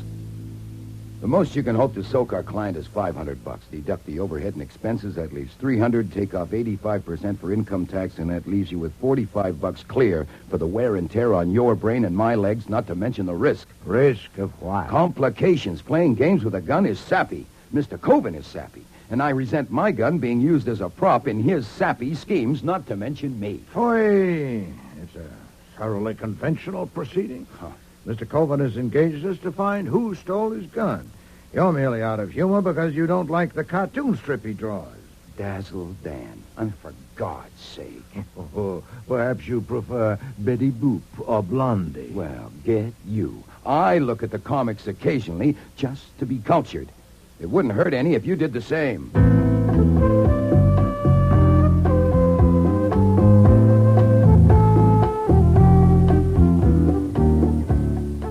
The most you can hope to soak our client is $500. Deduct the overhead and expenses, that leaves $300. Take off 85% for income tax, and that leaves you with $45 clear for the wear and tear on your brain and my legs, not to mention the risk. Risk of what? Complications. Playing games with a gun is sappy. Mr. Coven is sappy. And I resent my gun being used as a prop in his sappy schemes, not to mention me. Foy! It's a thoroughly conventional proceeding. Mr. Coven has engaged us to find who stole his gun. You're merely out of humor because you don't like the cartoon strip he draws. Dazzle Dan. And for God's sake. Perhaps you prefer Betty Boop or Blondie. Well, get you. I look at the comics occasionally just to be cultured. It wouldn't hurt any if you did the same.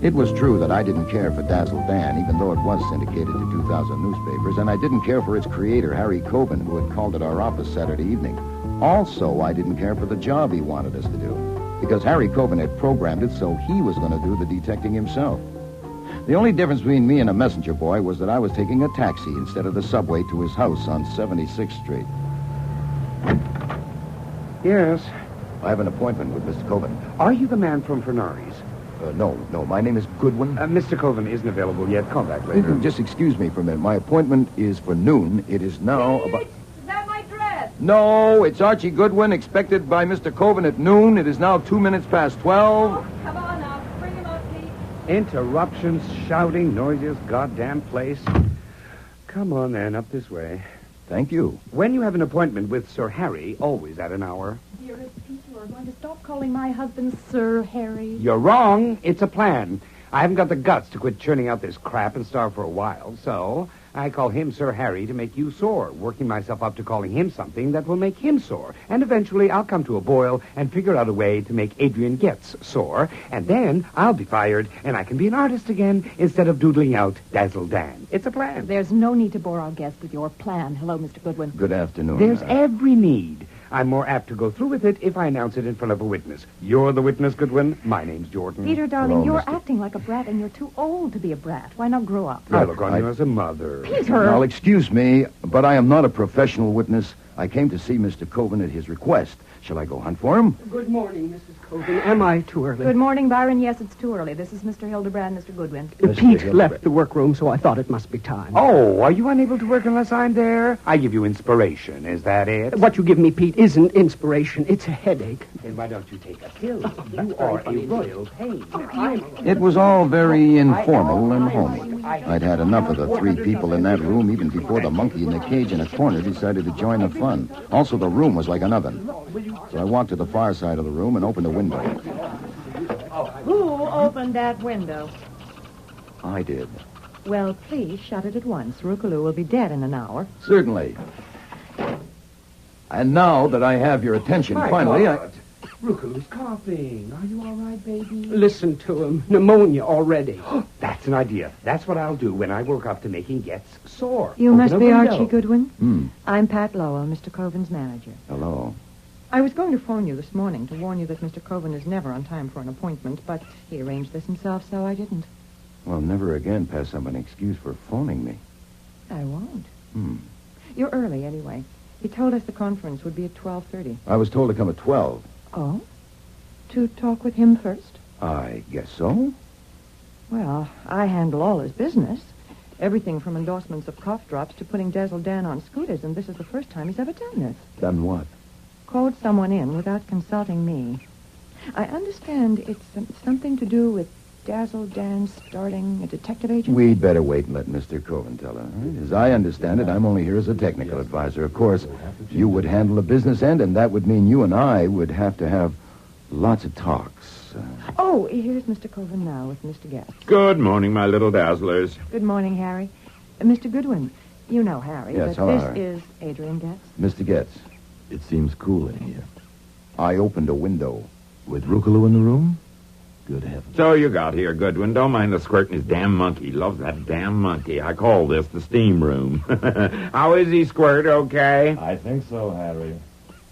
It was true that I didn't care for Dazzle Dan, even though it was syndicated to 2,000 newspapers, and I didn't care for its creator, Harry Coben, who had called at our office Saturday evening. Also, I didn't care for the job he wanted us to do, because Harry Coben had programmed it so he was going to do the detecting himself. The only difference between me and a messenger boy was that I was taking a taxi instead of the subway to his house on 76th Street. Yes? I have an appointment with Mr. Coben. Are you the man from Fernari's? No. My name is Goodwin. Mr. Coven isn't available yet. Call back later. Just excuse me for a minute. My appointment is for noon. It is now about... Is that my dress? No, it's Archie Goodwin, expected by Mr. Coven at noon. It is now 2 minutes past 12. Oh, come on now. Bring him up, Pete. Interruptions, shouting, noisiest goddamn place. Come on, then, up this way. Thank you. When you have an appointment with Sir Harry, always at an hour. Dearest Pete, you are going to stop calling my husband Sir Harry. You're wrong. It's a plan. I haven't got the guts to quit churning out this crap and starve for a while, so I call him Sir Harry to make you sore, working myself up to calling him something that will make him sore. And eventually I'll come to a boil and figure out a way to make Adrian Getz sore, and then I'll be fired, and I can be an artist again instead of doodling out Dazzle Dan. It's a plan. There's no need to bore our guest with your plan. Hello, Mr. Goodwin. Good afternoon. There's every need. I'm more apt to go through with it if I announce it in front of a witness. You're the witness, Goodwin. My name's Jordan. Peter, darling, Hello, you're Mr. acting like a brat, and you're too old to be a brat. Why not grow up? I look on you as a mother. Peter! Now, excuse me, but I am not a professional witness. I came to see Mr. Coven at his request. Shall I go hunt for him? Good morning, Mrs. Coven. Am I too early? Good morning, Byron. Yes, it's too early. This is Mr. Hildebrand, Mr. Goodwin. Pete left the workroom, so I thought it must be time. Oh, are you unable to work unless I'm there? I give you inspiration. Is that it? What you give me, Pete, isn't inspiration. It's a headache. Then why don't you take a pill? You are a royal pain. It was all very informal and homey. I'd had enough of the three people in that room even before the monkey in the cage in a corner decided to join the fun. Also, the room was like an oven. So I walked to the far side of the room and opened a window. Who opened that window? I did. Well, please shut it at once. Rookaloo will be dead in an hour. Certainly. And now that I have your attention, finally, Rookaloo's coughing. Are you all right, baby? Listen to him. Pneumonia already. That's an idea. That's what I'll do when I work up to making Getz sore. You Open must a be window. Archie Goodwin. I'm Pat Lowell, Mr. Coven's manager. Hello. I was going to phone you this morning to warn you that Mr. Coven is never on time for an appointment, but he arranged this himself, so I didn't. Well, never again pass up an excuse for phoning me. I won't. You're early, anyway. He told us the conference would be at 12:30. I was told to come at 12. Oh? To talk with him first? I guess so. Well, I handle all his business. Everything from endorsements of cough drops to putting Dazzle Dan on scooters, and this is the first time he's ever done this. Done what? Called someone in without consulting me. I understand it's something to do with Dazzle Dan starting a detective agency. We'd better wait and let Mr. Coven tell her. Right? As I understand it, I'm only here as a technical advisor. Of course, you would handle the business end, and that would mean you and I would have to have lots of talks. Oh, here's Mr. Coven now with Mr. Getz. Good morning, my little dazzlers. Good morning, Harry. Mr. Goodwin, you know Harry, Yes, but hello, this Harry. is Adrian Getz. Mr. Getz. It seems cool in here. I opened a window. With Rookaloo in the room? Good heavens. So you got here, Goodwin. Don't mind the Squirt and his damn monkey. Loves that damn monkey. I call this the steam room. How is he, Squirt? Okay? I think so, Harry.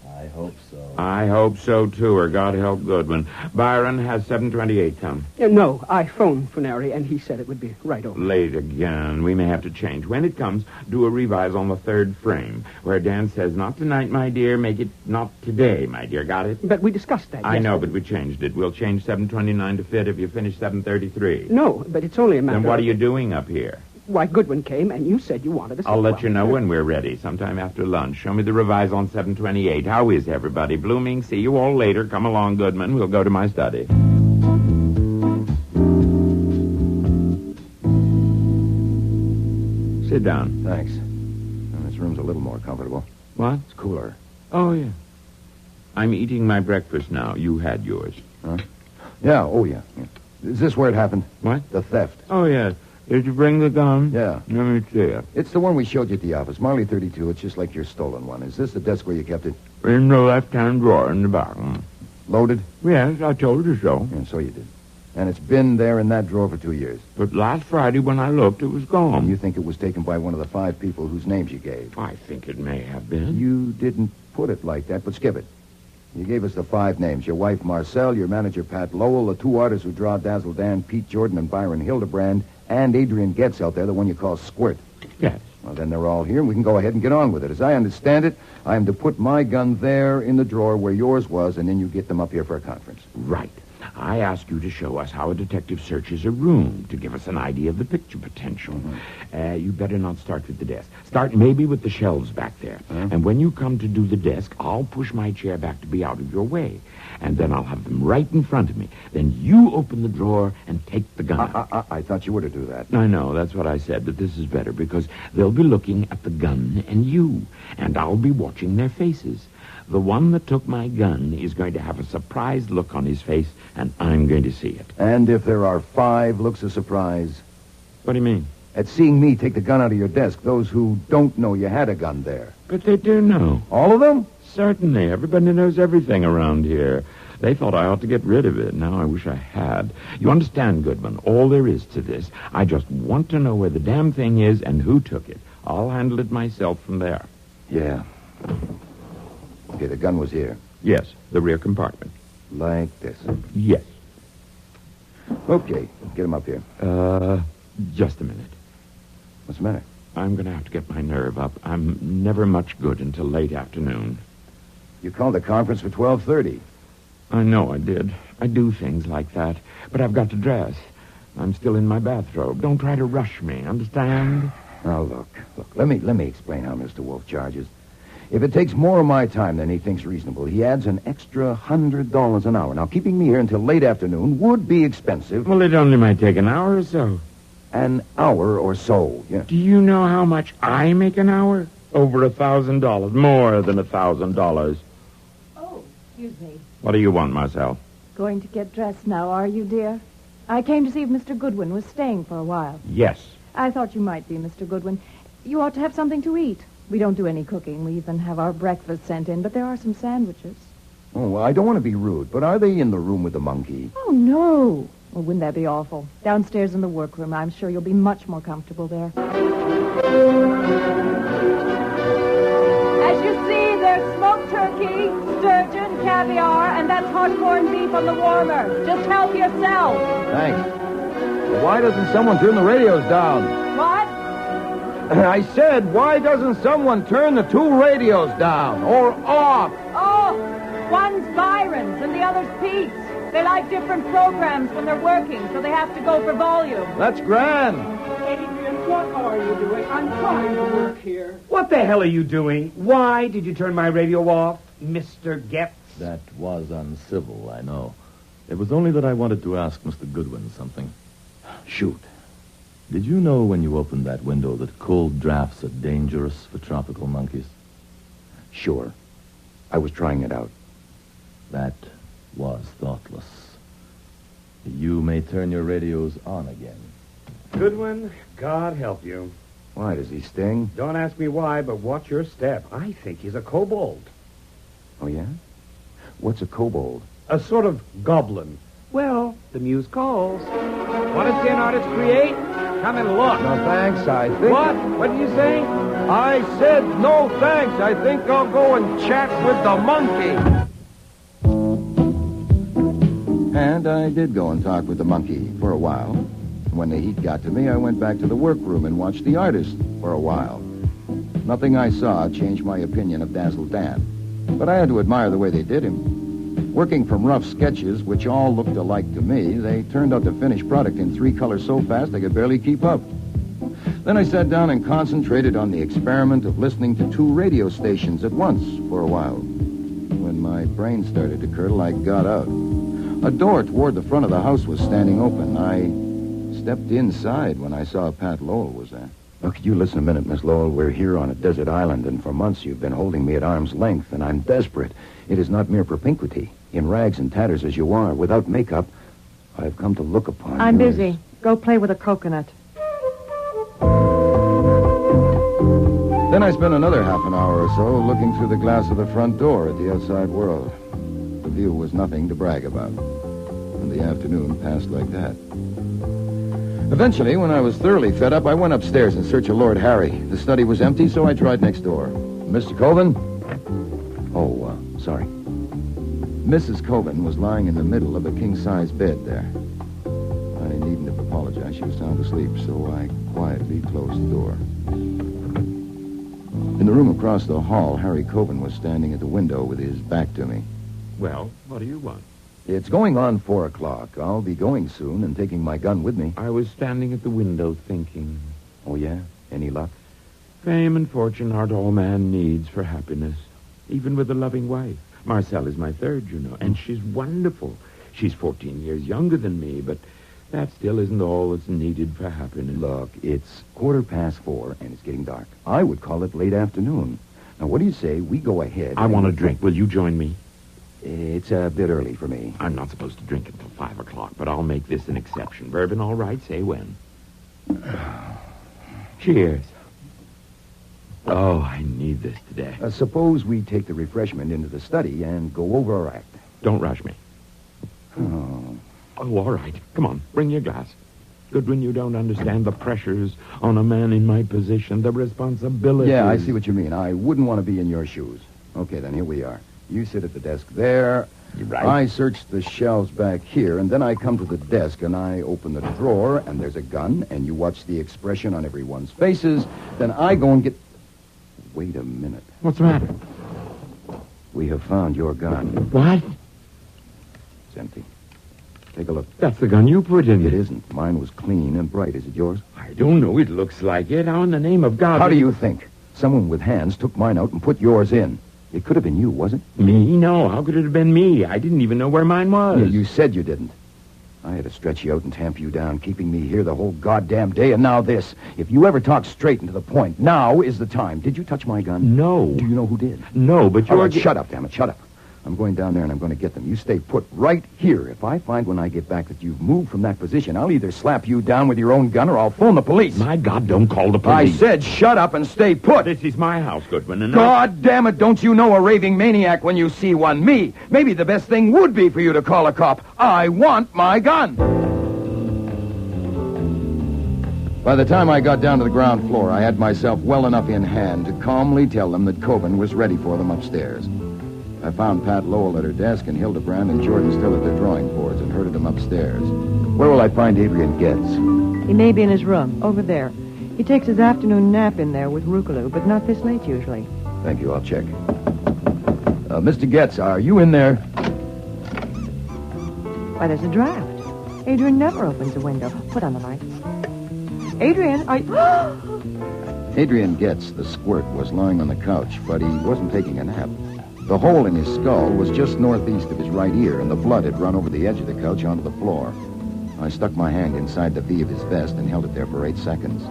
I I hope so. I hope so, too, or God help Goodwin. Byron has 7:28 come. No, I phoned Funari, and he said it would be right over. Late again. We may have to change. When it comes, do a revise on the third frame, where Dan says, not tonight, my dear, make it not today, my dear. Got it? But we discussed that. I know, but we changed it. We'll change 7:29 to fit if you finish 7:33. No, but it's only a matter Then what of... are you doing up here? Why, Goodwin came, and you said you wanted us... I'll let you know when we're ready, sometime after lunch. Show me the revise on 7:28. How is everybody? Blooming, see you all later. Come along, Goodman. We'll go to my study. Sit down. Thanks. Well, this room's a little more comfortable. What? It's cooler. Oh, yeah. I'm eating my breakfast now. You had yours. Huh? Yeah, oh, yeah. Is this where it happened? What? The theft. Oh, yeah. Did you bring the gun? Yeah. Let me see it. It's the one we showed you at the office. Marley 32. It's just like your stolen one. Is this the desk where you kept it? In the left-hand drawer in the back. Loaded? Yes, I told you so. And so you did. And it's been there in that drawer for 2 years. But last Friday when I looked, it was gone. And you think it was taken by one of the 5 people whose names you gave? I think it may have been. You didn't put it like that, but skip it. You gave us the 5 names. Your wife, Marcel, your manager, Pat Lowell, the 2 artists who draw Dazzle Dan, Pete Jordan, and Byron Hildebrand, and Adrian Getz out there, the one you call Squirt. Yes. Well, then they're all here, and we can go ahead and get on with it. As I understand it, I am to put my gun there in the drawer where yours was, and then you get them up here for a conference. Right. I ask you to show us how a detective searches a room to give us an idea of the picture potential. Mm-hmm. You better not start with the desk. Start maybe with the shelves back there. And when you come to do the desk, I'll push my chair back to be out of your way. And then I'll have them right in front of me. Then you open the drawer and take the gun out. I thought you were to do that. I know, that's what I said, but this is better because they'll be looking at the gun and you, and I'll be watching their faces. The one that took my gun is going to have a surprised look on his face, and I'm going to see it. And if there are 5 looks of surprise? What do you mean? At seeing me take the gun out of your desk, those who don't know you had a gun there. But they do know. All of them? Certainly. Everybody knows everything around here. They thought I ought to get rid of it. Now I wish I had. You understand, Goodwin, all there is to this. I just want to know where the damn thing is and who took it. I'll handle it myself from there. Yeah. Okay, the gun was here. Yes, the rear compartment. Like this? Yes. Okay, get him up here. Just a minute. What's the matter? I'm going to have to get my nerve up. I'm never much good until late afternoon. You called the conference for 12:30. I know I did. I do things like that. But I've got to dress. I'm still in my bathrobe. Don't try to rush me, understand? Now, look. Let me explain how Mr. Wolfe charges. If it takes more of my time than he thinks reasonable, he adds an extra $100 an hour. Now, keeping me here until late afternoon would be expensive. Well, it only might take an hour or so. An hour or so, yeah. Do you know how much I make an hour? Over $1,000. More than $1,000. Oh, excuse me. What do you want, Marcel? Going to get dressed now, are you, dear? I came to see if Mr. Goodwin was staying for a while. Yes. I thought you might be, Mr. Goodwin. You ought to have something to eat. We don't do any cooking. We even have our breakfast sent in, but there are some sandwiches. Oh, well, I don't want to be rude, but are they in the room with the monkey? Oh, no. Well, wouldn't that be awful? Downstairs in the workroom. I'm sure you'll be much more comfortable there. As you see, there's smoked turkey, sturgeon, caviar, and that's hot corned beef on the warmer. Just help yourself. Thanks. Well, why doesn't someone turn the radios down? What? I said, why doesn't someone turn the 2 radios down or off? Oh, one's Byron's and the other's Pete's. They like different programs when they're working, so they have to go for volume. That's grand. Adrian, what are you doing? I'm trying to work here. What the hell are you doing? Why did you turn my radio off, Mr. Getz? That was uncivil, I know. It was only that I wanted to ask Mr. Goodwin something. Shoot. Did you know when you opened that window that cold drafts are dangerous for tropical monkeys? Sure. I was trying it out. That was thoughtless. You may turn your radios on again. Goodwin, God help you. Why, does he sting? Don't ask me why, but watch your step. I think he's a kobold. Oh, yeah? What's a kobold? A sort of goblin. Well, the muse calls. Want to see an artist create? come and look. No, thanks, I think... What? What did you say? I said no thanks. I think I'll go and chat with the monkey. And I did go and talk with the monkey for a while. When the heat got to me, I went back to the workroom and watched the artist for a while. Nothing I saw changed my opinion of Dazzle Dan, but I had to admire the way they did him. Working from rough sketches, which all looked alike to me, they turned out the finished product in 3 colors so fast I could barely keep up. Then I sat down and concentrated on the experiment of listening to 2 radio stations at once for a while. When my brain started to curdle, I got out. A door toward the front of the house was standing open. I stepped inside when I saw Pat Lowell was there. Look, you listen a minute, Miss Lowell. We're here on a desert island, and for months you've been holding me at arm's length, and I'm desperate. It is not mere propinquity. In rags and tatters as you are, without makeup, I've come to look upon I'm you busy. Go play with a coconut. Then I spent another half an hour or so looking through the glass of the front door at the outside world. The view was nothing to brag about, and the afternoon passed like that. Eventually, when I was thoroughly fed up, I went upstairs in search of Lord Harry. The study was empty, so I tried next door. Mr. Coven? Oh, sorry. Mrs. Coven was lying in the middle of a king-size bed there. I needn't have apologized. She was sound asleep, so I quietly closed the door. In the room across the hall, Harry Coven was standing at the window with his back to me. Well, what do you want? It's going on 4 o'clock. I'll be going soon and taking my gun with me. I was standing at the window thinking. Oh, yeah? Any luck? Fame and fortune aren't all man needs for happiness, even with a loving wife. Marcelle is my third, you know, and she's wonderful. She's 14 years younger than me, but that still isn't all that's needed for happiness. Look, it's 4:15, and it's getting dark. I would call it late afternoon. Now, what do you say we go ahead? I want a drink. Will you join me? It's a bit early for me. I'm not supposed to drink until 5 o'clock, but I'll make this an exception. Bourbon, all right? Say when. Cheers. Oh, I need this today. Suppose we take the refreshment into the study and go over our act. Don't rush me. Oh. Oh, all right. Come on, bring your glass. Goodwin, you don't understand the pressures on a man in my position, the responsibilities. Yeah, I see what you mean. I wouldn't want to be in your shoes. Okay, then, here we are. You sit at the desk there. You're right. I search the shelves back here, and then I come to the desk, and I open the drawer, and there's a gun, and you watch the expression on everyone's faces. Then I go and get... Wait a minute. What's the matter? We have found your gun. What? It's empty. Take a look. That's the gun you put in. It isn't. Mine was clean and bright. Is it yours? I don't know. It looks like it. How in the name of God... How do you think? Someone with hands took mine out and put yours in. It could have been you, wasn't it? Me? No. How could it have been me? I didn't even know where mine was. Yeah, you said you didn't. I had to stretch you out and tamp you down, keeping me here the whole goddamn day, and now this. If you ever talk straight and to the point, now is the time. Did you touch my gun? No. Do you know who did? No, but you're... All right, shut up, damn it, shut up. I'm going down there and I'm going to get them. You stay put right here. If I find when I get back that you've moved from that position, I'll either slap you down with your own gun or I'll phone the police. My God, don't call the police. I said shut up and stay put. This is my house, Goodwin, and God damn it, don't you know a raving maniac when you see one? Me. Maybe the best thing would be for you to call a cop. I want my gun. By the time I got down to the ground floor, I had myself well enough in hand to calmly tell them that Coven was ready for them upstairs. I found Pat Lowell at her desk and Hildebrand and Jordan still at their drawing boards and herded them upstairs. Where will I find Adrian Getz? He may be in his room, over there. He takes his afternoon nap in there with Rukaloo, but not this late usually. Thank you, I'll check. Mr. Getz, are you in there? Why, there's a draft. Adrian never opens a window. Put on the lights. Adrian, Adrian Getz, the Squirt, was lying on the couch, but he wasn't taking a nap. The hole in his skull was just northeast of his right ear, and the blood had run over the edge of the couch onto the floor. I stuck my hand inside the V of his vest and held it there for 8 seconds.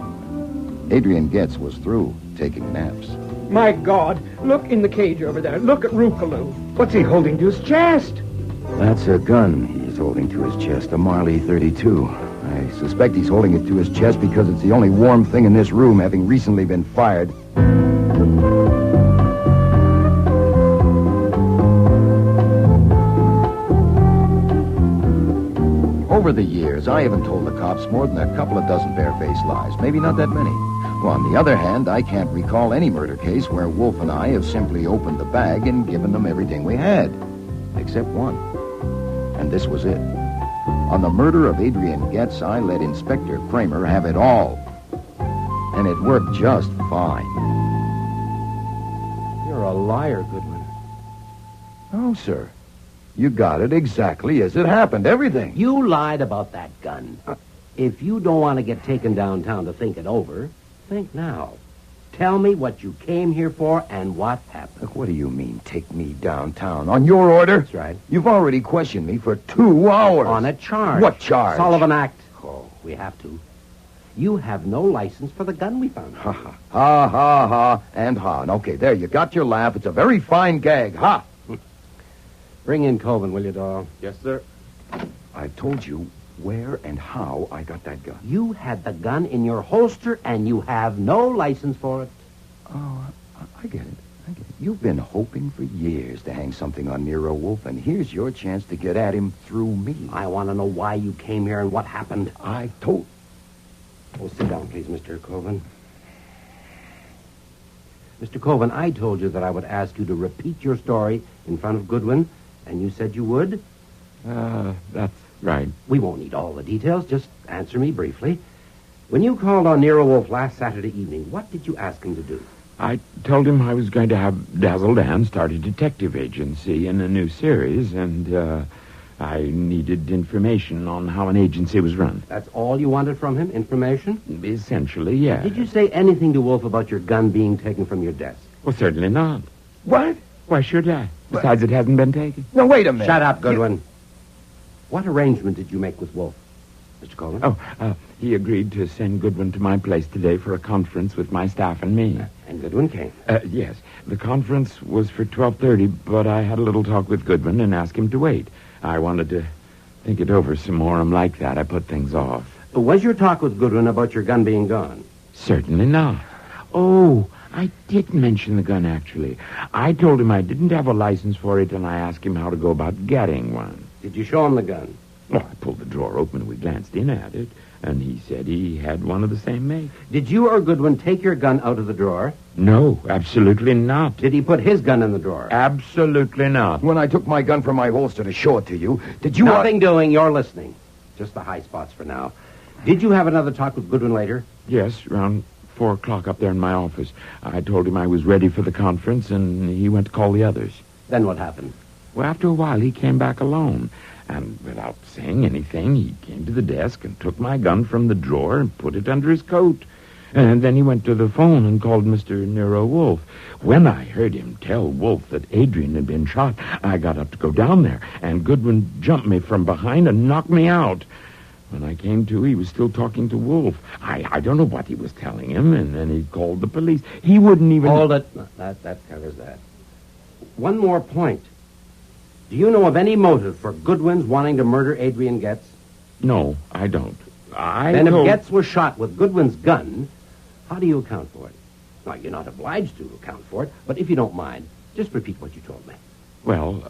Adrian Getz was through taking naps. My God, look in the cage over there. Look at Rukaloo. What's he holding to his chest? That's a gun he's holding to his chest, a Morley 32. I suspect he's holding it to his chest because it's the only warm thing in this room, having recently been fired. Over Over the years, I haven't told the cops more than a couple of dozen barefaced lies. Maybe not that many. Well, on the other hand, I can't recall any murder case where Wolfe and I have simply opened the bag and given them everything we had. Except one. And this was it. On the murder of Adrian Getz, I let Inspector Kramer have it all. And it worked just fine. You're a liar, Goodwin. Oh, sir. You got it exactly as it happened. Everything. You lied about that gun. If you don't want to get taken downtown to think it over, think now. Tell me what you came here for and what happened. Look, what do you mean, take me downtown? On your order? That's right. You've already questioned me for 2 hours. On a charge. What charge? Sullivan Act. Oh, we have to. You have no license for the gun we found. Ha, ha, ha, ha, ha, and ha. Okay, there, you got your laugh. It's a very fine gag. Ha! Bring in Coven, will you, Doll? Yes, sir. I've told you where and how I got that gun. You had the gun in your holster, and you have no license for it. Oh, I get it. I get it. You've been hoping for years to hang something on Nero Wolfe, and here's your chance to get at him through me. I want to know why you came here and what happened. I told... Oh, sit down, please, Mr. Coven. Mr. Coven, I told you that I would ask you to repeat your story in front of Goodwin, and you said you would? That's right. We won't need all the details. Just answer me briefly. When you called on Nero Wolfe last Saturday evening, what did you ask him to do? I told him I was going to have Dazzle Dan start a detective agency in a new series, and I needed information on how an agency was run. That's all you wanted from him? Information? Essentially, yeah. Did you say anything to Wolfe about your gun being taken from your desk? Well, certainly not. What? Why should I? Besides, it hasn't been taken. No, wait a minute. Shut up, Goodwin. What arrangement did you make with Wolfe, Mr. Coven? Oh, he agreed to send Goodwin to my place today for a conference with my staff and me. And Goodwin came? Yes. The conference was for 12:30, but I had a little talk with Goodwin and asked him to wait. I wanted to think it over some more. I'm like that. I put things off. Was your talk with Goodwin about your gun being gone? Certainly not. Oh, I did mention the gun, actually. I told him I didn't have a license for it, and I asked him how to go about getting one. Did you show him the gun? Well, I pulled the drawer open and we glanced in at it, and he said he had one of the same make. Did you or Goodwin take your gun out of the drawer? No, absolutely not. Did he put his gun in the drawer? Absolutely not. When I took my gun from my holster to show it to you, did you... Nothing doing. You're listening. Just the high spots for now. Did you have another talk with Goodwin later? Yes, around 4 o'clock up there in my office. I told him I was ready for the conference, and he went to call the others. Then what happened? Well, after a while, he came back alone. And without saying anything, he came to the desk and took my gun from the drawer and put it under his coat. And then he went to the phone and called Mr. Nero Wolfe. When I heard him tell Wolfe that Adrian had been shot, I got up to go down there, and Goodwin jumped me from behind and knocked me out. When I came to, he was still talking to Wolfe. I don't know what he was telling him, and then he called the police. He wouldn't even... Hold it. That covers that. One more point. Do you know of any motive for Goodwin's wanting to murder Adrian Getz? No, I don't. Then if Getz was shot with Goodwin's gun, how do you account for it? Now, you're not obliged to account for it, but if you don't mind, just repeat what you told me. Well,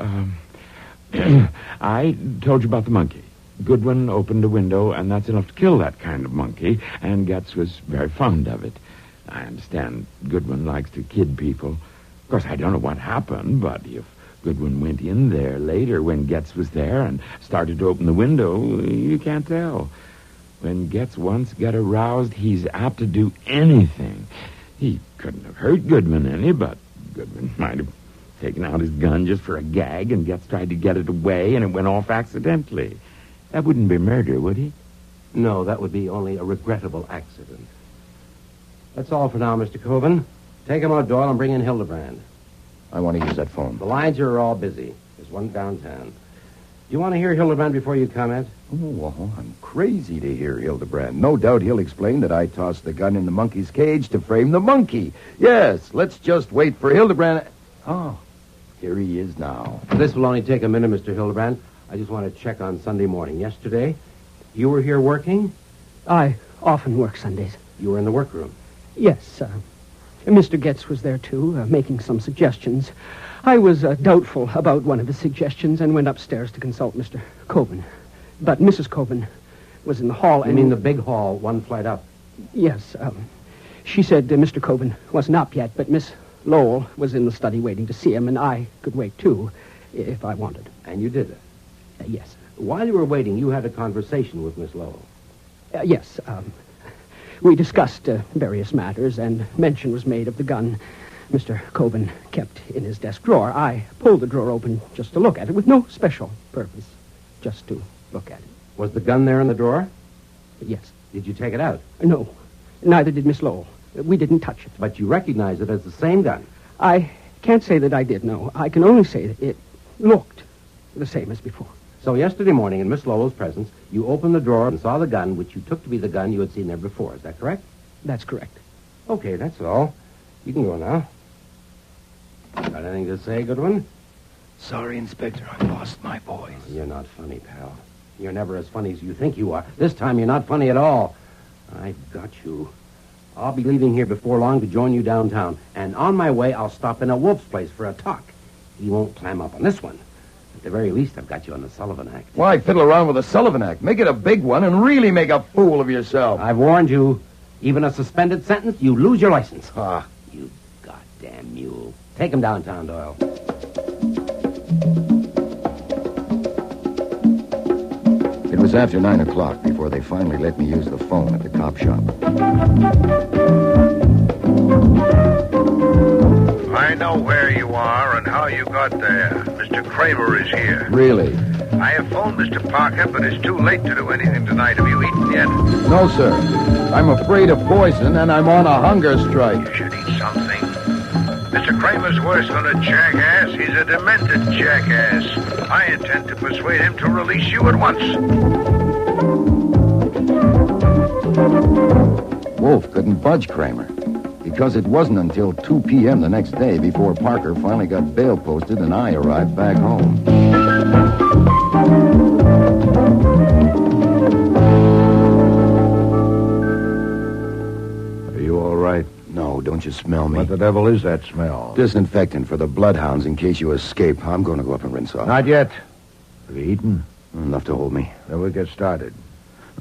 I told you about the monkey. Goodwin opened a window, and that's enough to kill that kind of monkey, and Getz was very fond of it. I understand Goodwin likes to kid people. Of course, I don't know what happened, but if Goodwin went in there later when Getz was there and started to open the window, you can't tell. When Getz once got aroused, he's apt to do anything. He couldn't have hurt Goodwin any, but Goodwin might have taken out his gun just for a gag, and Getz tried to get it away, and it went off accidentally. That wouldn't be murder, would he? No, that would be only a regrettable accident. That's all for now, Mr. Coven. Take him out, Doyle, and bring in Hildebrand. I want to use that phone. The lines are all busy. There's one downtown. Do you want to hear Hildebrand before you comment? Oh, well, I'm crazy to hear Hildebrand. No doubt he'll explain that I tossed the gun in the monkey's cage to frame the monkey. Yes, let's just wait for Hildebrand. Oh, here he is now. This will only take a minute, Mr. Hildebrand. I just want to check on Sunday morning. Yesterday, you were here working? I often work Sundays. You were in the workroom? Yes, Mr. Getz was there, too, making some suggestions. I was doubtful about one of his suggestions and went upstairs to consult Mr. Coven. But Mrs. Coben was in the hall You mean the big hall, one flight up? Yes, she said Mr. Coben wasn't up yet, but Miss Lowell was in the study waiting to see him, and I could wait, too, if I wanted. And you did it? Yes. While you were waiting, you had a conversation with Miss Lowell. Yes, we discussed various matters, and mention was made of the gun Mr. Coben kept in his desk drawer. I pulled the drawer open just to look at it, with no special purpose, just to look at it. Was the gun there in the drawer? Yes. Did you take it out? No, neither did Miss Lowell. We didn't touch it. But you recognize it as the same gun? I can't say that I did, no. I can only say that it looked the same as before. So yesterday morning, in Miss Lowell's presence, you opened the drawer and saw the gun, which you took to be the gun you had seen there before. Is that correct? That's correct. Okay, that's all. You can go now. Got anything to say, Goodwin? Sorry, Inspector, I lost my voice. You're not funny, pal. You're never as funny as you think you are. This time you're not funny at all. I've got you. I'll be leaving here before long to join you downtown. And on my way, I'll stop in a Wolf's place for a talk. He won't clam up on this one. At the very least, I've got you on the Sullivan Act. Why fiddle around with the Sullivan Act? Make it a big one and really make a fool of yourself. I've warned you. Even a suspended sentence, you lose your license. Ah. You goddamn mule. Take him downtown, Doyle. It was after 9 o'clock before they finally let me use the phone at the cop shop. I know where you are and how you got there. Mr. Kramer is here. Really? I have phoned Mr. Parker, but it's too late to do anything tonight. Have you eaten yet? No, sir. I'm afraid of poison, and I'm on a hunger strike. You should eat something. Mr. Kramer's worse than a jackass. He's a demented jackass. I intend to persuade him to release you at once. Wolfe couldn't budge Kramer, because it wasn't until 2 p.m. the next day before Parker finally got bail posted and I arrived back home. Are you all right? No, don't you smell me? What the devil is that smell? Disinfectant for the bloodhounds in case you escape. I'm going to go up and rinse off. Not yet. Have you eaten? Enough to hold me. Then we'll get started.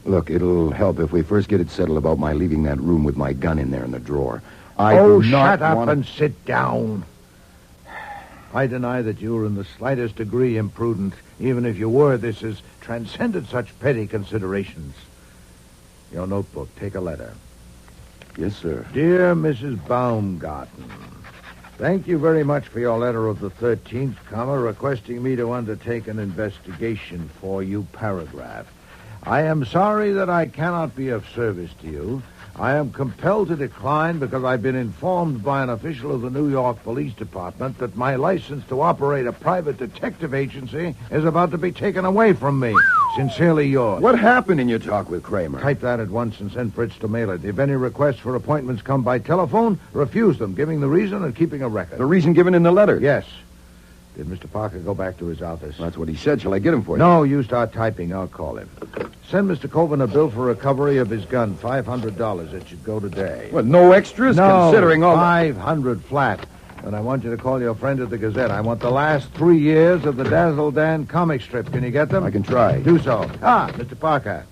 Look, it'll help if we first get it settled about my leaving that room with my gun in there in the drawer. Shut up and sit down. I deny that you were in the slightest degree imprudent. Even if you were, this has transcended such petty considerations. Your notebook, take a letter. Yes, sir. Dear Mrs. Baumgarten, thank you very much for your letter of the 13th, requesting me to undertake an investigation for you, paragraph. I am sorry that I cannot be of service to you. I am compelled to decline because I've been informed by an official of the New York Police Department that my license to operate a private detective agency is about to be taken away from me. Sincerely yours. What happened in your talk with Kramer? Type that at once and send Fritz to mail it. If any requests for appointments come by telephone, refuse them, giving the reason and keeping a record. The reason given in the letter? Yes. Did Mr. Parker go back to his office? That's what he said. Shall I get him for you? No, you start typing. I'll call him. Send Mr. Coben a bill for recovery of his gun, $500. It should go today. What, no extras? No, considering all $500 flat. And I want you to call your friend at the Gazette. I want the last 3 years of the Dazzle Dan comic strip. Can you get them? I can try. Do so. Mr. Parker,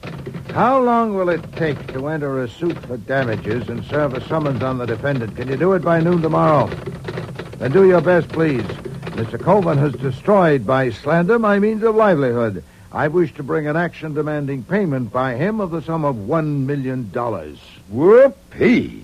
how long will it take to enter a suit for damages and serve a summons on the defendant? Can you do it by noon tomorrow? Then do your best, please. Mr. Coben has destroyed by slander my means of livelihood. I wish to bring an action demanding payment by him of the sum of $1 million. Whoopee!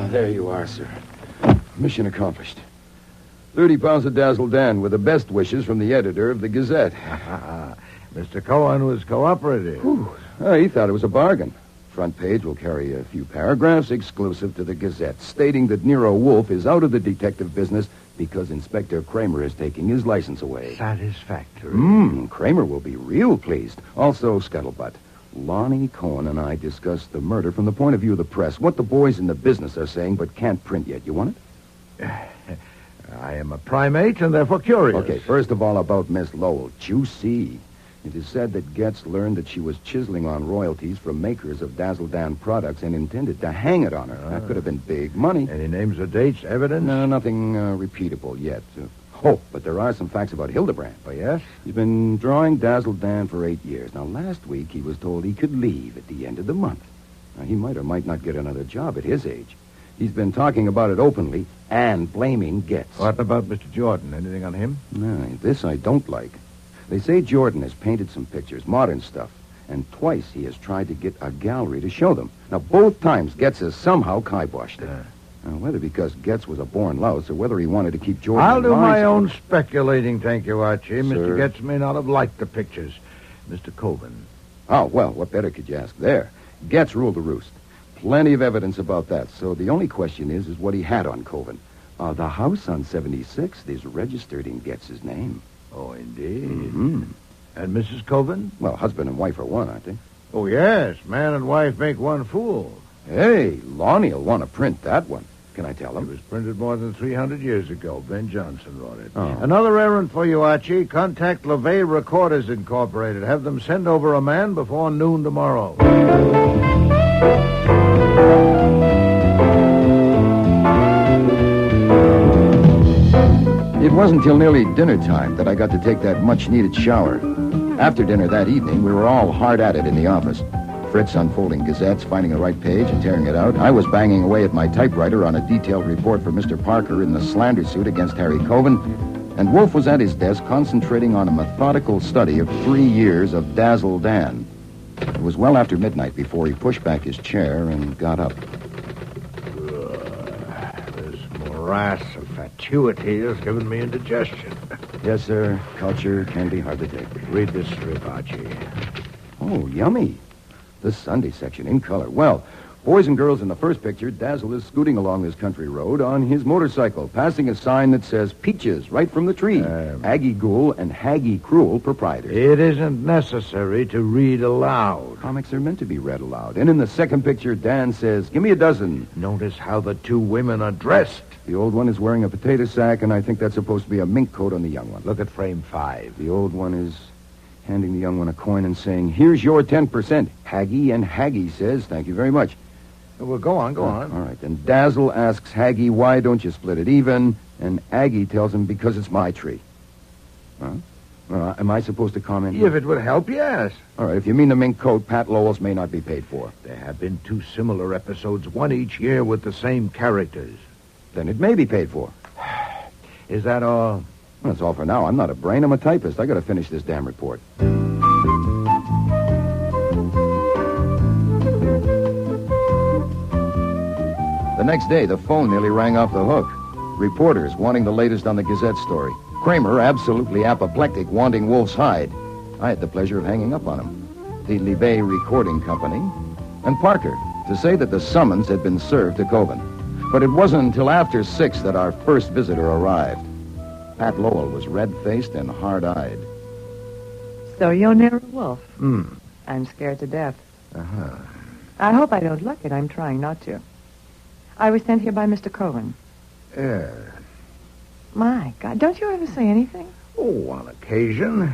There you are, sir. Mission accomplished. 30 pounds of Dazzle Dan with the best wishes from the editor of the Gazette. Mr. Cohen was cooperative. He thought it was a bargain. Front page will carry a few paragraphs exclusive to the Gazette, stating that Nero Wolfe is out of the detective business because Inspector Kramer is taking his license away. Satisfactory. Kramer will be real pleased. Also, scuttlebutt. Lonnie Cohen and I discussed the murder from the point of view of the press, what the boys in the business are saying but can't print yet. You want it? I am a primate and therefore curious. Okay, first of all about Miss Lowell. Juicy. It is said that Getz learned that she was chiseling on royalties from makers of Dazzle Dan products and intended to hang it on her. That could have been big money. Any names or dates, evidence? No, nothing repeatable yet. But there are some facts about Hildebrand. Oh, yes? He's been drawing Dazzle Dan for 8 years. Now, last week he was told he could leave at the end of the month. Now, he might or might not get another job at his age. He's been talking about it openly and blaming Getz. What about Mr. Jordan? Anything on him? No, this I don't like. They say Jordan has painted some pictures, modern stuff, and twice he has tried to get a gallery to show them. Now, both times Getz has somehow kiboshed it. Now, whether because Getz was a born louse or whether he wanted to keep Jordan I'll do alive... my own speculating, thank you, Archie. Sir? Mr. Getz may not have liked the pictures. Mr. Coven. Oh, well, what better could you ask there? Getz ruled the roost. Plenty of evidence about that, so the only question is what he had on Coven. The house on 76th is registered in Getz's name. Oh, indeed. Mm-hmm. And Mrs. Coven? Well, husband and wife are one, aren't they? Oh, yes. Man and wife make one fool. Hey, Lonnie will want to print that one. Can I tell him? It was printed more than 300 years ago. Ben Jonson wrote it. Oh. Another errand for you, Archie. Contact LeVay Recorders Incorporated. Have them send over a man before noon tomorrow. It wasn't till nearly dinner time that I got to take that much-needed shower. After dinner that evening, we were all hard at it in the office. Fritz unfolding gazettes, finding the right page, and tearing it out. I was banging away at my typewriter on a detailed report for Mr. Parker in the slander suit against Harry Coven. And Wolfe was at his desk concentrating on a methodical study of 3 years of Dazzle Dan. It was well after midnight before he pushed back his chair and got up. This morass of fatuity has given me indigestion. Yes, sir. Culture can be hard to take. Read this strip, Archie. Oh, yummy. The Sunday section in color. Well, boys and girls in the first picture, Dazzle is scooting along this country road on his motorcycle, passing a sign that says Peaches right from the tree. Aggie Ghoul and Haggie Cruel proprietors. It isn't necessary to read aloud. Comics are meant to be read aloud. And in the second picture, Dan says, give me a dozen. Notice how the two women are dressed. The old one is wearing a potato sack, and I think that's supposed to be a mink coat on the young one. Look at frame 5. The old one is handing the young one a coin and saying, here's your 10%. Haggie, and Haggie says, thank you very much. Well, go on. All right. And Dazzle asks Haggie, why don't you split it even? And Aggie tells him, because it's my tree. Huh? Am I supposed to comment? If it would help, yes. All right. If you mean the mink coat, Pat Lowell's may not be paid for. There have been 2 similar episodes, one each year with the same characters. Then it may be paid for. Is that all? Well, that's all for now. I'm not a brain. I'm a typist. I got to finish this damn report. The next day, the phone nearly rang off the hook. Reporters wanting the latest on the Gazette story. Kramer, absolutely apoplectic, wanting Wolfe's hide. I had the pleasure of hanging up on him. The Libet Recording Company. And Parker, to say that the summons had been served to Coven. But it wasn't until after 6 that our first visitor arrived. Pat Lowell was red-faced and hard-eyed. So you're Nero Wolfe? I'm scared to death. I hope I don't look it. I'm trying not to. I was sent here by Mr. Coven. Yeah. My God, don't you ever say anything? Oh, on occasion.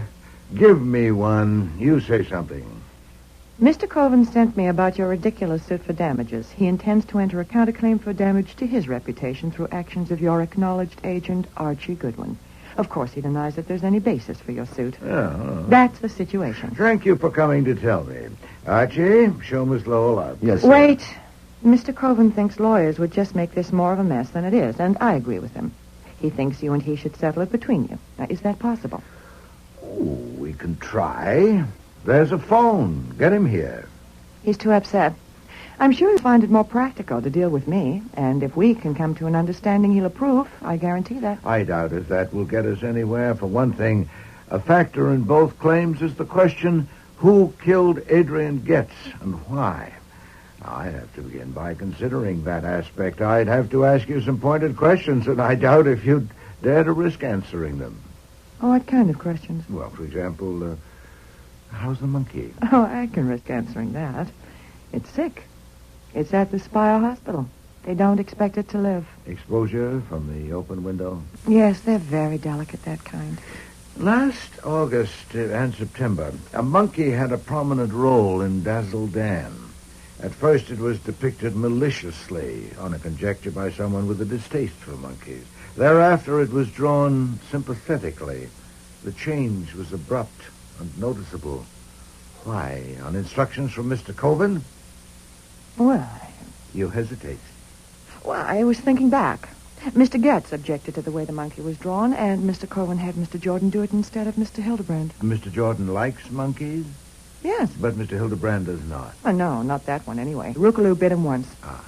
Give me one. You say something. Mr. Coven sent me about your ridiculous suit for damages. He intends to enter a counterclaim for damage to his reputation through actions of your acknowledged agent, Archie Goodwin. Of course, he denies that there's any basis for your suit. That's the situation. Thank you for coming to tell me. Archie, show Miss Lowell up. Yes, sir. Wait. Mr. Coven thinks lawyers would just make this more of a mess than it is, and I agree with him. He thinks you and he should settle it between you. Now, is that possible? Oh, we can try. There's a phone. Get him here. He's too upset. I'm sure he'll find it more practical to deal with me, and if we can come to an understanding he'll approve, I guarantee that. I doubt if that will get us anywhere. For one thing, a factor in both claims is the question, who killed Adrian Getz and why? I'd have to begin by considering that aspect. I'd have to ask you some pointed questions, and I doubt if you'd dare to risk answering them. Oh, what kind of questions? Well, for example, how's the monkey? Oh, I can risk answering that. It's sick. It's at the Spire Hospital. They don't expect it to live. Exposure from the open window? Yes, they're very delicate, that kind. Last August and September, a monkey had a prominent role in Dazzle Dan. At first it was depicted maliciously, on a conjecture by someone with a distaste for monkeys. Thereafter it was drawn sympathetically. The change was abrupt and noticeable. Why? On instructions from Mr. Coven? Well, You hesitate. I was thinking back. Mr. Getz objected to the way the monkey was drawn, and Mr. Cohen had Mr. Jordan do it instead of Mr. Hildebrand. Mr. Jordan likes monkeys? Yes. But Mr. Hildebrand does not. No, not that one anyway. Rookaloo bit him once. Ah.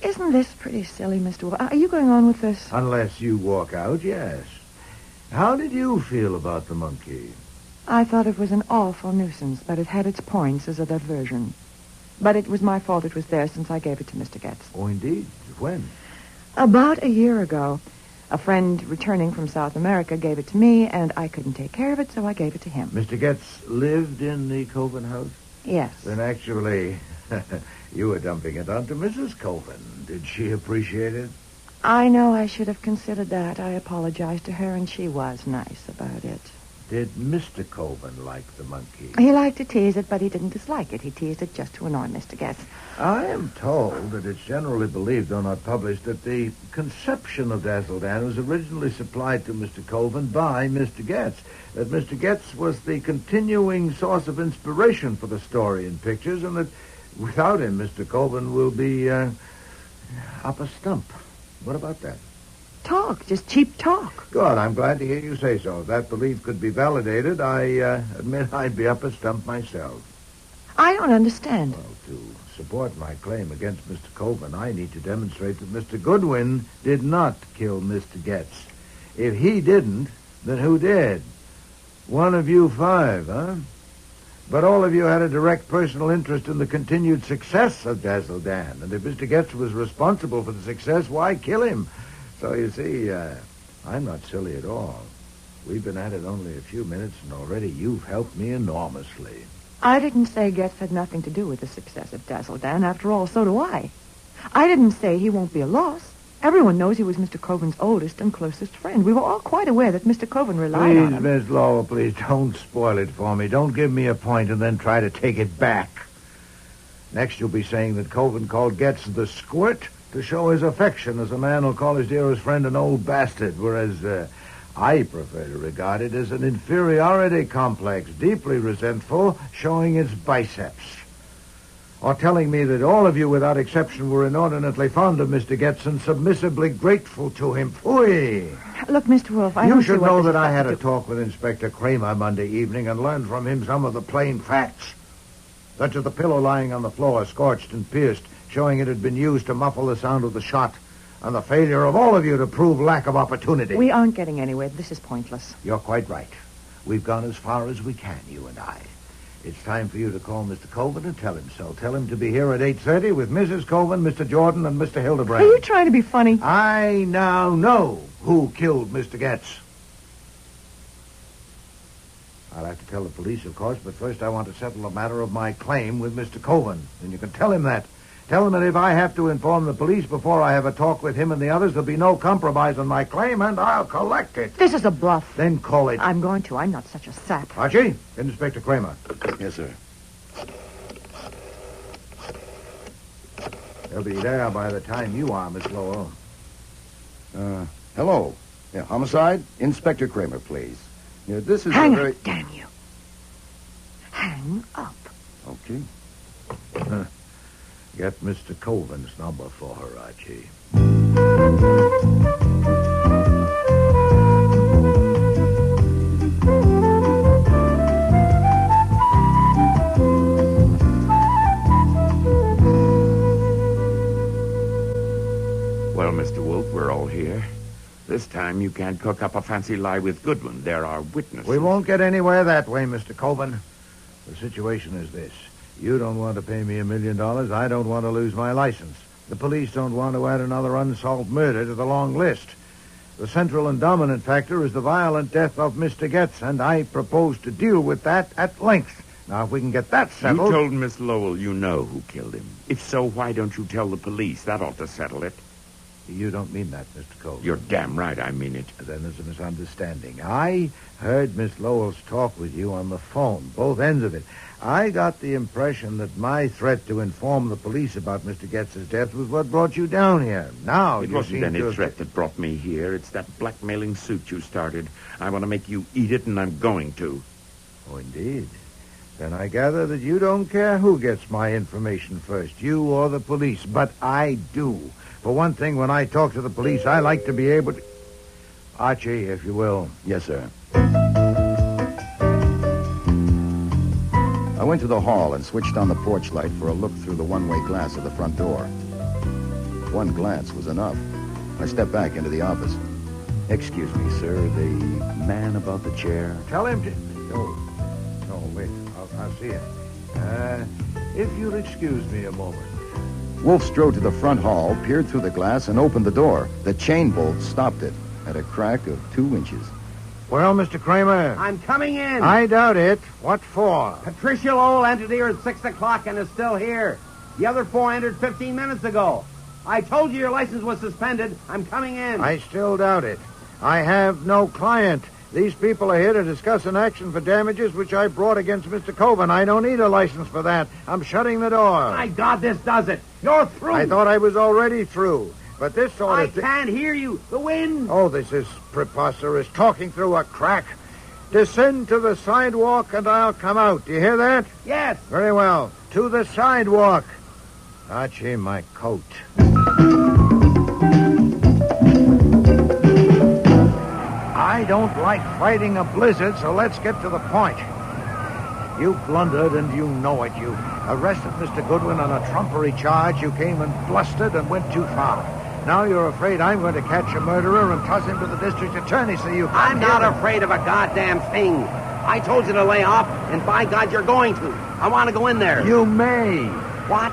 Isn't this pretty silly, Mr. Wolfe? Are you going on with this? Unless you walk out, yes. How did you feel about the monkey? I thought it was an awful nuisance, but it had its points as a diversion. But it was my fault it was there since I gave it to Mr. Getz. Oh, indeed? When? About a year ago. A friend returning from South America gave it to me, and I couldn't take care of it, so I gave it to him. Mr. Getz lived in the Coven house? Yes. Then actually, you were dumping it onto Mrs. Coven. Did she appreciate it? I know I should have considered that. I apologized to her, and she was nice about it. Did Mr. Coven like the monkey? He liked to tease it, but he didn't dislike it. He teased it just to annoy Mr. Getz. I am told that it's generally believed, though not published, that the conception of Dazzle Dan was originally supplied to Mr. Coven by Mr. Getz. That Mr. Getz was the continuing source of inspiration for the story and pictures, and that without him, Mr. Coven will be up a stump. What about that? Talk, just cheap talk. Good, I'm glad to hear you say so. If that belief could be validated, I admit I'd be up a stump myself. I don't understand. Well, to support my claim against Mr. Coven, I need to demonstrate that Mr. Goodwin did not kill Mr. Getz. If he didn't, then who did? One of you 5, huh? But all of you had a direct personal interest in the continued success of Dazzle Dan. And if Mr. Getz was responsible for the success, why kill him? So, you see, I'm not silly at all. We've been at it only a few minutes, and already you've helped me enormously. I didn't say Getz had nothing to do with the success of Dazzle Dan. After all, so do I. I didn't say he won't be a loss. Everyone knows he was Mr. Coven's oldest and closest friend. We were all quite aware that Mr. Coven relied on him. Please, Miss Lowell, please, don't spoil it for me. Don't give me a point and then try to take it back. Next, you'll be saying that Coven called Getz the Squirt to show his affection, as a man will call his dearest friend an old bastard, whereas I prefer to regard it as an inferiority complex, deeply resentful, showing its biceps. Or telling me that all of you, without exception, were inordinately fond of Mr. Getz and submissively grateful to him. Phooey! Look, Mr. Wolfe, You should know that I had a talk with Inspector Kramer Monday evening and learned from him some of the plain facts. Such as the pillow lying on the floor, scorched and pierced, showing it had been used to muffle the sound of the shot, and the failure of all of you to prove lack of opportunity. We aren't getting anywhere. This is pointless. You're quite right. We've gone as far as we can, you and I. It's time for you to call Mr. Coven and tell him so. Tell him to be here at 8:30 with Mrs. Coven, Mr. Jordan, and Mr. Hildebrand. Are you trying to be funny? I now know who killed Mr. Getz. I'll have to tell the police, of course, but first I want to settle the matter of my claim with Mr. Coven. And you can tell him that. Tell him that if I have to inform the police before I have a talk with him and the others, there'll be no compromise on my claim, and I'll collect it. This is a bluff. Then call it. I'm going to. I'm not such a sap. Archie, Inspector Kramer. Yes, sir. They'll be there by the time you are, Miss Lowell. Hello. Yeah, homicide? Inspector Kramer, please. Yeah, this is Hang a very... up, damn you. Hang up. Okay. Get Mr. Coven's number for her, Archie. Well, Mr. Wolfe, we're all here. This time you can't cook up a fancy lie with Goodwin. There are witnesses. We won't get anywhere that way, Mr. Coven. The situation is this. You don't want to pay me $1 million. I don't want to lose my license. The police don't want to add another unsolved murder to the long list. The central and dominant factor is the violent death of Mr. Getz, and I propose to deal with that at length. Now, if we can get that You settled... told Miss Lowell you know who killed him. If so, why don't you tell the police? That ought to settle it. You don't mean that, Mr. Cole. You're damn right I mean it. Then there's a misunderstanding. I heard Miss Lowell's talk with you on the phone, both ends of it. I got the impression that my threat to inform the police about Mr. Getz's death was what brought you down here. Now, It you wasn't seem any to... threat that brought me here. It's that blackmailing suit you started. I want to make you eat it, and I'm going to. Oh, indeed. Then I gather that you don't care who gets my information first, you or the police. But I do. For one thing, when I talk to the police, I like to be able to... Archie, if you will. Yes, sir. I went to the hall and switched on the porch light for a look through the one-way glass of the front door. One glance was enough. I stepped back into the office. Excuse me, sir, the man about the chair. Tell him to... No, wait. I'll see him. If you'll excuse me a moment. Wolfe strode to the front hall, peered through the glass, and opened the door. The chain bolt stopped it at a crack of 2 inches. Well, Mr. Kramer. I'm coming in. I doubt it. What for? Patricia Lowell entered here at 6 o'clock and is still here. The other 4 entered 15 minutes ago. I told you your license was suspended. I'm coming in. I still doubt it. I have no client. These people are here to discuss an action for damages which I brought against Mr. Coven. I don't need a license for that. I'm shutting the door. My God, this does it. You're through. I thought I was already through. But this sort of... I can't hear you. The wind. Oh, this is preposterous. Talking through a crack. Descend to the sidewalk and I'll come out. Do you hear that? Yes. Very well. To the sidewalk. Archie, my coat. I don't like fighting a blizzard, so let's get to the point. You blundered, and you know it. You arrested Mr. Goodwin on a trumpery charge. You came and blustered and went too far. Now you're afraid I'm going to catch a murderer and toss him to the district attorney, so you... I'm not afraid of a goddamn thing. I told you to lay off, and by God, you're going to. I want to go in there. You may. What?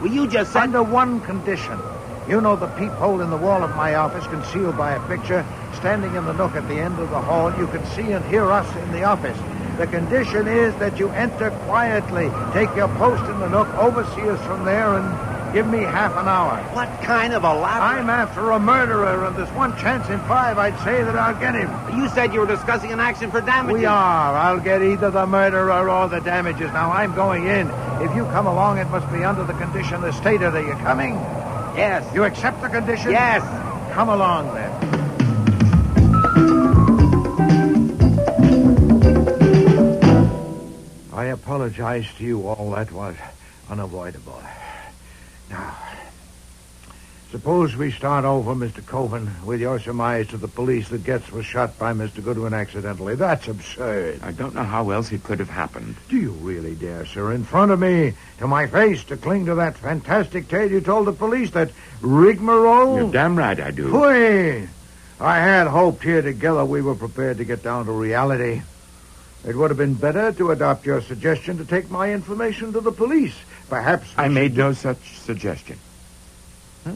Well, you just said... Under one condition. You know the peephole in the wall of my office concealed by a picture? Standing in the nook at the end of the hall, you can see and hear us in the office. The condition is that you enter quietly, take your post in the nook, oversee us from there, and give me half an hour. What kind of a elaborate... I'm after a murderer, and there's one chance in 5 I'd say that I'll get him. You said you were discussing an action for damages. We are. I'll get either the murderer or the damages. Now, I'm going in. If you come along, it must be under the condition the stated. Are you coming? Yes. You accept the condition? Yes. Come along, then. I apologize to you all. That was unavoidable. Now, suppose we start over, Mr. Coven, with your surmise to the police that Getz was shot by Mr. Goodwin accidentally. That's absurd. I don't know how else it could have happened. Do you really dare, sir, in front of me, to my face, to cling to that fantastic tale you told the police, that rigmarole? You're damn right I do. Phooey! I had hoped here together we were prepared to get down to reality. It would have been better to adopt your suggestion to take my information to the police. Perhaps... I made no such suggestion. Huh?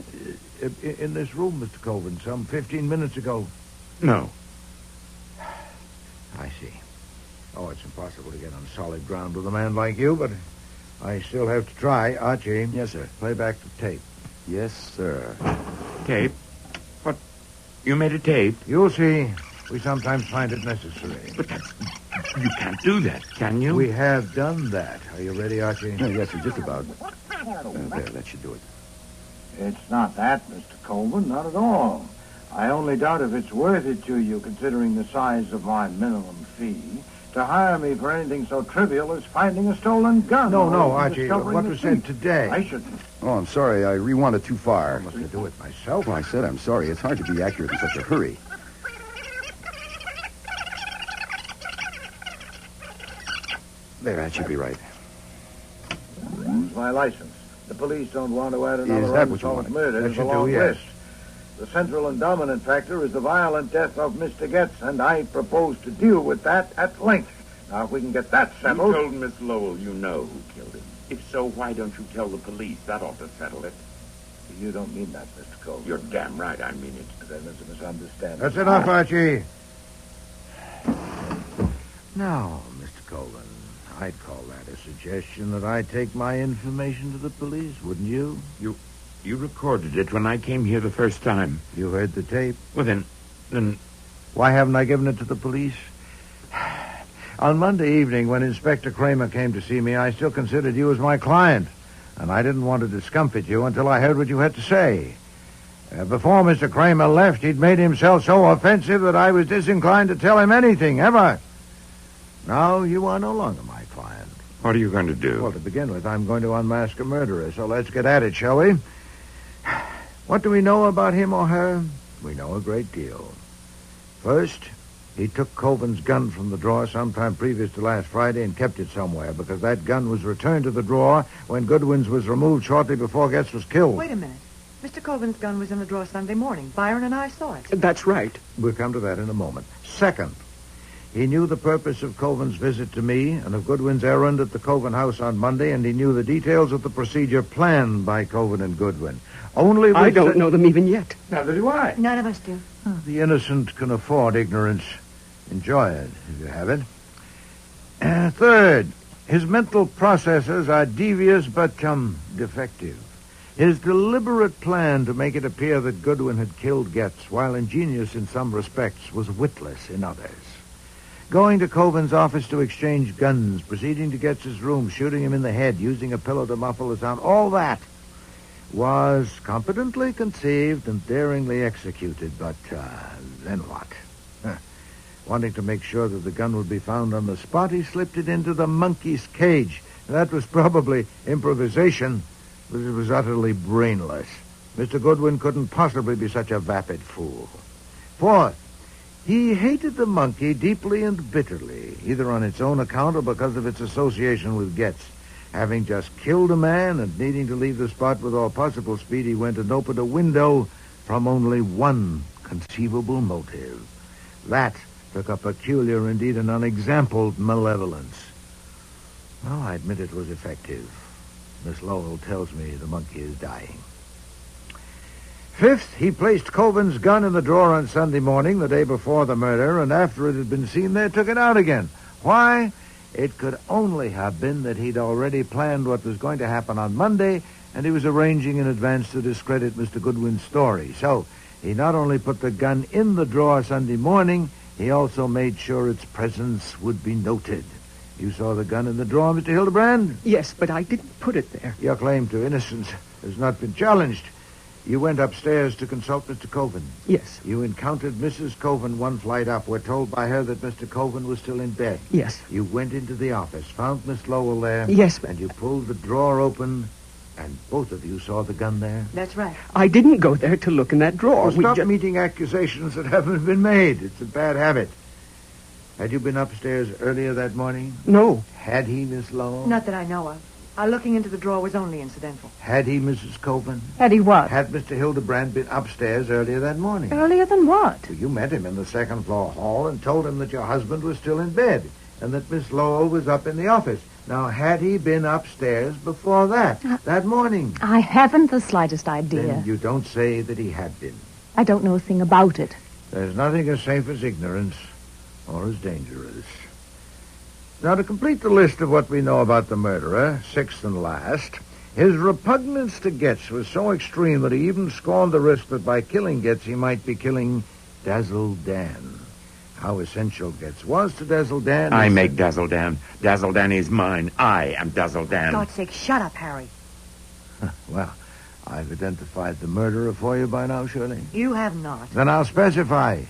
In this room, Mr. Coven, some 15 minutes ago. No. I see. Oh, it's impossible to get on solid ground with a man like you, but I still have to try. Archie. Yes, sir. Play back the tape. Yes, sir. Tape? What? You made a tape? You'll see. We sometimes find it necessary. But that's... You can't do that, can you? We have done that. Are you ready, Archie? Yes, sir, just about. There, that should do it. It's not that, Mr. Coleman, not at all. I only doubt if it's worth it to you, considering the size of my minimum fee, to hire me for anything so trivial as finding a stolen gun. No, Archie, what was said today? I shouldn't. Oh, I'm sorry. I rewound it too far. Must I do it myself? Well, I said I'm sorry. It's hard to be accurate in such a hurry. There, that should be right. It's my license. The police don't want to add another Is that what you unsolved wanted? murder That to should the do, long yes. list. The central and dominant factor is the violent death of Mr. Getz, and I propose to deal with that at length. Now, if we can get that settled... You told Miss Lowell you know who killed him. If so, why don't you tell the police? That ought to settle it. You don't mean that, Mr. Cole. You're damn right I mean it. Then there's a misunderstanding. That's enough, Archie. Now, Mr. Colvin, I'd call that a suggestion that I take my information to the police, wouldn't you? You recorded it when I came here the first time. You heard the tape? Well, then... Why haven't I given it to the police? On Monday evening, when Inspector Kramer came to see me, I still considered you as my client, and I didn't want to discomfort you until I heard what you had to say. Before Mr. Kramer left, he'd made himself so offensive that I was disinclined to tell him anything, ever. Now you are no longer my client. What are you going to do? Well, to begin with, I'm going to unmask a murderer, so let's get at it, shall we? What do we know about him or her? We know a great deal. First, he took Coven's gun from the drawer sometime previous to last Friday and kept it somewhere, because that gun was returned to the drawer when Goodwin's was removed shortly before Getz was killed. Wait a minute. Mr. Coven's gun was in the drawer Sunday morning. Byron and I saw it. That's right. We'll come to that in a moment. Second, he knew the purpose of Coven's visit to me and of Goodwin's errand at the Coven house on Monday, and he knew the details of the procedure planned by Coven and Goodwin. I don't know them even yet. Neither do I. None of us do. The innocent can afford ignorance. Enjoy it, if you have it. Third, his mental processes are devious but, defective. His deliberate plan to make it appear that Goodwin had killed Getz, while ingenious in some respects, was witless in others. Going to Coven's office to exchange guns, proceeding to Getz's room, shooting him in the head, using a pillow to muffle the sound, all that was competently conceived and daringly executed, but then what? Wanting to make sure that the gun would be found on the spot, he slipped it into the monkey's cage. That was probably improvisation, but it was utterly brainless. Mr. Goodwin couldn't possibly be such a vapid fool. Fourth, he hated the monkey deeply and bitterly, either on its own account or because of its association with Getz. Having just killed a man and needing to leave the spot with all possible speed, he went and opened a window from only one conceivable motive. That took a peculiar, indeed an unexampled malevolence. Well, I admit it was effective. Miss Lowell tells me the monkey is dying. Fifth, he placed Coven's gun in the drawer on Sunday morning, the day before the murder, and after it had been seen there, took it out again. Why? It could only have been that he'd already planned what was going to happen on Monday, and he was arranging in advance to discredit Mr. Goodwin's story. So he not only put the gun in the drawer Sunday morning, he also made sure its presence would be noted. You saw the gun in the drawer, Mr. Hildebrand? Yes, but I didn't put it there. Your claim to innocence has not been challenged. You went upstairs to consult Mr. Coven. Yes. You encountered Mrs. Coven one flight up. We're told by her that Mr. Coven was still in bed. Yes. You went into the office, found Miss Lowell there. Yes, ma'am. And you pulled the drawer open, and both of you saw the gun there. That's right. I didn't go there to look in that drawer. Well, stop meeting accusations that haven't been made. It's a bad habit. Had you been upstairs earlier that morning? No. Had he, Miss Lowell? Not that I know of. Our looking into the drawer was only incidental. Had he, Mrs. Coven? Had he what? Had Mr. Hildebrand been upstairs earlier that morning? Earlier than what? Well, you met him in the second-floor hall and told him that your husband was still in bed and that Miss Lowell was up in the office. Now, had he been upstairs before that morning? I haven't the slightest idea. Then you don't say that he had been. I don't know a thing about it. There's nothing as safe as ignorance or as dangerous. Now, to complete the list of what we know about the murderer, sixth and last, his repugnance to Getz was so extreme that he even scorned the risk that by killing Getz he might be killing Dazzle Dan. How essential Getz was to Dazzle Dan... I make Dazzle Dan. Dazzle Dan is mine. I am Dazzle Dan. For God's sake, shut up, Harry. Well, I've identified the murderer for you by now, Shirley. You have not. Then I'll specify.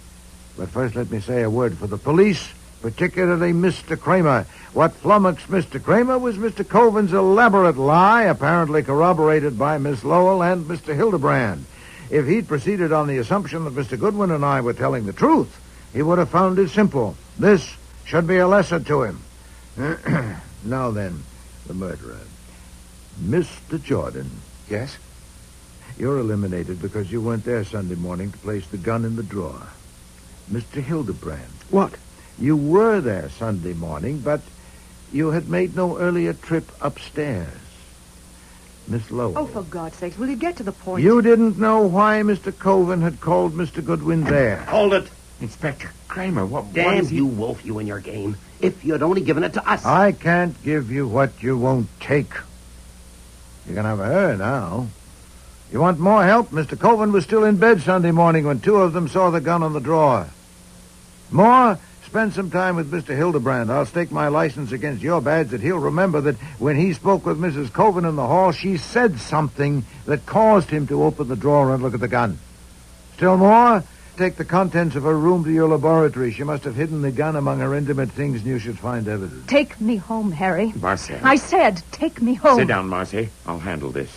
But first let me say a word for the police, particularly Mr. Kramer. What flummoxed Mr. Kramer was Mr. Coven's elaborate lie, apparently corroborated by Miss Lowell and Mr. Hildebrand. If he'd proceeded on the assumption that Mr. Goodwin and I were telling the truth, he would have found it simple. This should be a lesson to him. Now then, the murderer. Mr. Jordan. Yes? You're eliminated because you weren't there Sunday morning to place the gun in the drawer. Mr. Hildebrand. What? You were there Sunday morning, but you had made no earlier trip upstairs. Miss Lowell. Oh, for God's sakes, will you get to the point? You didn't know why Mr. Coven had called Mr. Goodwin there. Hold it. Inspector Kramer, what Damn is he... you, Wolf, you and your game. If you'd only given it to us. I can't give you what you won't take. You can have her now. You want more help? Mr. Coven was still in bed Sunday morning when two of them saw the gun on the drawer. More? Spend some time with Mr. Hildebrand. I'll stake my license against your badge that he'll remember that when he spoke with Mrs. Coven in the hall, she said something that caused him to open the drawer and look at the gun. Still more? Take the contents of her room to your laboratory. She must have hidden the gun among her intimate things, and you should find evidence. Take me home, Harry. Marcel. I said, take me home. Sit down, Marcy. I'll handle this.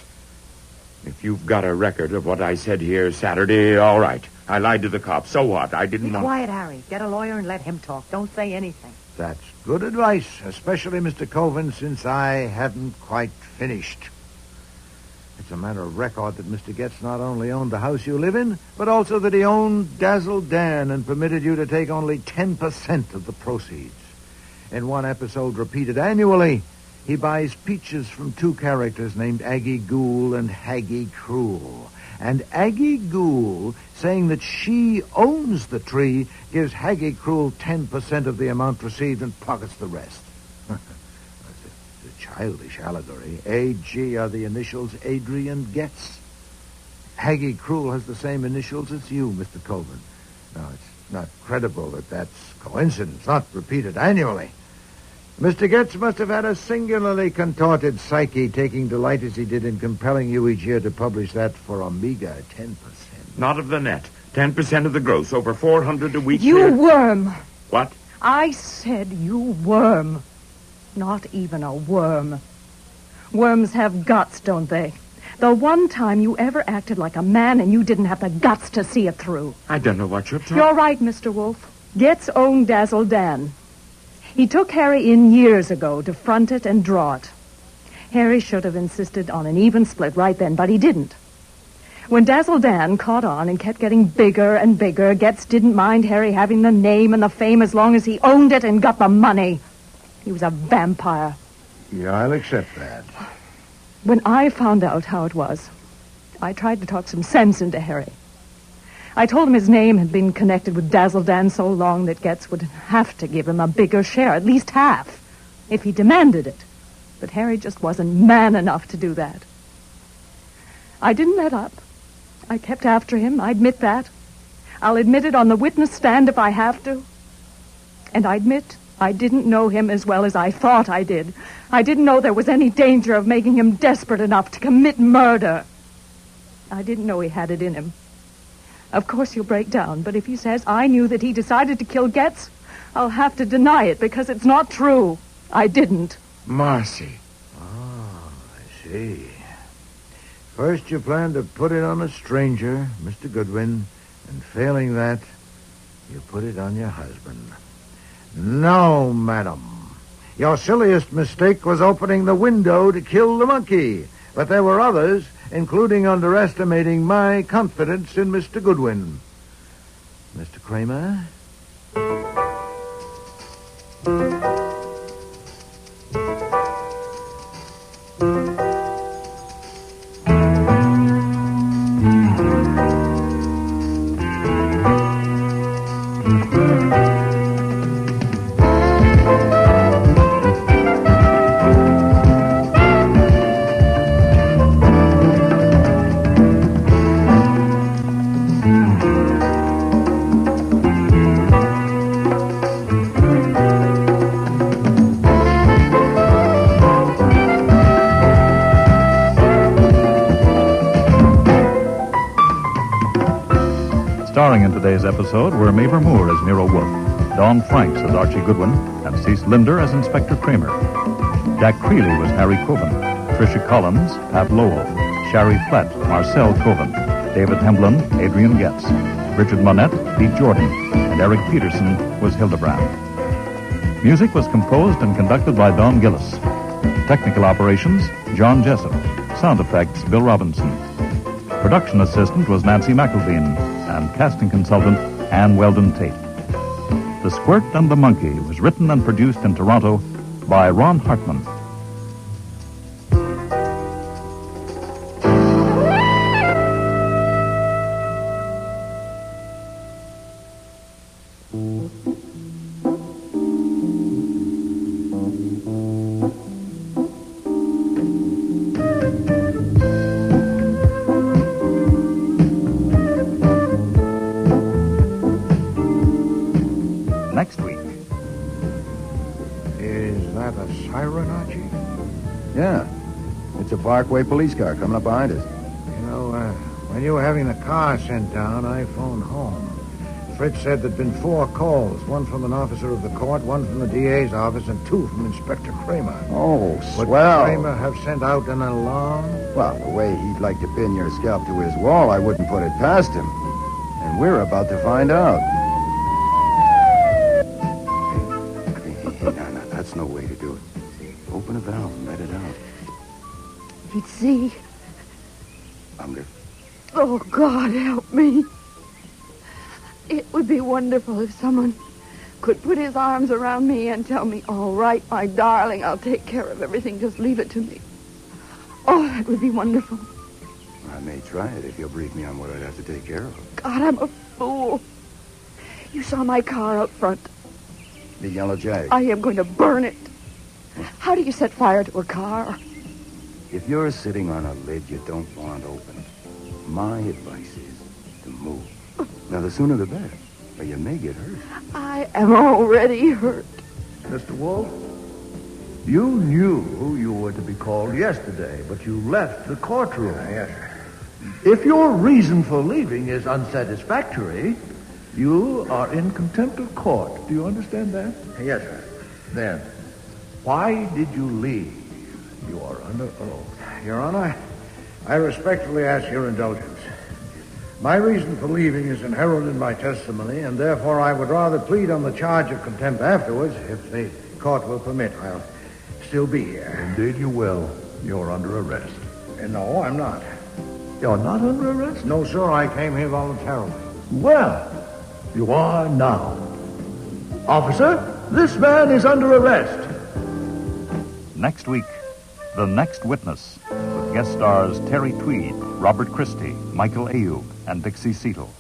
If you've got a record of what I said here Saturday, all right. I lied to the cops. So what? I didn't Be want... quiet, Harry. Get a lawyer and let him talk. Don't say anything. That's good advice, especially, Mr. Coven, since I hadn't quite finished. It's a matter of record that Mr. Getz not only owned the house you live in, but also that he owned Dazzle Dan and permitted you to take only 10% of the proceeds. In one episode repeated annually, he buys peaches from two characters named Aggie Ghoul and Haggie Cruel. And Aggie Ghoul, saying that she owns the tree, gives Haggie Cruel 10% of the amount received and pockets the rest. It's a childish allegory. A.G. are the initials Adrian Getz. Haggie Cruel has the same initials as you, Mr. Coven. Now, it's not credible that that's coincidence, not repeated annually. Mr. Getz must have had a singularly contorted psyche, taking delight as he did in compelling you each year to publish that for a meager 10%. Not of the net. 10% of the gross. Over 400 a week. You worm. What? I said you worm. Not even a worm. Worms have guts, don't they? The one time you ever acted like a man and you didn't have the guts to see it through. I don't know what you're talking... You're right, Mr. Wolfe. Getz owned Dazzle Dan. He took Harry in years ago to front it and draw it. Harry should have insisted on an even split right then, but he didn't. When Dazzle Dan caught on and kept getting bigger and bigger, Getz didn't mind Harry having the name and the fame as long as he owned it and got the money. He was a vampire. Yeah, I'll accept that. When I found out how it was, I tried to talk some sense into Harry. I told him his name had been connected with Dazzle Dan so long that Getz would have to give him a bigger share, at least half, if he demanded it. But Harry just wasn't man enough to do that. I didn't let up. I kept after him, I admit that. I'll admit it on the witness stand if I have to. And I admit I didn't know him as well as I thought I did. I didn't know there was any danger of making him desperate enough to commit murder. I didn't know he had it in him. Of course he'll break down, but if he says I knew that he decided to kill Getz, I'll have to deny it because it's not true. I didn't. Marcy. Oh, I see. First you planned to put it on a stranger, Mr. Goodwin, and failing that, you put it on your husband. No, madam. Your silliest mistake was opening the window to kill the monkey. But there were others, including underestimating my confidence in Mr. Goodwin. Mr. Kramer? Starring in today's episode were Mavor Moore as Nero Wolfe, Dawn Franks as Archie Goodwin, and Cease Linder as Inspector Kramer. Jack Creeley was Harry Coven, Tricia Collins, Pat Lowell, Shari Flett, Marcel Coven, David Hemblin, Adrian Getz, Richard Monette, Pete Jordan, and Eric Peterson was Hildebrand. Music was composed and conducted by Don Gillis. Technical operations, John Jessup. Sound effects, Bill Robinson. Production assistant was Nancy McElveen, and casting consultant, Ann Weldon Tate. The Squirt and the Monkey was written and produced in Toronto by Ron Hartman. whispering, Archie? Yeah. It's a Parkway police car coming up behind us. You know, when you were having the car sent down, I phoned home. Fritz said there'd been 4 calls, one from an officer of the court, one from the DA's office, and 2 from Inspector Kramer. Oh, Would swell. Kramer have sent out an alarm? Well, the way he'd like to pin your scalp to his wall, I wouldn't put it past him. And we're about to find out. Hey, no, that's no way to do it. Open a valve and let it out. He'd see. Unger. Oh, God, help me. It would be wonderful if someone could put his arms around me and tell me, all right, my darling, I'll take care of everything. Just leave it to me. Oh, that would be wonderful. I may try it if you'll brief me on what I'd have to take care of. God, I'm a fool. You saw my car out front. The Yellow Jag. I am going to burn it. How do you set fire to a car? If you're sitting on a lid you don't want open, my advice is to move. Now, the sooner the better, or you may get hurt. I am already hurt. Mr. Wolfe, you knew you were to be called yesterday, but you left the courtroom. Yes, sir. If your reason for leaving is unsatisfactory, you are in contempt of court. Do you understand that? Yes, sir. Then, why did you leave? You are under oath. Your Honor, I respectfully ask your indulgence. My reason for leaving is inherent in my testimony, and therefore I would rather plead on the charge of contempt afterwards, if the court will permit. I'll still be here. Indeed you will. You're under arrest. No, I'm not. You're not under arrest? No, sir. I came here voluntarily. Well, you are now. Officer, this man is under arrest. Next week, The Next Witness, with guest stars Terry Tweed, Robert Christie, Michael Ayub, and Dixie Seatle.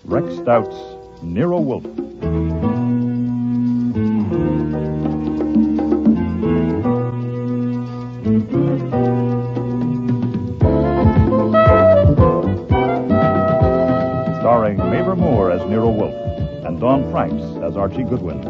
Rex Stout's Nero Wolfe. Starring Mavor Moore as Nero Wolfe and Dawn Franks as Archie Goodwin.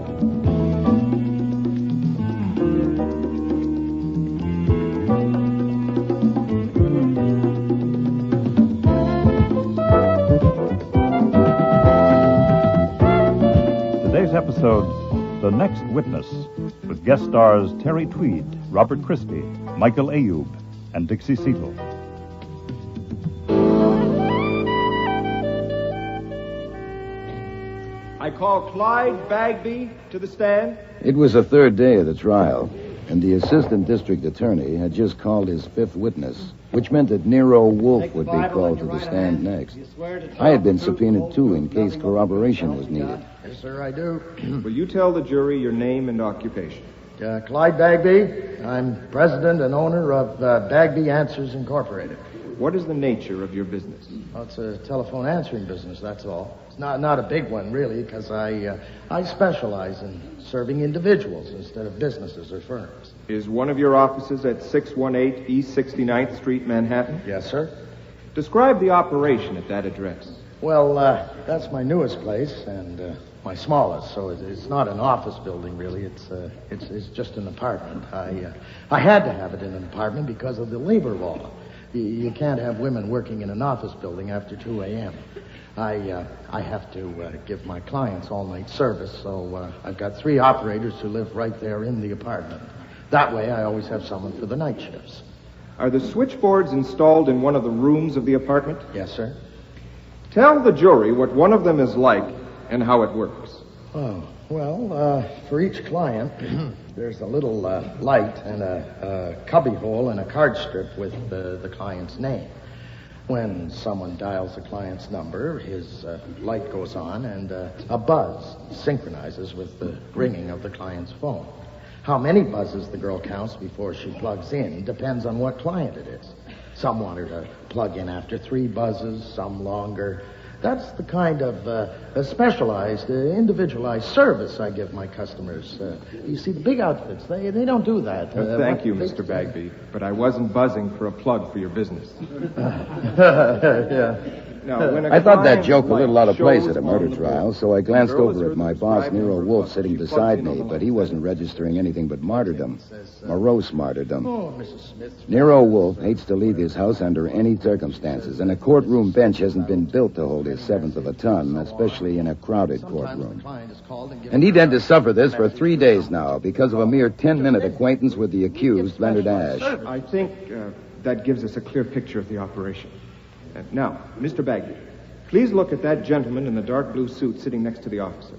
Episode, The Next Witness, with guest stars Terry Tweed, Robert Christie, Michael Ayub, and Dixie Seatle. I call Clyde Bagby to the stand. It was the third day of the trial. and the assistant district attorney had just called his fifth witness, which meant that Nero Wolfe would be called to the stand next. I had been subpoenaed, too, in case corroboration was needed. Yes, sir, I do. Will you tell the jury your name and occupation? Clyde Bagby. I'm president and owner of Bagby Answers Incorporated. What is the nature of your business? Well, it's a telephone answering business, that's all. It's not a big one, really, because I specialize in serving individuals instead of businesses or firms. Is one of your offices at 618 East 69th Street, Manhattan? Yes, sir. Describe the operation at that address. Well, that's my newest place and my smallest, so it's not an office building, really. It's just an apartment. I had to have it in an apartment because of the labor law. You can't have women working in an office building after 2 a.m. I have to give my clients all-night service, so I've got 3 operators who live right there in the apartment. That way, I always have someone for the night shifts. Are the switchboards installed in one of the rooms of the apartment? Yes, sir. Tell the jury what one of them is like and how it works. Oh, well, for each client, there's a little light and a cubby hole and a card strip with the client's name. When someone dials the client's number, his light goes on and a buzz synchronizes with the ringing of the client's phone. How many buzzes the girl counts before she plugs in depends on what client it is. Some want her to plug in after 3 buzzes, some longer. That's the kind of specialized, individualized service I give my customers. You see, the big outfits, they don't do that. Thank you, Mr. Bagby, but I wasn't buzzing for a plug for your business. Yeah. Now, when I thought that joke a little out of place at a murder trial, so I glanced over at my boss, Nero Wolfe, sitting beside me, but he wasn't registering anything but martyrdom. Morose martyrdom. Oh, Mrs. Smith. Nero Wolfe hates to leave his house under any circumstances, and a courtroom bench hasn't been built to hold his 1/7 of a ton, especially in a crowded courtroom. And he'd had to suffer this for 3 days now because of a mere 10-minute acquaintance with the accused, Leonard Ash. I think that gives us a clear picture of the operation. Now, Mr. Bagby, please look at that gentleman in the dark blue suit sitting next to the officer.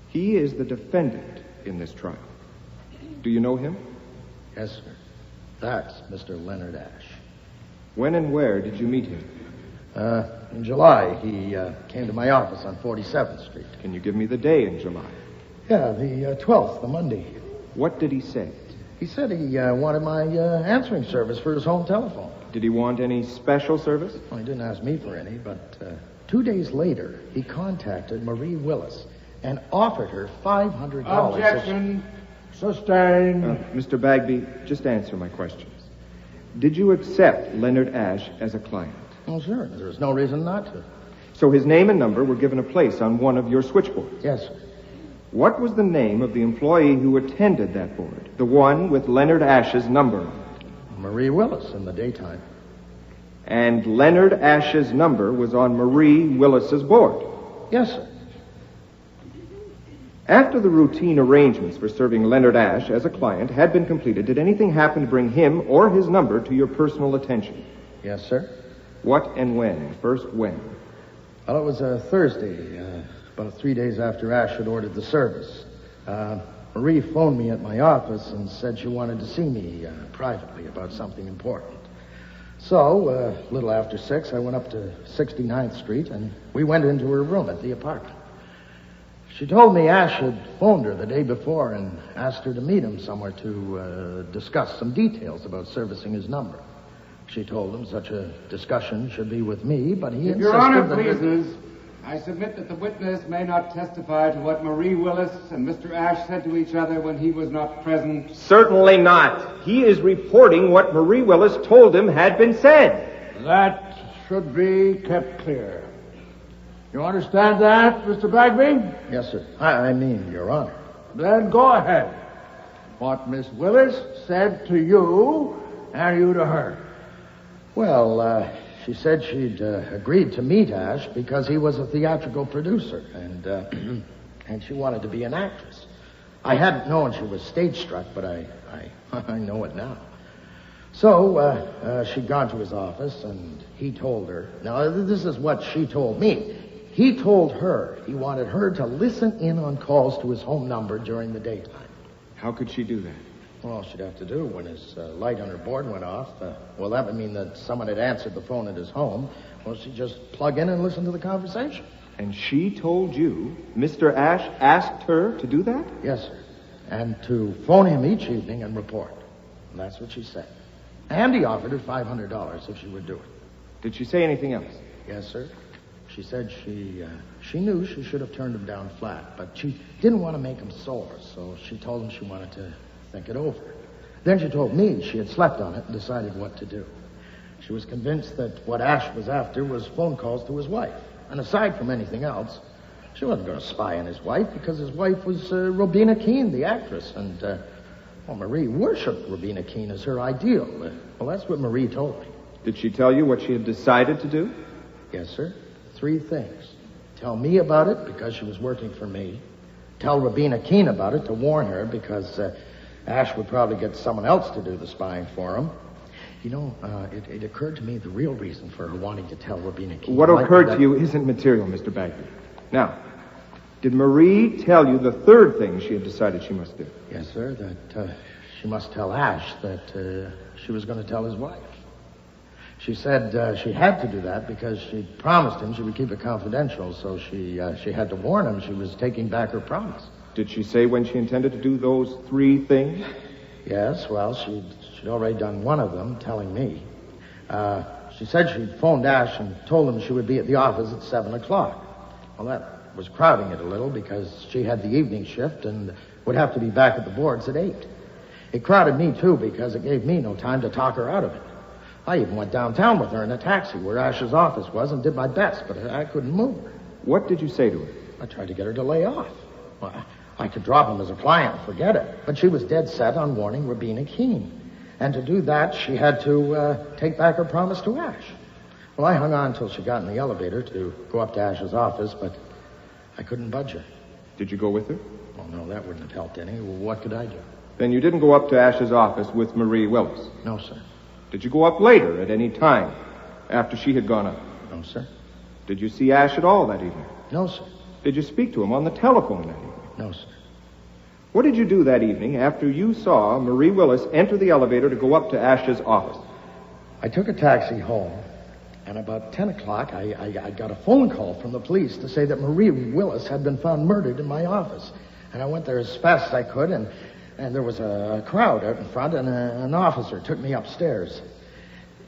He is the defendant in this trial. Do you know him? Yes, sir. That's Mr. Leonard Ash. When and where did you meet him? In July, he came to my office on 47th Street. Can you give me the day in July? Yeah, the 12th, the Monday. What did he say? He said he wanted my answering service for his home telephone. Did he want any special service? Well, he didn't ask me for any, but 2 days later, he contacted Marie Willis and offered her $500. Objection. Sustained. Mr. Bagby, just answer my questions. Did you accept Leonard Ash as a client? Oh, sure. There's no reason not to. So his name and number were given a place on one of your switchboards? Yes, sir. What was the name of the employee who attended that board? The one with Leonard Ash's number on it? Marie Willis in the daytime. And Leonard Ash's number was on Marie Willis's board? Yes, sir. After the routine arrangements for serving Leonard Ash as a client had been completed, did anything happen to bring him or his number to your personal attention? Yes, sir. What and when? First, when? Well, it was a Thursday, about 3 days after Ash had ordered the service. Marie phoned me at my office and said she wanted to see me privately about something important. So, a little after 6, I went up to 69th Street, and we went into her room at the apartment. She told me Ash had phoned her the day before and asked her to meet him somewhere to discuss some details about servicing his number. She told him such a discussion should be with me, but he insisted Your Honor that... pleases, I submit that the witness may not testify to what Marie Willis and Mr. Ash said to each other when he was not present. Certainly not. He is reporting what Marie Willis told him had been said. That should be kept clear. You understand that, Mr. Bagby? Yes, sir. I mean, Your Honor. Then go ahead. What Miss Willis said to you and you to her. Well, she said she'd agreed to meet Ash because he was a theatrical producer, and she wanted to be an actress. I hadn't known she was stage-struck, but I know it now. So, she'd gone to his office, and he told her... Now, this is what she told me. He told her he wanted her to listen in on calls to his home number during the daytime. How could she do that? Well, all she'd have to do when his light on her board went off, well, that would mean that someone had answered the phone at his home. Well, she'd just plug in and listen to the conversation. And she told you Mr. Ash asked her to do that? Yes, sir. And to phone him each evening and report. And that's what she said. And he offered her $500 if she would do it. Did she say anything else? Yes, sir. She said she knew she should have turned him down flat, but she didn't want to make him sore, so she told him she wanted to think it over. Then she told me she had slept on it and decided what to do. She was convinced that what Ash was after was phone calls to his wife. And aside from anything else, she wasn't going to spy on his wife because his wife was Robina Keene, the actress. And, Marie worshipped Robina Keene as her ideal. Well, that's what Marie told me. Did she tell you what she had decided to do? Yes, sir. 3 things. Tell me about it because she was working for me. Tell Robina Keene about it to warn her because Ash would probably get someone else to do the spying for him. You know, it occurred to me the real reason for her wanting to tell Robina Keene. What occurred to you isn't material, Mr. Bagby. Now, did Marie tell you the 3rd thing she had decided she must do? Yes, sir, that she must tell Ash that she was going to tell his wife. She said she had to do that because she promised him she would keep it confidential, so she had to warn him she was taking back her promise. Did she say when she intended to do those 3 things? Yes, well, she'd already done one of them, telling me. She said she'd phoned Ash and told him she would be at the office at 7 o'clock. Well, that was crowding it a little because she had the evening shift and would have to be back at the boards at 8. It crowded me, too, because it gave me no time to talk her out of it. I even went downtown with her in a taxi where Ash's office was and did my best, but I couldn't move her. What did you say to her? I tried to get her to lay off. Well, I could drop him as a client and forget it, but she was dead set on warning Robina Keene. And to do that, she had to take back her promise to Ash. Well, I hung on until she got in the elevator to go up to Ash's office, but I couldn't budge her. Did you go with her? Oh, no, that wouldn't have helped any. Well, what could I do? Then you didn't go up to Ash's office with Marie Willis? No, sir. Did you go up later at any time after she had gone up? No, sir. Did you see Ash at all that evening? No, sir. Did you speak to him on the telephone that evening? No, sir. What did you do that evening after you saw Marie Willis enter the elevator to go up to Ash's office? I took a taxi home, and about 10 o'clock, I got a phone call from the police to say that Marie Willis had been found murdered in my office. And I went there as fast as I could, and there was a crowd out in front, and an officer took me upstairs.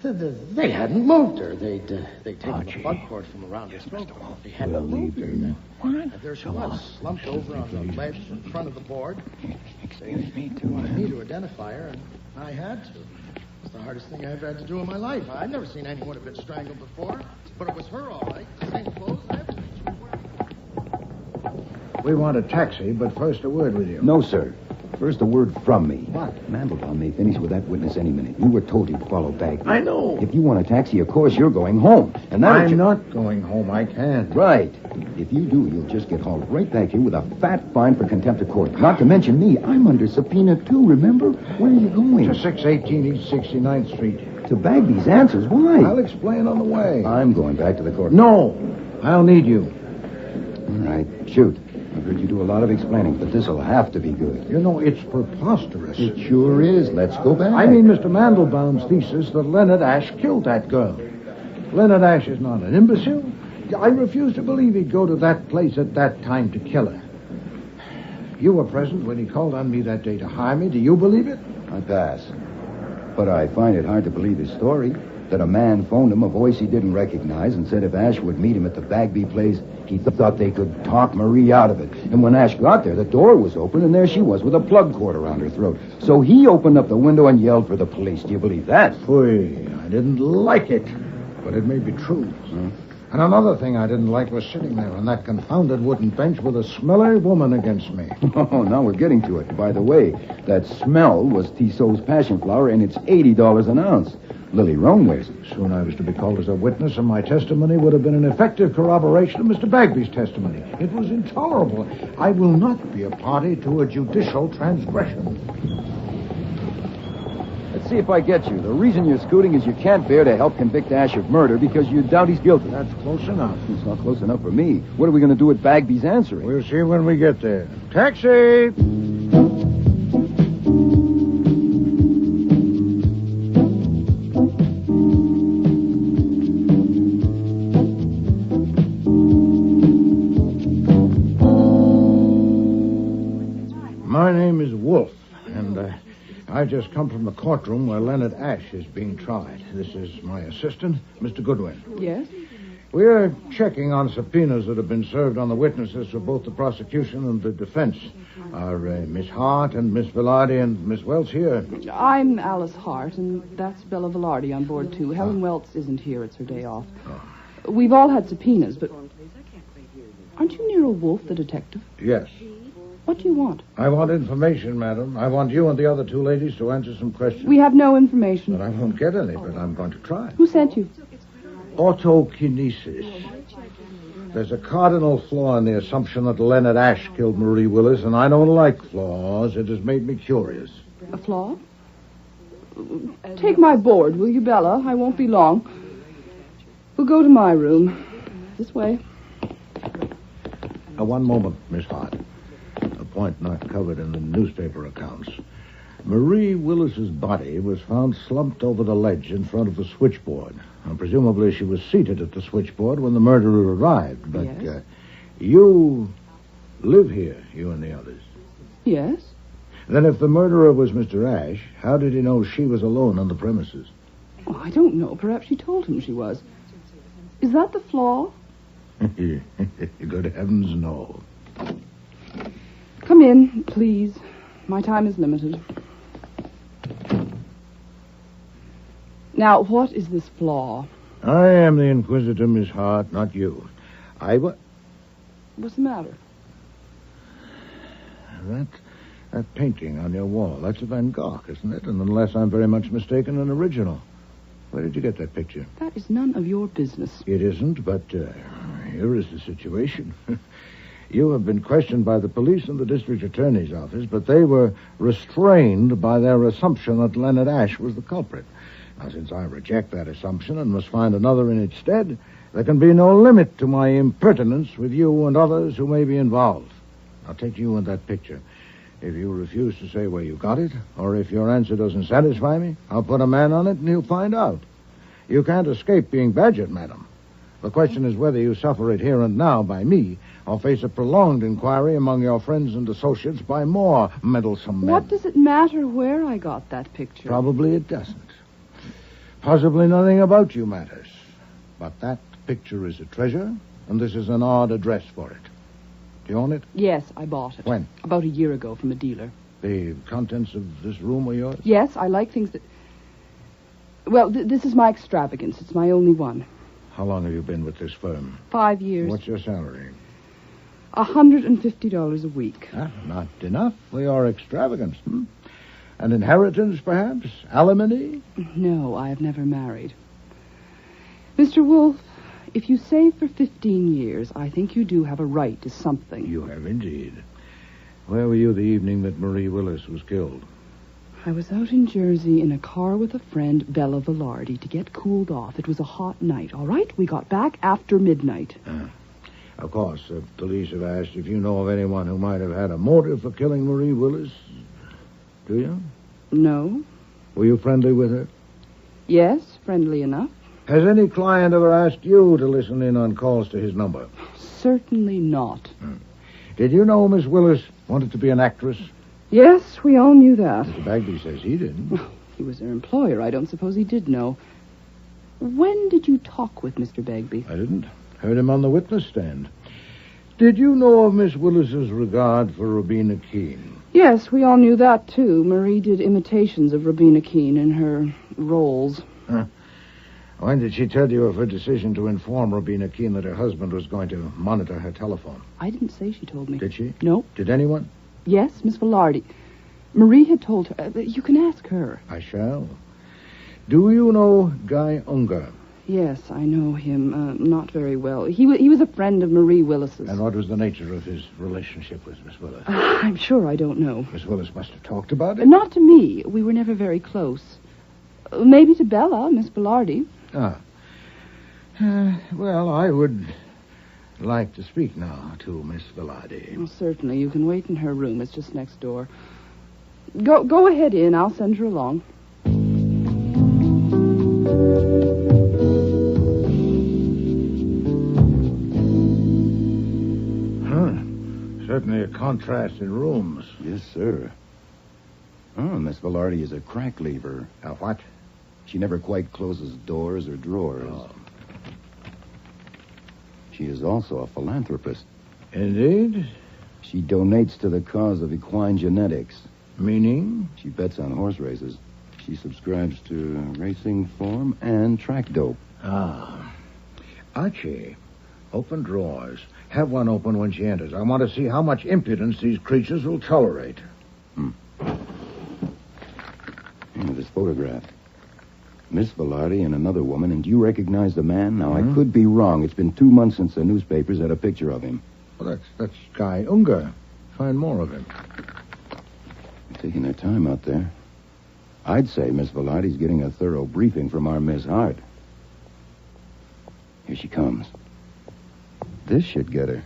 They hadn't moved her. They'd taken Archie. The plug cord from around her throat. They hadn't moved her. And there she was, slumped over on the ledge in front of the board. Excuse me, too. Wanted me to identify her, and I had to. It was the hardest thing I ever had to do in my life. I'd never seen anyone have been strangled before, but it was her all right. The same clothes and everything. She was wearing. We want a taxi, but first a word with you. No, sir. First, a word from me. What? Mandelbaum may finish with that witness any minute. You were told he'd follow back. I know. If you want a taxi, of course, you're going home. And I'm not going home. I can't. Right. If you do, you'll just get hauled right back here with a fat fine for contempt of court. Not to mention me. I'm under subpoena, too, remember? Where are you going? To 618 East 69th Street. To Bagby's answers? Why? I'll explain on the way. I'm going back to the court. No. I'll need you. All right. Shoot. I've heard you do a lot of explaining, but this'll have to be good. You know, it's preposterous. It sure is. Let's go back. I mean Mr. Mandelbaum's thesis that Leonard Ash killed that girl. Leonard Ash is not an imbecile. I refuse to believe he'd go to that place at that time to kill her. You were present when he called on me that day to hire me. Do you believe it? I pass. But I find it hard to believe his story. That a man phoned him, a voice he didn't recognize, and said if Ash would meet him at the Bagby place, he thought they could talk Marie out of it. And when Ash got there, the door was open, and there she was with a plug cord around her throat. So he opened up the window and yelled for the police. Do you believe that? Phooey, I didn't like it, but it may be true. And another thing I didn't like was sitting there on that confounded wooden bench with a smelly woman against me. Oh, now we're getting to it. By the way, that smell was Tissot's passion flower, and it's $80 an ounce. Lily Roan wears it. Soon I was to be called as a witness, and my testimony would have been an effective corroboration of Mr. Bagby's testimony. It was intolerable. I will not be a party to a judicial transgression. Let's see if I get you. The reason you're scooting is you can't bear to help convict Ash of murder because you doubt he's guilty. That's close enough. It's not close enough for me. What are we going to do with Bagby's answering? We'll see when we get there. Taxi! just come from the courtroom where Leonard Ash is being tried. This is my assistant, Mr. Goodwin. Yes? We're checking on subpoenas that have been served on the witnesses for both the prosecution and the defense. Are Miss Hart and Miss Velarde and Miss Welch here? I'm Alice Hart, and that's Bella Velarde on board, too. Helen Welch isn't here. It's her day off. We've all had subpoenas, but... Aren't you Nero Wolfe, the detective? Yes. What do you want? I want information, madam. I want you and the other two ladies to answer some questions. We have no information. But I won't get any, but I'm going to try. Who sent you? Autokinesis. There's a cardinal flaw in the assumption that Leonard Ash killed Marie Willis, and I don't like flaws. It has made me curious. A flaw? Take my board, will you, Bella? I won't be long. We'll go to my room. This way. One moment, Miss Hart. A point not covered in the newspaper accounts. Marie Willis's body was found slumped over the ledge in front of the switchboard. And presumably she was seated at the switchboard when the murderer arrived. But yes. You live here, you and the others. Yes. Then if the murderer was Mr. Ash, how did he know she was alone on the premises? Oh, I don't know. Perhaps she told him she was. Is that the flaw? Good heavens, no. Come in, please. My time is limited. Now, what is this flaw? I am the inquisitor, Miss Hart, not you. What's the matter? That painting on your wall, that's a Van Gogh, isn't it? And unless I'm very much mistaken, an original. Where did you get that picture? That is none of your business. It isn't, but here is the situation. You have been questioned by the police and the district attorney's office, but they were restrained by their assumption that Leonard Ash was the culprit. Now, since I reject that assumption and must find another in its stead, there can be no limit to my impertinence with you and others who may be involved. I'll take you and that picture. If you refuse to say where you got it, or if your answer doesn't satisfy me, I'll put a man on it and he'll find out. You can't escape being badgered, madam. The question is whether you suffer it here and now by me, or face a prolonged inquiry among your friends and associates by more meddlesome men. What does it matter where I got that picture? Probably it doesn't. Possibly nothing about you matters. But that picture is a treasure, and this is an odd address for it. Do you own it? Yes, I bought it. When? About a year ago from a dealer. The contents of this room were yours? Yes, I like things that... Well, this is my extravagance. It's my only one. How long have you been with this firm? 5 years. What's your salary? $150 a week. Not enough for your extravagance, An inheritance, perhaps? Alimony? No, I have never married. Mr. Wolfe, if you save for 15 years, I think you do have a right to something. You have indeed. Where were you the evening that Marie Willis was killed? I was out in Jersey in a car with a friend, Bella Velarde, to get cooled off. It was a hot night, all right? We got back after midnight. Of course, the police have asked if you know of anyone who might have had a motive for killing Marie Willis. Do you? No. Were you friendly with her? Yes, friendly enough. Has any client ever asked you to listen in on calls to his number? Certainly not. Did you know Miss Willis wanted to be an actress? Yes, we all knew that. Mr. Bagby says he didn't. He was their employer. I don't suppose he did know. When did you talk with Mr. Bagby? I didn't. Heard him on the witness stand. Did you know of Miss Willis's regard for Robina Keene? Yes, we all knew that, too. Marie did imitations of Robina Keene in her roles. When did she tell you of her decision to inform Robina Keene that her husband was going to monitor her telephone? I didn't say she told me. Did she? No. Did anyone? Yes, Miss Velarde. Marie had told her. You can ask her. I shall. Do you know Guy Unger? Yes, I know him. Not very well. He was a friend of Marie Willis's. And what was the nature of his relationship with Miss Willis? I'm sure I don't know. Miss Willis must have talked about it. Not to me. We were never very close. Maybe to Bella, Miss Velarde. Well, I would like to speak now to Miss Velarde. Well, certainly. You can wait in her room. It's just next door. Go ahead in. I'll send her along. Certainly a contrast in rooms. Yes, sir. Oh, Miss Velarde is a crack lever. A what? She never quite closes doors or drawers. Oh. She is also a philanthropist. Indeed? She donates to the cause of equine genetics. Meaning? She bets on horse races. She subscribes to racing form and track dope. Ah. Archie, open drawers. Have one open when she enters. I want to see how much impudence these creatures will tolerate. This photograph. Miss Velarde and another woman, and do you recognize the man? Now, I could be wrong. It's been 2 months since the newspapers had a picture of him. Well, that's Guy Unger. Find more of him. They're taking their time out there. I'd say Miss Velarde's getting a thorough briefing from our Miss Hart. Here she comes. This should get her.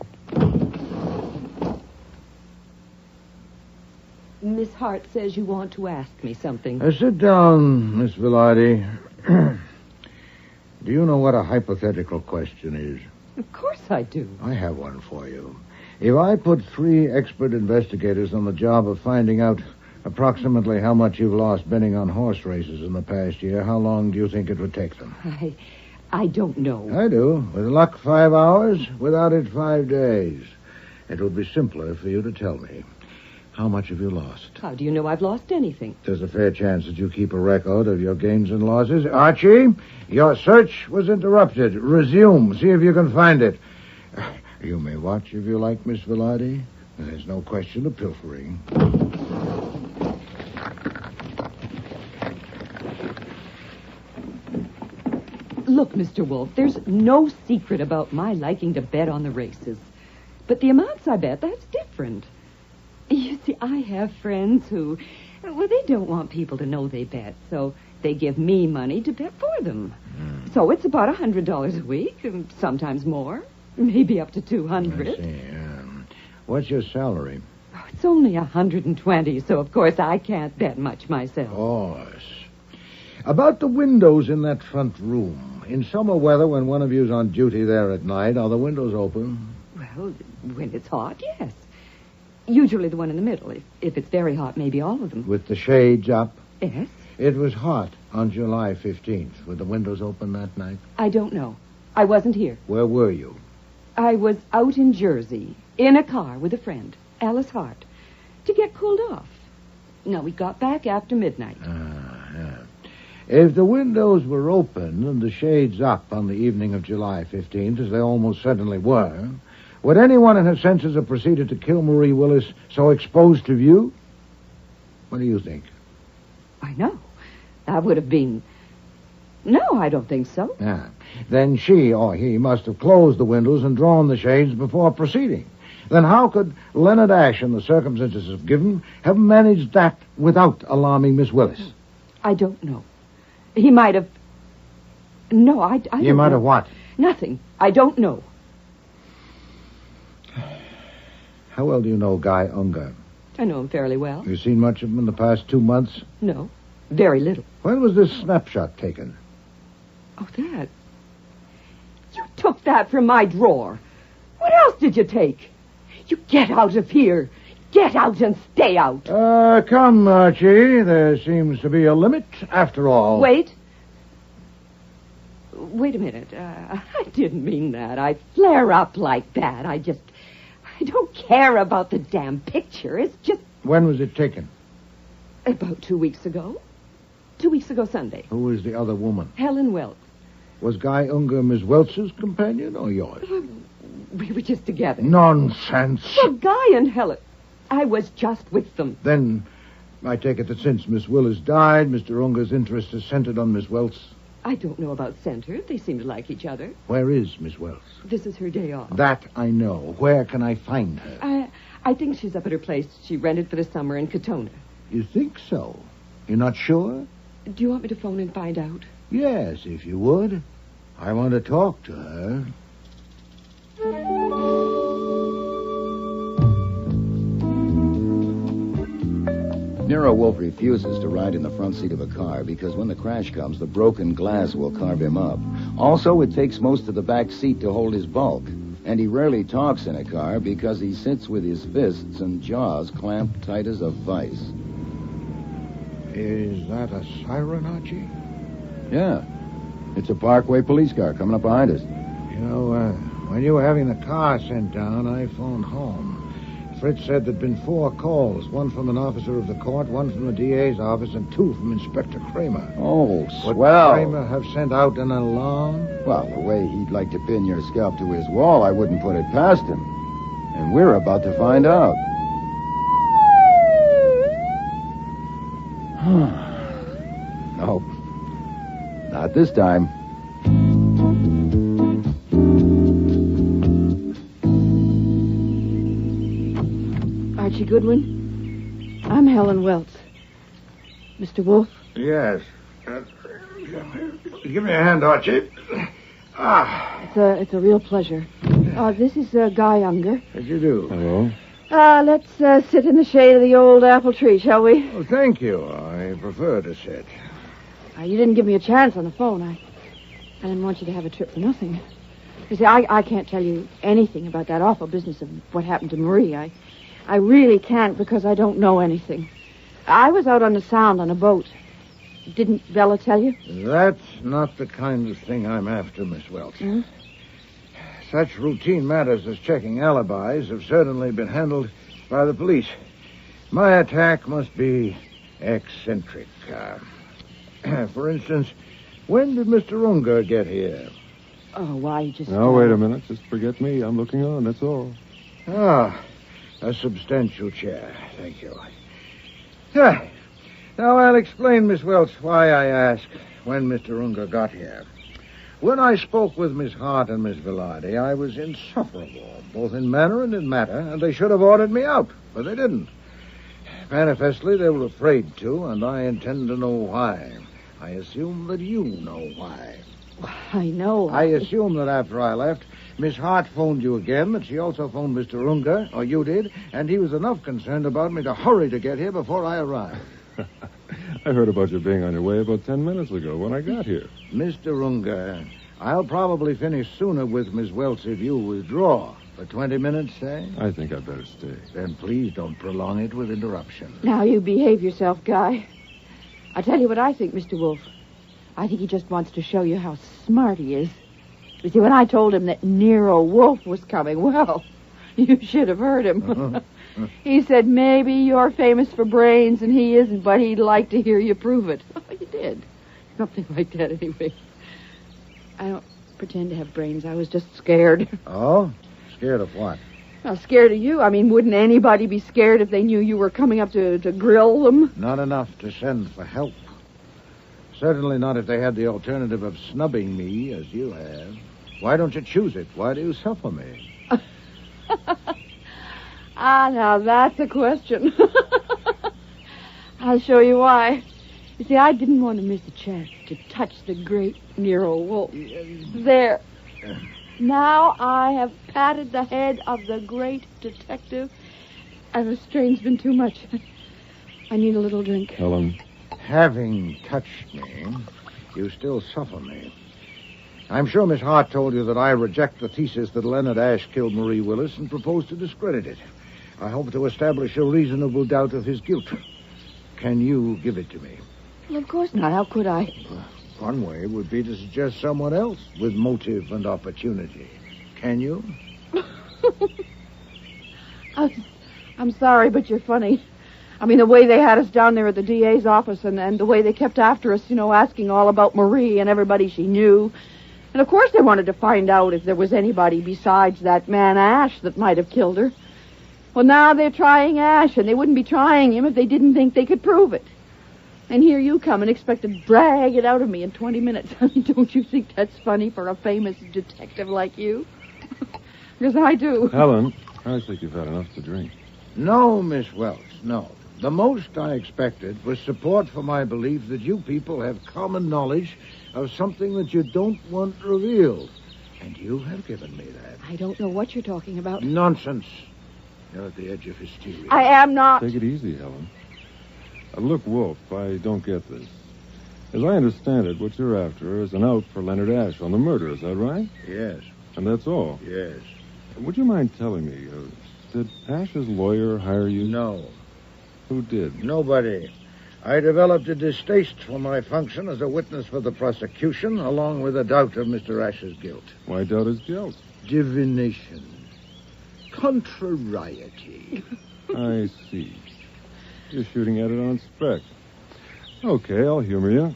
Miss Hart says you want to ask me something. Sit down, Miss Velarde. Do you know what a hypothetical question is? Of course I do. I have one for you. If I put 3 expert investigators on the job of finding out approximately how much you've lost betting on horse races in the past year, how long do you think it would take them? I don't know. I do. With luck, 5 hours. Without it, 5 days. It would be simpler for you to tell me. How much have you lost? How do you know I've lost anything? There's a fair chance that you keep a record of your gains and losses. Archie, your search was interrupted. Resume. See if you can find it. You may watch if you like, Miss Velarde. There's no question of pilfering. Look, Mr. Wolfe, there's no secret about my liking to bet on the races. But the amounts I bet, that's different. You see, I have friends who, they don't want people to know they bet, so they give me money to bet for them. So it's about $100 a week, and sometimes more, maybe up to $200. I see. What's your salary? Oh, it's only $120, so of course I can't bet much myself. Of course. About the windows in that front room. In summer weather, when one of you's on duty there at night, are the windows open? Well, when it's hot, yes. Usually the one in the middle. If it's very hot, maybe all of them. With the shades up? Yes. It was hot on July 15th. Were the windows open that night? I don't know. I wasn't here. Where were you? I was out in Jersey, in a car with a friend, Alice Hart, to get cooled off. Now, we got back after midnight. Yeah. If the windows were open and the shades up on the evening of July 15th, as they almost certainly were, would anyone in her senses have proceeded to kill Marie Willis so exposed to view? What do you think? I know. That would have been... No, I don't think so. Yeah. Then she or he must have closed the windows and drawn the shades before proceeding. Then how could Leonard Ashe, in the circumstances of given, have managed that without alarming Miss Willis? I don't know. He might have... No, I don't know. You might have what? Nothing. I don't know. How well do you know Guy Unger? I know him fairly well. You seen much of him in the past 2 months? No, very little. When was this snapshot taken? Oh, that. You took that from my drawer. What else did you take? You get out of here. Get out and stay out. Come, Archie. There seems to be a limit, after all. Wait. Wait a minute. I didn't mean that. I flare up like that. I don't care about the damn picture. It's just... When was it taken? About 2 weeks ago. 2 weeks ago Sunday. Who was the other woman? Helen Welch. Was Guy Unger Miss Welch's companion or yours? We were just together. Nonsense. Well, Guy and Helen... I was just with them. Then I take it that since Miss Willis died, Mr. Unger's interest is centered on Miss Welch. I don't know about center. They seem to like each other. Where is Miss Welch? This is her day off. That I know. Where can I find her? I think she's up at her place she rented for the summer in Katona. You think so? You're not sure? Do you want me to phone and find out? Yes, if you would. I want to talk to her. Nero Wolfe refuses to ride in the front seat of a car because when the crash comes, the broken glass will carve him up. Also, it takes most of the back seat to hold his bulk. And he rarely talks in a car because he sits with his fists and jaws clamped tight as a vice. Is that a siren, Archie? Yeah. It's a Parkway police car coming up behind us. You know, when you were having the car sent down, I phoned home. Fritz said there'd been 4 calls, one from an officer of the court, one from the DA's office, and 2 from Inspector Kramer. Oh, swell. Would Kramer have sent out an alarm? Well, the way he'd like to pin your scalp to his wall, I wouldn't put it past him. And we're about to find out. Nope. Not this time. Archie Goodwin. I'm Helen Welts. Mr. Wolfe? Yes. Give me a hand, Archie. It's a real pleasure. This is Guy Unger. How'd you do? Hello. Let's sit in the shade of the old apple tree, shall we? Oh, thank you. I prefer to sit. You didn't give me a chance on the phone. I didn't want you to have a trip for nothing. You see, I can't tell you anything about that awful business of what happened to Marie. I really can't because I don't know anything. I was out on the Sound on a boat. Didn't Bella tell you? That's not the kind of thing I'm after, Miss Welch. Hmm? Such routine matters as checking alibis have certainly been handled by the police. My attack must be eccentric. For instance, when did Mr. Unger get here? Oh, why, just... Now, wait a minute. Just forget me. I'm looking on, that's all. Ah, a substantial chair. Thank you. Now, I'll explain, Miss Welch, why I ask when Mr. Unger got here. When I spoke with Miss Hart and Miss Velarde, I was insufferable, both in manner and in matter, and they should have ordered me out, but they didn't. Manifestly, they were afraid to, and I intend to know why. I assume that you know why. I know. I assume that after I left, Miss Hart phoned you again, that she also phoned Mr. Unger, or you did, and he was enough concerned about me to hurry to get here before I arrived. I heard about you being on your way about 10 minutes ago when I got here. Mr. Unger, I'll probably finish sooner with Miss Welch if you withdraw. For 20 minutes, say? I think I'd better stay. Then please don't prolong it with interruption. Now you behave yourself, Guy. I'll tell you what I think, Mr. Wolfe. I think he just wants to show you how smart he is. You see, when I told him that Nero Wolfe was coming, well, you should have heard him. He said, maybe you're famous for brains and he isn't, but he'd like to hear you prove it. Oh, you did. Something like that, anyway. I don't pretend to have brains. I was just scared. Oh? Scared of what? Well, scared of you. I mean, wouldn't anybody be scared if they knew you were coming up to grill them? Not enough to send for help. Certainly not if they had the alternative of snubbing me, as you have. Why don't you choose it? Why do you suffer me? Now that's a question. I'll show you why. You see, I didn't want to miss a chance to touch the great Nero Wolfe. There. Now I have patted the head of the great detective, and the strain's been too much. I need a little drink. Helen. Having touched me, you still suffer me. I'm sure Miss Hart told you that I reject the thesis that Leonard Ashe killed Marie Willis and propose to discredit it. I hope to establish a reasonable doubt of his guilt. Can you give it to me? Well, of course not. How could I? One way would be to suggest someone else with motive and opportunity. Can you? I'm sorry, but you're funny. I mean, the way they had us down there at the DA's office and the way they kept after us, asking all about Marie and everybody she knew. And, of course, they wanted to find out if there was anybody besides that man Ashe that might have killed her. Well, now they're trying Ashe, and they wouldn't be trying him if they didn't think they could prove it. And here you come and expect to drag it out of me in 20 minutes. Don't you think that's funny for a famous detective like you? Because I do. Helen, I think you've had enough to drink. No, Miss Welch, no. The most I expected was support for my belief that you people have common knowledge of something that you don't want revealed. And you have given me that. I don't know what you're talking about. Nonsense. You're at the edge of hysteria. I am not. Take it easy, Helen. Look, Wolfe, I don't get this. As I understand it, what you're after is an out for Leonard Ashe on the murder, is that right? Yes. And that's all? Yes. Would you mind telling me, did Ashe's lawyer hire you? No. Who did? Nobody. I developed a distaste for my function as a witness for the prosecution, along with a doubt of Mr. Ashe's guilt. Why doubt his guilt? Divination. Contrariety. I see. You're shooting at it on spec. Okay, I'll humor you.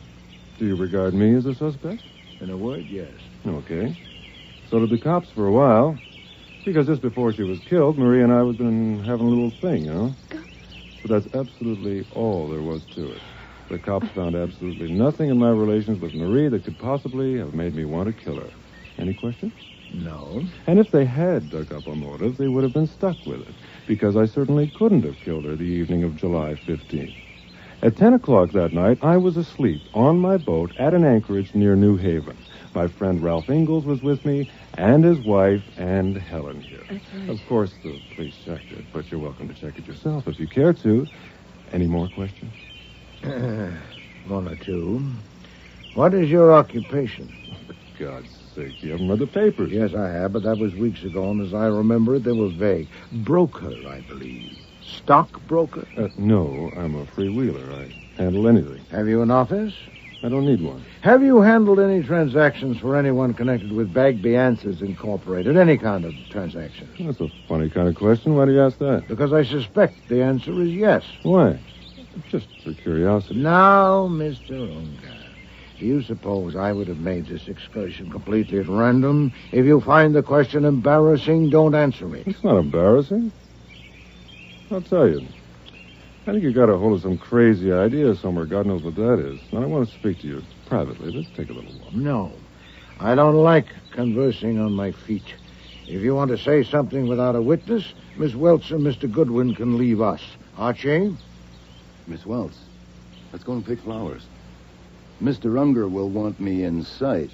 Do you regard me as a suspect? In a word, yes. Okay. So did the cops for a while. Because just before she was killed, Marie and I had been having a little thing, you know? But that's absolutely all there was to it. The cops found absolutely nothing in my relations with Marie that could possibly have made me want to kill her. Any questions? No. And if they had dug up a motive, they would have been stuck with it, because I certainly couldn't have killed her the evening of July 15th. At 10 o'clock that night, I was asleep on my boat at an anchorage near New Haven. My friend Ralph Ingalls was with me, and his wife, and Helen here. Right. Of course, the police checked it, but you're welcome to check it yourself if you care to. Any more questions? One or two. What is your occupation? For God's sake, you haven't read the papers. Yes, I have, but that was weeks ago, and as I remember it, they were vague. Broker, I believe. Stockbroker? No, I'm a freewheeler. I handle anything. Have you an office? I don't need one. Have you handled any transactions for anyone connected with Bagby Answers Incorporated? Any kind of transaction? That's a funny kind of question. Why do you ask that? Because I suspect the answer is yes. Why? Just for curiosity. Now, Mr. Ungar, do you suppose I would have made this excursion completely at random? If you find the question embarrassing, don't answer it. It's not embarrassing. I'll tell you. I think you got a hold of some crazy idea somewhere. God knows what that is. And I want to speak to you privately. Let's take a little walk. No. I don't like conversing on my feet. If you want to say something without a witness, Miss Welch and Mr. Goodwin can leave us. Archie? Miss Welch, let's go and pick flowers. Mr. Unger will want me in sight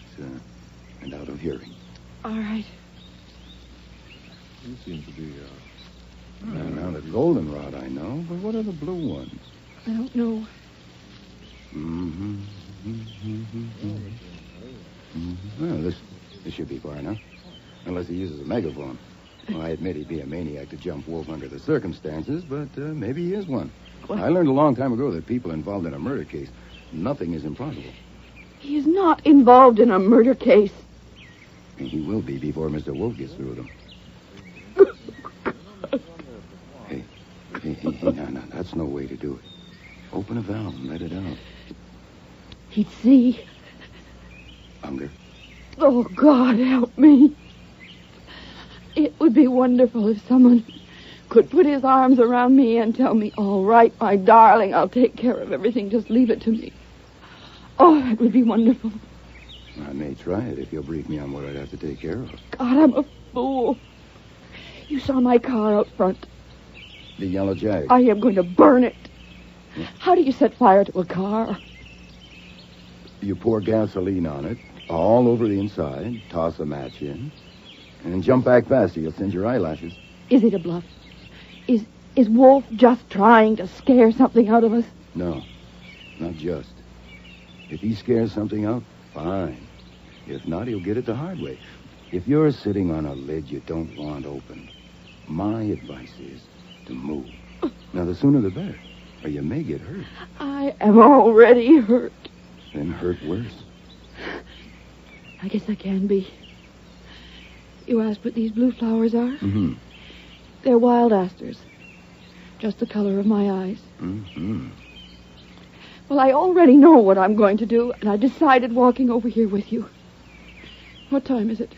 and out of hearing. All right. You seem to be, Now, the goldenrod I know, but what are the blue ones? I don't know. Well, this should be far enough. Unless he uses a megaphone. Well, I admit he'd be a maniac to jump Wolf under the circumstances, but maybe he is one. What? I learned a long time ago that people involved in a murder case, nothing is impossible. He is not involved in a murder case. And he will be before Mr. Wolf gets through with him. Hey, no, that's no way to do it. Open a valve and let it out. He'd see. Unger. Oh, God, help me. It would be wonderful if someone could put his arms around me and tell me, all right, my darling, I'll take care of everything. Just leave it to me. Oh, that would be wonderful. I may try it if you'll brief me on what I'd have to take care of. God, I'm a fool. You saw my car out front. The yellow Jag. I am going to burn it. How do you set fire to a car? You pour gasoline on it, all over the inside, toss a match in, and jump back faster. You'll singe your eyelashes. Is it a bluff? Is Wolf just trying to scare something out of us? No, not just. If he scares something out, fine. If not, he'll get it the hard way. If you're sitting on a lid you don't want open, my advice is to move. Now, the sooner the better, or you may get hurt. I am already hurt. Then hurt worse. I guess I can be. You asked what these blue flowers are? Mm-hmm. They're wild asters. Just the color of my eyes. Mm-hmm. Well, I already know what I'm going to do, and I decided walking over here with you. What time is it?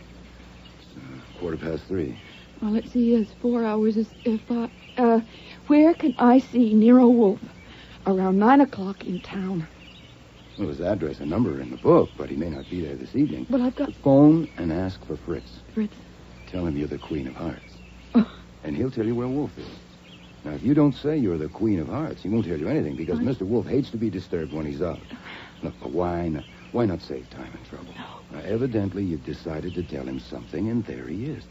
It's 3:15. Well, let's see. It's 4 hours. Where can I see Nero Wolfe? Around 9 o'clock in town. Well, his address and number are in the book, but he may not be there this evening. Well, I've got... Phone and ask for Fritz. Fritz? Tell him you're the Queen of Hearts. And he'll tell you where Wolf is. Now, if you don't say you're the Queen of Hearts, he won't tell you anything, because Mr. Wolf hates to be disturbed when he's out. Look, why not save time and trouble? No. Now, evidently, you've decided to tell him something, and there he is.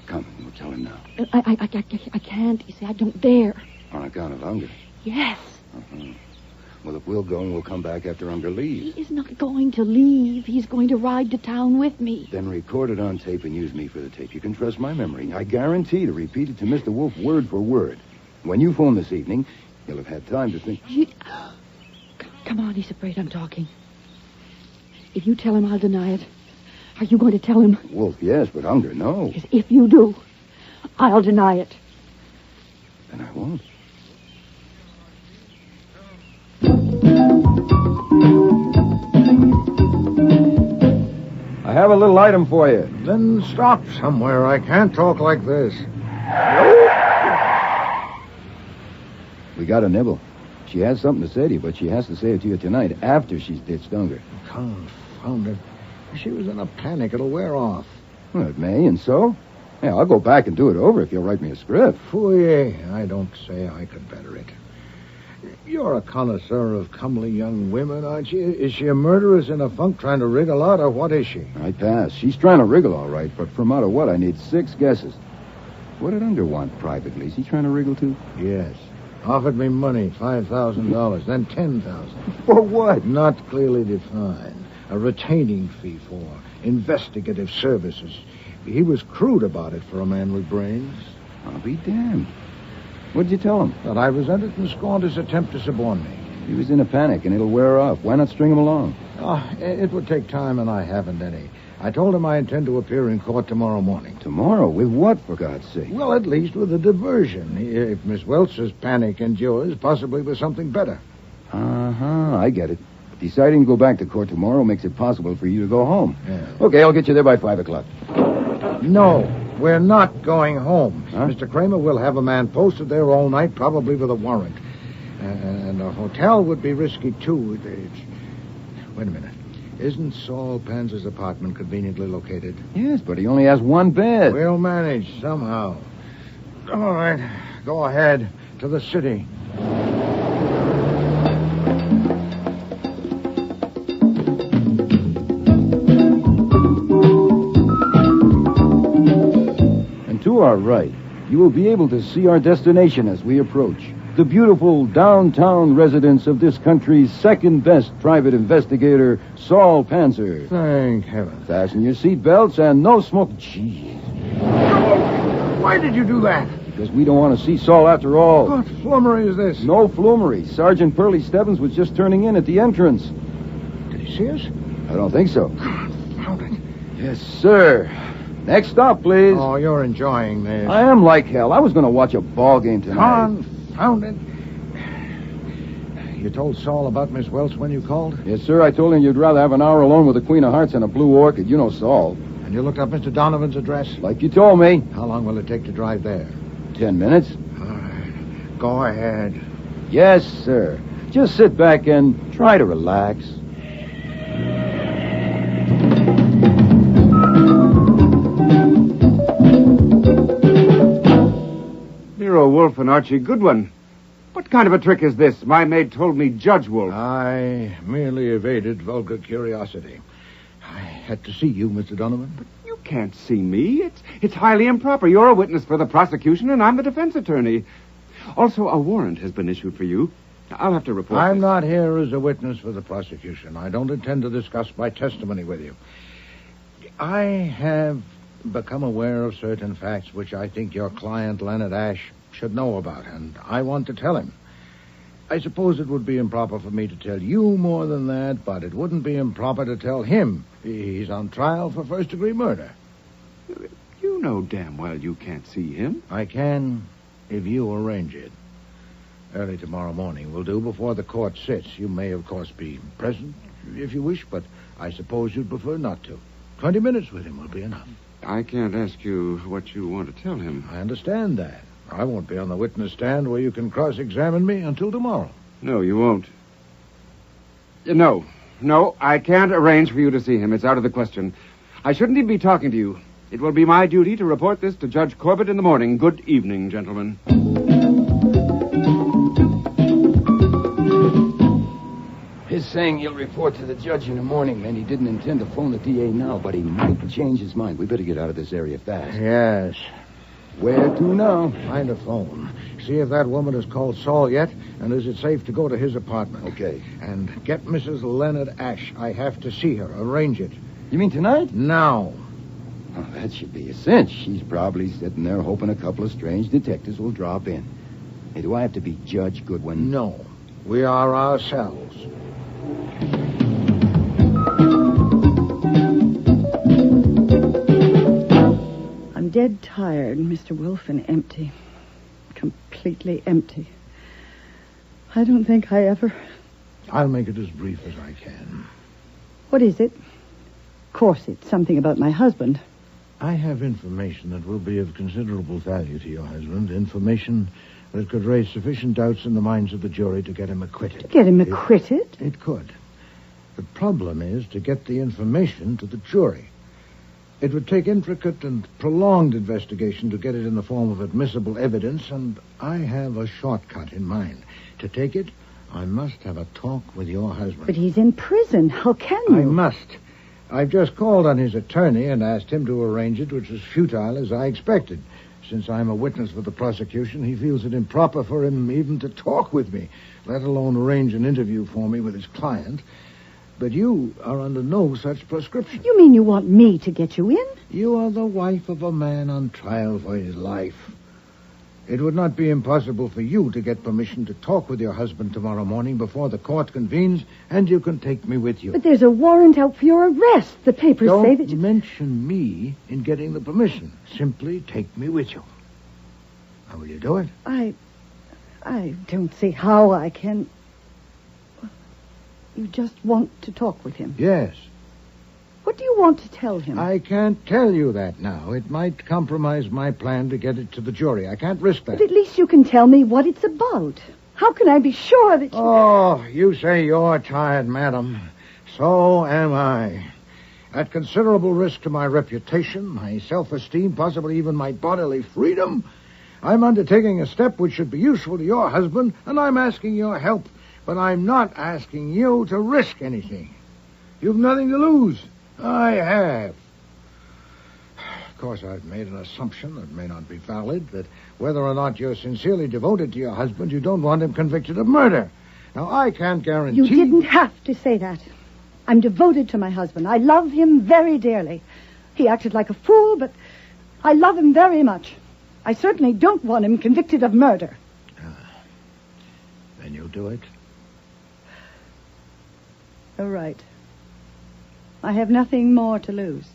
Come, we'll tell him now. I can't. You see, I don't dare. On account of Unger? Yes. Uh-huh. Well, if we'll go, and we'll come back after Unger leaves. He is not going to leave. He's going to ride to town with me. Then record it on tape and use me for the tape. You can trust my memory. I guarantee to repeat it to Mr. Wolf word for word. When you phone this evening, you'll have had time to think. Come on, he's afraid I'm talking. If you tell him, I'll deny it. Are you going to tell him? Wolf, yes, but Unger, no. Yes, if you do, I'll deny it. Then I won't. I have a little item for you. Then stop somewhere. I can't talk like this. We got a nibble. She has something to say to you, but she has to say it to you tonight after she's ditched Unger. Confound it. She was in a panic. It'll wear off. Well, it may, and so? Yeah, I'll go back and do it over if you'll write me a script. Fooey, I don't say I could better it. You're a connoisseur of comely young women, aren't you? Is she a murderess in a funk trying to wriggle out, or what is she? I pass. She's trying to wriggle, all right, but from out of what, I need 6 guesses. What did Unger want privately? Is he trying to wriggle, too? Yes. Offered me money, $5,000, then $10,000. For what? Not clearly defined. A retaining fee for investigative services. He was crude about it for a man with brains. I'll be damned. What'd you tell him? That I resented and scorned his attempt to suborn me. He was in a panic, and it'll wear off. Why not string him along? It would take time, and I haven't any. I told him I intend to appear in court tomorrow morning. Tomorrow? With what, for God's sake? Well, at least with a diversion. If Miss Welch's panic endures, possibly with something better. Uh-huh, I get it. Deciding to go back to court tomorrow makes it possible for you to go home. Yeah. Okay, I'll get you there by 5 o'clock. No, we're not going home. Huh? Mr. Kramer will have a man posted there all night, probably with a warrant. And a hotel would be risky, too. Wait a minute. Isn't Saul Panzer's apartment conveniently located? Yes, but he only has 1 bed. We'll manage somehow. All right, go ahead to the city. And to our right, you will be able to see our destination as we approach. The beautiful downtown residence of this country's second-best private investigator, Saul Panzer. Thank heaven. Fasten your seatbelts and no smoke. Jeez. Why did you do that? Because we don't want to see Saul after all. What flummery is this? No flummery. Sergeant Pearlie Stebbins was just turning in at the entrance. Did he see us? I don't think so. Found it. Yes, sir. Next stop, please. Oh, you're enjoying this. I am like hell. I was going to watch a ball game tonight. Confound it. You told Saul about Miss Welch when you called? Yes, sir. I told him you'd rather have an hour alone with the Queen of Hearts and a blue orchid. You know Saul. And you looked up Mr. Donovan's address? Like you told me. How long will it take to drive there? 10 minutes. All right. Go ahead. Yes, sir. Just sit back and try to relax. Nero Wolfe and Archie Goodwin. What kind of a trick is this? My maid told me Judge Wolfe. I merely evaded vulgar curiosity. I had to see you, Mr. Donovan. But you can't see me. It's highly improper. You're a witness for the prosecution, and I'm the defense attorney. Also, a warrant has been issued for you. I'll have to report I'm this. not here as a witness for the prosecution. I don't intend to discuss my testimony with you. I have become aware of certain facts which I think your client, Leonard Ash, should know about, and I want to tell him. I suppose it would be improper for me to tell you more than that, but it wouldn't be improper to tell him. He's on trial for first-degree murder. You know damn well you can't see him. I can if you arrange it. Early tomorrow morning will do, before the court sits. You may, of course, be present if you wish, but I suppose you'd prefer not to. 20 minutes with him will be enough. I can't ask you what you want to tell him. I understand that. I won't be on the witness stand where you can cross-examine me until tomorrow. No, you won't. No, I can't arrange for you to see him. It's out of the question. I shouldn't even be talking to you. It will be my duty to report this to Judge Corbett in the morning. Good evening, gentlemen. His saying he'll report to the judge in the morning meant he didn't intend to phone the DA now, but he might change his mind. We better get out of this area fast. Yes. Where to now? Find a phone. See if that woman has called Saul yet, and is it safe to go to his apartment. Okay. And get Mrs. Leonard Ash. I have to see her. Arrange it. You mean tonight? Now. Oh, that should be a cinch. She's probably sitting there hoping a couple of strange detectives will drop in. Hey, do I have to be Judge Goodwin? No. We are ourselves. I'm dead tired, Mr. Wolfe, and empty. Completely empty. I don't think I ever... I'll make it as brief as I can. What is it? Of course, it's something about my husband. I have information that will be of considerable value to your husband. Information that could raise sufficient doubts in the minds of the jury to get him acquitted. Get him acquitted? It could. The problem is to get the information to the jury. It would take intricate and prolonged investigation to get it in the form of admissible evidence, and I have a shortcut in mind. To take it, I must have a talk with your husband. But he's in prison. How can you? I must. I've just called on his attorney and asked him to arrange it, which was futile as I expected. Since I'm a witness for the prosecution, he feels it improper for him even to talk with me, let alone arrange an interview for me with his client. But you are under no such prescription. You mean you want me to get you in? You are the wife of a man on trial for his life. It would not be impossible for you to get permission to talk with your husband tomorrow morning before the court convenes, and you can take me with you. But there's a warrant out for your arrest. The papers say that you... Don't mention me in getting the permission. Simply take me with you. How will you do it? I don't see how I can... You just want to talk with him? Yes. What do you want to tell him? I can't tell you that now. It might compromise my plan to get it to the jury. I can't risk that. But at least you can tell me what it's about. How can I be sure that you... Oh, you say you're tired, madam. So am I. At considerable risk to my reputation, my self-esteem, possibly even my bodily freedom, I'm undertaking a step which should be useful to your husband, and I'm asking your help. But I'm not asking you to risk anything. You've nothing to lose. I have. Of course, I've made an assumption that may not be valid, that whether or not you're sincerely devoted to your husband, you don't want him convicted of murder. Now, I can't guarantee... You didn't have to say that. I'm devoted to my husband. I love him very dearly. He acted like a fool, but I love him very much. I certainly don't want him convicted of murder. Then you'll do it? All right. I have nothing more to lose.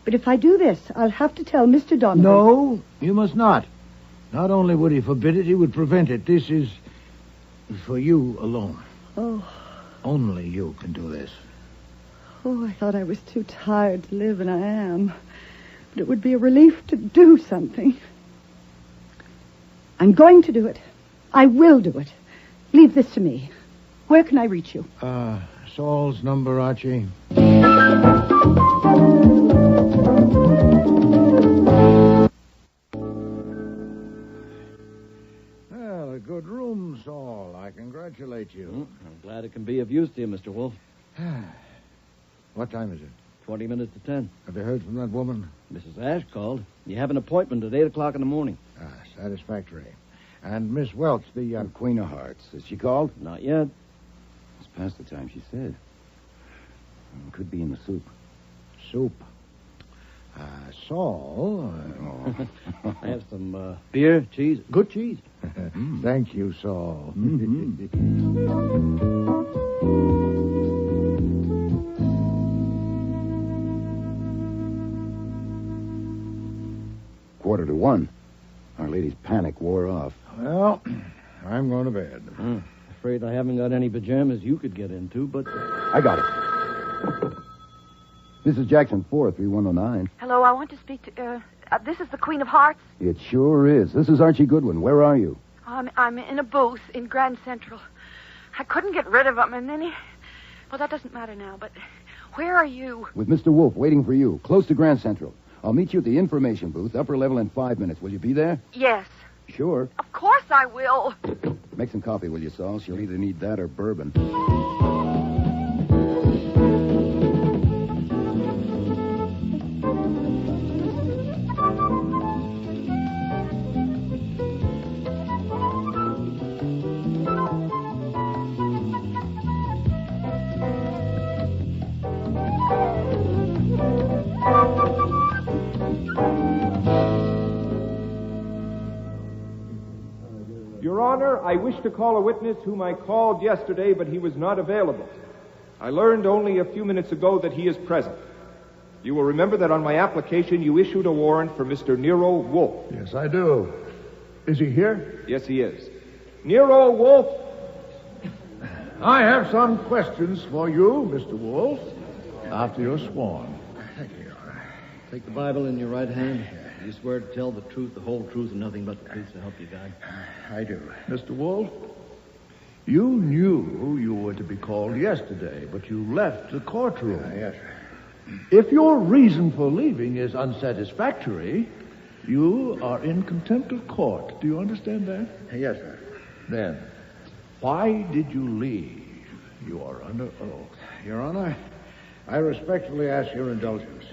But if I do this, I'll have to tell Mr. Donovan... No, you must not. Not only would he forbid it, he would prevent it. This is for you alone. Oh. Only you can do this. Oh, I thought I was too tired to live, and I am. But it would be a relief to do something. I'm going to do it. I will do it. Leave this to me. Where can I reach you? Saul's number, Archie. Well, a good room, Saul. I congratulate you. I'm glad it can be of use to you, Mr. Wolfe. What time is it? 20 minutes to 10. Have you heard from that woman? Mrs. Ash called. You have an appointment at 8 o'clock in the morning. Satisfactory. And Miss Welch, the Queen of Hearts. Has she called? Not yet. It's past the time she said. Could be in the soup. Soup. Saul. I have some beer, cheese. Good cheese. Thank you, Saul. Quarter to 1. Our lady's panic wore off. Well, I'm going to bed. Afraid I haven't got any pajamas you could get into, but... I got it. This is Jackson 4, 3109. Hello, I want to speak to... this is the Queen of Hearts. It sure is. This is Archie Goodwin. Where are you? I'm in a booth in Grand Central. I couldn't get rid of him, and then he... Well, that doesn't matter now, but where are you? With Mr. Wolfe, waiting for you, close to Grand Central. I'll meet you at the information booth, upper level, in 5 minutes. Will you be there? Yes. Sure. Of course I will. Make some coffee, will you, Saul? She'll either need that or bourbon. Your Honor, I wish to call a witness whom I called yesterday, but he was not available. I learned only a few minutes ago that he is present. You will remember that on my application you issued a warrant for Mr. Nero Wolfe. Yes, I do. Is he here? Yes, he is. Nero Wolfe. I have some questions for you, Mr. Wolfe, after you're sworn. Thank you, Your Honor. Take the Bible in your right hand. You swear to tell the truth, the whole truth, and nothing but the truth to help you God? I do. Mr. Wolfe, you knew you were to be called yesterday, but you left the courtroom. Yes, sir. If your reason for leaving is unsatisfactory, you are in contempt of court. Do you understand that? Yes, sir. Then, why did you leave? You are under oath. Your Honor, I respectfully ask your indulgence.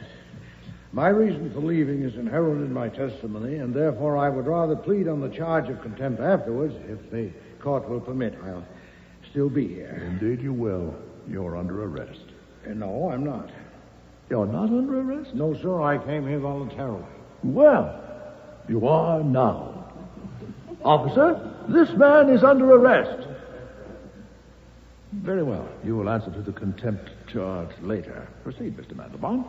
My reason for leaving is inherent in my testimony, and therefore I would rather plead on the charge of contempt afterwards, if the court will permit. I'll still be here. Indeed you will. You're under arrest. No, I'm not. You're not under arrest? No, sir, I came here voluntarily. Well, you are now. Officer, this man is under arrest. Very well. You will answer to the contempt charge later. Proceed, Mr. Mandelbaum.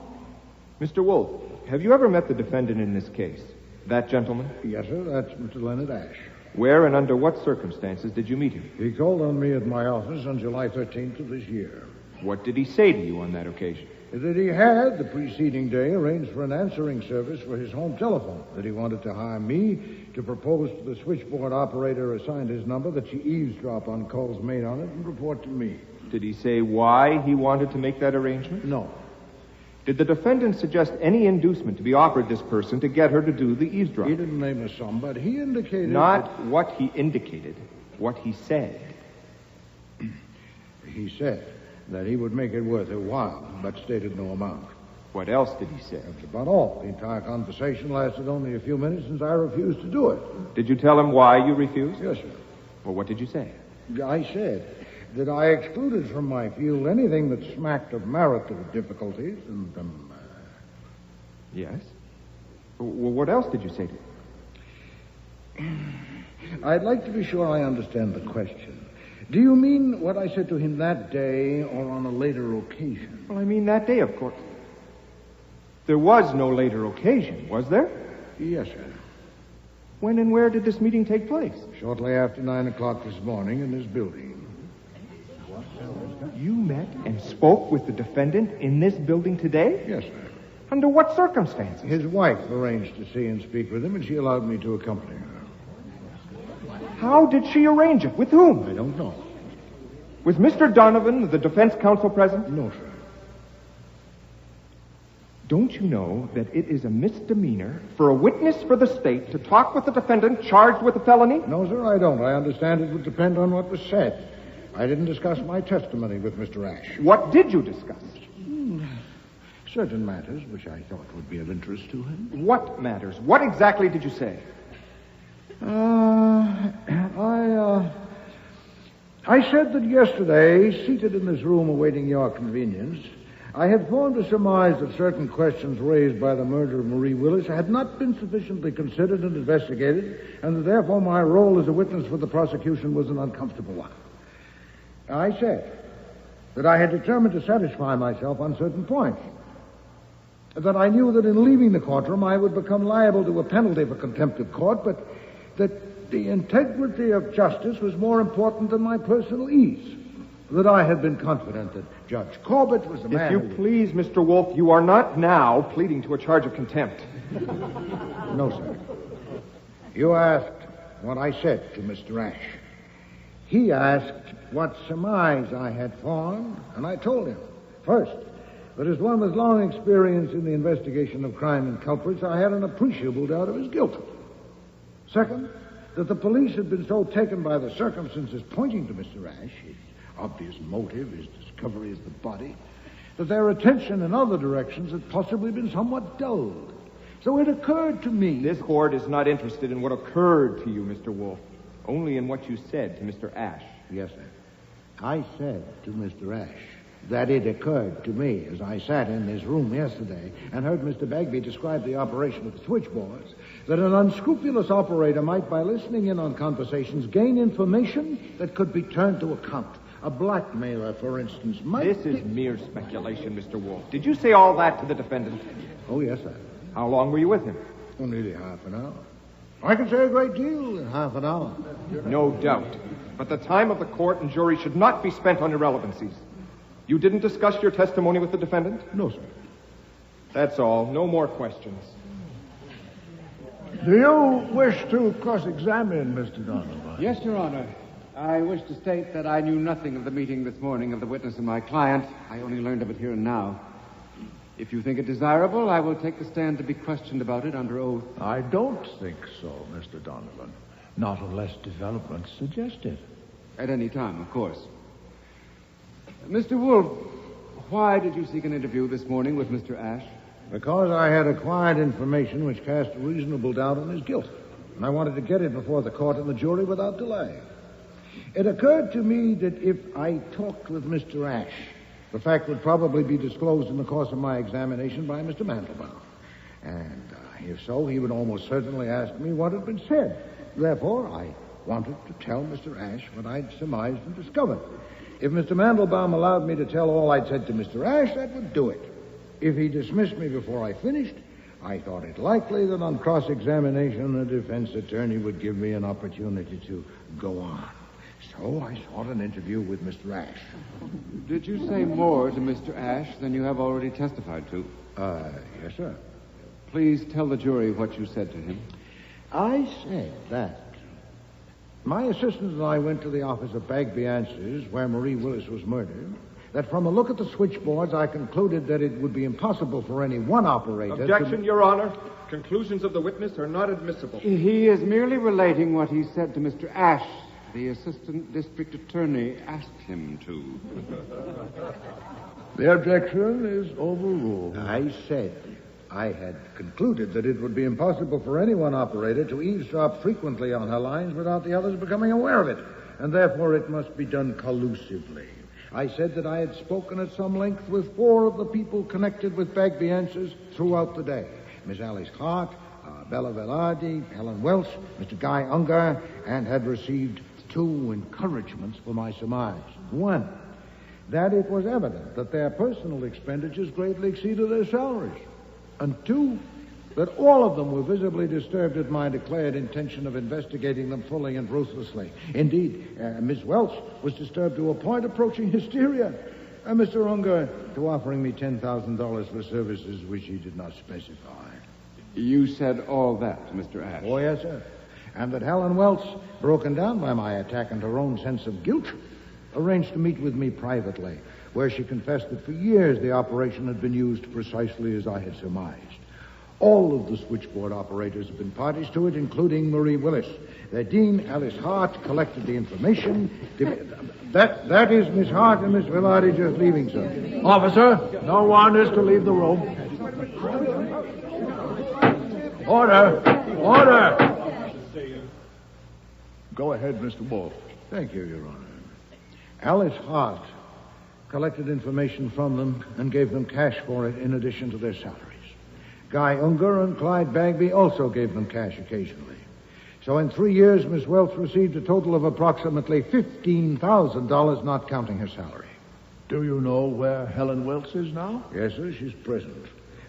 Mr. Wolfe, have you ever met the defendant in this case? That gentleman? Yes, sir, that's Mr. Leonard Ash. Where and under what circumstances did you meet him? He called on me at my office on July 13th of this year. What did he say to you on that occasion? That he had, the preceding day, arranged for an answering service for his home telephone. That he wanted to hire me to propose to the switchboard operator assigned his number that she eavesdrop on calls made on it and report to me. Did he say why he wanted to make that arrangement? No. Did the defendant suggest any inducement to be offered this person to get her to do the eavesdrop? He didn't name a sum, but he indicated... Not what he indicated, what he said. He said that he would make it worth her while, but stated no amount. What else did he say? That's about all. The entire conversation lasted only a few minutes since I refused to do it. Did you tell him why you refused? Yes, sir. Well, what did you say? I said that I excluded from my field anything that smacked of marital difficulties and, Yes? Well, what else did you say to him? I'd like to be sure I understand the question. Do you mean what I said to him that day or on a later occasion? Well, I mean that day, of course. There was no later occasion, was there? Yes, sir. When and where did this meeting take place? Shortly after 9 o'clock this morning in this building. You met and spoke with the defendant in this building today? Yes, sir. Under what circumstances? His wife arranged to see and speak with him, and she allowed me to accompany her. How did she arrange it? With whom? I don't know. Was Mr. Donovan, the defense counsel, present? No, sir. Don't you know that it is a misdemeanor for a witness for the state to talk with the defendant charged with a felony? No, sir, I don't. I understand it would depend on what was said. I didn't discuss my testimony with Mr. Ash. What did you discuss? Certain matters which I thought would be of interest to him. What matters? What exactly did you say? I said that yesterday, seated in this room awaiting your convenience, I had formed a surmise that certain questions raised by the murder of Marie Willis had not been sufficiently considered and investigated, and that therefore my role as a witness for the prosecution was an uncomfortable one. I said that I had determined to satisfy myself on certain points. That I knew that in leaving the courtroom I would become liable to a penalty for contempt of court, but that the integrity of justice was more important than my personal ease. That I had been confident that Judge Corbett was the man... If you please, Mr. Wolfe, you are not now pleading to a charge of contempt. No, sir. You asked what I said to Mr. Ash. He asked what surmise I had formed, and I told him. First, that as one with long experience in the investigation of crime and culprits, I had an appreciable doubt of his guilt. Second, that the police had been so taken by the circumstances pointing to Mr. Ash, his obvious motive, his discovery of the body, that their attention in other directions had possibly been somewhat dulled. So it occurred to me... This court is not interested in what occurred to you, Mr. Wolfe, only in what you said to Mr. Ash. Yes, sir. I said to Mr. Ash that it occurred to me as I sat in this room yesterday and heard Mr. Bagby describe the operation of the switchboards that an unscrupulous operator might, by listening in on conversations, gain information that could be turned to account. A blackmailer, for instance, might... This is mere speculation, Mr. Wolfe. Did you say all that to the defendant? Oh, yes, sir. How long were you with him? Oh, nearly half an hour. I can say a great deal in half an hour. No doubt. But the time of the court and jury should not be spent on irrelevancies. You didn't discuss your testimony with the defendant? No, sir. That's all. No more questions. Do you wish to cross-examine Mr. Donovan? Yes, Your Honor. I wish to state that I knew nothing of the meeting this morning of the witness and my client. I only learned of it here and now. If you think it desirable, I will take the stand to be questioned about it under oath. I don't think so, Mr. Donovan. Not unless developments suggest it. At any time, of course. Mr. Wolfe, why did you seek an interview this morning with Mr. Ash? Because I had acquired information which cast a reasonable doubt on his guilt. And I wanted to get it before the court and the jury without delay. It occurred to me that if I talked with Mr. Ash, the fact would probably be disclosed in the course of my examination by Mr. Mandelbaum. And if so, he would almost certainly ask me what had been said. Therefore, I wanted to tell Mr. Ash what I'd surmised and discovered. If Mr. Mandelbaum allowed me to tell all I'd said to Mr. Ash, that would do it. If he dismissed me before I finished, I thought it likely that on cross-examination, the defense attorney would give me an opportunity to go on. So I sought an interview with Mr. Ash. Did you say more to Mr. Ash than you have already testified to? Yes, sir. Please tell the jury what you said to him. I said that my assistant and I went to the office of Bagby Answers, where Marie Willis was murdered, that from a look at the switchboards, I concluded that it would be impossible for any one operator Objection, Your Honor. Conclusions of the witness are not admissible. He is merely relating what he said to Mr. Ash. The assistant district attorney asked him to. The objection is overruled. I said I had concluded that it would be impossible for any one operator to eavesdrop frequently on her lines without the others becoming aware of it, and therefore it must be done collusively. I said that I had spoken at some length with 4 of the people connected with Bagby Answers throughout the day. Miss Alice Hart, Bella Velarde, Helen Welch, Mr. Guy Unger, and had received 2 encouragements for my surmise. 1, that it was evident that their personal expenditures greatly exceeded their salaries. And 2, that all of them were visibly disturbed at my declared intention of investigating them fully and ruthlessly. Indeed, Miss Welch was disturbed to a point approaching hysteria, and Mr. Unger to offering me $10,000 for services which he did not specify. You said all that to Mr. Ash? Oh, yes, sir. And that Helen Welch, broken down by my attack and her own sense of guilt, arranged to meet with me privately, where she confessed that for years the operation had been used precisely as I had surmised. All of the switchboard operators have been parties to it, including Marie Willis. Their dean, Alice Hart, collected the information. That is Miss Hart and Miss Velarde just leaving, sir. Officer, no one is to leave the room. Order! Order! Go ahead, Mr. Wolfe. Thank you, Your Honor. Alice Hart collected information from them and gave them cash for it in addition to their salaries. Guy Unger and Clyde Bagby also gave them cash occasionally. So in 3 years, Miss Welch received a total of approximately $15,000, not counting her salary. Do you know where Helen Welch is now? Yes, sir, she's present.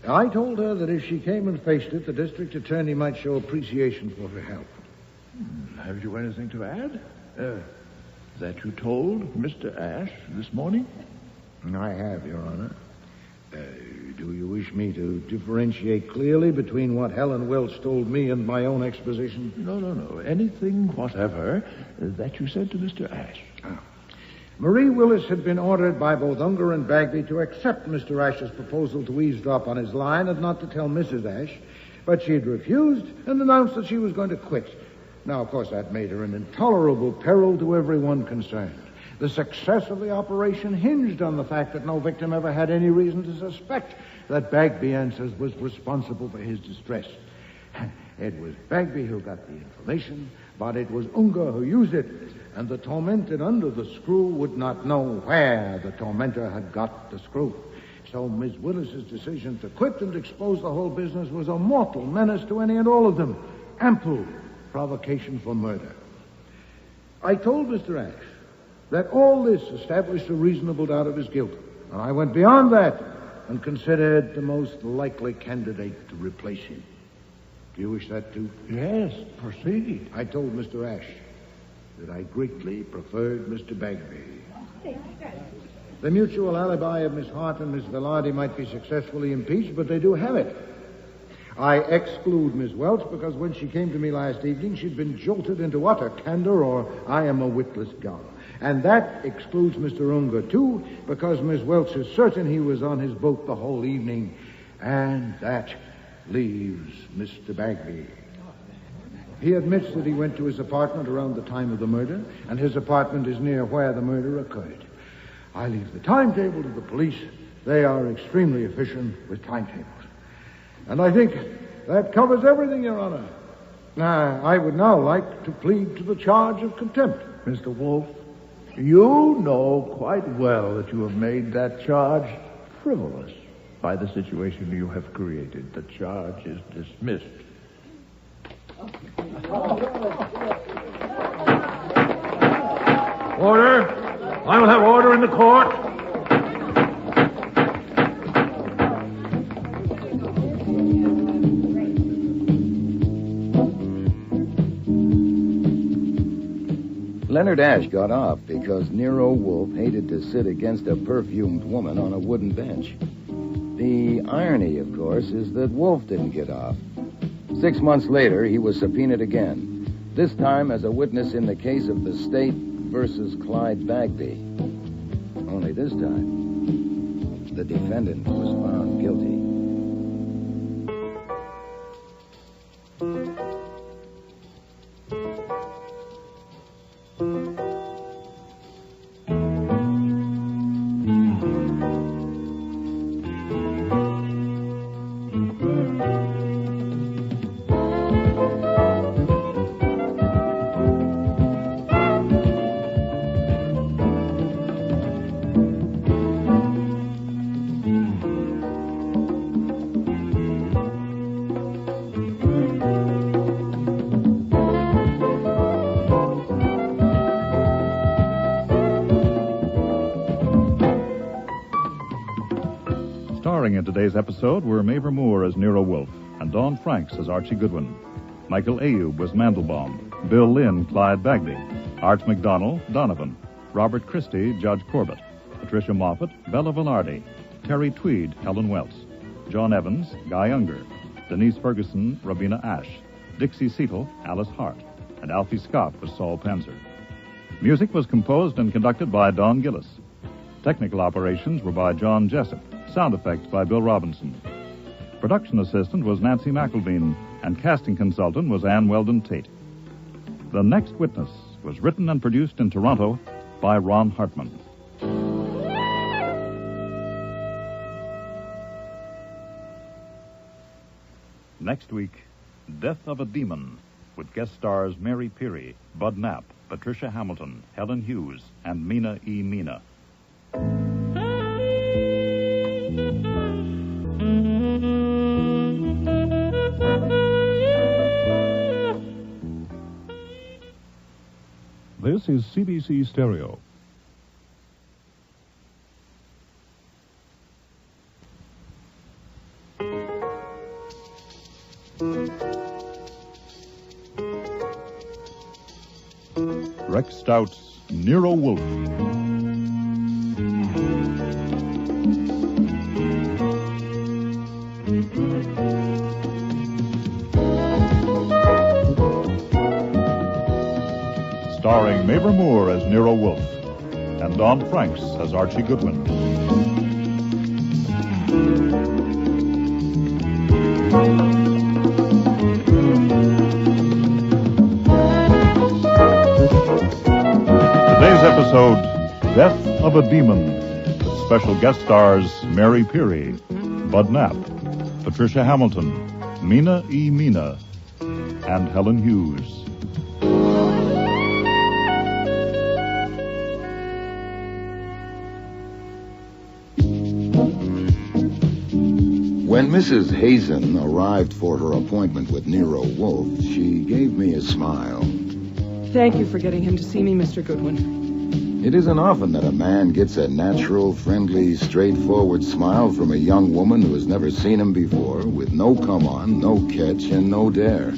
I told her that if she came and faced it, the district attorney might show appreciation for her help. Have you anything to add? That you told Mr. Ash this morning? I have, Your Honor. Do you wish me to differentiate clearly between what Helen Welch told me and my own exposition? No. Anything whatever that you said to Mr. Ash. Marie Willis had been ordered by both Unger and Bagby to accept Mr. Ash's proposal to eavesdrop on his line and not to tell Mrs. Ash, but she had refused and announced that she was going to quit. Now, of course, that made her an intolerable peril to everyone concerned. The success of the operation hinged on the fact that no victim ever had any reason to suspect that Bagby Answers was responsible for his distress. It was Bagby who got the information, but it was Unger who used it. and the tormented under the screw would not know where the tormentor had got the screw. So Miss Willis's decision to quit and expose the whole business was a mortal menace to any and all of them. Ample provocation for murder. I told Mr. Ash that all this established a reasonable doubt of his guilt, and I went beyond that and considered the most likely candidate to replace him. Do you wish that too? Yes, proceed. I told Mr. Ash that I greatly preferred Mr. Bagby. The mutual alibi of Miss Hart and Miss Velarde might be successfully impeached, but they do have it. I exclude Miss Welch because when she came to me last evening, she'd been jolted into utter candor, or I am a witless gull. And that excludes Mr. Unger, too, because Miss Welch is certain he was on his boat the whole evening. And that leaves Mr. Bagby. He admits that he went to his apartment around the time of the murder, and his apartment is near where the murder occurred. I leave the timetable to the police. They are extremely efficient with timetables. And I think that covers everything, Your Honor. Now, I would now like to plead to the charge of contempt. Mr. Wolfe, you know quite well that you have made that charge frivolous by the situation you have created. The charge is dismissed. Order! I will have order in the court. Leonard Ash got off because Nero Wolfe hated to sit against a perfumed woman on a wooden bench. The irony, of course, is that Wolfe didn't get off. 6 months later, he was subpoenaed again, this time as a witness in the case of the State versus Clyde Bagby. Only this time, the defendant was found guilty. In today's episode were Mavor Moore as Nero Wolfe and Dawn Franks as Archie Goodwin. Michael Ayub was Mandelbaum, Bill Lynn, Clyde Bagby, Art McDonnell, Donovan, Robert Christie, Judge Corbett, Patricia Moffat, Bella Velarde, Terry Tweed, Helen Welts, John Evans, Guy Unger, Denise Ferguson, Robina Ash, Dixie Seatle, Alice Hart, and Alfie Scott was Saul Panzer. Music was composed and conducted by Don Gillis. Technical operations were by John Jessup. Sound effects by Bill Robinson. Production assistant was Nancy McElveen, and casting consultant was Ann Weldon Tate. The Next Witness was written and produced in Toronto by Ron Hartman. Next week, Death of a Demon, with guest stars Mary Peary, Bud Knapp, Patricia Hamilton, Helen Hughes, and Mina E. Mina. This is CBC Stereo. Rex Stout's Nero Wolfe. Starring Mavor Moore as Nero Wolfe and Dawn Franks as Archie Goodwin. Today's episode, Death of a Demon, with special guest stars Mary Peary, Bud Knapp, Patricia Hamilton, Mina E. Mina, and Helen Hughes. When Mrs. Hazen arrived for her appointment with Nero Wolfe, she gave me a smile. Thank you for getting him to see me, Mr. Goodwin. It isn't often that a man gets a natural, friendly, straightforward smile from a young woman who has never seen him before, with no come-on, no catch, and no dare.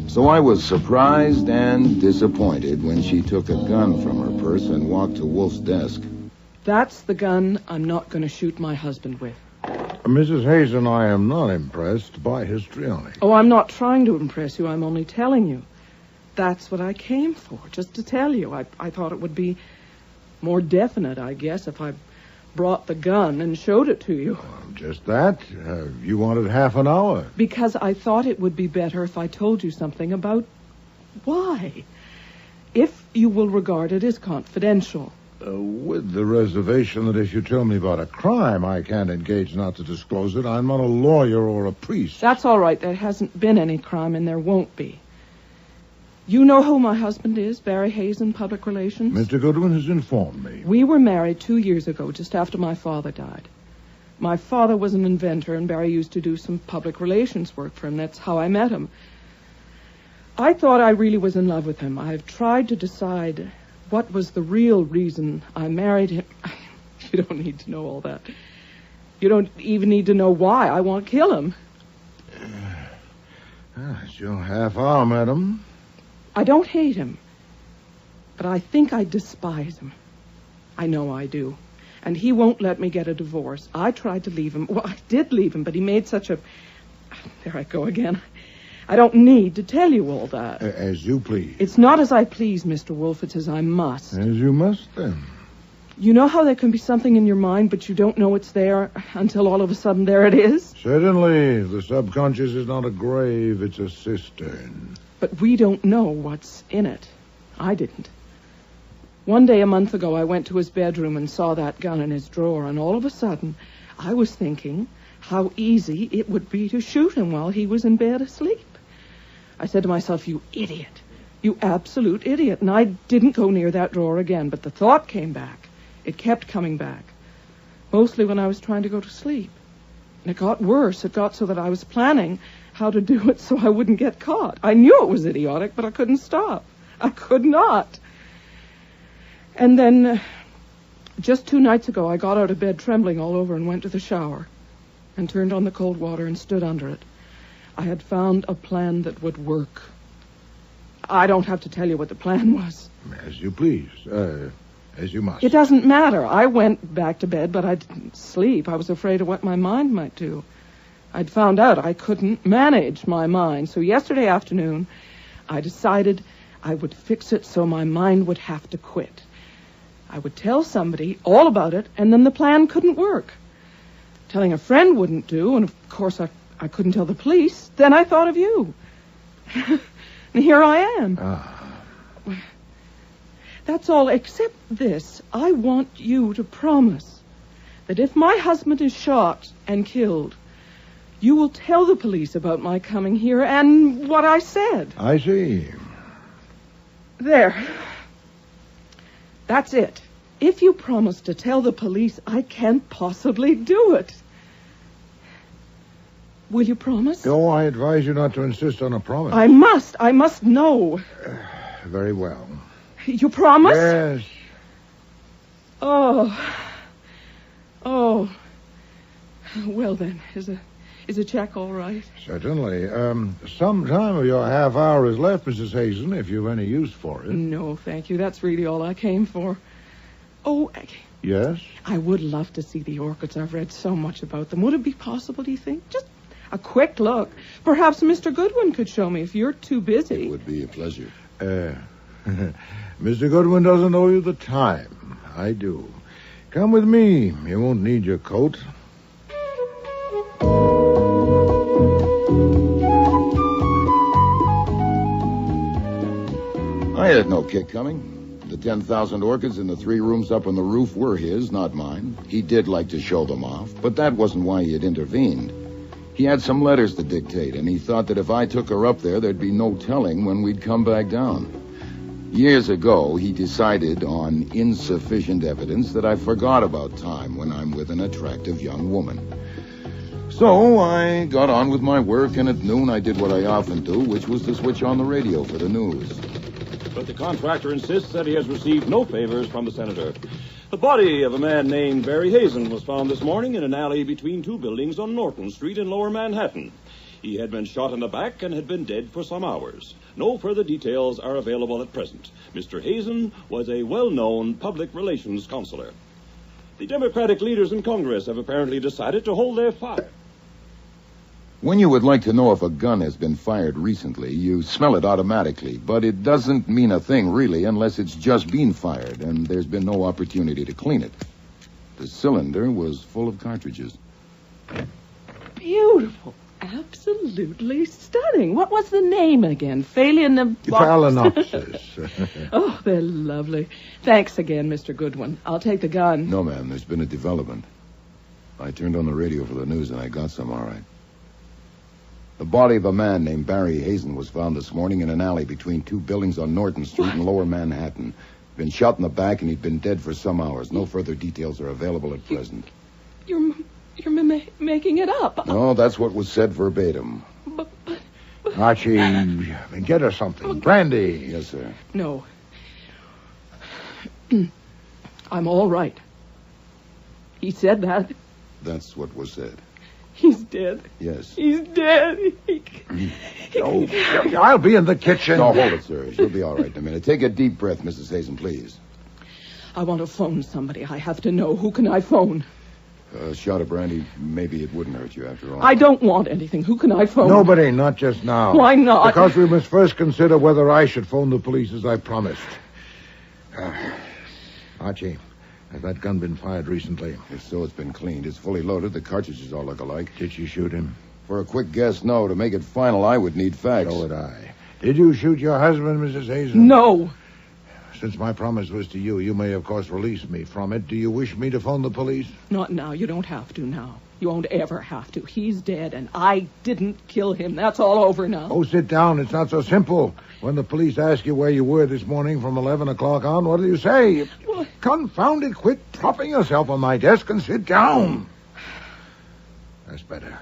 So I was surprised and disappointed when she took a gun from her purse and walked to Wolfe's desk. That's the gun I'm not going to shoot my husband with. Mrs. Hazen, I am not impressed by histrionic. Oh, I'm not trying to impress you. I'm only telling you. That's what I came for, just to tell you. I thought it would be more definite, I guess, if I brought the gun and showed it to you. Just that? You wanted half an hour. Because I thought it would be better if I told you something about why. If you will regard it as confidential. With the reservation that if you tell me about a crime, I can't engage not to disclose it. I'm not a lawyer or a priest. That's all right. There hasn't been any crime, and there won't be. You know who my husband is, Barry Hazen, Public Relations? Mr. Goodwin has informed me. We were married 2 years ago, just after my father died. My father was an inventor, and Barry used to do some public relations work for him. That's how I met him. I thought I really was in love with him. I've tried to decide what was the real reason I married him. You don't need to know all that. You don't even need to know why I want to kill him. It's your half hour, madam. I don't hate him, but I think I despise him. I know I do. And he won't let me get a divorce. I tried to leave him. Well, I did leave him, but he made such a... There I go again. I don't need to tell you all that. As you please. It's not as I please, Mr. Wolfe. It's as I must. As you must, then. You know how there can be something in your mind, but you don't know it's there until all of a sudden there it is? Certainly. The subconscious is not a grave, it's a cistern. But we don't know what's in it. I didn't. One day a month ago, I went to his bedroom and saw that gun in his drawer, and all of a sudden, I was thinking how easy it would be to shoot him while he was in bed asleep. I said to myself, you idiot. You absolute idiot. And I didn't go near that drawer again, but the thought came back. It kept coming back. Mostly when I was trying to go to sleep. And it got worse. It got so that I was planning how to do it so I wouldn't get caught. I knew it was idiotic, but I couldn't stop. I could not. And then, just 2 nights ago, I got out of bed trembling all over and went to the shower and turned on the cold water and stood under it. I had found a plan that would work. I don't have to tell you what the plan was. As you please. As you must. It doesn't matter. I went back to bed, but I didn't sleep. I was afraid of what my mind might do. I'd found out I couldn't manage my mind. So yesterday afternoon, I decided I would fix it so my mind would have to quit. I would tell somebody all about it, and then the plan couldn't work. Telling a friend wouldn't do, and of course I couldn't tell the police. Then I thought of you. And here I am. That's all, except this. I want you to promise that if my husband is shot and killed, you will tell the police about my coming here and what I said. I see. There. That's it. If you promise to tell the police, I can't possibly do it. Will you promise? No, I advise you not to insist on a promise. I must know. Very well. You promise? Yes. Oh. Well then, is a check all right? Certainly. Some time of your half hour is left, Mrs. Hazen, if you've any use for it. No, thank you. That's really all I came for. Oh, yes? I would love to see the orchids. I've read so much about them. Would it be possible, do you think? Just a quick look. Perhaps Mr. Goodwin could show me if you're too busy. It would be a pleasure. Mr. Goodwin doesn't owe you the time. I do. Come with me. You won't need your coat. I had no kick coming. The 10,000 orchids in the 3 rooms up on the roof were his, not mine. He did like to show them off, but that wasn't why he had intervened. He had some letters to dictate, and he thought that if I took her up there, there'd be no telling when we'd come back down. Years ago, he decided on insufficient evidence that I forgot about time when I'm with an attractive young woman. So I got on with my work, and at noon I did what I often do, which was to switch on the radio for the news. But the contractor insists that he has received no favors from the senator. The body of a man named Barry Hazen was found this morning in an alley between two buildings on Norton Street in Lower Manhattan. He had been shot in the back and had been dead for some hours. No further details are available at present. Mr. Hazen was a well-known public relations counselor. The Democratic leaders in Congress have apparently decided to hold their fire. When you would like to know if a gun has been fired recently, you smell it automatically, but it doesn't mean a thing, really, unless it's just been fired, and there's been no opportunity to clean it. The cylinder was full of cartridges. Beautiful. Absolutely stunning. What was the name again? Phalaenopsis. Oh, they're lovely. Thanks again, Mr. Goodwin. I'll take the gun. No, ma'am, there's been a development. I turned on the radio for the news, and I got some, all right. The body of a man named Barry Hazen was found this morning in an alley between two buildings on Norton Street in Lower Manhattan. Been shot in the back, and he'd been dead for some hours. No further details are available at present. You're making it up. No, that's what was said verbatim. Archie, get her something. Brandy. Yes, sir. No. I'm all right. He said that. That's what was said. He's dead. Yes. He's dead. I'll be in the kitchen. No, hold it, sir. She'll be all right in a minute. Take a deep breath, Mrs. Hazen, please. I want to phone somebody. I have to know. Who can I phone? A shot of brandy, maybe it wouldn't hurt you after all. I don't want anything. Who can I phone? Nobody, not just now. Why not? Because we must first consider whether I should phone the police as I promised. Archie, has that gun been fired recently? If so, it's been cleaned. It's fully loaded. The cartridges all look alike. Did she shoot him? For a quick guess, no. To make it final, I would need facts. So would I. Did you shoot your husband, Mrs. Hazen? No. Since my promise was to you, you may, of course, release me from it. Do you wish me to phone the police? Not now. You don't have to now. You won't ever have to. He's dead, and I didn't kill him. That's all over now. Oh, sit down. It's not so simple. When the police ask you where you were this morning from 11 o'clock on, what do you say? What? Confound it. Quit propping yourself on my desk and sit down. That's better.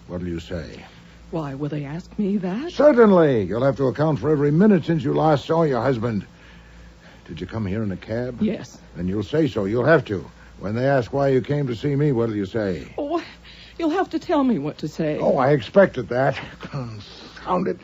What'll you say? Why, will they ask me that? Certainly. You'll have to account for every minute since you last saw your husband. Did you come here in a cab? Yes. Then you'll say so. You'll have to. When they ask why you came to see me, what'll you say? Oh, you'll have to tell me what to say. Oh, I expected that. Confound it.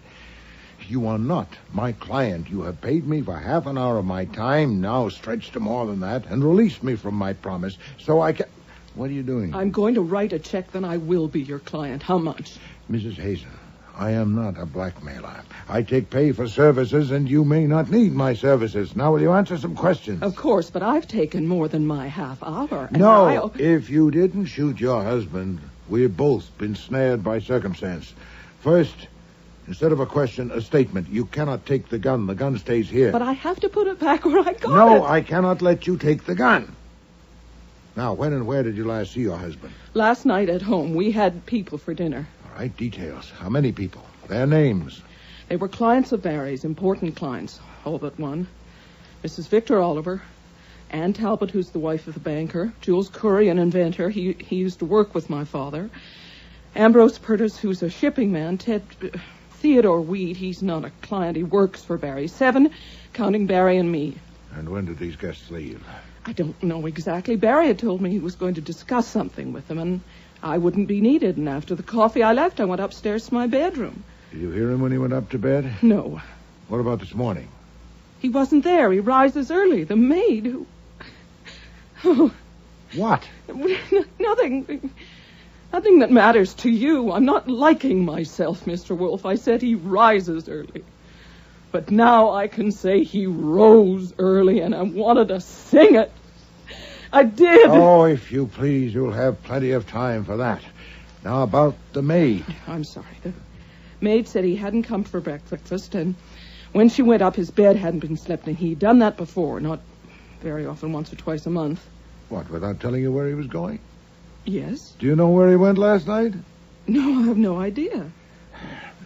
You are not my client. You have paid me for half an hour of my time, now stretched to more than that, and released me from my promise, so I can... What are you doing? I'm going to write a check, then I will be your client. How much? Mrs. Hazen, I am not a blackmailer. I take pay for services, and you may not need my services. Now, will you answer some questions? Of course, but I've taken more than my half hour. No, if you didn't shoot your husband, we've both been snared by circumstance. First, instead of a question, a statement. You cannot take the gun. The gun stays here. But I have to put it back where I got it. No, I cannot let you take the gun. Now, when and where did you last see your husband? Last night at home. We had people for dinner. All right, details. How many people? Their names. They were clients of Barry's, important clients, all but one. Mrs. Victor Oliver, Ann Talbot, who's the wife of the banker, Jules Curry, an inventor. He used to work with my father. Ambrose Purtis, who's a shipping man. Theodore Weed, he's not a client. He works for Barry. 7, counting Barry and me. And when did these guests leave? I don't know exactly. Barry had told me he was going to discuss something with them, and I wouldn't be needed. And after the coffee I left, I went upstairs to my bedroom. Did you hear him when he went up to bed? No. What about this morning? He wasn't there. He rises early. The maid who... Oh. What? Nothing that matters to you. I'm not liking myself, Mr. Wolfe. I said he rises early. But now I can say he rose early, and I wanted to sing it. I did. Oh, if you please, you'll have plenty of time for that. Now, about the maid. I'm sorry. The maid said he hadn't come for breakfast, and when she went up, his bed hadn't been slept in. He'd done that before, not very often, once or twice a month. What, without telling you where he was going? Yes. Do you know where he went last night? No, I have no idea.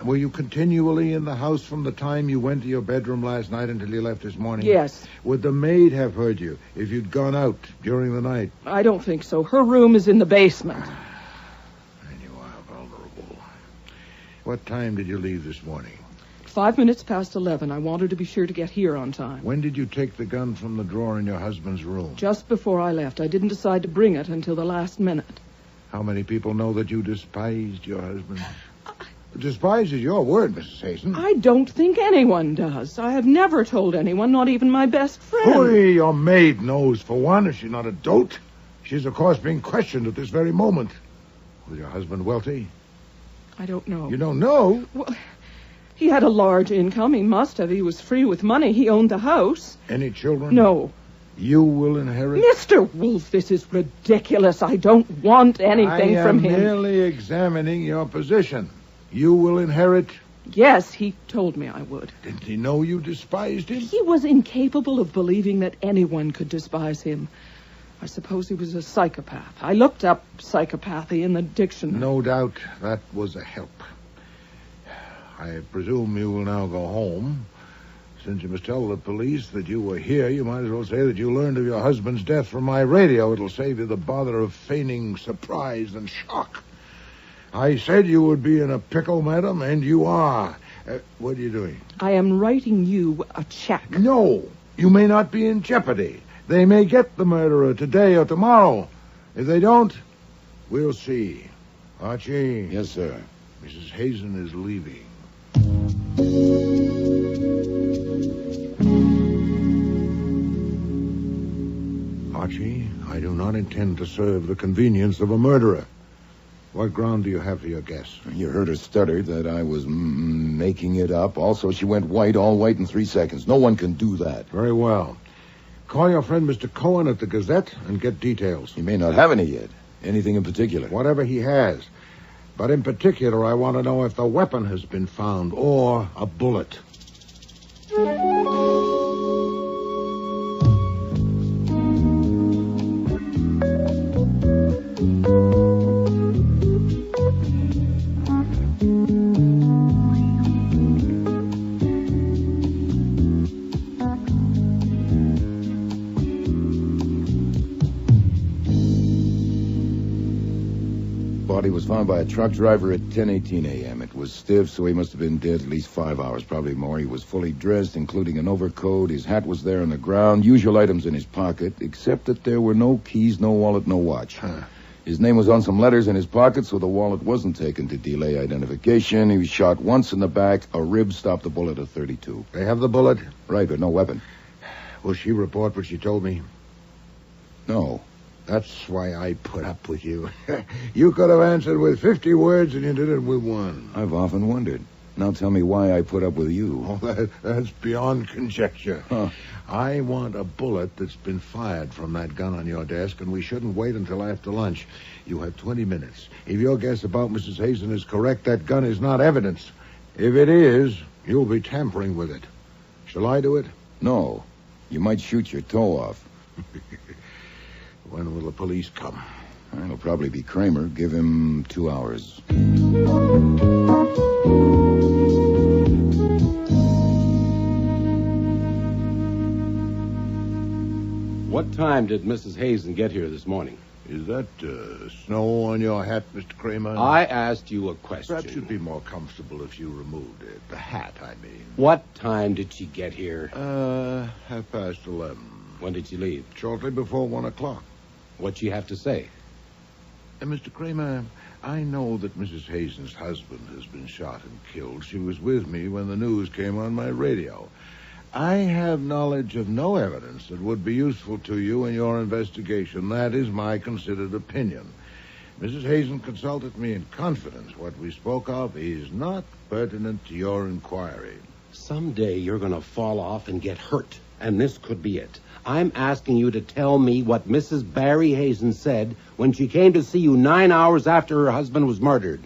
Were you continually in the house from the time you went to your bedroom last night until you left this morning? Yes. Would the maid have heard you if you'd gone out during the night? I don't think so. Her room is in the basement. What time did you leave this morning? 5 minutes past 11. I wanted to be sure to get here on time. When did you take the gun from the drawer in your husband's room? Just before I left. I didn't decide to bring it until the last minute. How many people know that you despised your husband? Despise is your word, Mrs. Hazen. I don't think anyone does. I have never told anyone, not even my best friend. Boy, your maid knows, for one. Is she not a dolt? She's, of course, being questioned at this very moment. Was your husband wealthy? I don't know. You don't know? Well, he had a large income. He must have. He was free with money. He owned the house. Any children? No. You will inherit? Mr. Wolfe, this is ridiculous. I don't want anything from him. I am merely examining your position. You will inherit? Yes, he told me I would. Didn't he know you despised him? He was incapable of believing that anyone could despise him. I suppose he was a psychopath. I looked up psychopathy in the dictionary. No doubt that was a help. I presume you will now go home. Since you must tell the police that you were here, you might as well say that you learned of your husband's death from my radio. It'll save you the bother of feigning surprise and shock. I said you would be in a pickle, madam, and you are. What are you doing? I am writing you a check. No, you may not be in jeopardy. They may get the murderer today or tomorrow. If they don't, we'll see. Archie. Yes, sir. Mrs. Hazen is leaving. Archie, I do not intend to serve the convenience of a murderer. What ground do you have for your guess? You heard her stutter that I was making it up. Also, she went white, all white in 3 seconds. No one can do that. Very well. Call your friend Mr. Cohen at the Gazette and get details. He may not have any yet. Anything in particular? Whatever he has. But in particular, I want to know if the weapon has been found or a bullet. Body was found by a truck driver at 10:18 a.m. It was stiff, so he must have been dead at least 5 hours, probably more. He was fully dressed, including an overcoat. His hat was there on the ground. Usual items in his pocket, except that there were no keys, no wallet, no watch. His name was on some letters in his pocket, so the wallet wasn't taken to delay identification. He was shot once in the back. A rib stopped the bullet at 32. They have the bullet? Right, but no weapon. Will she report what she told me? No. That's why I put up with you. You could have answered with 50 words, and you did it with 1. I've often wondered. Now tell me why I put up with you. Oh, that's beyond conjecture. Huh. I want a bullet that's been fired from that gun on your desk, and we shouldn't wait until after lunch. You have 20 minutes. If your guess about Mrs. Hazen is correct, that gun is not evidence. If it is, you'll be tampering with it. Shall I do it? No. You might shoot your toe off. When will the police come? It'll probably be Kramer. Give him 2 hours. What time did Mrs. Hazen get here this morning? Is that snow on your hat, Mr. Kramer? I asked you a question. Perhaps you'd be more comfortable if you removed it. The hat, I mean. What time did she get here? 11:30. When did she leave? Shortly before 1 o'clock. What'd she have to say? Mr. Kramer, I know that Mrs. Hazen's husband has been shot and killed. She was with me when the news came on my radio. I have knowledge of no evidence that would be useful to you in your investigation. That is my considered opinion. Mrs. Hazen consulted me in confidence. What we spoke of is not pertinent to your inquiry. Someday you're going to fall off and get hurt, and this could be it. I'm asking you to tell me what Mrs. Barry Hazen said when she came to see you 9 hours after her husband was murdered.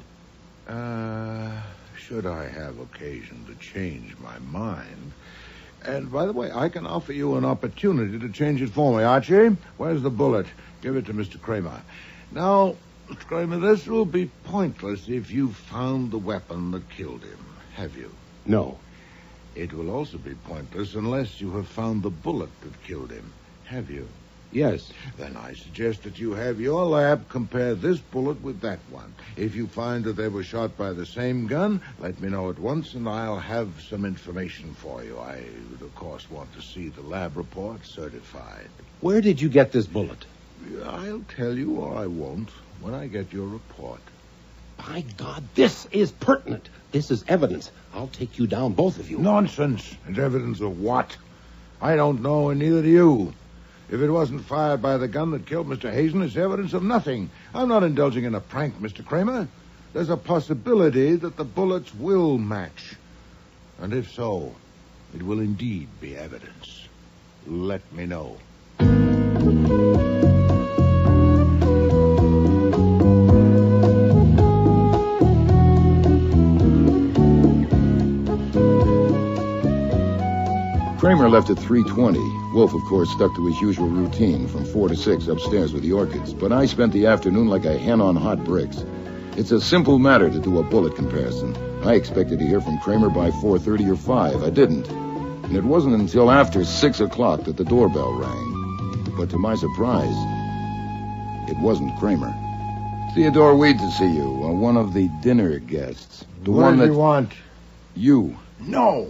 Should I have occasion to change my mind. And, by the way, I can offer you an opportunity to change it for me. Archie, where's the bullet? Give it to Mr. Kramer. Now, Mr. Kramer, this will be pointless if you found the weapon that killed him. Have you? No. It will also be pointless unless you have found the bullet that killed him. Have you? Yes. Then I suggest that you have your lab compare this bullet with that one. If you find that they were shot by the same gun, let me know at once, and I'll have some information for you. I would, of course, want to see the lab report certified. Where did you get this bullet? I'll tell you, or I won't, when I get your report. By God, this is pertinent. This is evidence. I'll take you down, both of you. Nonsense. It's evidence of what? I don't know, and neither do you. If it wasn't fired by the gun that killed Mr. Hazen, it's evidence of nothing. I'm not indulging in a prank, Mr. Kramer. There's a possibility that the bullets will match. And if so, it will indeed be evidence. Let me know. Kramer left at 3:20. Wolfe, of course, stuck to his usual routine from 4 to 6 upstairs with the orchids. But I spent the afternoon like a hen on hot bricks. It's a simple matter to do a bullet comparison. I expected to hear from Kramer by 4:30 or 5. I didn't. And it wasn't until after 6 o'clock that the doorbell rang. But to my surprise, it wasn't Kramer. Theodore Weed to see you, one of the dinner guests. The What one do that... you want? You. No.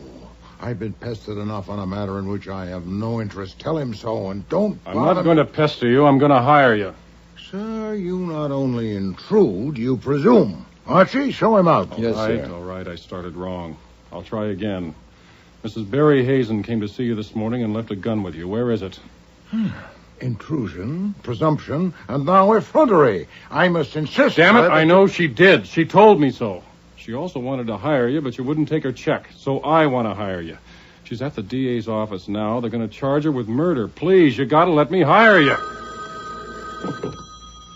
I've been pestered enough on a matter in which I have no interest. Tell him so, and don't I'm not going to pester you. I'm going to hire you. Sir, you not only intrude, you presume. Archie, show him out. All right. I started wrong. I'll try again. Mrs. Barry Hazen came to see you this morning and left a gun with you. Where is it? Intrusion, presumption, and now effrontery. I must insist... Damn it, I know she did. She told me so. She also wanted to hire you, but you wouldn't take her check, so I want to hire you. She's at the DA's office now. They're going to charge her with murder. Please, you got to let me hire you.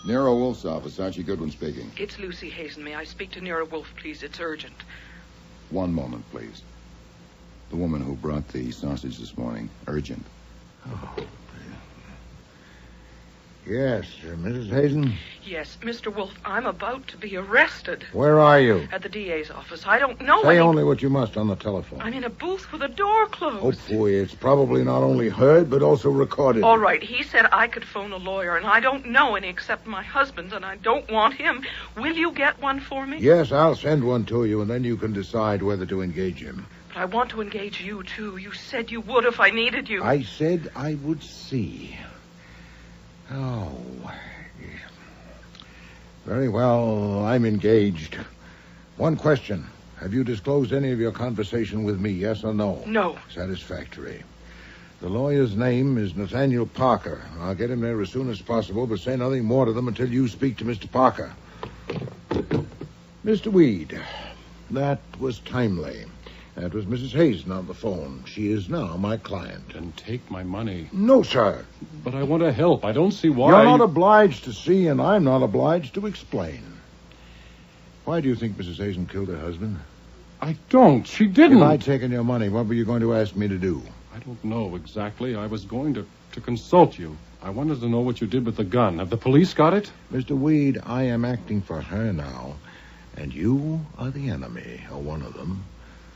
Nero Wolfe's office. Archie Goodwin speaking. It's Lucy Hazen. May I speak to Nero Wolfe, please? It's urgent. One moment, please. The woman who brought the sausage this morning. Urgent. Yes, Mrs. Hazen? Yes, Mr. Wolfe, I'm about to be arrested. Where are you? At the DA's office. I don't know Say only what you must on the telephone. I'm in a booth with a door closed. Oh, boy, it's probably not only heard, but also recorded. All right, he said I could phone a lawyer, and I don't know any except my husband's, and I don't want him. Will you get one for me? Yes, I'll send one to you, and then you can decide whether to engage him. But I want to engage you, too. You said you would if I needed you. I said I would see. Oh. Very well, I'm engaged. One question. Have you disclosed any of your conversation with me, yes or no? No. Satisfactory. The lawyer's name is Nathaniel Parker. I'll get him there as soon as possible, but say nothing more to them until you speak to Mr. Parker. Mr. Weed, that was timely. That was Mrs. Hazen on the phone. She is now my client. And take my money. No, sir. But I want to help. I don't see why. You're not obliged to see, and I'm not obliged to explain. Why do you think Mrs. Hazen killed her husband? I don't. She didn't. If I'd taken your money, what were you going to ask me to do? I don't know exactly. I was going to consult you. I wanted to know what you did with the gun. Have the police got it? Mr. Weed, I am acting for her now, and you are the enemy, or one of them.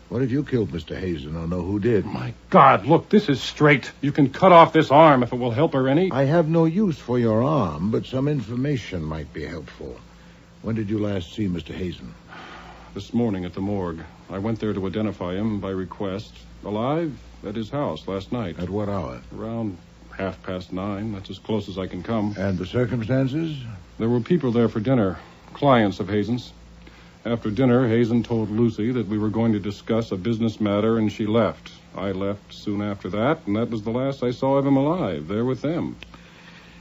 What if you killed Mr. Hazen or know who did? My God, look, this is straight. You can cut off this arm if it will help her any. I have no use for your arm, but some information might be helpful. When did you last see Mr. Hazen? This morning at the morgue. I went there to identify him by request. Alive at his house last night. At what hour? Around 9:30. That's as close as I can come. And the circumstances? There were people there for dinner. Clients of Hazen's. After dinner, Hazen told Lucy that we were going to discuss a business matter, and she left. I left soon after that, and that was the last I saw of him alive, there with them.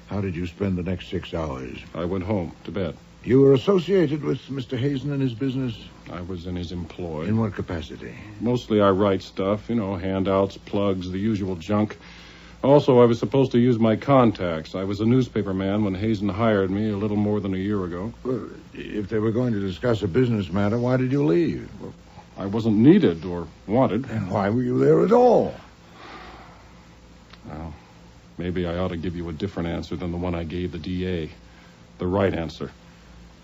How did you spend the next 6 hours? I went home, to bed. You were associated with Mr. Hazen and his business? I was in his employ. In what capacity? Mostly I write stuff, handouts, plugs, the usual junk. Also, I was supposed to use my contacts. I was a newspaper man when Hazen hired me a little more than a year ago. Well, if they were going to discuss a business matter, why did you leave? Well, I wasn't needed or wanted. And why were you there at all? Well, maybe I ought to give you a different answer than the one I gave the DA. The right answer.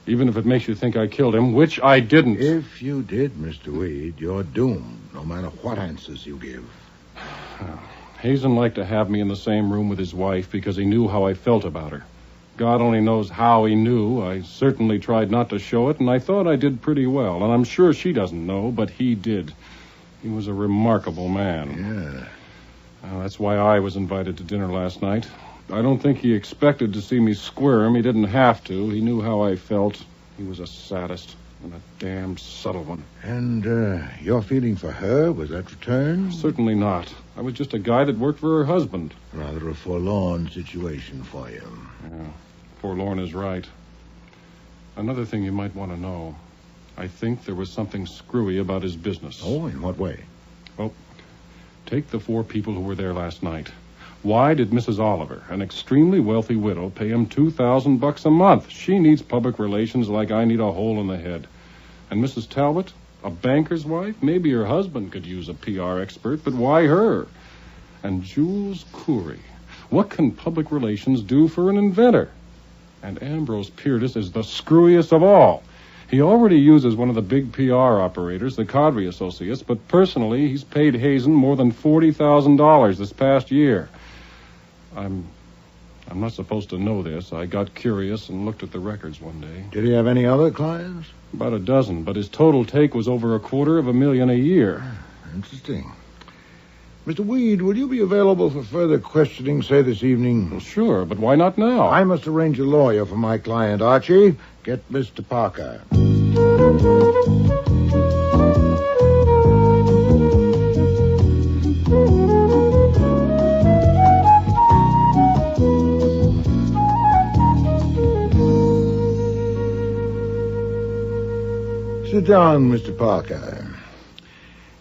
Even if it makes you think I killed him, which I didn't. If you did, Mr. Weed, you're doomed, no matter what answers you give. Hazen liked to have me in the same room with his wife because he knew how I felt about her. God only knows how he knew. I certainly tried not to show it, and I thought I did pretty well. And I'm sure she doesn't know, but he did. He was a remarkable man. Yeah. That's why I was invited to dinner last night. I don't think he expected to see me squirm. He didn't have to. He knew how I felt. He was a sadist and a damned subtle one. And your feeling for her, was that returned? Certainly not. I was just a guy that worked for her husband. Rather a forlorn situation for you. Yeah, forlorn is right. Another thing you might want to know. I think there was something screwy about his business. Oh, in what way? Well, take the 4 people who were there last night. Why did Mrs. Oliver, an extremely wealthy widow, pay him $2,000 a month? She needs public relations like I need a hole in the head. And Mrs. Talbot, a banker's wife? Maybe her husband could use a PR expert, but why her? And Jules Coury. What can public relations do for an inventor? And Ambrose Piertis is the screwiest of all. He already uses one of the big PR operators, the Cadre Associates, but personally, he's paid Hazen more than $40,000 this past year. I'm not supposed to know this. I got curious and looked at the records one day. Did he have any other clients? About a dozen, but his total take was over $250,000 a year. Interesting. Mr. Weed, will you be available for further questioning, say, this evening? Well, sure, but why not now? I must arrange a lawyer for my client, Archie. Get Mr. Parker. Sit down, Mr. Parker.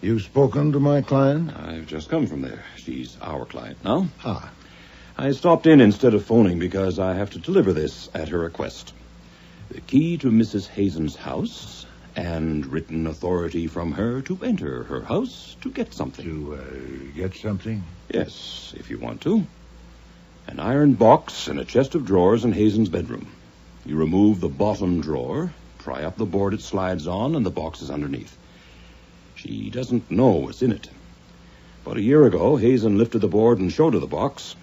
You've spoken to my client? I've just come from there. She's our client now. Ah. I stopped in instead of phoning because I have to deliver this at her request. The key to Mrs. Hazen's house and written authority from her to enter her house to get something. To get something? Yes, if you want to. An iron box and a chest of drawers in Hazen's bedroom. You remove the bottom drawer, pry up the board it slides on, and the box is underneath. She doesn't know what's in it. About a year ago, Hazen lifted the board and showed her the box.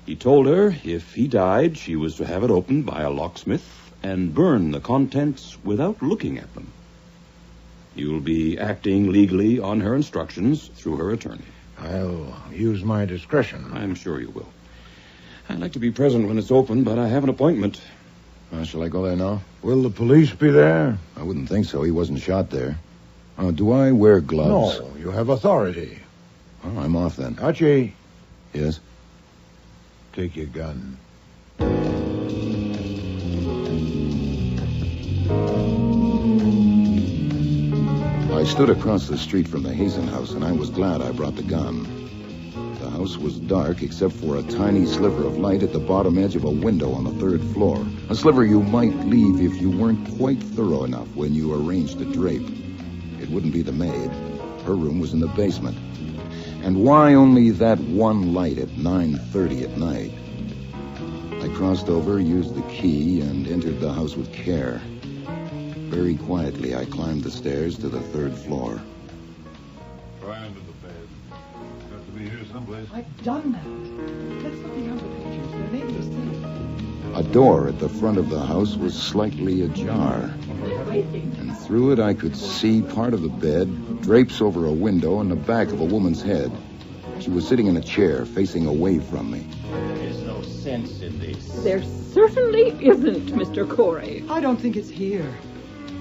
He told her if he died, she was to have it opened by a locksmith and burn the contents without looking at them. You'll be acting legally on her instructions through her attorney. I'll use my discretion. I'm sure you will. I'd like to be present when it's open, but I have an appointment. Shall I go there now? Will the police be there? I wouldn't think so. He wasn't shot there. Do I wear gloves? No, you have authority. Oh, I'm off then. Archie. Yes? Take your gun. I stood across the street from the Hazen house, and I was glad I brought the gun. The house was dark except for a tiny sliver of light at the bottom edge of a window on the 3rd floor. A sliver you might leave if you weren't quite thorough enough when you arranged the drape. It wouldn't be the maid. Her room was in the basement. And why only that one light at 9:30 at night? I crossed over, used the key, and entered the house with care. Very quietly, I climbed the stairs to the 3rd floor. Try under the bed. Got to be here someplace. I've done that. Let's look beyond the pictures. There may be a safe. A door at the front of the house was slightly ajar. And through it I could see part of the bed, drapes over a window, and the back of a woman's head. She was sitting in a chair, facing away from me. There's no sense in this. There certainly isn't, Mr. Corey. I don't think it's here.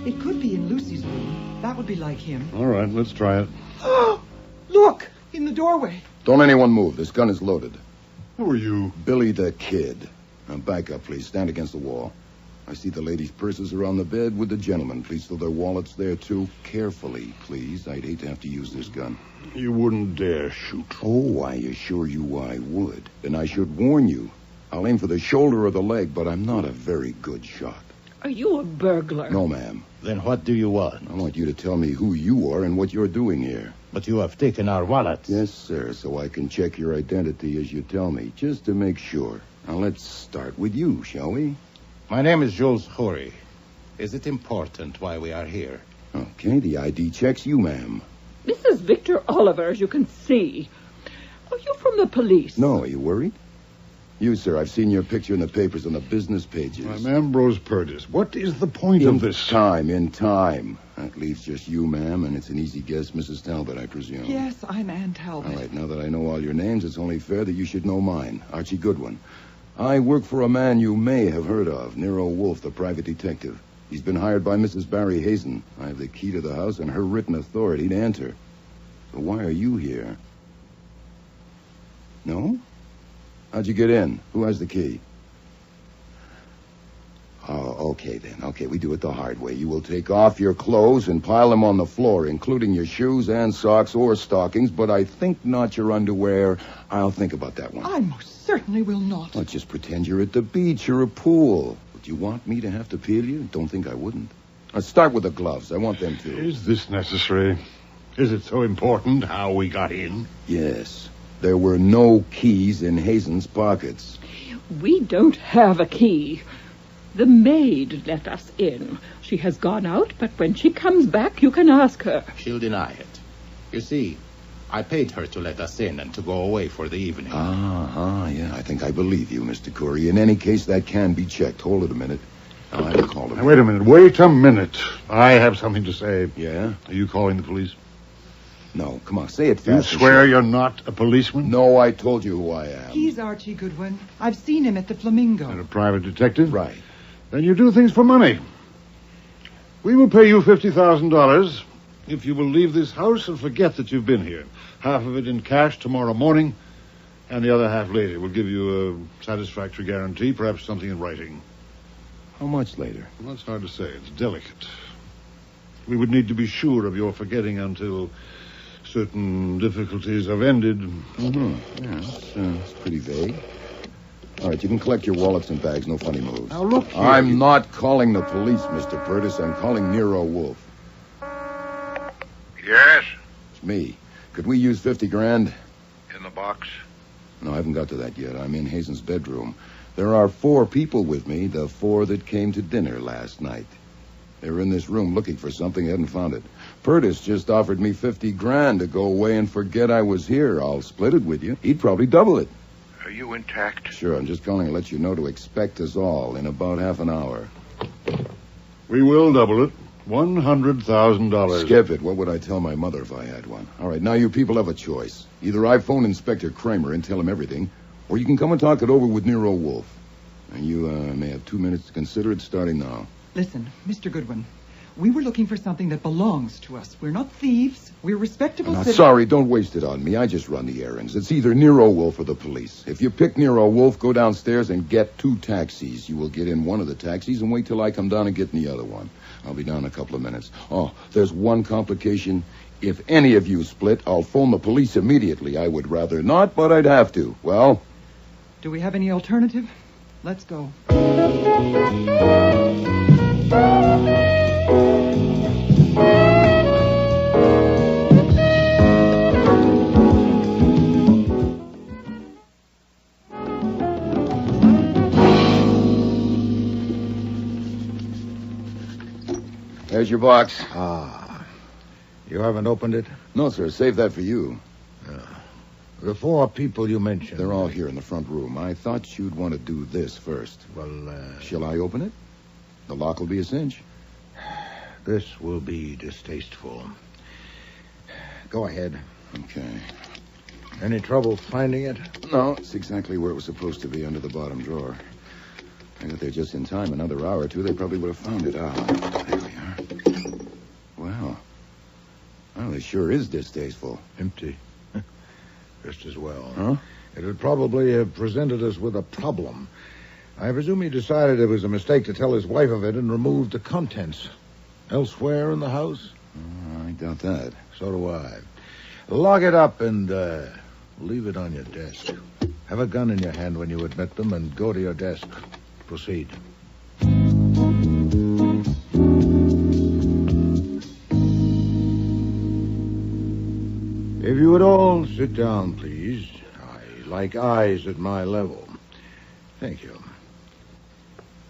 It could be in Lucy's room. That would be like him. All right, let's try it. Look! In the doorway. Don't anyone move. This gun is loaded. Who are you? Billy the Kid. Now back up, please. Stand against the wall. I see the ladies' purses are on the bed with the gentlemen. Please throw their wallets there, too. Carefully, please. I'd hate to have to use this gun. You wouldn't dare shoot. Oh, I assure you I would. And I should warn you. I'll aim for the shoulder or the leg, but I'm not a very good shot. Are you a burglar? No, ma'am. Then what do you want? I want you to tell me who you are and what you're doing here. But you have taken our wallets. Yes, sir, so I can check your identity as you tell me, just to make sure. Now, let's start with you, shall we? My name is Jules Coury. Is it important why we are here? Okay, the ID checks you, ma'am. This is Victor Oliver, as you can see. Are you from the police? No, are you worried? You, sir, I've seen your picture in the papers on the business pages. I'm Ambrose Purtis. What is the point of this? In time. That leaves just you, ma'am, and it's an easy guess, Mrs. Talbot, I presume. Yes, I'm Ann Talbot. All right, now that I know all your names, it's only fair that you should know mine, Archie Goodwin. I work for a man you may have heard of, Nero Wolfe, the private detective. He's been hired by Mrs. Barry Hazen. I have the key to the house and her written authority to enter. So why are you here? No? How'd you get in? Who has the key? Oh, okay then. Okay, we do it the hard way. You will take off your clothes and pile them on the floor, including your shoes and socks or stockings, but I think not your underwear. I'll think about that one. I most certainly will not. Well, just pretend you're at the beach or a pool. Would you want me to have to peel you? Don't think I wouldn't. Let's start with the gloves. I want them too. Is this necessary? Is it so important how we got in? Yes. There were no keys in Hazen's pockets. We don't have a key. The maid let us in. She has gone out, but when she comes back, you can ask her. She'll deny it. You see, I paid her to let us in and to go away for the evening. Yeah, I think I believe you, Mr. Curry. In any case, that can be checked. Hold it a minute. I'll have to call him. Now, wait a minute. I have something to say. Yeah? Are you calling the police? No, come on, say it fast. You swear you're not a policeman? No, I told you who I am. He's Archie Goodwin. I've seen him at the Flamingo. And a private detective? Right. Then you do things for money. We will pay you $50,000 if you will leave this house and forget that you've been here. Half of it in cash tomorrow morning, and the other half later. We'll give you a satisfactory guarantee, perhaps something in writing. How much later? Well, that's hard to say. It's delicate. We would need to be sure of your forgetting until certain difficulties have ended. Mm-hmm. Yeah, it's pretty vague. All right, you can collect your wallets and bags. No funny moves. Now, look here. I'm not calling the police, Mr. Purtis. I'm calling Nero Wolfe. Yes? It's me. Could we use $50,000? In the box? No, I haven't got to that yet. I'm in Hazen's bedroom. There are 4 people with me, the 4 that came to dinner last night. They were in this room looking for something, hadn't found it. Purtis just offered me $50,000 to go away and forget I was here. I'll split it with you. He'd probably double it. Are you intact? Sure, I'm just calling to let you know to expect us all in about half an hour. We will double it. $100,000. Skip it. What would I tell my mother if I had one? All right, now you people have a choice. Either I phone Inspector Kramer and tell him everything, or you can come and talk it over with Nero Wolfe. And you may have 2 minutes to consider it starting now. Listen, Mr. Goodwin, we were looking for something that belongs to us. We're not thieves. We're respectable citizens. Sorry, don't waste it on me. I just run the errands. It's either Nero Wolfe or the police. If you pick Nero Wolfe, go downstairs and get 2 taxis. You will get in one of the taxis and wait till I come down and get in the other one. I'll be down in a couple of minutes. Oh, there's one complication. If any of you split, I'll phone the police immediately. I would rather not, but I'd have to. Well? Do we have any alternative? Let's go. There's your box. You haven't opened it? No, sir. Save that for you. The 4 people you mentioned. They're all here in the front room. I thought you'd want to do this first. Well, shall I open it? The lock will be a cinch. This will be distasteful. Go ahead. Okay. Any trouble finding it? No, it's exactly where it was supposed to be, under the bottom drawer. I got there just in time. Another hour or 2, they probably would have found it. There we are. Well, this sure is distasteful. Empty. Just as well. Huh? It would probably have presented us with a problem. I presume he decided it was a mistake to tell his wife of it and removed the contents. Elsewhere in the house? I doubt that. So do I. Lock it up and leave it on your desk. Have a gun in your hand when you admit them and go to your desk. Proceed. If you would all sit down, please. I like eyes at my level. Thank you.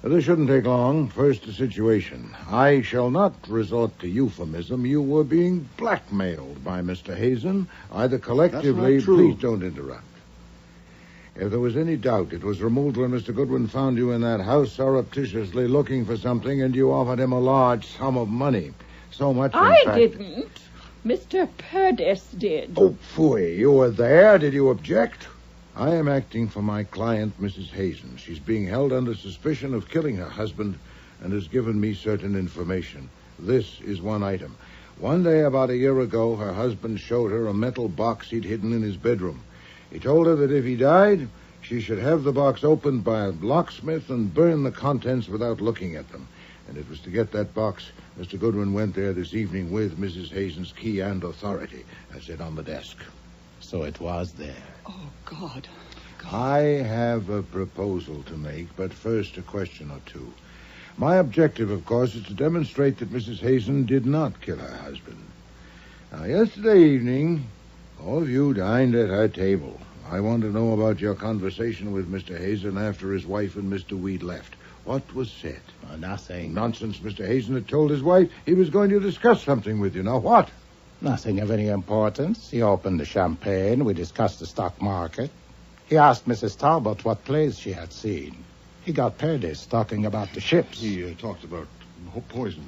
This shouldn't take long. First, the situation. I shall not resort to euphemism. You were being blackmailed by Mr. Hazen, either collectively... That's not true. Please don't interrupt. If there was any doubt, it was removed when Mr. Goodwin found you in that house surreptitiously looking for something, and you offered him a large sum of money. So much, in I fact... didn't. Mr. Purdes did. Oh, phooey. You were there. Did you object? I am acting for my client, Mrs. Hazen. She's being held under suspicion of killing her husband and has given me certain information. This is one item. One day, about a year ago, her husband showed her a metal box he'd hidden in his bedroom. He told her that if he died, she should have the box opened by a locksmith and burn the contents without looking at them. And it was to get that box Mr. Goodwin went there this evening with Mrs. Hazen's key and authority, as it on the desk. So it was there. Oh, God. I have a proposal to make, but first a question or two. My objective, of course, is to demonstrate that Mrs. Hazen did not kill her husband. Now, yesterday evening, all of you dined at her table. I want to know about your conversation with Mr. Hazen after his wife and Mr. Weed left. What was said? Nothing. Nonsense. Mr. Hazen had told his wife he was going to discuss something with you. Now, what? Nothing of any importance. He opened the champagne. We discussed the stock market. He asked Mrs. Talbot what plays she had seen. He got Purdes talking about the ships. He talked about poison.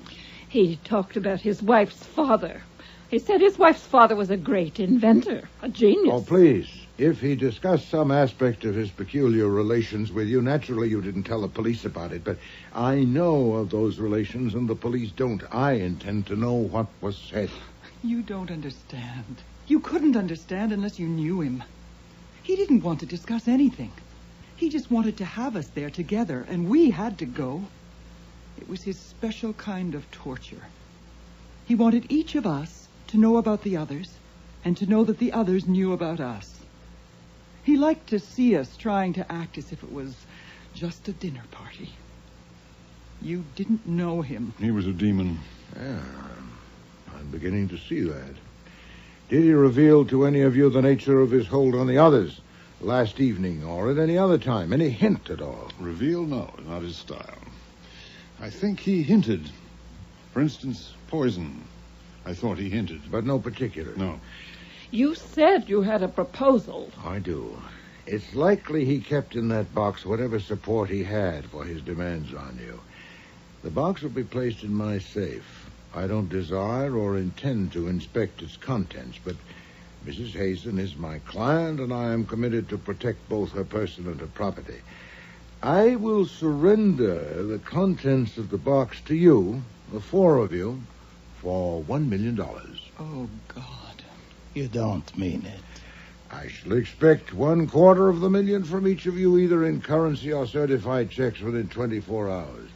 He talked about his wife's father. He said his wife's father was a great inventor, a genius. Oh, please. If he discussed some aspect of his peculiar relations with you, naturally you didn't tell the police about it, but I know of those relations and the police don't. I intend to know what was said. You don't understand. You couldn't understand unless you knew him. He didn't want to discuss anything. He just wanted to have us there together, and we had to go. It was his special kind of torture. He wanted each of us to know about the others, and to know that the others knew about us. He liked to see us trying to act as if it was just a dinner party. You didn't know him. He was a demon. Yeah, I'm beginning to see that. Did he reveal to any of you the nature of his hold on the others last evening or at any other time? Any hint at all? Reveal? No, not his style. I think he hinted. For instance, poison. I thought he hinted. But no particular? No. You said you had a proposal. I do. It's likely he kept in that box whatever support he had for his demands on you. The box will be placed in my safe. I don't desire or intend to inspect its contents, but Mrs. Hazen is my client, and I am committed to protect both her person and her property. I will surrender the contents of the box to you, the four of you, for $1 million. Oh, God. You don't mean it. I shall expect $250,000 from each of you, either in currency or certified checks, within 24 hours.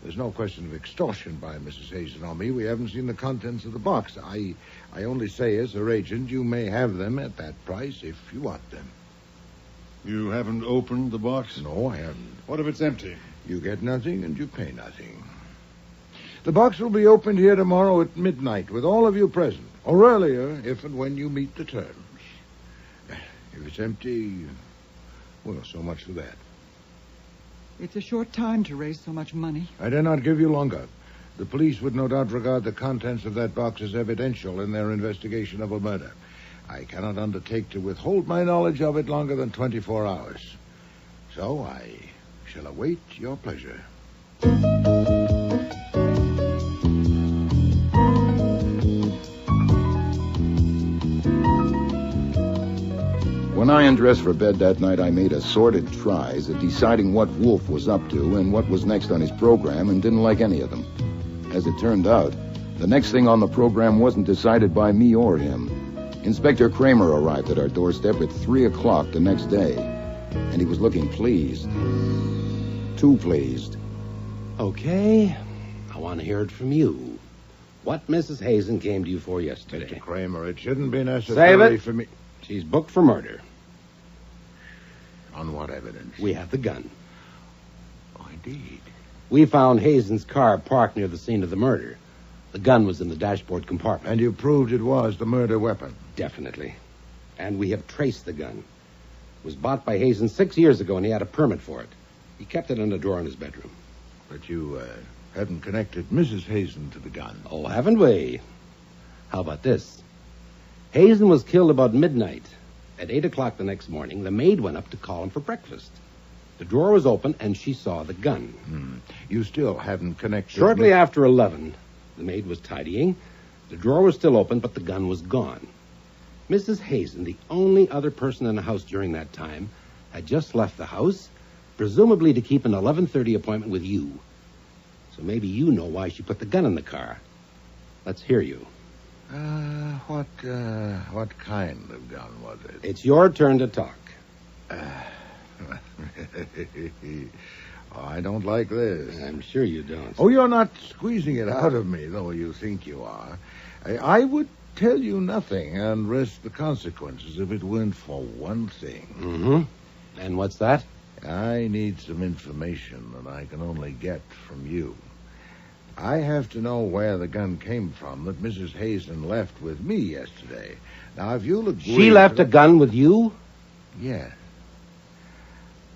There's no question of extortion by Mrs. Hazen on me. We haven't seen the contents of the box. I only say, as her agent, you may have them at that price if you want them. You haven't opened the box? No, I haven't. What if it's empty? You get nothing and you pay nothing. The box will be opened here tomorrow at midnight with all of you present, or earlier if and when you meet the terms. If it's empty, well, so much for that. It's a short time to raise so much money. I dare not give you longer. The police would no doubt regard the contents of that box as evidential in their investigation of a murder. I cannot undertake to withhold my knowledge of it longer than 24 hours. So I shall await your pleasure. When I undressed for bed that night, I made assorted tries at deciding what Wolfe was up to and what was next on his program, and didn't like any of them. As it turned out, the next thing on the program wasn't decided by me or him. Inspector Kramer arrived at our doorstep at 3 o'clock the next day, and he was looking pleased. Too pleased. Okay, I want to hear it from you. What Mrs. Hazen came to you for yesterday? Mr. Kramer, it shouldn't be necessary Save it. for me... She's booked for murder. On what evidence? We have the gun. Oh, indeed. We found Hazen's car parked near the scene of the murder. The gun was in the dashboard compartment. And you proved it was the murder weapon? Definitely. And we have traced the gun. It was bought by Hazen 6 years ago, and he had a permit for it. He kept it in a drawer in his bedroom. But you hadn't connected Mrs. Hazen to the gun. Oh, haven't we? How about this? Hazen was killed about midnight. At 8 o'clock the next morning, the maid went up to call him for breakfast. The drawer was open, and she saw the gun. You still hadn't connected... Shortly after 11, the maid was tidying. The drawer was still open, but the gun was gone. Mrs. Hazen, the only other person in the house during that time, had just left the house, presumably to keep an 11:30 appointment with you. So maybe you know why she put the gun in the car. Let's hear you. What kind of gun was it? It's your turn to talk. I don't like this. I'm sure you don't. Oh, you're not squeezing it out of me, though you think you are. I would tell you nothing and risk the consequences if it weren't for one thing. Mm-hmm. And what's that? I need some information that I can only get from you. I have to know where the gun came from that Mrs. Hazen left with me yesterday. Now, if you'll agree... She left a gun with you? Yes.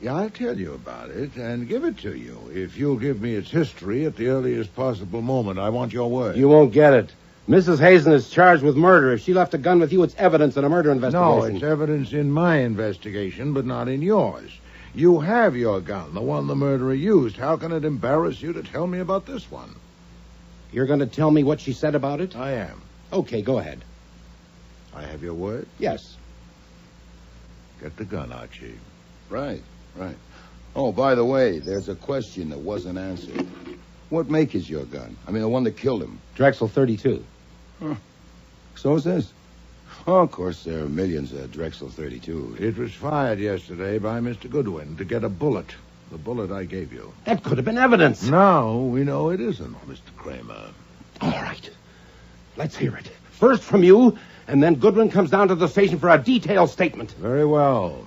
Yeah, I'll tell you about it and give it to you if you'll give me its history at the earliest possible moment. I want your word. You won't get it. Mrs. Hazen is charged with murder. If she left a gun with you, it's evidence in a murder investigation. No, it's evidence in my investigation, but not in yours. You have your gun, the one the murderer used. How can it embarrass you to tell me about this one? You're going to tell me what she said about it? I am. Okay, go ahead. I have your word? Yes. Get the gun, Archie. Right. Oh, by the way, there's a question that wasn't answered. What make is your gun? I mean, the one that killed him. Drexel 32. Huh. So is this. Oh, of course, there are millions of Drexel 32. It was fired yesterday by Mr. Goodwin to get a bullet. The bullet I gave you. That could have been evidence. Now we know it isn't, Mr. Kramer. All right. Let's hear it. First from you, and then Goodwin comes down to the station for a detailed statement. Very well.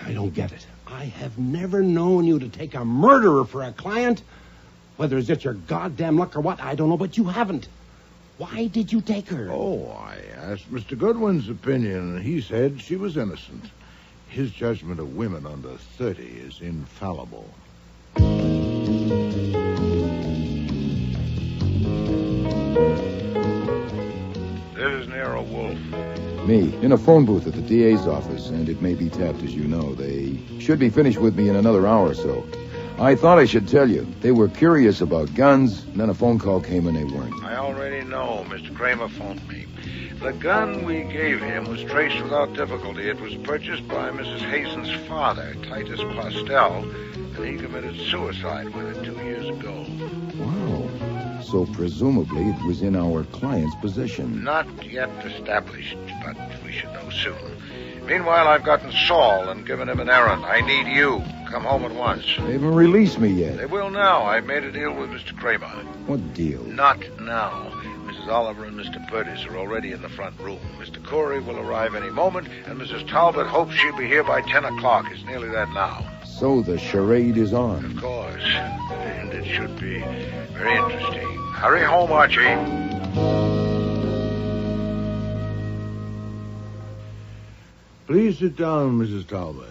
I don't get it. I have never known you to take a murderer for a client. Whether it's just your goddamn luck or what, I don't know, but you haven't. Why did you take her? Oh, I asked Mr. Goodwin's opinion, and he said she was innocent. His judgment of women under 30 is infallible. This is Nero Wolfe. Me, in a phone booth at the DA's office, and it may be tapped, as you know. They should be finished with me in another hour or so. I thought I should tell you. They were curious about guns, and then a phone call came and they weren't. I already know. Mr. Kramer phoned me. The gun we gave him was traced without difficulty. It was purchased by Mrs. Hazen's father, Titus Postel, and he committed suicide with it 2 years ago. Wow. So presumably it was in our client's possession. Not yet established, but we should know soon. Meanwhile, I've gotten Saul and given him an errand. I need you. Come home at once. They haven't released me yet. They will now. I've made a deal with Mr. Kramer. What deal? Not now. Mrs. Oliver and Mr. Purtis are already in the front room. Mr. Corey will arrive any moment, and Mrs. Talbot hopes she'll be here by 10 o'clock. It's nearly that now. So the charade is on. Of course. And it should be very interesting. Hurry home, Archie. Please sit down, Mrs. Talbot.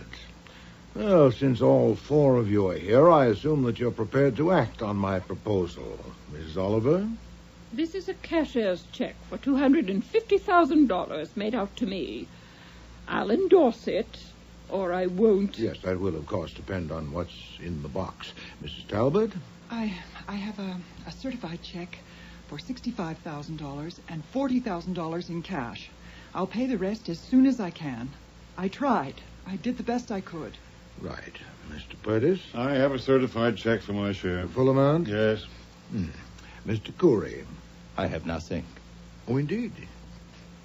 Well, since all four of you are here, I assume that you're prepared to act on my proposal. Mrs. Oliver? This is a cashier's check for $250,000 made out to me. I'll endorse it, or I won't. Yes, that will, of course, depend on what's in the box. Mrs. Talbot? I have a certified check for $65,000 and $40,000 in cash. I'll pay the rest as soon as I can. I tried. I did the best I could. Right. Mr. Purtis? I have a certified check for my share. The full amount? Yes. Mr. Corey? I have nothing. Oh, indeed.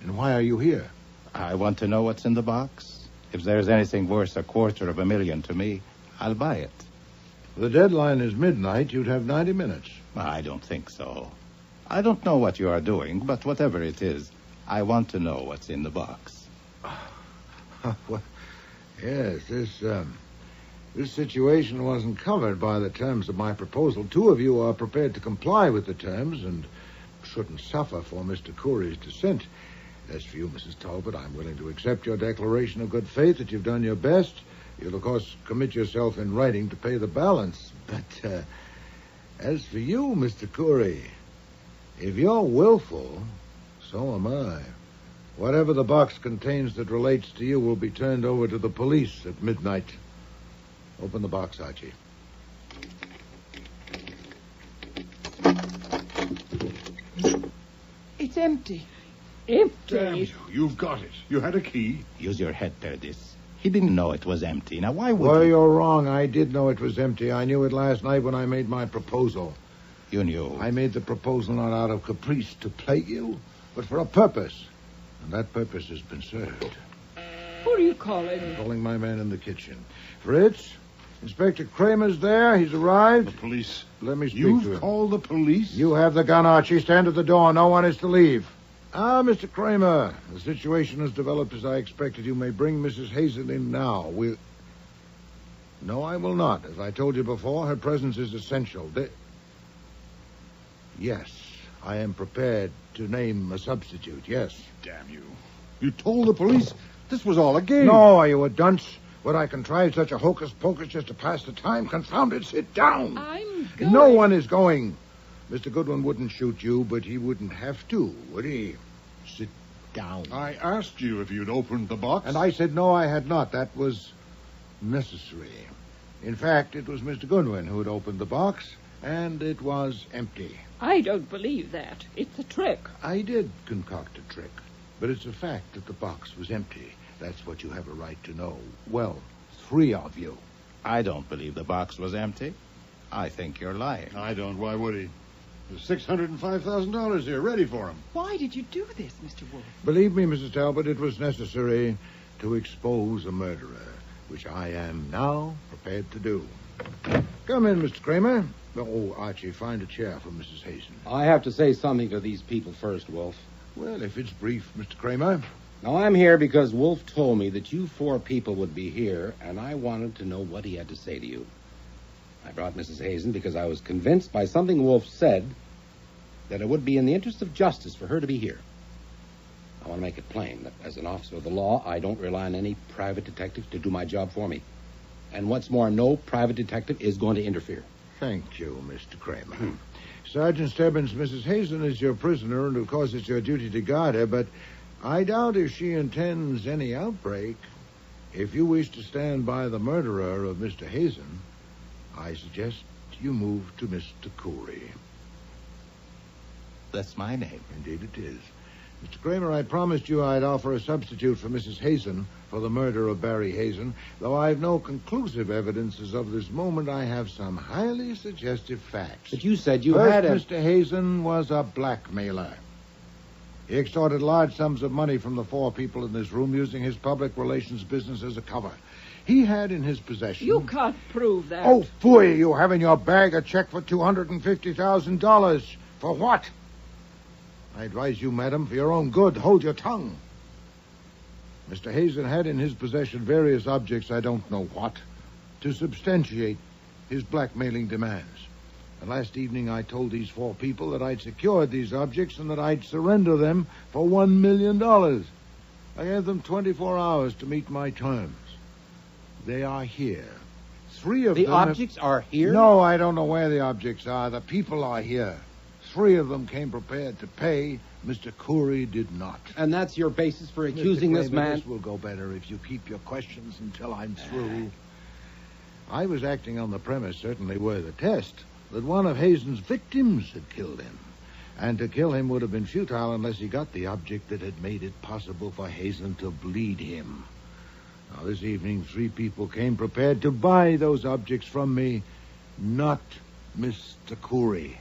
And why are you here? I want to know what's in the box. If there's anything worth $250,000 to me, I'll buy it. The deadline is midnight. You'd have 90 minutes. I don't think so. I don't know what you are doing, but whatever it is, I want to know what's in the box. Well, yes, this situation wasn't covered by the terms of my proposal. Two of you are prepared to comply with the terms and shouldn't suffer for Mr. Corey's dissent. As for you, Mrs. Talbot, I'm willing to accept your declaration of good faith that you've done your best You'll, of course, commit yourself in writing to pay the balance. But as for you, Mr. Curry, if you're willful, so am I. Whatever the box contains that relates to you will be turned over to the police at midnight. Open the box, Archie. It's empty. Empty? Damn you. You've got it. You had a key. Use your head, Perdis. He didn't know it was empty. Now, why would Well, he? you're wrong. I did know it was empty. I knew it last night when I made my proposal. You knew? I made the proposal not out of caprice to plague you, but for a purpose. And that purpose has been served. Who are you calling? I'm calling my man in the kitchen. Fritz, Inspector Kramer's there. He's arrived. The police. Let me speak to him. You've called the police? You have the gun, Archie. Stand at the door. No one is to leave. Mr. Kramer, the situation has developed as I expected. You may bring Mrs. Hazen in now. No, I will not. As I told you before, her presence is essential. Yes, I am prepared to name a substitute, yes. Damn you. You told the police this was all a game. No, are you a dunce? Would I contrive such a hocus-pocus just to pass the time? Confound it, sit down. I'm going. No one is going. Mr. Goodwin wouldn't shoot you, but he wouldn't have to, would he? Sit down. I asked you if you'd opened the box. And I said no, I had not. That was necessary. In fact, it was Mr. Goodwin who had opened the box, and it was empty. I don't believe that. It's a trick. I did concoct a trick, but it's a fact that the box was empty. That's what you have a right to know. Well, 3 of you. I don't believe the box was empty. I think you're lying. I don't. Why would he? There's $605,000 here, ready for him. Why did you do this, Mr. Wolfe? Believe me, Mrs. Talbot, it was necessary to expose a murderer, which I am now prepared to do. Come in, Mr. Kramer. Oh, Archie, find a chair for Mrs. Hazen. I have to say something to these people first, Wolfe. Well, if it's brief, Mr. Kramer. Now, I'm here because Wolfe told me that you 4 people would be here, and I wanted to know what he had to say to you. I brought Mrs. Hazen because I was convinced by something Wolfe said that it would be in the interest of justice for her to be here. I want to make it plain that as an officer of the law, I don't rely on any private detective to do my job for me. And what's more, no private detective is going to interfere. Thank you, Mr. Kramer. Sergeant Stebbins, Mrs. Hazen is your prisoner, and of course it's your duty to guard her, but I doubt if she intends any outbreak. If you wish to stand by the murderer of Mr. Hazen, I suggest you move to Mr. Corey. That's my name. Indeed it is. Mr. Kramer, I promised you I'd offer a substitute for Mrs. Hazen for the murder of Barry Hazen. Though I've no conclusive evidence as of this moment, I have some highly suggestive facts. But you said you First, had a... Mr. Hazen was a blackmailer. He extorted large sums of money from the 4 people in this room using his public relations business as a cover. He had in his possession... You can't prove that. Oh, phooey, you have in your bag a check for $250,000. For what? I advise you, madam, for your own good, hold your tongue. Mr. Hazen had in his possession various objects, I don't know what, to substantiate his blackmailing demands. And last evening I told these 4 people that I'd secured these objects and that I'd surrender them for $1 million. I gave them 24 hours to meet my terms. They are here. 3 of them... The objects are here? No, I don't know where the objects are. The people are here. 3 of them came prepared to pay. Mr. Corey did not. And that's your basis for accusing Mr. this Kramer, man? This will go better if you keep your questions until I'm through. I was acting on the premise, certainly worth a test, that one of Hazen's victims had killed him. And to kill him would have been futile unless he got the object that had made it possible for Hazen to bleed him. Now, this evening, 3 people came prepared to buy those objects from me, not Mr. Corey.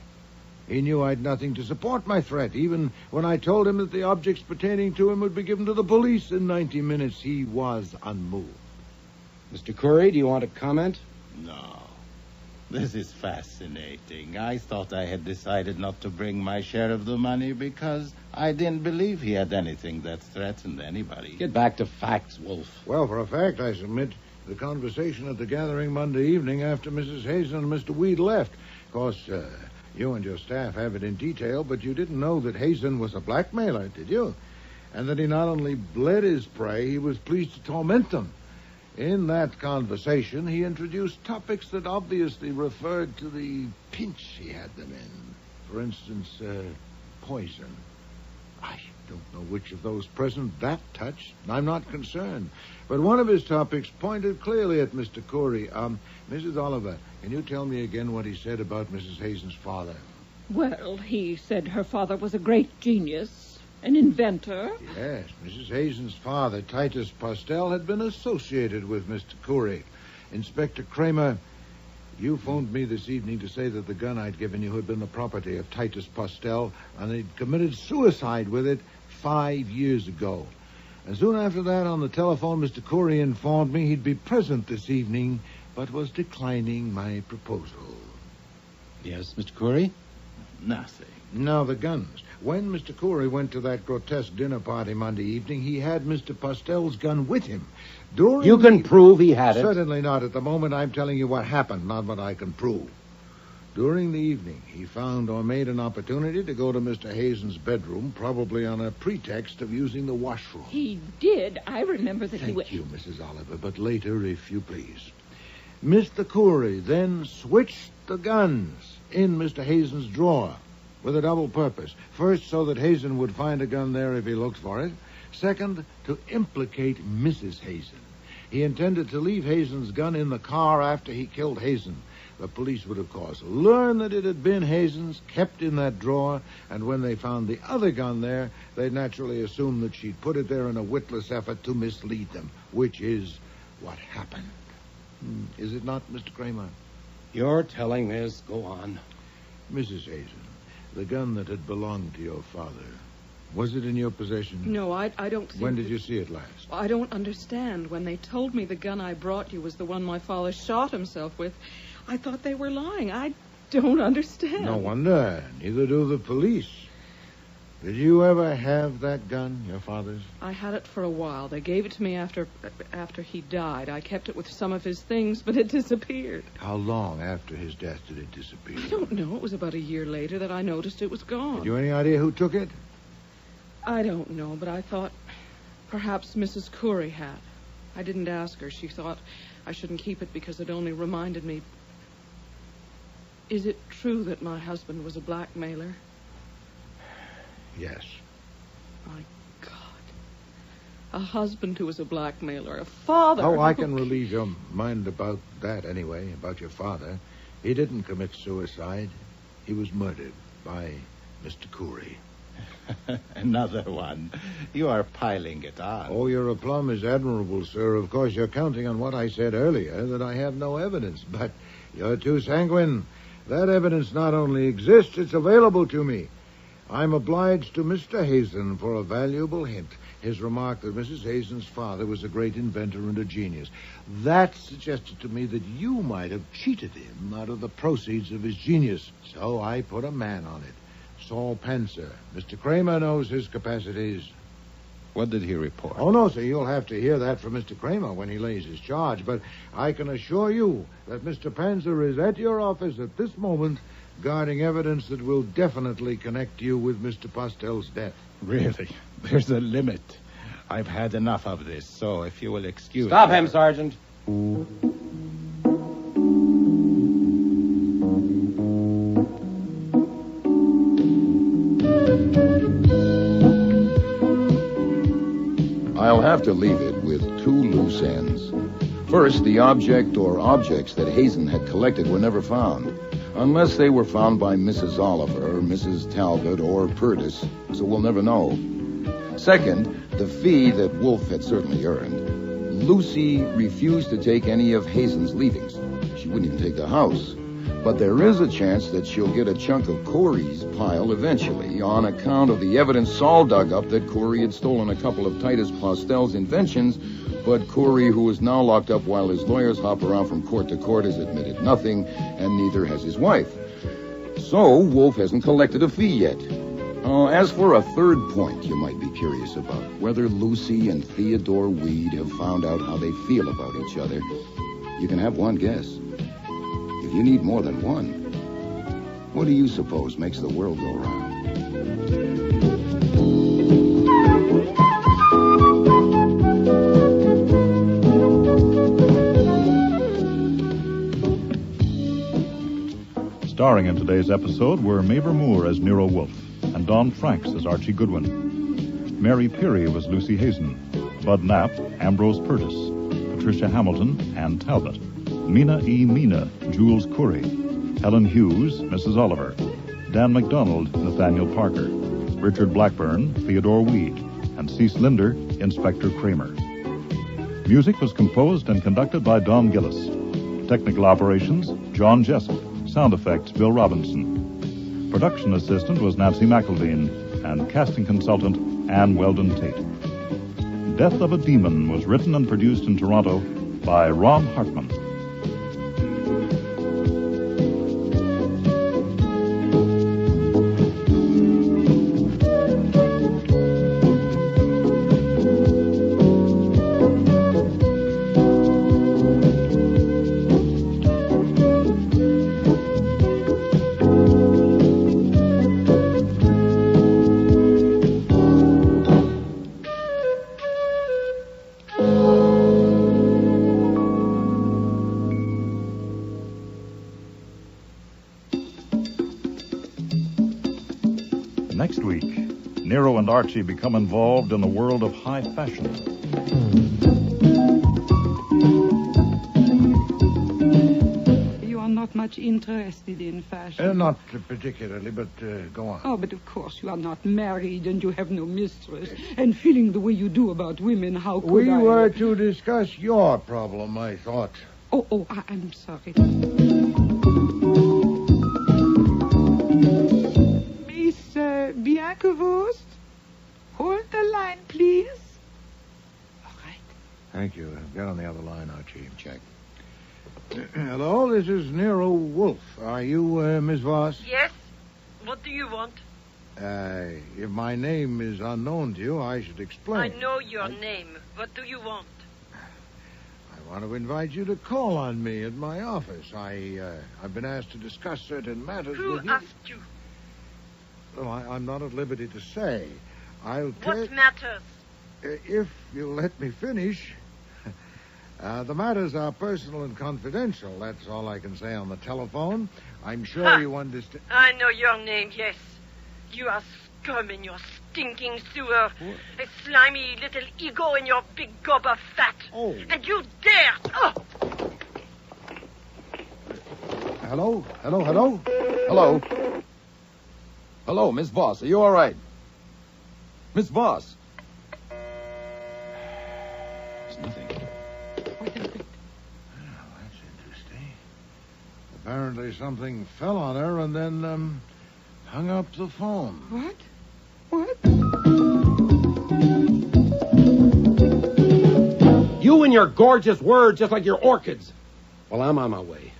He knew I'd nothing to support my threat. Even when I told him that the objects pertaining to him would be given to the police in 90 minutes, he was unmoved. Mr. Curry, do you want to comment? No. This is fascinating. I thought I had decided not to bring my share of the money because I didn't believe he had anything that threatened anybody. Get back to facts, Wolfe. Well, for a fact, I submit the conversation at the gathering Monday evening after Mrs. Hazen and Mr. Weed left. Of course, you and your staff have it in detail, but you didn't know that Hazen was a blackmailer, did you? And that he not only bled his prey, he was pleased to torment them. In that conversation, he introduced topics that obviously referred to the pinch he had them in. For instance, poison. I don't know which of those present that touched. I'm not concerned. But one of his topics pointed clearly at Mr. Corey. Mrs. Oliver, can you tell me again what he said about Mrs. Hazen's father? Well, he said her father was a great genius, an inventor. Yes, Mrs. Hazen's father, Titus Postel, had been associated with Mr. Corey. Inspector Kramer, you phoned me this evening to say that the gun I'd given you had been the property of Titus Postel, and he'd committed suicide with it 5 years ago. And soon after that, on the telephone, Mr. Corey informed me he'd be present this evening, but was declining my proposal. Yes, Mr. Corey? Nothing. Now, the guns. When Mr. Corey went to that grotesque dinner party Monday evening, he had Mr. Postel's gun with him. You can prove he had it. Certainly not. At the moment, I'm telling you what happened, not what I can prove. During the evening, he found or made an opportunity to go to Mr. Hazen's bedroom, probably on a pretext of using the washroom. He did. I remember that he Thank you, Mrs. Oliver, but later, if you please. Mr. Corey then switched the guns in Mr. Hazen's drawer with a double purpose. First, so that Hazen would find a gun there if he looked for it. Second, to implicate Mrs. Hazen. He intended to leave Hazen's gun in the car after he killed Hazen. The police would, of course, learn that it had been Hazen's, kept in that drawer, and when they found the other gun there, they'd naturally assume that she'd put it there in a witless effort to mislead them, which is what happened. Is it not, Mr. Kramer? You're telling this. Go on. Mrs. Hazen, the gun that had belonged to your father, was it in your possession? No, I don't think... When did you see it last? I don't understand. When they told me the gun I brought you was the one my father shot himself with, I thought they were lying. I don't understand. No wonder. Neither do the police. Did you ever have that gun, your father's? I had it for a while. They gave it to me after he died. I kept it with some of his things, but it disappeared. How long after his death did it disappear? I don't know. It was about a year later that I noticed it was gone. Had you any idea who took it? I don't know, but I thought perhaps Mrs. Corey had. I didn't ask her. She thought I shouldn't keep it because it only reminded me. Is it true that my husband was a blackmailer? Yes. My God. A husband who was a blackmailer. A father. Oh, I can relieve your mind about that anyway, about your father. He didn't commit suicide. He was murdered by Mr. Corey. Another one. You are piling it on. Oh, your aplomb is admirable, sir. Of course, you're counting on what I said earlier, that I have no evidence. But you're too sanguine. That evidence not only exists, it's available to me. I'm obliged to Mr. Hazen for a valuable hint. His remark that Mrs. Hazen's father was a great inventor and a genius. That suggested to me that you might have cheated him out of the proceeds of his genius. So I put a man on it. Saul Pencer. Mr. Kramer knows his capacities. What did he report? Oh, no, sir. You'll have to hear that from Mr. Kramer when he lays his charge. But I can assure you that Mr. Pencer is at your office at this moment guarding evidence that will definitely connect you with Mr. Postel's death. Really? There's a limit. I've had enough of this, so if you will excuse... Stop him, Sergeant. I'll have to leave it with two loose ends. First, the object or objects that Hazen had collected were never found, unless they were found by Mrs. Oliver, Mrs. Talbot, or Purtis, so we'll never know. Second, the fee that Wolfe had certainly earned. Lucy refused to take any of Hazen's leavings. She wouldn't even take the house. But there is a chance that she'll get a chunk of Corey's pile eventually on account of the evidence Saul dug up that Corey had stolen a couple of Titus Postel's inventions, but Corey, who is now locked up while his lawyers hop around from court to court, has admitted nothing, and neither has his wife. So Wolfe hasn't collected a fee yet. As for a third point you might be curious about, whether Lucy and Theodore Weed have found out how they feel about each other, you can have one guess. If you need more than one, what do you suppose makes the world go round? Starring in today's episode were Mavor Moore as Nero Wolfe and Don Franks as Archie Goodwin. Mary Peary was Lucy Hazen. Bud Knapp, Ambrose Purtis. Patricia Hamilton, Ann Talbot. Mina E. Mina, Jules Curry. Helen Hughes, Mrs. Oliver. Dan McDonald, Nathaniel Parker. Richard Blackburn, Theodore Weed. And Cease Linder, Inspector Kramer. Music was composed and conducted by Don Gillis. Technical operations, John Jessup. Sound effects, Bill Robinson. Production assistant was Nancy McElveen, and casting consultant, Ann Weldon Tate. Death of a Demon was written and produced in Toronto by Ron Hartman. Next week, Nero and Archie become involved in the world of high fashion. You are not much interested in fashion. Not particularly, but go on. Oh, but of course you are not married and you have no mistress. And feeling the way you do about women, how could We I... were to discuss your problem, I thought. I'm sorry. Bianca-Wurst, hold the line, please. Thank you. Get on the other line, Archie. Check. Hello, this is Nero Wolfe. Are you Miss Voss? Yes? What do you want? If my name is unknown to you, I should explain. I know your name. What do you want? I want to invite you to call on me at my office. I've been asked to discuss certain matters with you. Who asked you? Well, I'm not at liberty to say. What matters? If you'll let me finish. The matters are personal and confidential. That's all I can say on the telephone. I'm sure you understand. I know your name, yes. You are scum in your stinking sewer. A slimy little ego in your big gob of fat. Oh. And you dare... Oh! Hello? Hello? Hello, Miss Voss. Are you all right? Miss Voss. There's nothing. That's interesting. Apparently something fell on her and then, hung up the phone. What? You and your gorgeous words just like your orchids. Well, I'm on my way.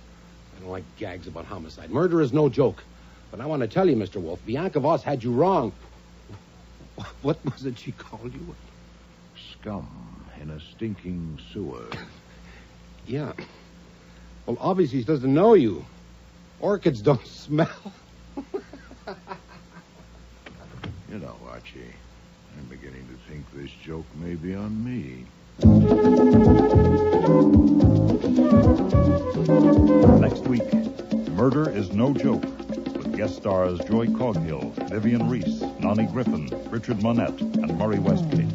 I don't like gags about homicide. Murder is no joke. But I want to tell you, Mr. Wolfe, Bianca Voss had you wrong. What was it she called you? Scum in a stinking sewer. Yeah. Well, obviously she doesn't know you. Orchids don't smell. You know, Archie, I'm beginning to think this joke may be on me. Next week, Murder is No Joke. Guest stars Joy Coghill, Vivian Reese, Nonnie Griffin, Richard Monette, and Murray Westgate.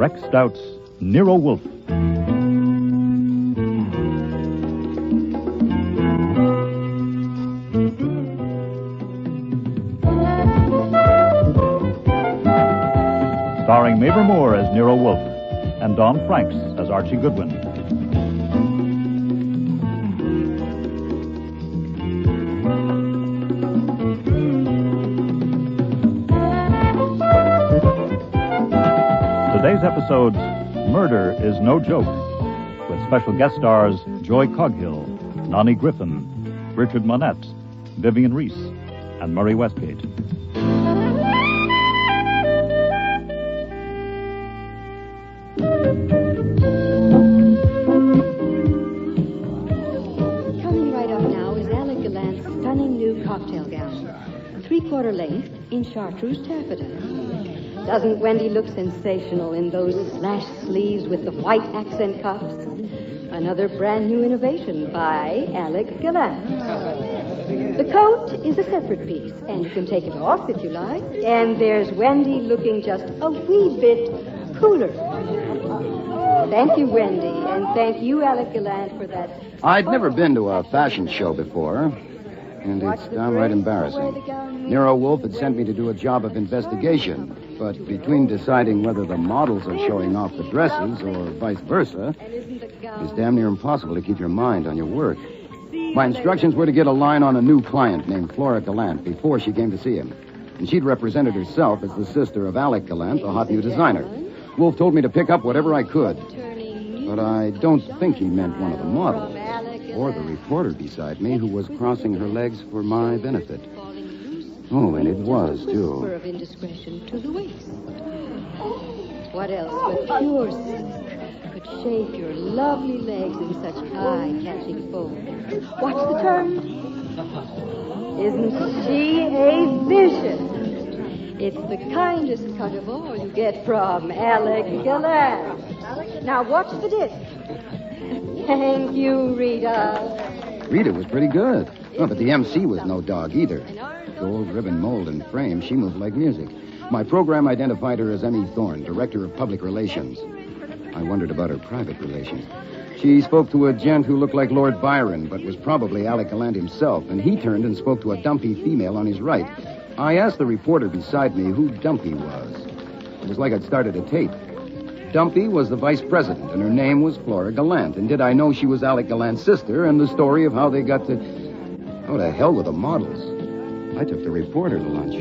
Rex Stout's Nero Wolfe. Starring Mabel Moore as Nero Wolfe and Don Franks as Archie Goodwin. Today's episode's Murder is No Joke, with special guest stars Joy Coghill, Nani Griffin, Richard Monette, Vivian Reese, and Murray Westgate. Coming right up now is Alec Gallant's stunning new cocktail gown, 3/4 length in chartreuse taffeta. Doesn't Wendy look sensational in those slash sleeves with the white accent cuffs? Another brand new innovation by Alec Gallant. The coat is a separate piece, and you can take it off if you like. And there's Wendy looking just a wee bit cooler. Thank you, Wendy, and thank you, Alec Gallant, for that. I'd never been to a fashion show before, and it's downright embarrassing. Nero Wolfe had sent me to do a job of investigation, but between deciding whether the models are showing off the dresses or vice versa, it's damn near impossible to keep your mind on your work. My instructions were to get a line on a new client named Flora Gallant before she came to see him, and she'd represented herself as the sister of Alec Gallant, the hot new designer. Wolfe told me to pick up whatever I could, but I don't think he meant one of the models or the reporter beside me who was crossing her legs for my benefit. Oh, and it was, too. Whisper of indiscretion to the waist. What else but pure silk could shape your lovely legs in such eye-catching folds? What's the term? Isn't she a vision? It's the kindest cut of all you get from Alec Gallant. Now watch the disc. Thank you, Rita. Rita was pretty good. Oh, but the MC was no dog either. Gold ribbon mold and frame, she moved like music. My program identified her as Emmy Thorne, Director of Public Relations. I wondered about her private relations. She spoke to a gent who looked like Lord Byron, but was probably Alec Gallant himself, and he turned and spoke to a dumpy female on his right. I asked the reporter beside me who Dumpy was. It was like I'd started a tape. Dumpy was the vice president, and her name was Flora Gallant. And did I know she was Alec Gallant's sister, and the story of how they got to... Oh, to hell with the models. I took the reporter to lunch.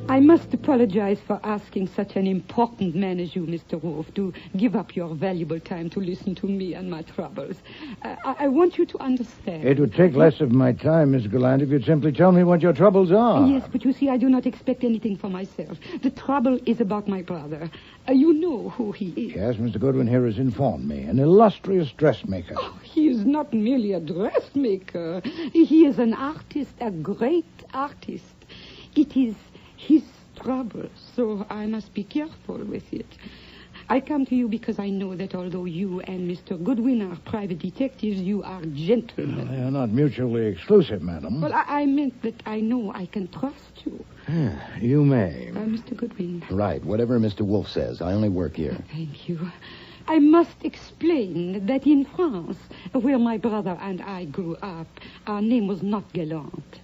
I must apologize for asking such an important man as you, Mr. Wolfe, to give up your valuable time to listen to me and my troubles. I want you to understand. It would take less of my time, Miss Gallant, if you'd simply tell me what your troubles are. Yes, but you see, I do not expect anything for myself. The trouble is about my brother. You know who he is. Yes, Mr. Goodwin here has informed me. An illustrious dressmaker. Oh, he is not merely a dressmaker. He is an artist, a great artist. It is his trouble, so I must be careful with it. I come to you because I know that although you and Mr. Goodwin are private detectives, you are gentlemen. They are not mutually exclusive, madam. Well, I meant that I know I can trust you. You may. Mr. Goodwin. Right, whatever Mr. Wolfe says. I only work here. Thank you. I must explain that in France, where my brother and I grew up, our name was not Gallant.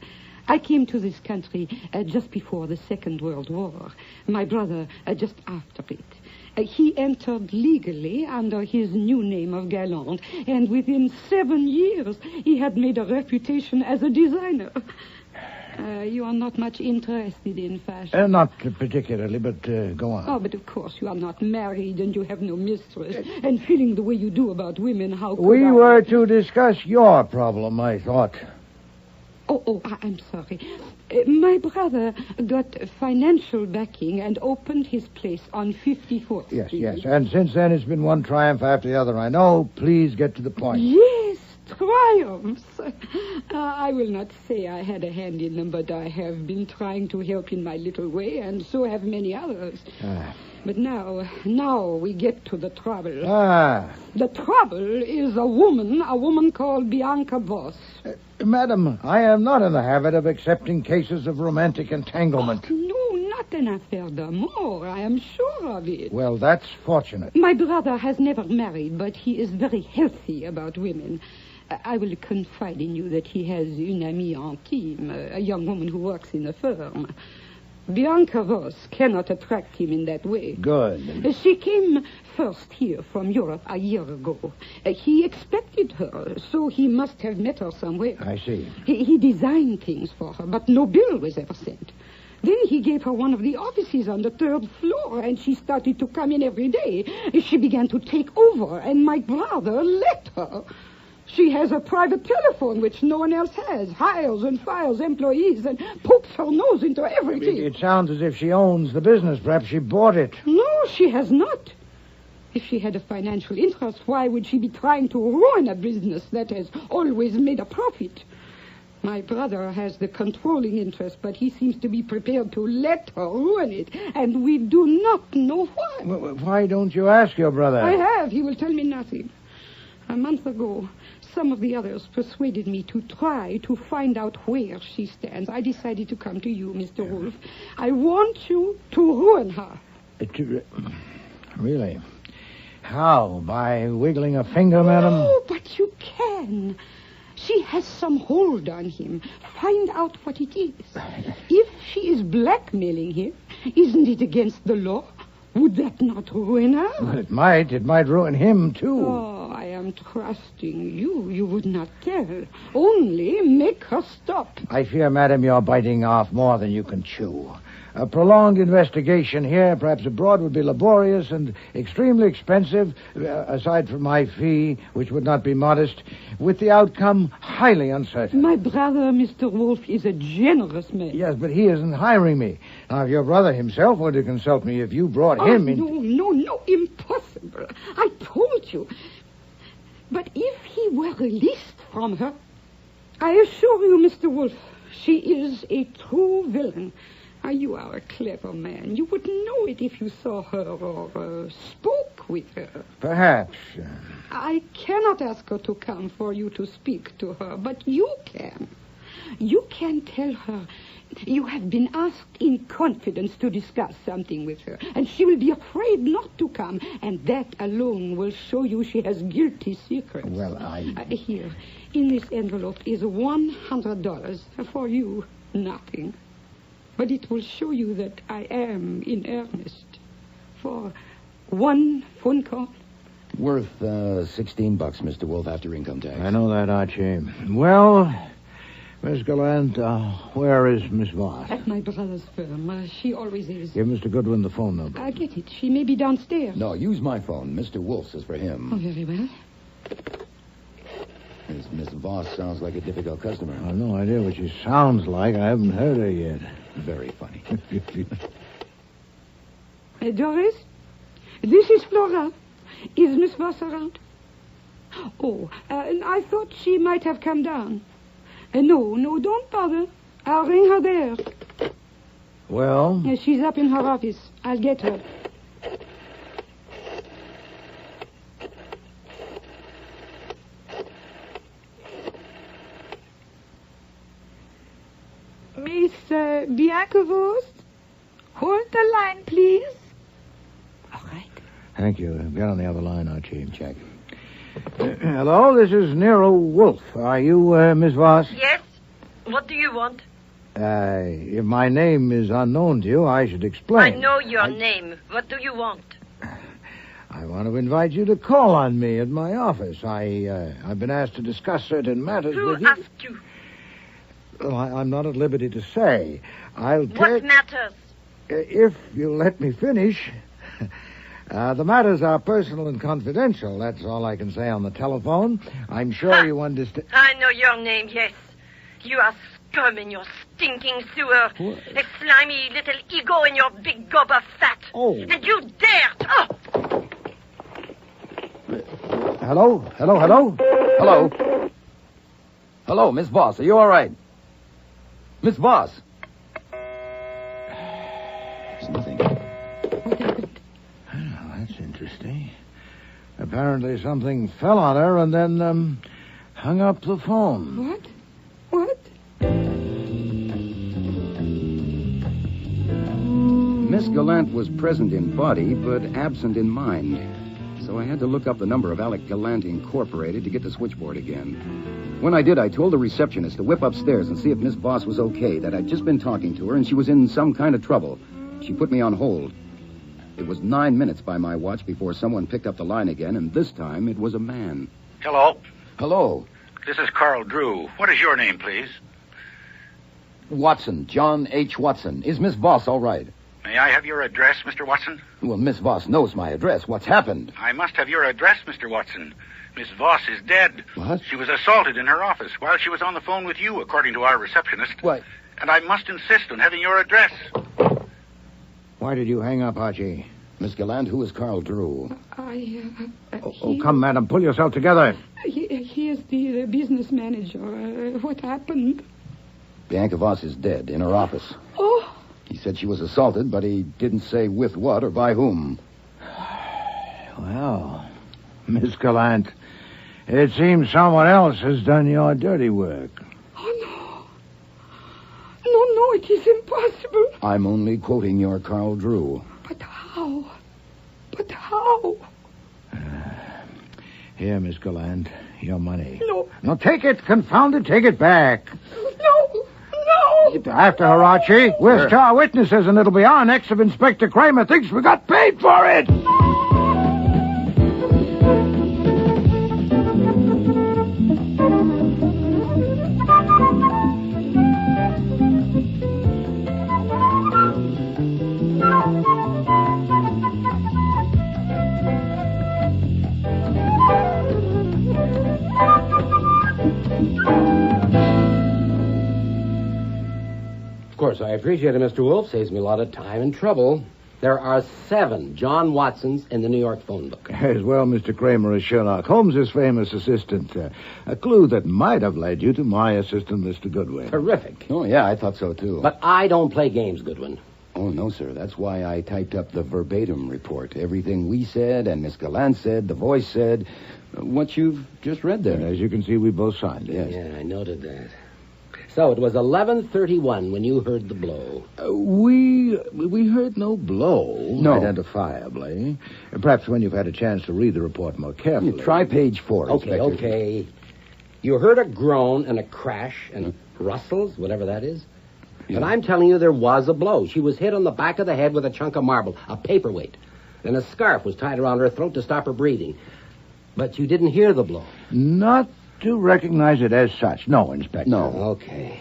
I came to this country just before the Second World War. My brother just after it. He entered legally under his new name of Gallant, and within 7 years he had made a reputation as a designer. You are not much interested in fashion. Not particularly, but go on. Oh, but of course you are not married and you have no mistress. And feeling the way you do about women, how could We I... were to discuss your problem, I thought. I'm sorry. My brother got financial backing and opened his place on 54th Street. Yes. And since then, it's been one triumph after the other. I know. Please get to the point. Yes, triumphs. I will not say I had a hand in them, but I have been trying to help in my little way, and so have many others. But now we get to the trouble. The trouble is a woman called Bianca Voss. Madam, I am not in the habit of accepting cases of romantic entanglement. No, not an affaire d'amour. I am sure of it. Well, that's fortunate. My brother has never married, but he is very healthy about women. I will confide in you that he has une amie intime, a young woman who works in a firm. Bianca Voss cannot attract him in that way. Good. She came first here from Europe a year ago. He expected her, so he must have met her somewhere. I see. He designed things for her, but no bill was ever sent. Then he gave her one of the offices on the 3rd floor, and she started to come in every day. She began to take over, and my brother let her. She has a private telephone, which no one else has. Hires and fires employees and pokes her nose into everything. It sounds as if she owns the business. Perhaps she bought it. No, she has not. If she had a financial interest, why would she be trying to ruin a business that has always made a profit? My brother has the controlling interest, but he seems to be prepared to let her ruin it, and we do not know why. Why don't you ask your brother? I have. He will tell me nothing. A month ago, some of the others persuaded me to try to find out where she stands. I decided to come to you, Mr. Wolfe. I want you to ruin her. Really? How? By wiggling a finger, madam? No, but you can. She has some hold on him. Find out what it is. If she is blackmailing him, isn't it against the law? Would that not ruin her? Well, it might. It might ruin him, too. Oh, I am trusting you. You would not tell. Only make her stop. I fear, madam, you're biting off more than you can chew. A prolonged investigation here, perhaps abroad, would be laborious and extremely expensive, aside from my fee, which would not be modest, with the outcome highly uncertain. My brother, Mr. Wolfe, is a generous man. Yes, but he isn't hiring me. Now, if your brother himself were to consult me, if you brought him in... No, impossible. I told you. But if he were released from her, I assure you, Mr. Wolfe, she is a true villain. You are a clever man. You would know it if you saw her or spoke with her. Perhaps. I cannot ask her to come for you to speak to her, but you can. You can tell her you have been asked in confidence to discuss something with her, and she will be afraid not to come, and that alone will show you she has guilty secrets. Well, Here, in this envelope is $100. For you, nothing. But it will show you that I am in earnest. For one phone call. Worth $16, Mr. Wolfe, after income tax. I know that, Archie. Well, Miss Gallant, where is Miss Voss? At my brother's firm. She always is. Give Mr. Goodwin the phone number. I get it. She may be downstairs. No, use my phone. Mr. Wolfe's is for him. Oh, very well. Miss Voss sounds like a difficult customer. I've no idea what she sounds like. I haven't heard her yet. Very funny. Doris, this is Flora. Is Miss Voss around? Oh, I thought she might have come down. No, don't bother. I'll ring her there. Well? She's up in her office. I'll get her. Miss Bianca Voss, hold the line, please. All right. Thank you. Get on the other line, Archie. Check. Hello, this is Nero Wolfe. Are you Miss Voss? Yes. What do you want? If my name is unknown to you, I should explain. I know your name. What do you want? I want to invite you to call on me at my office. I've been asked to discuss certain matters with you. Who asked you? Well, I'm not at liberty to say. What matters? If you'll let me finish. The matters are personal and confidential. That's all I can say on the telephone. I'm sure you understand. I know your name, yes. You are scum in your stinking sewer. What? A slimy little ego in your big gob of fat. Oh. And you dared. Oh! Hello? Hello, Miss Voss. Are you all right? Miss Voss. There's nothing. Oh, that's interesting. Apparently something fell on her and then, hung up the phone. What? What? Miss Gallant was present in body, but absent in mind. So I had to look up the number of Alec Gallant Incorporated to get the switchboard again. When I did, I told the receptionist to whip upstairs and see if Miss Voss was okay, that I'd just been talking to her and she was in some kind of trouble. She put me on hold. It was 9 minutes by my watch before someone picked up the line again, and this time it was a man. Hello. Hello. This is Carl Drew. What is your name, please? Watson, John H. Watson. Is Miss Voss all right? May I have your address, Mr. Watson? Well, Miss Voss knows my address. What's happened? I must have your address, Mr. Watson. Miss Voss is dead. What? She was assaulted in her office while she was on the phone with you, according to our receptionist. What? And I must insist on having your address. Why did you hang up, Archie? Miss Gallant, who is Carl Drew? Oh, come, madam. Pull yourself together. He is the business manager. What happened? Bianca Voss is dead in her office. Oh. He said she was assaulted, but he didn't say with what or by whom. Well, Miss Gallant, it seems someone else has done your dirty work. Oh, no. No, it is impossible. I'm only quoting your Carl Drew. But how? But how? Here, Miss Gallant, your money. No. No, take it, confound it, take it back. No. After her, Archie. We're star witnesses, and it'll be our next if Inspector Kramer thinks we got paid for it. Of course, I appreciate it, Mr. Wolfe. Saves me a lot of time and trouble. There are 7 John Watsons in the New York phone book. As well, Mr. Kramer, as Sherlock Holmes' famous assistant. A clue that might have led you to my assistant, Mr. Goodwin. Terrific. Oh, yeah, I thought so, too. But I don't play games, Goodwin. Oh, no, sir. That's why I typed up the verbatim report. Everything we said and Miss Gallant said, the voice said, what you've just read there. And as you can see, we both signed it. Yes. Yeah, I noted that. So it was 11:31 when you heard the blow. We heard no blow. No. Identifiably. Perhaps when you've had a chance to read the report more carefully. Try page 4, Okay, Inspector. okay. You heard a groan and a crash and rustles, whatever that is. Yeah. But I'm telling you there was a blow. She was hit on the back of the head with a chunk of marble, a paperweight. Then a scarf was tied around her throat to stop her breathing. But you didn't hear the blow. Not to recognize it as such. No, Inspector. No. Okay.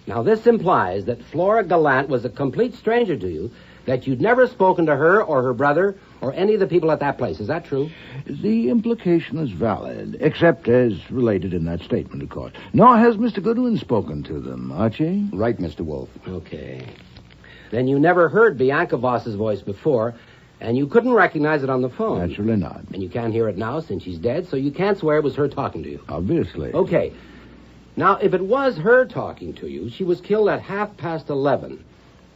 Now, this implies that Flora Gallant was a complete stranger to you, that you'd never spoken to her or her brother or any of the people at that place. Is that true? The implication is valid, except as related in that statement, of course. Nor has Mr. Goodwin spoken to them, Archie. Right, Mr. Wolfe. Okay. Then you never heard Bianca Voss's voice before, and you couldn't recognize it on the phone. Naturally not. And you can't hear it now since she's dead, so you can't swear it was her talking to you. Obviously. Okay. Now, if it was her talking to you, she was killed at 11:30.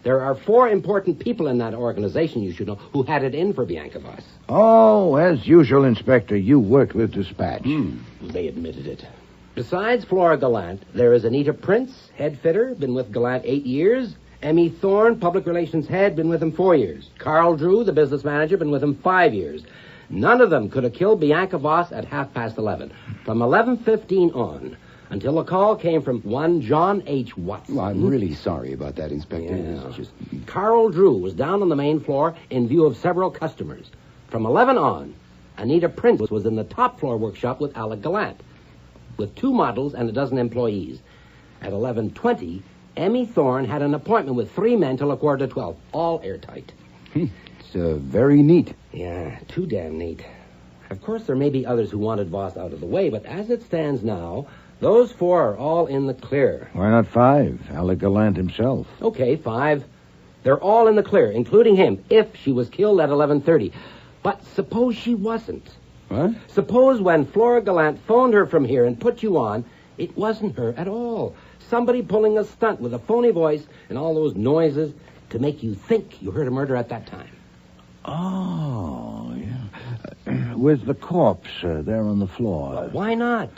There are 4 important people in that organization, you should know, who had it in for Bianca Voss. Oh, as usual, Inspector, you worked with dispatch. They admitted it. Besides Flora Gallant, there is Anita Prince, head fitter, been with Gallant 8 years. Emmy Thorne, public relations head, been with him 4 years. Carl Drew, the business manager, been with him 5 years. None of them could have killed Bianca Voss at 11:30. From 11:15 on, until a call came from one John H. Watson. Well, I'm really sorry about that, Inspector. Yeah. It's just... Carl Drew was down on the main floor in view of several customers. From 11 on, Anita Prince was in the top floor workshop with Alec Gallant, with 2 models and a dozen employees. At 11:20, Emmy Thorne had an appointment with 3 men till 11:45, all airtight. It's very neat. Yeah, too damn neat. Of course, there may be others who wanted Voss out of the way, but as it stands now, those 4 are all in the clear. Why not 5? Alec Gallant himself. Okay, 5. They're all in the clear, including him, if she was killed at 11:30. But suppose she wasn't. What? Suppose when Flora Gallant phoned her from here and put you on, It wasn't her at all. Somebody pulling a stunt with a phony voice and all those noises to make you think you heard a murder at that time. Oh, yeah. With the corpse there on the floor. Well, why not?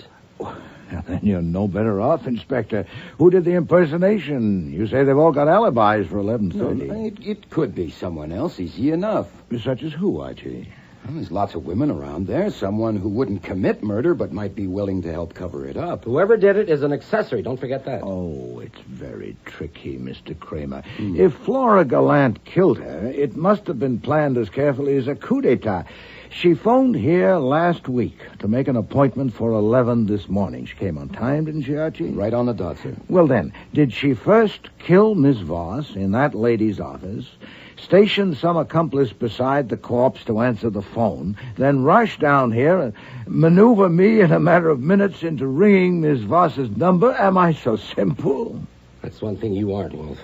Then you're no better off, Inspector. Who did the impersonation? You say they've all got alibis for 11:30. No, it could be someone else, easy enough. Such as who, Archie? Well, there's lots of women around there. Someone who wouldn't commit murder but might be willing to help cover it up. Whoever did it is an accessory. Don't forget that. Oh, it's very tricky, Mr. Kramer. If Flora Gallant killed her, it must have been planned as carefully as a coup d'etat. She phoned here last week to make an appointment for 11 this morning. She came on time, didn't she, Archie? Right on the dot, sir. Well, then, did she first kill Miss Voss in that lady's office, station some accomplice beside the corpse to answer the phone, then rush down here and maneuver me in a matter of minutes into ringing Miss Voss's number? Am I so simple? That's one thing you aren't, Wolf.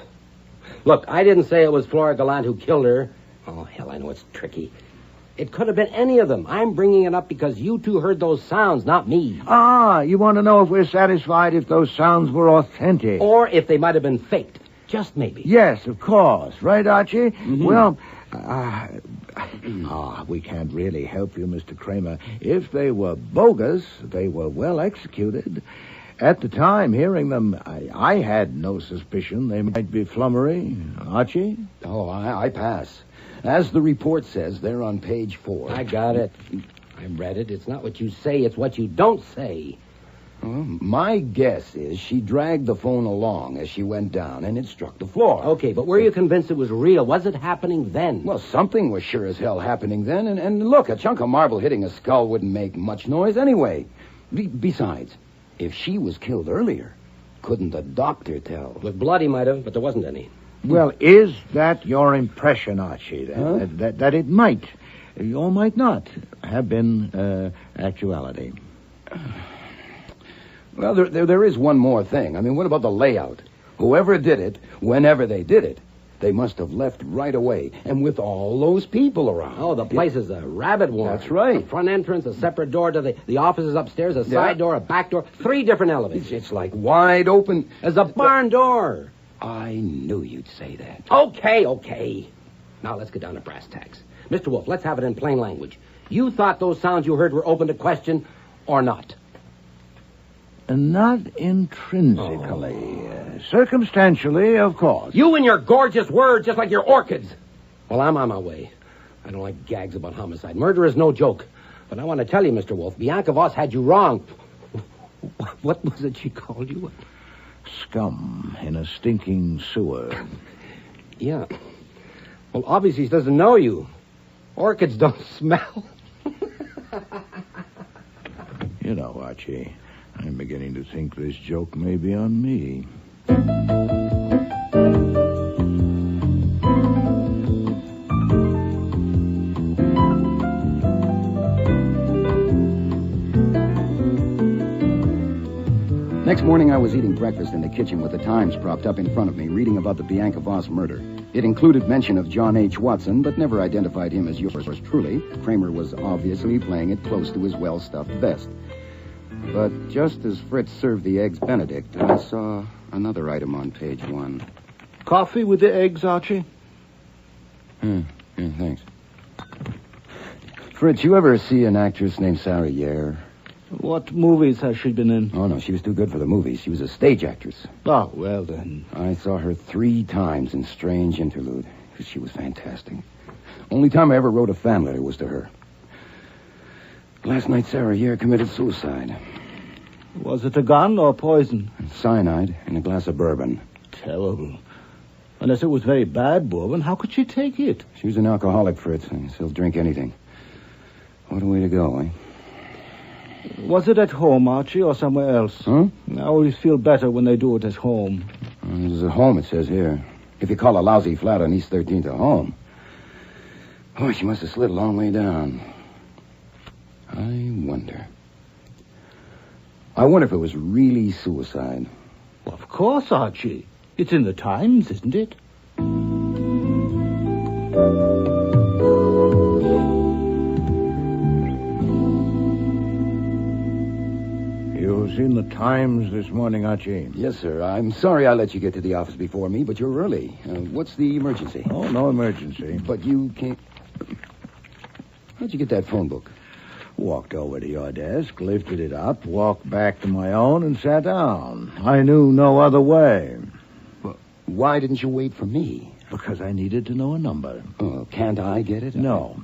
Look, I didn't say it was Flora Gallant who killed her. Oh, hell, I know it's tricky. It could have been any of them. I'm bringing it up because you two heard those sounds, not me. Ah, you want to know if we're satisfied if those sounds were authentic? Or if they might have been faked. Just maybe. Yes, of course. Right, Archie? Mm-hmm. Well, we can't really help you, Mr. Kramer. If they were bogus, they were well executed. At the time, hearing them, I had no suspicion they might be flummery. Archie? Oh, I pass. As the report says, they're on page 4. I got it. I read it. It's not what you say, it's what you don't say. Well, my guess is she dragged the phone along as she went down, and it struck the floor. Okay, but were you convinced it was real? Was it happening then? Well, something was sure as hell happening then, and look, a chunk of marble hitting a skull wouldn't make much noise anyway. Besides, if she was killed earlier, couldn't the doctor tell? With blood he might have, but there wasn't any. Well, is that your impression, Archie, that it might, or might not, have been actuality? Well, there is one more thing. I mean, what about the layout? Whoever did it, whenever they did it, they must have left right away, and with all those people around. Oh, the place is a rabbit warren. That's right. A front entrance, a separate door to the offices upstairs, a side door, a back door, 3 different elevators. It's like wide open. There's a barn door. I knew you'd say that. Okay. Now let's get down to brass tacks. Mr. Wolfe, let's have it in plain language. You thought those sounds you heard were open to question or not? Not intrinsically. Circumstantially, of course. You and your gorgeous words, just like your orchids. Well, I'm on my way. I don't like gags about homicide. Murder is no joke. But I want to tell you, Mr. Wolfe, Bianca Voss had you wrong. What was it she called you? Scum in a stinking sewer. Yeah. Well, obviously she doesn't know you. Orchids don't smell. You know, Archie, I'm beginning to think this joke may be on me. Next morning, I was eating breakfast in the kitchen with the Times propped up in front of me, reading about the Bianca Voss murder. It included mention of John H. Watson, but never identified him as yours truly. Kramer was obviously playing it close to his well-stuffed vest. But just as Fritz served the eggs Benedict, I saw another item on page 1. Coffee with the eggs, Archie? Yeah, thanks. Fritz, you ever see an actress named Sarah Yair? What movies has she been in? Oh, no, she was too good for the movies. She was a stage actress. Oh, well then. I saw her 3 times in Strange Interlude. She was fantastic. Only time I ever wrote a fan letter was to her. Last night, Sarah Yair committed suicide. Was it a gun or poison? Cyanide in a glass of bourbon. Terrible. Unless it was very bad bourbon, how could she take it? She was an alcoholic, Fritz. She'll drink anything. What a way to go, eh? Was it at home, Archie, or somewhere else? Huh? I always feel better when they do it at home. It was at home, it says here. If you call a lousy flat on East 13th a home. Boy, she must have slid a long way down. I wonder if it was really suicide. Well, of course, Archie. It's in the Times, isn't it? You seen the Times this morning, Archie? Yes, sir. I'm sorry I let you get to the office before me, but you're early. What's the emergency? Oh, no emergency. But you can't... How'd you get that phone book? Walked over to your desk, lifted it up, walked back to my own, and sat down. I knew no other way. Well, why didn't you wait for me? Because I needed to know a number. Oh, can't I get it? No.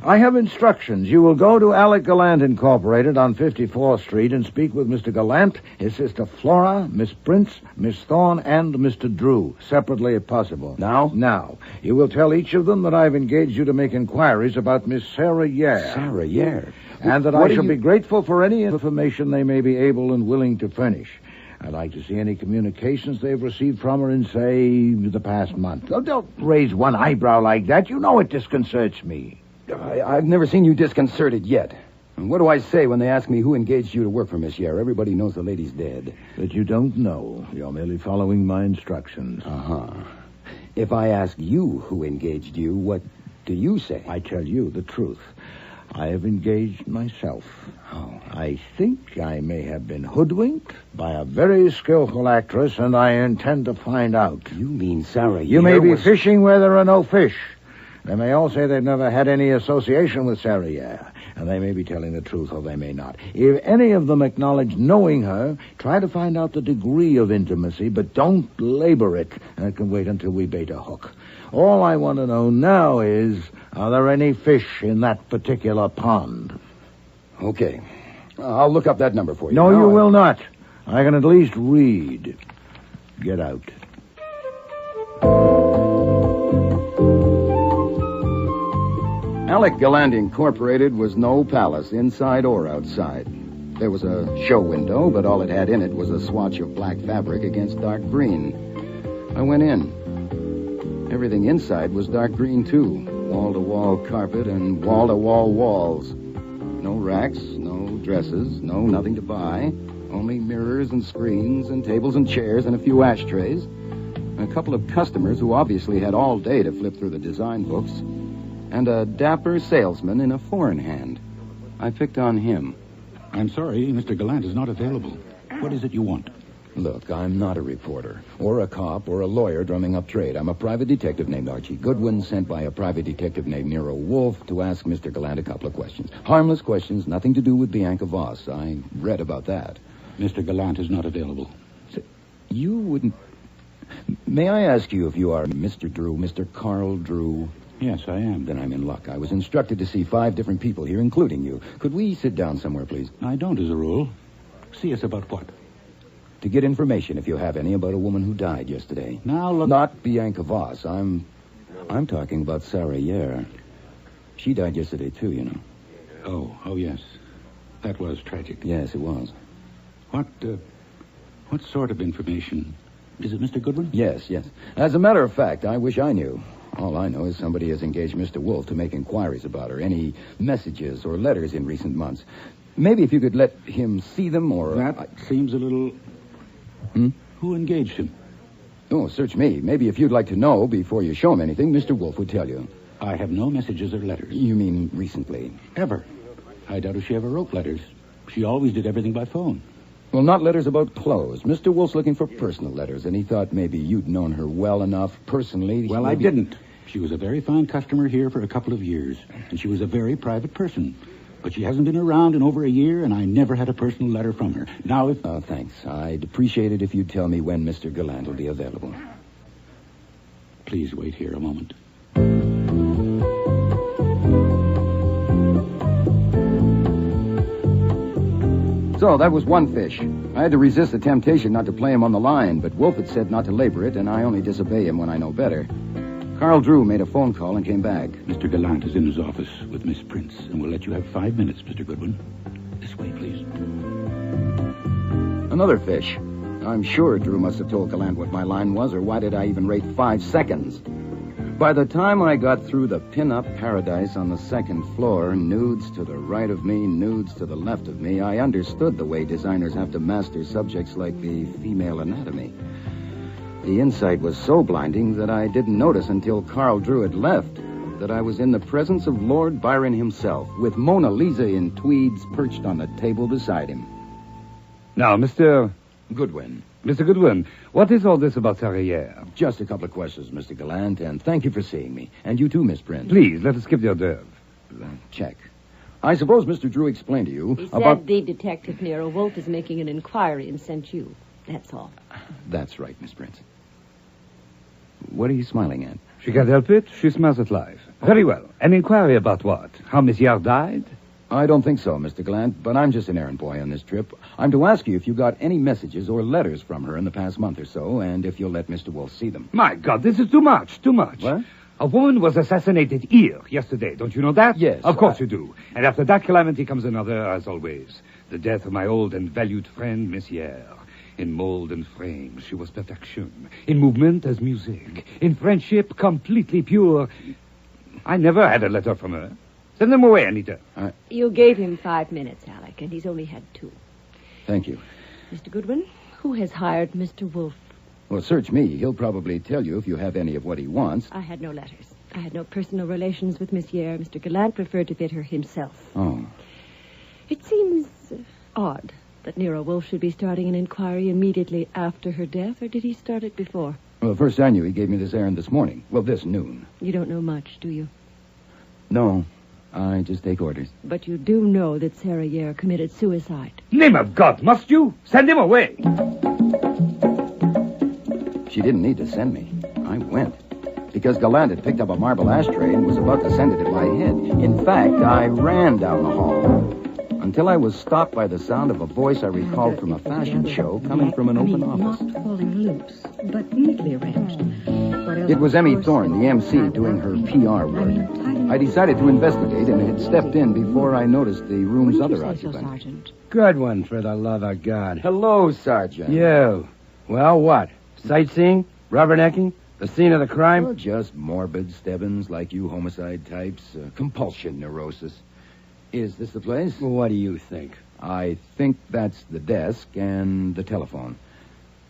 I have instructions. You will go to Alec Gallant Incorporated on 54th Street and speak with Mr. Gallant, his sister Flora, Miss Prince, Miss Thorne, and Mr. Drew, separately if possible. Now? Now. You will tell each of them that I've engaged you to make inquiries about Miss Sarah Yare. Sarah Yare? And that I shall be grateful for any information they may be able and willing to furnish. I'd like to see any communications they've received from her in, say, the past month. Oh, don't raise one eyebrow like that. You know it disconcerts me. I've never seen you disconcerted yet. And what do I say when they ask me who engaged you to work for Miss Yare? Everybody knows the lady's dead. But you don't know. You're merely following my instructions. Uh-huh. If I ask you who engaged you, what do you say? I tell you the truth. I have engaged myself. Oh. I think I may have been hoodwinked by a very skillful actress, and I intend to find out. You mean Sarah Yare You may be was... fishing where there are no fish. They may all say they've never had any association with Sarah Yare, and they may be telling the truth or they may not. If any of them acknowledge knowing her, try to find out the degree of intimacy, but don't labor it, and it can wait until we bait a hook. All I want to know now is, are there any fish in that particular pond? Okay. I'll look up that number for you. No, you will not. I can at least read. Get out. Alec Gallant Incorporated was no palace, inside or outside. There was a show window, but all it had in it was a swatch of black fabric against dark green. I went in. Everything inside was dark green, too. Wall-to-wall carpet and wall-to-wall walls. No racks, no dresses, nothing to buy. Only mirrors and screens and tables and chairs and a few ashtrays. And a couple of customers who obviously had all day to flip through the design books. And a dapper salesman in a four-in hand. I picked on him. I'm sorry, Mr. Gallant is not available. What is it you want? Look, I'm not a reporter, or a cop, or a lawyer drumming up trade. I'm a private detective named Archie Goodwin, sent by a private detective named Nero Wolfe to ask Mr. Gallant a couple of questions. Harmless questions, nothing to do with Bianca Voss. I read about that. Mr. Gallant is not available. You wouldn't... May I ask you if you are Mr. Drew, Mr. Carl Drew? Yes, I am. Then I'm in luck. I was instructed to see 5 different people here, including you. Could we sit down somewhere, please? I don't, as a rule. See us about what? To get information, if you have any, about a woman who died yesterday. Now, look... Not Bianca Voss. I'm talking about Sarah Yare. She died yesterday, too, you know. Oh, yes. That was tragic. Yes, it was. What sort of information? Is it Mr. Goodwin? Yes. As a matter of fact, I wish I knew. All I know is somebody has engaged Mr. Wolfe to make inquiries about her. Any messages or letters in recent months. Maybe if you could let him see them, or... That seems a little... Who engaged him? Oh, search me. Maybe if you'd like to know before you show him anything, Mr. Wolfe would tell you. I have no messages or letters. You mean recently? Ever. I doubt if she ever wrote letters. She always did everything by phone. Well, not letters about clothes. Mr. Wolfe's looking for personal letters, and he thought maybe you'd known her well enough personally. Well, I didn't. She was a very fine customer here for a couple of years, and she was a very private person. But she hasn't been around in over a year, and I never had a personal letter from her. Now, if... Oh, thanks. I'd appreciate it if you'd tell me when Mr. Gallant will be available. Please wait here a moment. So, that was one fish. I had to resist the temptation not to play him on the line, but Wolfe had said not to labor it, and I only disobey him when I know better. Carl Drew made a phone call and came back. Mr. Gallant is in his office with Miss Prince, and we'll let you have 5 minutes, Mr. Goodwin. This way, please. Another fish. I'm sure Drew must have told Gallant what my line was, or why did I even rate 5 seconds? By the time I got through the pin-up paradise on the second floor, nudes to the right of me, nudes to the left of me, I understood the way designers have to master subjects like the female anatomy. The insight was so blinding that I didn't notice until Carl Drew had left that I was in the presence of Lord Byron himself, with Mona Lisa in tweeds perched on the table beside him. Now, Mr. Goodwin. Mr. Goodwin, what is all this about Sarriere? Just a couple of questions, Mr. Gallant, and thank you for seeing me. And you too, Miss Prince. Please, let us skip the hors d'oeuvre. Check. I suppose Mr. Drew explained to you He about... said the detective Nero Wolfe is making an inquiry and sent you. That's all. That's right, Miss Prince. What are you smiling at? She can't help it. She smiles at life. Very well. An inquiry about what? How Miss Yard died? I don't think so, Mr. Gallant, but I'm just an errand boy on this trip. I'm to ask you if you got any messages or letters from her in the past month or so, and if you'll let Mr. Wolfe see them. My God, this is too much. What? A woman was assassinated here yesterday. Don't you know that? Yes. Of course you do. And after that calamity comes another, as always. The death of my old and valued friend, Miss Yare. In mold and frame, she was perfection. In movement as music. In friendship, completely pure. I never had a letter from her. Send them away, Anita. You gave him 5 minutes, Alec, and he's only had 2. Thank you. Mr. Goodwin, who has hired Mr. Wolfe? Well, search me. He'll probably tell you if you have any of what he wants. I had no letters. I had no personal relations with Miss Yare. Mr. Gallant preferred to fit her himself. Oh. It seems odd that Nero Wolfe should be starting an inquiry immediately after her death, or did he start it before? Well, first I knew he gave me this errand this morning. Well, this noon. You don't know much, do you? No, I just take orders. But you do know that Sarah Yare committed suicide. Name of God, must you? Send him away. She didn't need to send me. I went. Because Gallant had picked up a marble ashtray and was about to send it at my head. In fact, I ran down the hall until I was stopped by the sound of a voice I recalled from a fashion show coming from an open office. Not falling loose, but neatly arranged. It was Emmy Thorne, the MC, doing her PR work. I decided to investigate and had stepped in before I noticed the room's other occupant. Goodwin, for the love of God. Hello, Sergeant. You. Well, what? Sightseeing? Rubbernecking? The scene of the crime? Well, just morbid Stebbins like you homicide types. Compulsion neurosis. Is this the place? Well, what do you think? I think that's the desk and the telephone.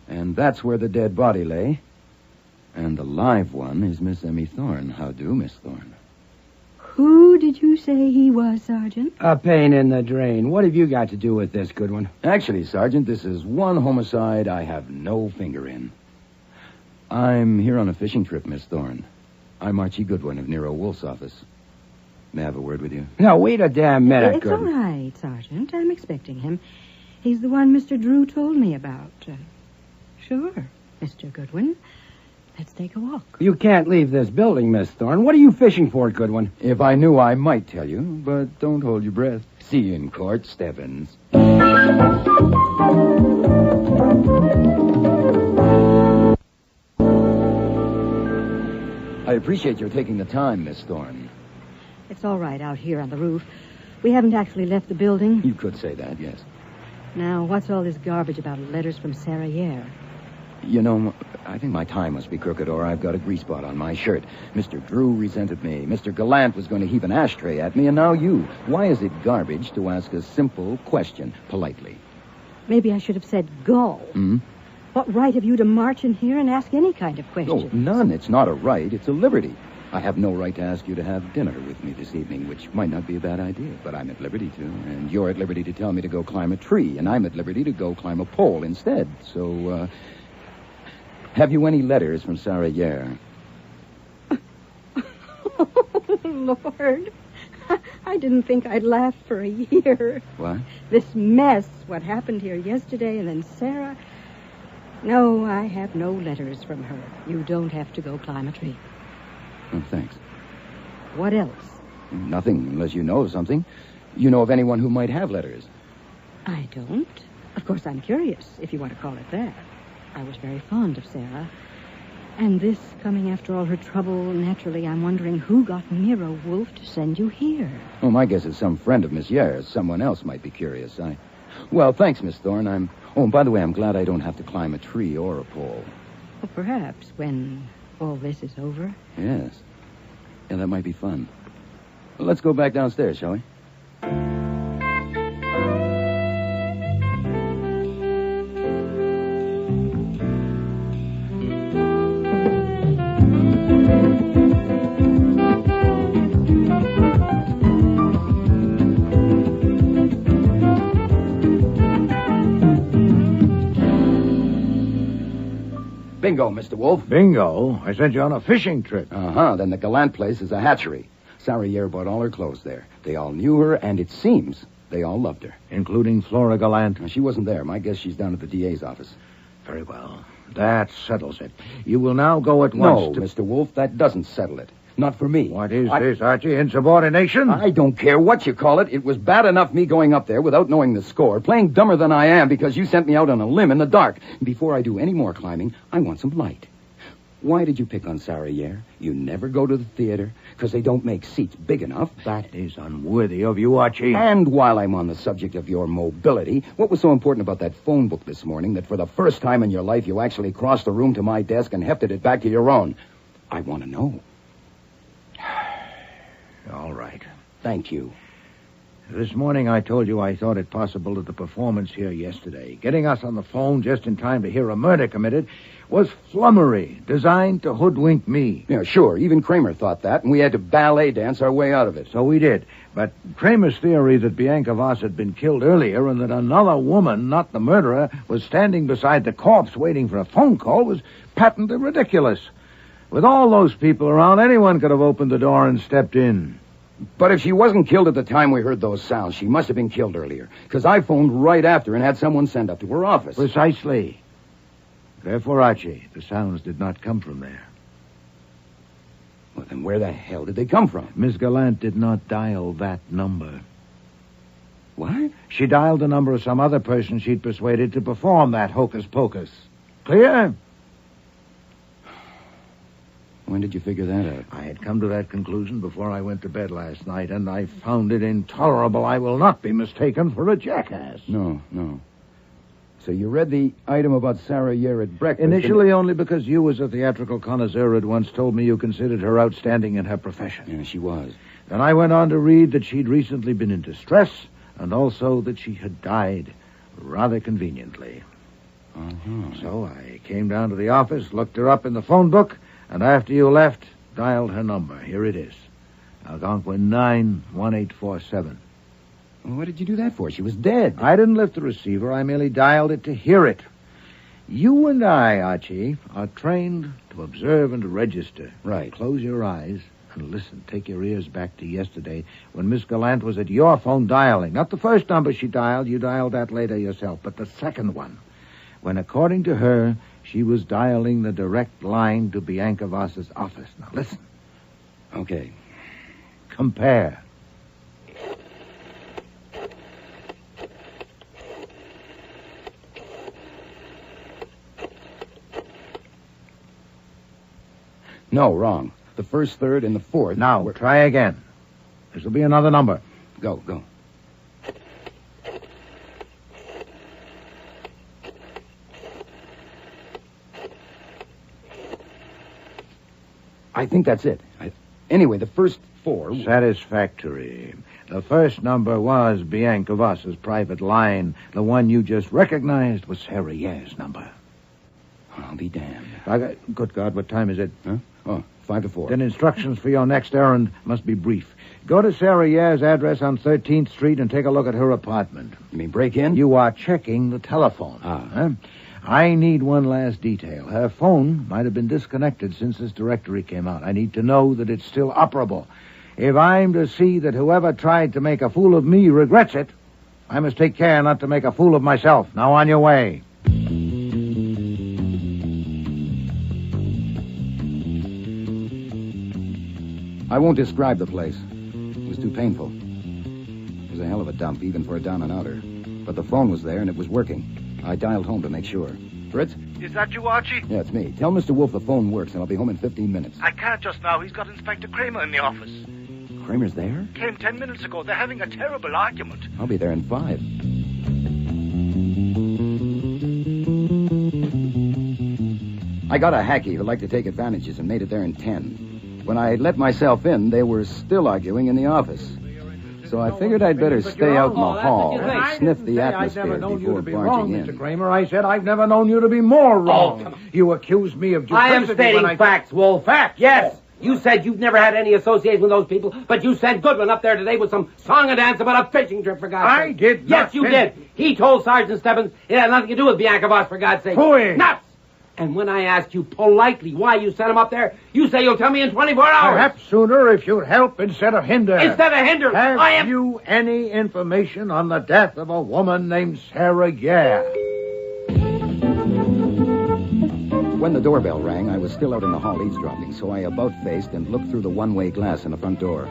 And that's where the dead body lay. And the live one is Miss Emmy Thorne. How do, Miss Thorne? Who did you say he was, Sergeant? A pain in the drain. What have you got to do with this, Goodwin? Actually, Sergeant, this is one homicide I have no finger in. I'm here on a fishing trip, Miss Thorne. I'm Archie Goodwin of Nero Wolfe's office. May I have a word with you? Now, wait a damn minute, It's all Goodwin. right, Sergeant. I'm expecting him. He's the one Mr. Drew told me about. Sure, Mr. Goodwin. Let's take a walk. You can't leave this building, Miss Thorne. What are you fishing for, Goodwin? If I knew, I might tell you, but don't hold your breath. See you in court, Stebbins. I appreciate your taking the time, Miss Thorne. It's all right out here on the roof. We haven't actually left the building. You could say that, yes. Now, what's all this garbage about letters from Sarah Yare? You know, I think my tie must be crooked, or I've got a grease spot on my shirt. Mr. Drew resented me. Mr. Gallant was going to heave an ashtray at me, and now you. Why is it garbage to ask a simple question politely? Maybe I should have said go. Hmm? What right have you to march in here and ask any kind of question? Oh, none. It's not a right. It's a liberty. I have no right to ask you to have dinner with me this evening, which might not be a bad idea, but I'm at liberty to. And you're at liberty to tell me to go climb a tree, and I'm at liberty to go climb a pole instead. So, have you any letters from Sarah Yare? Oh, Lord. I didn't think I'd laugh for a year. What? This mess, what happened here yesterday, and then Sarah. No, I have no letters from her. You don't have to go climb a tree. Oh, thanks. What else? Nothing, unless you know of something. You know of anyone who might have letters? I don't. Of course, I'm curious, if you want to call it that. I was very fond of Sarah. And this coming after all her trouble, naturally, I'm wondering who got Nero Wolfe to send you here. Oh, my guess is some friend of Miss Yare's. Someone else might be curious. Well, thanks, Miss Thorne. Oh, and by the way, I'm glad I don't have to climb a tree or a pole. Well, perhaps when all this is over. Yes. Yeah, that might be fun. Well, let's go back downstairs, shall we? Bingo, Mr. Wolfe. Bingo? I sent you on a fishing trip. Uh-huh. Then the Gallant place is a hatchery. Sarah Yare bought all her clothes there. They all knew her, and it seems they all loved her. Including Flora Gallant? She wasn't there. My guess she's down at the DA's office. Very well. That settles it. You will now go at once No, Mr. Wolfe, that doesn't settle it. Not for me. What is this, Archie? Insubordination? I don't care what you call it. It was bad enough me going up there without knowing the score, playing dumber than I am because you sent me out on a limb in the dark. Before I do any more climbing, I want some light. Why did you pick on Sarah Yare? You never go to the theater because they don't make seats big enough. That is unworthy of you, Archie. And while I'm on the subject of your mobility, what was so important about that phone book this morning that for the first time in your life you actually crossed the room to my desk and hefted it back to your own? I want to know. All right. Thank you. This morning I told you I thought it possible that the performance here yesterday, getting us on the phone just in time to hear a murder committed, was flummery, designed to hoodwink me. Yeah, sure. Even Kramer thought that, and we had to ballet dance our way out of it. So we did. But Kramer's theory that Bianca Voss had been killed earlier and that another woman, not the murderer, was standing beside the corpse waiting for a phone call was patently ridiculous. With all those people around, anyone could have opened the door and stepped in. But if she wasn't killed at the time we heard those sounds, she must have been killed earlier, because I phoned right after and had someone sent up to her office. Precisely. Therefore, Archie, the sounds did not come from there. Well, then where the hell did they come from? Miss Gallant did not dial that number. What? She dialed the number of some other person she'd persuaded to perform that hocus-pocus. Clear? When did you figure that out? I had come to that conclusion before I went to bed last night, and I found it intolerable. I will not be mistaken for a jackass. No. So you read the item about Sarah Yare at breakfast? Initially only because you, as a theatrical connoisseur, had once told me you considered her outstanding in her profession. Yeah, she was. Then I went on to read that she'd recently been in distress, and also that she had died rather conveniently. Uh-huh. So I came down to the office, looked her up in the phone book, and after you left, dialed her number. Here it is. Algonquin 91847. Well, what did you do that for? She was dead. I didn't lift the receiver. I merely dialed it to hear it. You and I, Archie, are trained to observe and to register. Right. Close your eyes and listen. Take your ears back to yesterday when Miss Gallant was at your phone dialing. Not the first number she dialed. You dialed that later yourself. But the second one. When, according to her, she was dialing the direct line to Bianca Voss's office. Now, listen. Okay. Compare. No, wrong. The first, third, and the fourth. Now, try again. This will be another number. Go. I think that's it. Anyway, the first four... Satisfactory. The first number was Bianca Voss's private line. The one you just recognized was Sarah Yare's number. I'll be damned. Good God, what time is it? Huh? Oh, 5 to 4. Then instructions for your next errand must be brief. Go to Sarah Yare's address on 13th Street and take a look at her apartment. You mean break in? You are checking the telephone. Huh? I need one last detail. Her phone might have been disconnected since this directory came out. I need to know that it's still operable. If I'm to see that whoever tried to make a fool of me regrets it, I must take care not to make a fool of myself. Now on your way. I won't describe the place. It was too painful. It was a hell of a dump, even for a down and outer. But the phone was there, and it was working. I dialed home to make sure. Fritz? Is that you, Archie? Yeah, it's me. Tell Mr. Wolfe the phone works, and I'll be home in 15 minutes. I can't just now. He's got Inspector Kramer in the office. Kramer's there? Came 10 minutes ago. They're having a terrible argument. I'll be there in 5. I got a hacky that liked to take advantages and made it there in 10. When I let myself in, they were still arguing in the office. So I figured I'd better stay out in the hall and sniff the atmosphere before barging in. Mr. Kramer, I said I've never known you to be more wrong. You accused me of duplicity. I am stating facts, Wolf. Facts, yes. You said you've never had any association with those people, but you sent Goodwin up there today with some song and dance about a fishing trip, for God's sake. I did not. Yes, you did. He told Sergeant Stebbins it had nothing to do with Bianca Voss, for God's sake. Phooey. Nuts! And when I asked you politely why you sent him up there, you say you'll tell me in 24 hours. Perhaps sooner if you'd help instead of hinder. Instead of hinder, Have you any information on the death of a woman named Sarah Yare? When the doorbell rang, I was still out in the hall eavesdropping, so I about-faced and looked through the one-way glass in the front door.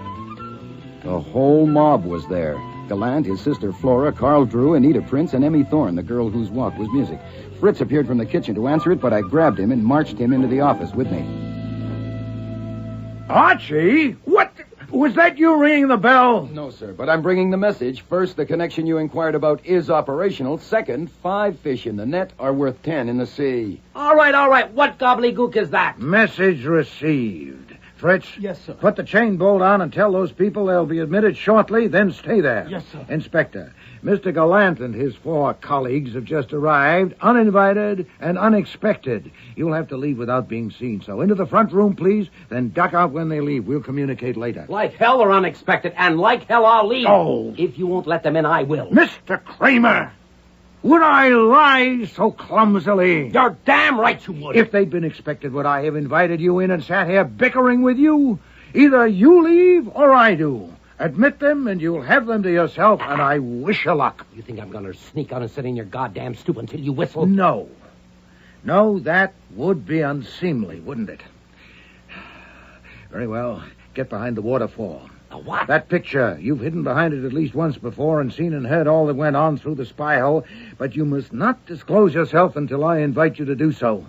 The whole mob was there. Gallant, his sister Flora, Carl Drew, Anita Prince, and Emmy Thorne, the girl whose walk was music. Fritz appeared from the kitchen to answer it, but I grabbed him and marched him into the office with me. Archie? What? Was that you ringing the bell? No, sir, but I'm bringing the message. First, the connection you inquired about is operational. Second, 5 fish in the net are worth 10 in the sea. All right. What gobbledygook is that? Message received. Fritz? Yes, sir. Put the chain bolt on and tell those people they'll be admitted shortly, then stay there. Yes, sir. Inspector, Mr. Gallant and his 4 colleagues have just arrived, uninvited and unexpected. You'll have to leave without being seen. So into the front room, please, then duck out when they leave. We'll communicate later. Like hell they're unexpected, and like hell I'll leave. Oh. If you won't let them in, I will. Mr. Kramer! Would I lie so clumsily? You're damn right you would. If they'd been expected, would I have invited you in and sat here bickering with you? Either you leave or I do. Admit them, and you'll have them to yourself, and I wish you luck. You think I'm going to sneak out and sit in your goddamn stoop until you whistle? No. No, that would be unseemly, wouldn't it? Very well. Get behind the waterfall. A what? That picture. You've hidden behind it at least once before and seen and heard all that went on through the spy hole, but you must not disclose yourself until I invite you to do so.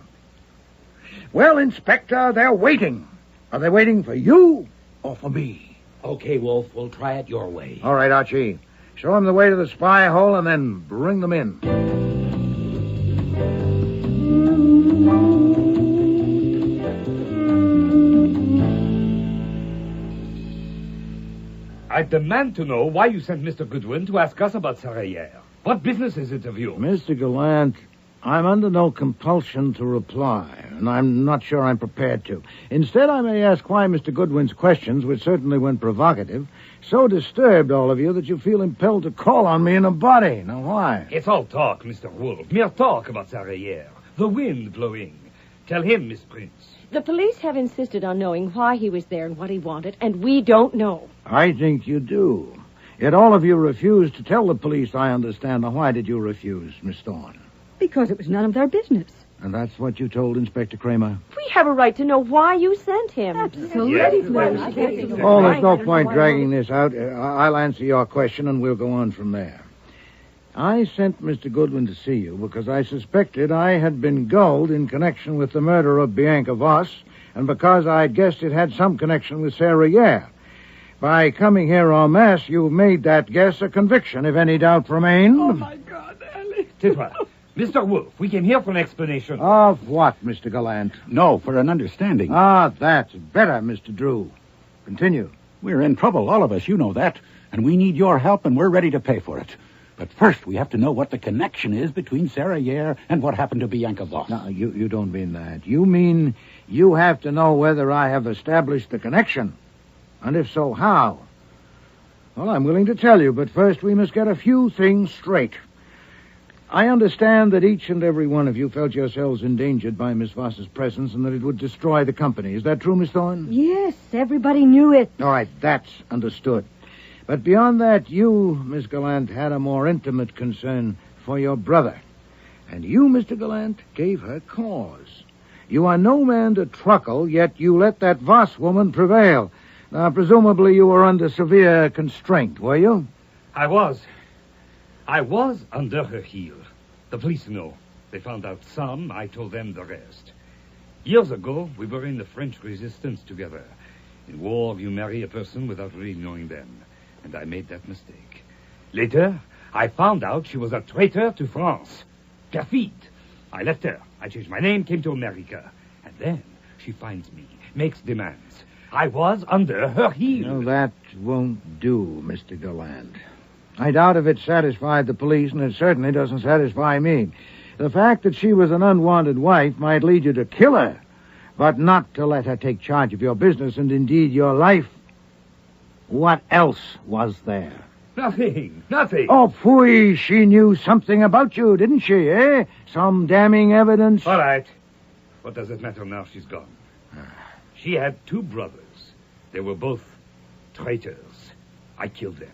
Well, Inspector, they're waiting. Are they waiting for you or for me? Okay, Wolf, we'll try it your way. All right, Archie. Show them the way to the spy hole and then bring them in. I demand to know why you sent Mr. Goodwin to ask us about Sarah Yare. What business is it of you? Mr. Gallant, I'm under no compulsion to reply, and I'm not sure I'm prepared to. Instead, I may ask why Mr. Goodwin's questions, which certainly when provocative, so disturbed all of you that you feel impelled to call on me in a body. Now, why? It's all talk, Mr. Wolfe. Mere talk about Sarah Yare. The wind blowing. Tell him, Miss Prince. The police have insisted on knowing why he was there and what he wanted, and we don't know. I think you do. Yet all of you refused to tell the police, I understand. Now, why did you refuse, Miss Thorne? Because it was none of their business. And that's what you told Inspector Kramer? We have a right to know why you sent him. Absolutely. Oh, there's no point dragging this out. I'll answer your question, and we'll go on from there. I sent Mr. Goodwin to see you because I suspected I had been gulled in connection with the murder of Bianca Voss, and because I'd guessed it had some connection with Sarah Yare. By coming here en masse, you've made that guess a conviction, if any doubt remained. Oh, my God, Ellie. Tais-toi. Mr. Wolfe, we came here for an explanation. Of what, Mr. Gallant? No, for an understanding. Ah, that's better, Mr. Drew. Continue. We're in trouble, all of us, you know that. And we need your help, and we're ready to pay for it. But first, we have to know what the connection is between Sarah Yare and what happened to Bianca Voss. No, you don't mean that. You mean you have to know whether I have established the connection. And if so, how? Well, I'm willing to tell you, but first we must get a few things straight. I understand that each and every one of you felt yourselves endangered by Miss Voss's presence and that it would destroy the company. Is that true, Miss Thorne? Yes, everybody knew it. All right, that's understood. But beyond that, you, Miss Gallant, had a more intimate concern for your brother. And you, Mr. Gallant, gave her cause. You are no man to truckle, yet you let that Voss woman prevail. Now, presumably you were under severe constraint, were you? I was under her heel. The police know. They found out some. I told them the rest. Years ago, we were in the French resistance together. In war, you marry a person without really knowing them. And I made that mistake. Later, I found out she was a traitor to France. Perfide. I left her. I changed my name, came to America. And then she finds me, makes demands. I was under her heel. No, that won't do, Mr. Gallant. I doubt if it satisfied the police, and it certainly doesn't satisfy me. The fact that she was an unwanted wife might lead you to kill her, but not to let her take charge of your business and indeed your life. What else was there? Nothing. Oh, phooey, she knew something about you, didn't she, eh? Some damning evidence? All right. What does it matter now she's gone? She had 2 brothers. They were both traitors. I killed them.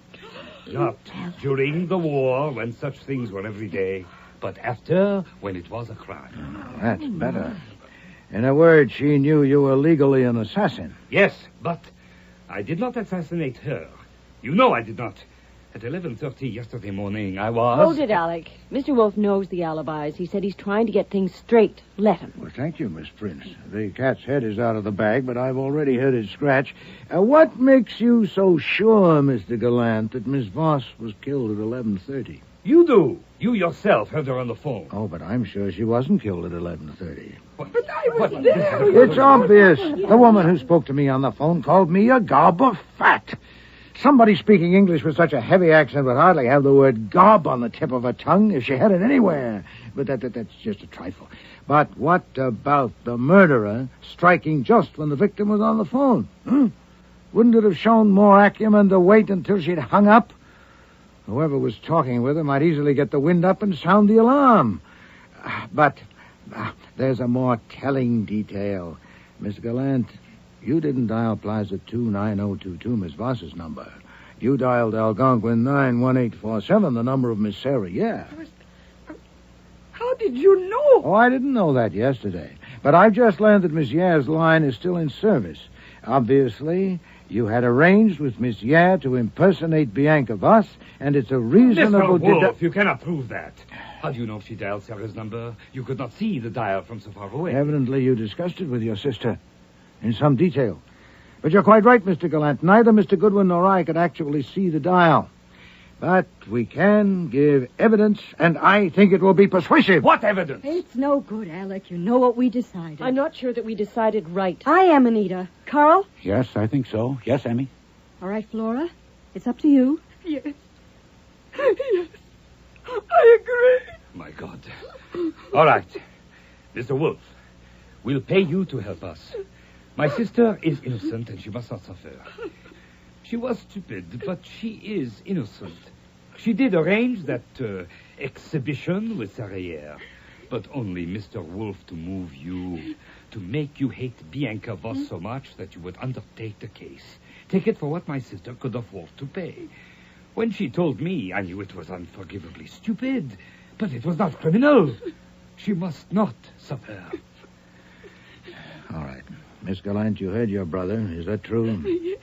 Not during the war, when such things were every day, but after, when it was a crime. That's better. In a word, she knew you were legally an assassin. Yes, but I did not assassinate her. You know I did not. At 11:30 yesterday morning, I was... Hold it, Alec. Mr. Wolfe knows the alibis. He said he's trying to get things straight. Let him. Well, thank you, Miss Prince. The cat's head is out of the bag, but I've already heard it scratch. What makes you so sure, Mr. Gallant, that Miss Voss was killed at 11:30? You do. You yourself heard her on the phone. Oh, but I'm sure she wasn't killed at 11:30. But I was there. It's obvious. The woman who spoke to me on the phone called me a gob of fat. Somebody speaking English with such a heavy accent would hardly have the word gob on the tip of her tongue if she had it anywhere. But that's just a trifle. But what about the murderer striking just when the victim was on the phone? Wouldn't it have shown more acumen to wait until she'd hung up? Whoever was talking with her might easily get the wind up and sound the alarm. But there's a more telling detail. Miss Gallant, you didn't dial Plaza 29022, Miss Voss's number. You dialed Algonquin 91847, the number of Miss Sarah, yeah. How did you know? Oh, I didn't know that yesterday. But I've just learned that Miss Yare's line is still in service. Obviously, you had arranged with Miss Yare to impersonate Bianca Voss, and it's a reasonable... Mr. Wolfe, you cannot prove that. How do you know if she dialed Sarah's number? You could not see the dial from so far away. Evidently, you discussed it with your sister in some detail. But you're quite right, Mr. Gallant. Neither Mr. Goodwin nor I could actually see the dial. But we can give evidence, and I think it will be persuasive. What evidence? It's no good, Alec. You know what we decided. I'm not sure that we decided right. I am, Anita. Carl? Yes, I think so. Yes, Emmy? All right, Flora. It's up to you. Yes. Yes. I agree. My God. All right. Mr. Wolfe, we'll pay you to help us. My sister is innocent, and she must not suffer. She was stupid, but she is innocent. She did arrange that exhibition with Sarah, but only Mr. Wolfe to move you, to make you hate Bianca Voss so much that you would undertake the case. Take it for what my sister could afford to pay. When she told me, I knew it was unforgivably stupid, but it was not criminal. She must not suffer. All right. Miss Gallant, you heard your brother. Is that true? Yes.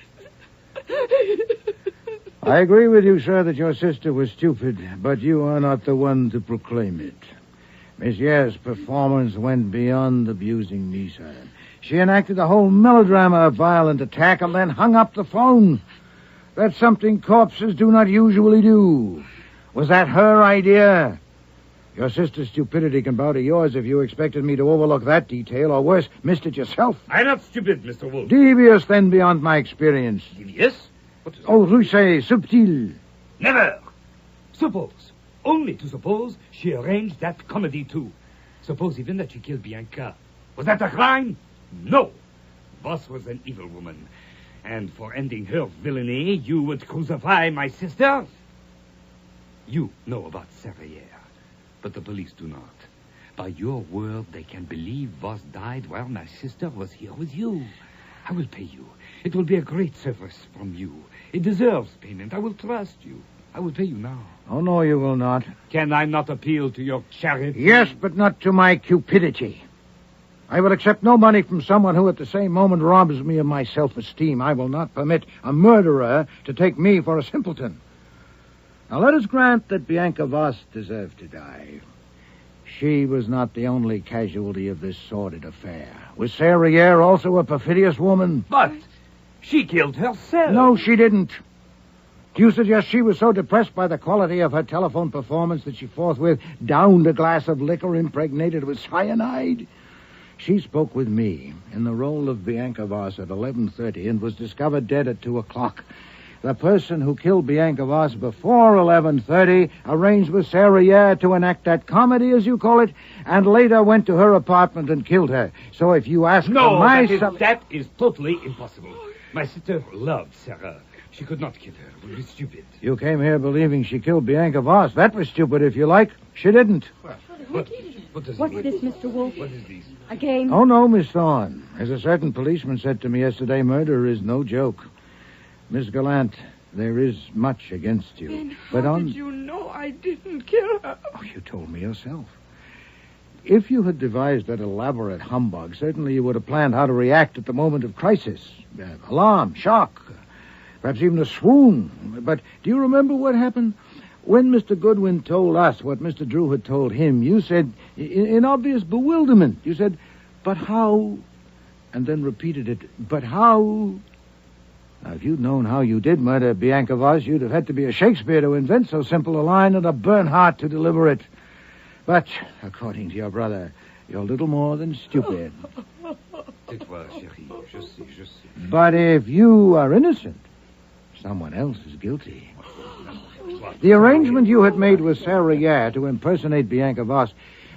I agree with you, sir, that your sister was stupid, but you are not the one to proclaim it. Miss Yare's performance went beyond abusing me, sir. She enacted a whole melodrama of violent attack and then hung up the phone. That's something corpses do not usually do. Was that her idea? Your sister's stupidity can bow to yours if you expected me to overlook that detail, or worse, missed it yourself. I'm not stupid, Mr. Wolfe. Devious, then, beyond my experience. Devious? Oh, rusé, subtil. Never. Suppose, only to suppose, she arranged that comedy too. Suppose even that she killed Bianca. Was that a crime? No. Voss was an evil woman. And for ending her villainy, you would crucify my sister? You know about Sarah, but the police do not. By your word, they can believe Voss died while my sister was here with you. I will pay you. It will be a great service from you. It deserves payment. I will trust you. I will pay you now. Oh, no, you will not. Can I not appeal to your charity? Yes, but not to my cupidity. I will accept no money from someone who at the same moment robs me of my self-esteem. I will not permit a murderer to take me for a simpleton. Now, let us grant that Bianca Voss deserved to die. She was not the only casualty of this sordid affair. Was Sarah Yare also a perfidious woman? But she killed herself. No, she didn't. Do you suggest she was so depressed by the quality of her telephone performance that she forthwith downed a glass of liquor impregnated with cyanide? She spoke with me in the role of Bianca Voss at 11:30 and was discovered dead at 2 o'clock. The person who killed Bianca Voss before 11:30 arranged with Sarah Yare to enact that comedy, as you call it, and later went to her apartment and killed her. So if you ask No, my... that is totally impossible. My sister loved Sarah. She could not kill her. It would be stupid. You came here believing she killed Bianca Voss. That was stupid, if you like. She didn't. But What does What's it mean? this, Mr. Wolfe? What is this? A game? Oh, no, Miss Thorne. As a certain policeman said to me yesterday, murder is no joke. Miss Gallant, there is much against you. Then but how on... did you know I didn't kill her? Oh, you told me yourself. If you had devised that elaborate humbug, certainly you would have planned how to react at the moment of crisis. Alarm, shock, perhaps even a swoon. But do you remember what happened? When Mr. Goodwin told us what Mr. Drew had told him, you said, in obvious bewilderment, you said, but how? And then repeated it, but how? Now, if you'd known how you did murder Bianca Voss, you'd have had to be a Shakespeare to invent so simple a line and a Bernhardt to deliver it. But, according to your brother, you're little more than stupid. Tais-toi, chérie. Je sais. But if you are innocent, someone else is guilty. The arrangement you had made with Sarah Yare to impersonate Bianca Voss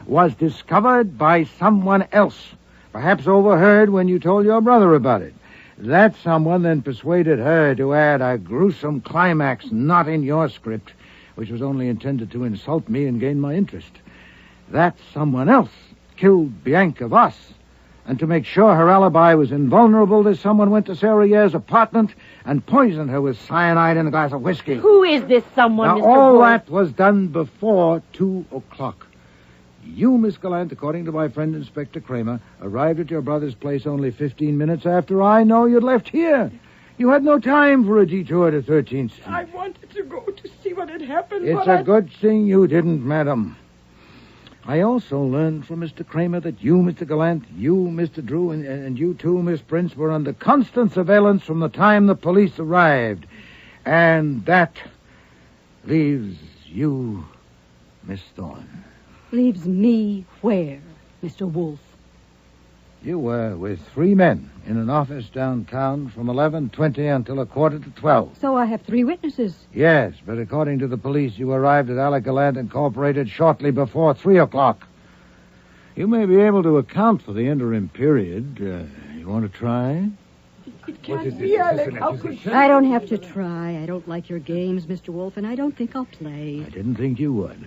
was discovered by someone else, perhaps overheard when you told your brother about it. That someone then persuaded her to add a gruesome climax not in your script, which was only intended to insult me and gain my interest. That someone else killed Bianca Voss. And to make sure her alibi was invulnerable, this someone went to Sarah Yare's apartment and poisoned her with cyanide in a glass of whiskey. Who is this someone, Now, Mr. all Wolfe? that was done before 2 o'clock. You, Miss Gallant, according to my friend Inspector Kramer, arrived at your brother's place only 15 minutes after I know you'd left here. You had no time for a detour to 13th Street. I wanted to go to see what had happened, It's but a good thing you didn't, madam. I also learned from Mr. Kramer that you, Mr. Gallant, you, Mr. Drew, and you too, Miss Prince, were under constant surveillance from the time the police arrived. And that leaves you, Miss Thorne. Leaves me where, Mr. Wolfe? You were with 3 men in an office downtown from 11:20 until 11:45. So I have 3 witnesses. Yes, but according to the police, you arrived at Alicaland Incorporated shortly before 3 o'clock. You may be able to account for the interim period. You want to try? It can't be, Alec. How could you? I don't have to try. I don't like your games, Mr. Wolfe, and I don't think I'll play. I didn't think you would.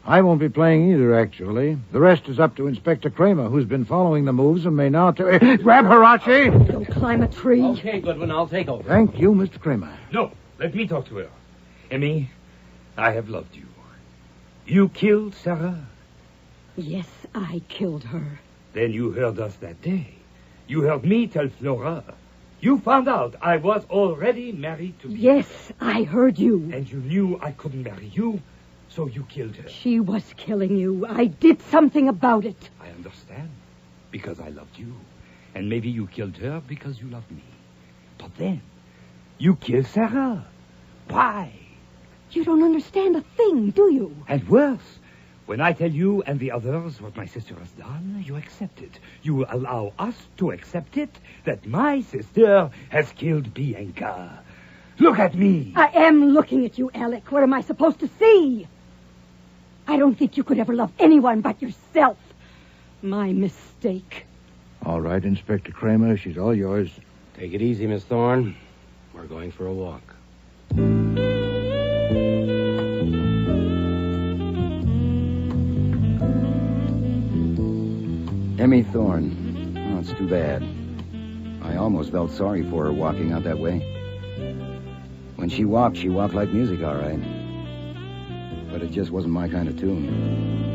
I won't be playing either, actually. The rest is up to Inspector Kramer, who's been following the moves and may now... Grab her, Archie! Don't climb a tree. Okay, Goodwin, I'll take over. Thank you, Mr. Kramer. No, let me talk to her. Emmy, I have loved you. You killed Sarah? Yes, I killed her. Then you heard us that day. You heard me tell Flora. You found out I was already married to Bianca. Yes, I heard you. And you knew I couldn't marry you, so you killed her. She was killing you. I did something about it. I understand. Because I loved you. And maybe you killed her because you loved me. But then, you killed Sarah. Why? You don't understand a thing, do you? And worse, when I tell you and the others what my sister has done, you accept it. You allow us to accept it that my sister has killed Bianca. Look at me. I am looking at you, Alec. What am I supposed to see? I don't think you could ever love anyone but yourself. My mistake. All right, Inspector Kramer, she's all yours. Take it easy, Miss Thorne. We're going for a walk. Emmy Thorne. Oh, it's too bad. I almost felt sorry for her walking out that way. When she walked like music, all right. But it just wasn't my kind of tune.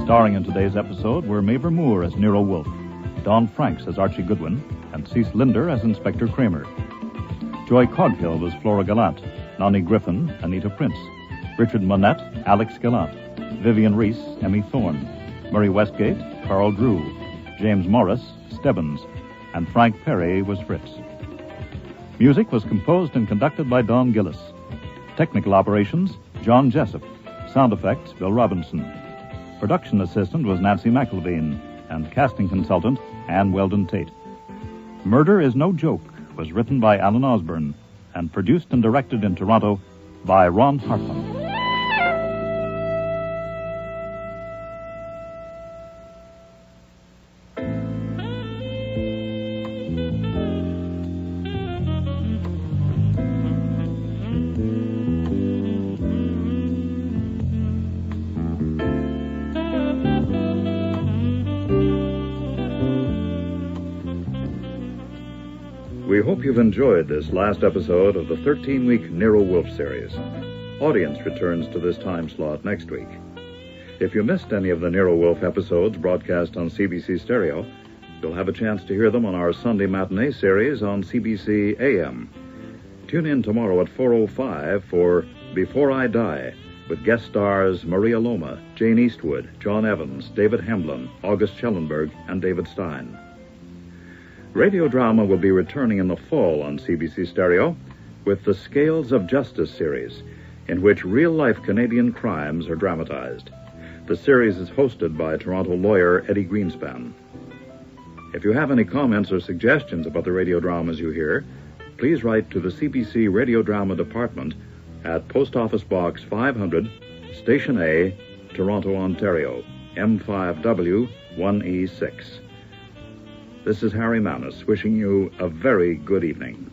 Starring in today's episode were Mabel Moore as Nero Wolfe, Don Franks as Archie Goodwin, and Cease Linder as Inspector Kramer. Joy Coghill was Flora Gallant, Nani Griffin, Anita Prince. Richard Monette, Alex Gallant, Vivian Reese, Emmy Thorne, Murray Westgate, Carl Drew, James Morris, Stebbins, and Frank Perry was Fritz. Music was composed and conducted by Don Gillis. Technical operations, John Jessup. Sound effects, Bill Robinson. Production assistant was Nancy McElveen, and casting consultant, Ann Weldon Tate. Murder is No Joke was written by Alan Osborne and produced and directed in Toronto by Ron Hartman. We hope you've enjoyed this last episode of the 13-week Nero Wolfe series. Audience returns to this time slot next week. If you missed any of the Nero Wolfe episodes broadcast on CBC Stereo, you'll have a chance to hear them on our Sunday matinee series on CBC AM. Tune in tomorrow at 4:05 for Before I Die, with guest stars Maria Loma, Jane Eastwood, John Evans, David Hemblin, August Schellenberg, and David Stein. Radio drama will be returning in the fall on CBC Stereo with the Scales of Justice series, in which real-life Canadian crimes are dramatized. The series is hosted by Toronto lawyer Eddie Greenspan. If you have any comments or suggestions about the radio dramas you hear, please write to the CBC Radio Drama Department at Post Office Box 500, Station A, Toronto, Ontario, M5W 1E6. This is Harry Manus wishing you a very good evening.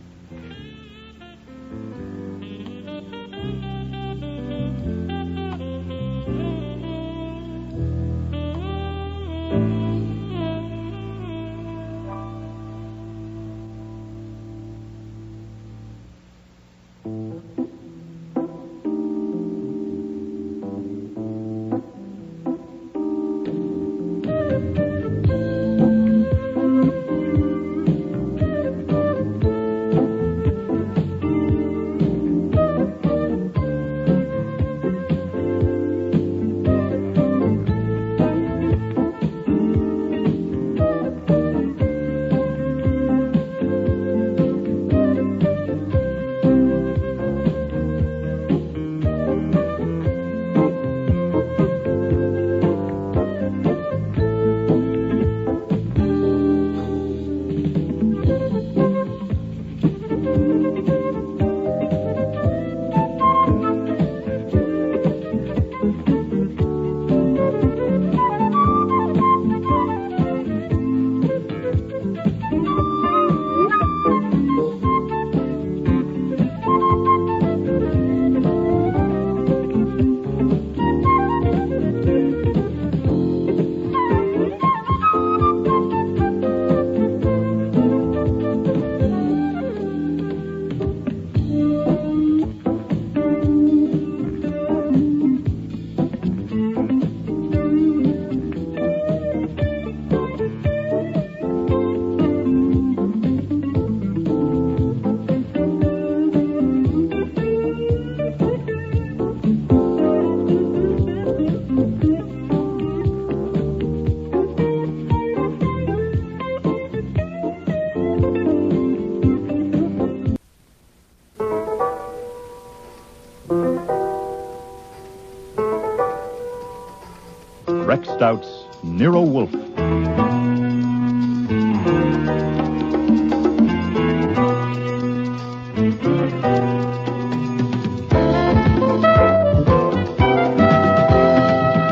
Rex Stout's Nero Wolfe.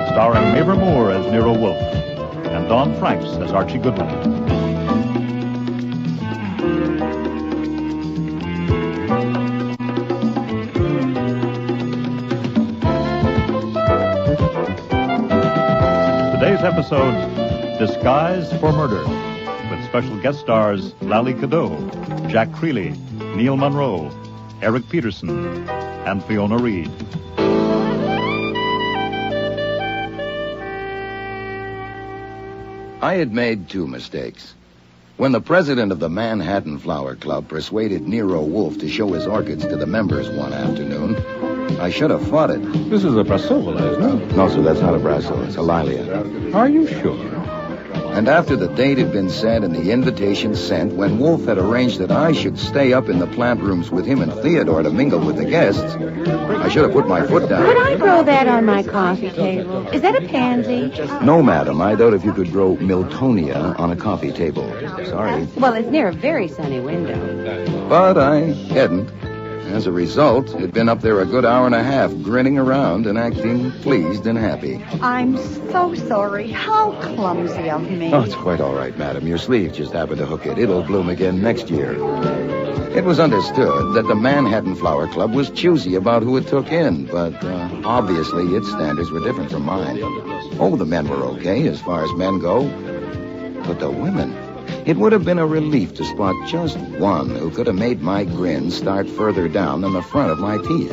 Starring Mavor Moore as Nero Wolfe and Don Franks as Archie Goodwin. Today's episode, Disguise for Murder, with special guest stars Lally Cadeau, Jack Creeley, Neil Monroe, Eric Peterson, and Fiona Reed. I had made two mistakes. When the president of the Manhattan Flower Club persuaded Nero Wolfe to show his orchids to the members one afternoon, I should have fought it. This is a Brasola, isn't it? No, sir, that's not a Brasso. It's a Lilia. Are you sure? And after the date had been set and the invitation sent, when Wolfe had arranged that I should stay up in the plant rooms with him and Theodore to mingle with the guests, I should have put my foot down. Could I grow that on my coffee table? Is that a pansy? No, madam. I doubt if you could grow Miltonia on a coffee table. Sorry. Well, it's near a very sunny window. But I hadn't. As a result, it'd been up there a good hour and a half, grinning around and acting pleased and happy. I'm so sorry. How clumsy of me. Oh, it's quite all right, madam. Your sleeve just happened to hook it. It'll bloom again next year. It was understood that the Manhattan Flower Club was choosy about who it took in, but obviously its standards were different from mine. Oh, the men were okay as far as men go. But the women... It would have been a relief to spot just one who could have made my grin start further down than the front of my teeth.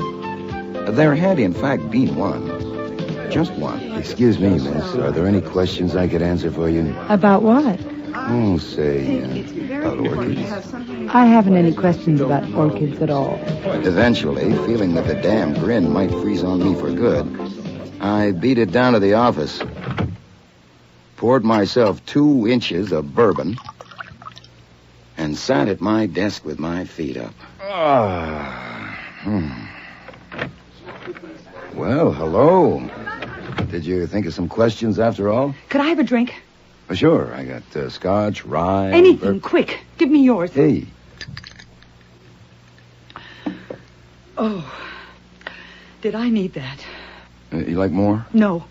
There had, in fact, been one. Just one. Excuse me, miss. Are there any questions I could answer for you? About what? Oh, say, about orchids. I haven't any questions about orchids at all. Eventually, feeling that the damn grin might freeze on me for good, I beat it down to the office, poured myself 2 inches of bourbon, and sat at my desk with my feet up. Well, hello. Did you think of some questions after all? Could I have a drink? Sure. I got scotch, rye... Anything, quick. Give me yours. Hey. Oh, did I need that? You like more? No.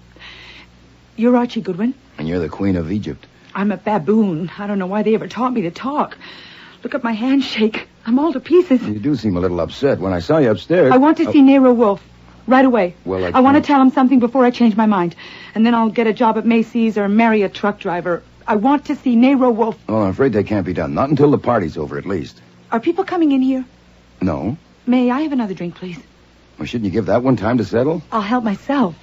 You're Archie Goodwin? And you're the Queen of Egypt. I'm a baboon. I don't know why they ever taught me to talk. Look at my handshake. I'm all to pieces. You do seem a little upset. When I saw you upstairs... I want to see Nero Wolfe. Right away. Well, I want to tell him something before I change my mind. And then I'll get a job at Macy's or marry a truck driver. I want to see Nero Wolfe. Oh, I'm afraid that can't be done. Not until the party's over, at least. Are people coming in here? No. May I have another drink, please? Well, shouldn't you give that one time to settle? I'll help myself.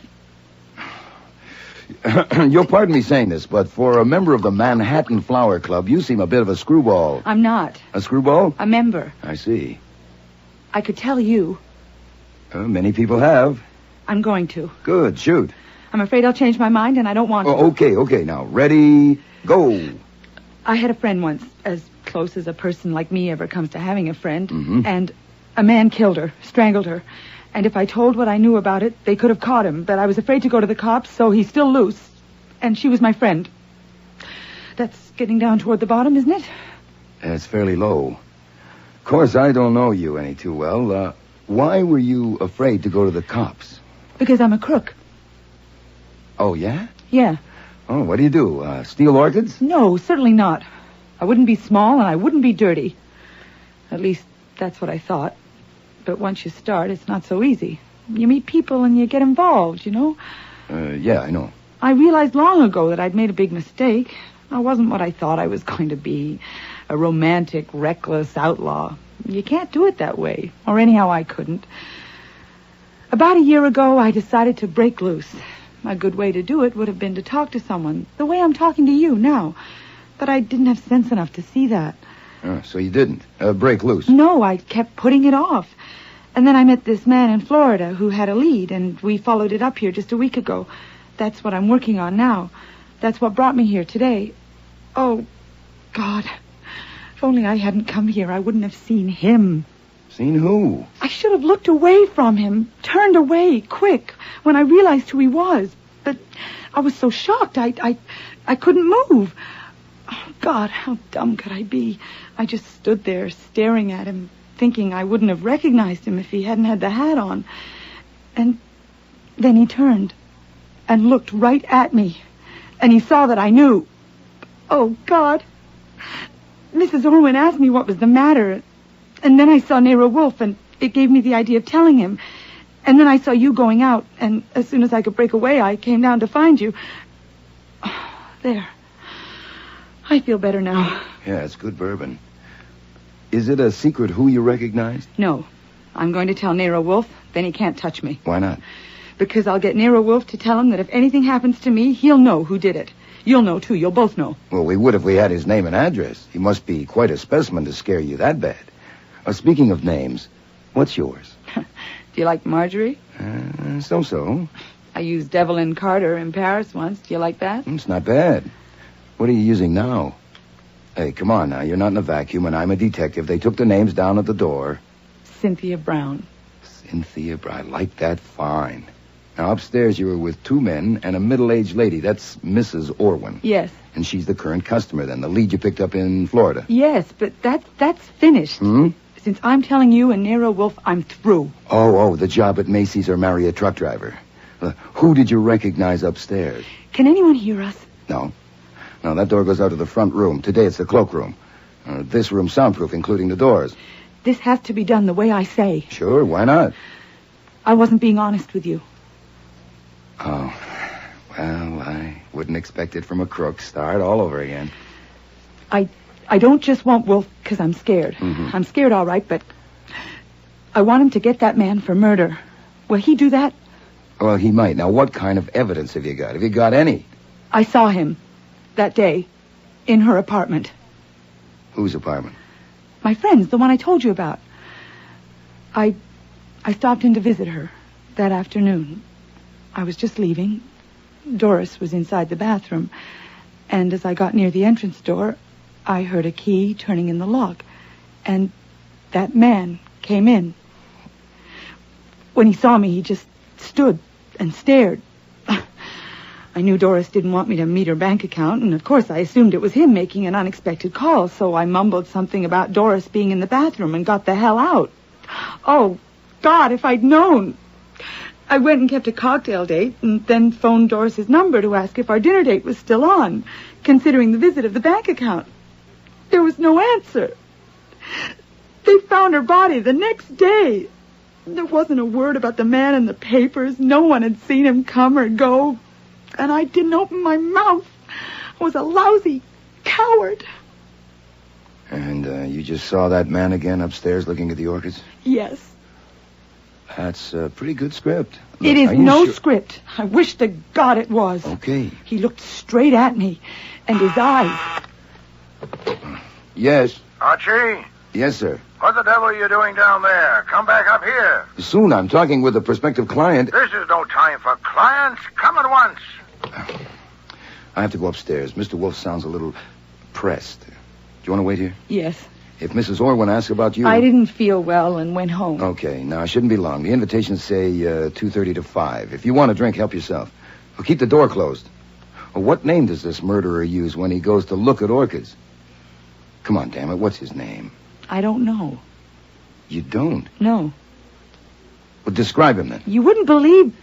You'll pardon me saying this, but for a member of the Manhattan Flower Club, you seem a bit of a screwball. I'm not. A screwball? A member. I see. I could tell you. Many people have. I'm going to. Good, shoot. I'm afraid I'll change my mind, and I don't want to. Okay, now. Ready, go. I had a friend once, as close as a person like me ever comes to having a friend, Mm-hmm. and a man killed her, strangled her. And if I told what I knew about it, they could have caught him, but I was afraid to go to the cops, so he's still loose. And she was my friend. That's getting down toward the bottom, isn't it? That's fairly low. Of course, I don't know you any too well. Why were you afraid to go to the cops? Because I'm a crook. Oh, yeah? Yeah. Oh, what do you do? Steal orchids? No, certainly not. I wouldn't be small, and I wouldn't be dirty. At least, that's what I thought. But once you start, it's not so easy. You meet people and you get involved, you know? Yeah, I know. I realized long ago that I'd made a big mistake. I wasn't what I thought I was going to be. A romantic, reckless outlaw. You can't do it that way. Or anyhow, I couldn't. About a year ago, I decided to break loose. A good way to do it would have been to talk to someone, the way I'm talking to you now. But I didn't have sense enough to see that. So you didn't break loose? No, I kept putting it off. And then I met this man in Florida who had a lead, and we followed it up here just a week ago. That's what I'm working on now. That's what brought me here today. Oh, God. If only I hadn't come here, I wouldn't have seen him. Seen who? I should have looked away from him, turned away, quick, when I realized who he was. But I was so shocked, I couldn't move. Oh, God, how dumb could I be? I just stood there staring at him, thinking I wouldn't have recognized him if he hadn't had the hat on. And then he turned and looked right at me. And he saw that I knew. Oh, God. Mrs. Orwin asked me what was the matter. And then I saw Nero Wolfe, and it gave me the idea of telling him. And then I saw you going out, and as soon as I could break away, I came down to find you. Oh, there. I feel better now. Yeah, it's good bourbon. Is it a secret who you recognized? No. I'm going to tell Nero Wolfe, then he can't touch me. Why not? Because I'll get Nero Wolfe to tell him that if anything happens to me, he'll know who did it. You'll know, too. You'll both know. Well, we would if we had his name and address. He must be quite a specimen to scare you that bad. Speaking of names, what's yours? Do you like Marjorie? So-so. I used Evelyn Carter in Paris once. Do you like that? It's not bad. What are you using now? Hey, come on now. You're not in a vacuum, and I'm a detective. They took the names down at the door. Cynthia Brown. Cynthia Brown. I like that fine. Now, upstairs you were with 2 men and a middle-aged lady. That's Mrs. Orwin. Yes. And she's the current customer, then, the lead you picked up in Florida. Yes, but that's finished. Hmm? Since I'm telling you and Nero Wolfe, I'm through. Oh, the job at Macy's or marry a truck driver. Who did you recognize upstairs? Can anyone hear us? No. No, that door goes out to the front room. Today it's the cloakroom. This room's soundproof, including the doors. This has to be done the way I say. Sure, why not? I wasn't being honest with you. Oh, well, I wouldn't expect it from a crook. Start all over again. I don't just want Wolfe because I'm scared. Mm-hmm. I'm scared, all right, but I want him to get that man for murder. Will he do that? Well, he might. Now, what kind of evidence have you got? Have you got any? I saw him that day in her apartment. Whose apartment? My friend's, the one I told you about. I stopped in to visit her that afternoon. I was just leaving. Doris was inside the bathroom. And as I got near the entrance door, I heard a key turning in the lock. And that man came in. When he saw me, he just stood and stared. I knew Doris didn't want me to meet her bank account, and of course I assumed it was him making an unexpected call, so I mumbled something about Doris being in the bathroom and got the hell out. Oh, God, if I'd known. I went and kept a cocktail date and then phoned Doris's number to ask if our dinner date was still on, considering the visit of the bank account. There was no answer. They found her body the next day. There wasn't a word about the man in the papers. No one had seen him come or go. And I didn't open my mouth. I was a lousy coward. And you just saw that man again upstairs looking at the orchids? Yes. That's a pretty good script. Look, it is no script. I wish to God it was. Okay. He looked straight at me, and his eyes. Yes. Archie? Yes, sir. What the devil are you doing down there? Come back up here. Soon. I'm talking with a prospective client. This is no time for clients. Come at once. I have to go upstairs. Mr. Wolfe sounds a little pressed. Do you want to wait here? Yes. If Mrs. Orwin asks about you... I didn't feel well and went home. Okay. Now, it shouldn't be long. The invitations say 2:30 to 5. If you want a drink, help yourself. Well, keep the door closed. Well, what name does this murderer use when he goes to look at orchids? Come on, damn it. What's his name? I don't know. You don't? No. Well, describe him, then. You wouldn't believe...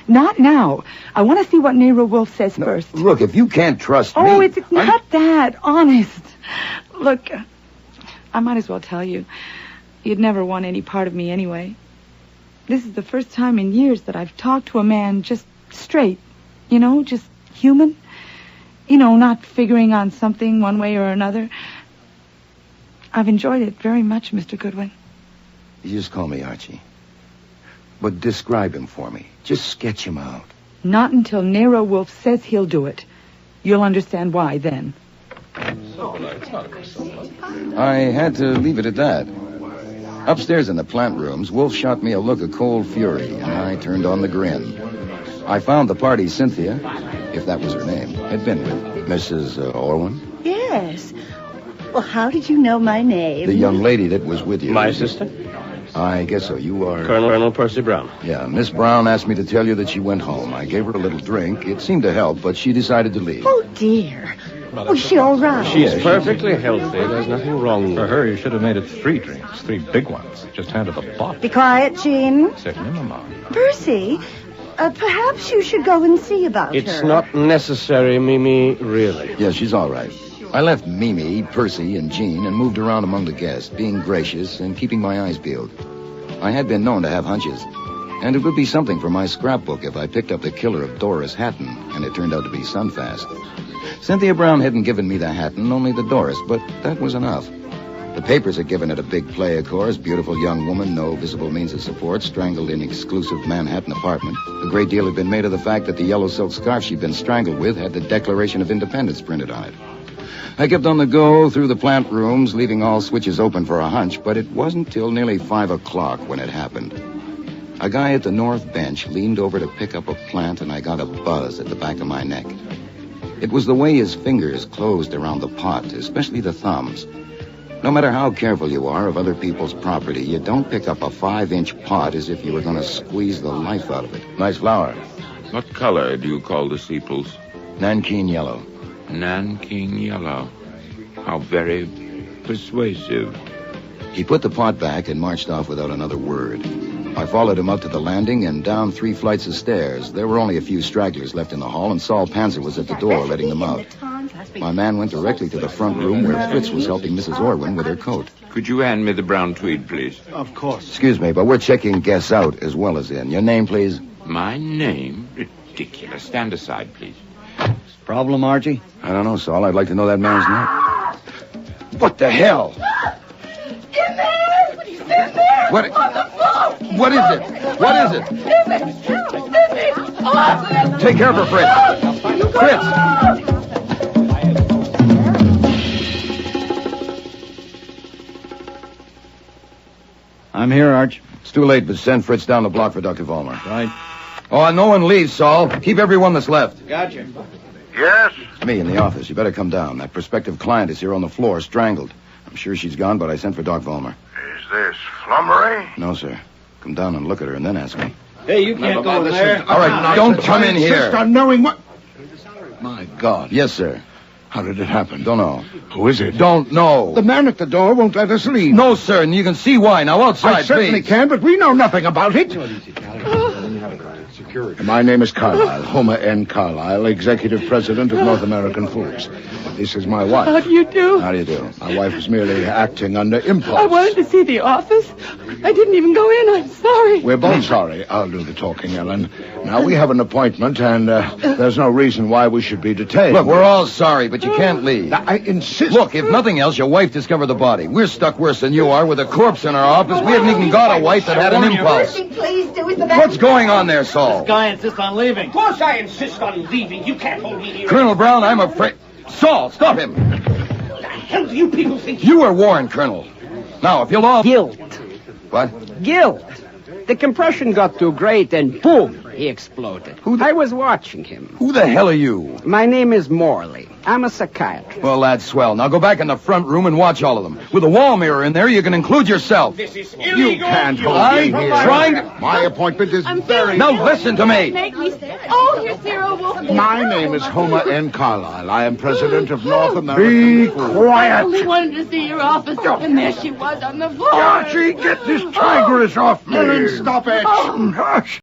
Not now. I want to see what Nero Wolfe says first. Look, if you can't trust me... Oh, it's not that. Honest. Look, I might as well tell you. You'd never want any part of me anyway. This is the first time in years that I've talked to a man just straight. You know, just human. You know, not figuring on something one way or another. I've enjoyed it very much, Mr. Goodwin. You just call me Archie. But describe him for me. Just sketch him out. Not until Nero Wolfe says he'll do it. You'll understand why then. I had to leave it at that. Upstairs in the plant rooms, Wolfe shot me a look of cold fury, and I turned on the grin. I found the party Cynthia, if that was her name, had been with. Mrs. Orwin? Yes. Well, how did you know my name? The young lady that was with you. My assistant? I guess so. You are... Colonel Percy Brown. Yeah, Miss Brown asked me to tell you that she went home. I gave her a little drink. It seemed to help, but she decided to leave. Oh, dear. Was she all right? She's perfectly healthy. There's nothing wrong with her. For her, you should have made it 3 drinks, 3 big ones. Just handed the bottle. Be quiet, Jean. Certainly, Mama. Percy, perhaps you should go and see about her. It's not necessary, Mimi, really. Yeah, she's all right. I left Mimi, Percy, and Jean and moved around among the guests, being gracious and keeping my eyes peeled. I had been known to have hunches, and it would be something for my scrapbook if I picked up the killer of Doris Hatton, and it turned out to be Sunfast. Cynthia Brown hadn't given me the Hatton, only the Doris, but that was enough. The papers had given it a big play, of course. Beautiful young woman, no visible means of support, strangled in exclusive Manhattan apartment. A great deal had been made of the fact that the yellow silk scarf she'd been strangled with had the Declaration of Independence printed on it. I kept on the go through the plant rooms, leaving all switches open for a hunch, but it wasn't till nearly 5 o'clock when it happened. A guy at the north bench leaned over to pick up a plant, and I got a buzz at the back of my neck. It was the way his fingers closed around the pot, especially the thumbs. No matter how careful you are of other people's property, you don't pick up a 5-inch pot as if you were going to squeeze the life out of it. Nice flower. What color do you call the sepals? Nankeen yellow. Nankeen yellow. How very persuasive. He put the pot back and marched off without another word. I followed him up to the landing and down 3 flights of stairs. There were only a few stragglers left in the hall, and Saul Panzer was at the door letting them out. My man went directly to the front room where Fritz was helping Mrs. Orwin with her coat. Could you hand me the brown tweed, please? Of course. Excuse me, but we're checking guests out as well as in. Your name, please? My name? Ridiculous. Stand aside, please. Problem, Archie? I don't know, Saul. I'd like to know that man's name. What the hell? In there! He's in there! What? On the floor! What is it? What is it? In there! Oh, take care of her, Fritz. Fritz! I'm here, Arch. It's too late, but send Fritz down the block for Dr. Vollmer. Right. Oh, no one leaves, Saul. Keep everyone that's left. Gotcha. Yes? It's me in the office. You better come down. That prospective client is here on the floor, strangled. I'm sure she's gone, but I sent for Doc Vollmer. Is this flummery? No, sir. Come down and look at her, and then ask me. Hey, you can't go in there. All right, don't come in here. Insist on knowing what... My God. Yes, sir. How did it happen? Don't know. Who is it? Don't know. The man at the door won't let us leave. No, sir, and you can see why. Now, outside, I certainly please. can, but we know nothing about it. My name is Carlyle, Homer N. Carlyle, Executive President of North American Foods. This is my wife. How do you do? How do you do? My wife is merely acting under impulse. I wanted to see the office. I didn't even go in. I'm sorry. We're both sorry. I'll do the talking, Ellen. Now, we have an appointment, and there's no reason why we should be detained. Look, we're all sorry, but you can't leave. I insist. Look, if nothing else, your wife discovered the body. We're stuck worse than you are with a corpse in our office. We haven't even got a wife that had an impulse. Please do it. What's going on there, Saul? This guy insists on leaving. Of course I insist on leaving. You can't hold me here. Colonel Brown, I'm afraid... Saul, stop him. The hell do you people think? You were warned, Colonel. Now, if you'll all... Guilt. What? Guilt. The compression got too great and boom, he exploded. I was watching him. Who the hell are you? My name is Morley. I'm a psychiatrist. Well, that's swell. Now go back in the front room and watch all of them. With a wall mirror in there, you can include yourself. This is illegal. You can't hold me here. Trying to... My appointment is very... Now listen to me. Make me stay. Oh, here's Nero Wolfe. My name is Homer N. Carlyle. I am president of North American Foods. Be quiet. I only wanted to see your office, and there she was on the floor. Archie, get this tigress off me. Ellen, stop it. Oh.